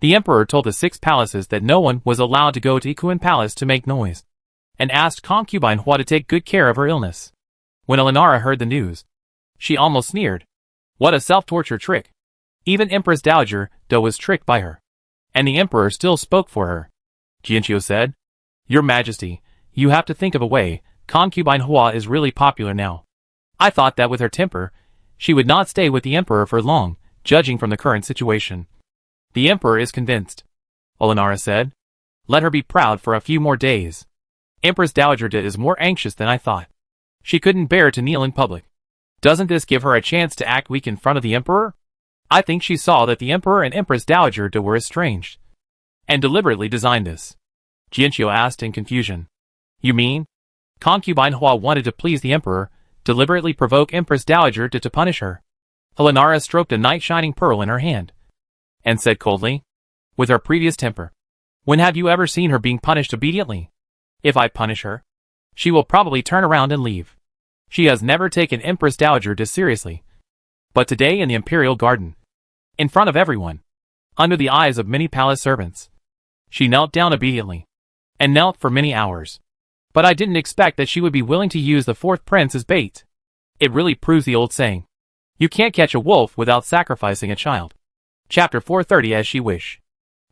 The Emperor told the 6 palaces that no one was allowed to go to Ikuin Palace to make noise, and asked concubine Hua to take good care of her illness. When Elinara heard the news, she almost sneered. What a self-torture trick. Even Empress Dowager Do was tricked by her. And the Emperor still spoke for her. Jianqiu said, Your Majesty, you have to think of a way. Concubine Hua is really popular now. I thought that with her temper, she would not stay with the Emperor for long, judging from the current situation. The Emperor is convinced, Elinara said. Let her be proud for a few more days. Empress Dowager De is more anxious than I thought. She couldn't bear to kneel in public. Doesn't this give her a chance to act weak in front of the emperor? I think she saw that the emperor and Empress Dowager De were estranged, and deliberately designed this. Jianqiu asked in confusion. You mean? Concubine Hua wanted to please the emperor, deliberately provoke Empress Dowager De to punish her. Helenara stroked a night-shining pearl in her hand, and said coldly, with her previous temper, when have you ever seen her being punished obediently? If I punish her, she will probably turn around and leave. She has never taken Empress Dowager De seriously. But today in the imperial garden, in front of everyone, under the eyes of many palace servants, she knelt down obediently, and knelt for many hours. But I didn't expect that she would be willing to use the fourth prince as bait. It really proves the old saying, you can't catch a wolf without sacrificing a child. Chapter 430. As she wish.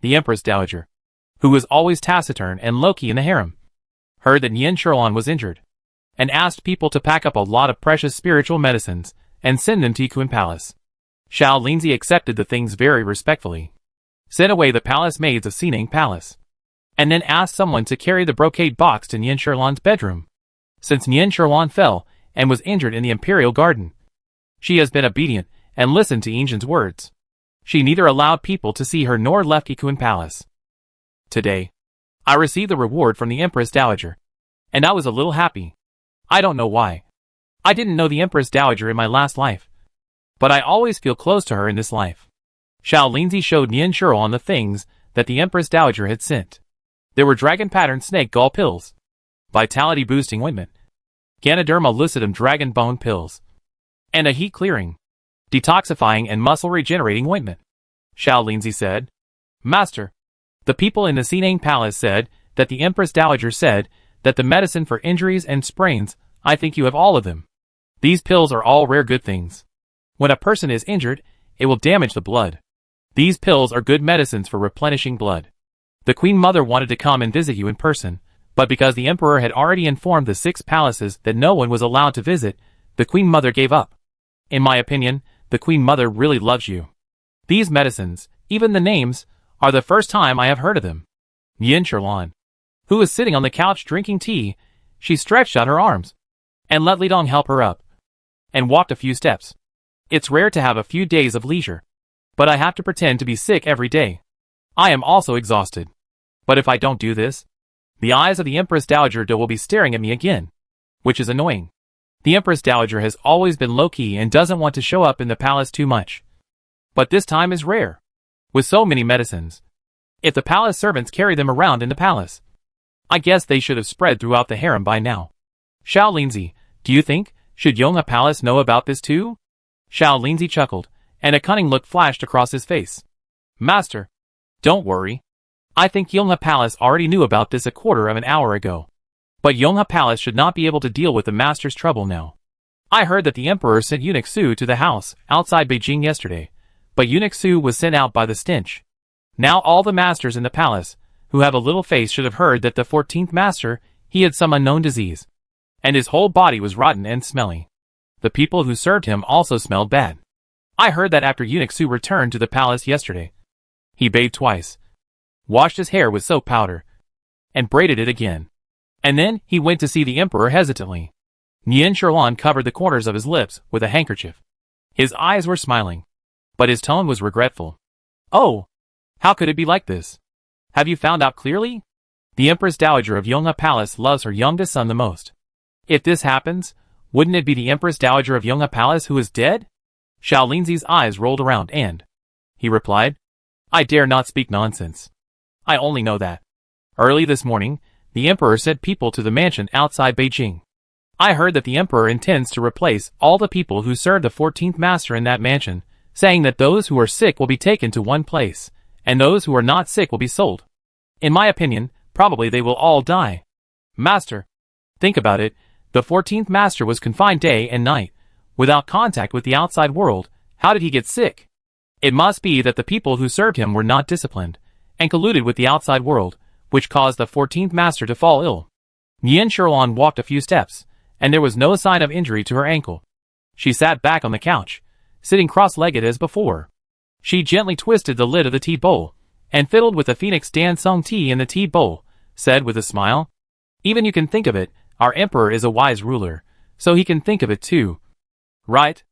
The Empress Dowager, who was always taciturn and low-key in the harem, heard that Nian Sherlan was injured, and asked people to pack up a lot of precious spiritual medicines and send them to Yiquan Palace. Xiao Linzi accepted the things very respectfully, sent away the palace maids of Sinang Palace, and then asked someone to carry the brocade box to Nian Sherlan's bedroom. Since Nian Sherlan fell and was injured in the imperial garden, she has been obedient and listened to Yinzhen's words. She neither allowed people to see her nor left Yiquan Palace. Today, I received the reward from the Empress Dowager, and I was a little happy. I don't know why. I didn't know the Empress Dowager in my last life, but I always feel close to her in this life. Xiao Linzi showed Nian Sherlan the things that the Empress Dowager had sent. There were dragon-patterned snake gall pills, vitality-boosting ointment, Ganoderma lucidum dragon bone pills, and a heat-clearing, detoxifying and muscle-regenerating ointment. Xiao Linzi said, Master, the people in the Sinang Palace said that the Empress Dowager said that the medicine for injuries and sprains, I think you have all of them. These pills are all rare good things. When a person is injured, it will damage the blood. These pills are good medicines for replenishing blood. The Queen Mother wanted to come and visit you in person, but because the Emperor had already informed the 6 palaces that no one was allowed to visit, the Queen Mother gave up. In my opinion, the Queen Mother really loves you. These medicines, even the names, are the first time I have heard of them. Nian Sherlan, who was sitting on the couch drinking tea, she stretched out her arms, and let Li Dong help her up, and walked a few steps. It's rare to have a few days of leisure, but I have to pretend to be sick every day. I am also exhausted. But if I don't do this, the eyes of the Empress Dowager De will be staring at me again, which is annoying. The Empress Dowager has always been low-key and doesn't want to show up in the palace too much. But this time is rare. With so many medicines, if the palace servants carry them around in the palace, I guess they should have spread throughout the harem by now. Xiao Linzi, do you think, should Yonghe Palace know about this too? Xiao Linzi chuckled, and a cunning look flashed across his face. Master, don't worry. I think Yonghe Palace already knew about this a quarter of an hour ago. But Yonghe Palace should not be able to deal with the master's trouble now. I heard that the emperor sent Eunuch Su to the house outside Beijing yesterday, but Eunuch Su was sent out by the stench. Now all the masters in the palace, who have a little face, should have heard that the 14th master, he had some unknown disease, and his whole body was rotten and smelly. The people who served him also smelled bad. I heard that after Eunuch Su returned to the palace yesterday, he bathed twice, washed his hair with soap powder, and braided it again. And then he went to see the emperor hesitantly. Nian Sherlan covered the corners of his lips with a handkerchief. His eyes were smiling, but his tone was regretful. Oh, how could it be like this? Have you found out clearly? The Empress Dowager of Yonghe Palace loves her youngest son the most. If this happens, wouldn't it be the Empress Dowager of Yonghe Palace who is dead? Xiao Linzi's eyes rolled around and he replied, I dare not speak nonsense. I only know that early this morning, the emperor sent people to the mansion outside Beijing. I heard that the emperor intends to replace all the people who served the 14th master in that mansion, saying that those who are sick will be taken to one place, and those who are not sick will be sold. In my opinion, probably they will all die. Master, think about it, the 14th master was confined day and night, without contact with the outside world. How did he get sick? It must be that the people who served him were not disciplined, and colluded with the outside world, which caused the 14th master to fall ill. Nian Sherlan walked a few steps, and there was no sign of injury to her ankle. She sat back on the couch, sitting cross-legged as before. She gently twisted the lid of the tea bowl, and fiddled with the Phoenix Dan Sung tea in the tea bowl, said with a smile, Even you can think of it, our emperor is a wise ruler, so he can think of it too. Right?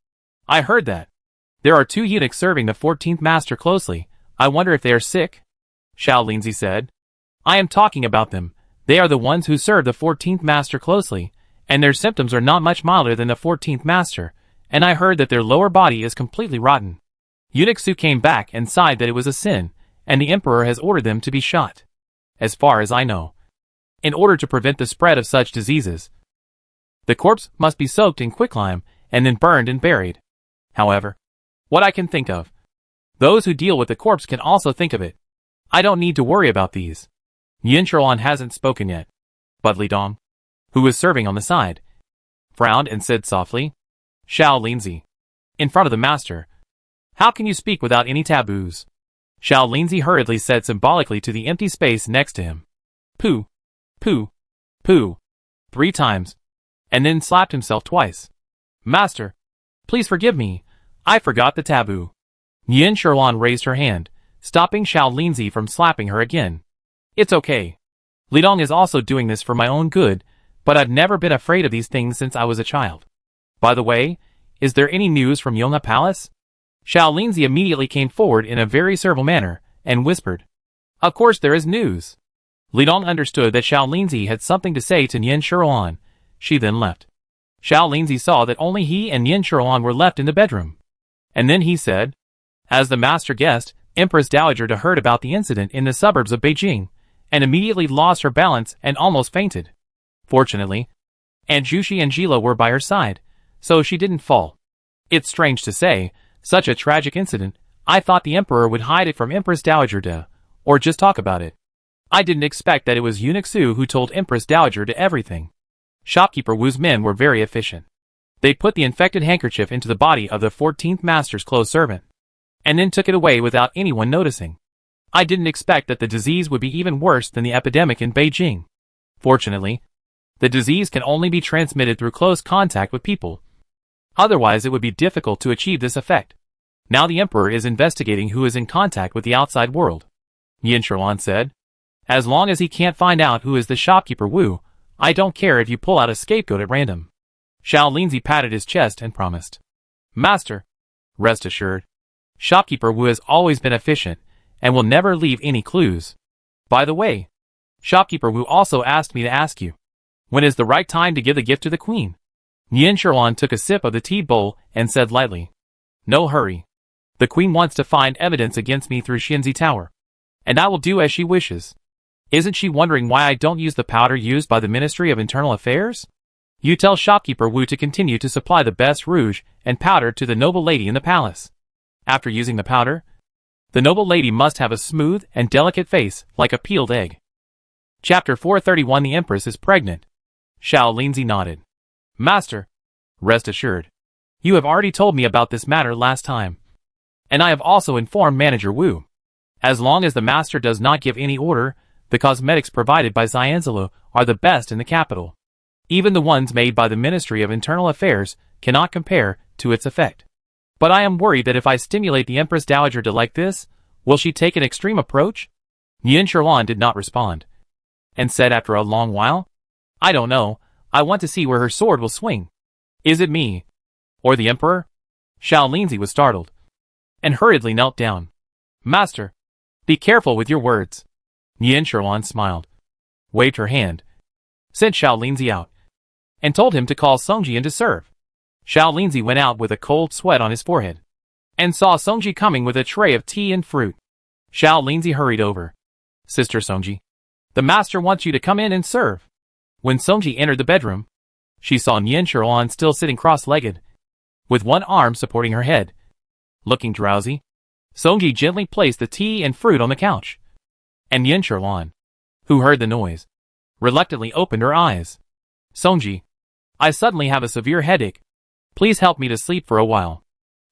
I heard that. There are 2 eunuchs serving the 14th master closely. I wonder if they are sick? Xiao Linzi said. I am talking about them. They are the ones who serve the 14th master closely, and their symptoms are not much milder than the 14th master, and I heard that their lower body is completely rotten. Eunuch Su came back and sighed that it was a sin, and the emperor has ordered them to be shot. As far as I know. In order to prevent the spread of such diseases, the corpse must be soaked in quicklime and then burned and buried. However, what I can think of, those who deal with the corpse can also think of it. I don't need to worry about these. Yin Shuolan hasn't spoken yet, but Li Dong, who was serving on the side, frowned and said softly, Xiao Linzi, in front of the master, how can you speak without any taboos? Xiao Linzi hurriedly said symbolically to the empty space next to him, Pooh, pooh, pooh, 3 times, and then slapped himself twice. Master, please forgive me, I forgot the taboo. Yin Shuolan raised her hand, stopping Xiao Linzi from slapping her again. It's okay. Li Dong is also doing this for my own good, but I've never been afraid of these things since I was a child. By the way, is there any news from Yonga Palace? Xiao Linzi immediately came forward in a very servile manner, and whispered. Of course there is news. Li Dong understood that Xiao Linzi had something to say to Yin Shuolan. She then left. Xiao Linzi saw that only he and Yin Shuolan were left in the bedroom. And then he said, as the master guest, Empress Dowager heard about the incident in the suburbs of Beijing, and immediately lost her balance and almost fainted. Fortunately, Aunt Jushi and Gila were by her side, so she didn't fall. It's strange to say, such a tragic incident, I thought the emperor would hide it from Empress Dowager or just talk about it. I didn't expect that it was Eunuch Su who told Empress Dowager everything. Shopkeeper Wu's men were very efficient. They put the infected handkerchief into the body of the 14th master's close servant, and then took it away without anyone noticing. I didn't expect that the disease would be even worse than the epidemic in Beijing. Fortunately, the disease can only be transmitted through close contact with people. Otherwise it would be difficult to achieve this effect. Now the emperor is investigating who is in contact with the outside world. Yin Shuolan said. As long as he can't find out who is the shopkeeper Wu, I don't care if you pull out a scapegoat at random. Xiao Linzi patted his chest and promised. Master, rest assured, shopkeeper Wu has always been efficient, and will never leave any clues. By the way, shopkeeper Wu also asked me to ask you, when is the right time to give the gift to the queen? Yin Shuolan took a sip of the tea bowl and said lightly, no hurry. The queen wants to find evidence against me through Xinzi Tower, and I will do as she wishes. Isn't she wondering why I don't use the powder used by the Ministry of Internal Affairs? You tell shopkeeper Wu to continue to supply the best rouge and powder to the noble lady in the palace. After using the powder, the noble lady must have a smooth and delicate face like a peeled egg. Chapter 431 The Empress is Pregnant. Xiao Linzi nodded. Master, rest assured. You have already told me about this matter last time. And I have also informed Manager Wu. As long as the master does not give any order, the cosmetics provided by Xianzelu are the best in the capital. Even the ones made by the Ministry of Internal Affairs cannot compare to its effect. But I am worried that if I stimulate the Empress Dowager like this, will she take an extreme approach? Yin Shuolan did not respond, and said after a long while, I don't know, I want to see where her sword will swing. Is it me? Or the emperor? Xiao Linzi was startled, and hurriedly knelt down. Master, be careful with your words. Yin Shuolan smiled, waved her hand, sent Xiao Linzi out, and told him to call Songji in to serve. Xiao Linzi went out with a cold sweat on his forehead, and saw Songji coming with a tray of tea and fruit. Xiao Linzi hurried over. Sister Songji, the master wants you to come in and serve. When Songji entered the bedroom, she saw Yin Shuolan still sitting cross-legged, with one arm supporting her head. Looking drowsy, Songji gently placed the tea and fruit on the couch, and Yin Shuolan, who heard the noise, reluctantly opened her eyes. Songji, I suddenly have a severe headache. Please help me to sleep for a while.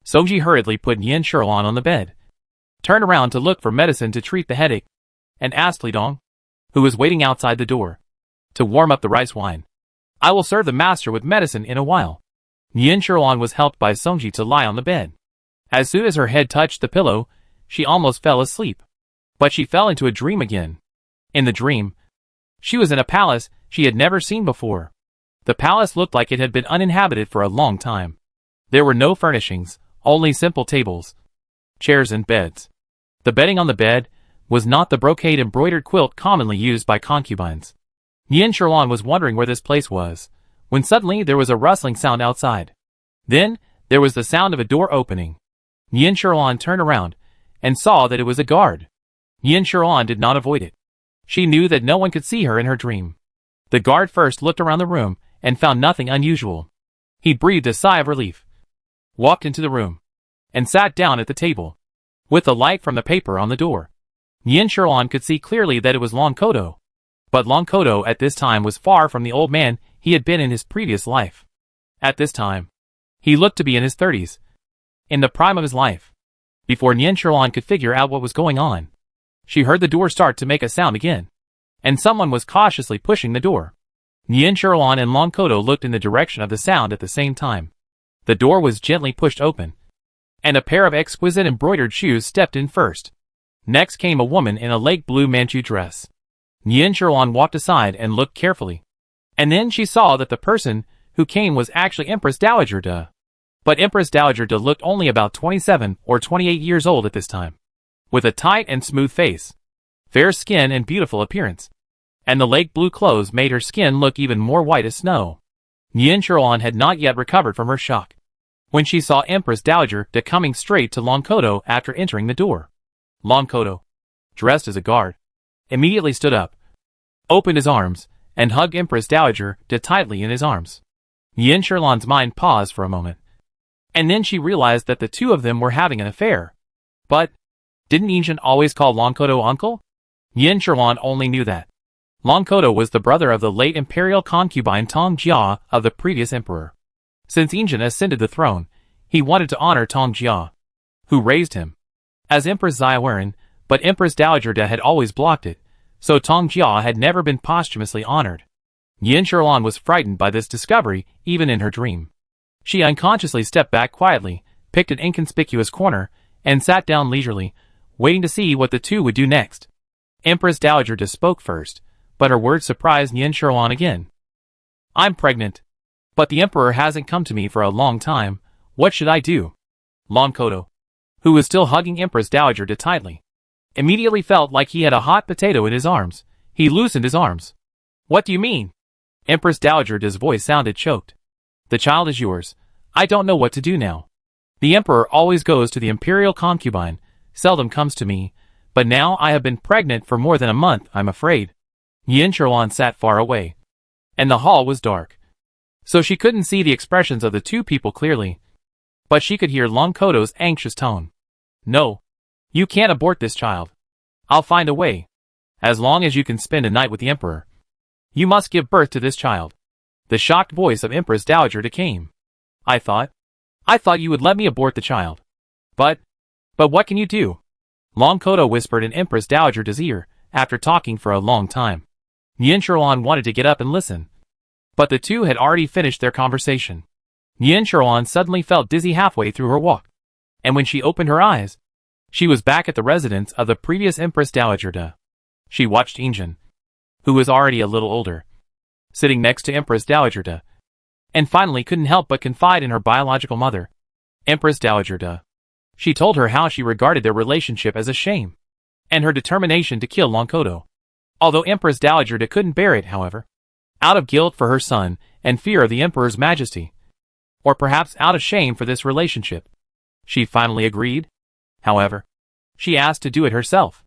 Songji hurriedly put Yin Shuolan on the bed, turned around to look for medicine to treat the headache, and asked Li Dong, who was waiting outside the door, to warm up the rice wine. I will serve the master with medicine in a while. Yin Shuolan was helped by Songji to lie on the bed. As soon as her head touched the pillow, she almost fell asleep. But she fell into a dream again. In the dream, she was in a palace she had never seen before. The palace looked like it had been uninhabited for a long time. There were no furnishings, only simple tables, chairs and beds. The bedding on the bed was not the brocade embroidered quilt commonly used by concubines. Nian Sherlan was wondering where this place was, when suddenly there was a rustling sound outside. Then, there was the sound of a door opening. Nian Sherlan turned around, and saw that it was a guard. Nian Sherlan did not avoid it. She knew that no one could see her in her dream. The guard first looked around the room, and found nothing unusual. He breathed a sigh of relief, walked into the room, and sat down at the table. With the light from the paper on the door, Nian Sherlan could see clearly that it was Long Kodo. But Long Kodo at this time was far from the old man he had been in his previous life. At this time, he looked to be in his 30s, in the prime of his life. Before Nian Sherlan could figure out what was going on, she heard the door start to make a sound again, and someone was cautiously pushing the door. Nian Sherlan and Long Kodo looked in the direction of the sound at the same time. The door was gently pushed open, and a pair of exquisite embroidered shoes stepped in first. Next came a woman in a lake blue Manchu dress. Nian Sherlan walked aside and looked carefully. And then she saw that the person who came was actually Empress Dowager De. But Empress Dowager De looked only about 27 or 28 years old at this time, with a tight and smooth face, fair skin and beautiful appearance. And the lake blue clothes made her skin look even more white as snow. Nian Sherlan had not yet recovered from her shock when she saw Empress Dowager De coming straight to Long Kodo after entering the door. Long Kodo, dressed as a guard, immediately stood up, opened his arms, and hugged Empress Dowager De tightly in his arms. Nian Sherlan's mind paused for a moment, and then she realized that the two of them were having an affair. But, didn't Injin always call Long Kodo uncle? Nian Sherlan only knew that Long Kodo was the brother of the late imperial concubine Tong Jia of the previous emperor. Since Injin ascended the throne, he wanted to honor Tong Jia, who raised him, as Empress Xiaowen, but Empress Dowager De had always blocked it, so Tong Jia had never been posthumously honored. Nian Sherlan was frightened by this discovery even in her dream. She unconsciously stepped back quietly, picked an inconspicuous corner, and sat down leisurely, waiting to see what the two would do next. Empress Dowager De spoke first, but her words surprised Nian Sherlan again. "I'm pregnant, but the emperor hasn't come to me for a long time. What should I do?" Long Kodo, who was still hugging Empress Dowager De tightly, immediately felt like he had a hot potato in his arms. He loosened his arms. "What do you mean?" Empress Dowager De's voice sounded choked. "The child is yours. I don't know what to do now. The emperor always goes to the imperial concubine, seldom comes to me, but now I have been pregnant for more than a month, I'm afraid." Nian Sherlan sat far away, and the hall was dark, so she couldn't see the expressions of the two people clearly, but she could hear Long Kodo's anxious tone. "No. You can't abort this child. I'll find a way. As long as you can spend a night with the emperor, you must give birth to this child." The shocked voice of Empress Dowager De came. I thought you would let me abort the child. But what can you do?" Long Kodo whispered in Empress Dowager De's ear, after talking for a long time. Nian Sherlan wanted to get up and listen, but the two had already finished their conversation. Nian Sherlan suddenly felt dizzy halfway through her walk, and when she opened her eyes, she was back at the residence of the previous Empress Dowager De. She watched Injin, who was already a little older, sitting next to Empress Dowager De, and finally couldn't help but confide in her biological mother, Empress Dowager De. She told her how she regarded their relationship as a shame, and her determination to kill Long Kodo. Although Empress Dowager De couldn't bear it, however, out of guilt for her son and fear of the emperor's majesty, or perhaps out of shame for this relationship, she finally agreed. However, she asked to do it herself.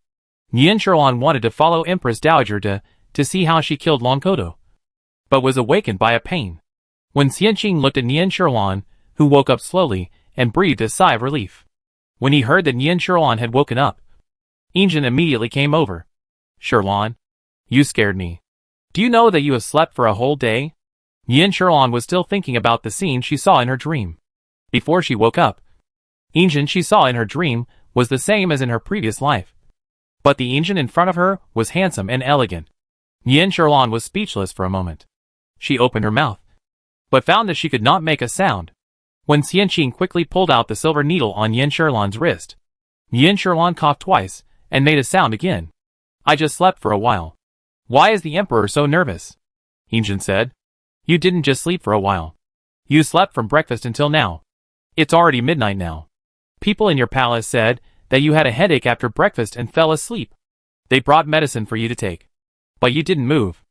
Nian Sherlan wanted to follow Empress Dowager De to see how she killed Long Kodo, but was awakened by a pain. When Xianqing looked at Nian Sherlan, who woke up slowly and breathed a sigh of relief. When he heard that Nian Sherlan had woken up, Injin immediately came over. "Sherlan, you scared me. Do you know that you have slept for a whole day?" Nian Sherlan was still thinking about the scene she saw in her dream. Before she woke up, Injin she saw in her dream was the same as in her previous life, but the Injin in front of her was handsome and elegant. Nian Sherlan was speechless for a moment. She opened her mouth, but found that she could not make a sound. When Xianqing quickly pulled out the silver needle on Nian Sherlan's wrist, Nian Sherlan coughed twice and made a sound again. "I just slept for a while. Why is the emperor so nervous?" Injin said. You didn't just sleep for a while. You slept from breakfast until now. It's already midnight now. People in your palace said that you had a headache after breakfast and fell asleep. They brought medicine for you to take. But you didn't move.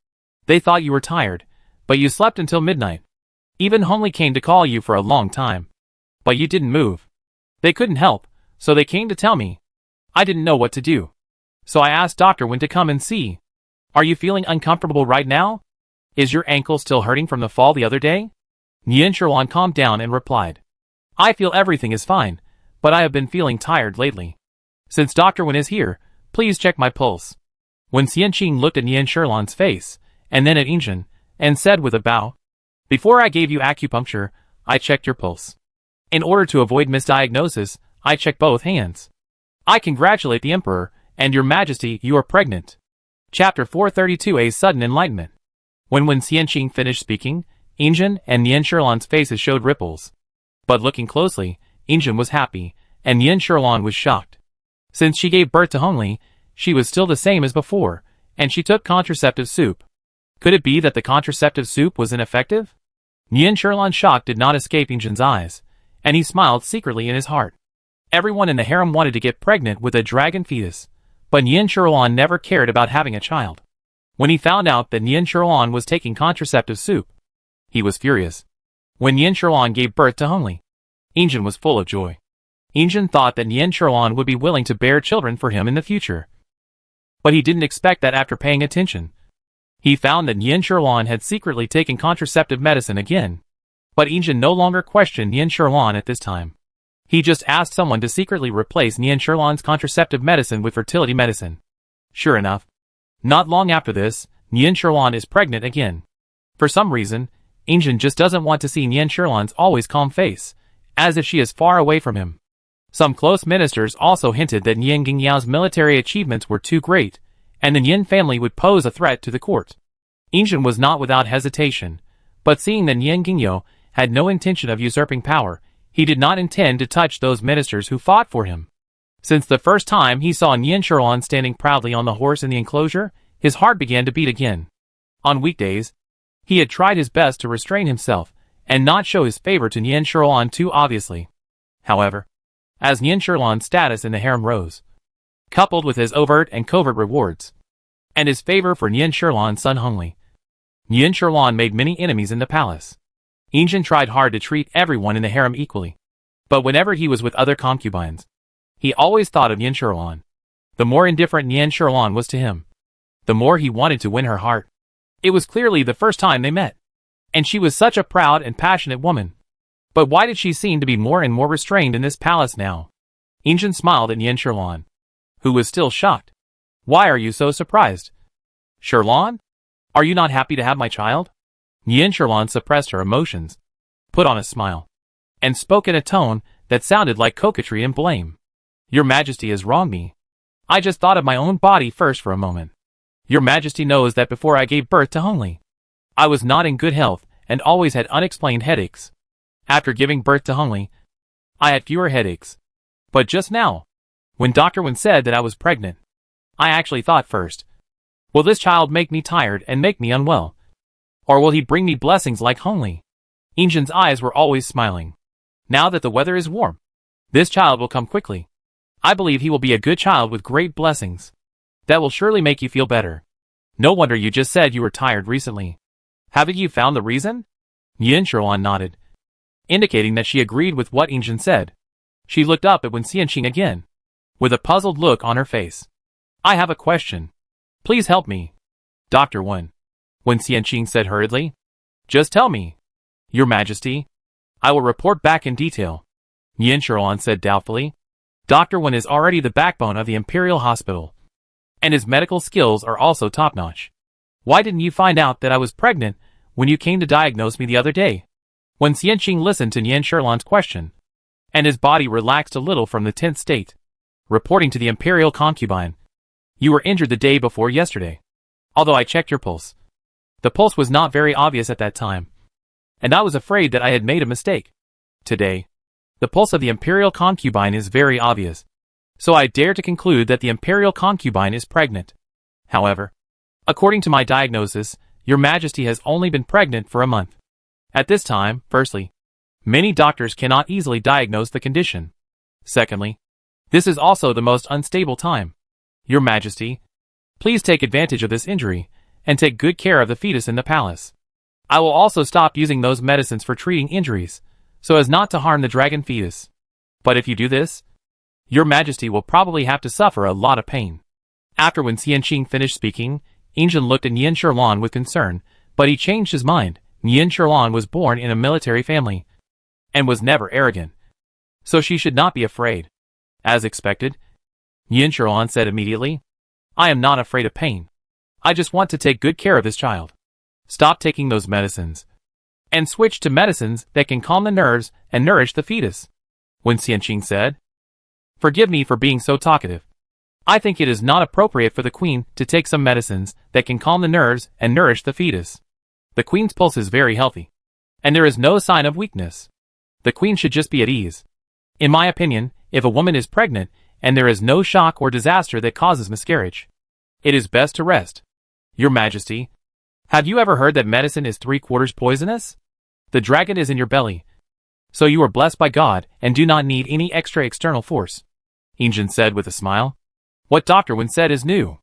They thought you were tired, but you slept until midnight. Even Hongli came to call you for a long time. But you didn't move. They couldn't help, so they came to tell me. I didn't know what to do. So I asked Dr. Wen to come and see. Are you feeling uncomfortable right now? Is your ankle still hurting from the fall the other day? Nian Sherlan calmed down and replied. I feel everything is fine, but I have been feeling tired lately. Since Dr. Wen is here, please check my pulse. When Xianqing looked at Nian Sherlan's face, and then at Injin, and said with a bow, Before I gave you acupuncture, I checked your pulse. In order to avoid misdiagnosis, I checked both hands. I congratulate the Emperor, and your Majesty, you are pregnant. Chapter 432 A Sudden Enlightenment. When Xianqing finished speaking, Injin and Nian Sherlan's faces showed ripples. But looking closely, Injin was happy, and Nian Sherlan was shocked. Since she gave birth to Hongli, she was still the same as before, and she took contraceptive soup. Could it be that the contraceptive soup was ineffective? Nian Sherlan's shock did not escape Injin's eyes, and he smiled secretly in his heart. Everyone in the harem wanted to get pregnant with a dragon fetus, but Nian Sherlan never cared about having a child. When he found out that Nian Sherlan was taking contraceptive soup, he was furious. When Nian Sherlan gave birth to Hongli, Injin was full of joy. Injin thought that Nian Sherlan would be willing to bear children for him in the future. But he didn't expect that after paying attention. He found that Nian Sherlan had secretly taken contraceptive medicine again. But Injin no longer questioned Nian Sherlan at this time. He just asked someone to secretly replace Nian Sherlan's contraceptive medicine with fertility medicine. Sure enough, not long after this, Nian Sherlan is pregnant again. For some reason, Injin just doesn't want to see Nian Sherlan's always calm face, as if she is far away from him. Some close ministers also hinted that Nian Gingyao's military achievements were too great, and the Nian family would pose a threat to the court. Injin was not without hesitation, but seeing that Nian Gingyao had no intention of usurping power, he did not intend to touch those ministers who fought for him. Since the first time he saw Nian Sherlan standing proudly on the horse in the enclosure, his heart began to beat again. On weekdays, he had tried his best to restrain himself and not show his favor to Nian Sherlan too obviously. However, as Nian Sherlan's status in the harem rose, coupled with his overt and covert rewards, and his favor for Nian Sherlan's son Hongli, Nian Sherlan made many enemies in the palace. Injin tried hard to treat everyone in the harem equally, but whenever he was with other concubines, he always thought of Nian Sherlan. The more indifferent Nian Sherlan was to him, the more he wanted to win her heart. It was clearly the first time they met, and she was such a proud and passionate woman. But why did she seem to be more and more restrained in this palace now? Injin smiled at Nian Sherlan, who was still shocked. Why are you so surprised? Sherlan? Are you not happy to have my child? Nian Sherlan suppressed her emotions, put on a smile, and spoke in a tone that sounded like coquetry and blame. Your Majesty has wronged me. I just thought of my own body first for a moment. Your Majesty knows that before I gave birth to Hongli, I was not in good health and always had unexplained headaches. After giving birth to Hongli, I had fewer headaches. But just now, when Dr. Wen said that I was pregnant, I actually thought first, will this child make me tired and make me unwell? Or will he bring me blessings like Hongli? Injin's eyes were always smiling. Now that the weather is warm, this child will come quickly. I believe he will be a good child with great blessings. That will surely make you feel better. No wonder you just said you were tired recently. Haven't you found the reason? Nian Sherlan nodded, indicating that she agreed with what Injin said. She looked up at Wen Xianqing again, with a puzzled look on her face. I have a question. Please help me. Dr. Wen Xianqing said hurriedly. Just tell me. Your Majesty. I will report back in detail. Nian Sherlan said doubtfully. Dr. Wen is already the backbone of the Imperial Hospital, and his medical skills are also top-notch. Why didn't you find out that I was pregnant when you came to diagnose me the other day? Wen Xianqing listened to Nian Sherlan's question, and his body relaxed a little from the tense state. Reporting to the Imperial concubine, you were injured the day before yesterday. Although I checked your pulse, the pulse was not very obvious at that time, and I was afraid that I had made a mistake. Today, the pulse of the Imperial concubine is very obvious, so I dare to conclude that the Imperial concubine is pregnant. However, according to my diagnosis, Your Majesty has only been pregnant for a month. At this time, firstly, many doctors cannot easily diagnose the condition. Secondly, this is also the most unstable time. Your Majesty, please take advantage of this injury and take good care of the fetus in the palace. I will also stop using those medicines for treating injuries, so as not to harm the dragon fetus. But if you do this, Your Majesty will probably have to suffer a lot of pain. After when Xianqing finished speaking, Injin looked at Nian Sherlan with concern, but he changed his mind. Nian Sherlan was born in a military family and was never arrogant, so she should not be afraid. As expected, Nian Sherlan said immediately, I am not afraid of pain. I just want to take good care of this child. Stop taking those medicines and switch to medicines that can calm the nerves and nourish the fetus. When Xianqing said, Forgive me for being so talkative. I think it is not appropriate for the queen to take some medicines that can calm the nerves and nourish the fetus. The queen's pulse is very healthy, and there is no sign of weakness. The queen should just be at ease. In my opinion, if a woman is pregnant and there is no shock or disaster that causes miscarriage, it is best to rest. Your Majesty, have you ever heard that medicine is 3/4 poisonous? The dragon is in your belly, so you are blessed by God and do not need any extra external force. Injin said with a smile. What Dr. Wen said is new.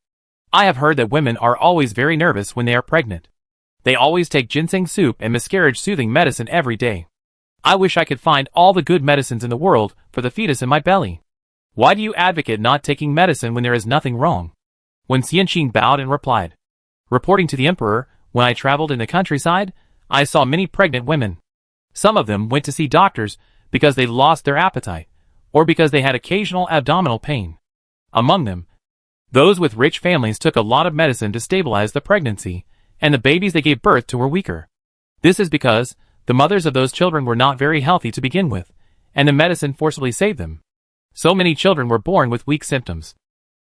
I have heard that women are always very nervous when they are pregnant. They always take ginseng soup and miscarriage-soothing medicine every day. I wish I could find all the good medicines in the world for the fetus in my belly. Why do you advocate not taking medicine when there is nothing wrong? When Xianqing bowed and replied, Reporting to the emperor, when I traveled in the countryside, I saw many pregnant women. Some of them went to see doctors because they lost their appetite, or because they had occasional abdominal pain. Among them, those with rich families took a lot of medicine to stabilize the pregnancy, and the babies they gave birth to were weaker. This is because the mothers of those children were not very healthy to begin with, and the medicine forcibly saved them. So many children were born with weak symptoms.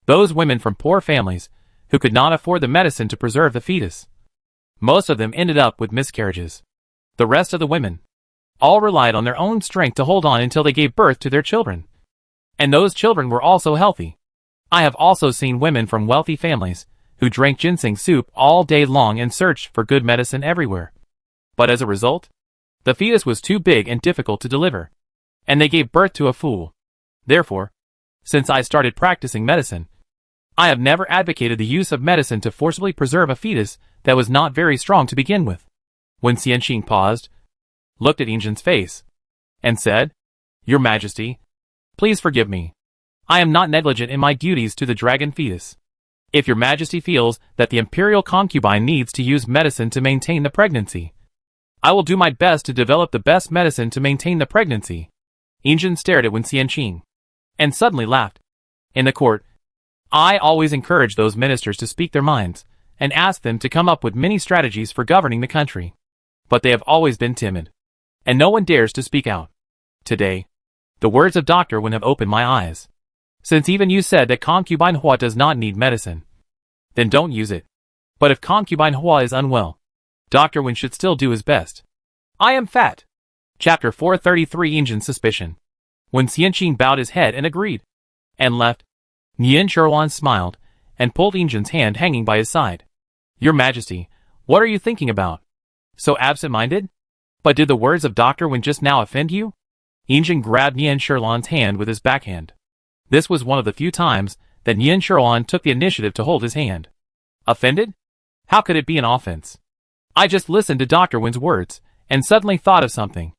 Those women from poor families, who could not afford the medicine to preserve the fetus, most of them ended up with miscarriages. The rest of the women all relied on their own strength to hold on until they gave birth to their children. And those children were also healthy. I have also seen women from wealthy families who drank ginseng soup all day long and searched for good medicine everywhere. But as a result, the fetus was too big and difficult to deliver, and they gave birth to a fool. Therefore, since I started practicing medicine, I have never advocated the use of medicine to forcibly preserve a fetus that was not very strong to begin with. When Xianqing paused, looked at Injin's face, and said, Your Majesty, please forgive me. I am not negligent in my duties to the dragon fetus. If Your Majesty feels that the imperial concubine needs to use medicine to maintain the pregnancy, I will do my best to develop the best medicine to maintain the pregnancy. Injin stared at Wen Xianqing, and suddenly laughed. In the court, I always encourage those ministers to speak their minds, and ask them to come up with many strategies for governing the country. But they have always been timid, and no one dares to speak out. Today, the words of Dr. Wen have opened my eyes. Since even you said that concubine Hua does not need medicine, then don't use it. But if concubine Hua is unwell, Dr. Wen should still do his best. I am fat. Chapter 433 Injin's Suspicion. When Xianqing bowed his head and agreed, and left, Nian Sherlan smiled, and pulled Injin's hand hanging by his side. Your Majesty, what are you thinking about? So absent-minded? But did the words of Dr. Wen just now offend you? Injin grabbed Nian Sherlan's hand with his backhand. This was one of the few times that Nian Sherlan took the initiative to hold his hand. Offended? How could it be an offense? I just listened to Dr. Wen's words, and suddenly thought of something.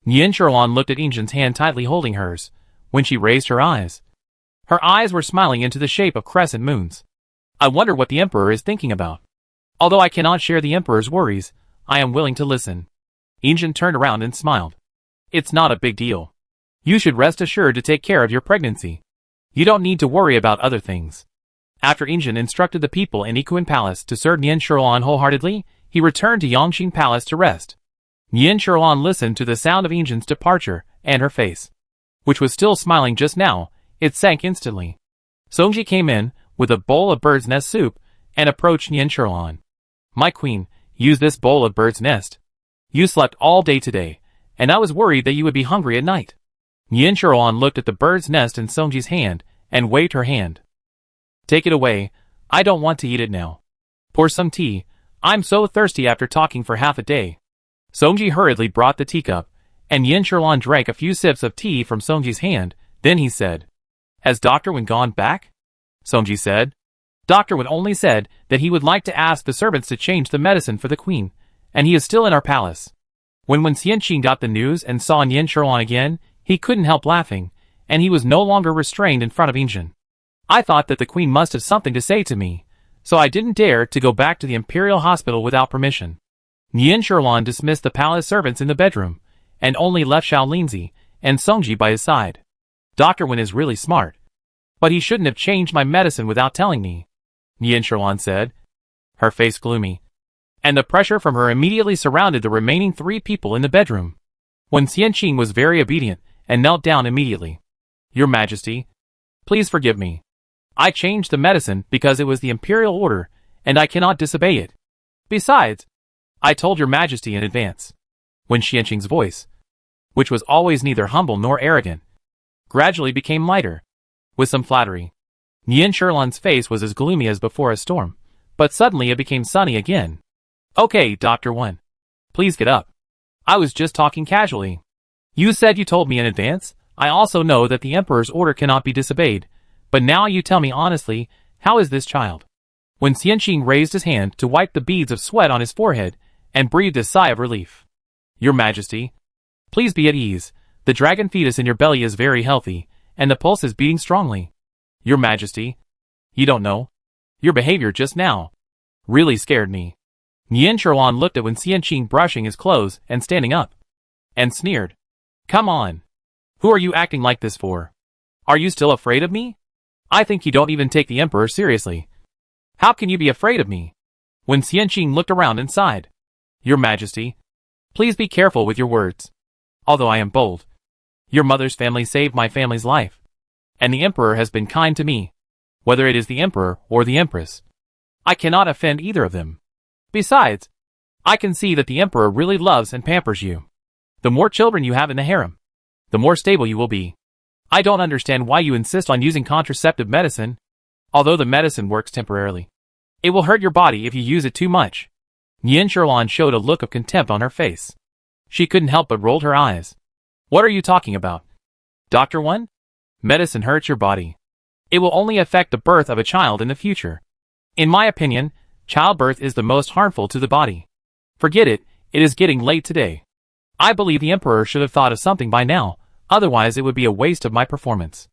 Nian Sherlan looked at Injin's hand tightly holding hers, when she raised her eyes. Her eyes were smiling into the shape of crescent moons. I wonder what the Emperor is thinking about. Although I cannot share the Emperor's worries, I am willing to listen. Injin turned around and smiled. It's not a big deal. You should rest assured to take care of your pregnancy. You don't need to worry about other things. After Injin instructed the people in Ikuan Palace to serve Nian Sherlan wholeheartedly, he returned to Yongxing Palace to rest. Nian Sherlan listened to the sound of Injin's departure, and her face, which was still smiling just now, it sank instantly. Songji came in, with a bowl of bird's nest soup, and approached Nian Sherlan. My queen, use this bowl of bird's nest. You slept all day today, and I was worried that you would be hungry at night. Nian Sherlan looked at the bird's nest in Songji's hand, and waved her hand. Take it away, I don't want to eat it now. Pour some tea, I'm so thirsty after talking for half a day. Songji hurriedly brought the teacup, and Yin Sherlan drank a few sips of tea from Songji's hand. Then he said, "Has Dr. Wen gone back?" Songji said. Dr. Wen only said that he would like to ask the servants to change the medicine for the queen, and he is still in our palace. When Xianqing got the news and saw Yin Sherlan again, he couldn't help laughing, and he was no longer restrained in front of Injin. I thought that the queen must have something to say to me, so I didn't dare to go back to the imperial hospital without permission. Yin Sherlan dismissed the palace servants in the bedroom, and only left Xiao Linzi and Songji by his side. Dr. Wen is really smart. But he shouldn't have changed my medicine without telling me, Yin Sherlan said, her face gloomy. And the pressure from her immediately surrounded the remaining 3 people in the bedroom. When Xianqing was very obedient and knelt down immediately. Your Majesty, please forgive me. I changed the medicine because it was the imperial order, and I cannot disobey it. Besides, I told your Majesty in advance. When Xianqing's voice, which was always neither humble nor arrogant, gradually became lighter, with some flattery. Yin Sherlan's face was as gloomy as before a storm, but suddenly it became sunny again. Okay, Dr. Wen. Please get up. I was just talking casually. You said you told me in advance. I also know that the Emperor's order cannot be disobeyed, but now you tell me honestly, how is this child? When Xianqing raised his hand to wipe the beads of sweat on his forehead, and breathed a sigh of relief. Your Majesty, please be at ease. The dragon fetus in your belly is very healthy, and the pulse is beating strongly. Your Majesty, you don't know. Your behavior just now really scared me. Yin Sherlan looked at Wen Xianqing brushing his clothes and standing up, and sneered. Come on. Who are you acting like this for? Are you still afraid of me? I think you don't even take the Emperor seriously. How can you be afraid of me? When Xianqing looked around and sighed. Your Majesty, please be careful with your words. Although I am bold, your mother's family saved my family's life, and the Emperor has been kind to me, whether it is the Emperor or the Empress. I cannot offend either of them. Besides, I can see that the Emperor really loves and pampers you. The more children you have in the harem, the more stable you will be. I don't understand why you insist on using contraceptive medicine. Although the medicine works temporarily, it will hurt your body if you use it too much. Yin Sherlan showed a look of contempt on her face. She couldn't help but rolled her eyes. What are you talking about? Dr. Wen? Medicine hurts your body. It will only affect the birth of a child in the future. In my opinion, childbirth is the most harmful to the body. Forget it, it is getting late today. I believe the Emperor should have thought of something by now, otherwise it would be a waste of my performance.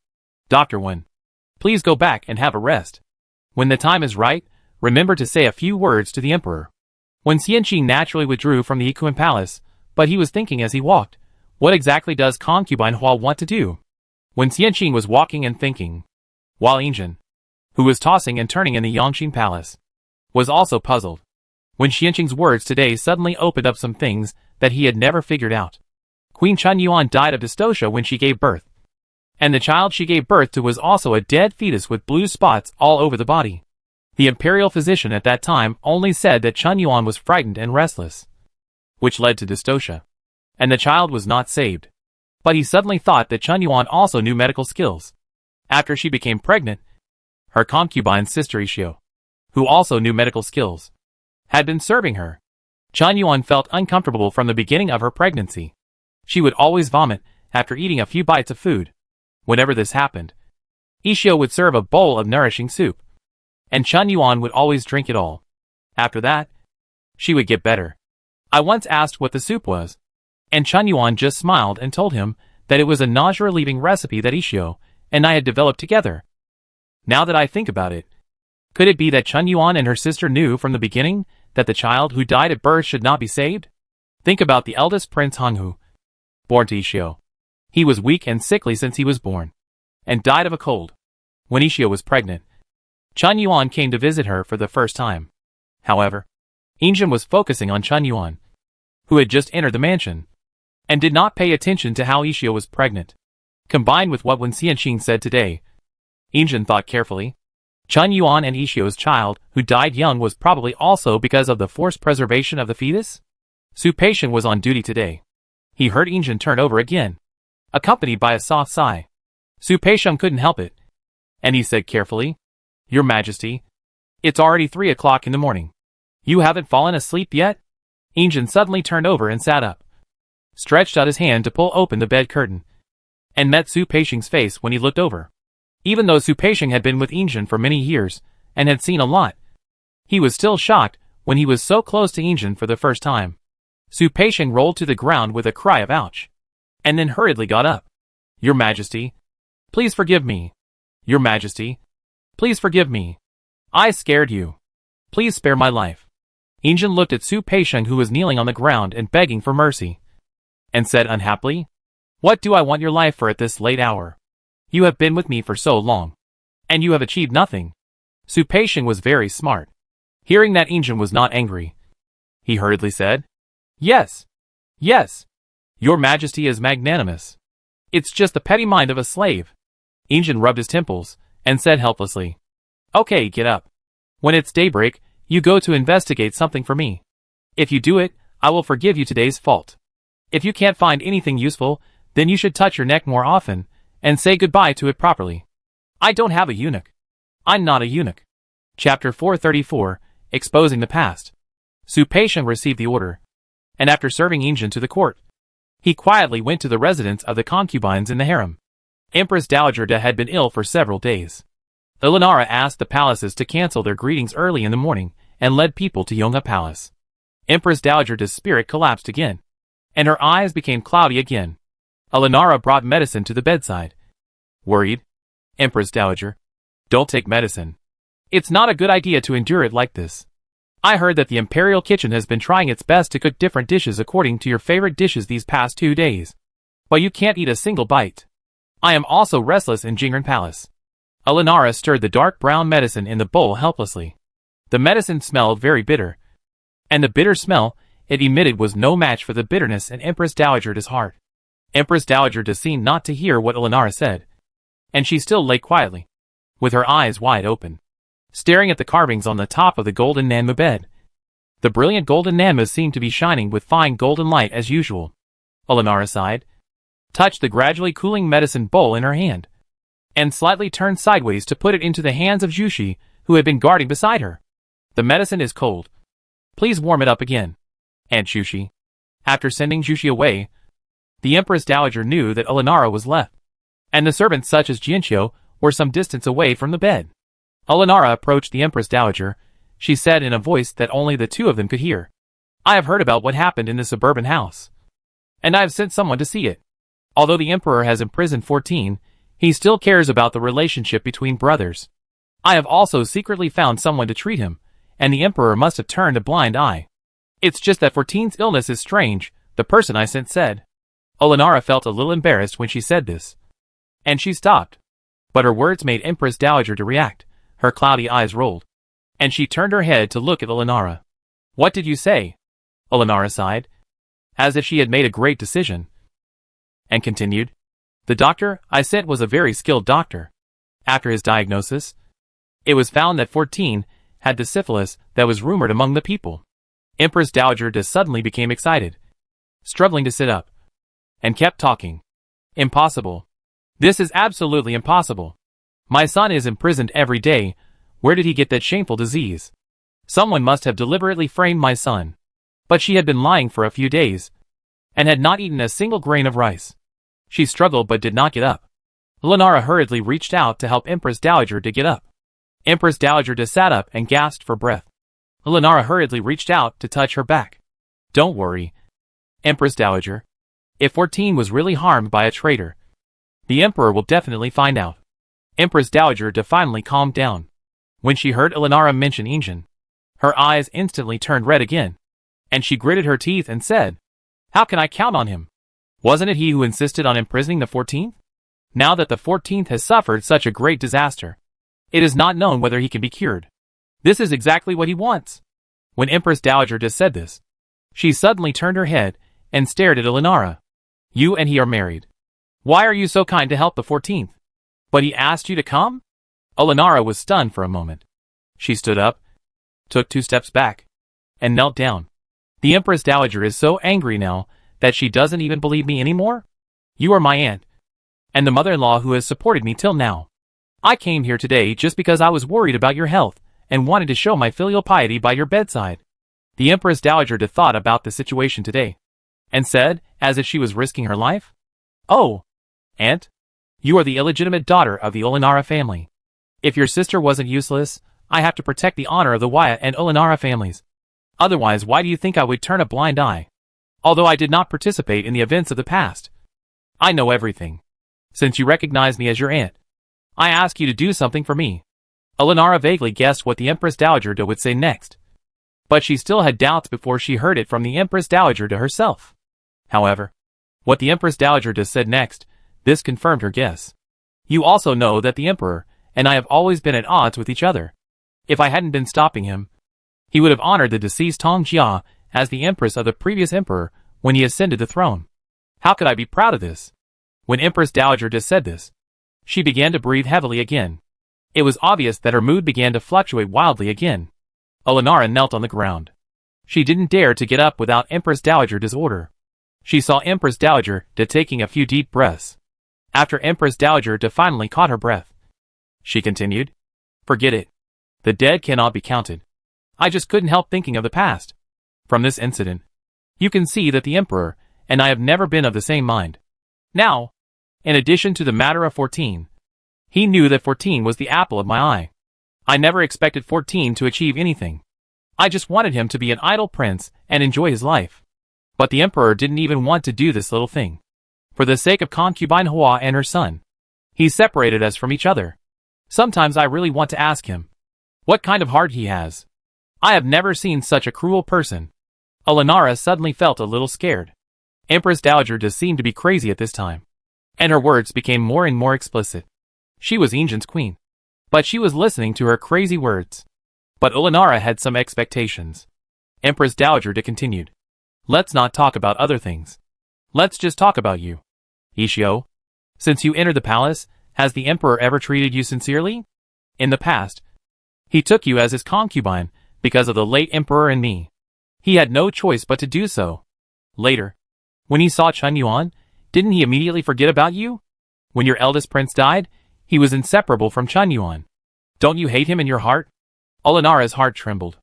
Dr. Wen, please go back and have a rest. When the time is right, remember to say a few words to the Emperor. When Xianqing naturally withdrew from the Equine Palace, but he was thinking as he walked, what exactly does concubine Hua want to do? When Xianqing was walking and thinking, while Injin, who was tossing and turning in the Yangqing Palace, was also puzzled. When Xianqing's words today suddenly opened up some things that he had never figured out. Queen Chun Yuan died of dystocia when she gave birth. And the child she gave birth to was also a dead fetus with blue spots all over the body. The imperial physician at that time only said that Chun Yuan was frightened and restless, which led to dystocia, and the child was not saved. But he suddenly thought that Chun Yuan also knew medical skills. After she became pregnant, her concubine's sister Ishio, who also knew medical skills, had been serving her. Chun Yuan felt uncomfortable from the beginning of her pregnancy. She would always vomit after eating a few bites of food. Whenever this happened, Ishio would serve a bowl of nourishing soup, and Chun Yuan would always drink it all. After that, she would get better. I once asked what the soup was, and Chun Yuan just smiled and told him that it was a nausea-relieving recipe that Ishio and I had developed together. Now that I think about it, could it be that Chun Yuan and her sister knew from the beginning that the child who died at birth should not be saved? Think about the eldest prince Honghu, born to Ishio. He was weak and sickly since he was born, and died of a cold. When Ishio was pregnant, Chun Yuan came to visit her for the first time. However, Injin was focusing on Chun Yuan, who had just entered the mansion, and did not pay attention to how Ishio was pregnant. Combined with what Wen Xianqing said today, Injin thought carefully. Chun Yuan and Ishio's child, who died young, was probably also because of the forced preservation of the fetus? Su Peixian was on duty today. He heard Injin turn over again, accompanied by a soft sigh. Su Peixian couldn't help it, and he said carefully, Your Majesty, it's already 3 o'clock in the morning. You haven't fallen asleep yet? Injin suddenly turned over and sat up, stretched out his hand to pull open the bed curtain, and met Su Peisheng's face when he looked over. Even though Su Peisheng had been with Injin for many years, and had seen a lot, he was still shocked when he was so close to Injin for the first time. Su Peisheng rolled to the ground with a cry of ouch, and then hurriedly got up. Your Majesty, please forgive me. Your Majesty, please forgive me. I scared you. Please spare my life. Injin looked at Su Peisheng, who was kneeling on the ground and begging for mercy, and said unhappily, What do I want your life for at this late hour? You have been with me for so long, and you have achieved nothing. Su Peisheng was very smart. Hearing that Injin was not angry, he hurriedly said, Yes, yes, your Majesty is magnanimous. It's just the petty mind of a slave. Injin rubbed his temples and said helplessly, Okay, get up. When it's daybreak, you go to investigate something for me. If you do it, I will forgive you today's fault. If you can't find anything useful, then you should touch your neck more often, and say goodbye to it properly. I don't have a eunuch. I'm not a eunuch. Chapter 434, Exposing the Past. Su Peisheng received the order, and after serving Injin to the court, he quietly went to the residence of the concubines in the harem. Empress Dowager De had been ill for several days. Elenara asked the palaces to cancel their greetings early in the morning, and led people to Yonga Palace. Empress Dowager De's spirit collapsed again, and her eyes became cloudy again. Elenara brought medicine to the bedside. Worried? Empress Dowager, don't take medicine. It's not a good idea to endure it like this. I heard that the Imperial Kitchen has been trying its best to cook different dishes according to your favorite dishes these past 2 days, but you can't eat a single bite. I am also restless in Jingren Palace. Elenara stirred the dark brown medicine in the bowl helplessly. The medicine smelled very bitter, and the bitter smell it emitted was no match for the bitterness in Empress Dowager De's heart. Empress Dowager De seemed not to hear what Elenara said, and she still lay quietly, with her eyes wide open, staring at the carvings on the top of the golden Nanmu bed. The brilliant golden Nanmu seemed to be shining with fine golden light as usual. Elenara sighed, touched the gradually cooling medicine bowl in her hand, and slightly turned sideways to put it into the hands of Jushi, who had been guarding beside her. The medicine is cold. Please warm it up again. Aunt Jushi. After sending Jushi away, the Empress Dowager knew that Elenara was left, and the servants such as Jianqiu were some distance away from the bed. Elenara approached the Empress Dowager. She said in a voice that only the two of them could hear, I have heard about what happened in the suburban house, and I have sent someone to see it. Although the Emperor has imprisoned 14, he still cares about the relationship between brothers. I have also secretly found someone to treat him, and the Emperor must have turned a blind eye. It's just that 14's illness is strange, the person I sent said. Elenara felt a little embarrassed when she said this, and she stopped. But her words made Empress Dowager to react. Her cloudy eyes rolled, and she turned her head to look at Elenara. What did you say? Elenara sighed, as if she had made a great decision, and continued. The doctor I sent was a very skilled doctor. After his diagnosis, it was found that 14 had the syphilis that was rumored among the people. Empress Dowager De suddenly became excited, struggling to sit up, and kept talking. Impossible. This is absolutely impossible. My son is imprisoned every day. Where did he get that shameful disease? Someone must have deliberately framed my son. But she had been lying for a few days, and had not eaten a single grain of rice. She struggled but did not get up. Elenara hurriedly reached out to help Empress Dowager to get up. Empress Dowager De sat up and gasped for breath. Elenara hurriedly reached out to touch her back. Don't worry, Empress Dowager. If 14 was really harmed by a traitor, the Emperor will definitely find out. Empress Dowager De finally calmed down. When she heard Elenara mention Injin, her eyes instantly turned red again, and she gritted her teeth and said, How can I count on him? Wasn't it he who insisted on imprisoning the 14th? Now that the 14th has suffered such a great disaster, it is not known whether he can be cured. This is exactly what he wants. When Empress Dowager De said this, she suddenly turned her head and stared at Elenara. You and he are married. Why are you so kind to help the 14th? But he asked you to come? Elenara was stunned for a moment. She stood up, took 2 steps back, and knelt down. The Empress Dowager is so angry now that she doesn't even believe me anymore? You are my aunt, and the mother-in-law who has supported me till now. I came here today just because I was worried about your health and wanted to show my filial piety by your bedside. The Empress Dowager thought about the situation today, and said, as if she was risking her life, "Oh, Aunt, you are the illegitimate daughter of the Olenara family. If your sister wasn't useless, I have to protect the honor of the Wyatt and Olenara families. Otherwise, why do you think I would turn a blind eye? Although I did not participate in the events of the past, I know everything. Since you recognize me as your aunt, I ask you to do something for me." Olenara vaguely guessed what the Empress Dowager would say next, but she still had doubts before she heard it from the Empress Dowager herself. However, what the Empress Dowager said next, this confirmed her guess. "You also know that the Emperor and I have always been at odds with each other. If I hadn't been stopping him, he would have honored the deceased Tong Jia as the Empress of the previous Emperor when he ascended the throne. How could I be proud of this?" When Empress Dowager said this, she began to breathe heavily again. It was obvious that her mood began to fluctuate wildly again. Olenara knelt on the ground. She didn't dare to get up without Empress Dowager's order. She saw Empress Dowager taking a few deep breaths. After Empress Dowager finally caught her breath, she continued, "Forget it. The dead cannot be counted. I just couldn't help thinking of the past. From this incident, you can see that the Emperor and I have never been of the same mind. Now, in addition to the matter of 14, he knew that 14 was the apple of my eye. I never expected 14 to achieve anything. I just wanted him to be an idle prince and enjoy his life. But the Emperor didn't even want to do this little thing. For the sake of concubine Hua and her son, he separated us from each other. Sometimes I really want to ask him what kind of heart he has. I have never seen such a cruel person." Olenara suddenly felt a little scared. Empress Dowager seemed to be crazy at this time, and her words became more and more explicit. She was Injin's queen, but she was listening to her crazy words. But Olenara had some expectations. Empress Dowager continued, "Let's not talk about other things. Let's just talk about you. Ishio, since you entered the palace, has the Emperor ever treated you sincerely? In the past, he took you as his concubine because of the late Emperor and me. He had no choice but to do so. Later, when he saw Chun Yuan, didn't he immediately forget about you? When your eldest prince died, he was inseparable from Chun Yuan. Don't you hate him in your heart?" Olenara's heart trembled.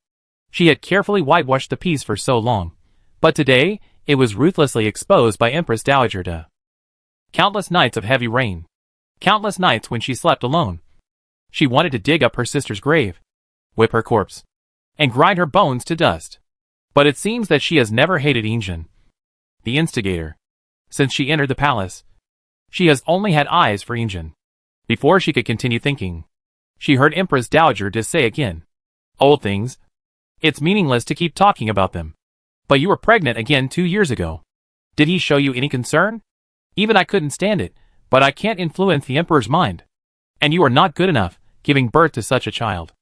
She had carefully whitewashed the piece for so long, but today, it was ruthlessly exposed by Empress Dowager. Countless nights of heavy rain. Countless nights when she slept alone. She wanted to dig up her sister's grave, whip her corpse, and grind her bones to dust. But it seems that she has never hated Injin, the instigator. Since she entered the palace, she has only had eyes for Injin. Before she could continue thinking, she heard Empress Dowager say again, "Old things. It's meaningless to keep talking about them. But you were pregnant again 2 years ago. Did he show you any concern? Even I couldn't stand it, but I can't influence the Emperor's mind. And you are not good enough, giving birth to such a child.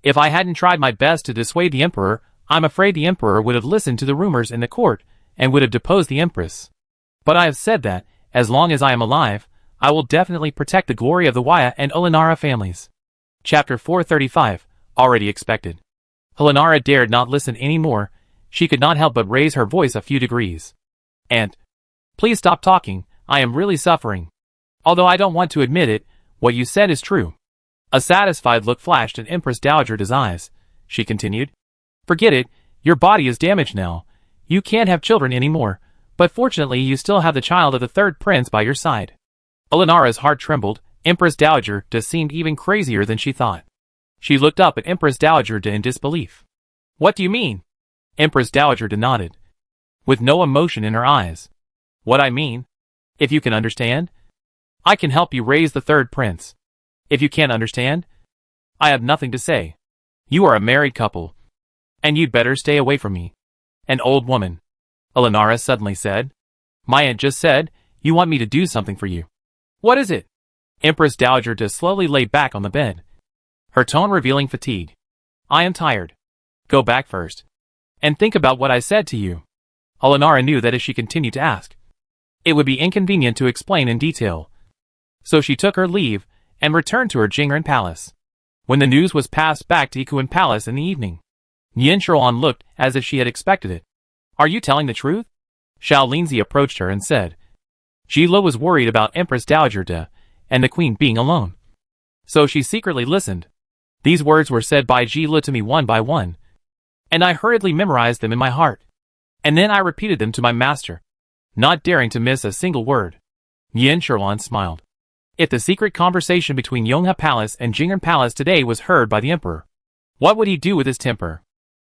If I hadn't tried my best to dissuade the Emperor, I'm afraid the Emperor would have listened to the rumors in the court, and would have deposed the Empress. But I have said that, as long as I am alive, I will definitely protect the glory of the Wyatt and Olenara families." Chapter 435, Already Expected. Olenara dared not listen any more. She could not help but raise her voice a few degrees. "Aunt, please stop talking. I am really suffering. Although I don't want to admit it, what you said is true." A satisfied look flashed in Empress Dowager's eyes. She continued, "Forget it. Your body is damaged now. You can't have children anymore, but fortunately you still have the child of the third prince by your side." Olenara's heart trembled. Empress Dowager seemed even crazier than she thought. She looked up at Empress Dowager in disbelief. "What do you mean?" Empress Dowager nodded, with no emotion in her eyes. "What I mean? If you can understand, I can help you raise the third prince. If you can't understand, I have nothing to say. You are a married couple, and you'd better stay away from me." "An old woman," Olenara suddenly said. "My aunt just said, you want me to do something for you. What is it?" Empress Dowager slowly lay back on the bed, her tone revealing fatigue. "I am tired. Go back first, and think about what I said to you." Olenara knew that if she continued to ask, it would be inconvenient to explain in detail. So she took her leave, and returned to her Jingren palace. When the news was passed back to Ikuan Palace in the evening, Yin Shuan looked as if she had expected it. "Are you telling the truth?" Xiao Linzi approached her and said. Jilo was worried about Empress Dowager and the queen being alone, so she secretly listened. These words were said by Jilo to me one by one. and I hurriedly memorized them in my heart. And then I repeated them to my master, not daring to miss a single word. Yin Sherlan smiled. If the secret conversation between Yonghe Palace and Jing'an Palace today was heard by the emperor, what would he do with his temper?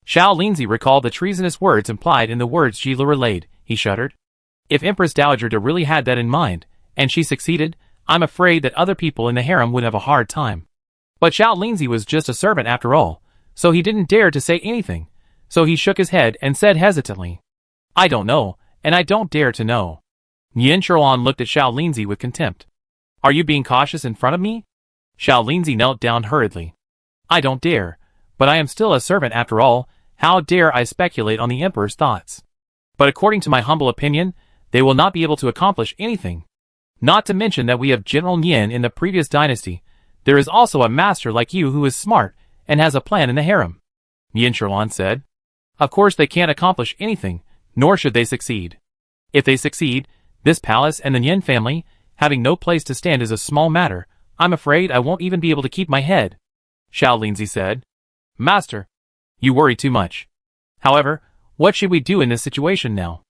Xiao Linzi recalled the treasonous words implied in the words Jila relayed. He shuddered. If Empress Dowager De really had that in mind, and she succeeded, I'm afraid that other people in the harem would have a hard time. But Xiao Linzi was just a servant after all, so he didn't dare to say anything, so he shook his head and said hesitantly, I don't know, and I don't dare to know. Yin Sherlan looked at Xiao Linzi with contempt. Are you being cautious in front of me? Xiao Linzi knelt down hurriedly. I don't dare, but I am still a servant after all. How dare I speculate on the emperor's thoughts? But according to my humble opinion, they will not be able to accomplish anything. Not to mention that we have General Yin in the previous dynasty. There is also a master like you who is smart and has a plan in the harem. Yin Sherlan said. Of course they can't accomplish anything, nor should they succeed. If they succeed, this palace and the Yin family, having no place to stand is a small matter. I'm afraid I won't even be able to keep my head. Xiao Linzi said. Master, you worry too much. However, what should we do in this situation now?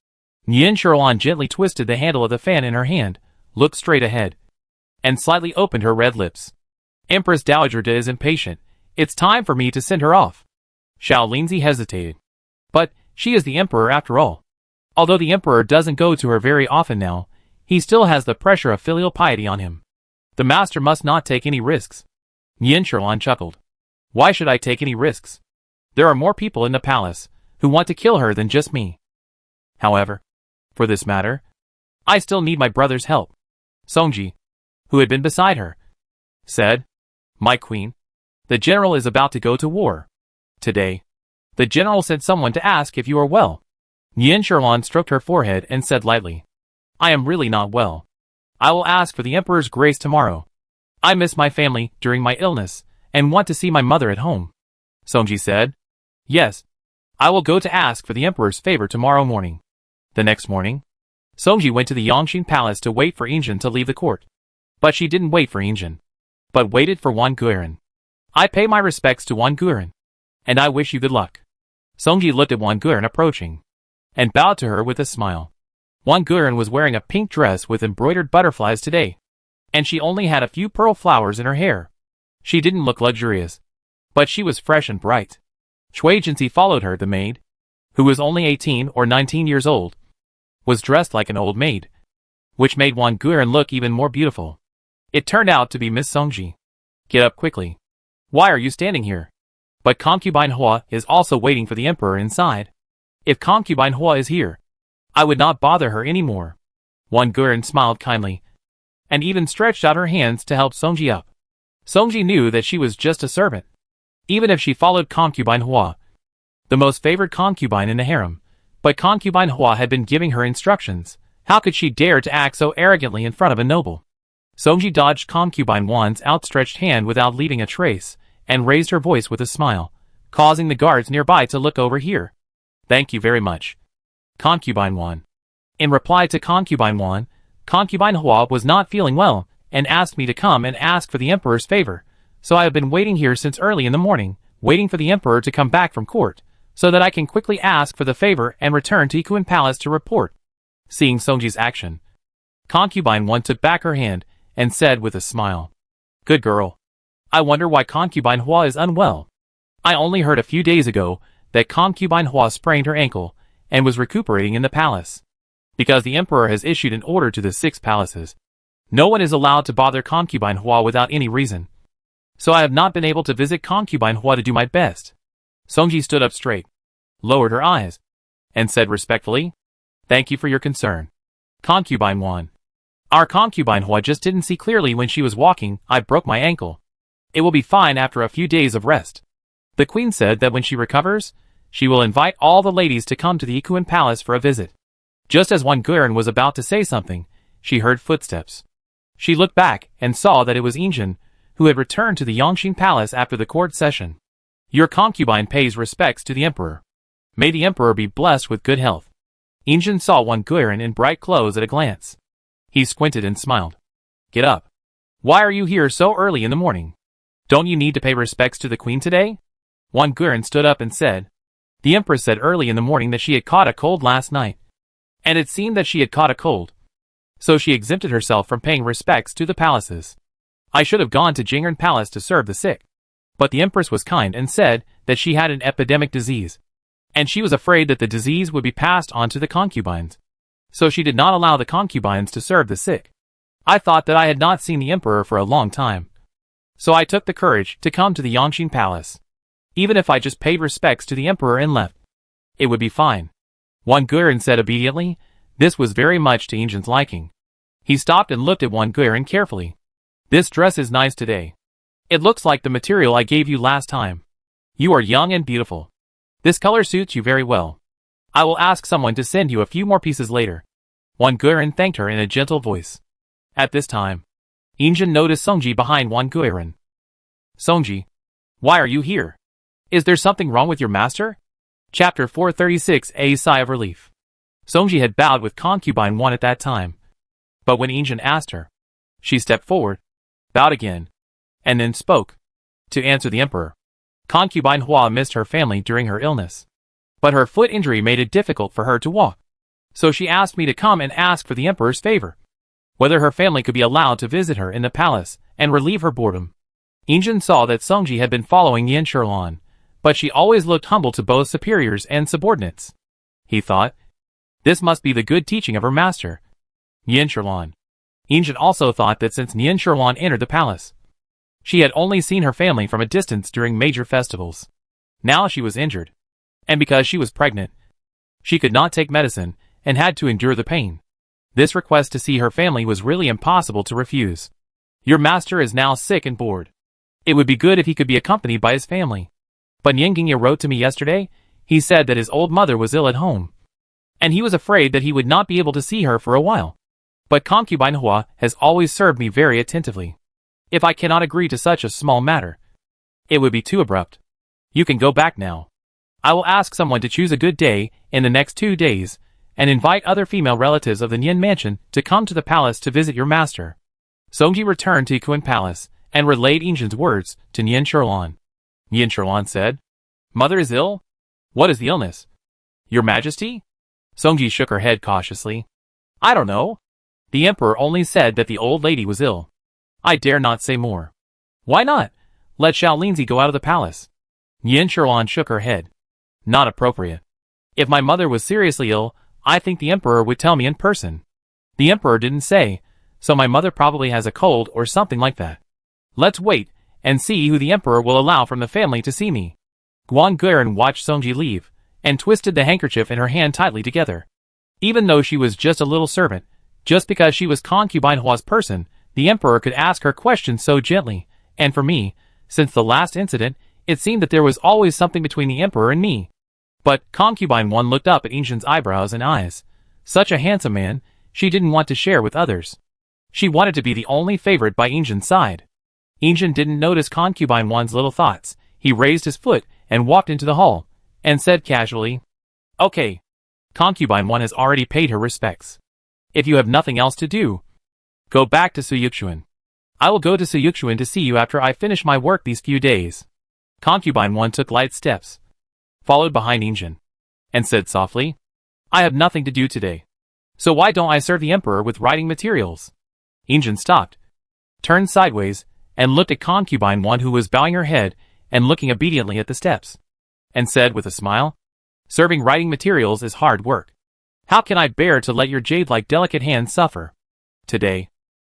Yin Sherlan gently twisted the handle of the fan in her hand, looked straight ahead, and slightly opened her red lips. Empress Dowager De is impatient. It's time for me to send her off. Xiao Linzi hesitated. But she is the emperor after all. Although the emperor doesn't go to her very often now, he still has the pressure of filial piety on him. The master must not take any risks. Yin Sherlan chuckled. Why should I take any risks? There are more people in the palace who want to kill her than just me. However, for this matter, I still need my brother's help. Songji, who had been beside her, said, My queen, the general is about to go to war. Today, the general sent someone to ask if you are well. Yin Sherlan stroked her forehead and said lightly, I am really not well. I will ask for the emperor's grace tomorrow. I miss my family during my illness and want to see my mother at home. Songji said, Yes, I will go to ask for the emperor's favor tomorrow morning. The next morning, Songji went to the Yongxin Palace to wait for Injin to leave the court. But she didn't wait for Injin, but waited for Wan Guiran. I pay my respects to Wan Guiran, and I wish you good luck. Songji looked at Wan Guiran approaching, and bowed to her with a smile. Wan Guiran was wearing a pink dress with embroidered butterflies today, and she only had a few pearl flowers in her hair. She didn't look luxurious, but she was fresh and bright. Shui Jinsi followed her. The maid, who was only 18 or 19 years old, was dressed like an old maid, which made Wan Guiran look even more beautiful. It turned out to be Miss Songji. Get up quickly. Why are you standing here? But concubine Hua is also waiting for the emperor inside. If concubine Hua is here, I would not bother her anymore. Wan Guiran smiled kindly, and even stretched out her hands to help Songji up. Songji knew that she was just a servant, even if she followed concubine Hua, the most favored concubine in the harem. But concubine Hua had been giving her instructions. How could she dare to act so arrogantly in front of a noble? Songji dodged concubine Wan's outstretched hand without leaving a trace, and raised her voice with a smile, causing the guards nearby to look over here. Thank you very much, concubine Wan. In reply to concubine Wan, concubine Hua was not feeling well, and asked me to come and ask for the emperor's favor. So I have been waiting here since early in the morning, waiting for the emperor to come back from court, so that I can quickly ask for the favor and return to Ikuan Palace to report. Seeing Songji's action, concubine Wan took back her hand and said with a smile, Good girl. I wonder why concubine Hua is unwell. I only heard a few days ago that concubine Hua sprained her ankle and was recuperating in the palace. Because the emperor has issued an order to the 6 palaces. No one is allowed to bother concubine Hua without any reason. So I have not been able to visit concubine Hua to do my best. Songji stood up straight, lowered her eyes, and said respectfully, Thank you for your concern, concubine Wan. Our concubine Hua just didn't see clearly when she was walking. I broke my ankle. It will be fine after a few days of rest. The queen said that when she recovers, she will invite all the ladies to come to the Ikuan Palace for a visit. Just as Wan Guiran was about to say something, she heard footsteps. She looked back and saw that it was Injin, who had returned to the Yongxin Palace after the court session. Your concubine pays respects to the emperor. May the emperor be blessed with good health. Injin saw Wan Guiran in bright clothes at a glance. He squinted and smiled. Get up. Why are you here so early in the morning? Don't you need to pay respects to the queen today? Wan Guiran stood up and said, The Empress said early in the morning that she had caught a cold last night. And it seemed that she had caught a cold. So she exempted herself from paying respects to the palaces. I should have gone to Jing'an Palace to serve the sick. But the Empress was kind and said that she had an epidemic disease. And she was afraid that the disease would be passed on to the concubines. So she did not allow the concubines to serve the sick. I thought that I had not seen the emperor for a long time. So I took the courage to come to the Yangqin Palace. Even if I just paid respects to the emperor and left, it would be fine. Wang Guiran said obediently. This was very much to Yinzhen's liking. He stopped and looked at Wang Guiran carefully. This dress is nice today. It looks like the material I gave you last time. You are young and beautiful. This color suits you very well. I will ask someone to send you a few more pieces later. Wang Guiran thanked her in a gentle voice. At this time, Yinzhen noticed Songji behind Wang Guiran. Songji, why are you here? Is there something wrong with your master? Chapter 436. A sigh of relief. Songji had bowed with concubine 1 at that time. But when Yinzhen asked her, she stepped forward, bowed again, and then spoke. To answer the emperor. Concubine Hua missed her family during her illness. But her foot injury made it difficult for her to walk. So she asked me to come and ask for the emperor's favor. Whether her family could be allowed to visit her in the palace and relieve her boredom. Yinzhen saw that Songji had been following Yin Sherlan, but she always looked humble to both superiors and subordinates. He thought, this must be the good teaching of her master, Yin Sherlan. Yinzhen also thought that since Yin Sherlan entered the palace, she had only seen her family from a distance during major festivals. Now she was injured. And because she was pregnant, she could not take medicine and had to endure the pain. This request to see her family was really impossible to refuse. Your master is now sick and bored. It would be good if he could be accompanied by his family. But Nyingya wrote to me yesterday. He said that his old mother was ill at home. And he was afraid that he would not be able to see her for a while. But concubine Hua has always served me very attentively. If I cannot agree to such a small matter, it would be too abrupt. You can go back now. I will ask someone to choose a good day in the next 2 days, and invite other female relatives of the Nian mansion to come to the palace to visit your master. Songji returned to Yikuan Palace, and relayed Yinzhen's words to Yin Sherlan. Yin Sherlan said, Mother is ill? What is the illness? Your Majesty? Songji shook her head cautiously. I don't know. The emperor only said that the old lady was ill. I dare not say more. Why not? Let Xiao Linzi go out of the palace. Yin Sherlan shook her head. Not appropriate. If my mother was seriously ill, I think the emperor would tell me in person. The emperor didn't say, so my mother probably has a cold or something like that. Let's wait and see who the emperor will allow from the family to see me. Guan Guiran watched Songji leave, and twisted the handkerchief in her hand tightly together. Even though she was just a little servant, just because she was concubine Hua's person, the emperor could ask her questions so gently, and for me, since the last incident, it seemed that there was always something between the emperor and me. But concubine 1 looked up at Yinzhen's eyebrows and eyes. Such a handsome man, she didn't want to share with others. She wanted to be the only favorite by Yinzhen's side. Yinzhen didn't notice concubine 1's little thoughts. He raised his foot and walked into the hall, and said casually, Okay. Concubine 1 has already paid her respects. If you have nothing else to do, go back to Suyukshuan. I will go to Suyukshuan to see you after I finish my work these few days. Concubine 1 took light steps, followed behind Yinzhen, and said softly, I have nothing to do today. So why don't I serve the emperor with writing materials? Yinzhen stopped, turned sideways, and looked at concubine 1 who was bowing her head and looking obediently at the steps, and said with a smile, Serving writing materials is hard work. How can I bear to let your jade-like delicate hands suffer? Today,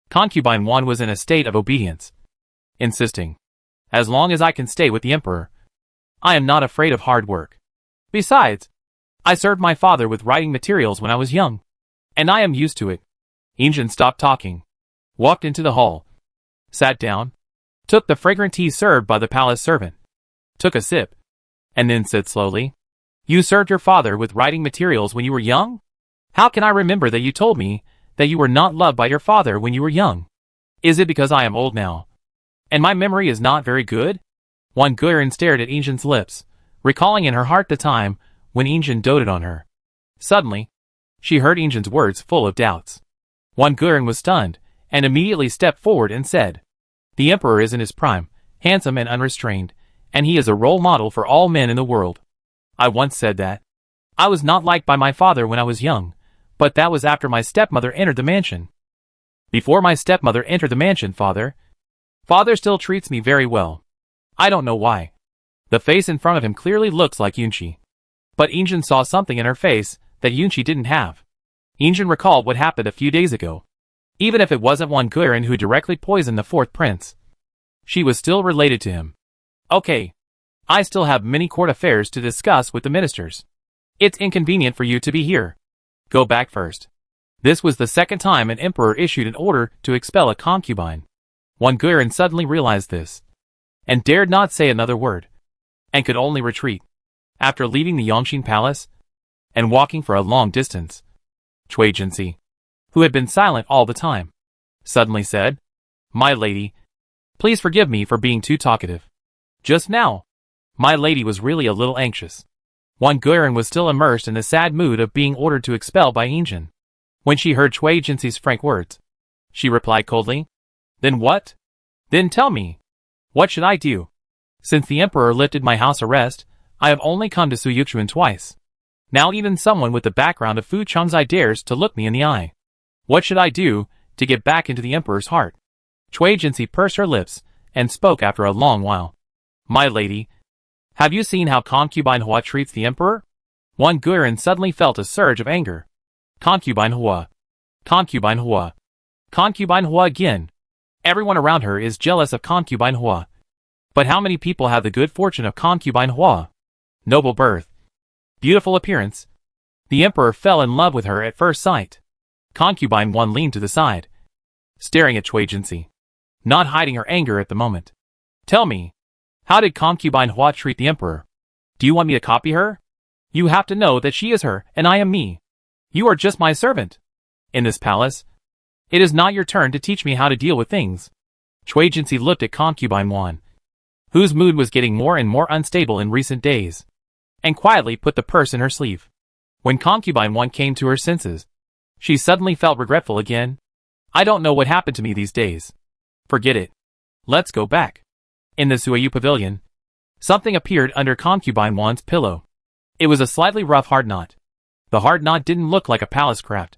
concubine 1 was in a state of obedience, insisting, As long as I can stay with the emperor, I am not afraid of hard work. Besides, I served my father with writing materials when I was young, and I am used to it. Yinzhen stopped talking, walked into the hall, sat down, took the fragrant tea served by the palace servant, took a sip, and then said slowly, You served your father with writing materials when you were young? How can I remember that you told me that you were not loved by your father when you were young? Is it because I am old now, and my memory is not very good? Wang Guiran stared at Yinzhen's lips, recalling in her heart the time when Yinzhen doted on her. Suddenly, she heard Yinzhen's words full of doubts. Wang Guiran was stunned, and immediately stepped forward and said, The emperor is in his prime, handsome and unrestrained, and he is a role model for all men in the world. I once said that. I was not liked by my father when I was young, but that was after my stepmother entered the mansion. Before my stepmother entered the mansion, Father still treats me very well. I don't know why. The face in front of him clearly looks like Yunchi. But Injin saw something in her face that Yunchi didn't have. Injin recalled what happened a few days ago. Even if it wasn't Wan Guiran who directly poisoned the fourth prince, she was still related to him. Okay. I still have many court affairs to discuss with the ministers. It's inconvenient for you to be here. Go back first. This was the second time an emperor issued an order to expel a concubine. Wan Guiran suddenly realized this, and dared not say another word, and could only retreat. After leaving the Yongxin palace, and walking for a long distance, Cui Jinxi, who had been silent all the time, suddenly said, "My lady, please forgive me for being too talkative. Just now, my lady was really a little anxious." Wan Guiran was still immersed in the sad mood of being ordered to expel by Injin. When she heard Cui Jinxi's frank words, she replied coldly, "Then what? Then tell me. What should I do? Since the emperor lifted my house arrest, I have only come to Suyuchuan twice. Now even someone with the background of Fu Changzai dares to look me in the eye. What should I do to get back into the emperor's heart?" Cui Jinxi pursed her lips and spoke after a long while. "My lady, have you seen how concubine Hua treats the emperor?" Wan Guiran suddenly felt a surge of anger. Concubine Hua. Concubine Hua. Concubine Hua again. Everyone around her is jealous of concubine Hua. But how many people have the good fortune of concubine Hua? Noble birth. Beautiful appearance. The emperor fell in love with her at first sight. Concubine Wan leaned to the side, staring at Cui Jinxi, not hiding her anger at the moment. "Tell me, how did concubine Hua treat the emperor? Do you want me to copy her? You have to know that she is her and I am me. You are just my servant. In this palace, it is not your turn to teach me how to deal with things." Cui Jinxi looked at concubine Wan, whose mood was getting more and more unstable in recent days, and quietly put the purse in her sleeve. When concubine Wan came to her senses, she suddenly felt regretful again. "I don't know what happened to me these days. Forget it. Let's go back." In the Suiyu pavilion, something appeared under concubine Wan's pillow. It was a slightly rough hard knot. The hard knot didn't look like a palace craft.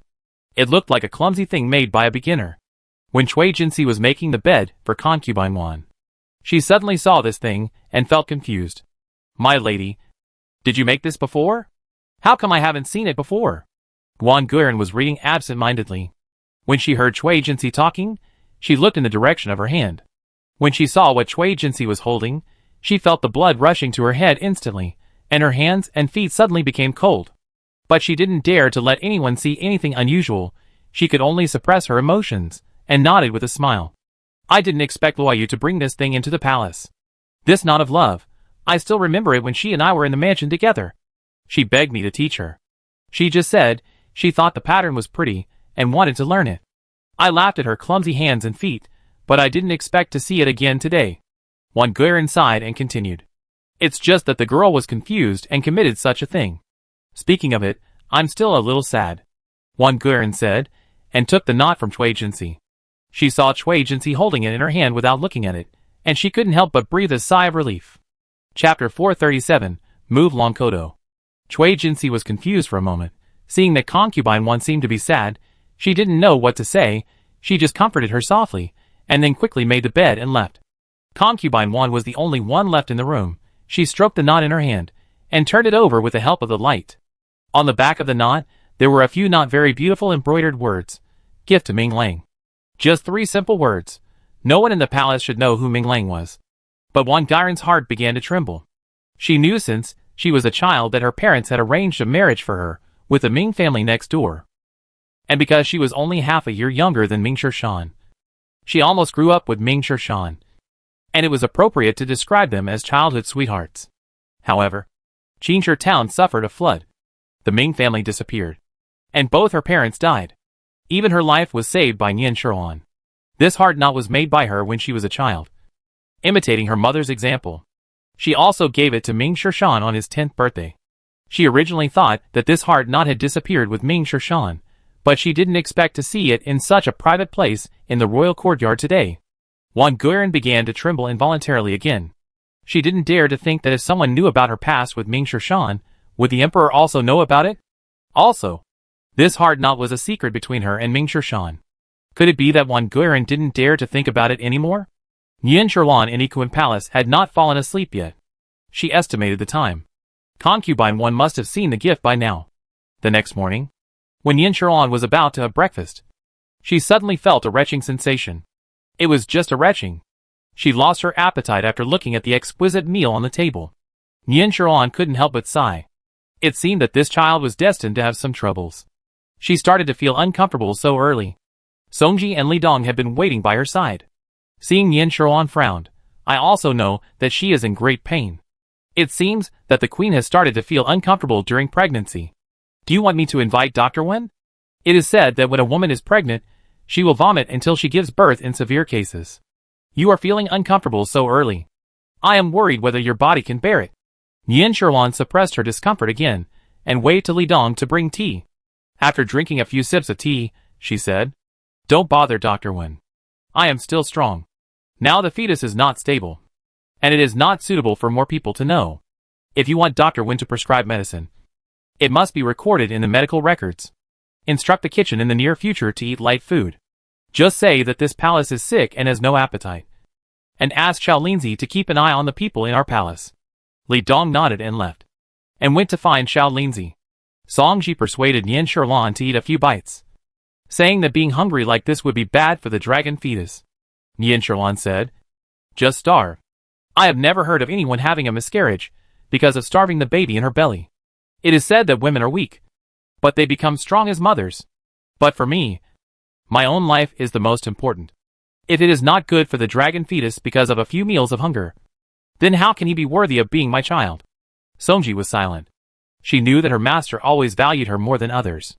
It looked like a clumsy thing made by a beginner. When Cui Jinxi was making the bed for concubine Wan, she suddenly saw this thing and felt confused. "My lady, did you make this before? How come I haven't seen it before?" Wan Guiran was reading absent-mindedly. When she heard Cui Jinxi talking, she looked in the direction of her hand. When she saw what Cui Jinxi was holding, she felt the blood rushing to her head instantly, and her hands and feet suddenly became cold. But she didn't dare to let anyone see anything unusual. She could only suppress her emotions, and nodded with a smile. "I didn't expect Luoyu to bring this thing into the palace. This knot of love, I still remember it when she and I were in the mansion together. She begged me to teach her. She just said she thought the pattern was pretty and wanted to learn it. I laughed at her clumsy hands and feet, but I didn't expect to see it again today." Wan Guiran sighed and continued. "It's just that the girl was confused and committed such a thing. Speaking of it, I'm still a little sad," Wan Guiran said, and took the knot from Cui Jinxi. She saw Cui Jinxi holding it in her hand without looking at it, and she couldn't help but breathe a sigh of relief. Chapter 437, Move Long Kodo. Cui Jinxi was confused for a moment. Seeing that concubine Wan seemed to be sad, she didn't know what to say. She just comforted her softly, and then quickly made the bed and left. Concubine Wan was the only one left in the room. She stroked the knot in her hand, and turned it over with the help of the light. On the back of the knot, there were a few not very beautiful embroidered words. "Gift to Ming Lang." Just 3 simple words. No one in the palace should know who Ming Lang was. But Wan Guiran's heart began to tremble. She knew since she was a child that her parents had arranged a marriage for her with the Ming family next door. And because she was only half a year younger than Ming Shan, she almost grew up with Ming Shan, and it was appropriate to describe them as childhood sweethearts. However, Qingshi town suffered a flood. The Ming family disappeared, and both her parents died. Even her life was saved by Nian Shuan. This hard knot was made by her when she was a child, imitating her mother's example. She also gave it to Ming Shan on his 10th birthday. She originally thought that this hard knot had disappeared with Ming Shan, but she didn't expect to see it in such a private place in the royal courtyard today. Wan Guiran began to tremble involuntarily again. She didn't dare to think that if someone knew about her past with Ming Shan, Would the emperor also know about it? Also, this hard knot was a secret between her and Ming Shirshan. Could it be that Wan Guiran didn't dare to think about it anymore? Nian Shirlan in Equin Palace had not fallen asleep yet. She estimated the time. Concubine 1 must have seen the gift by now. The next morning, when Nian Shirlan was about to have breakfast, she suddenly felt a retching sensation. It was just a retching. She lost her appetite after looking at the exquisite meal on the table. Nian Shirlan couldn't help but sigh. It seemed that this child was destined to have some troubles. She started to feel uncomfortable so early. Songji and Li Dong had been waiting by her side. Seeing Nian Shirlan frowned, I also know that she is in great pain. It seems that the queen has started to feel uncomfortable during pregnancy. Do you want me to invite Dr. Wen? It is said that when a woman is pregnant, she will vomit until she gives birth in severe cases. You are feeling uncomfortable so early. I am worried whether your body can bear it. Nian Shirlan suppressed her discomfort again, and waved to Li Dong to bring tea. After drinking a few sips of tea, she said, "Don't bother Dr. Wen. I am still strong. Now the fetus is not stable. And it is not suitable for more people to know. If you want Dr. Wen to prescribe medicine, it must be recorded in the medical records. Instruct the kitchen in the near future to eat light food. Just say that this palace is sick and has no appetite. And ask Xiao Linzi to keep an eye on the people in our palace." Li Dong nodded and left, and went to find Xiao Linzi. Songji persuaded Nian Shirlan to eat a few bites, saying that being hungry like this would be bad for the dragon fetus. Nian Shirlan said, "Just starve. I have never heard of anyone having a miscarriage because of starving the baby in her belly. It is said that women are weak, but they become strong as mothers. But for me, my own life is the most important. If it is not good for the dragon fetus because of a few meals of hunger, then how can he be worthy of being my child?" Songji was silent. She knew that her master always valued her more than others.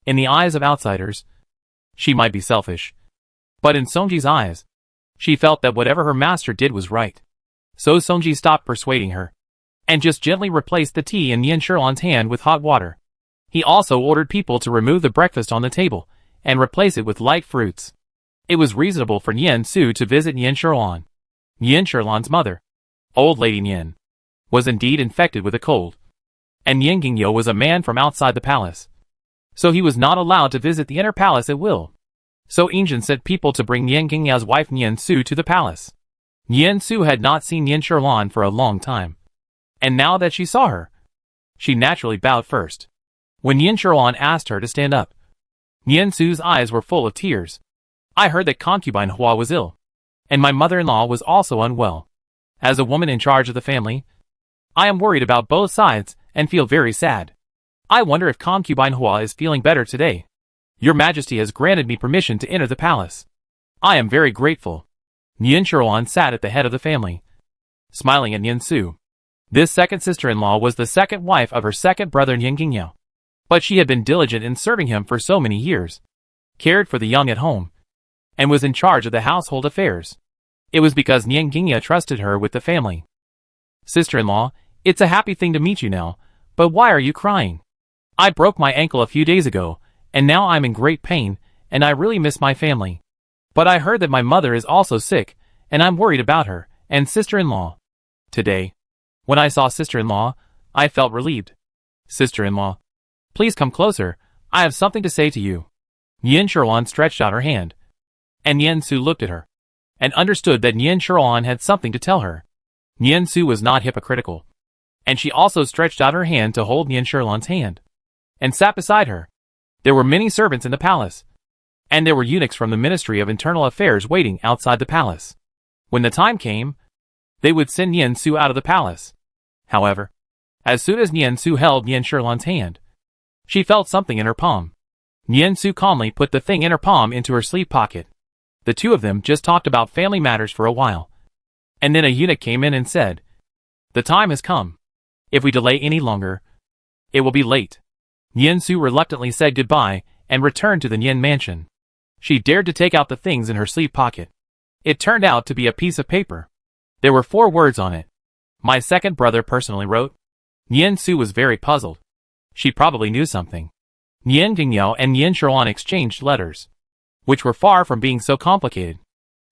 In the eyes of outsiders, she might be selfish. But in Songji's eyes, she felt that whatever her master did was right. So Songji stopped persuading her, and just gently replaced the tea in Nian Shirlan's hand with hot water. He also ordered people to remove the breakfast on the table, and replace it with light fruits. It was reasonable for Nian Su to visit Nian Shirlan. Nian Shirlan's mother, old lady Nian, was indeed infected with a cold. And Nian Gingyo was a man from outside the palace, so he was not allowed to visit the inner palace at will. So Injin sent people to bring Nian Gingya's wife Nian Su to the palace. Nian Su had not seen Nian Shirlan for a long time, and now that she saw her, she naturally bowed first. When Nian Shirlan asked her to stand up, Nian Su's eyes were full of tears. "I heard that concubine Hua was ill, and my mother-in-law was also unwell. As a woman in charge of the family, I am worried about both sides and feel very sad. I wonder if concubine Hua is feeling better today. Your Majesty has granted me permission to enter the palace. I am very grateful." Nian Shirlan sat at the head of the family, smiling at Nian Su. This second sister-in-law was the second wife of her second brother Nian Gingyo. But she had been diligent in serving him for so many years, cared for the young at home, and was in charge of the household affairs. It was because Nian Gingya trusted her with the family. "Sister-in-law, it's a happy thing to meet you now, but why are you crying? I broke my ankle a few days ago, and now I'm in great pain, and I really miss my family. But I heard that my mother is also sick, and I'm worried about her, and sister-in-law. Today, when I saw sister-in-law, I felt relieved. Sister-in-law, please come closer, I have something to say to you." Nian Shirlan stretched out her hand, and Nian Su looked at her, and understood that Nian Shirlan had something to tell her. Nian Su was not hypocritical, and she also stretched out her hand to hold Nian Shirlan's hand, and sat beside her. There were many servants in the palace, and there were eunuchs from the Ministry of Internal Affairs waiting outside the palace. When the time came, they would send Nian Su out of the palace. However, as soon as Nian Su held Nian Shirlan's hand, she felt something in her palm. Nian Su calmly put the thing in her palm into her sleeve pocket. The two of them just talked about family matters for a while. And then a eunuch came in and said, "The time has come. If we delay any longer, it will be late." Nian Su reluctantly said goodbye and returned to the Nian mansion. She dared to take out the things in her sleeve pocket. It turned out to be a piece of paper. There were 4 words on it. "My second brother personally wrote." Nian Su was very puzzled. She probably knew something. Nian Gingyo and Nian Shirlan exchanged letters, which were far from being so complicated.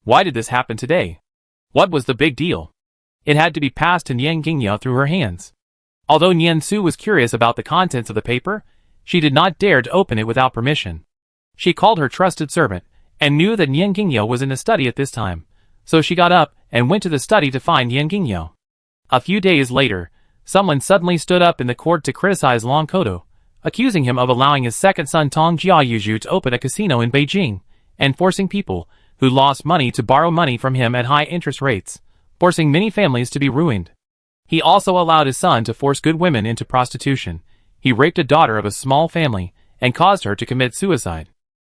Why did this happen today? What was the big deal? It had to be passed to Nian Gingyo through her hands. Although Nian Su was curious about the contents of the paper, she did not dare to open it without permission. She called her trusted servant, and knew that Nian Qingyao was in the study at this time, so she got up and went to the study to find Nian Qingyao. A few days later, someone suddenly stood up in the court to criticize Long Kodo, accusing him of allowing his second son Tong Jiayuzhu to open a casino in Beijing, and forcing people who lost money to borrow money from him at high interest rates, forcing many families to be ruined. He also allowed his son to force good women into prostitution. He raped a daughter of a small family and caused her to commit suicide.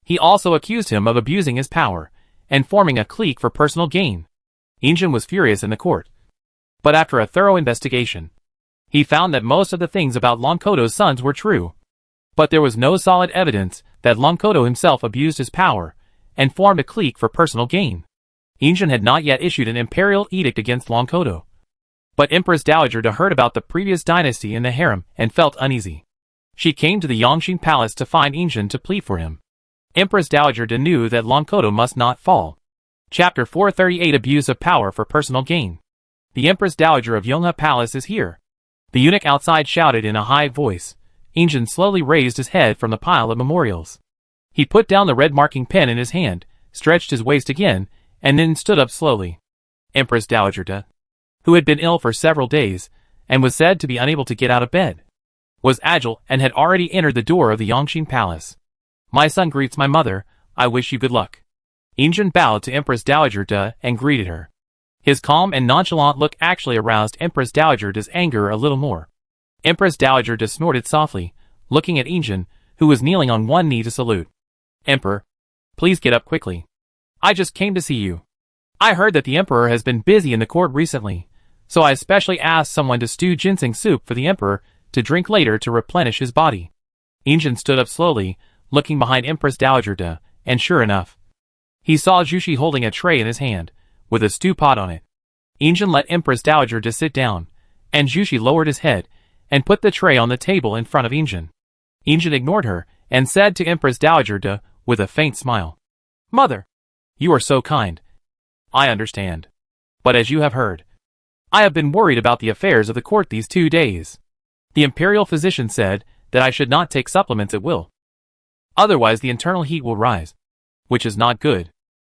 He also accused him of abusing his power and forming a clique for personal gain. Injun was furious in the court. But after a thorough investigation, he found that most of the things about Long Kodo's sons were true. But there was no solid evidence that Long Kodo himself abused his power and formed a clique for personal gain. Injun had not yet issued an imperial edict against Long Kodo. But Empress Dowager De heard about the previous dynasty in the harem and felt uneasy. She came to the Yongxin Palace to find Injun to plead for him. Empress Dowager De knew that Long Kodo must not fall. Chapter 438 Abuse of Power for Personal Gain. The Empress Dowager of Yonghe Palace is here. The eunuch outside shouted in a high voice. Injun slowly raised his head from the pile of memorials. He put down the red marking pen in his hand, stretched his waist again, and then stood up slowly. Empress Dowager De, who had been ill for several days, and was said to be unable to get out of bed, was agile and had already entered the door of the Yongxin Palace. My son greets my mother, I wish you good luck. Injun bowed to Empress Dowager De and greeted her. His calm and nonchalant look actually aroused Empress Dowager De's anger a little more. Empress Dowager De snorted softly, looking at Injun, who was kneeling on one knee to salute. Emperor, please get up quickly. I just came to see you. I heard that the Emperor has been busy in the court recently, so I especially asked someone to stew ginseng soup for the Emperor to drink later to replenish his body. Injun stood up slowly, looking behind Empress Dowager De, and sure enough, he saw Jushi holding a tray in his hand, with a stew pot on it. Injun let Empress Dowager De sit down, and Jushi lowered his head, and put the tray on the table in front of Injun. Injun ignored her, and said to Empress Dowager De, with a faint smile, Mother, you are so kind. I understand. But as you have heard, I have been worried about the affairs of the court these 2 days. The imperial physician said that I should not take supplements at will. Otherwise the internal heat will rise, which is not good.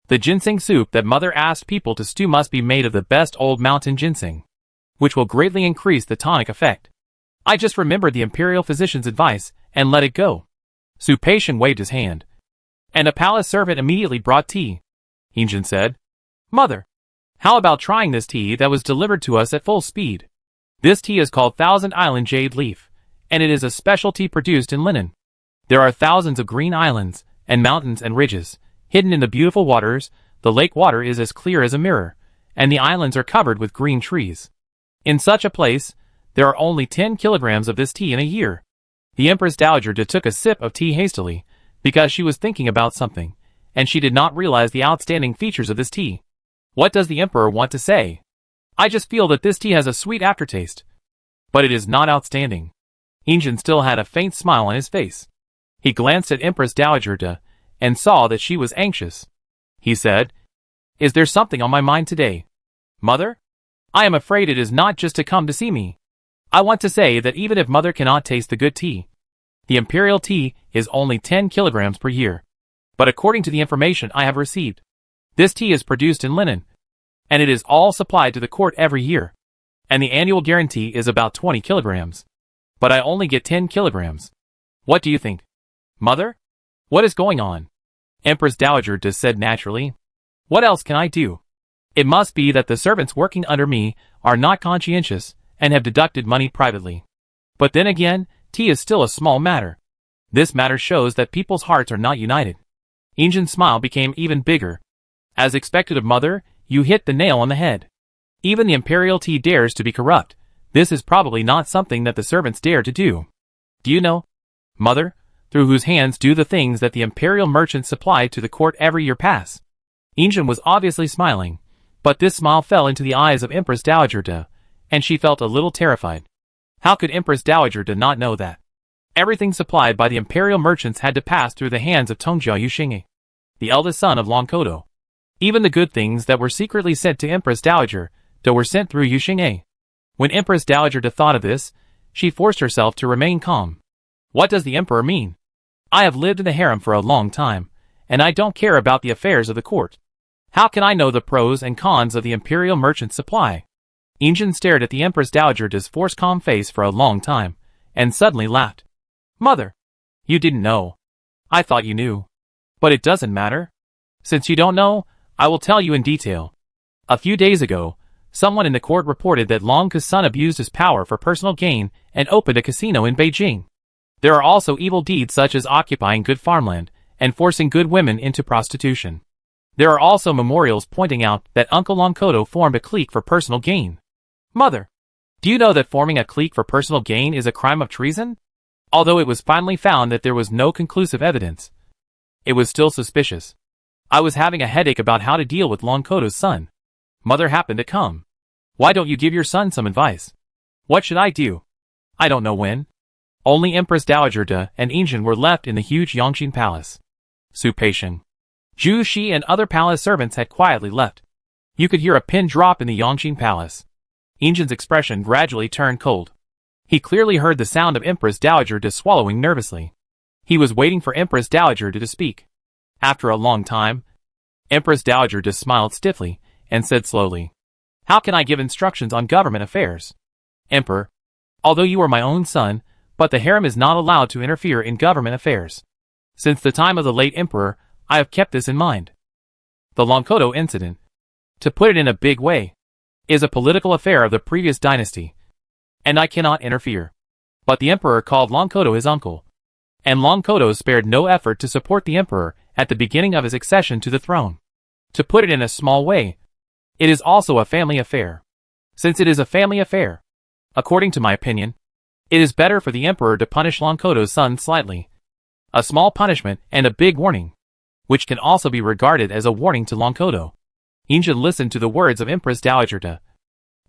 The ginseng soup that Mother asked people to stew must be made of the best old mountain ginseng, which will greatly increase the tonic effect. I just remembered the imperial physician's advice and let it go. Su Peixian waved his hand, and a palace servant immediately brought tea. Injun said, Mother, how about trying this tea that was delivered to us at full speed? This tea is called Thousand Island Jade Leaf, and it is a specialty produced in linen. There are thousands of green islands, and mountains and ridges, hidden in the beautiful waters. The lake water is as clear as a mirror, and the islands are covered with green trees. In such a place, there are only 10 kilograms of this tea in a year. The Empress Dowager De took a sip of tea hastily, because she was thinking about something, and she did not realize the outstanding features of this tea. What does the Emperor want to say? I just feel that this tea has a sweet aftertaste. But it is not outstanding. Injun still had a faint smile on his face. He glanced at Empress Dowager De, and saw that she was anxious. He said, Is there something on my mind today? Mother? I am afraid it is not just to come to see me. I want to say that even if Mother cannot taste the good tea, the imperial tea is only 10 kilograms per year. But according to the information I have received, this tea is produced in linen, and it is all supplied to the court every year, and the annual guarantee is about 20 kilograms. But I only get 10 kilograms. What do you think? Mother? What is going on? Empress Dowager De said naturally. What else can I do? It must be that the servants working under me are not conscientious and have deducted money privately. But then again, tea is still a small matter. This matter shows that people's hearts are not united. Injun's smile became even bigger. As expected of Mother, you hit the nail on the head. Even the imperial tea dares to be corrupt. This is probably not something that the servants dare to do. Do you know, Mother, through whose hands do the things that the imperial merchants supply to the court every year pass? Injun was obviously smiling, but this smile fell into the eyes of Empress Dowager De, and she felt a little terrified. How could Empress Dowager De not know that everything supplied by the imperial merchants had to pass through the hands of Tongjia Yuxinghe, the eldest son of Long Kodo? Even the good things that were secretly sent to Empress Dowager De were sent through Yuxinghe. When Empress Dowager De thought of this, She forced herself to remain calm. What does the emperor mean? I have lived in the harem for a long time, and I don't care about the affairs of the court. How can I know the pros and cons of the imperial merchant supply? Injin stared at the Empress Dowager's forced calm face for a long time, and suddenly laughed. Mother! You didn't know. I thought you knew. But it doesn't matter. Since you don't know, I will tell you in detail. A few days ago, someone in the court reported that Long Ke's son abused his power for personal gain and opened a casino in Beijing. There are also evil deeds such as occupying good farmland and forcing good women into prostitution. There are also memorials pointing out that Uncle Longkoto formed a clique for personal gain. Mother, do you know that forming a clique for personal gain is a crime of treason? Although it was finally found that there was no conclusive evidence, it was still suspicious. I was having a headache about how to deal with Longkoto's son. Mother happened to come. Why don't you give your son some advice? What should I do? I don't know when. Only Empress Dowager De and Injin were left in the huge Yongqing palace. Su Peixiang, Zhu Shi and other palace servants had quietly left. You could hear a pin drop in the Yongqing palace. Injin's expression gradually turned cold. He clearly heard the sound of Empress Dowager De swallowing nervously. He was waiting for Empress Dowager De to speak. After a long time, Empress Dowager De smiled stiffly and said slowly, How can I give instructions on government affairs? Emperor, although you are my own son, but the harem is not allowed to interfere in government affairs. Since the time of the late emperor, I have kept this in mind. The Longkoto incident, to put it in a big way, is a political affair of the previous dynasty, and I cannot interfere. But the emperor called Longkoto his uncle, and Longkoto spared no effort to support the emperor at the beginning of his accession to the throne. To put it in a small way, it is also a family affair. Since it is a family affair, according to my opinion, it is better for the emperor to punish Longkoto's son slightly. A small punishment and a big warning, which can also be regarded as a warning to Longkoto. Injin listened to the words of Empress Dowager De,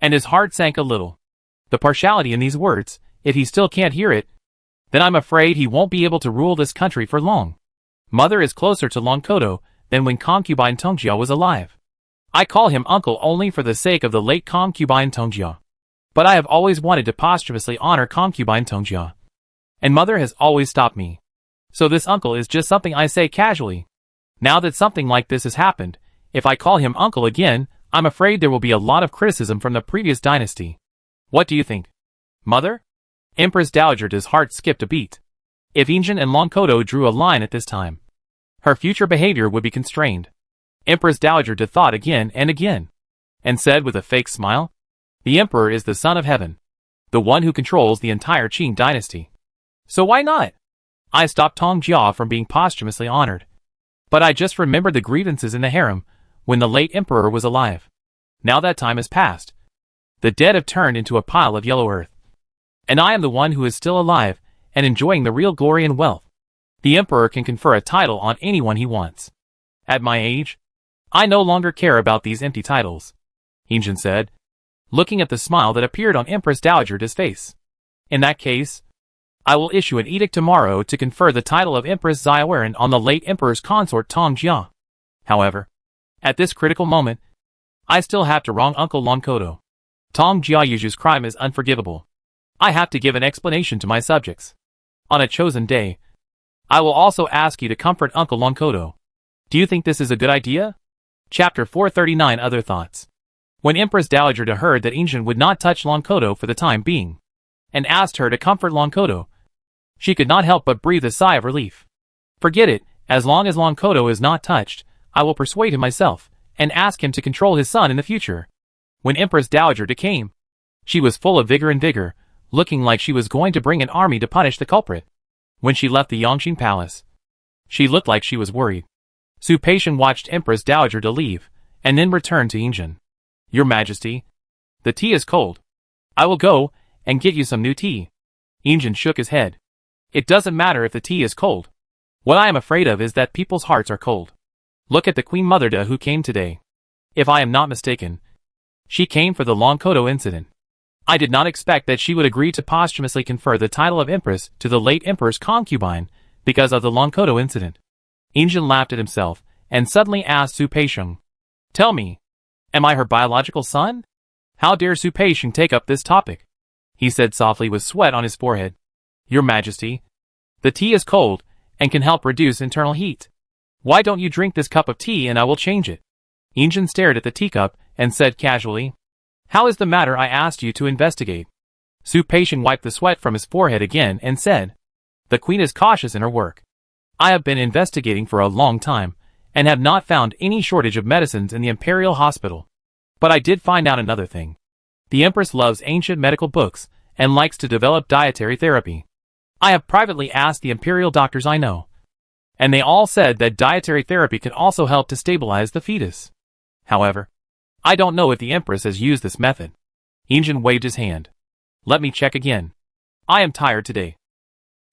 and his heart sank a little. The partiality in these words, if he still can't hear it, then I'm afraid he won't be able to rule this country for long. Mother is closer to Longkoto than when concubine Tongjia was alive. I call him uncle only for the sake of the late concubine Tongjia. But I have always wanted to posthumously honor concubine Tongjia, and mother has always stopped me. So this uncle is just something I say casually. Now that something like this has happened, if I call him uncle again, I'm afraid there will be a lot of criticism from the previous dynasty. What do you think? Mother? Empress Dowager De's heart skipped a beat. If Injin and Longkoto drew a line at this time, her future behavior would be constrained. Empress Dowager De thought again and again, and said with a fake smile, The emperor is the son of heaven, the one who controls the entire Qing dynasty. So why not? I stopped Tongjia from being posthumously honored. But I just remembered the grievances in the harem when the late emperor was alive. Now that time has passed. The dead have turned into a pile of yellow earth. And I am the one who is still alive and enjoying the real glory and wealth. The emperor can confer a title on anyone he wants. At my age, I no longer care about these empty titles, Injin said, looking at the smile that appeared on Empress Dowager De's face. In that case, I will issue an edict tomorrow to confer the title of Empress Xiaowen on the late emperor's consort Tongjia. However, at this critical moment, I still have to wrong Uncle Longkoto. Tongjia Yuju's crime is unforgivable. I have to give an explanation to my subjects. On a chosen day, I will also ask you to comfort Uncle Longkoto. Do you think this is a good idea? Chapter 439 Other Thoughts. When Empress Dowager De heard that Injin would not touch Longkoto for the time being, and asked her to comfort Longkoto, she could not help but breathe a sigh of relief. Forget it, as long as Longkoto is not touched, I will persuade him myself, and ask him to control his son in the future. When Empress Dowager De came, she was full of vigor, looking like she was going to bring an army to punish the culprit. When she left the Yongqing palace, she looked like she was worried. Su Peixiang watched Empress Dowager De leave, and then returned to Injin. Your Majesty, the tea is cold. I will go and get you some new tea. Injin shook his head. It doesn't matter if the tea is cold. What I am afraid of is that people's hearts are cold. Look at the Queen Mother De who came today. If I am not mistaken, she came for the Longkoto incident. I did not expect that she would agree to posthumously confer the title of Empress to the late Emperor's concubine because of the Longkoto incident. Injin laughed at himself and suddenly asked Su Peixiang, Tell me, am I her biological son? How dare Su Peixiang take up this topic? he said softly with sweat on his forehead. Your Majesty, the tea is cold, and can help reduce internal heat. Why don't you drink this cup of tea and I will change it? Injin stared at the teacup and said casually. How is the matter I asked you to investigate? Su Peixiong wiped the sweat from his forehead again and said. The queen is cautious in her work. I have been investigating for a long time, and have not found any shortage of medicines in the Imperial Hospital. But I did find out another thing. The Empress loves ancient medical books, and likes to develop dietary therapy. I have privately asked the Imperial doctors I know, and they all said that dietary therapy can also help to stabilize the fetus. However, I don't know if the Empress has used this method. Injin waved his hand. Let me check again. I am tired today,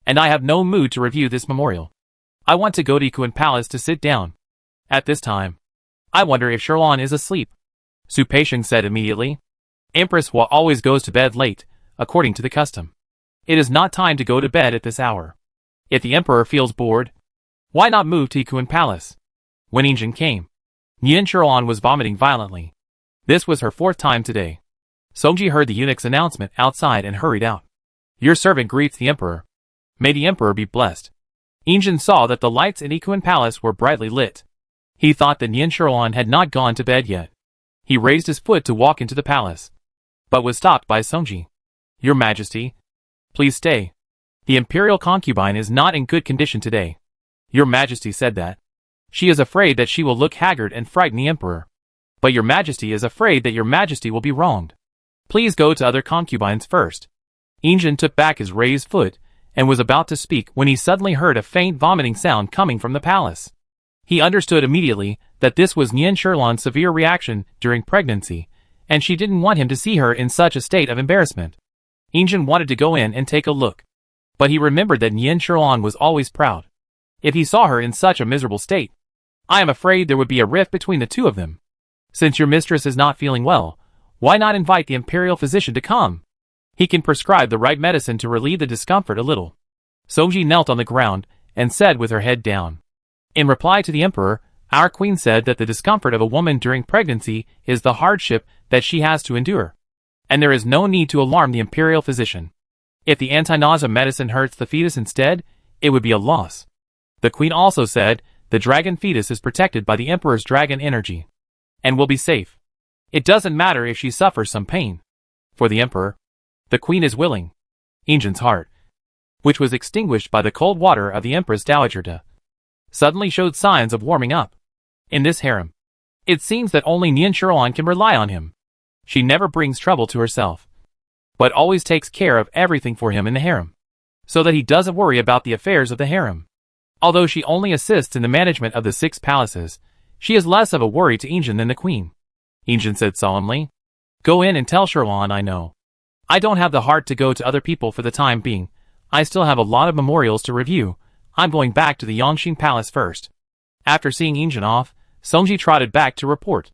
and I have no mood to review this memorial. I want to go to Ikuan Palace to sit down. At this time, I wonder if Sherlon is asleep. Su Peixiong said immediately. Empress Hua always goes to bed late, according to the custom. It is not time to go to bed at this hour. If the Emperor feels bored, why not move to Ikuan Palace? When Injin came, Yin Sherlon was vomiting violently. This was her 4th time today. Songji heard the eunuch's announcement outside and hurried out. Your servant greets the Emperor. May the Emperor be blessed. Injin saw that the lights in Ikuan Palace were brightly lit. He thought that Yin Sherlon had not gone to bed yet. He raised his foot to walk into the palace, but was stopped by Songji. Your Majesty, please stay. The Imperial concubine is not in good condition today. Your Majesty said that. She is afraid that she will look haggard and frighten the Emperor. But Your Majesty is afraid that Your Majesty will be wronged. Please go to other concubines first. Injin took back his raised foot, and was about to speak when he suddenly heard a faint vomiting sound coming from the palace. He understood immediately that this was Yin Sherlon's severe reaction during pregnancy, and she didn't want him to see her in such a state of embarrassment. Injin wanted to go in and take a look, but he remembered that Yin Sherlon was always proud. If he saw her in such a miserable state, I am afraid there would be a rift between the two of them. Since your mistress is not feeling well, why not invite the imperial physician to come? He can prescribe the right medicine to relieve the discomfort a little. Songji knelt on the ground and said with her head down. In reply to the Emperor, our queen said that the discomfort of a woman during pregnancy is the hardship that she has to endure, and there is no need to alarm the imperial physician. If the anti-nausea medicine hurts the fetus instead, it would be a loss. The queen also said the dragon fetus is protected by the Emperor's dragon energy, and will be safe. It doesn't matter if she suffers some pain. For the Emperor, the queen is willing. Injin's heart, which was extinguished by the cold water of the Empress Dowager, suddenly showed signs of warming up. In this harem, it seems that only Yin Sherlon can rely on him. She never brings trouble to herself, but always takes care of everything for him in the harem, so that he doesn't worry about the affairs of the harem. Although she only assists in the management of the 6 palaces, she is less of a worry to Injin than the queen. Injin said solemnly. Go in and tell Sherlon I know. I don't have the heart to go to other people for the time being. I still have a lot of memorials to review. I'm going back to the Yongxin Palace first. After seeing Injin off, Songji trotted back to report.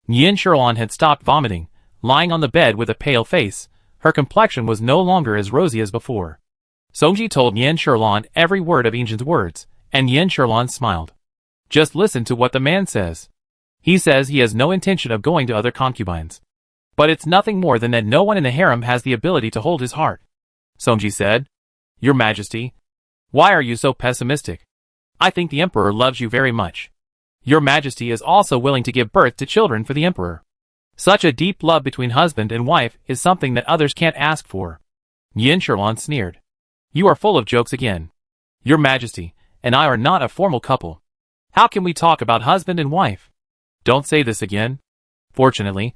Yin Sherlon had stopped vomiting, lying on the bed with a pale face. Her complexion was no longer as rosy as before. Songji told Yin Sherlon every word of Injin's words, and Yin Sherlon smiled. Just listen to what the man says. He says he has no intention of going to other concubines. But it's nothing more than that no one in the harem has the ability to hold his heart. Songji said. Your Majesty, why are you so pessimistic? I think the Emperor loves you very much. Your Majesty is also willing to give birth to children for the Emperor. Such a deep love between husband and wife is something that others can't ask for. Yin Sherlon sneered. You are full of jokes again. Your Majesty and I are not a formal couple. How can we talk about husband and wife? Don't say this again. Fortunately,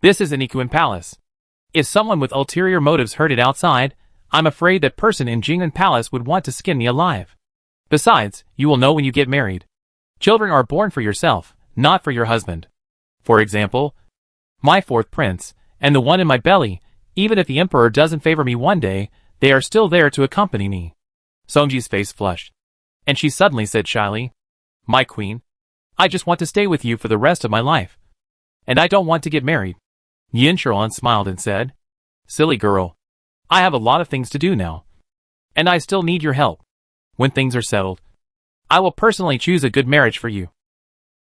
this is an Ikuan Palace. If someone with ulterior motives heard it outside, I'm afraid that person in Jing'an Palace would want to skin me alive. Besides, you will know when you get married. Children are born for yourself, not for your husband. For example, my 4th prince, and the one in my belly, even if the Emperor doesn't favor me one day, they are still there to accompany me. Songji's face flushed, and she suddenly said shyly, My queen, I just want to stay with you for the rest of my life. And I don't want to get married. Yin Sherlon smiled and said, Silly girl. I have a lot of things to do now. And I still need your help. When things are settled, I will personally choose a good marriage for you.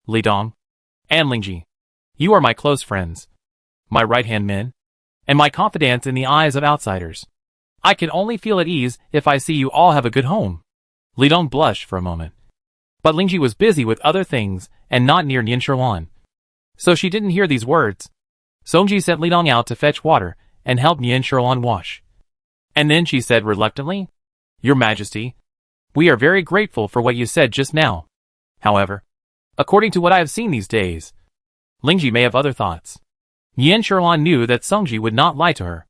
Li Dong and Lingji, you are my close friends. My right-hand men. and my confidence in the eyes of outsiders. I can only feel at ease if I see you all have a good home. Lidong blushed for a moment. But Lingji was busy with other things and not near Nian Sherwan. So she didn't hear these words. Songji sent Lidong out to fetch water and help Nian Sherwan wash. And then she said reluctantly, "Your Majesty, we are very grateful for what you said just now. However, according to what I have seen these days, Lingji may have other thoughts." Nian Sherwan knew that Songji would not lie to her.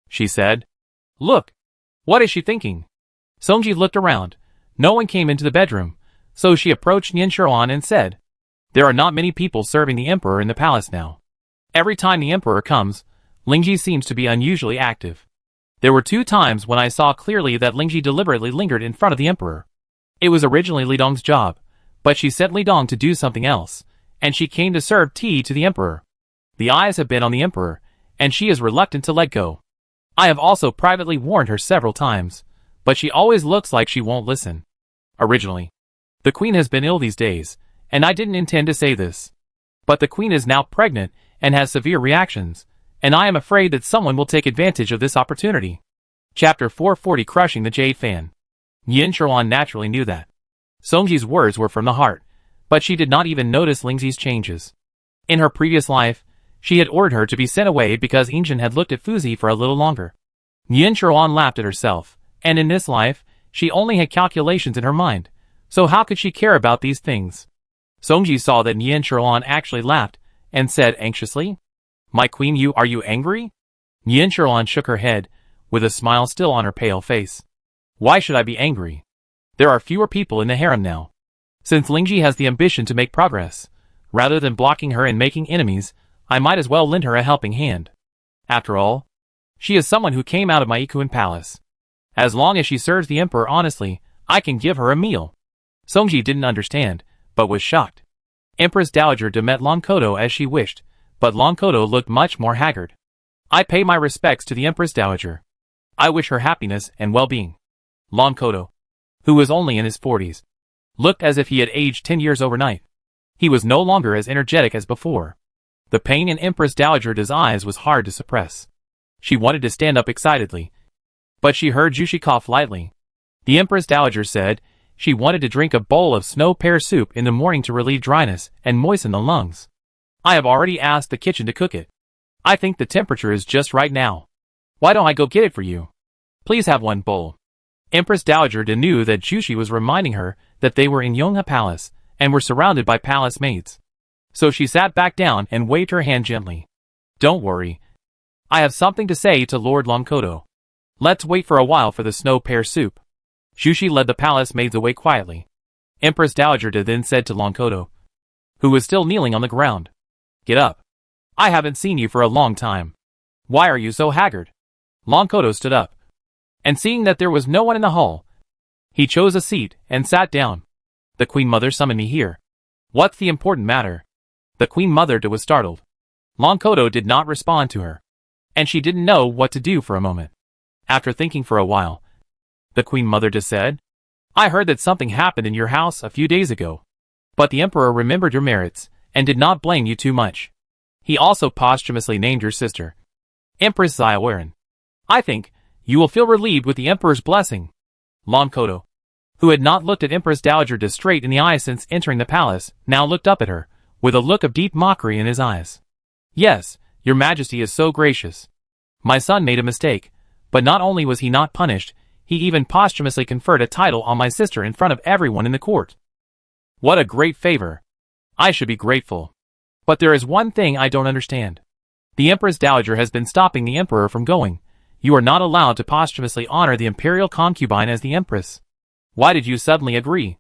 She said, "Look, what is she thinking?" Songji looked around. No one came into the bedroom, so she approached Nian Sherwan and said, "There are not many people serving the emperor in the palace now. Every time the emperor comes, Lingji seems to be unusually active. There were 2 times when I saw clearly that Lingji deliberately lingered in front of the emperor. It was originally Lidong's job, but she sent Lidong to do something else, and she came to serve tea to the emperor. The eyes have been on the emperor, and she is reluctant to let go. I have also privately warned her several times, but she always looks like she won't listen. Originally, the queen has been ill these days, and I didn't intend to say this. But the queen is now pregnant and has severe reactions, and I am afraid that someone will take advantage of this opportunity." Chapter 440 Crushing the Jade Fan. Nian Sherwan naturally knew that Songji's words were from the heart, but she did not even notice Lingji's changes. In her previous life, she had ordered her to be sent away because Injin had looked at Fuzi for a little longer. Nian Sherwan laughed at herself, and in this life, she only had calculations in her mind, so how could she care about these things? Songji saw that Nian Sherwan actually laughed, and said anxiously, "My queen, are you angry?" Nian Sherwan shook her head, with a smile still on her pale face. "Why should I be angry? There are fewer people in the harem now. Since Lingji has the ambition to make progress, rather than blocking her and making enemies, I might as well lend her a helping hand. After all, she is someone who came out of my Ikuin palace. As long as she serves the emperor honestly, I can give her a meal." Songji didn't understand, but was shocked. Empress Dowager De met Longkodo as she wished, but Longkodo looked much more haggard. "I pay my respects to the Empress Dowager. I wish her happiness and well-being." Longkodo, who was only in his 40s, looked as if he had aged 10 years overnight. He was no longer as energetic as before. The pain in Empress Dowager De's eyes was hard to suppress. She wanted to stand up excitedly, but she heard Jushi cough lightly. The Empress Dowager said she wanted to drink a bowl of snow pear soup in the morning to relieve dryness and moisten the lungs. "I have already asked the kitchen to cook it. I think the temperature is just right now. Why don't I go get it for you? Please have 1 bowl." Empress Dowager De knew that Jushi was reminding her that they were in Yongha Palace and were surrounded by palace maids. So she sat back down and waved her hand gently. "Don't worry. I have something to say to Lord Longkodo. Let's wait for a while for the snow pear soup." Jushi led the palace maids away quietly. Empress Dowager De then said to Longkodo, who was still kneeling on the ground, "Get up. I haven't seen you for a long time. Why are you so haggard?" Longkodo stood up, and seeing that there was no one in the hall, he chose a seat and sat down. "The Queen Mother summoned me here. What's the important matter?" The Queen Mother was startled. Longkodo did not respond to her, and she didn't know what to do for a moment. After thinking for a while, the Queen Mother said, "I heard that something happened in your house a few days ago, but the Emperor remembered your merits and did not blame you too much. He also posthumously named your sister, Empress Xiaowen. I think you will feel relieved with the Emperor's blessing." Longkodo, who had not looked at Empress Dowager De straight in the eye since entering the palace, now looked up at her, with a look of deep mockery in his eyes. "Yes, your Majesty is so gracious. My son made a mistake, but not only was he not punished, he even posthumously conferred a title on my sister in front of everyone in the court. What a great favor. I should be grateful. But there is one thing I don't understand. The Empress Dowager has been stopping the Emperor from going. You are not allowed to posthumously honor the imperial concubine as the Empress. Why did you suddenly agree?"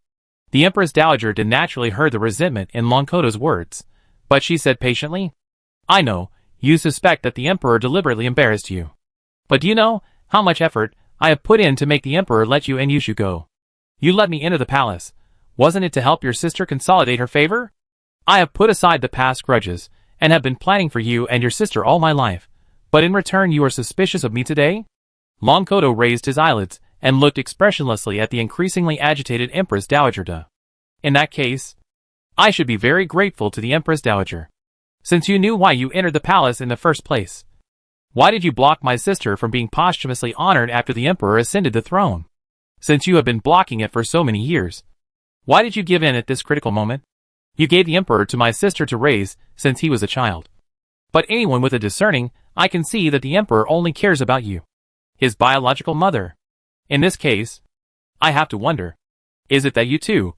The Empress Dowager De naturally heard the resentment in Longkodo's words, but she said patiently, "I know, you suspect that the Emperor deliberately embarrassed you. But do you know how much effort I have put in to make the Emperor let you and Yushu go? You let me enter the palace. Wasn't it to help your sister consolidate her favor? I have put aside the past grudges, and have been planning for you and your sister all my life, but in return you are suspicious of me today?" Longkodo raised his eyelids and looked expressionlessly at the increasingly agitated Empress Dowager De. "In that case, I should be very grateful to the Empress Dowager, since you knew why you entered the palace in the first place. Why did you block my sister from being posthumously honored after the emperor ascended the throne? Since you have been blocking it for so many years. Why did you give in at this critical moment? You gave the emperor to my sister to raise, since he was a child. But anyone with a discerning eye can see that the emperor only cares about you, his biological mother. In this case, I have to wonder, is it that you two,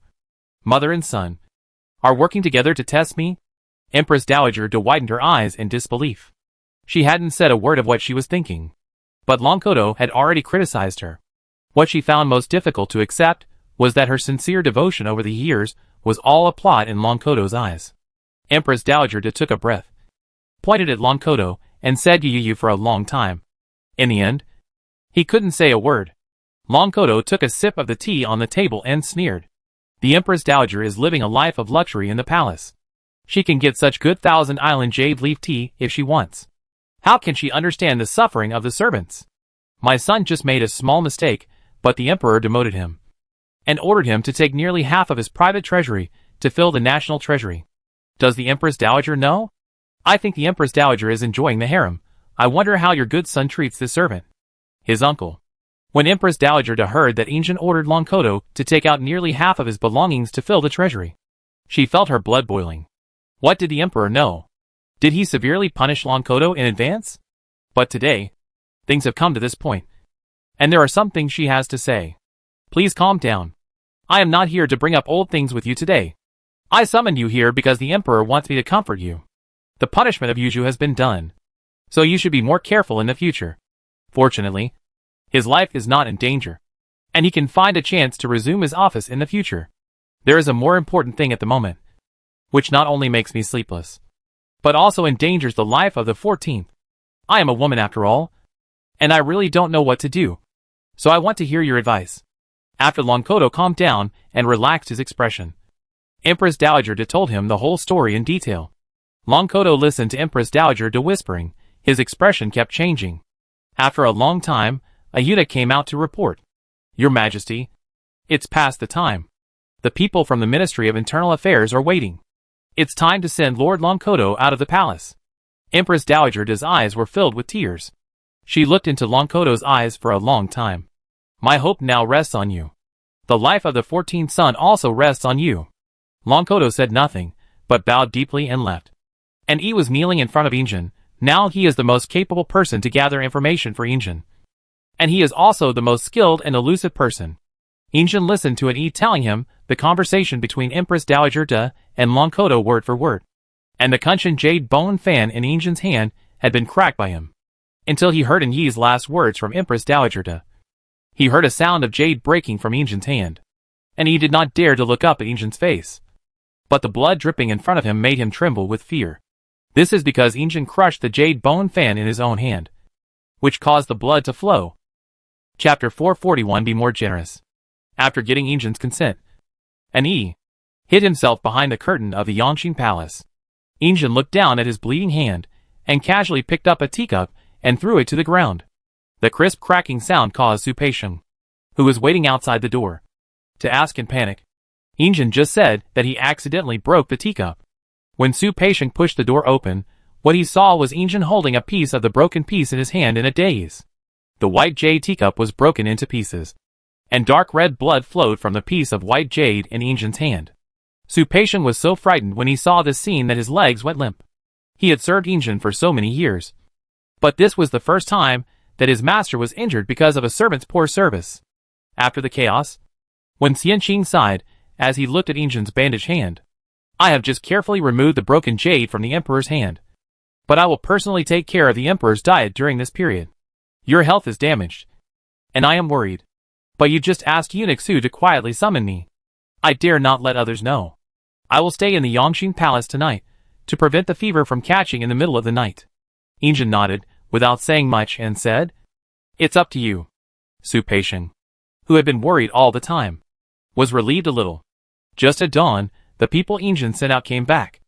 mother and son, are working together to test me? Empress Dowager De widened her eyes in disbelief. She hadn't said a word of what she was thinking. But Longkodo had already criticized her. What she found most difficult to accept was that her sincere devotion over the years was all a plot in Longkodo's eyes. Empress Dowager De took a breath, pointed at Longkodo, and said you for a long time. In the end, he couldn't say a word. Longkodo took a sip of the tea on the table and sneered. The Empress Dowager is living a life of luxury in the palace. She can get such good Thousand Island jade leaf tea if she wants. How can she understand the suffering of the servants? My son just made a small mistake, but the emperor demoted him and ordered him to take nearly half of his private treasury to fill the national treasury. Does the Empress Dowager know? I think the Empress Dowager is enjoying the harem. I wonder how your good son treats this servant. His uncle. When Empress Dowager De heard that Injin ordered Longkodo to take out nearly half of his belongings to fill the treasury, she felt her blood boiling. What did the emperor know? Did he severely punish Longkodo in advance? But today, things have come to this point, and there are some things she has to say. Please calm down. I am not here to bring up old things with you today. I summoned you here because the emperor wants me to comfort you. The punishment of Yuju has been done, so you should be more careful in the future. Fortunately, his life is not in danger, and he can find a chance to resume his office in the future. There is a more important thing at the moment, which not only makes me sleepless, but also endangers the life of the 14th. I am a woman after all, and I really don't know what to do, so I want to hear your advice. After Longkodo calmed down and relaxed his expression, Empress Dowager De told him the whole story in detail. Longkodo listened to Empress Dowager De whispering. His expression kept changing. After a long time, a eunuch came out to report. Your Majesty, it's past the time. The people from the Ministry of Internal Affairs are waiting. It's time to send Lord Longkodo out of the palace. Empress Dowager De's eyes were filled with tears. She looked into Longkodo's eyes for a long time. My hope now rests on you. The life of the 14th son also rests on you. Longkodo said nothing, but bowed deeply and left. And he was kneeling in front of Injin. Now he is the most capable person to gather information for Injin. And he is also the most skilled and elusive person. Injin listened to an telling him the conversation between Empress Dowager De and Longkodo word for word. And the Kunshin jade bone fan in Injin's hand had been cracked by him. Until he heard Yi's last words from Empress Dowager De. He heard a sound of jade breaking from Injin's hand. And he did not dare to look up at Injin's face. But the blood dripping in front of him made him tremble with fear. This is because Injin crushed the jade bone fan in his own hand, which caused the blood to flow. Chapter 441 Be More Generous. After getting Injin's consent, and he hid himself behind the curtain of the Yongxin Palace. Injin looked down at his bleeding hand, and casually picked up a teacup and threw it to the ground. The crisp cracking sound caused Su Peixiong, who was waiting outside the door, to ask in panic. Injin just said that he accidentally broke the teacup. When Su Peixiong pushed the door open, what he saw was Injin holding a piece of the broken piece in his hand in a daze. The white jade teacup was broken into pieces, and dark red blood flowed from the piece of white jade in Injin's hand. Su Peixiong was so frightened when he saw this scene that his legs went limp. He had served Injin for so many years, but this was the first time that his master was injured because of a servant's poor service. After the chaos, when Xianqing sighed as he looked at Injin's bandaged hand, I have just carefully removed the broken jade from the emperor's hand, but I will personally take care of the emperor's diet during this period. Your health is damaged, and I am worried. But you just asked Eunuch Su to quietly summon me. I dare not let others know. I will stay in the Yongxin Palace tonight, to prevent the fever from catching in the middle of the night. Injin nodded, without saying much, and said, It's up to you. Su Peixiong, who had been worried all the time, was relieved a little. Just at dawn, the people Injin sent out came back.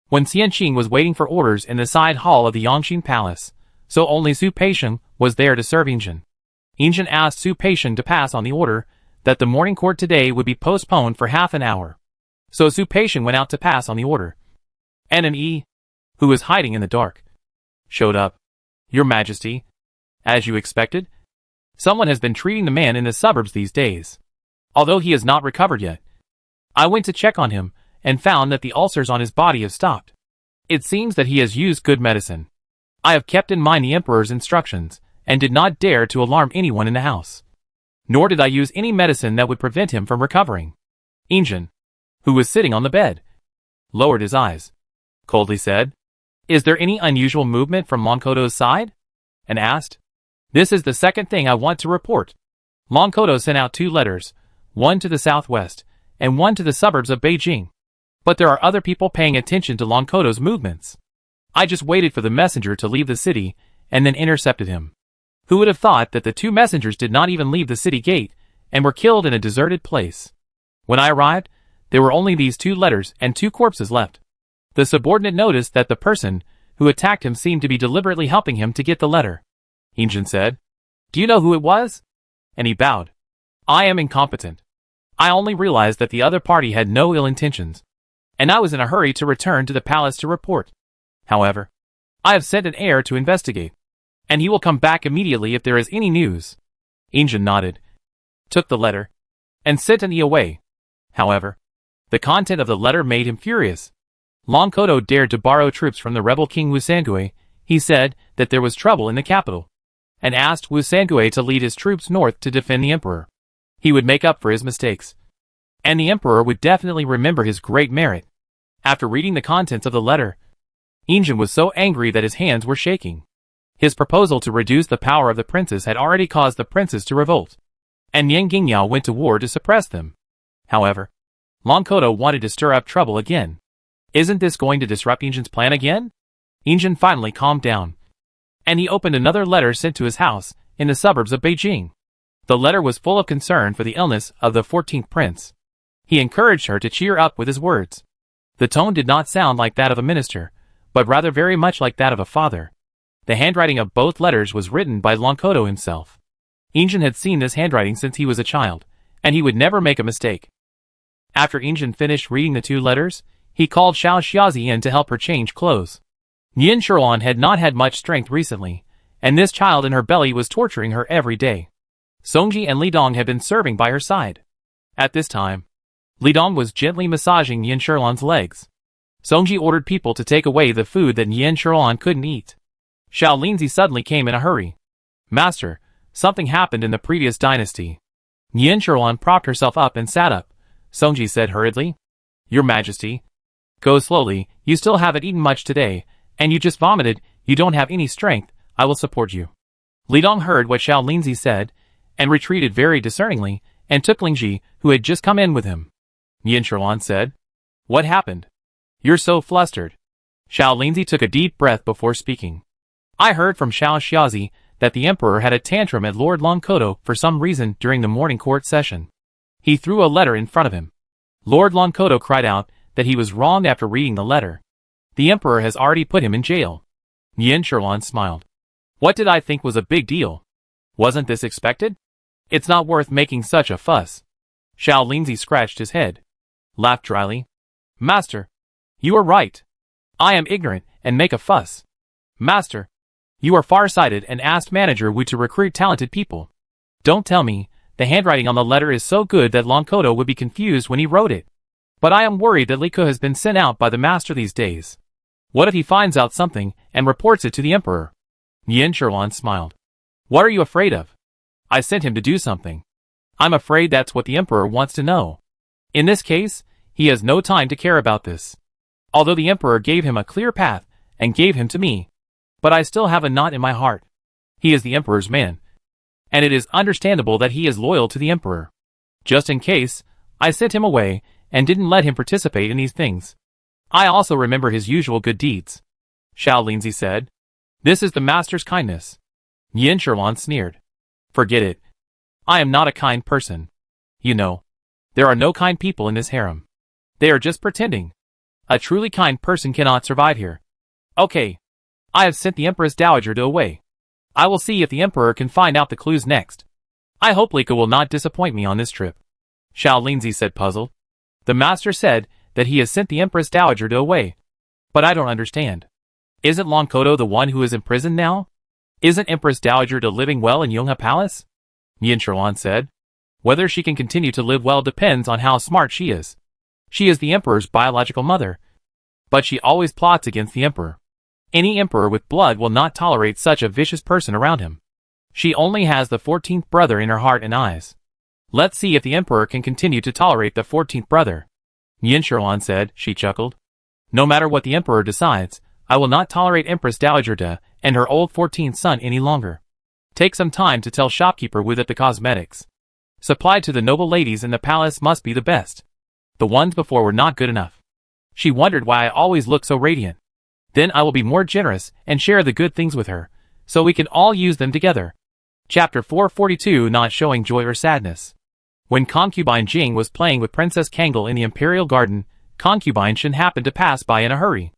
When Xianqing was waiting for orders in the side hall of the Yongxin Palace, so only Su Peixiong was there to serve Injin. Injin asked Su Peixiong to pass on the order that the morning court today would be postponed for half an hour. So Su Peixiong went out to pass on the order. And an who was hiding in the dark, showed up. Your Majesty. As you expected? Someone has been treating the man in the suburbs these days. Although he has not recovered yet. I went to check on him, and found that the ulcers on his body have stopped. It seems that he has used good medicine. I have kept in mind the Emperor's instructions, and did not dare to alarm anyone in the house. Nor did I use any medicine that would prevent him from recovering. Injin, who was sitting on the bed, lowered his eyes, coldly said, "Is there any unusual movement from Lonkoto's side?" and asked, "This is the second thing I want to report. Lonkoto sent out 2 letters, one to the southwest, and one to the suburbs of Beijing. But there are other people paying attention to Lonkoto's movements. I just waited for the messenger to leave the city, and then intercepted him. Who would have thought that the 2 messengers did not even leave the city gate, and were killed in a deserted place? When I arrived, there were only these 2 letters and 2 corpses left." The subordinate noticed that the person who attacked him seemed to be deliberately helping him to get the letter. Injin said, "Do you know who it was?" And he bowed. "I am incompetent. I only realized that the other party had no ill intentions, and I was in a hurry to return to the palace to report. However, I have sent an heir to investigate, and he will come back immediately if there is any news." Injin nodded, took the letter, and sent an away. However, the content of the letter made him furious. Lonkoto dared to borrow troops from the rebel king Wusangue. He said that there was trouble in the capital, and asked Wusangue to lead his troops north to defend the emperor. He would make up for his mistakes, and the emperor would definitely remember his great merit. After reading the contents of the letter, Injin was so angry that his hands were shaking. His proposal to reduce the power of the princes had already caused the princes to revolt, and Nian Gingyao went to war to suppress them. However, Lonkoto wanted to stir up trouble again. Isn't this going to disrupt Injin's plan again? Injin finally calmed down, and he opened another letter sent to his house in the suburbs of Beijing. The letter was full of concern for the illness of the 14th prince. He encouraged her to cheer up with his words. The tone did not sound like that of a minister, but rather very much like that of a father. The handwriting of both letters was written by Lonkoto himself. Injin had seen this handwriting since he was a child, and he would never make a mistake. After Injin finished reading the 2 letters, he called Xiao Xiazi in to help her change clothes. Nian Shuruan had not had much strength recently, and this child in her belly was torturing her every day. Songji and Li Dong had been serving by her side. At this time, Li Dong was gently massaging Nian Shuruan's legs. Songji ordered people to take away the food that Nian Shuruan couldn't eat. Xiao Linzi suddenly came in a hurry. "Master, something happened in the previous dynasty." Nian Shuruan propped herself up and sat up. Songji said hurriedly, "Your Majesty, go slowly, you still haven't eaten much today, and you just vomited, you don't have any strength, I will support you." Li Dong heard what Xiao Linzi said, and retreated very discerningly, and took Lingji, who had just come in with him. Nian Shuruan said, "What happened? You're so flustered." Xiao Linzi took a deep breath before speaking. "I heard from Xiao Xiazi that the emperor had a tantrum at Lord Lonkoto for some reason during the morning court session. He threw a letter in front of him. Lord Lonkoto cried out that he was wronged after reading the letter. The emperor has already put him in jail." Nian Shuruan smiled. "What did I think was a big deal? Wasn't this expected? It's not worth making such a fuss." Xiao Linzi scratched his head, laughed dryly. "Master, you are right. I am ignorant and make a fuss. Master, you are far-sighted and asked Manager Wu to recruit talented people. Don't tell me the handwriting on the letter is so good that Lonkoto would be confused when he wrote it. But I am worried that Li Ke has been sent out by the master these days. What if he finds out something and reports it to the emperor?" Nian Shuruan smiled. "What are you afraid of? I sent him to do something. I'm afraid that's what the emperor wants to know. In this case, he has no time to care about this. Although the emperor gave him a clear path and gave him to me, but I still have a knot in my heart. He is the emperor's man, and it is understandable that he is loyal to the emperor. Just in case, I sent him away and didn't let him participate in these things. I also remember his usual good deeds." Xiao Linzi said, "This is the master's kindness." Nian Shuruan sneered. "Forget it. I am not a kind person. You know, there are no kind people in this harem. They are just pretending. A truly kind person cannot survive here. Okay. I have sent the Empress Dowager to away. I will see if the emperor can find out the clues next. I hope Li Ke will not disappoint me on this trip." Xiao Linzi said, puzzled. "The master said that he has sent the Empress Dowager to away. But I don't understand. Isn't Lonkoto the one who is in prison now? Isn't Empress Dowager Da living well in Yonghe Palace? Yin Sherlan said. Whether she can continue to live well depends on how smart she is. She is the Emperor's biological mother. But she always plots against the Emperor. Any Emperor with blood will not tolerate such a vicious person around him. She only has the 14th brother in her heart and eyes. Let's see if the Emperor can continue to tolerate the 14th brother. Yin Sherlan said, she chuckled. No matter what the Emperor decides, I will not tolerate Empress Dowager Da and her old 14th son any longer. Take some time to tell shopkeeper with it the cosmetics supplied to the noble ladies in the palace must be the best. The ones before were not good enough. She wondered why I always look so radiant. Then I will be more generous and share the good things with her, so we can all use them together. Chapter 442 Not showing joy or sadness. When concubine Jing was playing with Princess Kangol in the imperial garden, concubine Shen happened to pass by in a hurry.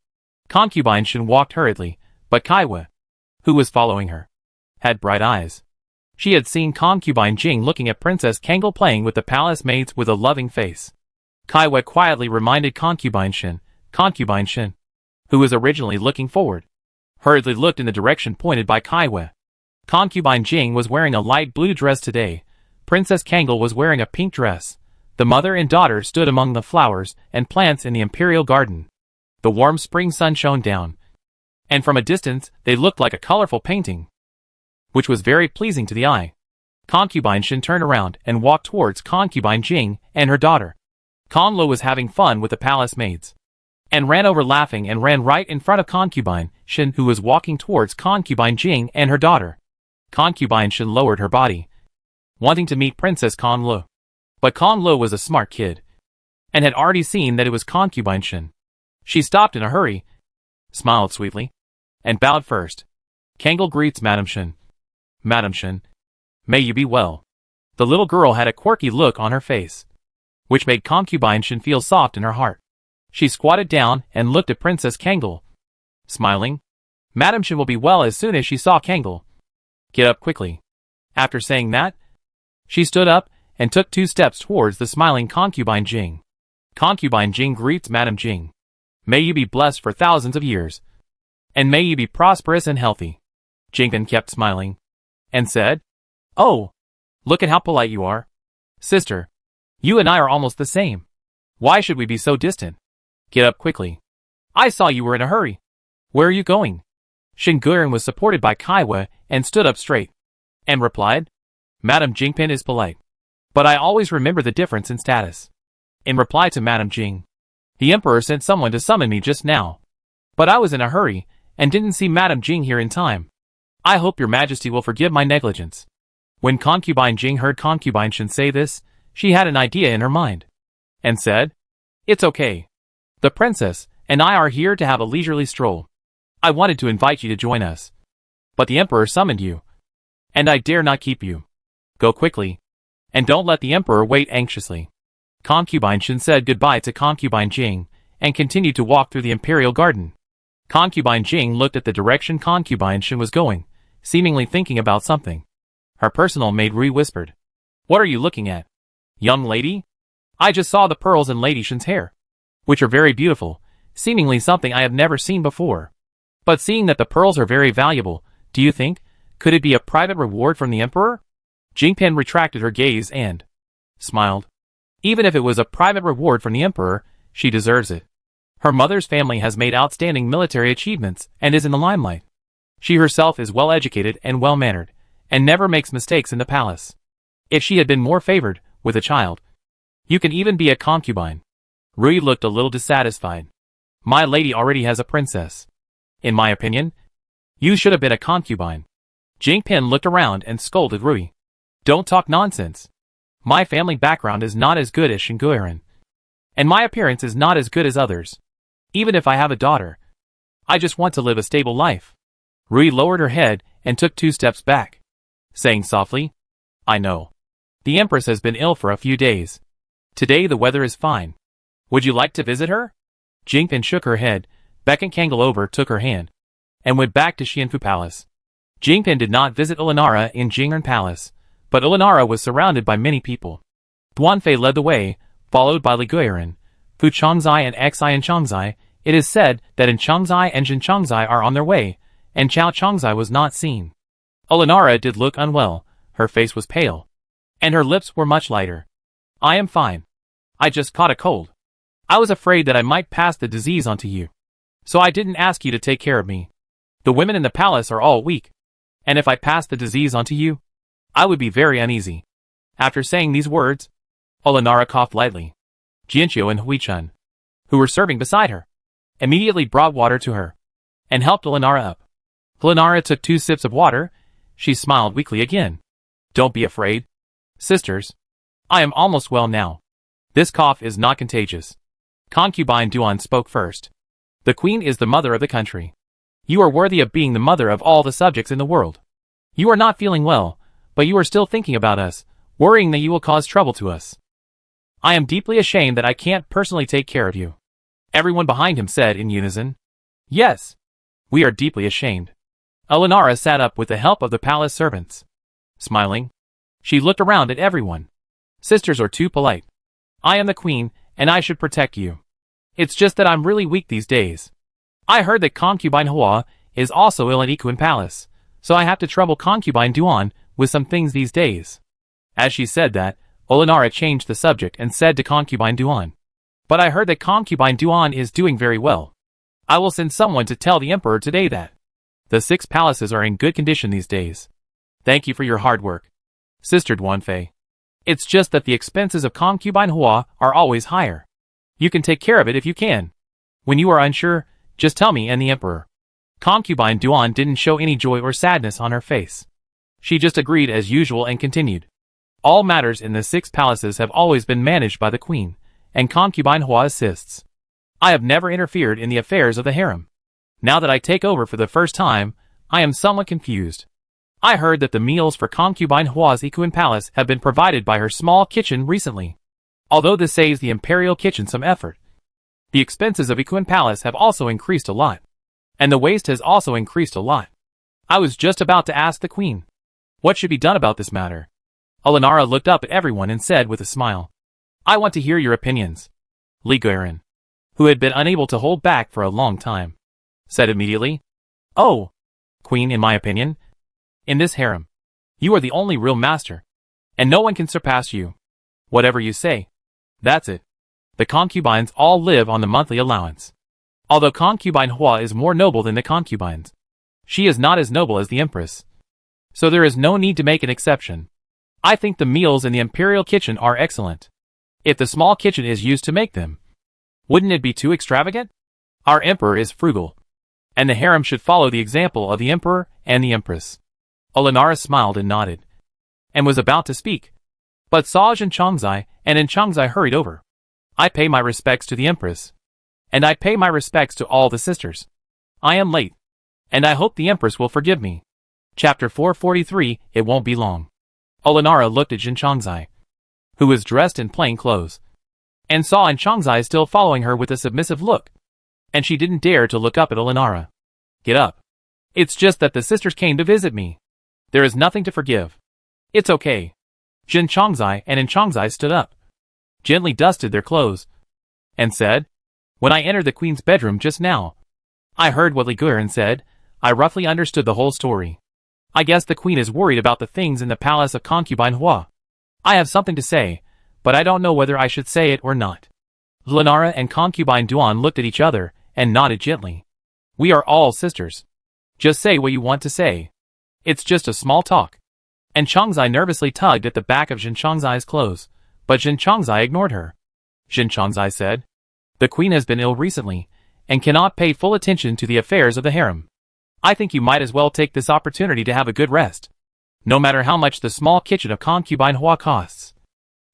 Concubine Shen walked hurriedly, but Kaiwa, who was following her, had bright eyes. She had seen concubine Jing looking at Princess Kangol playing with the palace maids with a loving face. Kaiwa quietly reminded concubine Shen, who was originally looking forward, hurriedly looked in the direction pointed by Kaiwa. Concubine Jing was wearing a light blue dress today. Princess Kangol was wearing a pink dress. The mother and daughter stood among the flowers and plants in the imperial garden. The warm spring sun shone down, and from a distance they looked like a colorful painting, which was very pleasing to the eye. Concubine Shen turned around and walked towards concubine Jing and her daughter. Kong Lo was having fun with the palace maids, and ran over laughing and ran right in front of concubine Shen, who was walking towards concubine Jing and her daughter. Concubine Shen lowered her body, wanting to meet Princess Kong Lo. But Kong Lo was a smart kid, and had already seen that it was concubine Shen. She stopped in a hurry, smiled sweetly, and bowed first. Kangol greets Madam Shen. Madam Shen, may you be well. The little girl had a quirky look on her face, which made concubine Shen feel soft in her heart. She squatted down and looked at Princess Kangol, smiling. Madam Shen will be well as soon as she saw Kangol. Get up quickly. After saying that, she stood up and took 2 steps towards the smiling concubine Jing. Concubine Jing greets Madam Jing. May you be blessed for thousands of years, and may you be prosperous and healthy. Jingpin kept smiling, and said, Oh, look at how polite you are. Sister, you and I are almost the same. Why should we be so distant? Get up quickly. I saw you were in a hurry. Where are you going? Shen Guiran was supported by Kaiwa and stood up straight, and replied, Madam Jingpin is polite, but I always remember the difference in status. In reply to Madam Jing, the Emperor sent someone to summon me just now, but I was in a hurry and didn't see Madam Jing here in time. I hope your Majesty will forgive my negligence. When concubine Jing heard concubine Shen say this, she had an idea in her mind, and said, It's okay. The princess and I are here to have a leisurely stroll. I wanted to invite you to join us, but the Emperor summoned you, and I dare not keep you. Go quickly, and don't let the Emperor wait anxiously. Concubine Shen said goodbye to concubine Jing, and continued to walk through the imperial garden. Concubine Jing looked at the direction concubine Shen was going, seemingly thinking about something. Her personal maid Rui whispered, What are you looking at, young lady? I just saw the pearls in Lady Shen's hair, which are very beautiful, seemingly something I have never seen before. But seeing that the pearls are very valuable, do you think, could it be a private reward from the Emperor? Jingpin retracted her gaze and smiled. Even if it was a private reward from the Emperor, she deserves it. Her mother's family has made outstanding military achievements and is in the limelight. She herself is well educated and well mannered, and never makes mistakes in the palace. If she had been more favored with a child, you can even be a concubine. Rui looked a little dissatisfied. My lady already has a princess. In my opinion, you should have been a concubine. Jingpin looked around and scolded Rui. Don't talk nonsense. My family background is not as good as Shen Guiran, and my appearance is not as good as others. Even if I have a daughter, I just want to live a stable life. Rui lowered her head and took 2 steps back, saying softly, I know. The Empress has been ill for a few days. Today the weather is fine. Would you like to visit her? Jingpin shook her head, beckoned Kangol over, took her hand, and went back to Xianfu Palace. Jingpin did not visit Ulanara in Jing'an Palace, but Ulanara was surrounded by many people. Duanfei led the way, followed by Li Guiran, Fu Chongzai and Xi and Chongzai. It is said that in Chongzai and Jin Chongzai are on their way, and Chao Chongzai was not seen. Olenara did look unwell, her face was pale. And her lips were much lighter. I am fine. I just caught a cold. I was afraid that I might pass the disease on to you. So I didn't ask you to take care of me. The women in the palace are all weak. And if I passed the disease on to you, I would be very uneasy. After saying these words, Olenara coughed lightly. Jianqiu and Huichun, who were serving beside her, immediately brought water to her and helped Olenara up. Olenara took 2 sips of water. She smiled weakly again. Don't be afraid. Sisters, I am almost well now. This cough is not contagious. Concubine Duan spoke first. The queen is the mother of the country. You are worthy of being the mother of all the subjects in the world. You are not feeling well, but you are still thinking about us, worrying that you will cause trouble to us. I am deeply ashamed that I can't personally take care of you. Everyone behind him said in unison. Yes. We are deeply ashamed. Olenara sat up with the help of the palace servants. Smiling, she looked around at everyone. Sisters are too polite. I am the queen, and I should protect you. It's just that I'm really weak these days. I heard that concubine Hua is also ill at Ikuan Palace, so I have to trouble concubine Duan with some things these days. As she said that, Olenara changed the subject and said to concubine Duan. But I heard that concubine Duan is doing very well. I will send someone to tell the emperor today that the 6 palaces are in good condition these days. Thank you for your hard work, Sister Duanfei. It's just that the expenses of concubine Hua are always higher. You can take care of it if you can. When you are unsure, just tell me and the emperor. Concubine Duan didn't show any joy or sadness on her face. She just agreed as usual and continued. All matters in the 6 palaces have always been managed by the queen, and concubine Hua assists. I have never interfered in the affairs of the harem. Now that I take over for the first time, I am somewhat confused. I heard that the meals for concubine Hua's Ikuan Palace have been provided by her small kitchen recently. Although this saves the imperial kitchen some effort, the expenses of Ikuan Palace have also increased a lot. And the waste has also increased a lot. I was just about to ask the queen, what should be done about this matter? Olenara looked up at everyone and said with a smile, I want to hear your opinions. Li Guiran, who had been unable to hold back for a long time, said immediately, Oh, queen, in my opinion, in this harem, you are the only real master, and no one can surpass you. Whatever you say, that's it. The concubines all live on the monthly allowance. Although concubine Hua is more noble than the concubines, she is not as noble as the empress. So there is no need to make an exception. I think the meals in the imperial kitchen are excellent. If the small kitchen is used to make them, wouldn't it be too extravagant? Our emperor is frugal, and the harem should follow the example of the emperor and the empress. Olenara smiled and nodded, and was about to speak, but saw Zhen Chongzai, and in Chongzai hurried over. I pay my respects to the empress, and I pay my respects to all the sisters. I am late, and I hope the empress will forgive me. Chapter 443, It won't be long. Olenara looked at Zhen Chongzai, who was dressed in plain clothes, and saw in Chongzai still following her with a submissive look, and she didn't dare to look up at Olenara. Get up. It's just that the sisters came to visit me. There is nothing to forgive. It's okay. Zhen Chongzai and In Chongzai stood up, gently dusted their clothes, and said, When I entered the queen's bedroom just now, I heard what Li Guiran said. I roughly understood the whole story. I guess the queen is worried about the things in the palace of concubine Hua. I have something to say, but I don't know whether I should say it or not. Olenara and concubine Duan looked at each other and nodded gently. We are all sisters. Just say what you want to say. It's just a small talk. And Chongzai nervously tugged at the back of Zhen Chongzai's clothes, but Zhen Chongzai ignored her. Zhen Chongzai said, The queen has been ill recently, and cannot pay full attention to the affairs of the harem. I think you might as well take this opportunity to have a good rest. No matter how much the small kitchen of concubine Hua costs,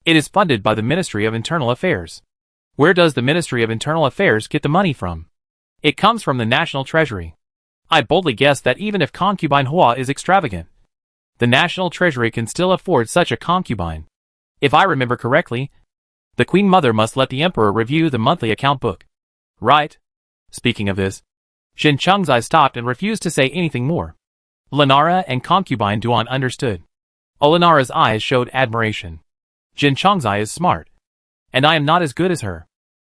it is funded by the Ministry of Internal Affairs. Where does the Ministry of Internal Affairs get the money from? It comes from the National Treasury. I boldly guess that even if concubine Hua is extravagant, the National Treasury can still afford such a concubine. If I remember correctly, the Queen Mother must let the Emperor review the monthly account book. Right? Speaking of this, Zhen Chongzai stopped and refused to say anything more. Olenara and concubine Duan understood. Olenara's eyes showed admiration. Zhen Chongzai is smart, and I am not as good as her.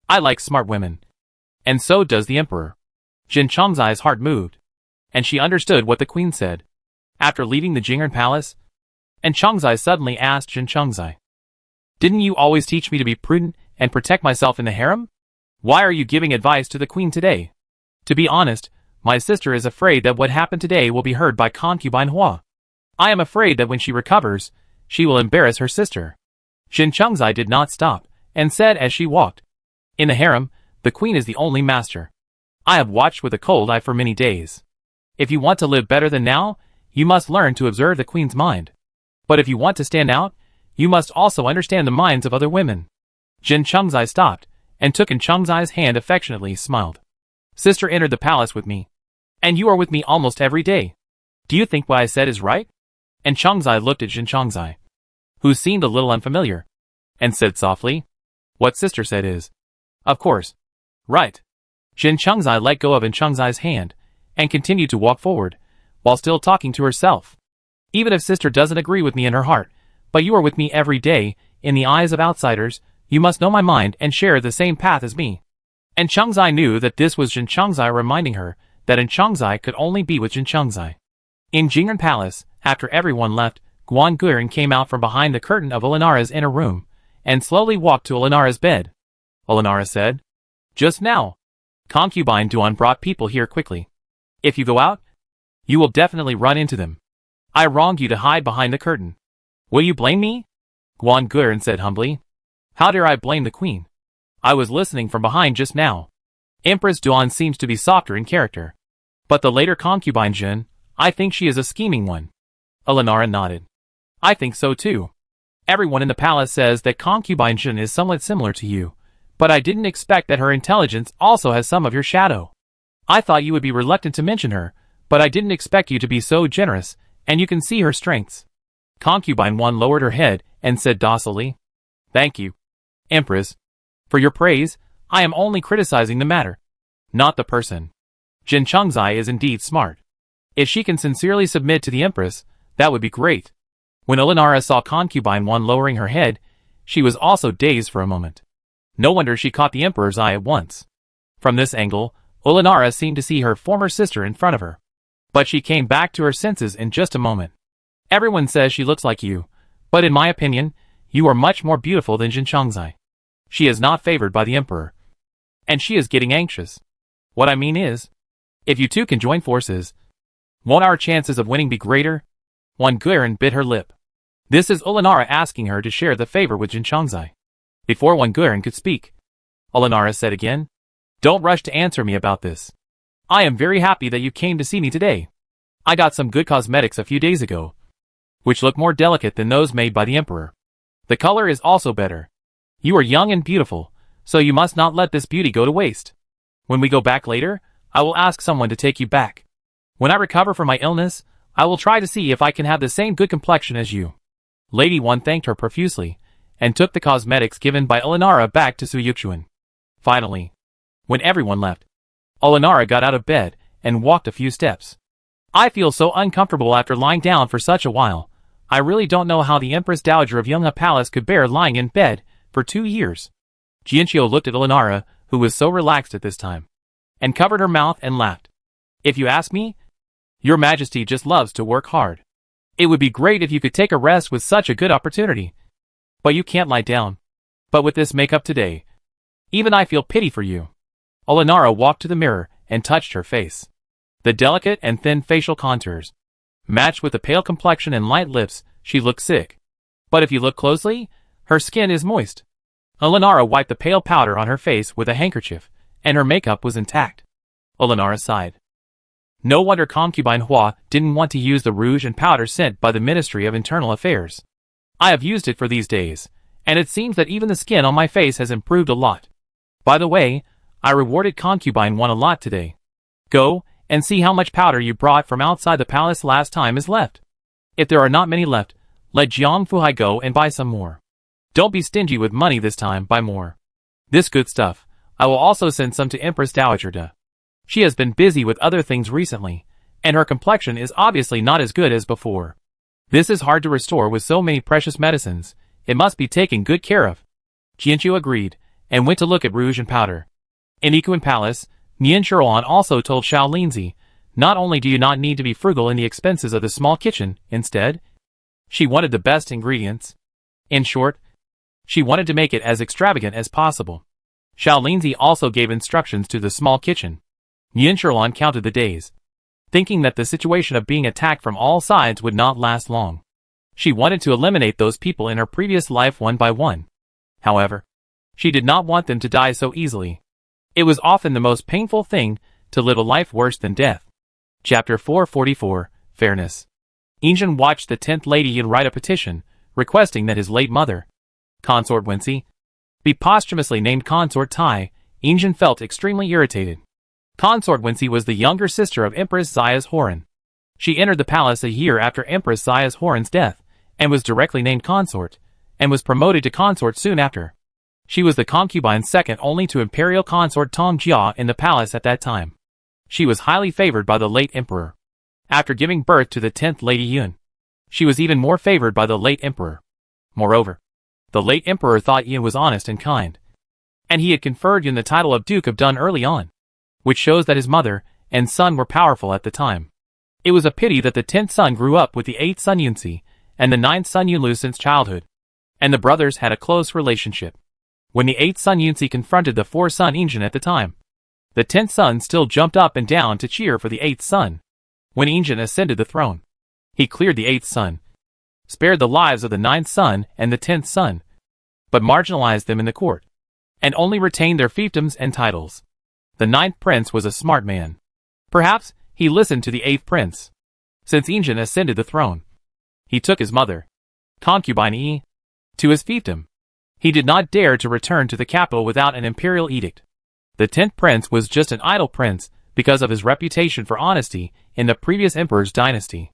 I like smart women. And so does the Emperor. Zhen Chongzai's heart moved, and she understood what the Queen said. after leaving the Jing'an Palace? And Changzai suddenly asked Jin Changzai. Didn't you always teach me to be prudent and protect myself in the harem? Why are you giving advice to the queen today? To be honest, my sister is afraid that what happened today will be heard by concubine Hua. I am afraid that when she recovers, she will embarrass her sister. Jin Changzai did not stop, and said as she walked. In the harem, the queen is the only master. I have watched with a cold eye for many days. If you want to live better than now, you must learn to observe the queen's mind. But if you want to stand out, you must also understand the minds of other women. Jin Changzai stopped, and took in Changzai's hand affectionately, smiled. Sister entered the palace with me. And you are with me almost every day. Do you think what I said is right? And Changzai looked at Jin Changzai, who seemed a little unfamiliar, and said softly, what sister said is, of course, right. Jin Changzai let go of Jin Changzai's hand, and continued to walk forward, while still talking to herself. Even if sister doesn't agree with me in her heart, but you are with me every day, in the eyes of outsiders, you must know my mind and share the same path as me. And Changzai knew that this was Jin Changzai reminding her that Jin Changzai could only be with Jin Changzai. In Jing'an Palace, after everyone left, Guan Guiran came out from behind the curtain of Olenara's inner room, and slowly walked to Olenara's bed. Olenara said, just now, concubine Duan brought people here quickly. If you go out, you will definitely run into them. I wronged you to hide behind the curtain. Will you blame me? Guan Guiran said humbly. How dare I blame the queen? I was listening from behind just now. Empress Duan seems to be softer in character. But the later concubine Jin, I think she is a scheming one. Olenara nodded. I think so too. Everyone in the palace says that concubine Jin is somewhat similar to you, but I didn't expect that her intelligence also has some of your shadow. I thought you would be reluctant to mention her, but I didn't expect you to be so generous, and you can see her strengths. Concubine One lowered her head and said docilely, Thank you, Empress. For your praise, I am only criticizing the matter, not the person. Jin Changzai is indeed smart. If she can sincerely submit to the Empress, that would be great. When Olenara saw Concubine One lowering her head, she was also dazed for a moment. No wonder she caught the Emperor's eye at once. From this angle, Olenara seemed to see her former sister in front of her. But she came back to her senses in just a moment. Everyone says she looks like you, but in my opinion, you are much more beautiful than Jin Changzai. She is not favored by the Emperor. And she is getting anxious. What I mean is, if you two can join forces, won't our chances of winning be greater? Guan Guiran bit her lip. This is Olenara asking her to share the favor with Jin Changzai. Before Guan Guiran could speak, Olenara said again, Don't rush to answer me about this. I am very happy that you came to see me today. I got some good cosmetics a few days ago, which look more delicate than those made by the Emperor. The color is also better. You are young and beautiful, so you must not let this beauty go to waste. When we go back later, I will ask someone to take you back. When I recover from my illness, I will try to see if I can have the same good complexion as you. Lady One thanked her profusely, and took the cosmetics given by Olenara back to Su Yuxuan. Finally, when everyone left, Olenara got out of bed and walked a few steps. I feel so uncomfortable after lying down for such a while. I really don't know how the Empress Dowager of Yunga Palace could bear lying in bed for 2 years. Jianqiu looked at Olenara, who was so relaxed at this time, and covered her mouth and laughed. If you ask me, Your Majesty just loves to work hard. It would be great if you could take a rest with such a good opportunity. But you can't lie down. But with this makeup today, even I feel pity for you. Olenara walked to the mirror and touched her face. The delicate and thin facial contours, matched with the pale complexion and light lips, she looked sick. But if you look closely, her skin is moist. Olenara wiped the pale powder on her face with a handkerchief, and her makeup was intact. Olenara sighed. No wonder Concubine Hua didn't want to use the rouge and powder sent by the Ministry of Internal Affairs. I have used it for these days, and it seems that even the skin on my face has improved a lot. By the way, I rewarded Concubine One a lot today. Go and see how much powder you brought from outside the palace last time is left. If there are not many left, let Jiang Fuhai go and buy some more. Don't be stingy with money this time, buy more. This good stuff, I will also send some to Empress Dowager Da. She has been busy with other things recently, and her complexion is obviously not as good as before. This is hard to restore with so many precious medicines. It must be taken good care of. Jianqiu agreed, and went to look at rouge and powder. In Ikuan Palace, Nian Shiruan also told Xiao Linzi Not only do you not need to be frugal in the expenses of the small kitchen, instead, she wanted the best ingredients. In short, she wanted to make it as extravagant as possible. Xiao Linzi also gave instructions to the small kitchen. Yin Sherlan counted the days, thinking that the situation of being attacked from all sides would not last long. She wanted to eliminate those people in her previous life one by one. However, she did not want them to die so easily. It was often the most painful thing to live a life worse than death. Chapter 444, Fairness. Injun watched the 10th Lady Yin write a petition, requesting that his late mother, Consort Wensi, be posthumously named Consort Tai. Injun felt extremely irritated. Consort Wensi was the younger sister of Empress Zayas Horan. She entered the palace a year after Empress Zayas Horan's death, and was directly named consort, and was promoted to consort soon after. She was the concubine second only to imperial consort Tong Jia in the palace at that time. She was highly favored by the late emperor. After giving birth to the 10th Lady Yun, she was even more favored by the late emperor. Moreover, the late emperor thought Yun was honest and kind, and he had conferred Yun the title of Duke of Dun early on, which shows that his mother and son were powerful at the time. It was a pity that the 10th son grew up with the 8th son Yunsi, and the 9th son Yunlu since childhood, and the brothers had a close relationship. When the 8th son Yunsi confronted the 4th son Injun at the time, the 10th son still jumped up and down to cheer for the 8th son. When Injun ascended the throne, he cleared the 8th son, spared the lives of the 9th son and the 10th son, but marginalized them in the court, and only retained their fiefdoms and titles. The 9th prince was a smart man. Perhaps he listened to the 8th prince. Since Injun ascended the throne, he took his mother, concubine Yi, to his fiefdom. He did not dare to return to the capital without an imperial edict. The 10th prince was just an idle prince because of his reputation for honesty in the previous emperor's dynasty.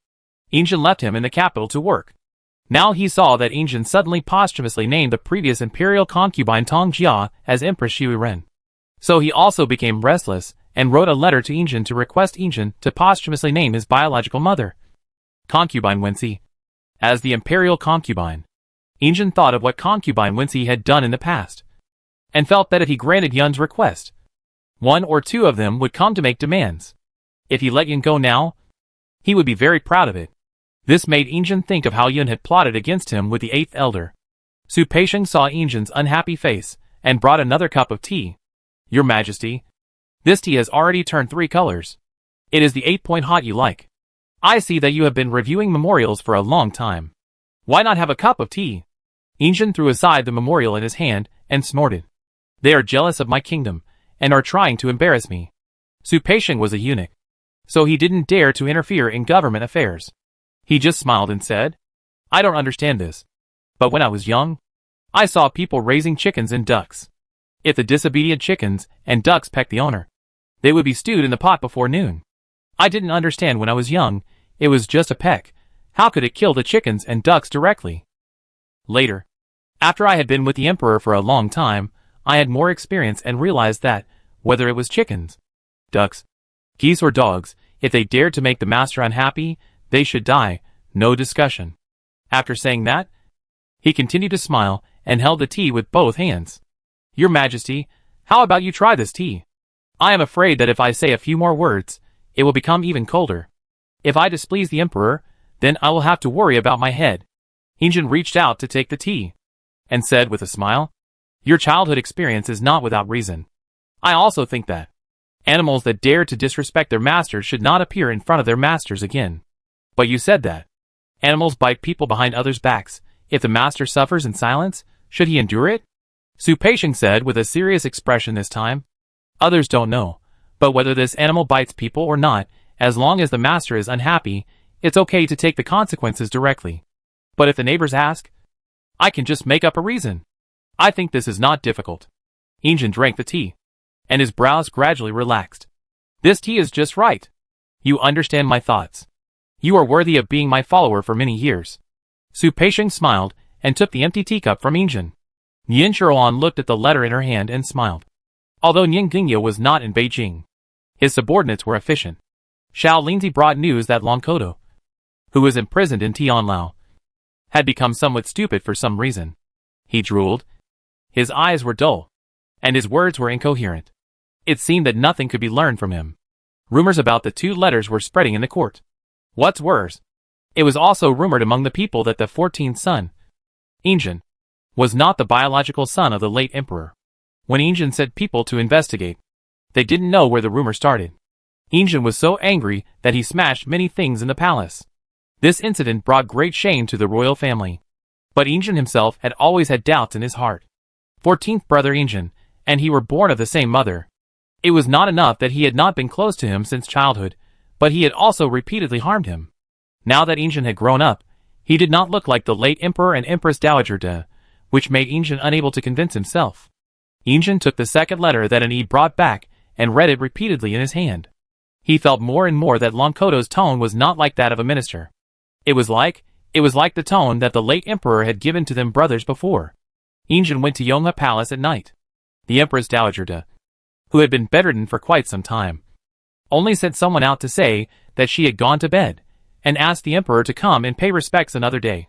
Injun left him in the capital to work. Now he saw that Injun suddenly posthumously named the previous imperial concubine Tong Jia as Empress Shui Ren. So he also became restless and wrote a letter to Injun to request Injun to posthumously name his biological mother, Concubine Wensi, as the imperial concubine. Injun thought of what Concubine Wensi had done in the past, and felt that if he granted Yun's request, one or two of them would come to make demands. If he let Yun go now, he would be very proud of it. This made Injun think of how Yun had plotted against him with the 8th elder. Su Peisheng saw Injun's unhappy face, and brought another cup of tea. Your Majesty, this tea has already turned 3 colors. It is the 8-point hot you like. I see that you have been reviewing memorials for a long time. Why not have a cup of tea? Injun threw aside the memorial in his hand, and snorted. They are jealous of my kingdom, and are trying to embarrass me. Su Peisheng was a eunuch, so he didn't dare to interfere in government affairs. He just smiled and said, I don't understand this. But when I was young, I saw people raising chickens and ducks. If the disobedient chickens and ducks pecked the owner, they would be stewed in the pot before noon. I didn't understand when I was young, it was just a peck. How could it kill the chickens and ducks directly? Later, after I had been with the emperor for a long time, I had more experience and realized that, whether it was chickens, ducks, geese or dogs, if they dared to make the master unhappy, they should die, no discussion. After saying that, he continued to smile and held the tea with both hands. Your Majesty, how about you try this tea? I am afraid that if I say a few more words, it will become even colder. If I displease the emperor, then I will have to worry about my head. Injun reached out to take the tea, and said with a smile, Your childhood experience is not without reason. I also think that animals that dare to disrespect their masters should not appear in front of their masters again. But you said that animals bite people behind others' backs. If the master suffers in silence, should he endure it? Su Peisheng said with a serious expression this time. Others don't know, but whether this animal bites people or not, as long as the master is unhappy, it's okay to take the consequences directly. But if the neighbors ask, I can just make up a reason. I think this is not difficult. Injun drank the tea, and his brows gradually relaxed. This tea is just right. You understand my thoughts. You are worthy of being my follower for many years. Su Peisheng smiled, and took the empty teacup from Injun. Yin Shuruan looked at the letter in her hand and smiled. Although Nian Gingya was not in Beijing, his subordinates were efficient. Xiao Linzi brought news that Long Kodo, who was imprisoned in Tianlao, had become somewhat stupid for some reason. He drooled. His eyes were dull, and his words were incoherent. It seemed that nothing could be learned from him. Rumors about the 2 letters were spreading in the court. What's worse, it was also rumored among the people that the 14th son, Injin, was not the biological son of the late emperor. When Injin sent people to investigate, they didn't know where the rumor started. Injin was so angry that he smashed many things in the palace. This incident brought great shame to the royal family. But Injin himself had always had doubts in his heart. 14th brother Injin, and he were born of the same mother. It was not enough that he had not been close to him since childhood, but he had also repeatedly harmed him. Now that Injin had grown up, he did not look like the late emperor and empress dowager, which made Injin unable to convince himself. Injin took the second letter that Anid brought back and read it repeatedly in his hand. He felt more and more that Lonkoto's tone was not like that of a minister. It was like the tone that the late emperor had given to them brothers before. Injin went to Yonghe Palace at night. The empress dowager, who had been bedridden for quite some time, only sent someone out to say that she had gone to bed, and asked the emperor to come and pay respects another day.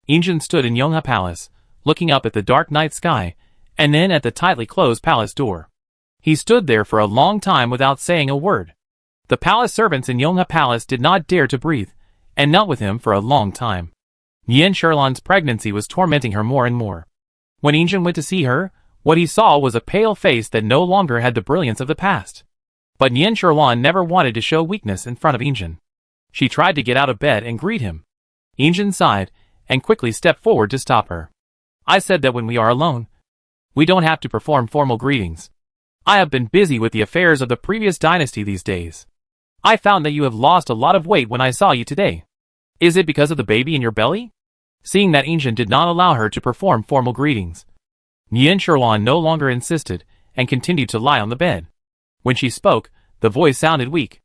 Injin stood in Yonghe Palace, looking up at the dark night sky, and then at the tightly closed palace door. He stood there for a long time without saying a word. The palace servants in Yonghe Palace did not dare to breathe, and knelt with him for a long time. Nien Shirlan's pregnancy was tormenting her more and more. When Injin went to see her, what he saw was a pale face that no longer had the brilliance of the past. But Nien Shirlan never wanted to show weakness in front of Injin. She tried to get out of bed and greet him. Injin sighed, and quickly stepped forward to stop her. I said that when we are alone, we don't have to perform formal greetings. I have been busy with the affairs of the previous dynasty these days. I found that you have lost a lot of weight when I saw you today. Is it because of the baby in your belly? Seeing that Injin did not allow her to perform formal greetings, Nien Shirlan no longer insisted, and continued to lie on the bed. When she spoke, the voice sounded weak.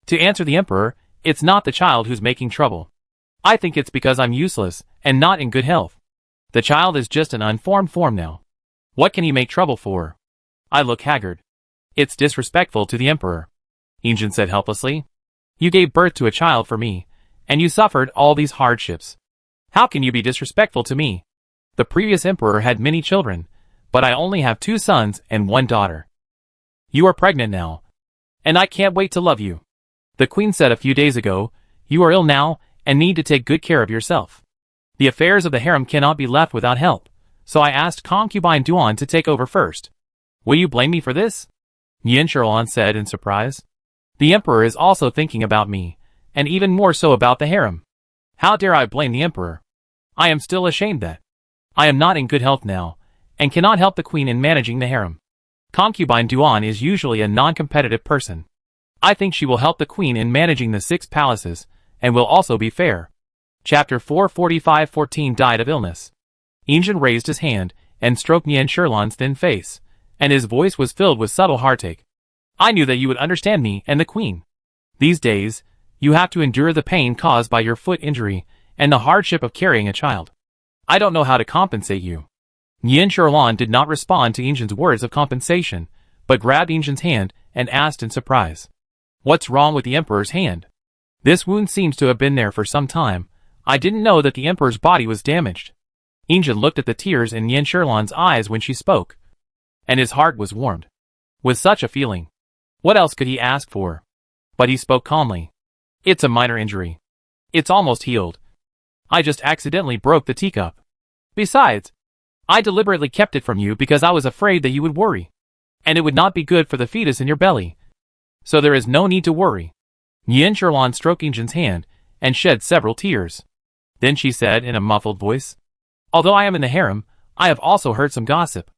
To answer the emperor, it's not the child who's making trouble. I think it's because I'm useless, and not in good health. The child is just an unformed form now. What can he make trouble for? I look haggard. It's disrespectful to the emperor, Injin said helplessly. You gave birth to a child for me, and you suffered all these hardships. How can you be disrespectful to me? The previous emperor had many children, but I only have 2 sons and 1 daughter. You are pregnant now, and I can't wait to love you. The queen said a few days ago, you are ill now, and need to take good care of yourself. The affairs of the harem cannot be left without help, so I asked concubine Duan to take over first. Will you blame me for this? Nien Shirlan said in surprise. The emperor is also thinking about me, and even more so about the harem. How dare I blame the emperor? I am still ashamed that I am not in good health now, and cannot help the queen in managing the harem. Concubine Duan is usually a non-competitive person. I think she will help the queen in managing the 6 palaces, and will also be fair. Chapter 445-14 died of illness. Injin raised his hand, and stroked Nien Shirlan's thin face, and his voice was filled with subtle heartache. I knew that you would understand me and the queen. These days, you have to endure the pain caused by your foot injury, and the hardship of carrying a child. I don't know how to compensate you. Nien Shirlan did not respond to Injin's words of compensation, but grabbed Injin's hand, and asked in surprise. What's wrong with the emperor's hand? This wound seems to have been there for some time. I didn't know that the emperor's body was damaged. Injin looked at the tears in Nien Shirlan's eyes when she spoke, and his heart was warmed with such a feeling. What else could he ask for? But he spoke calmly. It's a minor injury. It's almost healed. I just accidentally broke the teacup. Besides, I deliberately kept it from you because I was afraid that you would worry, and it would not be good for the fetus in your belly. So there is no need to worry. Nien Shirlan stroked Injin's hand, and shed several tears. Then she said in a muffled voice, although I am in the harem, I have also heard some gossip.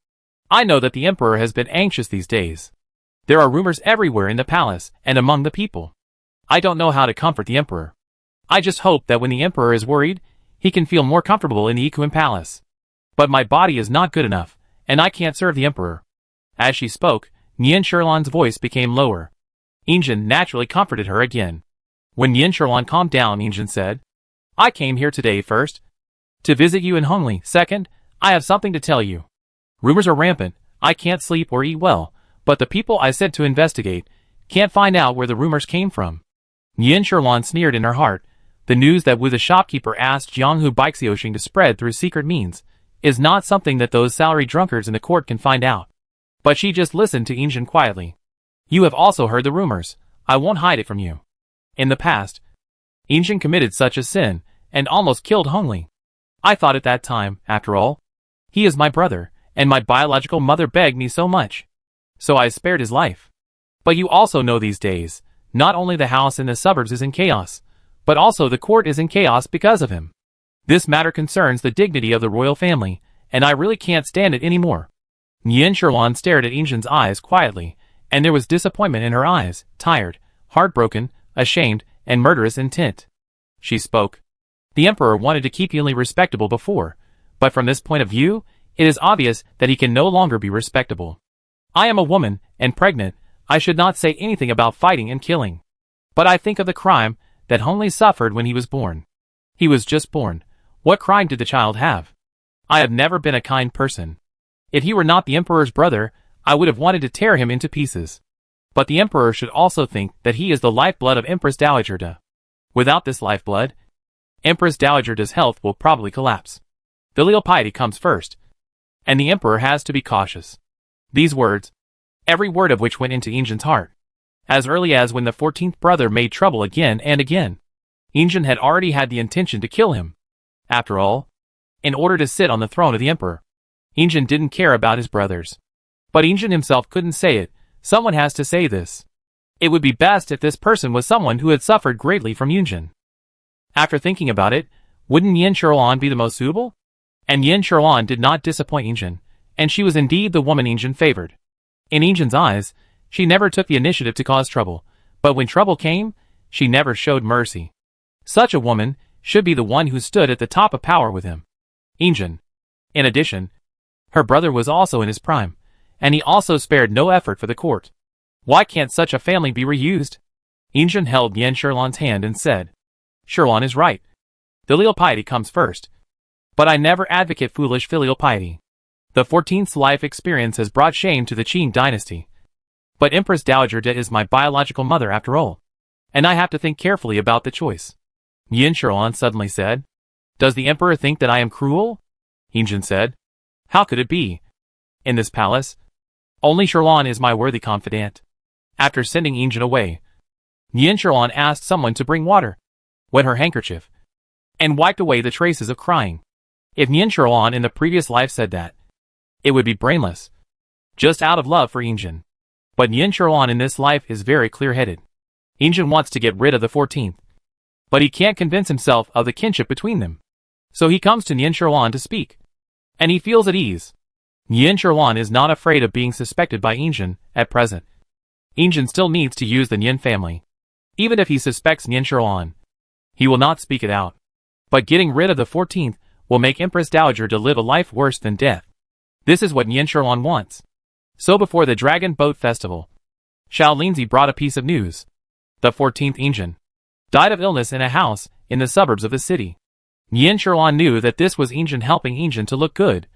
I know that the emperor has been anxious these days. There are rumors everywhere in the palace and among the people. I don't know how to comfort the emperor. I just hope that when the emperor is worried, he can feel more comfortable in the Ikuin palace. But my body is not good enough, and I can't serve the emperor. As she spoke, Nien Shirlan's voice became lower. Injin naturally comforted her again. When Nien Shirlan calmed down, Injin said, I came here today first, to visit you in Hongli. Second, I have something to tell you. Rumors are rampant. I can't sleep or eat well, but the people I sent to investigate can't find out where the rumors came from. Nien Shirlan sneered in her heart. The news that Wu the shopkeeper asked Jianghu Baixiuxing to spread through secret means is not something that those salary drunkards in the court can find out. But she just listened to Injin quietly. You have also heard the rumors. I won't hide it from you. In the past, Injin committed such a sin, and almost killed Hongli. I thought at that time, after all, he is my brother, and my biological mother begged me so much. So I spared his life. But you also know these days, not only the house in the suburbs is in chaos, but also the court is in chaos because of him. This matter concerns the dignity of the royal family, and I really can't stand it anymore. Yin Sherlan stared at Injin's eyes quietly, and there was disappointment in her eyes, tired, heartbroken, ashamed, and murderous intent. She spoke. The emperor wanted to keep Yunli respectable before, but from this point of view, it is obvious that he can no longer be respectable. I am a woman, and pregnant. I should not say anything about fighting and killing. But I think of the crime that Hongli suffered when he was born. He was just born. What crime did the child have? I have never been a kind person. If he were not the emperor's brother, I would have wanted to tear him into pieces. But the emperor should also think that he is the lifeblood of Empress Dowager Da. Without this lifeblood, Empress Dowager Da's health will probably collapse. Filial piety comes first, and the emperor has to be cautious. These words, every word of which went into Injin's heart. As early as when the 14th brother made trouble again and again, Injin had already had the intention to kill him. After all, in order to sit on the throne of the emperor, Injin didn't care about his brothers. But Injin himself couldn't say it. Someone has to say this. It would be best if this person was someone who had suffered greatly from Injin. After thinking about it, wouldn't Yin Sherlan be the most suitable? And Yin Sherlan did not disappoint Injin, and she was indeed the woman Injin favored. In Injin's eyes, she never took the initiative to cause trouble, but when trouble came, she never showed mercy. Such a woman should be the one who stood at the top of power with him. Injin. In addition, her brother was also in his prime, and he also spared no effort for the court. Why can't such a family be reused? Injin held Yin Sherlan's hand and said, Sherlan is right. Filial piety comes first. But I never advocate foolish filial piety. The 14th's life experience has brought shame to the Qing dynasty. But Empress Dowager Da is my biological mother after all, and I have to think carefully about the choice. Yin Sherlan suddenly said, Does the emperor think that I am cruel? Injin said, How could it be? In this palace, only Sherlan is my worthy confidant. After sending Injin away, Yin Sherlan asked someone to bring water, wet her handkerchief, and wiped away the traces of crying. If Yin Sherlan in the previous life said that, it would be brainless, just out of love for Injin. But Yin Sherlan in this life is very clear-headed. Injin wants to get rid of the 14th, but he can't convince himself of the kinship between them. So he comes to Yin Sherlan to speak, and he feels at ease. Yin Sherlan is not afraid of being suspected by Injin at present. Injin still needs to use the Yin family. Even if he suspects Yin Sherlan, he will not speak it out. But getting rid of the 14th will make Empress Dowager to live a life worse than death. This is what Yin Sherlan wants. So before the Dragon Boat Festival, Xiao Linzi brought a piece of news. The 14th Injin died of illness in a house in the suburbs of the city. Yin Sherlan knew that this was Injin helping Injin to look good,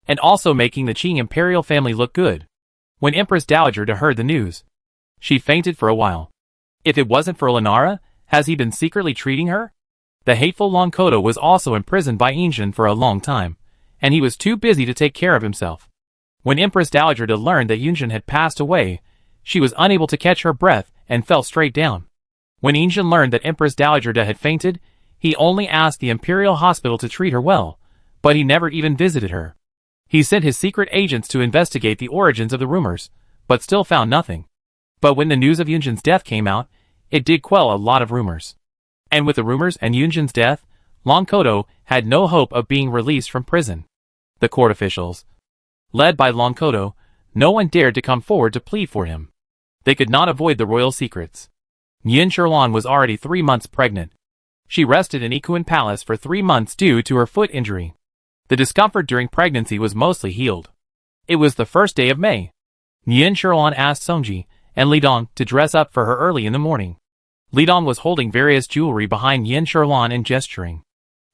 and also making the Qing imperial family look good. When Empress Dowager Da heard the news, she fainted for a while. If it wasn't for Lenara, has he been secretly treating her? The hateful Longkoto was also imprisoned by Injin for a long time, and he was too busy to take care of himself. When Empress Dowager Da learned that Injin had passed away, she was unable to catch her breath and fell straight down. When Injin learned that Empress Dowager Da had fainted, he only asked the imperial hospital to treat her well, but he never even visited her. He sent his secret agents to investigate the origins of the rumors, but still found nothing. But when the news of Yunjin's death came out, it did quell a lot of rumors. And with the rumors and Yunjin's death, Longkoto had no hope of being released from prison. The court officials, led by Longkoto, no one dared to come forward to plead for him. They could not avoid the royal secrets. Yin Sherlan was already 3 months pregnant. She rested in Ikuan Palace for 3 months due to her foot injury. The discomfort during pregnancy was mostly healed. It was the first day of May. Yin Sherlan asked Songji and Lidong to dress up for her early in the morning. Lidong was holding various jewelry behind Yin Sherlan and gesturing.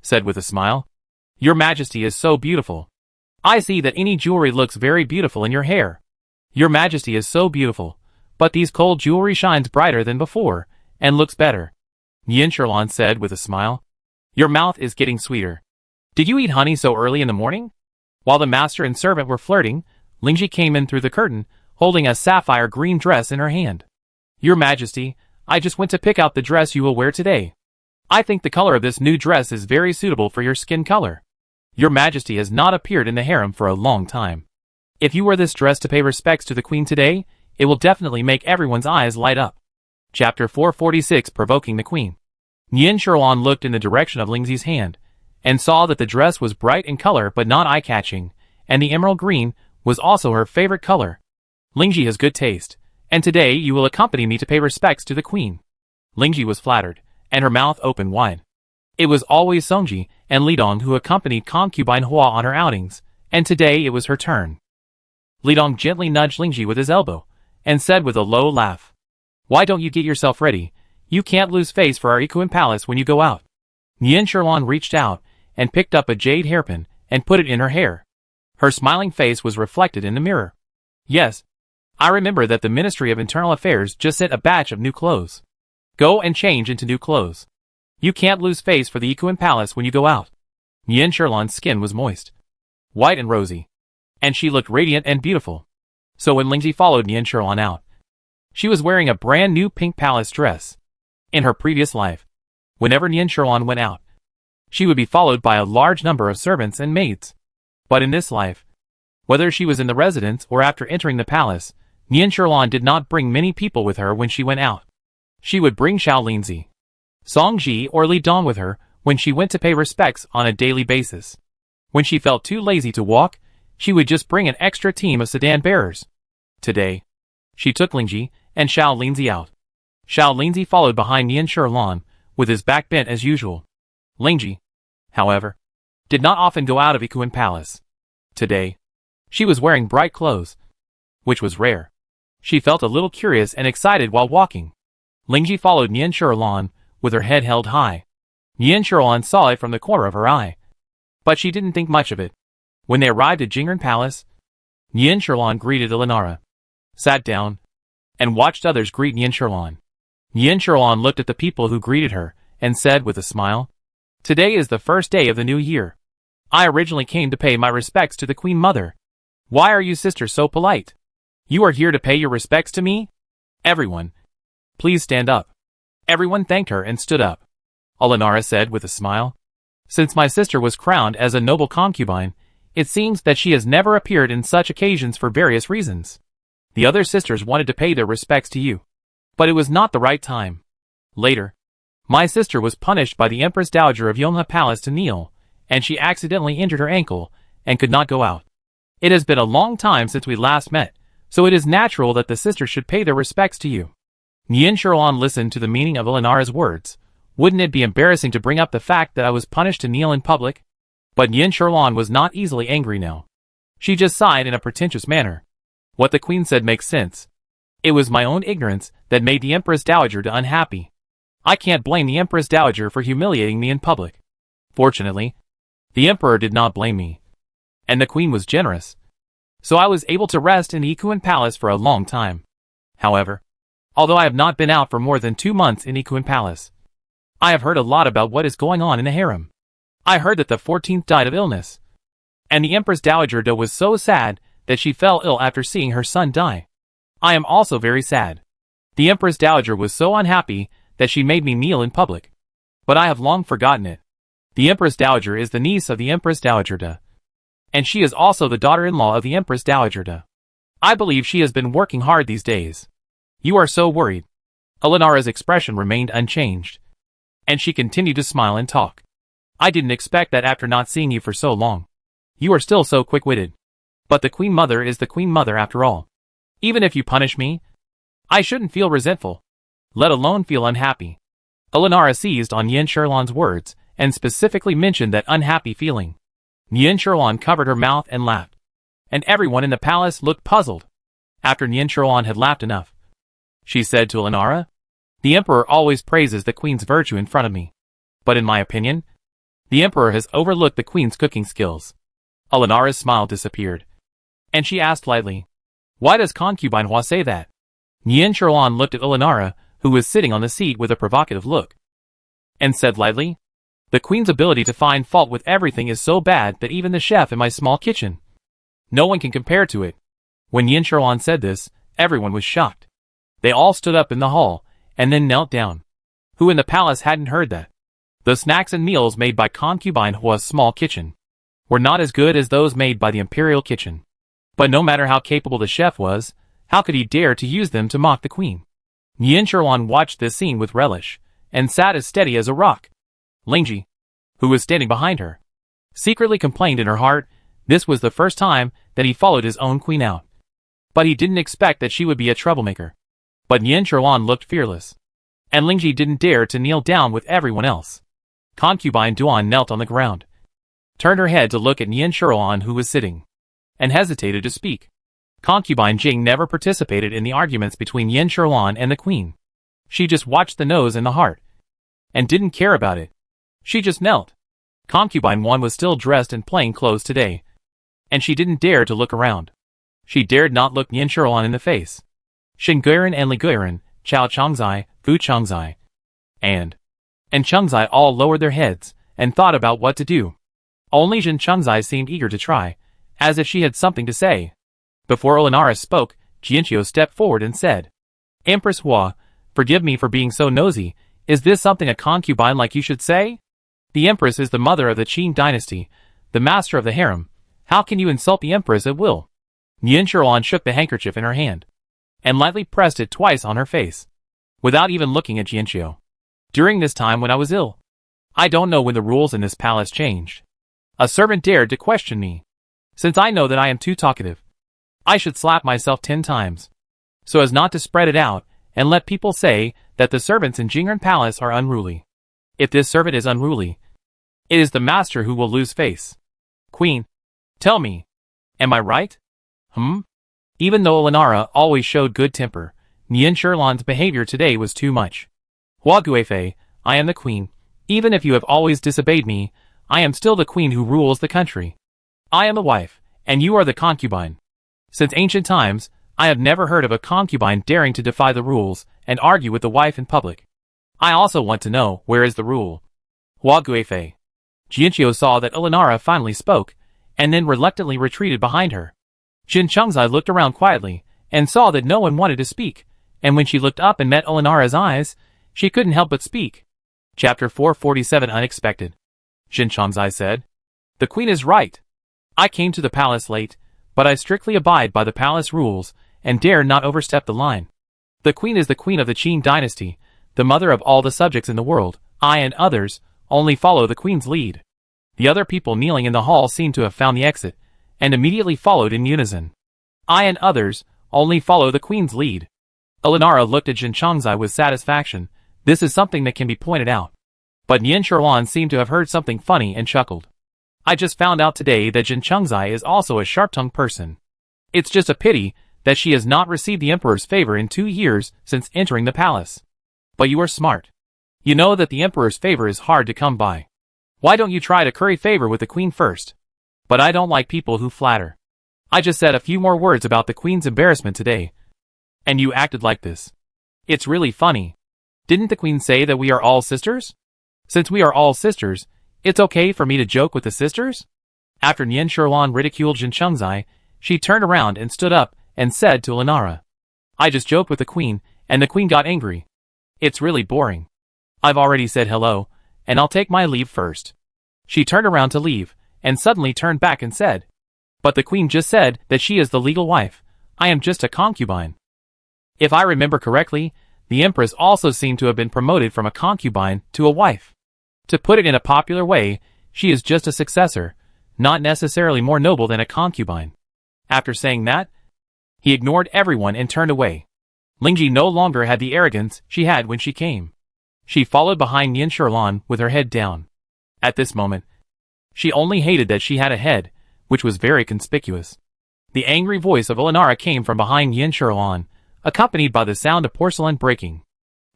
Said with a smile, Your Majesty is so beautiful. I see that any jewelry looks very beautiful in your hair. Your Majesty is so beautiful, but these cold jewelry shines brighter than before, and looks better. Yin Sherlan said with a smile, Your mouth is getting sweeter. Did you eat honey so early in the morning? While the master and servant were flirting, Lingji came in through the curtain, holding a sapphire green dress in her hand. Your Majesty, I just went to pick out the dress you will wear today. I think the color of this new dress is very suitable for your skin color. Your Majesty has not appeared in the harem for a long time. If you wear this dress to pay respects to the Queen today, it will definitely make everyone's eyes light up. Chapter 446 Provoking the Queen. Nian Sherlan looked in the direction of Lingzi's hand, and saw that the dress was bright in color but not eye-catching, and the emerald green was also her favorite color. Lingji has good taste, and today you will accompany me to pay respects to the Queen. Lingji was flattered, and her mouth opened wide. It was always Songji and Lidong who accompanied concubine Hua on her outings, and today it was her turn. Lidong gently nudged Lingji with his elbow, and said with a low laugh, "Why don't you get yourself ready? You can't lose face for our Ikuin Palace when you go out." Nian Sherlan reached out, and picked up a jade hairpin, and put it in her hair. Her smiling face was reflected in the mirror. "Yes, I remember that the Ministry of Internal Affairs just sent a batch of new clothes. Go and change into new clothes. You can't lose face for the Ikuin Palace when you go out." Nian Sherlan's skin was moist, white and rosy, and she looked radiant and beautiful. So when Lingji followed Nian Sherlan out, she was wearing a brand new pink palace dress. In her previous life, whenever Nian Sherlan went out, she would be followed by a large number of servants and maids. But in this life, whether she was in the residence or after entering the palace, Nian Sherlan did not bring many people with her when she went out. She would bring Xiao Linzi, Songji or Li Dong with her when she went to pay respects on a daily basis. When she felt too lazy to walk, she would just bring an extra team of sedan bearers. Today, she took Lingji and Xiao Linzi out. Xiao Linzi followed behind Nian Sherlan, with his back bent as usual. Lingji, however, did not often go out of Ikuin Palace. Today, she was wearing bright clothes, which was rare. She felt a little curious and excited while walking. Lingji followed Nian Sherlan, with her head held high. Nian Sherlan saw it from the corner of her eye, but she didn't think much of it. When they arrived at Jingren Palace, Nian Sherlan greeted Elenara, sat down, and watched others greet Nian Sherlan. Nian Sherlan looked at the people who greeted her, and said with a smile, "Today is the first day of the new year. I originally came to pay my respects to the Queen Mother. Why are you sisters so polite? You are here to pay your respects to me? Everyone, please stand up." Everyone thanked her and stood up. Elenara said with a smile, "Since my sister was crowned as a noble concubine, it seems that she has never appeared in such occasions for various reasons. The other sisters wanted to pay their respects to you, but it was not the right time. Later, my sister was punished by the Empress Dowager of Yonghe Palace to kneel, and she accidentally injured her ankle and could not go out. It has been a long time since we last met, so it is natural that the sisters should pay their respects to you." Nian Sherlan listened to the meaning of Elenara's words. Wouldn't it be embarrassing to bring up the fact that I was punished to kneel in public? But Nian Sherlan was not easily angry now. She just sighed in a pretentious manner. What the Queen said makes sense. It was my own ignorance that made the Empress Dowager unhappy. I can't blame the Empress Dowager for humiliating me in public. Fortunately, the Emperor did not blame me, and the Queen was generous, so I was able to rest in the Ikuin Palace for a long time. However, although I have not been out for more than 2 months in Ikuin Palace, I have heard a lot about what is going on in the harem. I heard that the 14th died of illness, and the Empress Dowager was so sad that she fell ill after seeing her son die. I am also very sad. The Empress Dowager was so unhappy that she made me kneel in public. But I have long forgotten it. The Empress Dowager is the niece of the Empress Dowager, and she is also the daughter-in-law of the Empress Dowager. I believe she has been working hard these days. You are so worried." Elenara's expression remained unchanged, and she continued to smile and talk. "I didn't expect that after not seeing you for so long. You are still so quick-witted. But the Queen Mother is the Queen Mother after all. Even if you punish me, I shouldn't feel resentful, let alone feel unhappy." Elenara seized on Nian Sherlan's words, and specifically mentioned that unhappy feeling. Nian Sherlan covered her mouth and laughed, and everyone in the palace looked puzzled. After Nian Sherlan had laughed enough, she said to Elenara, "The Emperor always praises the Queen's virtue in front of me. But in my opinion, the Emperor has overlooked the Queen's cooking skills." Elenara's smile disappeared, and she asked lightly, "Why does concubine Hua say that?" Nian Sherlan looked at Elenara, who was sitting on the seat with a provocative look, and said lightly, "The Queen's ability to find fault with everything is so bad that even the chef in my small kitchen, no one can compare to it." When Nian Sherlan said this, everyone was shocked. They all stood up in the hall, and then knelt down. Who in the palace hadn't heard that? The snacks and meals made by concubine Hua's small kitchen were not as good as those made by the imperial kitchen. But no matter how capable the chef was, how could he dare to use them to mock the queen? Nian Sherlan watched this scene with relish, and sat as steady as a rock. Lingji, who was standing behind her, secretly complained in her heart this was the first time that he followed his own queen out. But he didn't expect that she would be a troublemaker. But Nian Sherlan looked fearless, and Lingji didn't dare to kneel down with everyone else. Concubine Duan knelt on the ground, turned her head to look at Nian Sherlan who was sitting, and hesitated to speak. Concubine Jing never participated in the arguments between Nian Sherlan and the queen. She just watched the nose and the heart, and didn't care about it. She just knelt. Concubine 1 was still dressed in plain clothes today, and she didn't dare to look around. She dared not look Nian Sherlan in the face. Shin Guiran and Li Guiran, Chao Changzai, Fu Changzai, and Changzai all lowered their heads and thought about what to do. Only Jin Changzai seemed eager to try, as if she had something to say. Before Olenara spoke, Jianqiu stepped forward and said, "Empress Hua, forgive me for being so nosy. Is this something a concubine like you should say? The empress is the mother of the Qin dynasty, the master of the harem. How can you insult the empress at will?" Nian Sherlan shook the handkerchief in her hand, and lightly pressed it twice on her face, without even looking at Jianqiu. "During this time when I was ill, I don't know when the rules in this palace changed. A servant dared to question me. Since I know that I am too talkative, I should slap myself 10 times, so as not to spread it out and let people say that the servants in Jing'an Palace are unruly. If this servant is unruly, it is the master who will lose face. Queen, tell me, am I right?" Even though Olenara always showed good temper, Nian Sherlan's behavior today was too much. "Hua Guifei, I am the queen. Even if you have always disobeyed me, I am still the queen who rules the country. I am the wife, and you are the concubine. Since ancient times, I have never heard of a concubine daring to defy the rules and argue with the wife in public. I also want to know, where is the rule?" Hua Guifei. Jianqiu saw that Olenara finally spoke, and then reluctantly retreated behind her. Jin Changzai looked around quietly, and saw that no one wanted to speak, and when she looked up and met Olenara's eyes, she couldn't help but speak. Chapter 447 Unexpected. Jin Changzai said, "The queen is right. I came to the palace late, but I strictly abide by the palace rules, and dare not overstep the line. The queen is the queen of the Qin dynasty, the mother of all the subjects in the world. I and others only follow the queen's lead." The other people kneeling in the hall seemed to have found the exit, and immediately followed in unison. "I and others only follow the queen's lead." Olenara looked at Jin Changzai with satisfaction. This is something that can be pointed out. But Nian Sherlan seemed to have heard something funny and chuckled. "I just found out today that Jin Changzai is also a sharp-tongued person. It's just a pity that she has not received the emperor's favor in 2 years since entering the palace. But you are smart. You know that the emperor's favor is hard to come by. Why don't you try to curry favor with the queen first? But I don't like people who flatter. I just said a few more words about the queen's embarrassment today, and you acted like this. It's really funny. Didn't the queen say that we are all sisters? Since we are all sisters, it's okay for me to joke with the sisters?" After Nian Sherlan ridiculed Jin Changzai, she turned around and stood up and said to Olenara, "I just joked with the queen, and the queen got angry. It's really boring. I've already said hello, and I'll take my leave first." She turned around to leave, and suddenly turned back and said, "But the queen just said that she is the legal wife. I am just a concubine." If I remember correctly, the empress also seemed to have been promoted from a concubine to a wife. To put it in a popular way, she is just a successor, not necessarily more noble than a concubine. After saying that, he ignored everyone and turned away. Lingji no longer had the arrogance she had when she came. She followed behind Nian Sherlan with her head down. At this moment, she only hated that she had a head, which was very conspicuous. The angry voice of Olenara came from behind Nian Sherlan, accompanied by the sound of porcelain breaking.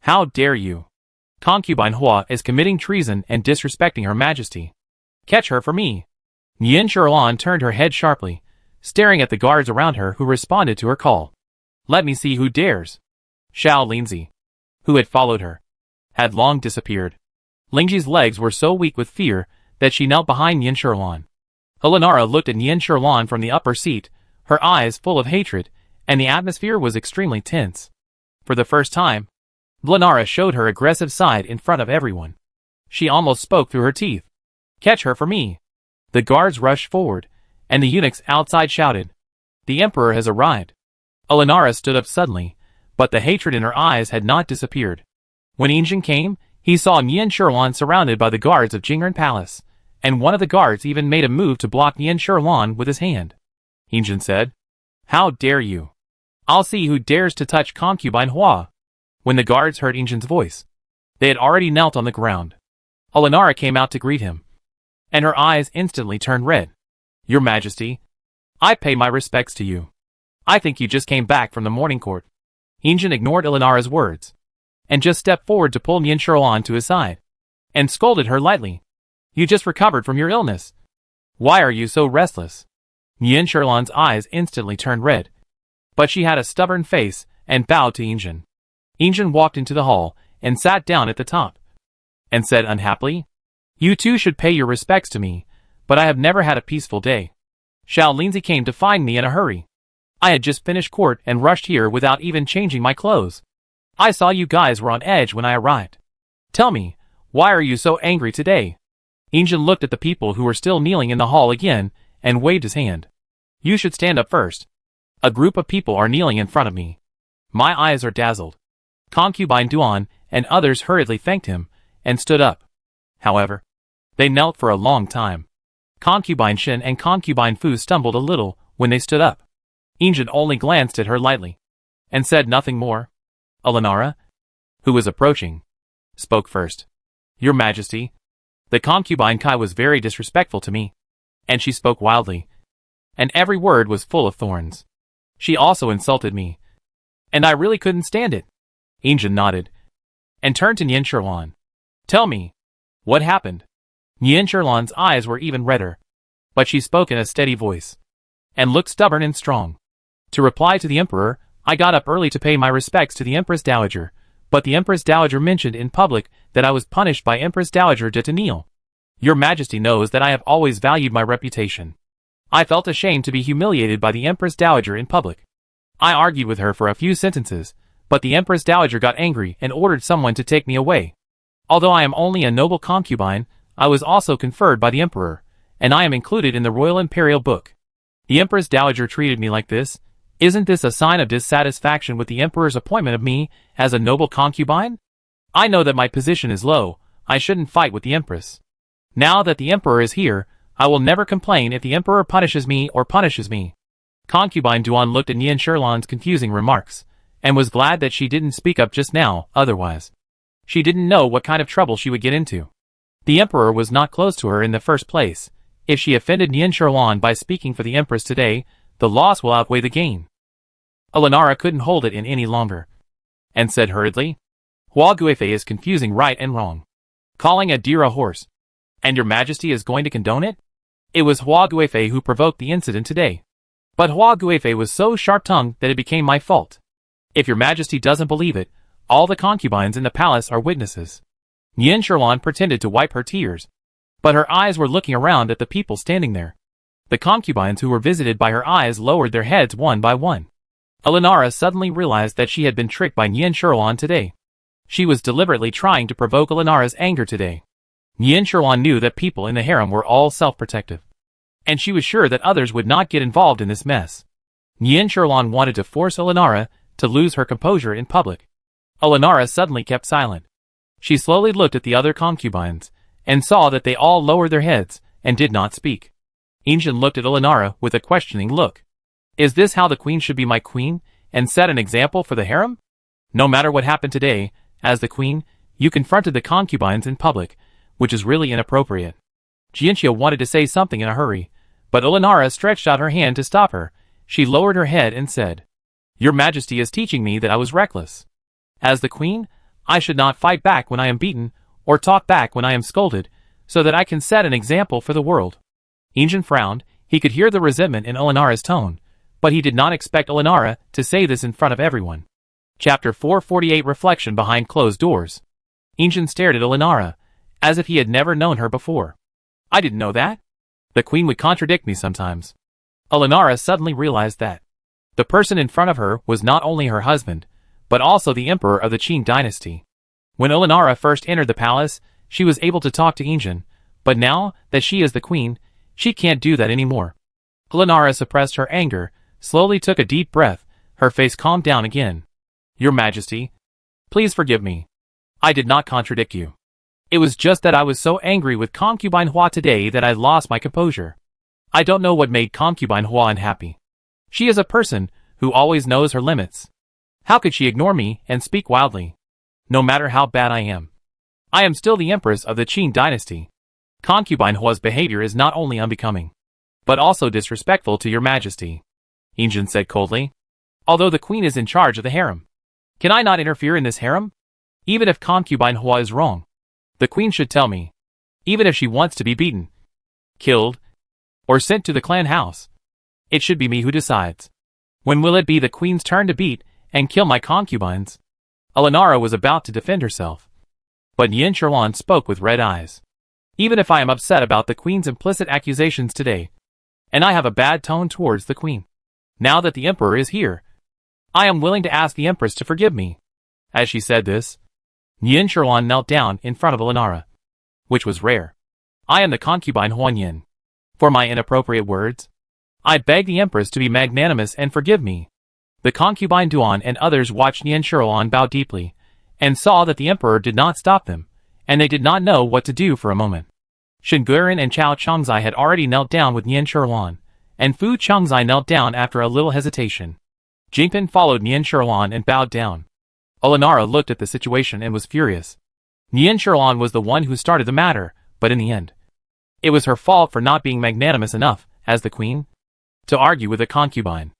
"How dare you? Concubine Hua is committing treason and disrespecting her majesty. Catch her for me." Nian Sherlan turned her head sharply, staring at the guards around her who responded to her call. "Let me see who dares." Xiao Linzi, who had followed her, had long disappeared. Lingji's legs were so weak with fear that she knelt behind Nian Sherlan. Olenara looked at Nian Sherlan from the upper seat, her eyes full of hatred, and the atmosphere was extremely tense. For the first time, Lenara showed her aggressive side in front of everyone. She almost spoke through her teeth. "Catch her for me." The guards rushed forward, and the eunuchs outside shouted, "The Emperor has arrived." Lenara stood up suddenly, but the hatred in her eyes had not disappeared. When Injin came, he saw Nian Shirlan surrounded by the guards of Jingren Palace, and one of the guards even made a move to block Nian Shirlan with his hand. Injin said, "How dare you? I'll see who dares to touch concubine Hua." When the guards heard Injin's voice, they had already knelt on the ground. Lenara came out to greet him, and her eyes instantly turned red. "Your Majesty, I pay my respects to you. I think you just came back from the morning court." Injin ignored Lenara's words, and just stepped forward to pull Nian Shirlan to his side, and scolded her lightly. "You just recovered from your illness. Why are you so restless?" Nian Shirlan's eyes instantly turned red, but she had a stubborn face and bowed to Injin. Injin walked into the hall and sat down at the top, and said unhappily, "You too should pay your respects to me, but I have never had a peaceful day. Xiao Lindsay came to find me in a hurry. I had just finished court and rushed here without even changing my clothes. I saw you guys were on edge when I arrived. Tell me, why are you so angry today?" Injin looked at the people who were still kneeling in the hall again, and waved his hand. "You should stand up first. A group of people are kneeling in front of me. My eyes are dazzled." Concubine Duan and others hurriedly thanked him, and stood up. However, they knelt for a long time. Concubine Shin and Concubine Fu stumbled a little when they stood up. Injin only glanced at her lightly, and said nothing more. Lenara, who was approaching, spoke first. "Your Majesty, the concubine Kai was very disrespectful to me." And she spoke wildly, and every word was full of thorns. "She also insulted me, and I really couldn't stand it." Injin nodded, and turned to Nian Shirlan. "Tell me, what happened?" Nian Shirlan's eyes were even redder, but she spoke in a steady voice, and looked stubborn and strong. "To reply to the Emperor, I got up early to pay my respects to the Empress Dowager, but the Empress Dowager mentioned in public that I was punished by Empress Dowager de Tenille. Your Majesty knows that I have always valued my reputation. I felt ashamed to be humiliated by the Empress Dowager in public. I argued with her for a few sentences, but the Empress Dowager got angry and ordered someone to take me away. Although I am only a noble concubine, I was also conferred by the Emperor, and I am included in the Royal Imperial Book. The Empress Dowager treated me like this. Isn't this a sign of dissatisfaction with the Emperor's appointment of me as a noble concubine? I know that my position is low. I shouldn't fight with the Empress. Now that the Emperor is here, I will never complain if the Emperor punishes me or punishes me." Concubine Duan looked at Nian Shirlan's confusing remarks, and was glad that she didn't speak up just now, otherwise she didn't know what kind of trouble she would get into. The Emperor was not close to her in the first place. If she offended Nian Shirlan by speaking for the Empress today, the loss will outweigh the gain. Lenara couldn't hold it in any longer, and said hurriedly, "Hua Guifei is confusing right and wrong. Calling a deer a horse. And your Majesty is going to condone it? It was Hua Guifei who provoked the incident today. But Hua Guifei was so sharp-tongued that it became my fault. If your Majesty doesn't believe it, all the concubines in the palace are witnesses." Nian Shirlan pretended to wipe her tears, but her eyes were looking around at the people standing there. The concubines who were visited by her eyes lowered their heads one by one. Lenara suddenly realized that she had been tricked by Nian Shirlan today. She was deliberately trying to provoke Lenara's anger today. Nian Shirlan knew that people in the harem were all self-protective, and she was sure that others would not get involved in this mess. Nian Shirlan wanted to force Lenara to lose her composure in public. Lenara suddenly kept silent. She slowly looked at the other concubines, and saw that they all lowered their heads, and did not speak. Injin looked at Lenara with a questioning look. "Is this how the queen should be my queen, and set an example for the harem? No matter what happened today, as the queen, you confronted the concubines in public, which is really inappropriate." Jianxia wanted to say something in a hurry, but Lenara stretched out her hand to stop her. She lowered her head and said, "Your Majesty is teaching me that I was reckless. As the queen, I should not fight back when I am beaten, or talk back when I am scolded, so that I can set an example for the world." Injin frowned. He could hear the resentment in Lenara's tone, but he did not expect Lenara to say this in front of everyone. Chapter 448 Reflection Behind Closed Doors. Injin stared at Lenara, as if he had never known her before. "I didn't know that. The queen would contradict me sometimes." Lenara suddenly realized that the person in front of her was not only her husband, but also the emperor of the Qing dynasty. When Olenara first entered the palace, she was able to talk to Injin, but now that she is the queen, she can't do that anymore. Olenara suppressed her anger, slowly took a deep breath, her face calmed down again. Your Majesty, please forgive me. I did not contradict you. It was just that I was so angry with Concubine Hua today that I lost my composure. I don't know what made Concubine Hua unhappy. She is a person who always knows her limits. How could she ignore me and speak wildly? No matter how bad I am still the empress of the Qing dynasty. Concubine Hua's behavior is not only unbecoming, but also disrespectful to your Majesty, Injin said coldly. Although the queen is in charge of the harem, can I not interfere in this harem? Even if Concubine Hua is wrong, the queen should tell me. Even if she wants to be beaten, killed, or sent to the clan house, it should be me who decides. When will it be the queen's turn to beat and kill my concubines? Olenara was about to defend herself, but Yin Sherlan spoke with red eyes. Even if I am upset about the queen's implicit accusations today, and I have a bad tone towards the queen, now that the emperor is here, I am willing to ask the empress to forgive me. As she said this, Yin Sherlan knelt down in front of Olenara, which was rare. I am the concubine Huan Yin. For my inappropriate words, I beg the empress to be magnanimous and forgive me. The concubine Duan and others watched Yin Sherlan bow deeply, and saw that the emperor did not stop them, and they did not know what to do for a moment. Shen Guiran and Chao Changzai had already knelt down with Yin Sherlan, and Fu Changzai knelt down after a little hesitation. Jingpin followed Yin Sherlan and bowed down. Olenara looked at the situation and was furious. Yin Sherlan was the one who started the matter, but in the end, it was her fault for not being magnanimous enough, as the queen, to argue with a concubine.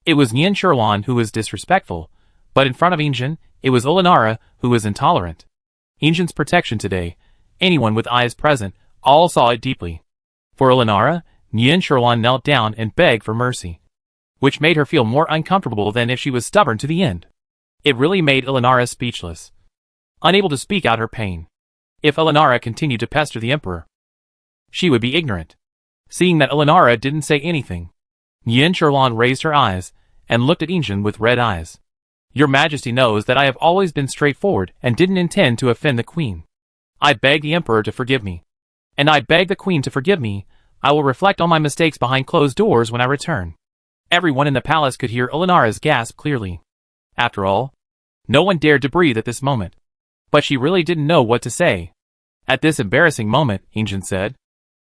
It was Yin Sherlan who was disrespectful, but in front of Injin, it was Olenara who was intolerant. Injin's protection today, anyone with eyes present, all saw it deeply. For Olenara, Yin Sherlan knelt down and begged for mercy, which made her feel more uncomfortable than if she was stubborn to the end. It really made Olenara speechless, unable to speak out her pain. If Olenara continued to pester the emperor, she would be ignorant. Seeing that Olenara didn't say anything, Yin Sherlan raised her eyes and looked at Injin with red eyes. Your Majesty knows that I have always been straightforward and didn't intend to offend the queen. I beg the emperor to forgive me. And I beg the queen to forgive me. I will reflect on my mistakes behind closed doors when I return. Everyone in the palace could hear Olenara's gasp clearly. After all, no one dared to breathe at this moment. But she really didn't know what to say. At this embarrassing moment, Injin said,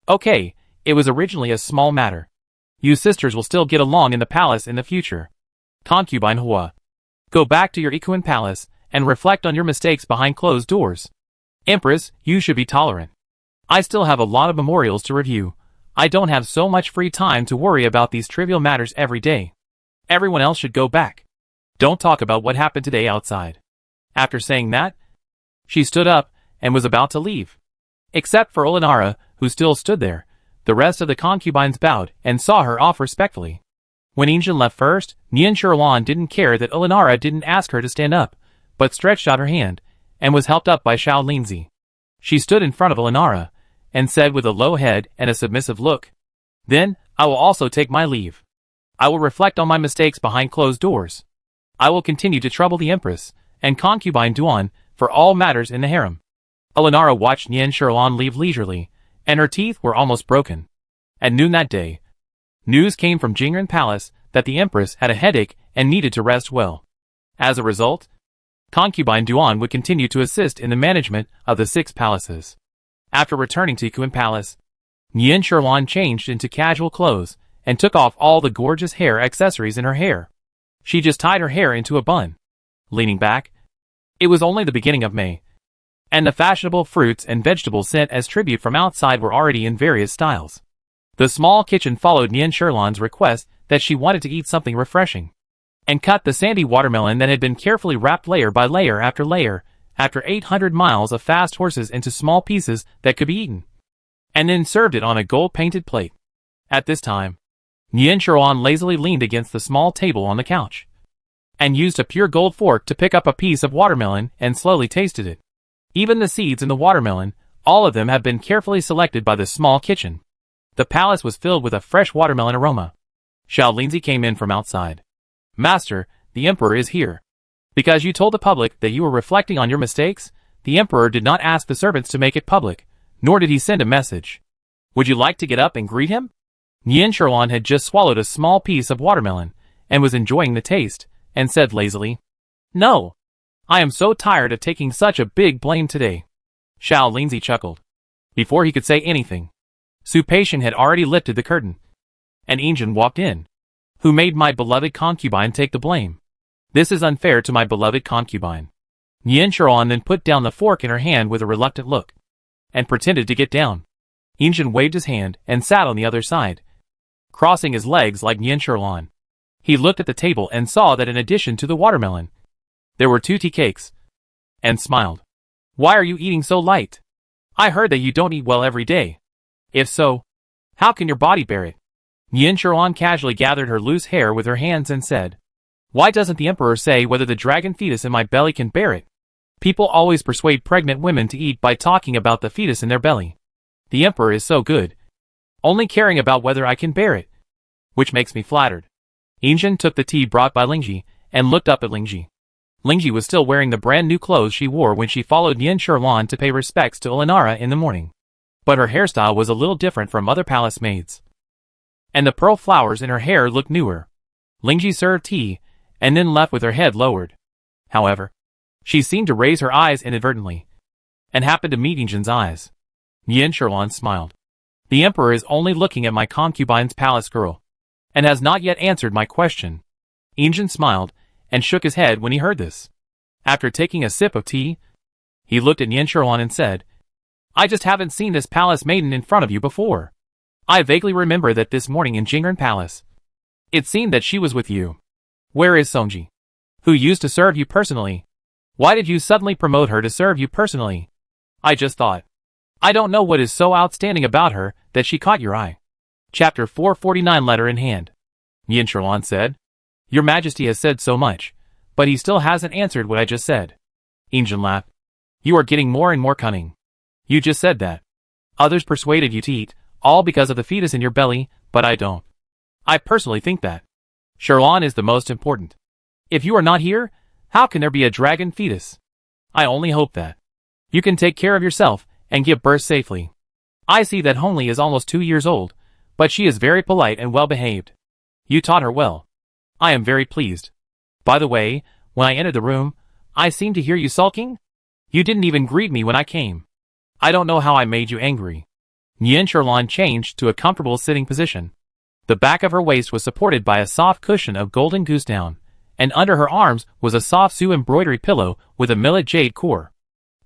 Okay, it was originally a small matter. You sisters will still get along in the palace in the future. Concubine Hua, go back to your Ikuan palace and reflect on your mistakes behind closed doors. Empress, you should be tolerant. I still have a lot of memorials to review. I don't have so much free time to worry about these trivial matters every day. Everyone else should go back. Don't talk about what happened today outside. After saying that, she stood up and was about to leave. Except for Olenara, who still stood there, the rest of the concubines bowed and saw her off respectfully. When Injin left first, Yin Sherlan didn't care that Olenara didn't ask her to stand up, but stretched out her hand, and was helped up by Xiao Linzi. She stood in front of Olenara, and said with a low head and a submissive look, Then, I will also take my leave. I will reflect on my mistakes behind closed doors. I will continue to trouble the Empress, and concubine Duan, for all matters in the harem. Olenara watched Yin Sherlan leave leisurely, and her teeth were almost broken. At noon that day, news came from Jingren Palace that the Empress had a headache and needed to rest well. As a result, concubine Duan would continue to assist in the management of the 6 palaces. After returning to Ikuan Palace, Yin Sherlan changed into casual clothes and took off all the gorgeous hair accessories in her hair. She just tied her hair into a bun. Leaning back, it was only the beginning of May, and the fashionable fruits and vegetables sent as tribute from outside were already in various styles. The small kitchen followed Yin Sherlan's request that she wanted to eat something refreshing, and cut the sandy watermelon that had been carefully wrapped layer by layer after 800 miles of fast horses into small pieces that could be eaten, and then served it on a gold-painted plate. At this time, Yin Sherlan lazily leaned against the small table on the couch, and used a pure gold fork to pick up a piece of watermelon and slowly tasted it. Even the seeds in the watermelon, all of them have been carefully selected by the small kitchen. The palace was filled with a fresh watermelon aroma. Xiao Linzi came in from outside. Master, the emperor is here. Because you told the public that you were reflecting on your mistakes, the emperor did not ask the servants to make it public, nor did he send a message. Would you like to get up and greet him? Nian Sherlan had just swallowed a small piece of watermelon, and was enjoying the taste, and said lazily, "No. I am so tired of taking such a big blame today." Xiao Linzi chuckled. Before he could say anything, Su Patient had already lifted the curtain, and Injin walked in. "Who made my beloved concubine take the blame? This is unfair to my beloved concubine." Nian Sherlan then put down the fork in her hand with a reluctant look, and pretended to get down. Injin waved his hand and sat on the other side, crossing his legs like Nian Sherlan. He looked at the table and saw that in addition to the watermelon, there were 2 tea cakes, and smiled. "Why are you eating so light? I heard that you don't eat well every day. If so, how can your body bear it?" Nian Sherlan casually gathered her loose hair with her hands and said, "Why doesn't the emperor say whether the dragon fetus in my belly can bear it? People always persuade pregnant women to eat by talking about the fetus in their belly. The emperor is so good, only caring about whether I can bear it, which makes me flattered." Injin took the tea brought by Lingji, and looked up at Lingji. Lingji was still wearing the brand new clothes she wore when she followed Nian Sherlan to pay respects to Olinara in the morning. But her hairstyle was a little different from other palace maids, and the pearl flowers in her hair looked newer. Lingji served tea, and then left with her head lowered. However, she seemed to raise her eyes inadvertently, and happened to meet Injin's eyes. Nian Sherlan smiled. "The emperor is only looking at my concubine's palace girl, and has not yet answered my question." Injin smiled, and shook his head when he heard this. After taking a sip of tea, he looked at Nian Sherlan and said, "I just haven't seen this palace maiden in front of you before. I vaguely remember that this morning in Jingren Palace, it seemed that she was with you. Where is Songji, who used to serve you personally? Why did you suddenly promote her to serve you personally? I just thought. I don't know what is so outstanding about her that she caught your eye." Chapter 449, letter in hand. Nian Sherlan said, "Your Majesty has said so much, but he still hasn't answered what I just said." Injin laughed. "You are getting more and more cunning. You just said that others persuaded you to eat, all because of the fetus in your belly, but I don't. I personally think that Sherlan is the most important. If you are not here, how can there be a dragon fetus? I only hope that you can take care of yourself and give birth safely. I see that Hongli is almost 2 years old, but she is very polite and well behaved. You taught her well. I am very pleased. By the way, when I entered the room, I seemed to hear you sulking. You didn't even greet me when I came. I don't know how I made you angry." Nian Sherlan changed to a comfortable sitting position. The back of her waist was supported by a soft cushion of golden goose down, and under her arms was a soft Su embroidery pillow with a millet jade core.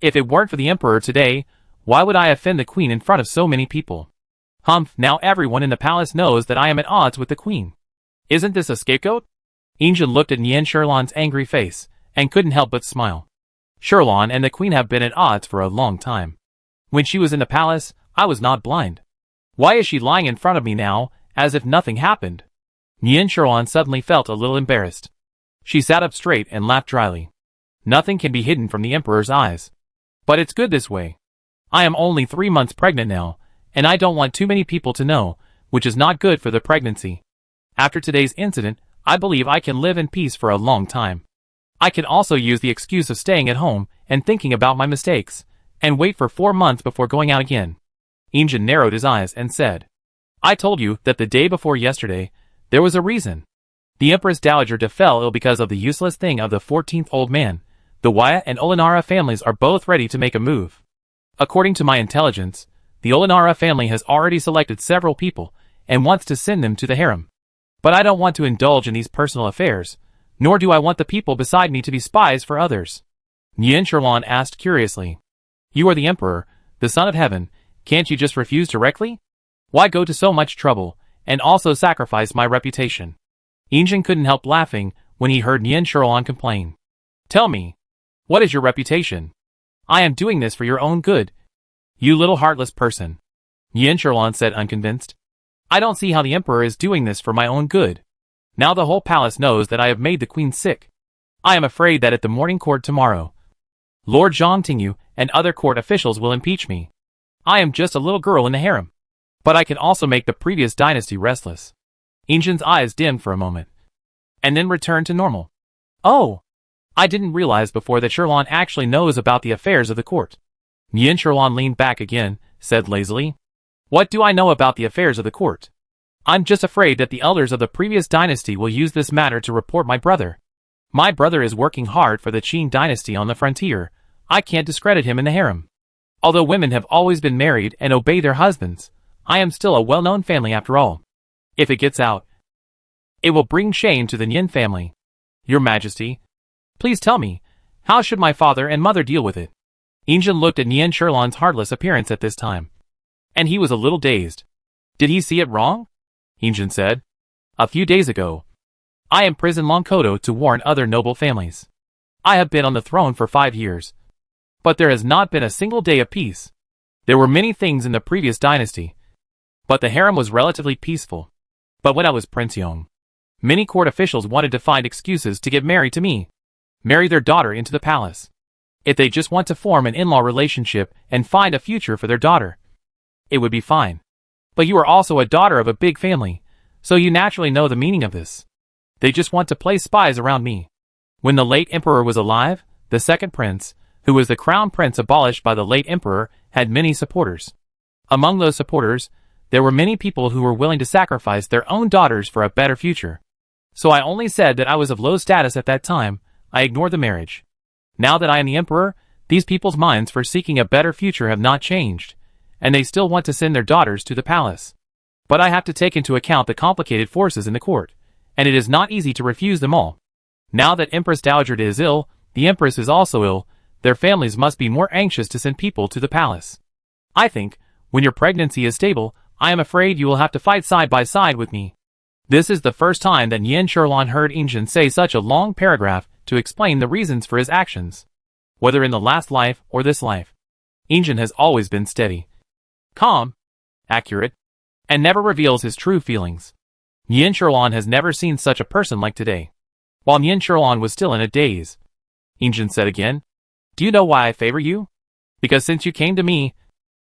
"If it weren't for the emperor today, why would I offend the queen in front of so many people? Humph, now everyone in the palace knows that I am at odds with the queen. Isn't this a scapegoat?" Injin looked at Nian Sherlan's angry face, and couldn't help but smile. "Sherlan and the queen have been at odds for a long time. When she was in the palace, I was not blind. Why is she lying in front of me now, as if nothing happened?" Nian Sherlan suddenly felt a little embarrassed. She sat up straight and laughed dryly. "Nothing can be hidden from the emperor's eyes. But it's good this way. I am only 3 months pregnant now, and I don't want too many people to know, which is not good for the pregnancy. After today's incident, I believe I can live in peace for a long time. I can also use the excuse of staying at home and thinking about my mistakes, and wait for 4 months before going out again." Injin narrowed his eyes and said, "I told you that the day before yesterday, there was a reason. The Empress Dowager fell ill because of the useless thing of the 14th old man. The Waya and Olinara families are both ready to make a move. According to my intelligence, the Olinara family has already selected several people, and wants to send them to the harem. But I don't want to indulge in these personal affairs, nor do I want the people beside me to be spies for others." Nian Sherlan asked curiously, "You are the emperor, the son of heaven, can't you just refuse directly? Why go to so much trouble, and also sacrifice my reputation?" Injin couldn't help laughing when he heard Nian Sherlan complain. "Tell me, what is your reputation? I am doing this for your own good. You little heartless person." Nian Sherlan said unconvinced. "I don't see how the emperor is doing this for my own good. Now the whole palace knows that I have made the queen sick. I am afraid that at the morning court tomorrow, Lord Zhang Tingyu and other court officials will impeach me. I am just a little girl in the harem, but I can also make the previous dynasty restless." Injin's eyes dimmed for a moment, and then returned to normal. "Oh, I didn't realize before that Sherlon actually knows about the affairs of the court. Nien Sherlon leaned back again, said lazily. What do I know about the affairs of the court? I'm just afraid that the elders of the previous dynasty will use this matter to report my brother. My brother is working hard for the Qing dynasty on the frontier. I can't discredit him in the harem. Although women have always been married and obey their husbands, I am still a well-known family after all. If it gets out, it will bring shame to the Nien family. Your Majesty, please tell me, how should my father and mother deal with it? Injin looked at Nien Sherlon's heartless appearance at this time, and he was a little dazed. Did he see it wrong? Injin said. A few days ago, I imprisoned Longkodo to warn other noble families. I have been on the throne for 5 years, but there has not been a single day of peace. There were many things in the previous dynasty, but the harem was relatively peaceful. But when I was Prince Yong, many court officials wanted to find excuses to get married to me, marry their daughter into the palace. If they just want to form an in-law relationship and find a future for their daughter, it would be fine. But you are also a daughter of a big family, so you naturally know the meaning of this. They just want to play spies around me. When the late emperor was alive, the second prince, who was the crown prince abolished by the late emperor, had many supporters. Among those supporters, there were many people who were willing to sacrifice their own daughters for a better future. So I only said that I was of low status at that time. I ignored the marriage. Now that I am the emperor, these people's minds for seeking a better future have not changed, and they still want to send their daughters to the palace. But I have to take into account the complicated forces in the court, and it is not easy to refuse them all. Now that Empress Dowager is ill, the empress is also ill. Their families must be more anxious to send people to the palace. I think, when your pregnancy is stable, I am afraid you will have to fight side by side with me. This is the first time that Nien Sherlon heard Injin say such a long paragraph to explain the reasons for his actions. Whether in the last life or this life, Injin has always been steady, calm, accurate, and never reveals his true feelings. Nien Sherlon has never seen such a person like today. While Nien Sherlon was still in a daze, Injin said again, Do you know why I favor you? Because since you came to me,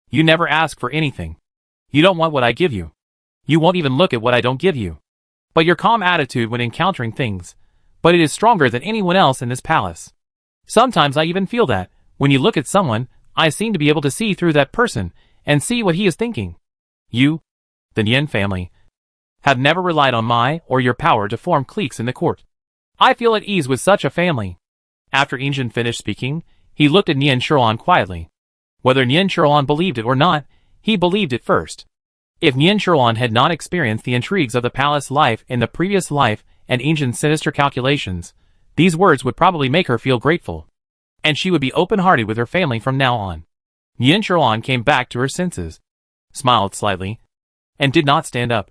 you never ask for anything. You don't want what I give you. You won't even look at what I don't give you. But your calm attitude when encountering things, but it is stronger than anyone else in this palace. Sometimes I even feel that, when you look at someone, I seem to be able to see through that person, and see what he is thinking. You, the Nien family, have never relied on my or your power to form cliques in the court. I feel at ease with such a family. After Injin finished speaking, he looked at Nien Sherlon quietly. Whether Nien Sherlon believed it or not, he believed it first. If Nien Sherlon had not experienced the intrigues of the palace life in the previous life and Injin's sinister calculations, these words would probably make her feel grateful, and she would be open-hearted with her family from now on. Nien Sherlon came back to her senses, smiled slightly, and did not stand up,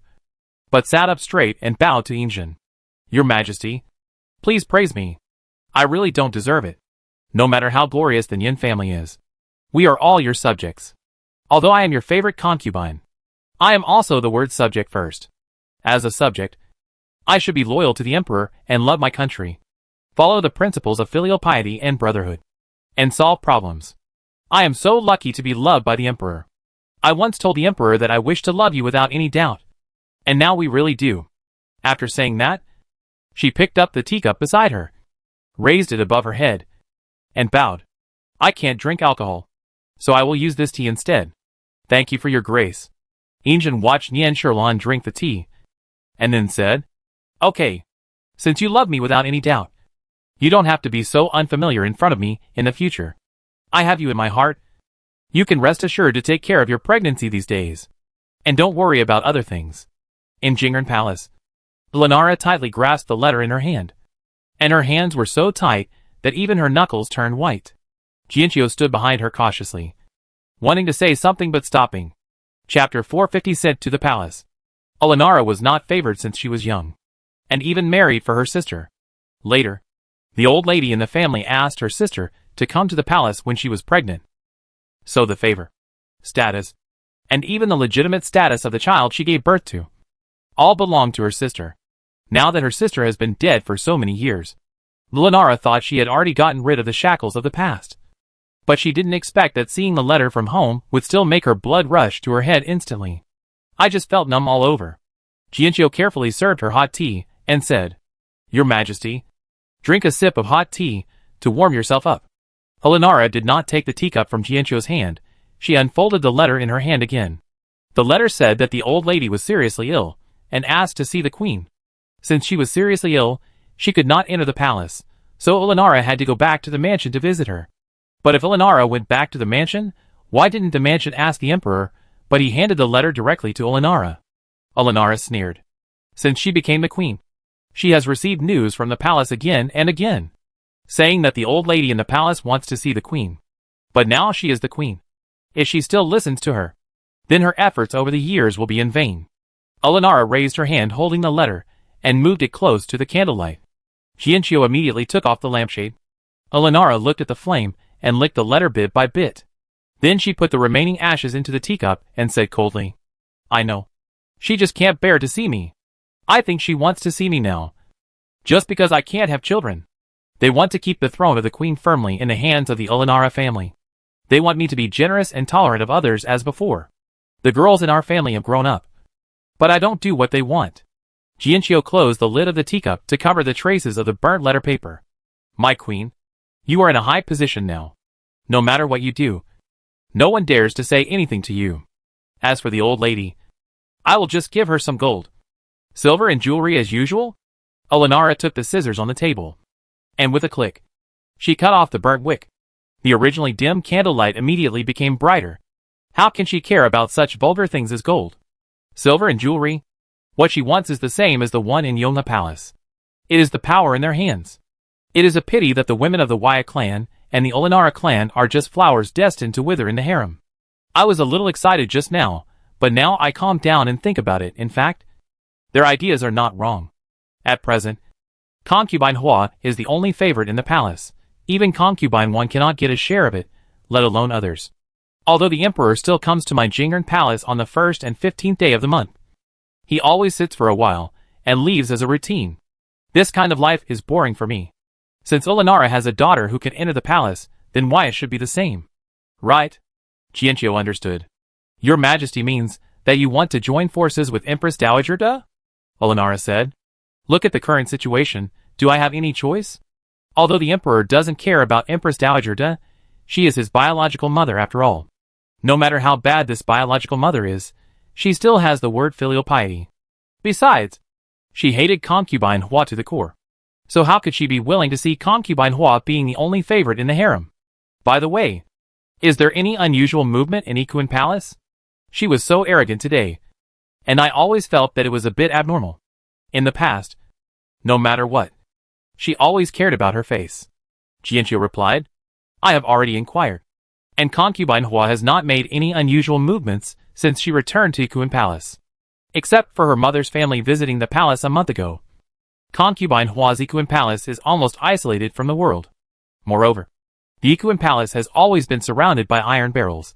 but sat up straight and bowed to Injin. Your Majesty, please praise me. I really don't deserve it. No matter how glorious the Nien family is, we are all your subjects. Although I am your favorite concubine, I am also the word subject first. As a subject, I should be loyal to the emperor and love my country, follow the principles of filial piety and brotherhood, and solve problems. I am so lucky to be loved by the emperor. I once told the emperor that I wish to love you without any doubt, and now we really do. After saying that, she picked up the teacup beside her, raised it above her head, and bowed. I can't drink alcohol, so I will use this tea instead. Thank you for your grace. Injin watched Nien Sherlon drink the tea, and then said, Okay, since you love me without any doubt, you don't have to be so unfamiliar in front of me in the future. I have you in my heart. You can rest assured to take care of your pregnancy these days, and don't worry about other things. In Jingern Palace, Lenara tightly grasped the letter in her hand, and her hands were so tight that even her knuckles turned white. Jianqiu stood behind her cautiously, wanting to say something but stopping. Chapter 450 Sent to the Palace. Lenara was not favored since she was young, and even married for her sister. Later, the old lady in the family asked her sister to come to the palace when she was pregnant. So the favor, status, and even the legitimate status of the child she gave birth to, all belonged to her sister. Now that her sister has been dead for so many years, Lenara thought she had already gotten rid of the shackles of the past. But she didn't expect that seeing the letter from home would still make her blood rush to her head instantly. I just felt numb all over. Jianqiu carefully served her hot tea, and said, Your Majesty, Drink a sip of hot tea to warm yourself up. Olenara did not take the teacup from Jianqiu's hand. She unfolded the letter in her hand again. The letter said that the old lady was seriously ill, and asked to see the queen. Since she was seriously ill, she could not enter the palace, so Olenara had to go back to the mansion to visit her. But if Olenara went back to the mansion, why didn't the mansion ask the emperor, but he handed the letter directly to Olenara? Olenara sneered. Since she became the queen, she has received news from the palace again and again, saying that the old lady in the palace wants to see the queen. But now she is the queen. If she still listens to her, then her efforts over the years will be in vain. Olenara raised her hand holding the letter, and moved it close to the candlelight. Jianqiu immediately took off the lampshade. Olenara looked at the flame, and licked the letter bit by bit. Then she put the remaining ashes into the teacup, and said coldly, I know. She just can't bear to see me. I think she wants to see me now. Just because I can't have children. They want to keep the throne of the queen firmly in the hands of the Olenara family. They want me to be generous and tolerant of others as before. The girls in our family have grown up. But I don't do what they want. Jianqiu closed the lid of the teacup to cover the traces of the burnt letter paper. My queen, you are in a high position now. No matter what you do, no one dares to say anything to you. As for the old lady, I will just give her some gold. Silver and jewelry as usual? Olenara took the scissors on the table, and with a click, she cut off the burnt wick. The originally dim candlelight immediately became brighter. How can she care about such vulgar things as gold, silver and jewelry? What she wants is the same as the one in Yonghe Palace. It is the power in their hands. It is a pity that the women of the Waya clan and the Olenara clan are just flowers destined to wither in the harem. I was a little excited just now, but now I calm down and think about it. In fact, their ideas are not wrong. At present, concubine Hua is the only favorite in the palace. Even concubine 1 cannot get a share of it, let alone others. Although the emperor still comes to my Jingern palace on the 1st and 15th day of the month. He always sits for a while, and leaves as a routine. This kind of life is boring for me. Since Olenara has a daughter who can enter the palace, then why it should be the same. Right? Jianqiu understood. Your Majesty means that you want to join forces with Empress Dowager Da? Olenara said. Look at the current situation, do I have any choice? Although the emperor doesn't care about Empress Dowager Da, she is his biological mother after all. No matter how bad this biological mother is, she still has the word filial piety. Besides, she hated concubine Hua to the core. So how could she be willing to see concubine Hua being the only favorite in the harem? By the way, is there any unusual movement in Ikuan Palace? She was so arrogant today, and I always felt that it was a bit abnormal. In the past, no matter what, she always cared about her face. Jianqiu replied, I have already inquired, and concubine Hua has not made any unusual movements since she returned to Ikuan Palace. Except for her mother's family visiting the palace a month ago. Concubine Hua's Ikuan Palace is almost isolated from the world. Moreover, the Ikuan Palace has always been surrounded by iron barrels,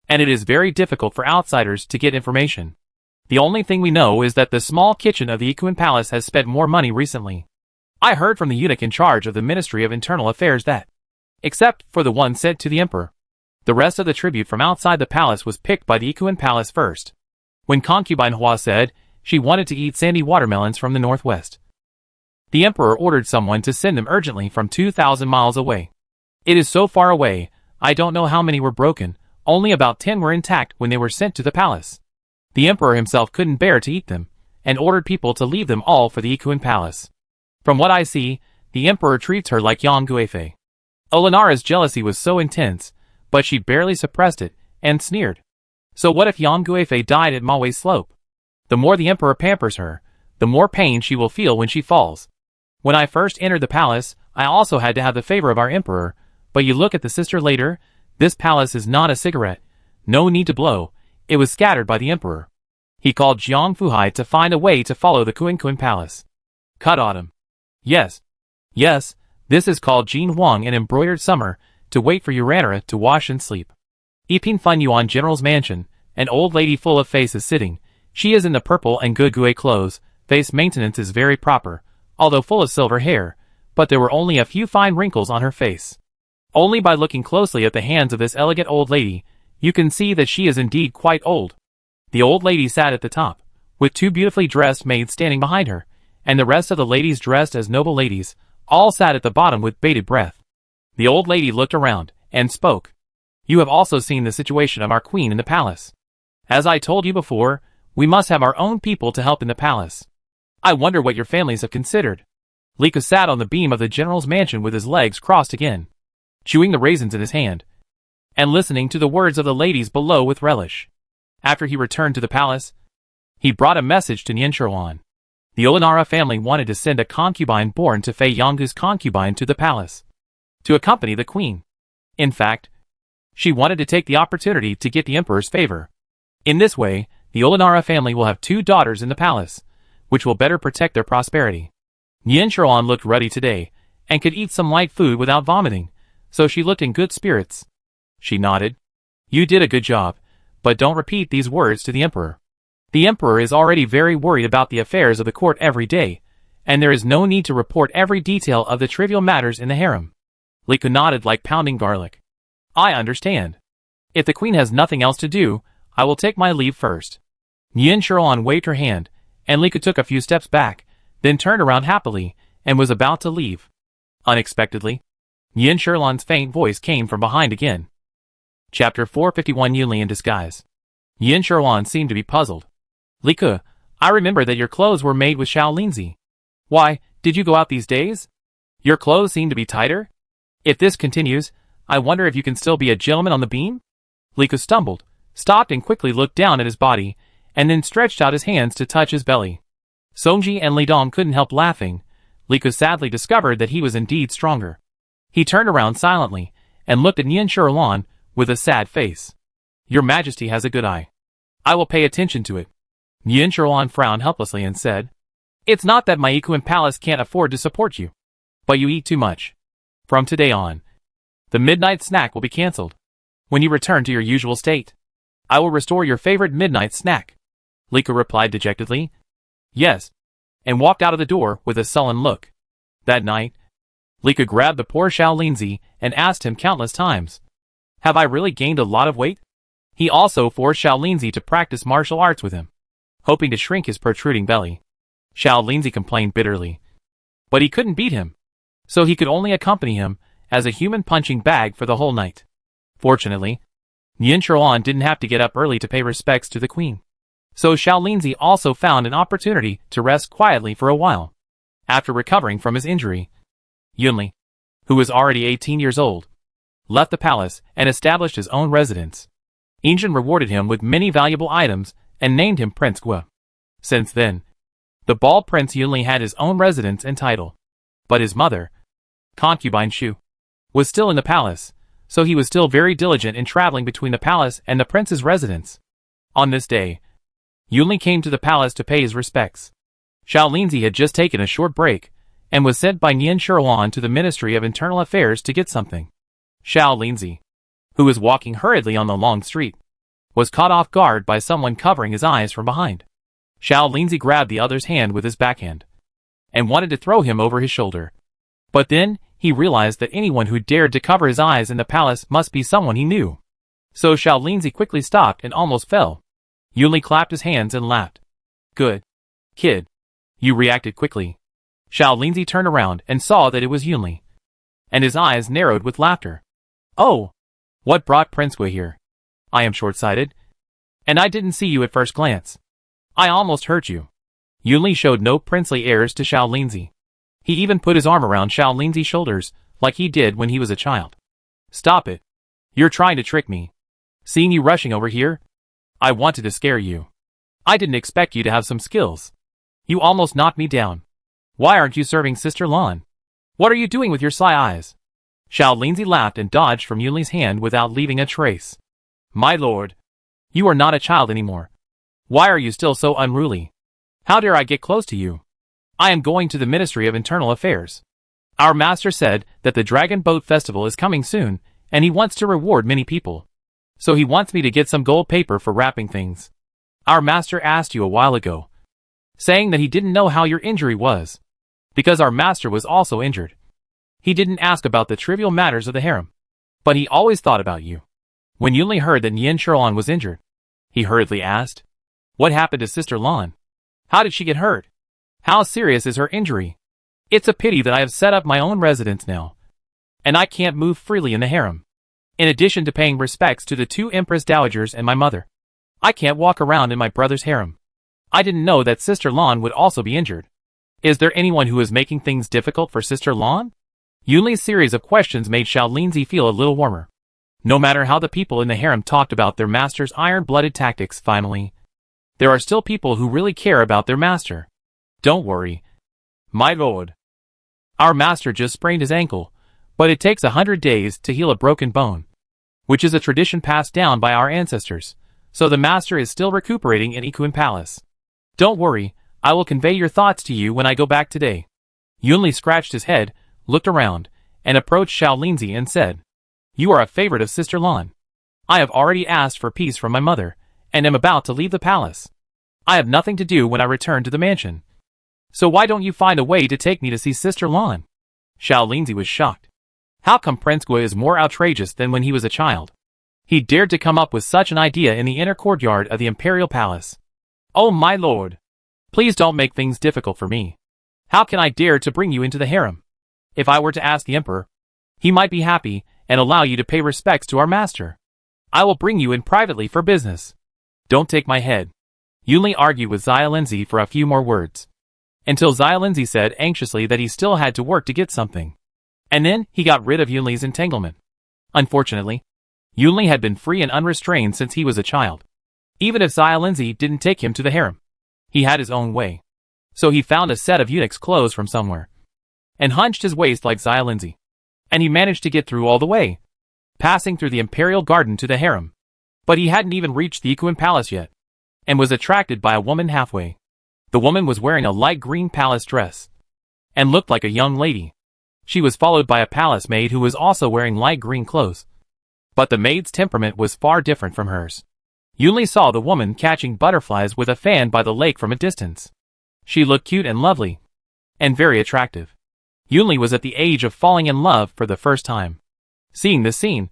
and it is very difficult for outsiders to get information. The only thing we know is that the small kitchen of the Ikuan Palace has spent more money recently. I heard from the eunuch in charge of the Ministry of Internal Affairs that, except for the one sent to the emperor, the rest of the tribute from outside the palace was picked by the Ikuan Palace first. When concubine Hua said she wanted to eat sandy watermelons from the northwest, the emperor ordered someone to send them urgently from 2,000 miles away. It is so far away, I don't know how many were broken, only about 10 were intact when they were sent to the palace. The emperor himself couldn't bear to eat them, and ordered people to leave them all for the Ikuan Palace. From what I see, the emperor treats her like Yang Guifei. Olenara's jealousy was so intense, but she barely suppressed it, and sneered. So what if Yang Guifei died at Mawei Slope? The more the emperor pampers her, the more pain she will feel when she falls. When I first entered the palace, I also had to have the favor of our emperor, but you look at the sister later, this palace is not a cigarette, no need to blow, it was scattered by the emperor. He called Jiang Fuhai to find a way to follow the Kuan Palace. Cut autumn. Yes, this is called Jin Huang and embroidered summer, to wait for Uranera to wash and sleep. Yiping Fun Yuan General's mansion, an old lady full of face is sitting, she is in the purple and good gui clothes, face maintenance is very proper, although full of silver hair, but there were only a few fine wrinkles on her face. Only by looking closely at the hands of this elegant old lady, you can see that she is indeed quite old. The old lady sat at the top, with two beautifully dressed maids standing behind her, and the rest of the ladies dressed as noble ladies, all sat at the bottom with bated breath. The old lady looked around and spoke. You have also seen the situation of our queen in the palace. As I told you before, we must have our own people to help in the palace. I wonder what your families have considered. Lika sat on the beam of the general's mansion with his legs crossed again, chewing the raisins in his hand, and listening to the words of the ladies below with relish. After he returned to the palace, he brought a message to Nianchuan. The Olinara family wanted to send a concubine born to Fei Yonggu's concubine to the palace, to accompany the queen. In fact, she wanted to take the opportunity to get the emperor's favor. In this way, the Olinara family will have 2 daughters in the palace, which will better protect their prosperity. Nianchuan looked ruddy today, and could eat some light food without vomiting, so she looked in good spirits. She nodded. You did a good job, but don't repeat these words to the emperor. The emperor is already very worried about the affairs of the court every day, and there is no need to report every detail of the trivial matters in the harem. Lika nodded like pounding garlic. I understand. If the queen has nothing else to do, I will take my leave first. Nianchuan waved her hand, and Lika took a few steps back, then turned around happily, and was about to leave. Unexpectedly, Nianchuan's faint voice came from behind again. Chapter 451 Yunli in Disguise. Nianchuan seemed to be puzzled. Lika, I remember that your clothes were made with Shaolinzi. Why, did you go out these days? Your clothes seem to be tighter. If this continues, I wonder if you can still be a gentleman on the beam? Lika stumbled, stopped and quickly looked down at his body, and then stretched out his hands to touch his belly. Songji and Li Dong couldn't help laughing. Lika sadly discovered that he was indeed stronger. He turned around silently, and looked at Nianchuan with a sad face. Your Majesty has a good eye. I will pay attention to it. Nianchuan frowned helplessly and said, It's not that my Ikuin Palace can't afford to support you, but you eat too much. From today on, the midnight snack will be cancelled. When you return to your usual state, I will restore your favorite midnight snack. Lika replied dejectedly. Yes, and walked out of the door with a sullen look. That night, Lika grabbed the poor Shaolinzi and asked him countless times, Have I really gained a lot of weight? He also forced Shaolinzi to practice martial arts with him, hoping to shrink his protruding belly. Shaolinzi complained bitterly, but he couldn't beat him, so he could only accompany him as a human punching bag for the whole night. Fortunately, Nianchuan didn't have to get up early to pay respects to the queen, so Shaolinzi also found an opportunity to rest quietly for a while. After recovering from his injury, Yunli, who was already 18 years old, left the palace and established his own residence. Injin rewarded him with many valuable items and named him Prince Gua. Since then, the bald Prince Yunli had his own residence and title. But his mother, concubine Shu, was still in the palace, so he was still very diligent in traveling between the palace and the prince's residence. On this day, Yunli came to the palace to pay his respects. Shaolinzi had just taken a short break, and was sent by Nianchuan to the Ministry of Internal Affairs to get something. Shaolinzi, who was walking hurriedly on the long street, was caught off guard by someone covering his eyes from behind. Shaolinzi grabbed the other's hand with his backhand, and wanted to throw him over his shoulder. But then, he realized that anyone who dared to cover his eyes in the palace must be someone he knew. So Shaolinzi quickly stopped and almost fell. Yunli clapped his hands and laughed. Good. Kid. You reacted quickly. Shaolinzi turned around and saw that it was Yunli, and his eyes narrowed with laughter. Oh! What brought Prince Gua here? I am short-sighted, and I didn't see you at first glance. I almost hurt you. Yunli showed no princely airs to Shaolinzi. He even put his arm around Shaolinzi's shoulders, like he did when he was a child. Stop it. You're trying to trick me. Seeing you rushing over here, I wanted to scare you. I didn't expect you to have some skills. You almost knocked me down. Why aren't you serving Sister Lan? What are you doing with your sly eyes? Shaolinzi laughed and dodged from Yunli's hand without leaving a trace. My lord, you are not a child anymore. Why are you still so unruly? How dare I get close to you? I am going to the Ministry of Internal Affairs. Our master said that the Dragon Boat Festival is coming soon, and he wants to reward many people. So he wants me to get some gold paper for wrapping things. Our master asked you a while ago, saying that he didn't know how your injury was, because our master was also injured. He didn't ask about the trivial matters of the harem, but he always thought about you. When Yunli heard that Nianchuan was injured, he hurriedly asked, What happened to Sister Lan? How did she get hurt? How serious is her injury? It's a pity that I have set up my own residence now, and I can't move freely in the harem. In addition to paying respects to the 2 empress dowagers and my mother, I can't walk around in my brother's harem. I didn't know that Sister Lan would also be injured. Is there anyone who is making things difficult for Sister Lan? Yunli's series of questions made Xiao Linzi feel a little warmer. No matter how the people in the harem talked about their master's iron-blooded tactics, finally, there are still people who really care about their master. Don't worry, my lord. Our master just sprained his ankle, but it takes 100 days to heal a broken bone, which is a tradition passed down by our ancestors, so the master is still recuperating in Ikuin Palace. Don't worry, I will convey your thoughts to you when I go back today. Yunli scratched his head, looked around, and approached Xiao Linzi and said, You are a favorite of Sister Lan. I have already asked for peace from my mother, and am about to leave the palace. I have nothing to do when I return to the mansion. So why don't you find a way to take me to see Sister Lan? Xiao Linzi was shocked. How come Prince Gui is more outrageous than when he was a child? He dared to come up with such an idea in the inner courtyard of the imperial palace. Oh my lord! Please don't make things difficult for me. How can I dare to bring you into the harem? If I were to ask the emperor, he might be happy and allow you to pay respects to our master. I will bring you in privately for business. Don't take my head. Yunli argued with Xia Linzi for a few more words, until Xia Linzi said anxiously that he still had to work to get something. And then he got rid of Yunli's entanglement. Unfortunately, Yunli had been free and unrestrained since he was a child. Even if Xia Linzi didn't take him to the harem, he had his own way. So he found a set of eunuch's clothes from somewhere, and hunched his waist like Xia Linzi. And he managed to get through all the way, passing through the imperial garden to the harem. But he hadn't even reached the Ikuin Palace yet, and was attracted by a woman halfway. The woman was wearing a light green palace dress, and looked like a young lady. She was followed by a palace maid who was also wearing light green clothes. But the maid's temperament was far different from hers. Yunli saw the woman catching butterflies with a fan by the lake from a distance. She looked cute and lovely, and very attractive. Yunli was at the age of falling in love for the first time. Seeing this scene,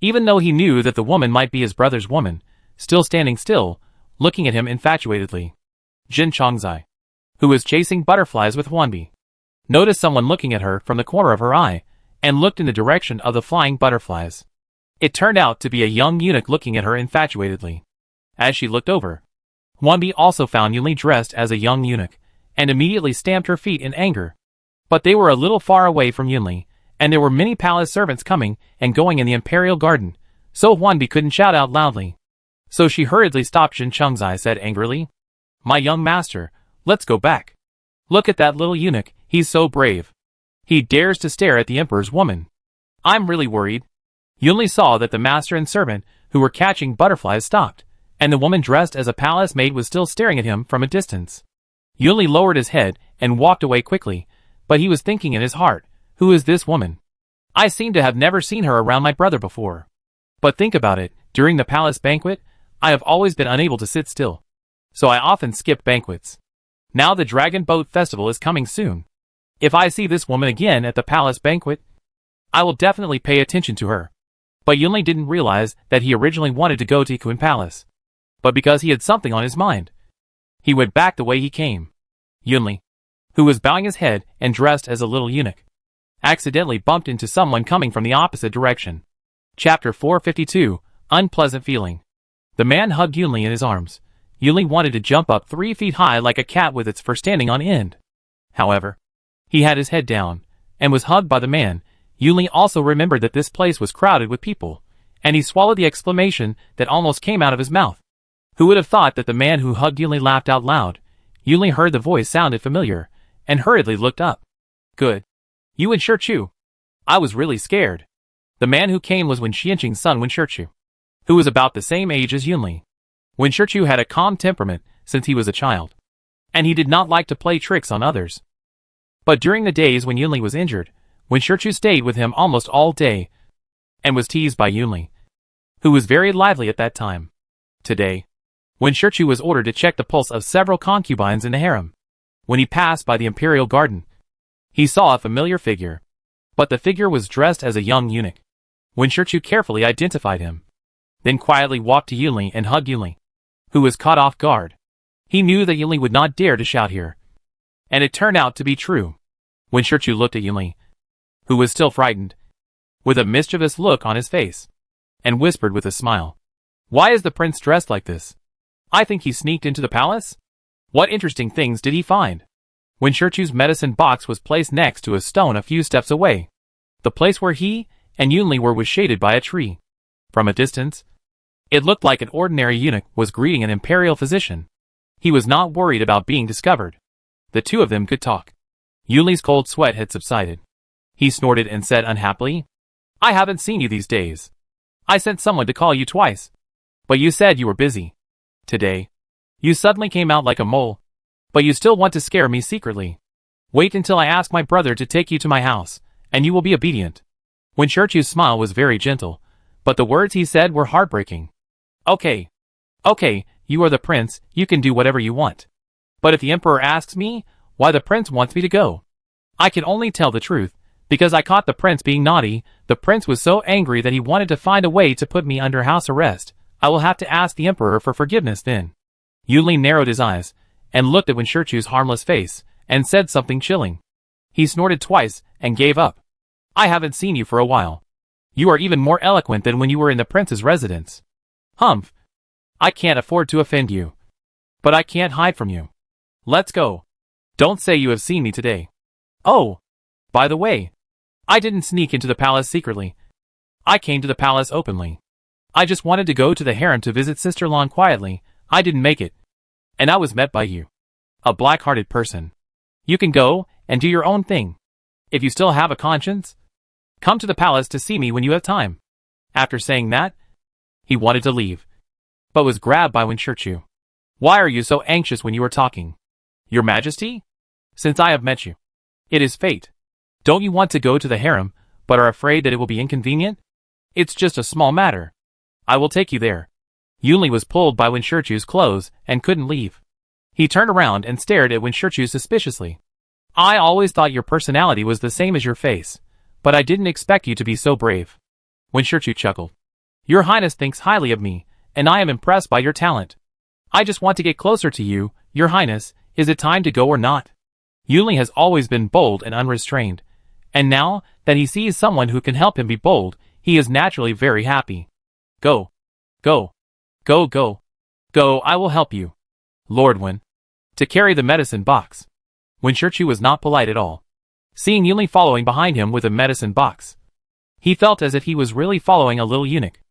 even though he knew that the woman might be his brother's woman, still standing still, looking at him infatuatedly. Jin Chongzai, who was chasing butterflies with Huanbi, noticed someone looking at her from the corner of her eye, and looked in the direction of the flying butterflies. It turned out to be a young eunuch looking at her infatuatedly. As she looked over, Huanbi also found Yunli dressed as a young eunuch, and immediately stamped her feet in anger. But they were a little far away from Yunli, and there were many palace servants coming and going in the imperial garden, so Huanbi couldn't shout out loudly. So she hurriedly stopped. Jin Chongzai said angrily, My young master, let's go back. Look at that little eunuch, he's so brave. He dares to stare at the emperor's woman. I'm really worried. Yunli saw that the master and servant, who were catching butterflies, stopped, and the woman dressed as a palace maid was still staring at him from a distance. Yunli lowered his head and walked away quickly, but he was thinking in his heart, who is this woman? I seem to have never seen her around my brother before. But think about it, during the palace banquet, I have always been unable to sit still, so I often skip banquets. Now the Dragon Boat Festival is coming soon. If I see this woman again at the palace banquet, I will definitely pay attention to her. But Yunli didn't realize that he originally wanted to go to Ikuin Palace. But because he had something on his mind, he went back the way he came. Yunli, who was bowing his head and dressed as a little eunuch, accidentally bumped into someone coming from the opposite direction. Chapter 452, Unpleasant Feeling. The man hugged Yunli in his arms. Yunli wanted to jump up 3 feet high like a cat with its fur standing on end. However, he had his head down, and was hugged by the man. Yunli also remembered that this place was crowded with people, and he swallowed the exclamation that almost came out of his mouth. Who would have thought that the man who hugged Yunli laughed out loud? Yunli heard the voice sounded familiar, and hurriedly looked up. Good. You and Shirchu. I was really scared. The man who came was Wen Xianqing's son Wen Shirchu, who was about the same age as Yunli. Wen Shirchu had a calm temperament since he was a child, and he did not like to play tricks on others. But during the days when Yunli was injured, Wen Shirchu stayed with him almost all day, and was teased by Yunli, who was very lively at that time. Today, Wen Shirchu was ordered to check the pulse of several concubines in the harem. When he passed by the imperial garden, he saw a familiar figure, but the figure was dressed as a young eunuch. Wen Shirchu carefully identified him, then quietly walked to Yunli and hugged Yunli, who was caught off guard. He knew that Yunli would not dare to shout here, and it turned out to be true. Wen Shichu looked at Yunli, who was still frightened, with a mischievous look on his face, and whispered with a smile. Why is the prince dressed like this? I think he sneaked into the palace? What interesting things did he find? Wen Shichu's medicine box was placed next to a stone a few steps away. The place where he and Yunli were was shaded by a tree. From a distance, it looked like an ordinary eunuch was greeting an imperial physician. He was not worried about being discovered. The two of them could talk. Yunli's cold sweat had subsided. He snorted and said unhappily, I haven't seen you these days. I sent someone to call you twice, but you said you were busy. Today, you suddenly came out like a mole, but you still want to scare me secretly. Wait until I ask my brother to take you to my house, and you will be obedient. Wen Shichu's smile was very gentle, but the words he said were heartbreaking. Okay, you are the prince, you can do whatever you want. But if the emperor asks me why the prince wants me to go, I can only tell the truth, because I caught the prince being naughty. The prince was so angry that he wanted to find a way to put me under house arrest. I will have to ask the emperor for forgiveness then. Yunli narrowed his eyes, and looked at Wen Shichu's harmless face, and said something chilling. He snorted twice, and gave up. I haven't seen you for a while. You are even more eloquent than when you were in the prince's residence. Humph. I can't afford to offend you. But I can't hide from you. Let's go. Don't say you have seen me today. Oh, by the way, I didn't sneak into the palace secretly. I came to the palace openly. I just wanted to go to the harem to visit Sister Lan quietly. I didn't make it. And I was met by you. A black-hearted person. You can go and do your own thing. If you still have a conscience, come to the palace to see me when you have time. After saying that, he wanted to leave, but was grabbed by Wen Shichu. Why are you so anxious when you are talking? Your Majesty? Since I have met you, it is fate. Don't you want to go to the harem, but are afraid that it will be inconvenient? It's just a small matter. I will take you there. Yunli was pulled by Wen Shichu's clothes and couldn't leave. He turned around and stared at Wen Shichu suspiciously. I always thought your personality was the same as your face, but I didn't expect you to be so brave. Wen Shichu chuckled. Your Highness thinks highly of me, and I am impressed by your talent. I just want to get closer to you, Your Highness. Is it time to go or not? Yunli has always been bold and unrestrained, and now that he sees someone who can help him be bold, he is naturally very happy. Go. Go. Go, go. Go, I will help you. Lord Wen. To carry the medicine box. Wen Shichu was not polite at all. Seeing Yunli following behind him with a medicine box, he felt as if he was really following a little eunuch.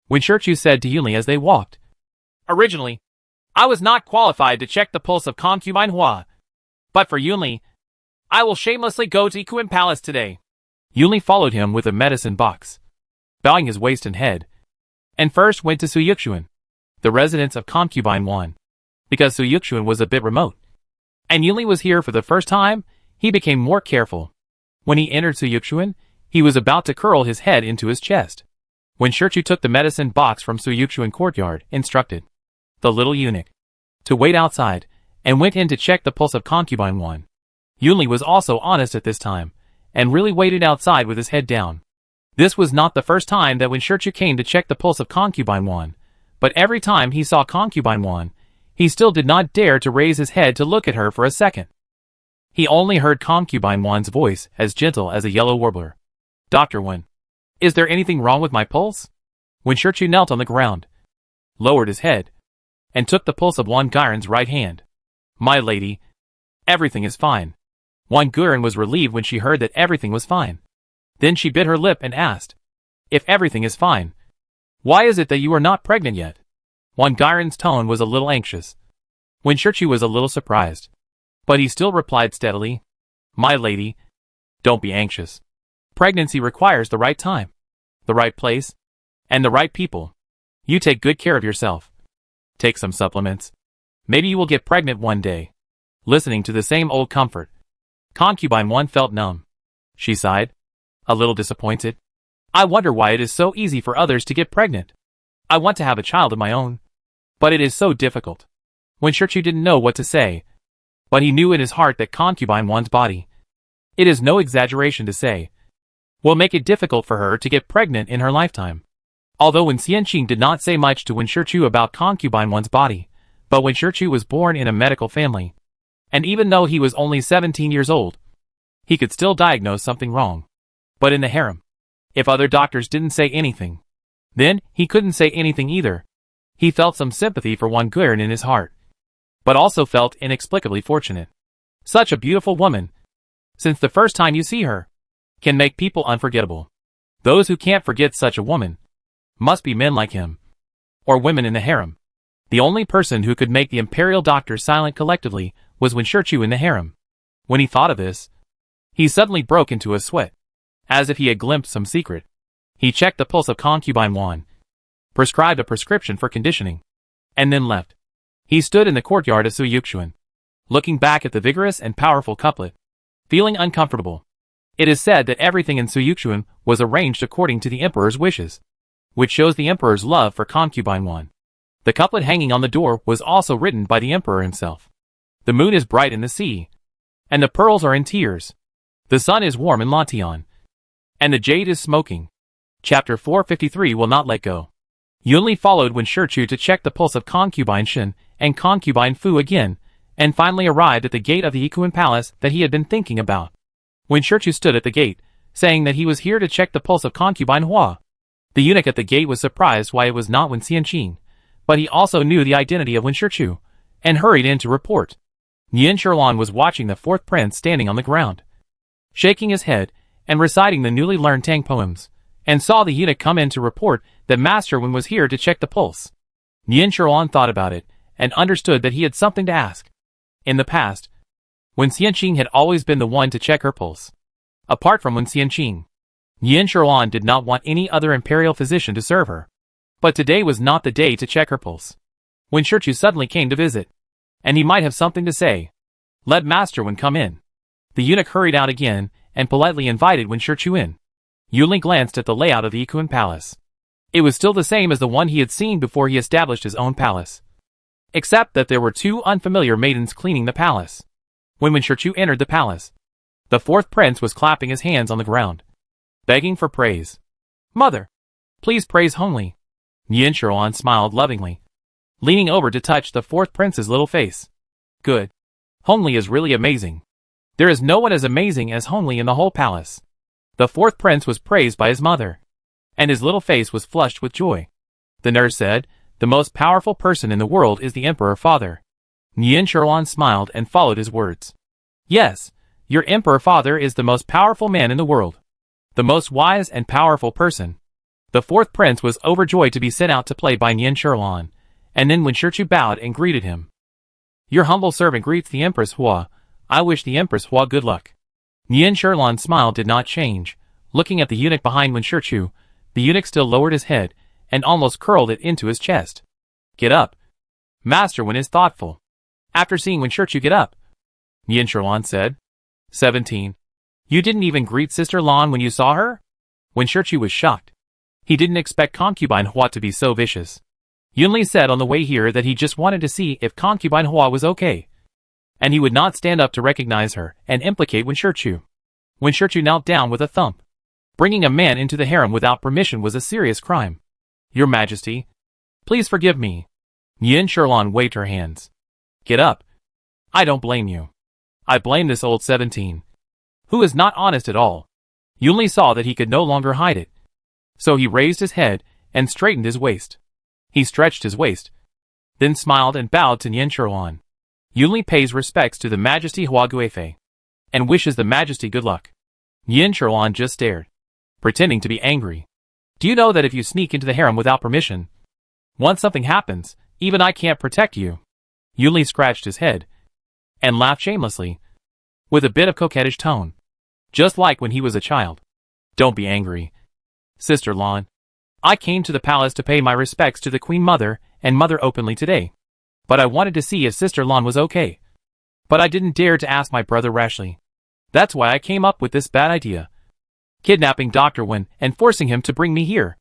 Wen Shichu said to Yunli as they walked, Originally, I was not qualified to check the pulse of concubine Hua. But for Yunli, I will shamelessly go to Ikuin Palace today. Yunli followed him with a medicine box, bowing his waist and head, and first went to Suyukshuan, the residence of concubine Wan. Because Suyukshuan was a bit remote, and Yunli was here for the first time, he became more careful. When he entered Suyukshuan, he was about to curl his head into his chest. When Shichu took the medicine box from Suyukshuan courtyard, instructed the little eunuch to wait outside, and went in to check the pulse of concubine Wan. Yunli was also honest at this time, and really waited outside with his head down. This was not the first time that when Shichu came to check the pulse of concubine Wan, but every time he saw concubine Wan, he still did not dare to raise his head to look at her for a second. He only heard concubine Wan's voice as gentle as a yellow warbler. Dr. Wan, is there anything wrong with my pulse? When Shichu knelt on the ground, lowered his head, and took the pulse of Wan Guiron's right hand. My lady, everything is fine. Wan Guiron was relieved when she heard that everything was fine. Then she bit her lip and asked, If everything is fine, why is it that you are not pregnant yet? Wan Guiron's tone was a little anxious. When Shichu was a little surprised, but he still replied steadily, My lady, don't be anxious. Pregnancy requires the right time, the right place, and the right people. You take good care of yourself. Take some supplements. Maybe you will get pregnant one day. Listening to the same old comfort, concubine Wan felt numb. She sighed, a little disappointed. I wonder why it is so easy for others to get pregnant. I want to have a child of my own, but it is so difficult. When Shichu didn't know what to say, but he knew in his heart that concubine Wan's body, it is no exaggeration to say, will make it difficult for her to get pregnant in her lifetime. Although Wen Xianqing did not say much to Wen Shichu about concubine Wan's body, but Wen Shichu was born in a medical family, and even though he was only 17 years old, he could still diagnose something wrong. But in the harem, if other doctors didn't say anything, then he couldn't say anything either. He felt some sympathy for Won Guiran in his heart, but also felt inexplicably fortunate. Such a beautiful woman, since the first time you see her, can make people unforgettable. Those who can't forget such a woman must be men like him, or women in the harem. The only person who could make the imperial doctors silent collectively was Wen Shichu in the harem. When he thought of this, he suddenly broke into a sweat, as if he had glimpsed some secret. He checked the pulse of concubine Wan, prescribed a prescription for conditioning, and then left. He stood in the courtyard of Suyukshuan, looking back at the vigorous and powerful couplet, feeling uncomfortable. It is said that everything in Suyukshuan was arranged according to the emperor's wishes, which shows the emperor's love for concubine Wan. The couplet hanging on the door was also written by the emperor himself. The moon is bright in the sea, and the pearls are in tears. The sun is warm in Latian, and the jade is smoking. Chapter 453 will not let go. Yunli followed Wen Shichu to check the pulse of concubine Shin and concubine Fu again, and finally arrived at the gate of the Ikuan Palace that he had been thinking about. Wen Shichu stood at the gate, saying that he was here to check the pulse of concubine Hua. The eunuch at the gate was surprised why it was not Wen Xianqing, but he also knew the identity of Wen Shichu, and hurried in to report. Nian Sherlan was watching the fourth prince standing on the ground, shaking his head and reciting the newly learned Tang poems, and saw the eunuch come in to report that Master Wen was here to check the pulse. Nian Sherlan thought about it, and understood that he had something to ask. In the past, Wen Xianqing had always been the one to check her pulse. Apart from Wen Xianqing, Nian Sherlan did not want any other imperial physician to serve her. But today was not the day to check her pulse. Wen Shichu suddenly came to visit, and he might have something to say. Let Master Wen come in. The eunuch hurried out again, and politely invited Wen Shichu in. Yunli glanced at the layout of the Ikuan Palace. It was still the same as the one he had seen before he established his own palace, except that there were two unfamiliar maidens cleaning the palace. When Wen Shichu entered the palace, the fourth prince was clapping his hands on the ground, begging for praise. Mother, please praise Hongli. Nian Sherlan smiled lovingly, leaning over to touch the fourth prince's little face. Good. Hongli is really amazing. There is no one as amazing as Hongli in the whole palace. The fourth prince was praised by his mother, and his little face was flushed with joy. The nurse said, the most powerful person in the world is the emperor father. Nian Sherlan smiled and followed his words. Yes, your emperor father is the most powerful man in the world. The most wise and powerful person. The fourth prince was overjoyed to be sent out to play by Nian Sherlan, and then Wen Shichu bowed and greeted him. Your humble servant greets the Empress Hua. I wish the Empress Hua good luck. Nian Sherlan's smile did not change. Looking at the eunuch behind Wen Shichu, the eunuch still lowered his head, and almost curled it into his chest. Get up. Master Wen is thoughtful. After seeing Wen Shichu get up, Nian Sherlan said. 17. You didn't even greet Sister Lan when you saw her? Wen Shichu was shocked. He didn't expect concubine Hua to be so vicious. Yunli said on the way here that he just wanted to see if concubine Hua was okay, and he would not stand up to recognize her and implicate Wen Shichu. Wen Shichu knelt down with a thump. Bringing a man into the harem without permission was a serious crime. Your Majesty, please forgive me. Nian Sherlan waved her hands. Get up. I don't blame you. I blame this old 17, who is not honest at all. Yunli saw that he could no longer hide it, so he raised his head and straightened his waist. He stretched his waist, then smiled and bowed to Nian Sherlan. Yunli pays respects to the Majesty Hua Guifei, and wishes the Majesty good luck. Nian Sherlan just stared, pretending to be angry. Do you know that if you sneak into the harem without permission, once something happens, even I can't protect you? Yunli scratched his head, and laughed shamelessly, with a bit of coquettish tone, just like when he was a child. Don't be angry, Sister Lan. I came to the palace to pay my respects to the Queen Mother and Mother openly today, but I wanted to see if Sister Lan was okay. But I didn't dare to ask my brother rashly. That's why I came up with this bad idea, kidnapping Dr. Wen and forcing him to bring me here.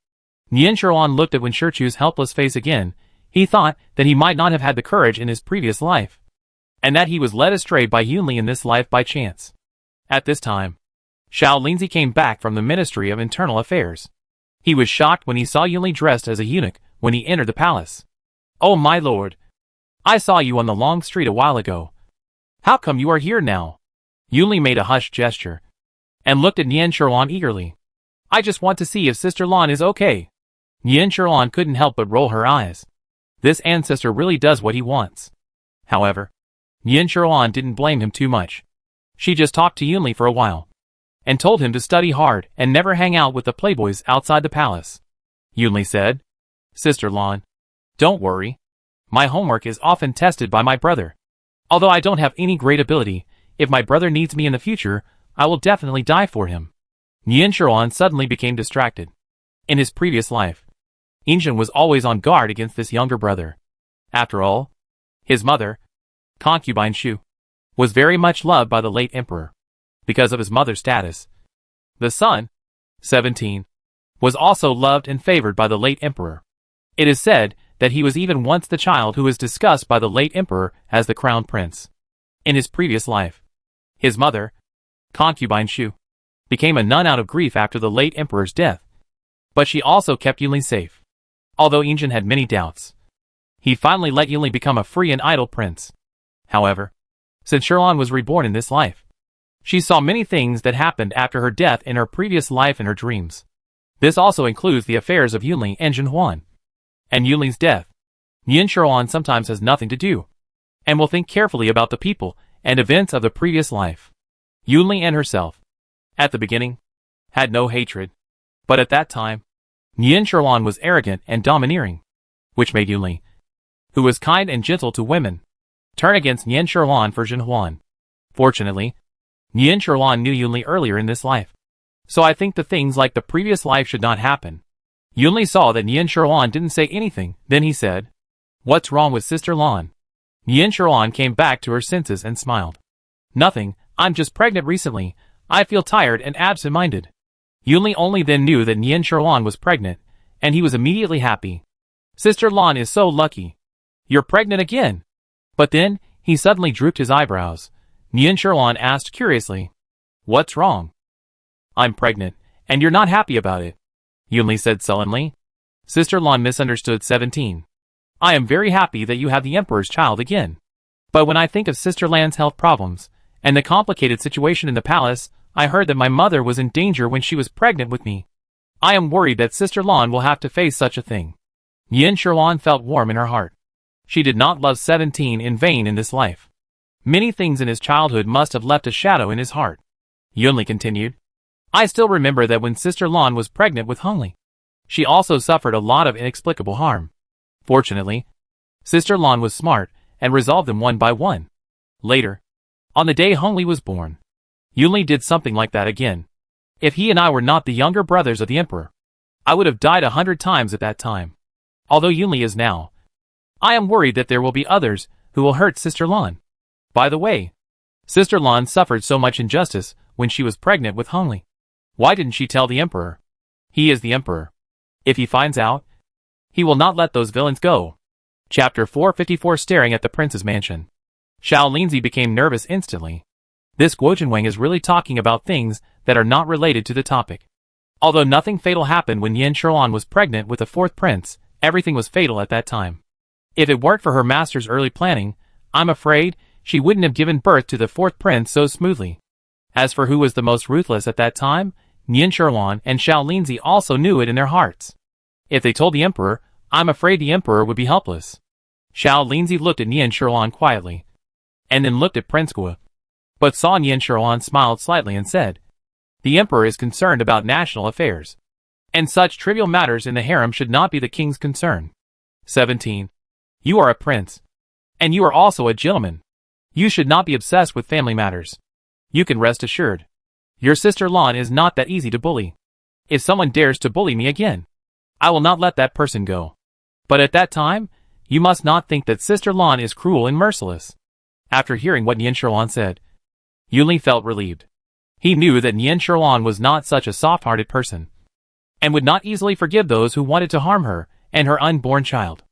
Nian Sherlan looked at Wen Shichu's helpless face again. He thought that he might not have had the courage in his previous life, and that he was led astray by Yunli in this life by chance. At this time, Xiao Linzi came back from the Ministry of Internal Affairs. He was shocked when he saw Yunli dressed as a eunuch when he entered the palace. Oh my lord! I saw you on the long street a while ago. How come you are here now? Yunli made a hushed gesture and looked at Nian Sherlan eagerly. I just want to see if Sister Lan is okay. Nian Sherlan couldn't help but roll her eyes. This ancestor really does what he wants. However, Nian Sherlan didn't blame him too much. She just talked to Yunli for a while and told him to study hard and never hang out with the playboys outside the palace. Yunli said, Sister Lan, don't worry. My homework is often tested by my brother. Although I don't have any great ability, if my brother needs me in the future, I will definitely die for him. Nian Sherlan suddenly became distracted. In his previous life, Injin was always on guard against this younger brother. After all, his mother, concubine Shu, was very much loved by the late emperor. Because of his mother's status, the son, 17, was also loved and favored by the late emperor. It is said that he was even once the child who was discussed by the late emperor as the crown prince. In his previous life, his mother, concubine Shu, became a nun out of grief after the late emperor's death. But she also kept Yunli safe. Although Injin had many doubts, he finally let Yunli become a free and idle prince. However, since Sherlan was reborn in this life, she saw many things that happened after her death in her previous life in her dreams. This also includes the affairs of Yunli and Jinhuan. And Yunli's death. Nian Sherlan sometimes has nothing to do, and will think carefully about the people and events of the previous life. Yunli and herself, at the beginning, had no hatred. But at that time, Nian Sherlan was arrogant and domineering, which made Yunli, who was kind and gentle to women, turn against Nian Sherlan for Jinhuan. Fortunately, Nian Sherlan knew Yunli earlier in this life, so I think the things like the previous life should not happen. Yunli saw that Nian Sherlan didn't say anything, then he said, What's wrong with Sister Lan? Nian Sherlan came back to her senses and smiled. Nothing, I'm just pregnant recently. I feel tired and absent-minded. Yunli only then knew that Nian Sherlan was pregnant, and he was immediately happy. Sister Lan is so lucky. You're pregnant again. But then, he suddenly drooped his eyebrows. Nian Sherlan asked curiously, What's wrong? I'm pregnant, and you're not happy about it. Yunli said sullenly. Sister Lan misunderstood 17. I am very happy that you have the Emperor's child again. But when I think of Sister Lan's health problems, and the complicated situation in the palace, I heard that my mother was in danger when she was pregnant with me. I am worried that Sister Lan will have to face such a thing. Nian Sherlan felt warm in her heart. She did not love 17 in vain in this life. Many things in his childhood must have left a shadow in his heart. Yunli continued. I still remember that when Sister Lan was pregnant with Hongli, she also suffered a lot of inexplicable harm. Fortunately, Sister Lan was smart and resolved them one by one. Later, on the day Hongli was born, Yunli did something like that again. If he and I were not the younger brothers of the Emperor, I would have died 100 times at that time. Although Yunli is now, I am worried that there will be others who will hurt Sister Lan. By the way, Sister Lan suffered so much injustice when she was pregnant with Hongli. Why didn't she tell the Emperor? He is the Emperor. If he finds out, he will not let those villains go. Chapter 454. Staring at the prince's mansion. Xiao Linzi became nervous instantly. This Guojinwang is really talking about things that are not related to the topic. Although nothing fatal happened when Nian Sherlan was pregnant with the fourth prince, everything was fatal at that time. If it weren't for her master's early planning, I'm afraid she wouldn't have given birth to the fourth prince so smoothly. As for who was the most ruthless at that time, Nian Sherlan and Xiao Linzi also knew it in their hearts. If they told the Emperor, I'm afraid the Emperor would be helpless. Xiao Linzi looked at Nian Sherlan quietly, and then looked at Prince Gua, but saw Nian Sherlan smiled slightly and said, The Emperor is concerned about national affairs, and such trivial matters in the harem should not be the king's concern. 17. You are a prince, and you are also a gentleman. You should not be obsessed with family matters. You can rest assured. Your sister Lan is not that easy to bully. If someone dares to bully me again, I will not let that person go. But at that time, you must not think that Sister Lan is cruel and merciless. After hearing what Nian Sherlan said, Yunli felt relieved. He knew that Nian Sherlan was not such a soft-hearted person, and would not easily forgive those who wanted to harm her and her unborn child.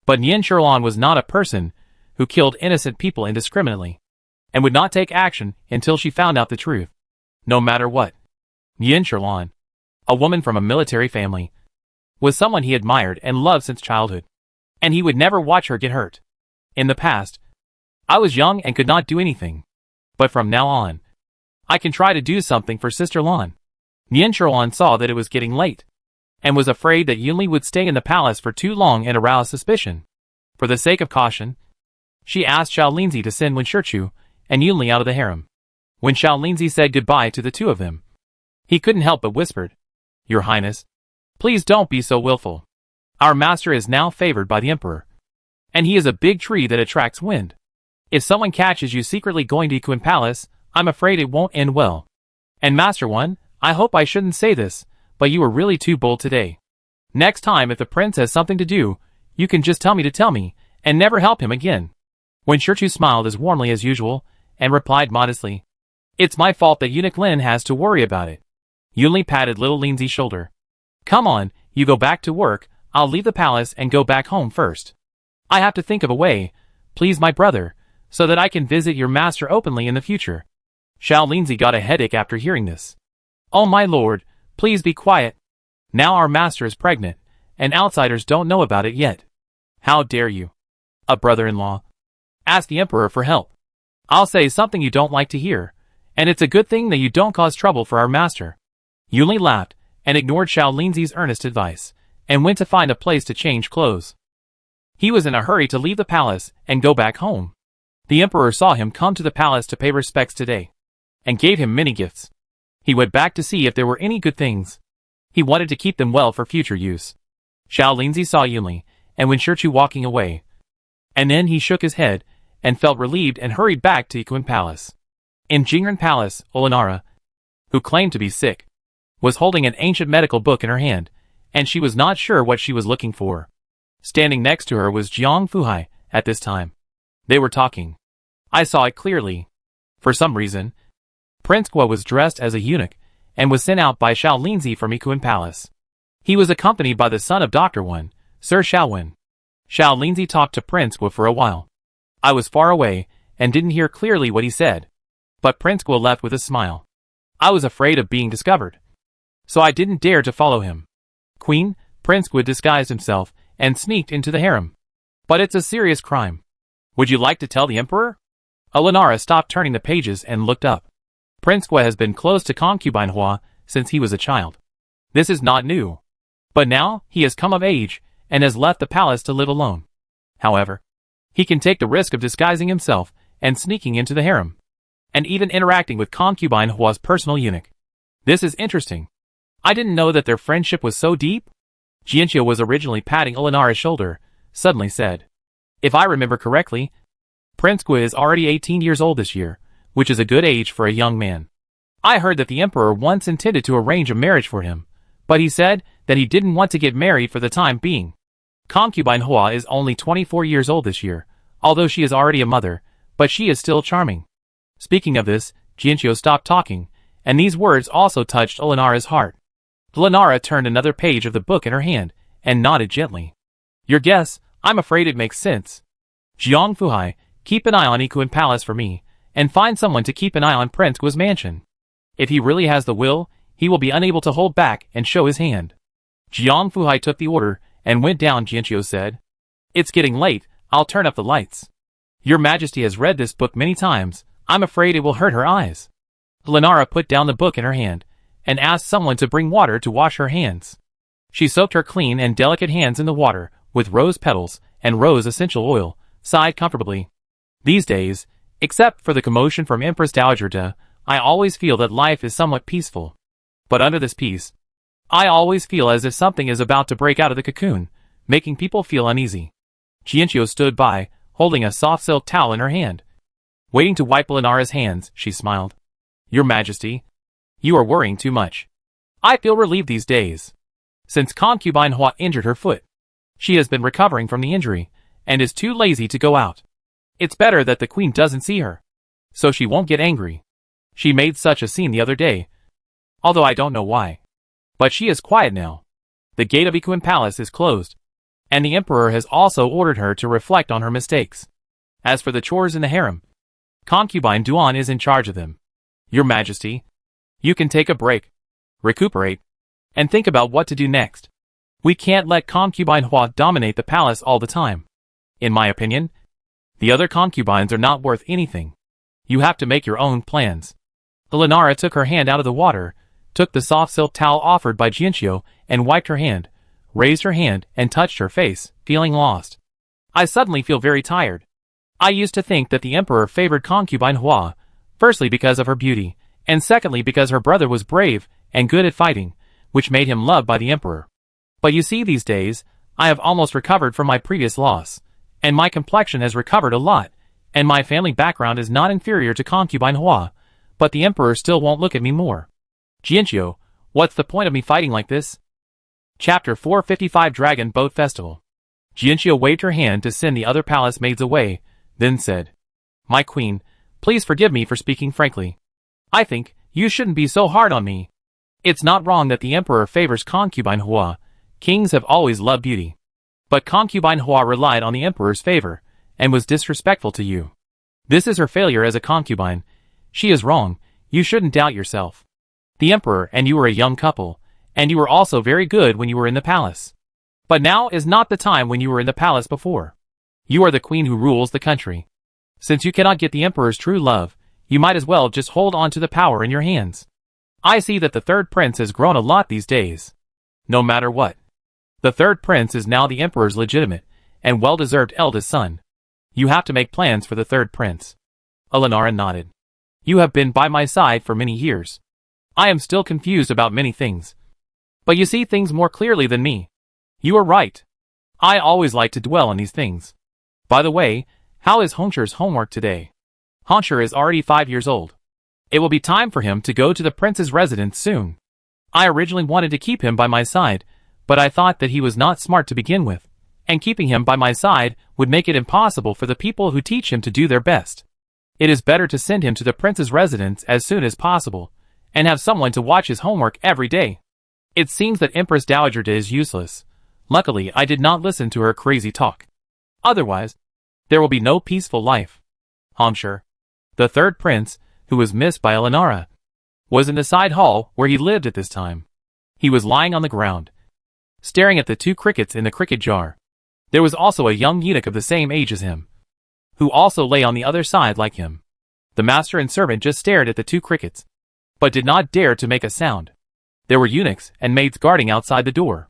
But Nian Sherlan was not a person who killed innocent people indiscriminately, and would not take action until she found out the truth, no matter what. Nian Sherlan, a woman from a military family, was someone he admired and loved since childhood, and he would never watch her get hurt. In the past, I was young and could not do anything. But from now on, I can try to do something for Sister Lan. Nian Shuoan saw that it was getting late, and was afraid that Yunli would stay in the palace for too long and arouse suspicion. For the sake of caution, she asked Xiao Linzi to send Wen Shichu and Yunli out of the harem. When Xiao Linzi said goodbye to the two of them, he couldn't help but whispered, "Your Highness, please don't be so willful. Our master is now favored by the Emperor, and he is a big tree that attracts wind. If someone catches you secretly going to Yiquan Palace, I'm afraid it won't end well. And Master One, I hope I shouldn't say this, but you were really too bold today. Next time if the prince has something to do, you can just tell me, and never help him again." When Shichu smiled as warmly as usual, and replied modestly, "It's my fault that Eunuch Lin has to worry about it." Yunli patted little Linzi's shoulder. "Come on, you go back to work, I'll leave the palace and go back home first. I have to think of a way, please my brother, so that I can visit your master openly in the future." Xiao Linzi got a headache after hearing this. "Oh my lord, please be quiet. Now our master is pregnant, and outsiders don't know about it yet. How dare you? A brother-in-law. Ask the emperor for help. I'll say something you don't like to hear, and it's a good thing that you don't cause trouble for our master." Yunli laughed, and ignored Xiao Linzi's earnest advice, and went to find a place to change clothes. He was in a hurry to leave the palace and go back home. The emperor saw him come to the palace to pay respects today, and gave him many gifts. He went back to see if there were any good things. He wanted to keep them well for future use. Xiao Linzi saw Yunli, and Wen Shichu walking away, and then he shook his head, and felt relieved and hurried back to Yiquan Palace. In Jingren Palace, Olenara, who claimed to be sick, was holding an ancient medical book in her hand, and she was not sure what she was looking for. Standing next to her was Jiang Fuhai at this time. They were talking. I saw it clearly. For some reason, Prince Guo was dressed as a eunuch, and was sent out by Xiao Linzi from Yiquan Palace. He was accompanied by the son of Dr. Wen, Sir Xiaowen. Xiao Linzi talked to Prince Guo for a while. I was far away, and didn't hear clearly what he said. But Prince Guo left with a smile. I was afraid of being discovered, so I didn't dare to follow him. "Queen," Prince Guo disguised himself, and sneaked into the harem. "But it's a serious crime. Would you like to tell the emperor?" Olenara stopped turning the pages and looked up. Prince Guo has been close to concubine Hua since he was a child. This is not new. But now, he has come of age, and has left the palace to live alone. However, he can take the risk of disguising himself, and sneaking into the harem, and even interacting with concubine Hua's personal eunuch. This is interesting. I didn't know that their friendship was so deep. Jianqiu was originally patting Olenara's shoulder, suddenly said, "If I remember correctly, Prince Guo is already 18 years old this year, which is a good age for a young man. I heard that the emperor once intended to arrange a marriage for him, but he said that he didn't want to get married for the time being. Concubine Hua is only 24 years old this year, although she is already a mother, but she is still charming." Speaking of this, Jianqiu stopped talking, and these words also touched Olenara's heart. Olenara turned another page of the book in her hand, and nodded gently. "Your guess, I'm afraid it makes sense. Jiang Fuhai, keep an eye on Yiquan Palace for me, and find someone to keep an eye on Prince Guo's mansion. If he really has the will, he will be unable to hold back and show his hand." Jiang Fuhai took the order, and went down. Jianqiu said, "It's getting late, I'll turn up the lights. Your Majesty has read this book many times, I'm afraid it will hurt her eyes." Olenara put down the book in her hand, and asked someone to bring water to wash her hands. She soaked her clean and delicate hands in the water, with rose petals, and rose essential oil, sighed comfortably. "These days, except for the commotion from Empress Dowager De, I always feel that life is somewhat peaceful. But under this peace, I always feel as if something is about to break out of the cocoon, making people feel uneasy." Jianqiu stood by, holding a soft silk towel in her hand. Waiting to wipe Olenara's hands, she smiled. "Your Majesty, you are worrying too much. I feel relieved these days. Since concubine Hua injured her foot, she has been recovering from the injury, and is too lazy to go out. It's better that the queen doesn't see her, so she won't get angry. She made such a scene the other day, although I don't know why. But she is quiet now. The gate of Yiquan Palace is closed, and the emperor has also ordered her to reflect on her mistakes. As for the chores in the harem, concubine Duan is in charge of them. Your Majesty, you can take a break, recuperate, and think about what to do next. We can't let concubine Hua dominate the palace all the time. In my opinion, the other concubines are not worth anything. You have to make your own plans." Elenara took her hand out of the water, took the soft silk towel offered by Jianxiu, and wiped her hand, raised her hand, and touched her face, feeling lost. I suddenly feel very tired. I used to think that the emperor favored concubine Hua, firstly because of her beauty, and secondly because her brother was brave and good at fighting, which made him loved by the emperor. But you see, these days, I have almost recovered from my previous loss, and my complexion has recovered a lot, and my family background is not inferior to concubine Hua, but the emperor still won't look at me more. Jianxiu, what's the point of me fighting like this? Chapter 455 Dragon Boat Festival. Jianxiu waved her hand to send the other palace maids away, then said, "My queen, please forgive me for speaking frankly. I think you shouldn't be so hard on me. It's not wrong that the emperor favors concubine Hua. Kings have always loved beauty. But concubine Hua relied on the emperor's favor, and was disrespectful to you. This is her failure as a concubine. She is wrong, you shouldn't doubt yourself. The emperor and you were a young couple, and you were also very good when you were in the palace. But now is not the time when you were in the palace before. You are the queen who rules the country. Since you cannot get the emperor's true love, you might as well just hold on to the power in your hands. I see that the third prince has grown a lot these days. No matter what. The third prince is now the emperor's legitimate and well-deserved eldest son. You have to make plans for the third prince." Elenara nodded. "You have been by my side for many years. I am still confused about many things. But you see things more clearly than me. You are right. I always like to dwell on these things. By the way, how is Hongsher's homework today? Hongsher is already 5 years old. It will be time for him to go to the prince's residence soon. I originally wanted to keep him by my side, but I thought that he was not smart to begin with, and keeping him by my side would make it impossible for the people who teach him to do their best. It is better to send him to the prince's residence as soon as possible, and have someone to watch his homework every day. It seems that Empress Dowager is useless. Luckily, I did not listen to her crazy talk. Otherwise, there will be no peaceful life." Hongsher, the third prince, who was missed by Elenara, was in the side hall where he lived at this time. He was lying on the ground, staring at the 2 crickets in the cricket jar. There was also a young eunuch of the same age as him, who also lay on the other side like him. The master and servant just stared at the 2 crickets, but did not dare to make a sound. There were eunuchs and maids guarding outside the door.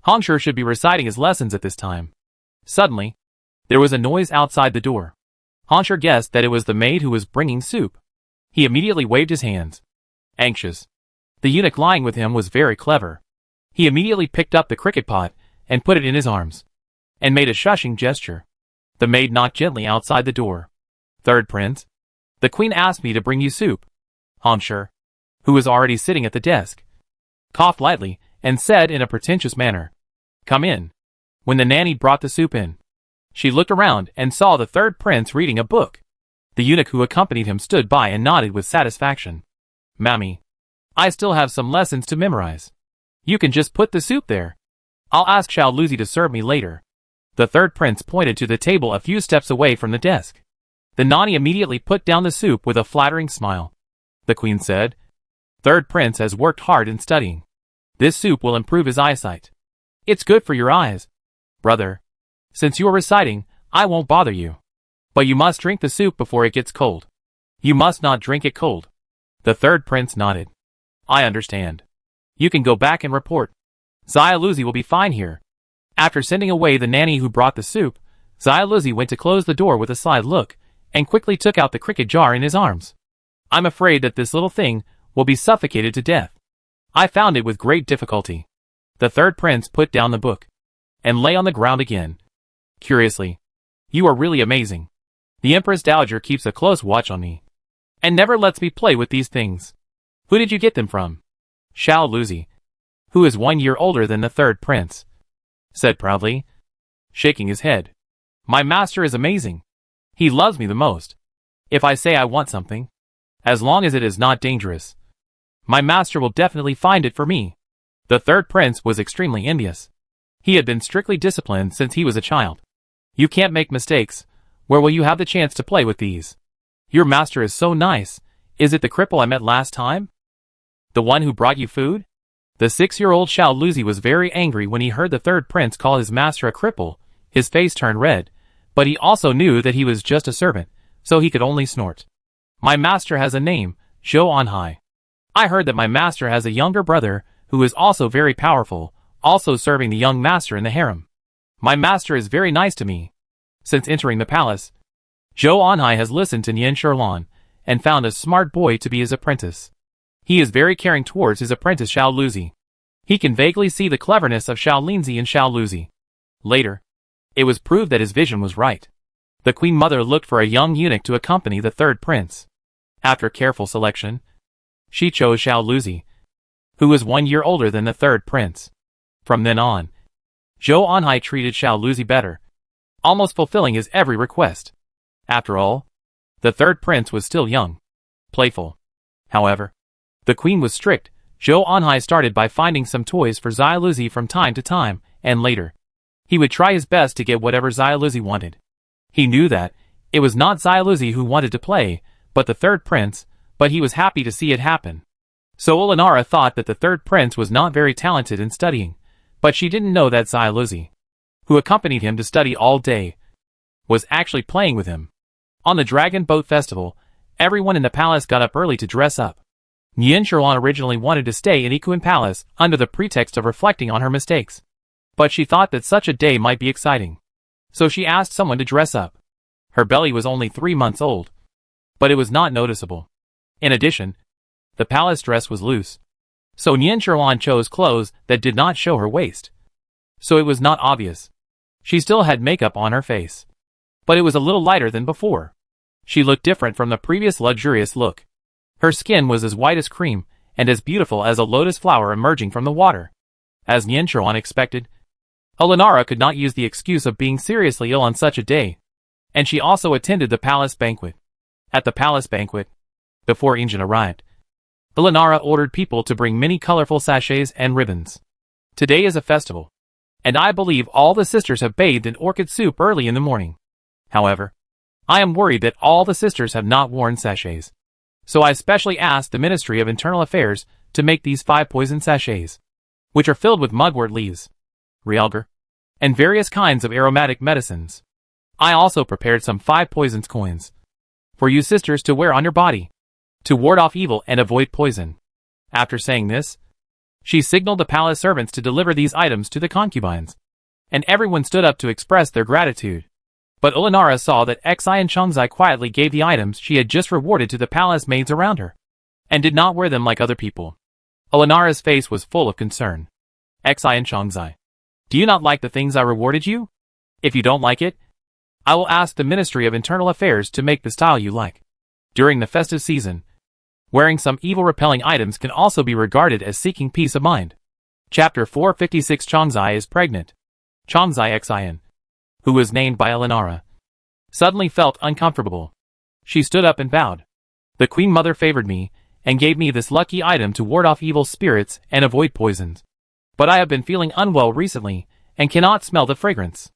Hongsher should be reciting his lessons at this time. Suddenly, there was a noise outside the door. Hongsher guessed that it was the maid who was bringing soup. He immediately waved his hands. Anxious. The eunuch lying with him was very clever. He immediately picked up the cricket pot and put it in his arms, and made a shushing gesture. The maid knocked gently outside the door. "Third prince, the queen asked me to bring you soup." Hongsher, who was already sitting at the desk, coughed lightly and said in a pretentious manner, "Come in." When the nanny brought the soup in, she looked around and saw the third prince reading a book. The eunuch who accompanied him stood by and nodded with satisfaction. "Mammy, I still have some lessons to memorize. You can just put the soup there. I'll ask Xiao Luzi to serve me later." The third prince pointed to the table a few steps away from the desk. The nanny immediately put down the soup with a flattering smile. The queen said, "Third prince has worked hard in studying. This soup will improve his eyesight. It's good for your eyes. Brother, since you are reciting, I won't bother you. But you must drink the soup before it gets cold. You must not drink it cold." The third prince nodded. "I understand. You can go back and report. Xia Luzi will be fine here." After sending away the nanny who brought the soup, Xia Luzi went to close the door with a side look, and quickly took out the cricket jar in his arms. "I'm afraid that this little thing will be suffocated to death. I found it with great difficulty." The third prince put down the book, and lay on the ground again. Curiously, "You are really amazing. The Empress Dowager keeps a close watch on me, and never lets me play with these things. Who did you get them from?" Xiao Luzi, who is 1 year older than the third prince, said proudly, shaking his head. "My master is amazing. He loves me the most. If I say I want something, as long as it is not dangerous, my master will definitely find it for me." The third prince was extremely envious. He had been strictly disciplined since he was a child. "You can't make mistakes. Where will you have the chance to play with these? Your master is so nice. Is it the cripple I met last time? The one who brought you food?" The 6-year-old Xiao Luzi was very angry when he heard the third prince call his master a cripple. His face turned red, but he also knew that he was just a servant, so he could only snort. "My master has a name, Zhou Anhai. I heard that my master has a younger brother who is also very powerful, also serving the young master in the harem. My master is very nice to me. Since entering the palace, Zhou Anhai has listened to Nian Sherlan and found a smart boy to be his apprentice. He is very caring towards his apprentice Xiao Luzi. He can vaguely see the cleverness of Xiao Linzi and Xiao Luzi. Later, it was proved that his vision was right. The queen mother looked for a young eunuch to accompany the third prince. After careful selection, she chose Xiao Luzi, who was 1 year older than the third prince. From then on, Zhou Anhai treated Xiao Luzi better, almost fulfilling his every request. After all, the third prince was still young, playful. However, the queen was strict. Zhou Anhai started by finding some toys for Xiao Luzi from time to time, and later, he would try his best to get whatever Xiao Luzi wanted. He knew that it was not Xiao Luzi who wanted to play, but the third prince, but he was happy to see it happen. So Olenara thought that the third prince was not very talented in studying, but she didn't know that Xiao Luzi, who accompanied him to study all day, was actually playing with him. On the Dragon Boat Festival, everyone in the palace got up early to dress up. Nian Sherlan originally wanted to stay in Ikuan Palace under the pretext of reflecting on her mistakes. But she thought that such a day might be exciting. So she asked someone to dress up. Her belly was only 3 months old, but it was not noticeable. In addition, the palace dress was loose. So Nian Sherlan chose clothes that did not show her waist. So it was not obvious. She still had makeup on her face, but it was a little lighter than before. She looked different from the previous luxurious look. Her skin was as white as cream, and as beautiful as a lotus flower emerging from the water. As Nian Sherlan expected, Olenara could not use the excuse of being seriously ill on such a day, and she also attended the palace banquet. At the palace banquet, before Injin arrived, Olenara ordered people to bring many colorful sachets and ribbons. Today is a festival, and I believe all the sisters have bathed in orchid soup early in the morning. However, I am worried that all the sisters have not worn sachets. So I specially asked the Ministry of Internal Affairs to make these 5 poison sachets, which are filled with mugwort leaves, realgar, and various kinds of aromatic medicines. I also prepared some 5 poisons coins for you sisters to wear on your body, to ward off evil and avoid poison. After saying this, she signaled the palace servants to deliver these items to the concubines, and everyone stood up to express their gratitude. But Olenara saw that Xi and Chongzai quietly gave the items she had just rewarded to the palace maids around her, and did not wear them like other people. Olenara's face was full of concern. Xi and Chongzai, do you not like the things I rewarded you? If you don't like it, I will ask the Ministry of Internal Affairs to make the style you like. During the festive season, wearing some evil-repelling items can also be regarded as seeking peace of mind. Chapter 456. Chongzai is pregnant. Chongzai Xian, who was named by Olenara, suddenly felt uncomfortable. She stood up and bowed. The Queen Mother favored me, and gave me this lucky item to ward off evil spirits and avoid poisons. But I have been feeling unwell recently, and cannot smell the fragrance.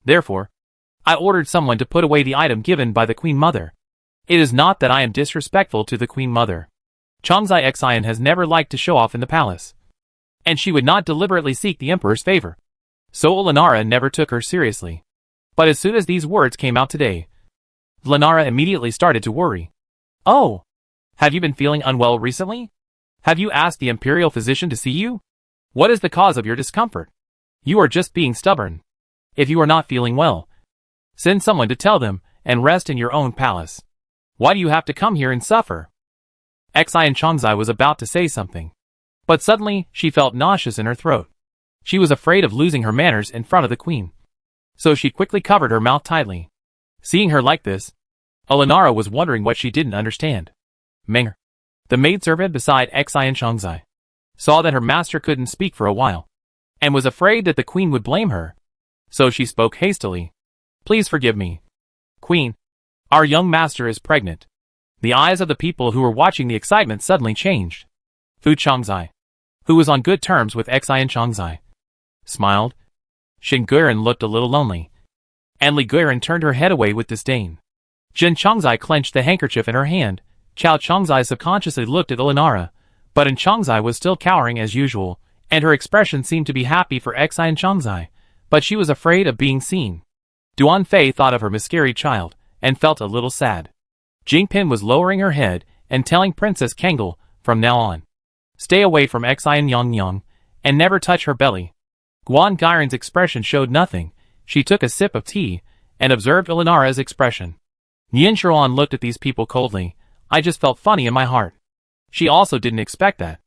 Therefore, I ordered someone to put away the item given by the Queen Mother. It is not that I am disrespectful to the Queen Mother. Chongzai Xian has never liked to show off in the palace, and she would not deliberately seek the Emperor's favor. So Olenara never took her seriously. But as soon as these words came out today, Olenara immediately started to worry. Oh! Have you been feeling unwell recently? Have you asked the imperial physician to see you? What is the cause of your discomfort? You are just being stubborn. If you are not feeling well, send someone to tell them, and rest in your own palace. Why do you have to come here and suffer? Xi and Chongzai was about to say something, but suddenly she felt nauseous in her throat. She was afraid of losing her manners in front of the queen, so she quickly covered her mouth tightly. Seeing her like this, Olenara was wondering what she didn't understand. Menger, the maidservant beside Xi and Chongzai, saw that her master couldn't speak for a while, and was afraid that the queen would blame her. So she spoke hastily. Please forgive me, Queen. Our young master is pregnant. The eyes of the people who were watching the excitement suddenly changed. Fu Chongzai, who was on good terms with Xi and Chongzai, smiled. Shin Guiran looked a little lonely, and Li Guiran turned her head away with disdain. Jin Chongzai clenched the handkerchief in her hand. Chao Chongzai subconsciously looked at Olenara, but in Chongzai was still cowering as usual, and her expression seemed to be happy for Xi and Chongzai, but she was afraid of being seen. Duan Fei thought of her miscarried child, and felt a little sad. Jingpin was lowering her head, and telling Princess Kangal, from now on, stay away from Xian Yang Yang, and never touch her belly. Guan Gairen's expression showed nothing. She took a sip of tea, and observed Elenara's expression. Nian Sherlan looked at these people coldly. I just felt funny in my heart. She also didn't expect that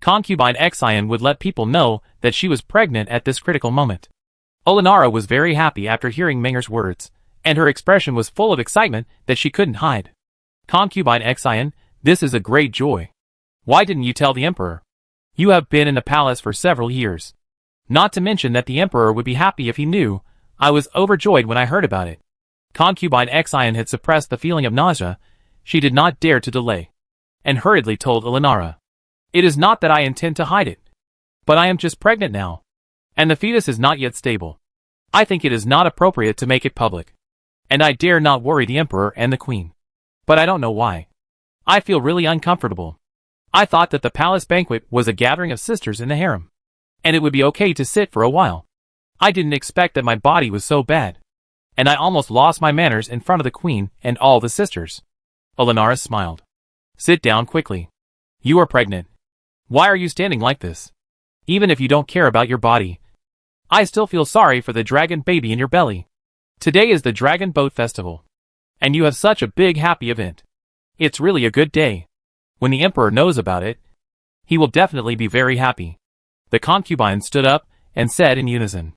concubine Xian would let people know that she was pregnant at this critical moment. Elenara was very happy after hearing Menger's words, and her expression was full of excitement that she couldn't hide. Concubine Xian, this is a great joy. Why didn't you tell the emperor? You have been in the palace for several years. Not to mention that the emperor would be happy if he knew. I was overjoyed when I heard about it. Concubine Xian had suppressed the feeling of nausea. She did not dare to delay, and hurriedly told Elenara. It is not that I intend to hide it, but I am just pregnant now, and the fetus is not yet stable. I think it is not appropriate to make it public, and I dare not worry the emperor and the queen. But I don't know why. I feel really uncomfortable. I thought that the palace banquet was a gathering of sisters in the harem, and it would be okay to sit for a while. I didn't expect that my body was so bad, and I almost lost my manners in front of the queen and all the sisters. Elenara smiled. Sit down quickly. You are pregnant. Why are you standing like this? Even if you don't care about your body, I still feel sorry for the dragon baby in your belly. Today is the Dragon Boat Festival, and you have such a big happy event. It's really a good day. When the emperor knows about it, he will definitely be very happy. The concubine stood up and said in unison,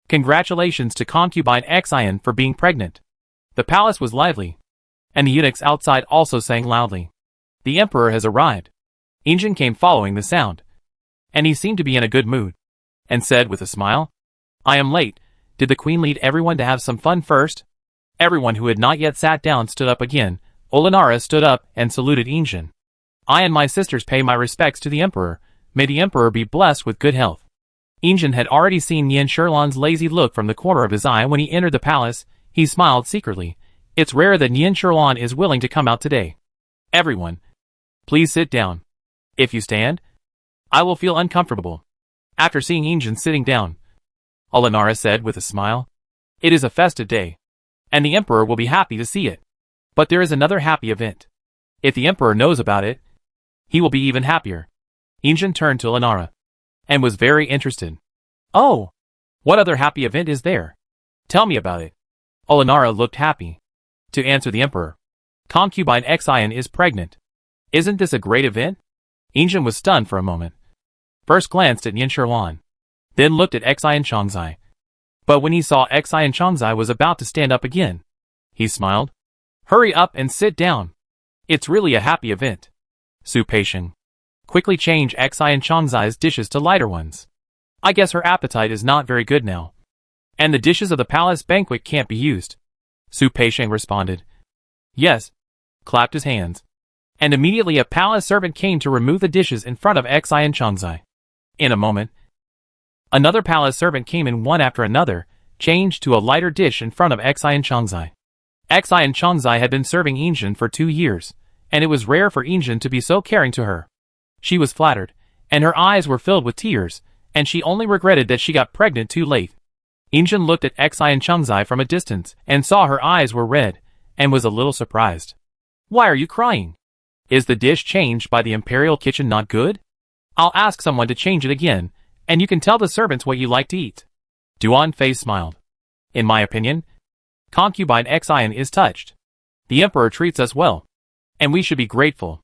Congratulations to concubine Xian for being pregnant. The palace was lively, and the eunuchs outside also sang loudly. The emperor has arrived. Injin came following the sound, and he seemed to be in a good mood, and said with a smile, I am late. Did the queen lead everyone to have some fun first? Everyone who had not yet sat down stood up again. Elenara stood up and saluted Injin. I and my sisters pay my respects to the emperor. May the emperor be blessed with good health. Injin had already seen Nian Sherlan's lazy look from the corner of his eye when he entered the palace. He smiled secretly. It's rare that Nian Sherlan is willing to come out today. Everyone, please sit down. If you stand, I will feel uncomfortable. After seeing Injin sitting down, Elenara said with a smile, It is a festive day, and the emperor will be happy to see it. But there is another happy event. If the emperor knows about it, he will be even happier. Injin turned to Elenara, and was very interested. Oh, what other happy event is there? Tell me about it. Elenara looked happy. To answer the emperor, concubine Xian is pregnant. Isn't this a great event? Injin was stunned for a moment. First glanced at Nian Sherlan, then looked at Xian Chongzai. But when he saw Xian Chongzai was about to stand up again, he smiled. Hurry up and sit down. It's really a happy event. Su Peixiang, quickly change Xian Chongzai's dishes to lighter ones. I guess her appetite is not very good now, and the dishes of the palace banquet can't be used. Su Peixiang responded. Yes, clapped his hands, and immediately a palace servant came to remove the dishes in front of Xian Chongzai. In a moment, another palace servant came in one after another, changed to a lighter dish in front of Xian Chongzai. Xian Chongzai had been serving Injin for 2 years, and it was rare for Injin to be so caring to her. She was flattered, and her eyes were filled with tears, and she only regretted that she got pregnant too late. Injin looked at Xian Chongzai from a distance, and saw her eyes were red, and was a little surprised. Why are you crying? Is the dish changed by the imperial kitchen not good? I'll ask someone to change it again, and you can tell the servants what you like to eat. Duan Fei smiled. In my opinion, concubine Xian is touched. The emperor treats us well, and we should be grateful.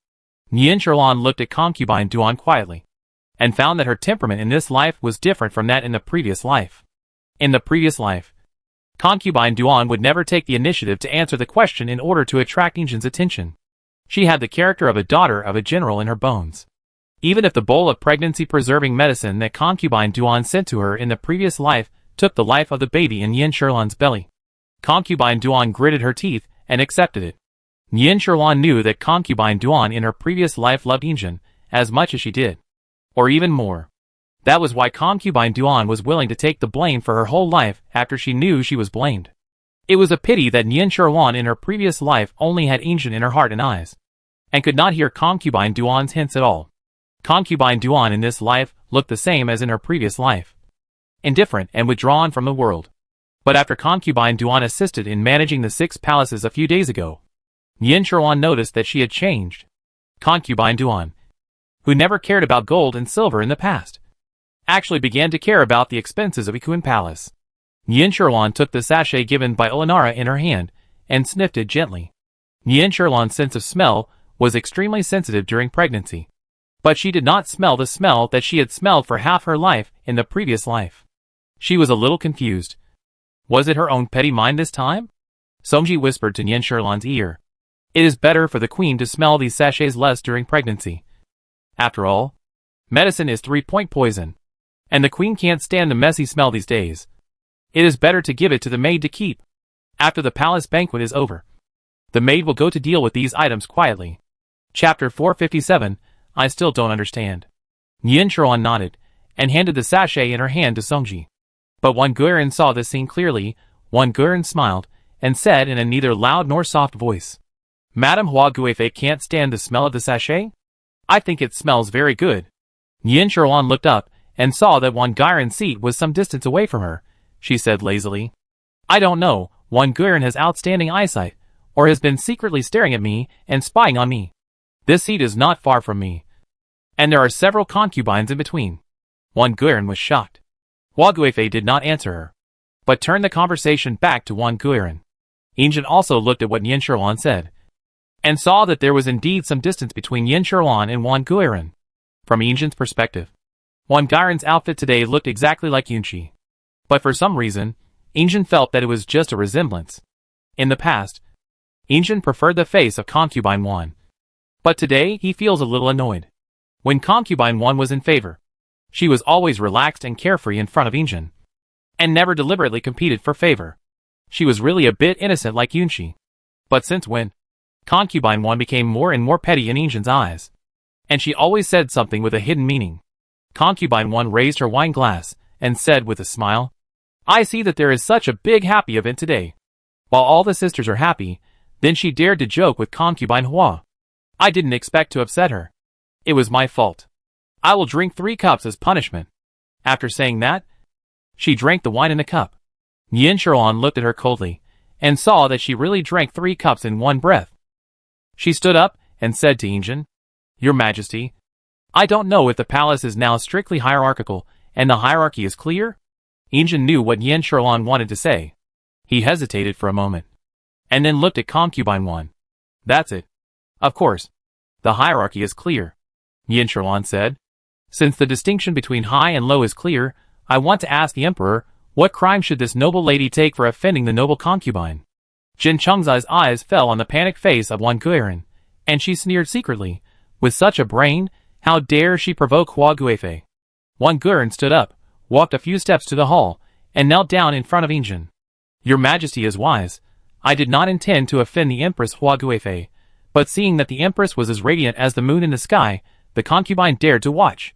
Nian Sherlan looked at concubine Duan quietly, and found that her temperament in this life was different from that in the previous life. In the previous life, concubine Duan would never take the initiative to answer the question in order to attract Injin's attention. She had the character of a daughter of a general in her bones. Even if the bowl of pregnancy-preserving medicine that concubine Duan sent to her in the previous life took the life of the baby in Nian Sherlan's belly, concubine Duan gritted her teeth and accepted it. Nian Sherlan knew that concubine Duan in her previous life loved Injin as much as she did, or even more. That was why concubine Duan was willing to take the blame for her whole life after she knew she was blamed. It was a pity that Nian Sherlan in her previous life only had Injin in her heart and eyes, and could not hear concubine Duan's hints at all. Concubine Duan in this life looked the same as in her previous life, indifferent and withdrawn from the world. But after concubine Duan assisted in managing the 6 palaces a few days ago, Nian Sherlan noticed that she had changed. Concubine Duan, who never cared about gold and silver in the past, actually began to care about the expenses of Ikuin Palace. Yin Sherlan took the sachet given by Olenara in her hand and sniffed it gently. Yin Sherlan's sense of smell was extremely sensitive during pregnancy, but she did not smell the smell that she had smelled for half her life in the previous life. She was a little confused. Was it her own petty mind this time? Songji whispered to Yin Sherlan's ear. It is better for the queen to smell these sachets less during pregnancy. After all, medicine is 3-point poison, and the queen can't stand the messy smell these days. It is better to give it to the maid to keep. After the palace banquet is over, the maid will go to deal with these items quietly. Chapter 457, I still don't understand. Yin Sherlan nodded, and handed the sachet in her hand to Songji. But Wan Guiran saw this scene clearly. Wan Guiran smiled, and said in a neither loud nor soft voice, Madame Hua Guifei can't stand the smell of the sachet? I think it smells very good. Yin Sherlan looked up, and saw that Wan Guiran's seat was some distance away from her. She said lazily, I don't know, Wan Guiran has outstanding eyesight, or has been secretly staring at me and spying on me. This seat is not far from me, and there are several concubines in between. Wan Guiran was shocked. Hua Guifei did not answer her, but turned the conversation back to Wan Guiran. Injin also looked at what Yin Sherlan said, and saw that there was indeed some distance between Yin Sherlan and Wan Guiran. From Injin's perspective, Wan Guiran's outfit today looked exactly like Yunchi. But for some reason, Injin felt that it was just a resemblance. In the past, Injin preferred the face of Concubine Wan. But today he feels a little annoyed. When Concubine Wan was in favor, she was always relaxed and carefree in front of Injin, and never deliberately competed for favor. She was really a bit innocent like Yunchi. But since when? Concubine Wan became more and more petty in Injin's eyes, and she always said something with a hidden meaning. Concubine Wan raised her wine glass, and said with a smile, I see that there is such a big happy event today. While all the sisters are happy, then she dared to joke with Concubine Hua. I didn't expect to upset her. It was my fault. I will drink 3 cups as punishment. After saying that, she drank the wine in a cup. Yin Sherlan looked at her coldly, and saw that she really drank 3 cups in one breath. She stood up, and said to Injin, Your Majesty, I don't know if the palace is now strictly hierarchical, and the hierarchy is clear? Injin knew what Yin Sherlan wanted to say. He hesitated for a moment, and then looked at Concubine Wan. That's it. Of course. The hierarchy is clear, Yin Sherlan said. Since the distinction between high and low is clear, I want to ask the Emperor, what crime should this noble lady take for offending the noble concubine? Jin Chengzai's eyes fell on the panicked face of Wan Guiran, and she sneered secretly. With such a brain, how dare she provoke Hua Guifei? Wan Guiran stood up, walked a few steps to the hall, and knelt down in front of Injin. Your Majesty is wise. I did not intend to offend the Empress Hua Guifei, but seeing that the Empress was as radiant as the moon in the sky, the concubine dared to watch.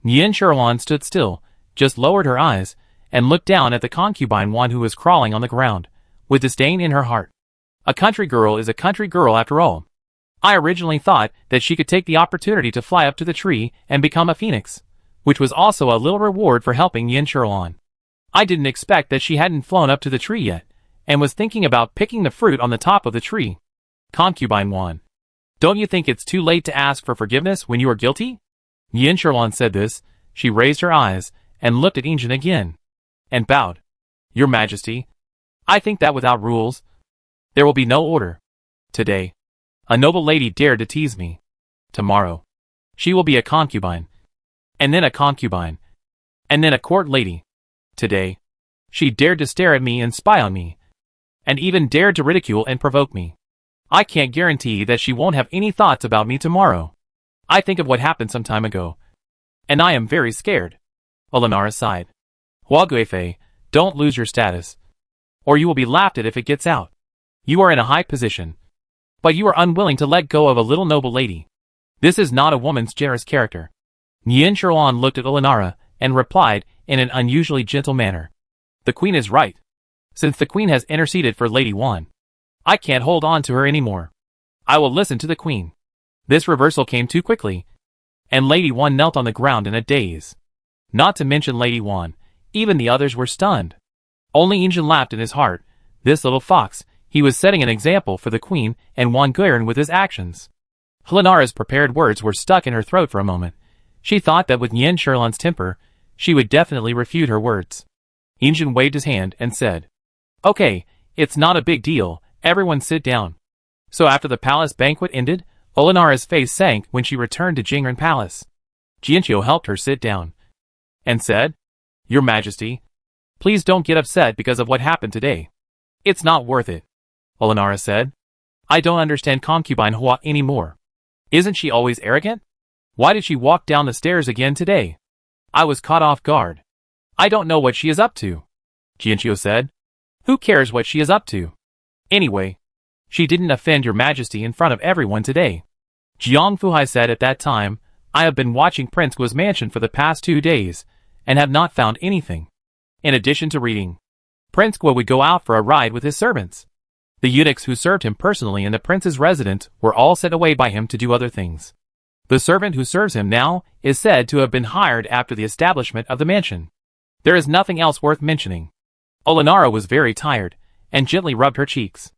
Yin Sherlan stood still, just lowered her eyes, and looked down at the concubine Wan who was crawling on the ground, with disdain in her heart. A country girl is a country girl after all. I originally thought that she could take the opportunity to fly up to the tree and become a phoenix, which was also a little reward for helping Yin Sherlan. I didn't expect that she hadn't flown up to the tree yet, and was thinking about picking the fruit on the top of the tree. Concubine Wan, don't you think it's too late to ask for forgiveness when you are guilty? Yin Sherlan said this. She raised her eyes, and looked at Injin again, and bowed. Your Majesty, I think that without rules, there will be no order. Today, a noble lady dared to tease me. Tomorrow, she will be a concubine, and then a concubine, and then a court lady. Today, she dared to stare at me and spy on me, and even dared to ridicule and provoke me. I can't guarantee that she won't have any thoughts about me tomorrow. I think of what happened some time ago, and I am very scared. Olenara sighed. Hua Guifei, don't lose your status, or you will be laughed at if it gets out. You are in a high position, but you are unwilling to let go of a little noble lady. This is not a woman's generous character. Yin Sherlan looked at Olenara, and replied in an unusually gentle manner. The queen is right. Since the queen has interceded for Lady Wan, I can't hold on to her anymore. I will listen to the queen. This reversal came too quickly, and Lady Wan knelt on the ground in a daze. Not to mention Lady Wan, even the others were stunned. Only Injin laughed in his heart. This little fox, he was setting an example for the queen and Wan Guiran with his actions. Helenara's prepared words were stuck in her throat for a moment. She thought that with Yin Sherlan's temper, she would definitely refute her words. Yinjin waved his hand and said, "Okay, it's not a big deal, everyone sit down." So after the palace banquet ended, Helenara's face sank when she returned to Jingren Palace. Jianqiu helped her sit down and said, "Your Majesty, please don't get upset because of what happened today. It's not worth it." Helenara said, "I don't understand concubine Hua anymore. Isn't she always arrogant? Why did she walk down the stairs again today? I was caught off guard. I don't know what she is up to." Jianqiu said, "Who cares what she is up to? Anyway, she didn't offend your Majesty in front of everyone today." Jiang Fuhai said at that time, "I have been watching Prince Guo's mansion for the past 2 days, and have not found anything." In addition to reading, Prince Guo would go out for a ride with his servants. The eunuchs who served him personally in the prince's residence were all sent away by him to do other things. The servant who serves him now is said to have been hired after the establishment of the mansion. There is nothing else worth mentioning. Helenara was very tired, and gently rubbed her cheeks.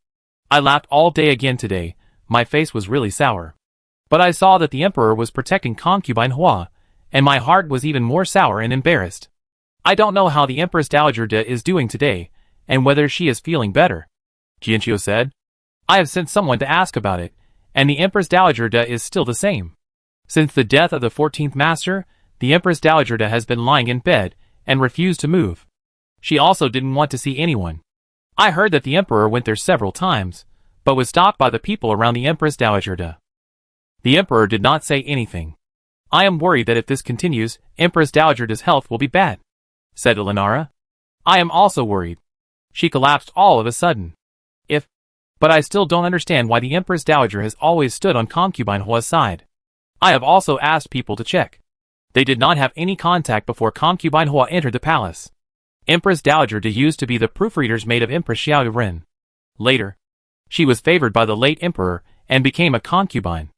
"I laughed all day again today, my face was really sour. But I saw that the emperor was protecting concubine Hua, and my heart was even more sour and embarrassed. I don't know how the Empress Dowager De is doing today, and whether she is feeling better." Jianqiu said, "I have sent someone to ask about it, and the Empress Dowager De is still the same. Since the death of the 14th master, the Empress Dowager De has been lying in bed, and refused to move. She also didn't want to see anyone. I heard that the emperor went there several times, but was stopped by the people around the Empress Dowager De. The emperor did not say anything. I am worried that if this continues, Empress Dowager De's health will be bad," said Helenara. "I am also worried. She collapsed all of a sudden. But I still don't understand why the Empress Dowager has always stood on concubine Hua's side. I have also asked people to check. They did not have any contact before concubine Hua entered the palace. Empress Dowager De used to be the proofreader's maid of Empress Xiao Ren. Later, she was favored by the late emperor and became a concubine.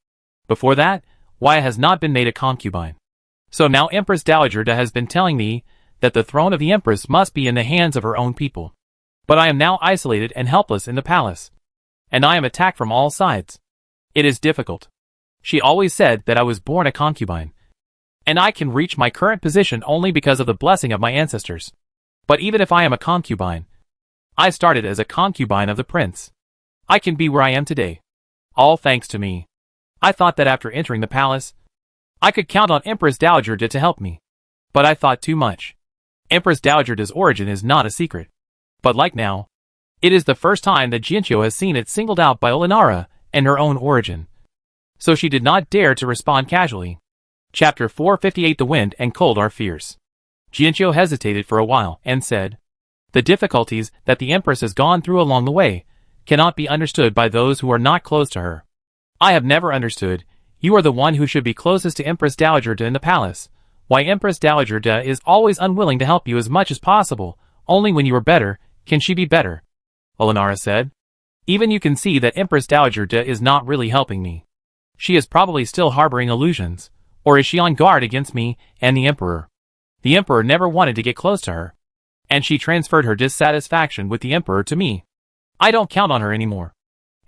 Before that, Hua has not been made a concubine. So now Empress Dowager De has been telling me that the throne of the empress must be in the hands of her own people. But I am now isolated and helpless in the palace, and I am attacked from all sides. It is difficult. She always said that I was born a concubine, and I can reach my current position only because of the blessing of my ancestors. But even if I am a concubine, I started as a concubine of the prince. I can be where I am today, all thanks to me. I thought that after entering the palace, I could count on Empress Dowager De to help me. But I thought too much. Empress Dowager De's origin is not a secret. But like now, it is the first time that Jianqiu has seen it singled out by Helenara and her own origin. So she did not dare to respond casually. Chapter 458. The wind and cold are fierce. Jianqiu hesitated for a while and said, "The difficulties that the empress has gone through along the way cannot be understood by those who are not close to her. I have never understood. You are the one who should be closest to Empress Dowager De in the palace. Why Empress Dowager De is always unwilling to help you as much as possible. Only when you are better can she be better," Helenara said. "Even you can see that Empress Dowager De is not really helping me. She is probably still harboring illusions, or is she on guard against me and the emperor? The emperor never wanted to get close to her, and she transferred her dissatisfaction with the emperor to me. I don't count on her anymore,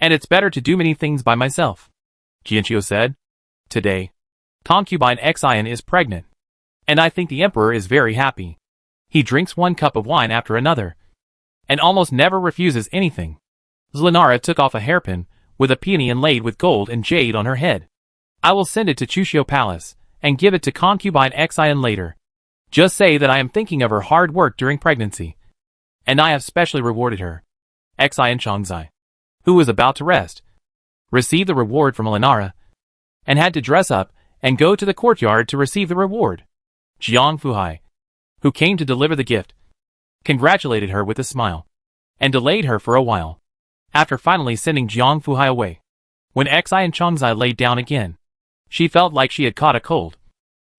and it's better to do many things by myself," Jianqiu said. "Today, concubine Xian is pregnant, and I think the emperor is very happy. He drinks 1 cup of wine after another, and almost never refuses anything." Helenara took off a hairpin with a peony inlaid with gold and jade on her head. "I will send it to Chuxiu Palace and give it to concubine Xian later. Just say that I am thinking of her hard work during pregnancy, and I have specially rewarded her." Xian Chongzai, who was about to rest, received the reward from Helenara, and had to dress up and go to the courtyard to receive the reward. Jiang Fuhai, who came to deliver the gift, congratulated her with a smile, and delayed her for a while, after finally sending Jiang Fuhai away. When Xian Chongzai laid down again, she felt like she had caught a cold,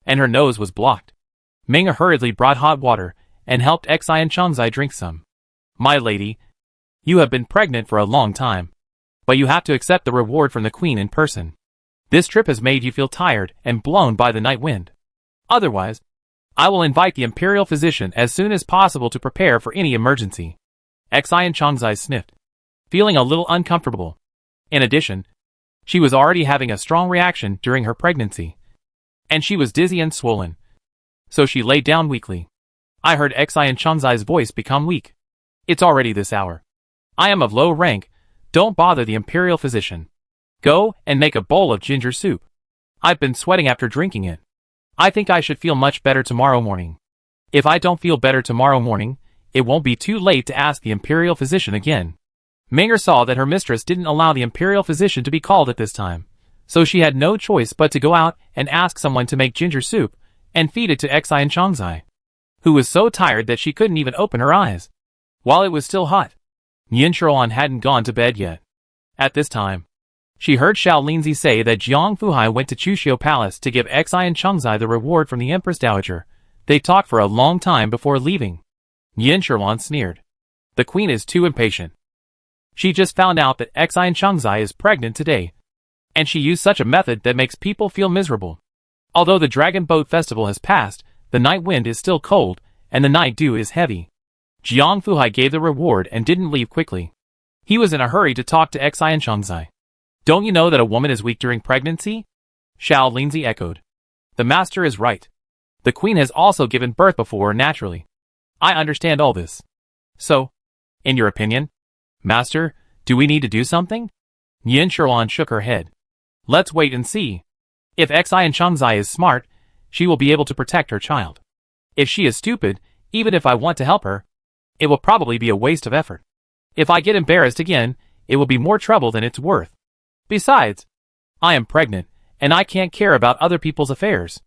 and her nose was blocked. Minga hurriedly brought hot water and helped Xian Chongzai drink some. "My lady, you have been pregnant for a long time, but you have to accept the reward from the queen in person. This trip has made you feel tired and blown by the night wind. Otherwise, I will invite the imperial physician as soon as possible to prepare for any emergency." Xian Chongzai sniffed, feeling a little uncomfortable. In addition, She was already having a strong reaction during her pregnancy, and she was dizzy and swollen. So she lay down weakly. I heard Xian Changzai's voice become weak. It's already this hour. I am of low rank. Don't bother the imperial physician. Go and make a bowl of ginger soup. I've been sweating after drinking it. I think I should feel much better tomorrow morning. If I don't feel better tomorrow morning, it won't be too late to ask the imperial physician again. Menger saw that her mistress didn't allow the imperial physician to be called at this time, so she had no choice but to go out and ask someone to make ginger soup and feed it to Xian Changzai, who was so tired that she couldn't even open her eyes. While it was still hot, Yin Shuan hadn't gone to bed yet. At this time, she heard Xiao Linzi say that Jiang Fuhai went to Chuxiu Palace to give Xian Changzai the reward from the Empress Dowager. They talked for a long time before leaving. Yin Shuan sneered. The queen is too impatient. She just found out that Xian Changzai is pregnant today, and she used such a method that makes people feel miserable. Although the Dragon Boat Festival has passed, the night wind is still cold, and the night dew is heavy. Jiang Fuhai gave the reward and didn't leave quickly. He was in a hurry to talk to Xian Changzai. Don't you know that a woman is weak during pregnancy? Xiao Linzi echoed. The master is right. The queen has also given birth before naturally. I understand all this. So, in your opinion, master, do we need to do something? Yin Shuan shook her head. Let's wait and see. If Xian Changzai is smart, she will be able to protect her child. If she is stupid, even if I want to help her, it will probably be a waste of effort. If I get embarrassed again, it will be more trouble than it's worth. Besides, I am pregnant, and I can't care about other people's affairs.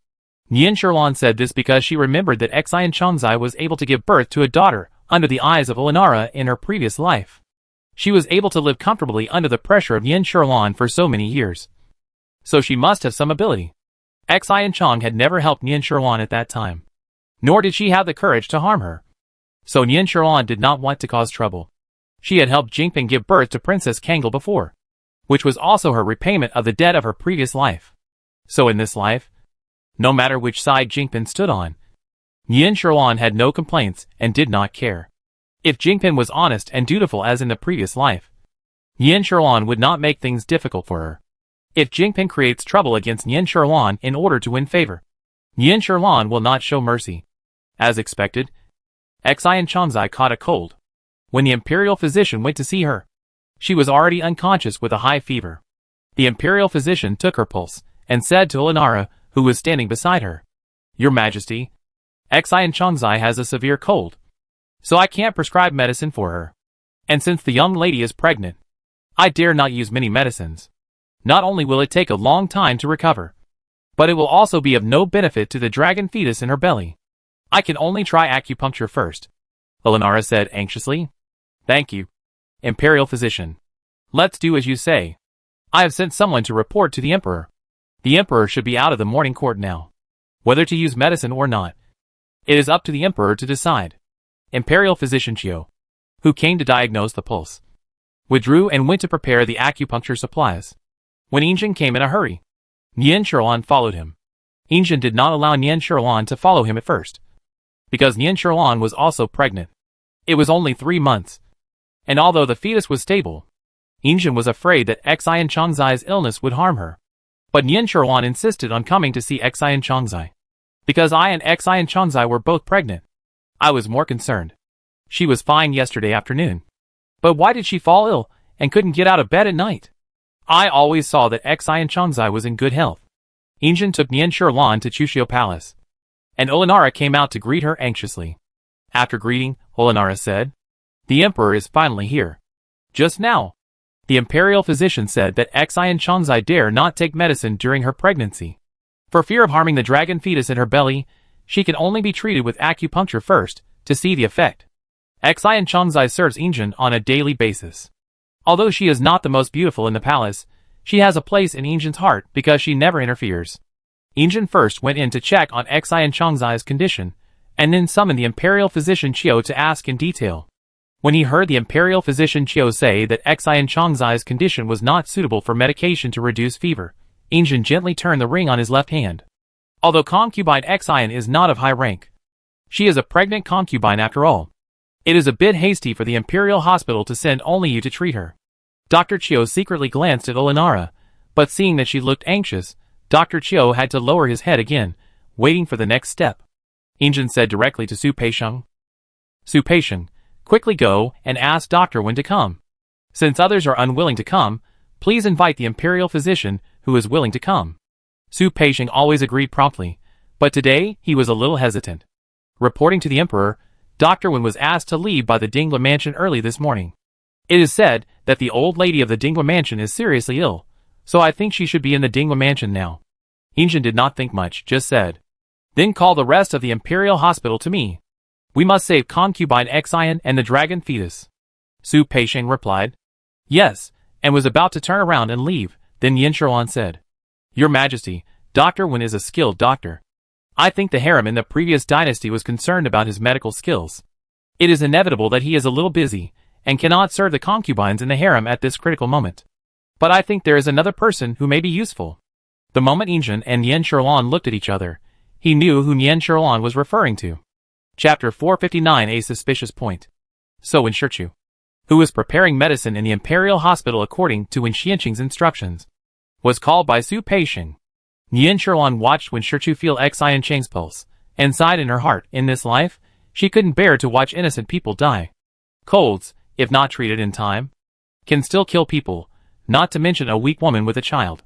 Yin Shuan said this because she remembered that Xian Changzai was able to give birth to a daughter under the eyes of Olenara in her previous life. She was able to live comfortably under the pressure of Yin Shuan for so many years. So she must have some ability. Xian Chang had never helped Yin Shuan at that time, nor did she have the courage to harm her. So Yin Shuan did not want to cause trouble. She had helped Jingping give birth to Princess Kangol before, which was also her repayment of the debt of her previous life. So in this life, no matter which side Jingping stood on, Yin Shuan had no complaints and did not care. If Jingping was honest and dutiful as in the previous life, Yin Shuan would not make things difficult for her. If Jingping creates trouble against Yin Shuan in order to win favor, Yin Shuan will not show mercy. As expected, Xian Changzai caught a cold. When the imperial physician went to see her, she was already unconscious with a high fever. The imperial physician took her pulse and said to Olenara, who was standing beside her, Your Majesty, Xian Changzai has a severe cold, so I can't prescribe medicine for her. And since the young lady is pregnant, I dare not use many medicines. Not only will it take a long time to recover, but it will also be of no benefit to the dragon fetus in her belly. I can only try acupuncture first, Olenara said anxiously. Thank you, imperial physician. Let's do as you say. I have sent someone to report to the emperor. The emperor should be out of the morning court now. Whether to use medicine or not, it is up to the emperor to decide. Imperial physician Chiu, who came to diagnose the pulse, withdrew and went to prepare the acupuncture supplies. When Injin came in a hurry, Yin Shuan followed him. Injin did not allow Yin Shuan to follow him at first, because Yin Shuan was also pregnant. It was only 3 months, and although the fetus was stable, Injin was afraid that Xian Changzai's illness would harm her. But Yin Shuan insisted on coming to see Xian Changzai. Because I and Xian Changzai were both pregnant, I was more concerned. She was fine yesterday afternoon. But why did she fall ill and couldn't get out of bed at night? I always saw that Xian Changzai was in good health. Injin took Yin Shuan to Chuxiu Palace, and Olenara came out to greet her anxiously. After greeting, Olenara said, The emperor is finally here. Just now, the imperial physician said that Xian Changzai dare not take medicine during her pregnancy. For fear of harming the dragon fetus in her belly, she can only be treated with acupuncture first, to see the effect. Xian Changzai serves Injin on a daily basis. Although she is not the most beautiful in the palace, she has a place in Injin's heart because she never interferes. Injin first went in to check on Xian Changzai's condition, and then summoned the imperial physician Chiu to ask in detail. When he heard the imperial physician Chiu say that Xian Changzai's condition was not suitable for medication to reduce fever, Injin gently turned the ring on his left hand. Although concubine Xian is not of high rank, she is a pregnant concubine after all. It is a bit hasty for the imperial hospital to send only you to treat her. Dr. Chiu secretly glanced at Olenara, but seeing that she looked anxious, Dr. Chiu had to lower his head again, waiting for the next step. Injin said directly to Su Peisheng. Su Peisheng, quickly go and ask Dr. Wen to come. Since others are unwilling to come, please invite the imperial physician who is willing to come. Su Peisheng always agreed promptly, but today he was a little hesitant. Reporting to the emperor, Dr. Wen was asked to leave by the Dingla mansion early this morning. It is said that the old lady of the Dingla mansion is seriously ill, so I think she should be in the Dingla mansion now. Injin did not think much, just said. Then call the rest of the imperial hospital to me. We must save concubine Xian and the dragon fetus. Su Peisheng replied. Yes, and was about to turn around and leave, then Yin Shuan said. Your Majesty, Dr. Wen is a skilled doctor. I think the harem in the previous dynasty was concerned about his medical skills. It is inevitable that he is a little busy, and cannot serve the concubines in the harem at this critical moment. But I think there is another person who may be useful. The moment Injin and Yen Shuan looked at each other, he knew whom Yen Shuan was referring to. Chapter 459. A suspicious point. So Wen Shichu, who was preparing medicine in the imperial hospital according to Wen Xianqing's instructions, was called by Su Peisheng. Yen Shuan watched Wen Shichu feel Xian Cheng's pulse, and sighed in her heart. In this life, she couldn't bear to watch innocent people die. Colds, if not treated in time, can still kill people, not to mention a weak woman with a child.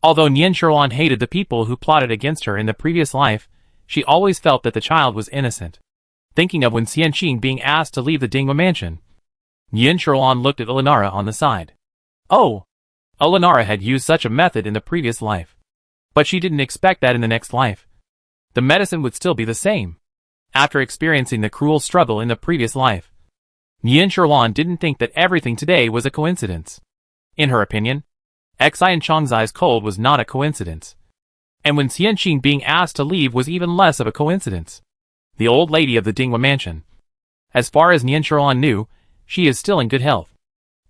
Although Yen Shuan hated the people who plotted against her in the previous life, she always felt that the child was innocent. Thinking of Wen Xianqing being asked to leave the Dingla mansion, Yen Shuan looked at Elinara on the side. Oh! Elinara had used such a method in the previous life. But she didn't expect that in the next life. The medicine would still be the same. After experiencing the cruel struggle in the previous life, Yen Shuan didn't think that everything today was a coincidence. In her opinion, Xian Chongzai's cold was not a coincidence. And Wen Xianqing being asked to leave was even less of a coincidence. The old lady of the Dingla mansion. As far as Yen Shuan knew, she is still in good health.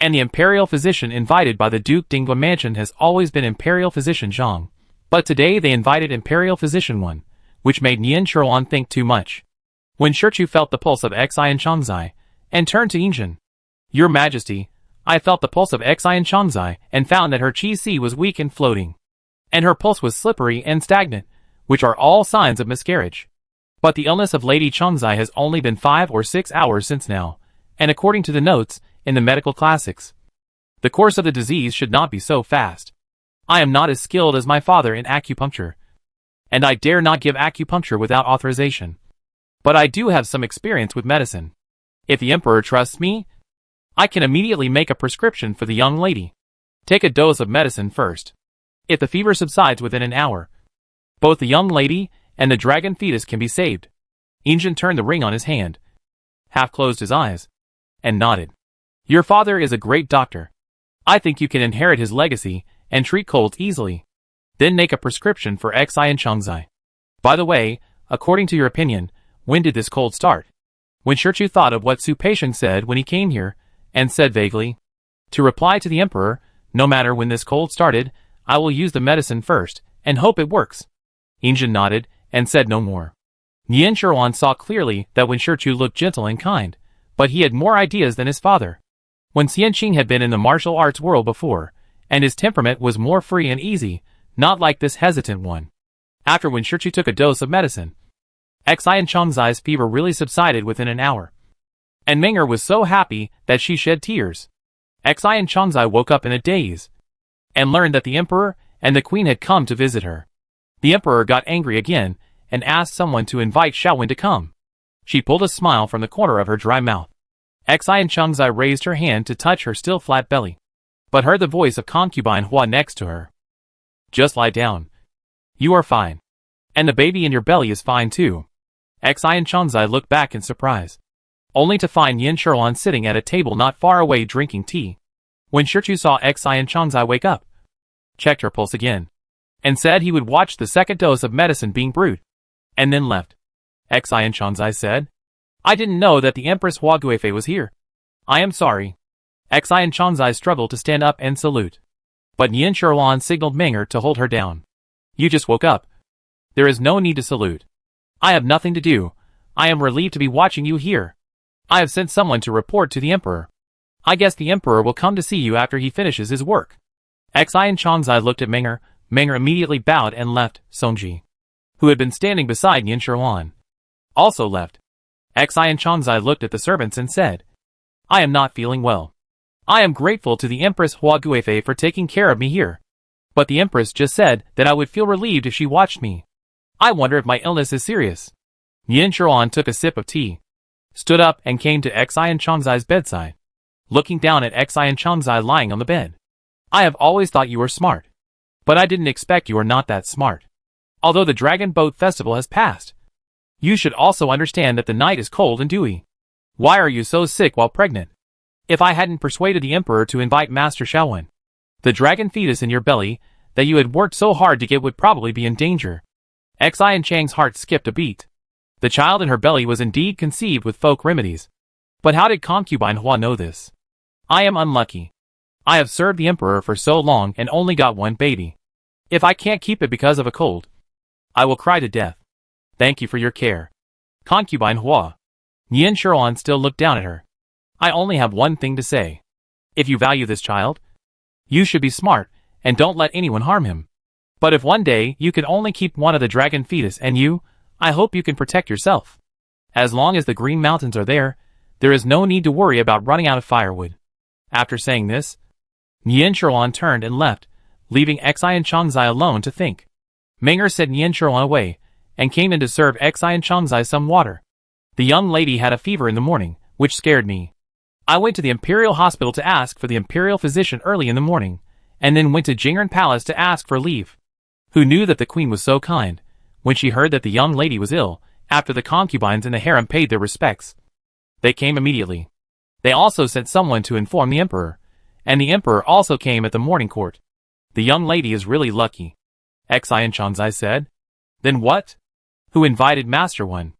And the imperial physician invited by the Duke Dingla mansion has always been Imperial Physician Zhang. But today they invited Imperial Physician Wen, which made Yen Shuan think too much. When Shichu felt the pulse of Xian Chongzai, and turned to Injin. Your Majesty, I felt the pulse of Xian Chongzai, and found that her qi was weak and floating. And her pulse was slippery and stagnant, which are all signs of miscarriage. But the illness of Lady Chongzai has only been 5 or 6 hours since now, and according to the notes in the medical classics, the course of the disease should not be so fast. I am not as skilled as my father in acupuncture, and I dare not give acupuncture without authorization. But I do have some experience with medicine. If the emperor trusts me, I can immediately make a prescription for the young lady. Take a dose of medicine first. If the fever subsides within an hour, both the young lady and the dragon fetus can be saved. Injin turned the ring on his hand, half closed his eyes, and nodded. Your father is a great doctor. I think you can inherit his legacy and treat colds easily. Then make a prescription for Xian Chongzai. By the way, according to your opinion, when did this cold start? When Shichu thought of what Su Peisheng said when he came here, and said vaguely, to reply to the emperor, no matter when this cold started, I will use the medicine first, and hope it works. Injin nodded, and said no more. Yen Shuan saw clearly that when Shichu looked gentle and kind, but he had more ideas than his father. When Xianqing had been in the martial arts world before, and his temperament was more free and easy, not like this hesitant one. After when Shichu took a dose of medicine, Xian Chongzai's fever really subsided within an hour. And Ming'er was so happy that she shed tears. Xian Chongzai woke up in a daze, and learned that the emperor and the queen had come to visit her. The emperor got angry again, and asked someone to invite Xiaowen to come. She pulled a smile from the corner of her dry mouth. Xian Chongzai raised her hand to touch her still flat belly, but heard the voice of concubine Hua next to her. Just lie down. You are fine. And the baby in your belly is fine too. Xian Chongzai looked back in surprise, only to find Yen Shuan sitting at a table not far away drinking tea. When Shichu saw Xian Chongzai wake up, checked her pulse again, and said he would watch the second dose of medicine being brewed, and then left. Xian Chongzai said, I didn't know that the Empress Hua Guifei was here. I am sorry. Xian Chongzai struggled to stand up and salute, but Yen Shuan signaled Ming'er to hold her down. You just woke up. There is no need to salute. I have nothing to do. I am relieved to be watching you here. I have sent someone to report to the emperor. I guess the emperor will come to see you after he finishes his work. Xi and Changzai looked at Meng'er. Meng'er immediately bowed and left. Songji, who had been standing beside Yin Shuan, also left. Xi and Changzai looked at the servants and said, I am not feeling well. I am grateful to the Empress Hua Guifei for taking care of me here. But the Empress just said that I would feel relieved if she watched me. I wonder if my illness is serious. Yin Shuan took a sip of tea, stood up and came to Xi and Changzai's bedside, looking down at Xi and Changzai lying on the bed. I have always thought you were smart, but I didn't expect you are not that smart. Although the Dragon Boat Festival has passed, you should also understand that the night is cold and dewy. Why are you so sick while pregnant? If I hadn't persuaded the Emperor to invite Master Shaowen, the dragon fetus in your belly that you had worked so hard to get would probably be in danger. Xi and Chang's heart skipped a beat. The child in her belly was indeed conceived with folk remedies. But how did concubine Hua know this? I am unlucky. I have served the Emperor for so long and only got one baby. If I can't keep it because of a cold, I will cry to death. Thank you for your care, concubine Hua. Yin Shuan still looked down at her. I only have one thing to say. If you value this child, you should be smart and don't let anyone harm him. But if one day you can only keep one of the dragon fetus and I hope you can protect yourself. As long as the Green Mountains are there is no need to worry about running out of firewood. After saying this, Yin Shuan turned and left, leaving Xi and Changzai alone to think. Meng'er sent Yin Shuan away, and came in to serve Xi and Changzai some water. The young lady had a fever in the morning, which scared me. I went to the Imperial Hospital to ask for the Imperial Physician early in the morning, and then went to Jing'an Palace to ask for leave. Who knew that the Queen was so kind? When she heard that the young lady was ill, after the concubines in the harem paid their respects, they came immediately. They also sent someone to inform the Emperor, and the Emperor also came at the morning court. The young lady is really lucky, Xi and Changzai said. Then what? Who invited Master Wen?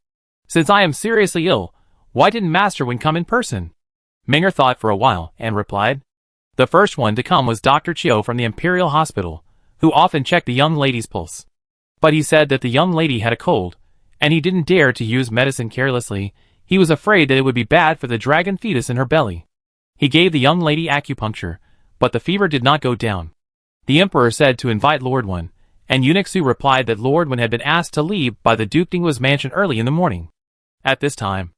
Since I am seriously ill, why didn't Master Wen come in person? Meng'er thought for a while and replied. The first one to come was Dr. Chiu from the Imperial Hospital, who often checked the young lady's pulse. But he said that the young lady had a cold, and he didn't dare to use medicine carelessly. He was afraid that it would be bad for the dragon fetus in her belly. He gave the young lady acupuncture, but the fever did not go down. The Emperor said to invite Lord Wen, and Eunuch Su replied that Lord Wen had been asked to leave by the Duke Dinghua's mansion early in the morning. At this time,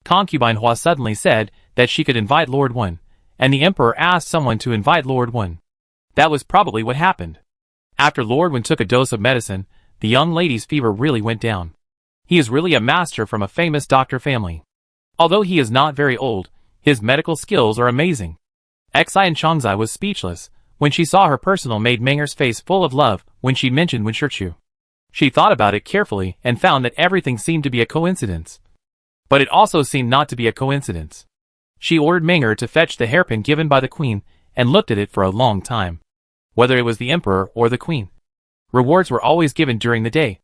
concubine Hua suddenly said that she could invite Lord Wen, and the Emperor asked someone to invite Lord Wen. That was probably what happened. After Lord Wen took a dose of medicine, the young lady's fever really went down. He is really a master from a famous doctor family. Although he is not very old, his medical skills are amazing. Xi and Changzai was speechless when she saw her personal maid Meng'er's face full of love when she mentioned Wen Shichu. She thought about it carefully and found that everything seemed to be a coincidence. But it also seemed not to be a coincidence. She ordered Meng'er to fetch the hairpin given by the Queen and looked at it for a long time. Whether it was the Emperor or the Queen, rewards were always given during the day,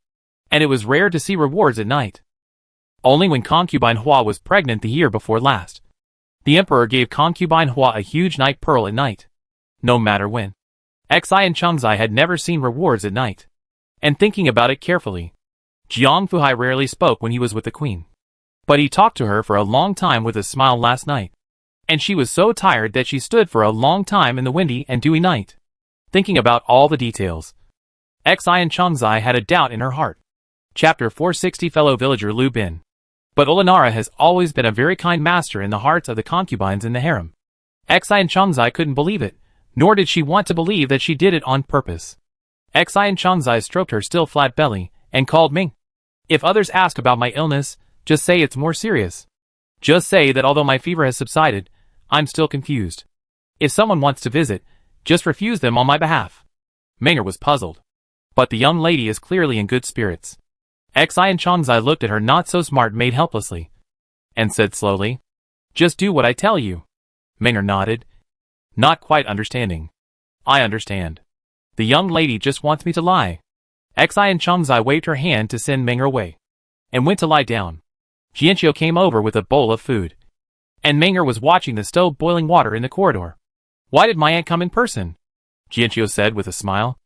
and it was rare to see rewards at night. Only when concubine Hua was pregnant the year before last, the Emperor gave concubine Hua a huge night pearl at night. No matter when. Xi and Changzai had never seen rewards at night. And thinking about it carefully, Jiang Fuhai rarely spoke when he was with the Queen. But he talked to her for a long time with a smile last night. And she was so tired that she stood for a long time in the windy and dewy night, thinking about all the details. Xi and Changzai had a doubt in her heart. Chapter 460 Fellow Villager Lu Bin. But Olinara has always been a very kind master in the hearts of the concubines in the harem. Xi and Changzai couldn't believe it, nor did she want to believe that she did it on purpose. Xi and Changzai stroked her still flat belly, and called Ming. If others ask about my illness, just say it's more serious. Just say that although my fever has subsided, I'm still confused. If someone wants to visit, just refuse them on my behalf. Meng'er was puzzled. But the young lady is clearly in good spirits. Xi and Changzai looked at her not-so-smart maid helplessly, and said slowly, just do what I tell you. Meng'er nodded, not quite understanding. I understand. The young lady just wants me to lie. Xi and Changzai waved her hand to send Meng'er away, and went to lie down. Jianqiu came over with a bowl of food, and Meng'er was watching the stove boiling water in the corridor. Why did my aunt come in person? Jianqiu said with a smile.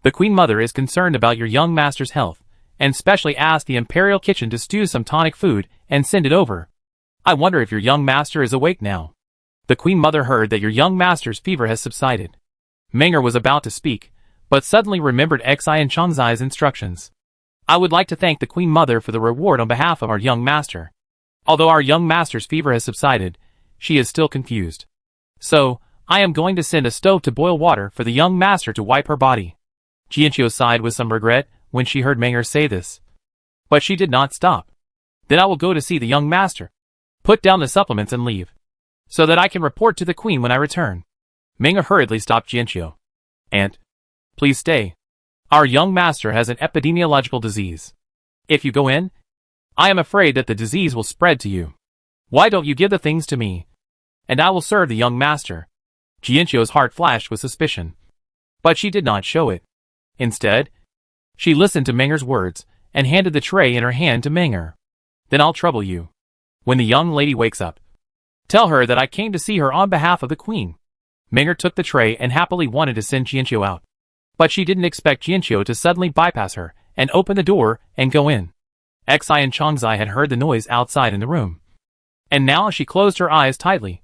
The Queen Mother is concerned about your young master's health, and specially asked the Imperial Kitchen to stew some tonic food and send it over. I wonder if your young master is awake now. The Queen Mother heard that your young master's fever has subsided. Menger was about to speak, but suddenly remembered Xian Chongzai's instructions. I would like to thank the Queen Mother for the reward on behalf of our young master. Although our young master's fever has subsided, she is still confused. So, I am going to send a stove to boil water for the young master to wipe her body. Jianqiu sighed with some regret when she heard Menger say this. But she did not stop. Then I will go to see the young master. Put down the supplements and leave, so that I can report to the queen when I return. Menger hurriedly stopped Jianqiu. Aunt, please stay. Our young master has an epidemiological disease. If you go in, I am afraid that the disease will spread to you. Why don't you give the things to me, and I will serve the young master? Jianqiu's heart flashed with suspicion, but she did not show it. Instead, she listened to Menger's words and handed the tray in her hand to Menger. Then I'll trouble you. When the young lady wakes up, tell her that I came to see her on behalf of the queen. Menger took the tray and happily wanted to send Jianqiu out. But she didn't expect Jianqiu to suddenly bypass her and open the door and go in. Xian Chongzai had heard the noise outside in the room, and now she closed her eyes tightly,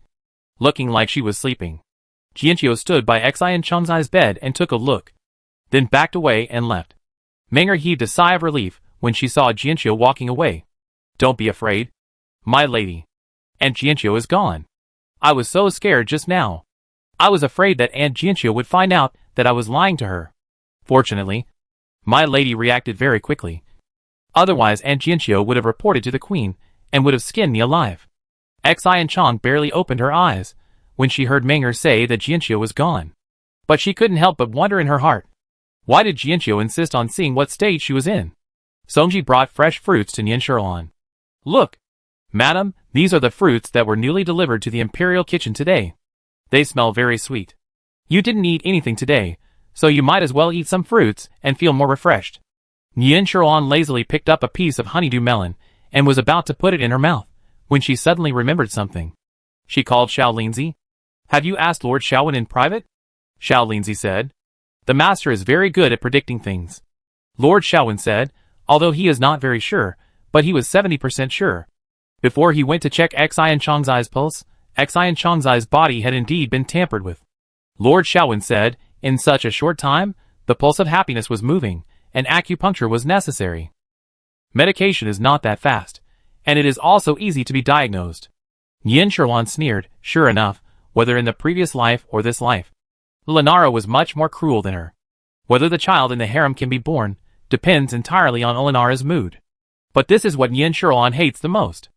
looking like she was sleeping. Jianqiu stood by Xian Chongzai's bed and took a look, then backed away and left. Menger heaved a sigh of relief when she saw Jianqiu walking away. Don't be afraid, my lady. Aunt Jianqiu is gone. I was so scared just now. I was afraid that Aunt Jianqiu would find out that I was lying to her. Fortunately, my lady reacted very quickly. Otherwise Aunt Jianqiu would have reported to the queen and would have skinned me alive. Xian Chong barely opened her eyes when she heard Menger say that Jianqiu was gone. But she couldn't help but wonder in her heart. Why did Jianqiu insist on seeing what state she was in? Songji brought fresh fruits to Nian Shiruan. Look, madam, these are the fruits that were newly delivered to the imperial kitchen today. They smell very sweet. You didn't eat anything today, so you might as well eat some fruits and feel more refreshed. Nian Shiruan lazily picked up a piece of honeydew melon and was about to put it in her mouth when she suddenly remembered something. She called Xiao Linzi. Have you asked Lord Xiaowen in private? Xiao Linzi said. The master is very good at predicting things. Lord Xiaowen said, although he is not very sure, but he was 70% sure. Before he went to check Xian Chongzai's pulse, Xian Chongzai's body had indeed been tampered with. Lord Xiaowen said, in such a short time, the pulse of happiness was moving, and acupuncture was necessary. Medication is not that fast, and it is also easy to be diagnosed. Yin Shiruan sneered, sure enough, whether in the previous life or this life, Lenara was much more cruel than her. Whether the child in the harem can be born depends entirely on Lenara's mood. But this is what Yin Shiruan hates the most.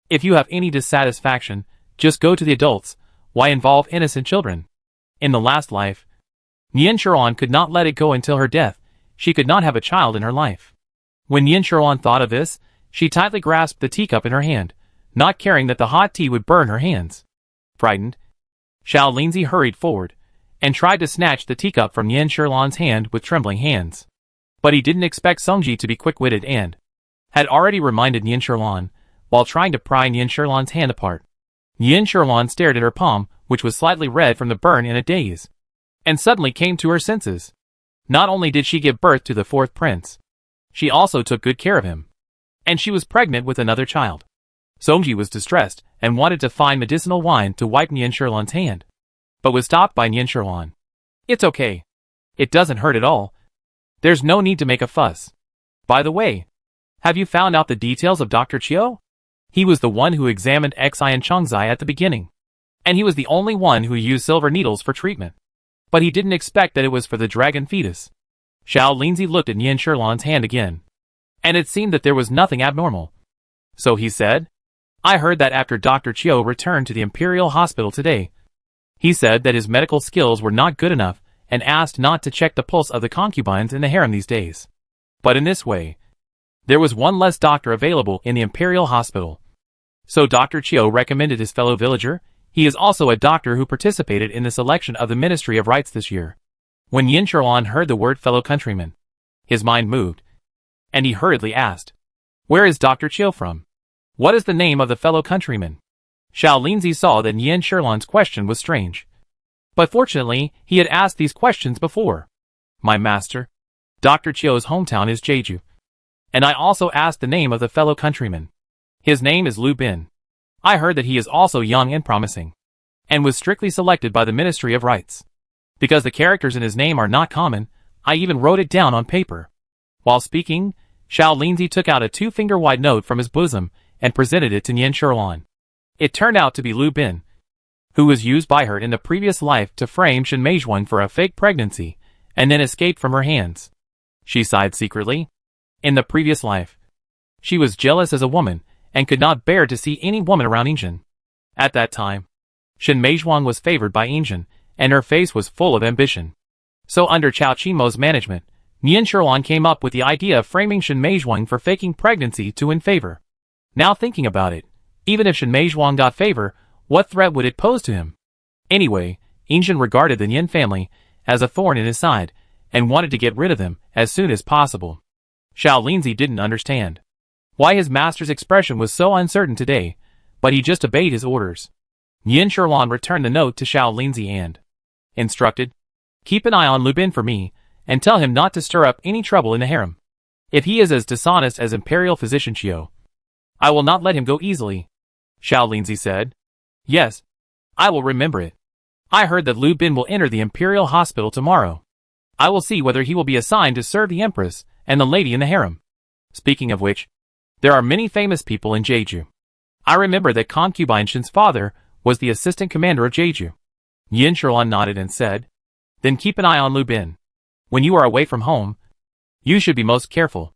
If you have any dissatisfaction, just go to the adults. Why involve innocent children? In the last life, Yin Shiruan could not let it go until her death. She could not have a child in her life. When Yin Shiruan thought of this, she tightly grasped the teacup in her hand, not caring that the hot tea would burn her hands. Frightened, Xiao Linzi hurried forward and tried to snatch the teacup from Yin Shiruan's hand with trembling hands. But he didn't expect Songji to be quick-witted and had already reminded Yin Shiruan while trying to pry Yin Shiruan's hand apart. Yin Shiruan stared at her palm, which was slightly red from the burn, in a daze, and suddenly came to her senses. Not only did she give birth to the fourth prince, she also took good care of him. And she was pregnant with another child. Songji was distressed and wanted to find medicinal wine to wipe Yin Shiruan's hand, but was stopped by Yin Shiruan. It's okay. It doesn't hurt at all. There's no need to make a fuss. By the way, have you found out the details of Dr. Chiu? He was the one who examined Xian Chongzai at the beginning, and he was the only one who used silver needles for treatment. But he didn't expect that it was for the dragon fetus. Xiao Linzi looked at Yin Shiruan's hand again, and it seemed that there was nothing abnormal. So he said, I heard that after Dr. Chiu returned to the Imperial Hospital today, he said that his medical skills were not good enough and asked not to check the pulse of the concubines in the harem these days. But in this way, there was one less doctor available in the Imperial Hospital. So Dr. Chiu recommended his fellow villager. He is also a doctor who participated in the selection of the Ministry of Rights this year. When Yin Shiruan heard the word fellow countryman, his mind moved, and he hurriedly asked, where is Dr. Chiu from? What is the name of the fellow countryman? Xiao Linzi saw that Yin Shiruan's question was strange. But fortunately, he had asked these questions before. My master, Dr. Chiu's hometown is Jeju. And I also asked the name of the fellow countryman. His name is Lu Bin. I heard that he is also young and promising, and was strictly selected by the Ministry of Rights. Because the characters in his name are not common, I even wrote it down on paper. While speaking, Xiao Linzi took out a 2-finger-wide note from his bosom and presented it to Nian Sherlan. It turned out to be Lu Bin, who was used by her in the previous life to frame Shen Meizhuang for a fake pregnancy, and then escaped from her hands. She sighed secretly. In the previous life, she was jealous as a woman, and could not bear to see any woman around Yinzhen. At that time, Shen Meizhuang was favored by Yinzhen, and her face was full of ambition. So under Chao Qimo's management, Nian Sherlan came up with the idea of framing Shen Meizhuang for faking pregnancy to win favor. Now thinking about it, even if Shen Meizhuang got favor, what threat would it pose to him? Anyway, Yinzhen regarded the Nian family as a thorn in his side, and wanted to get rid of them as soon as possible. Xiao Linzi didn't understand why his master's expression was so uncertain today, but he just obeyed his orders. Nian Sherlan returned the note to Xiao Linzi and instructed, "Keep an eye on Lu Bin for me, and tell him not to stir up any trouble in the harem. If he is as dishonest as Imperial Physician Qiu, I will not let him go easily." Xiao Linzi said, "Yes, I will remember it. I heard that Lu Bin will enter the Imperial Hospital tomorrow. I will see whether he will be assigned to serve the Empress and the lady in the harem. Speaking of which, there are many famous people in Jeju. I remember that concubine Shen's father was the assistant commander of Jeju." Nian Sherlan nodded and said, "Then keep an eye on Lu Bin. When you are away from home, you should be most careful.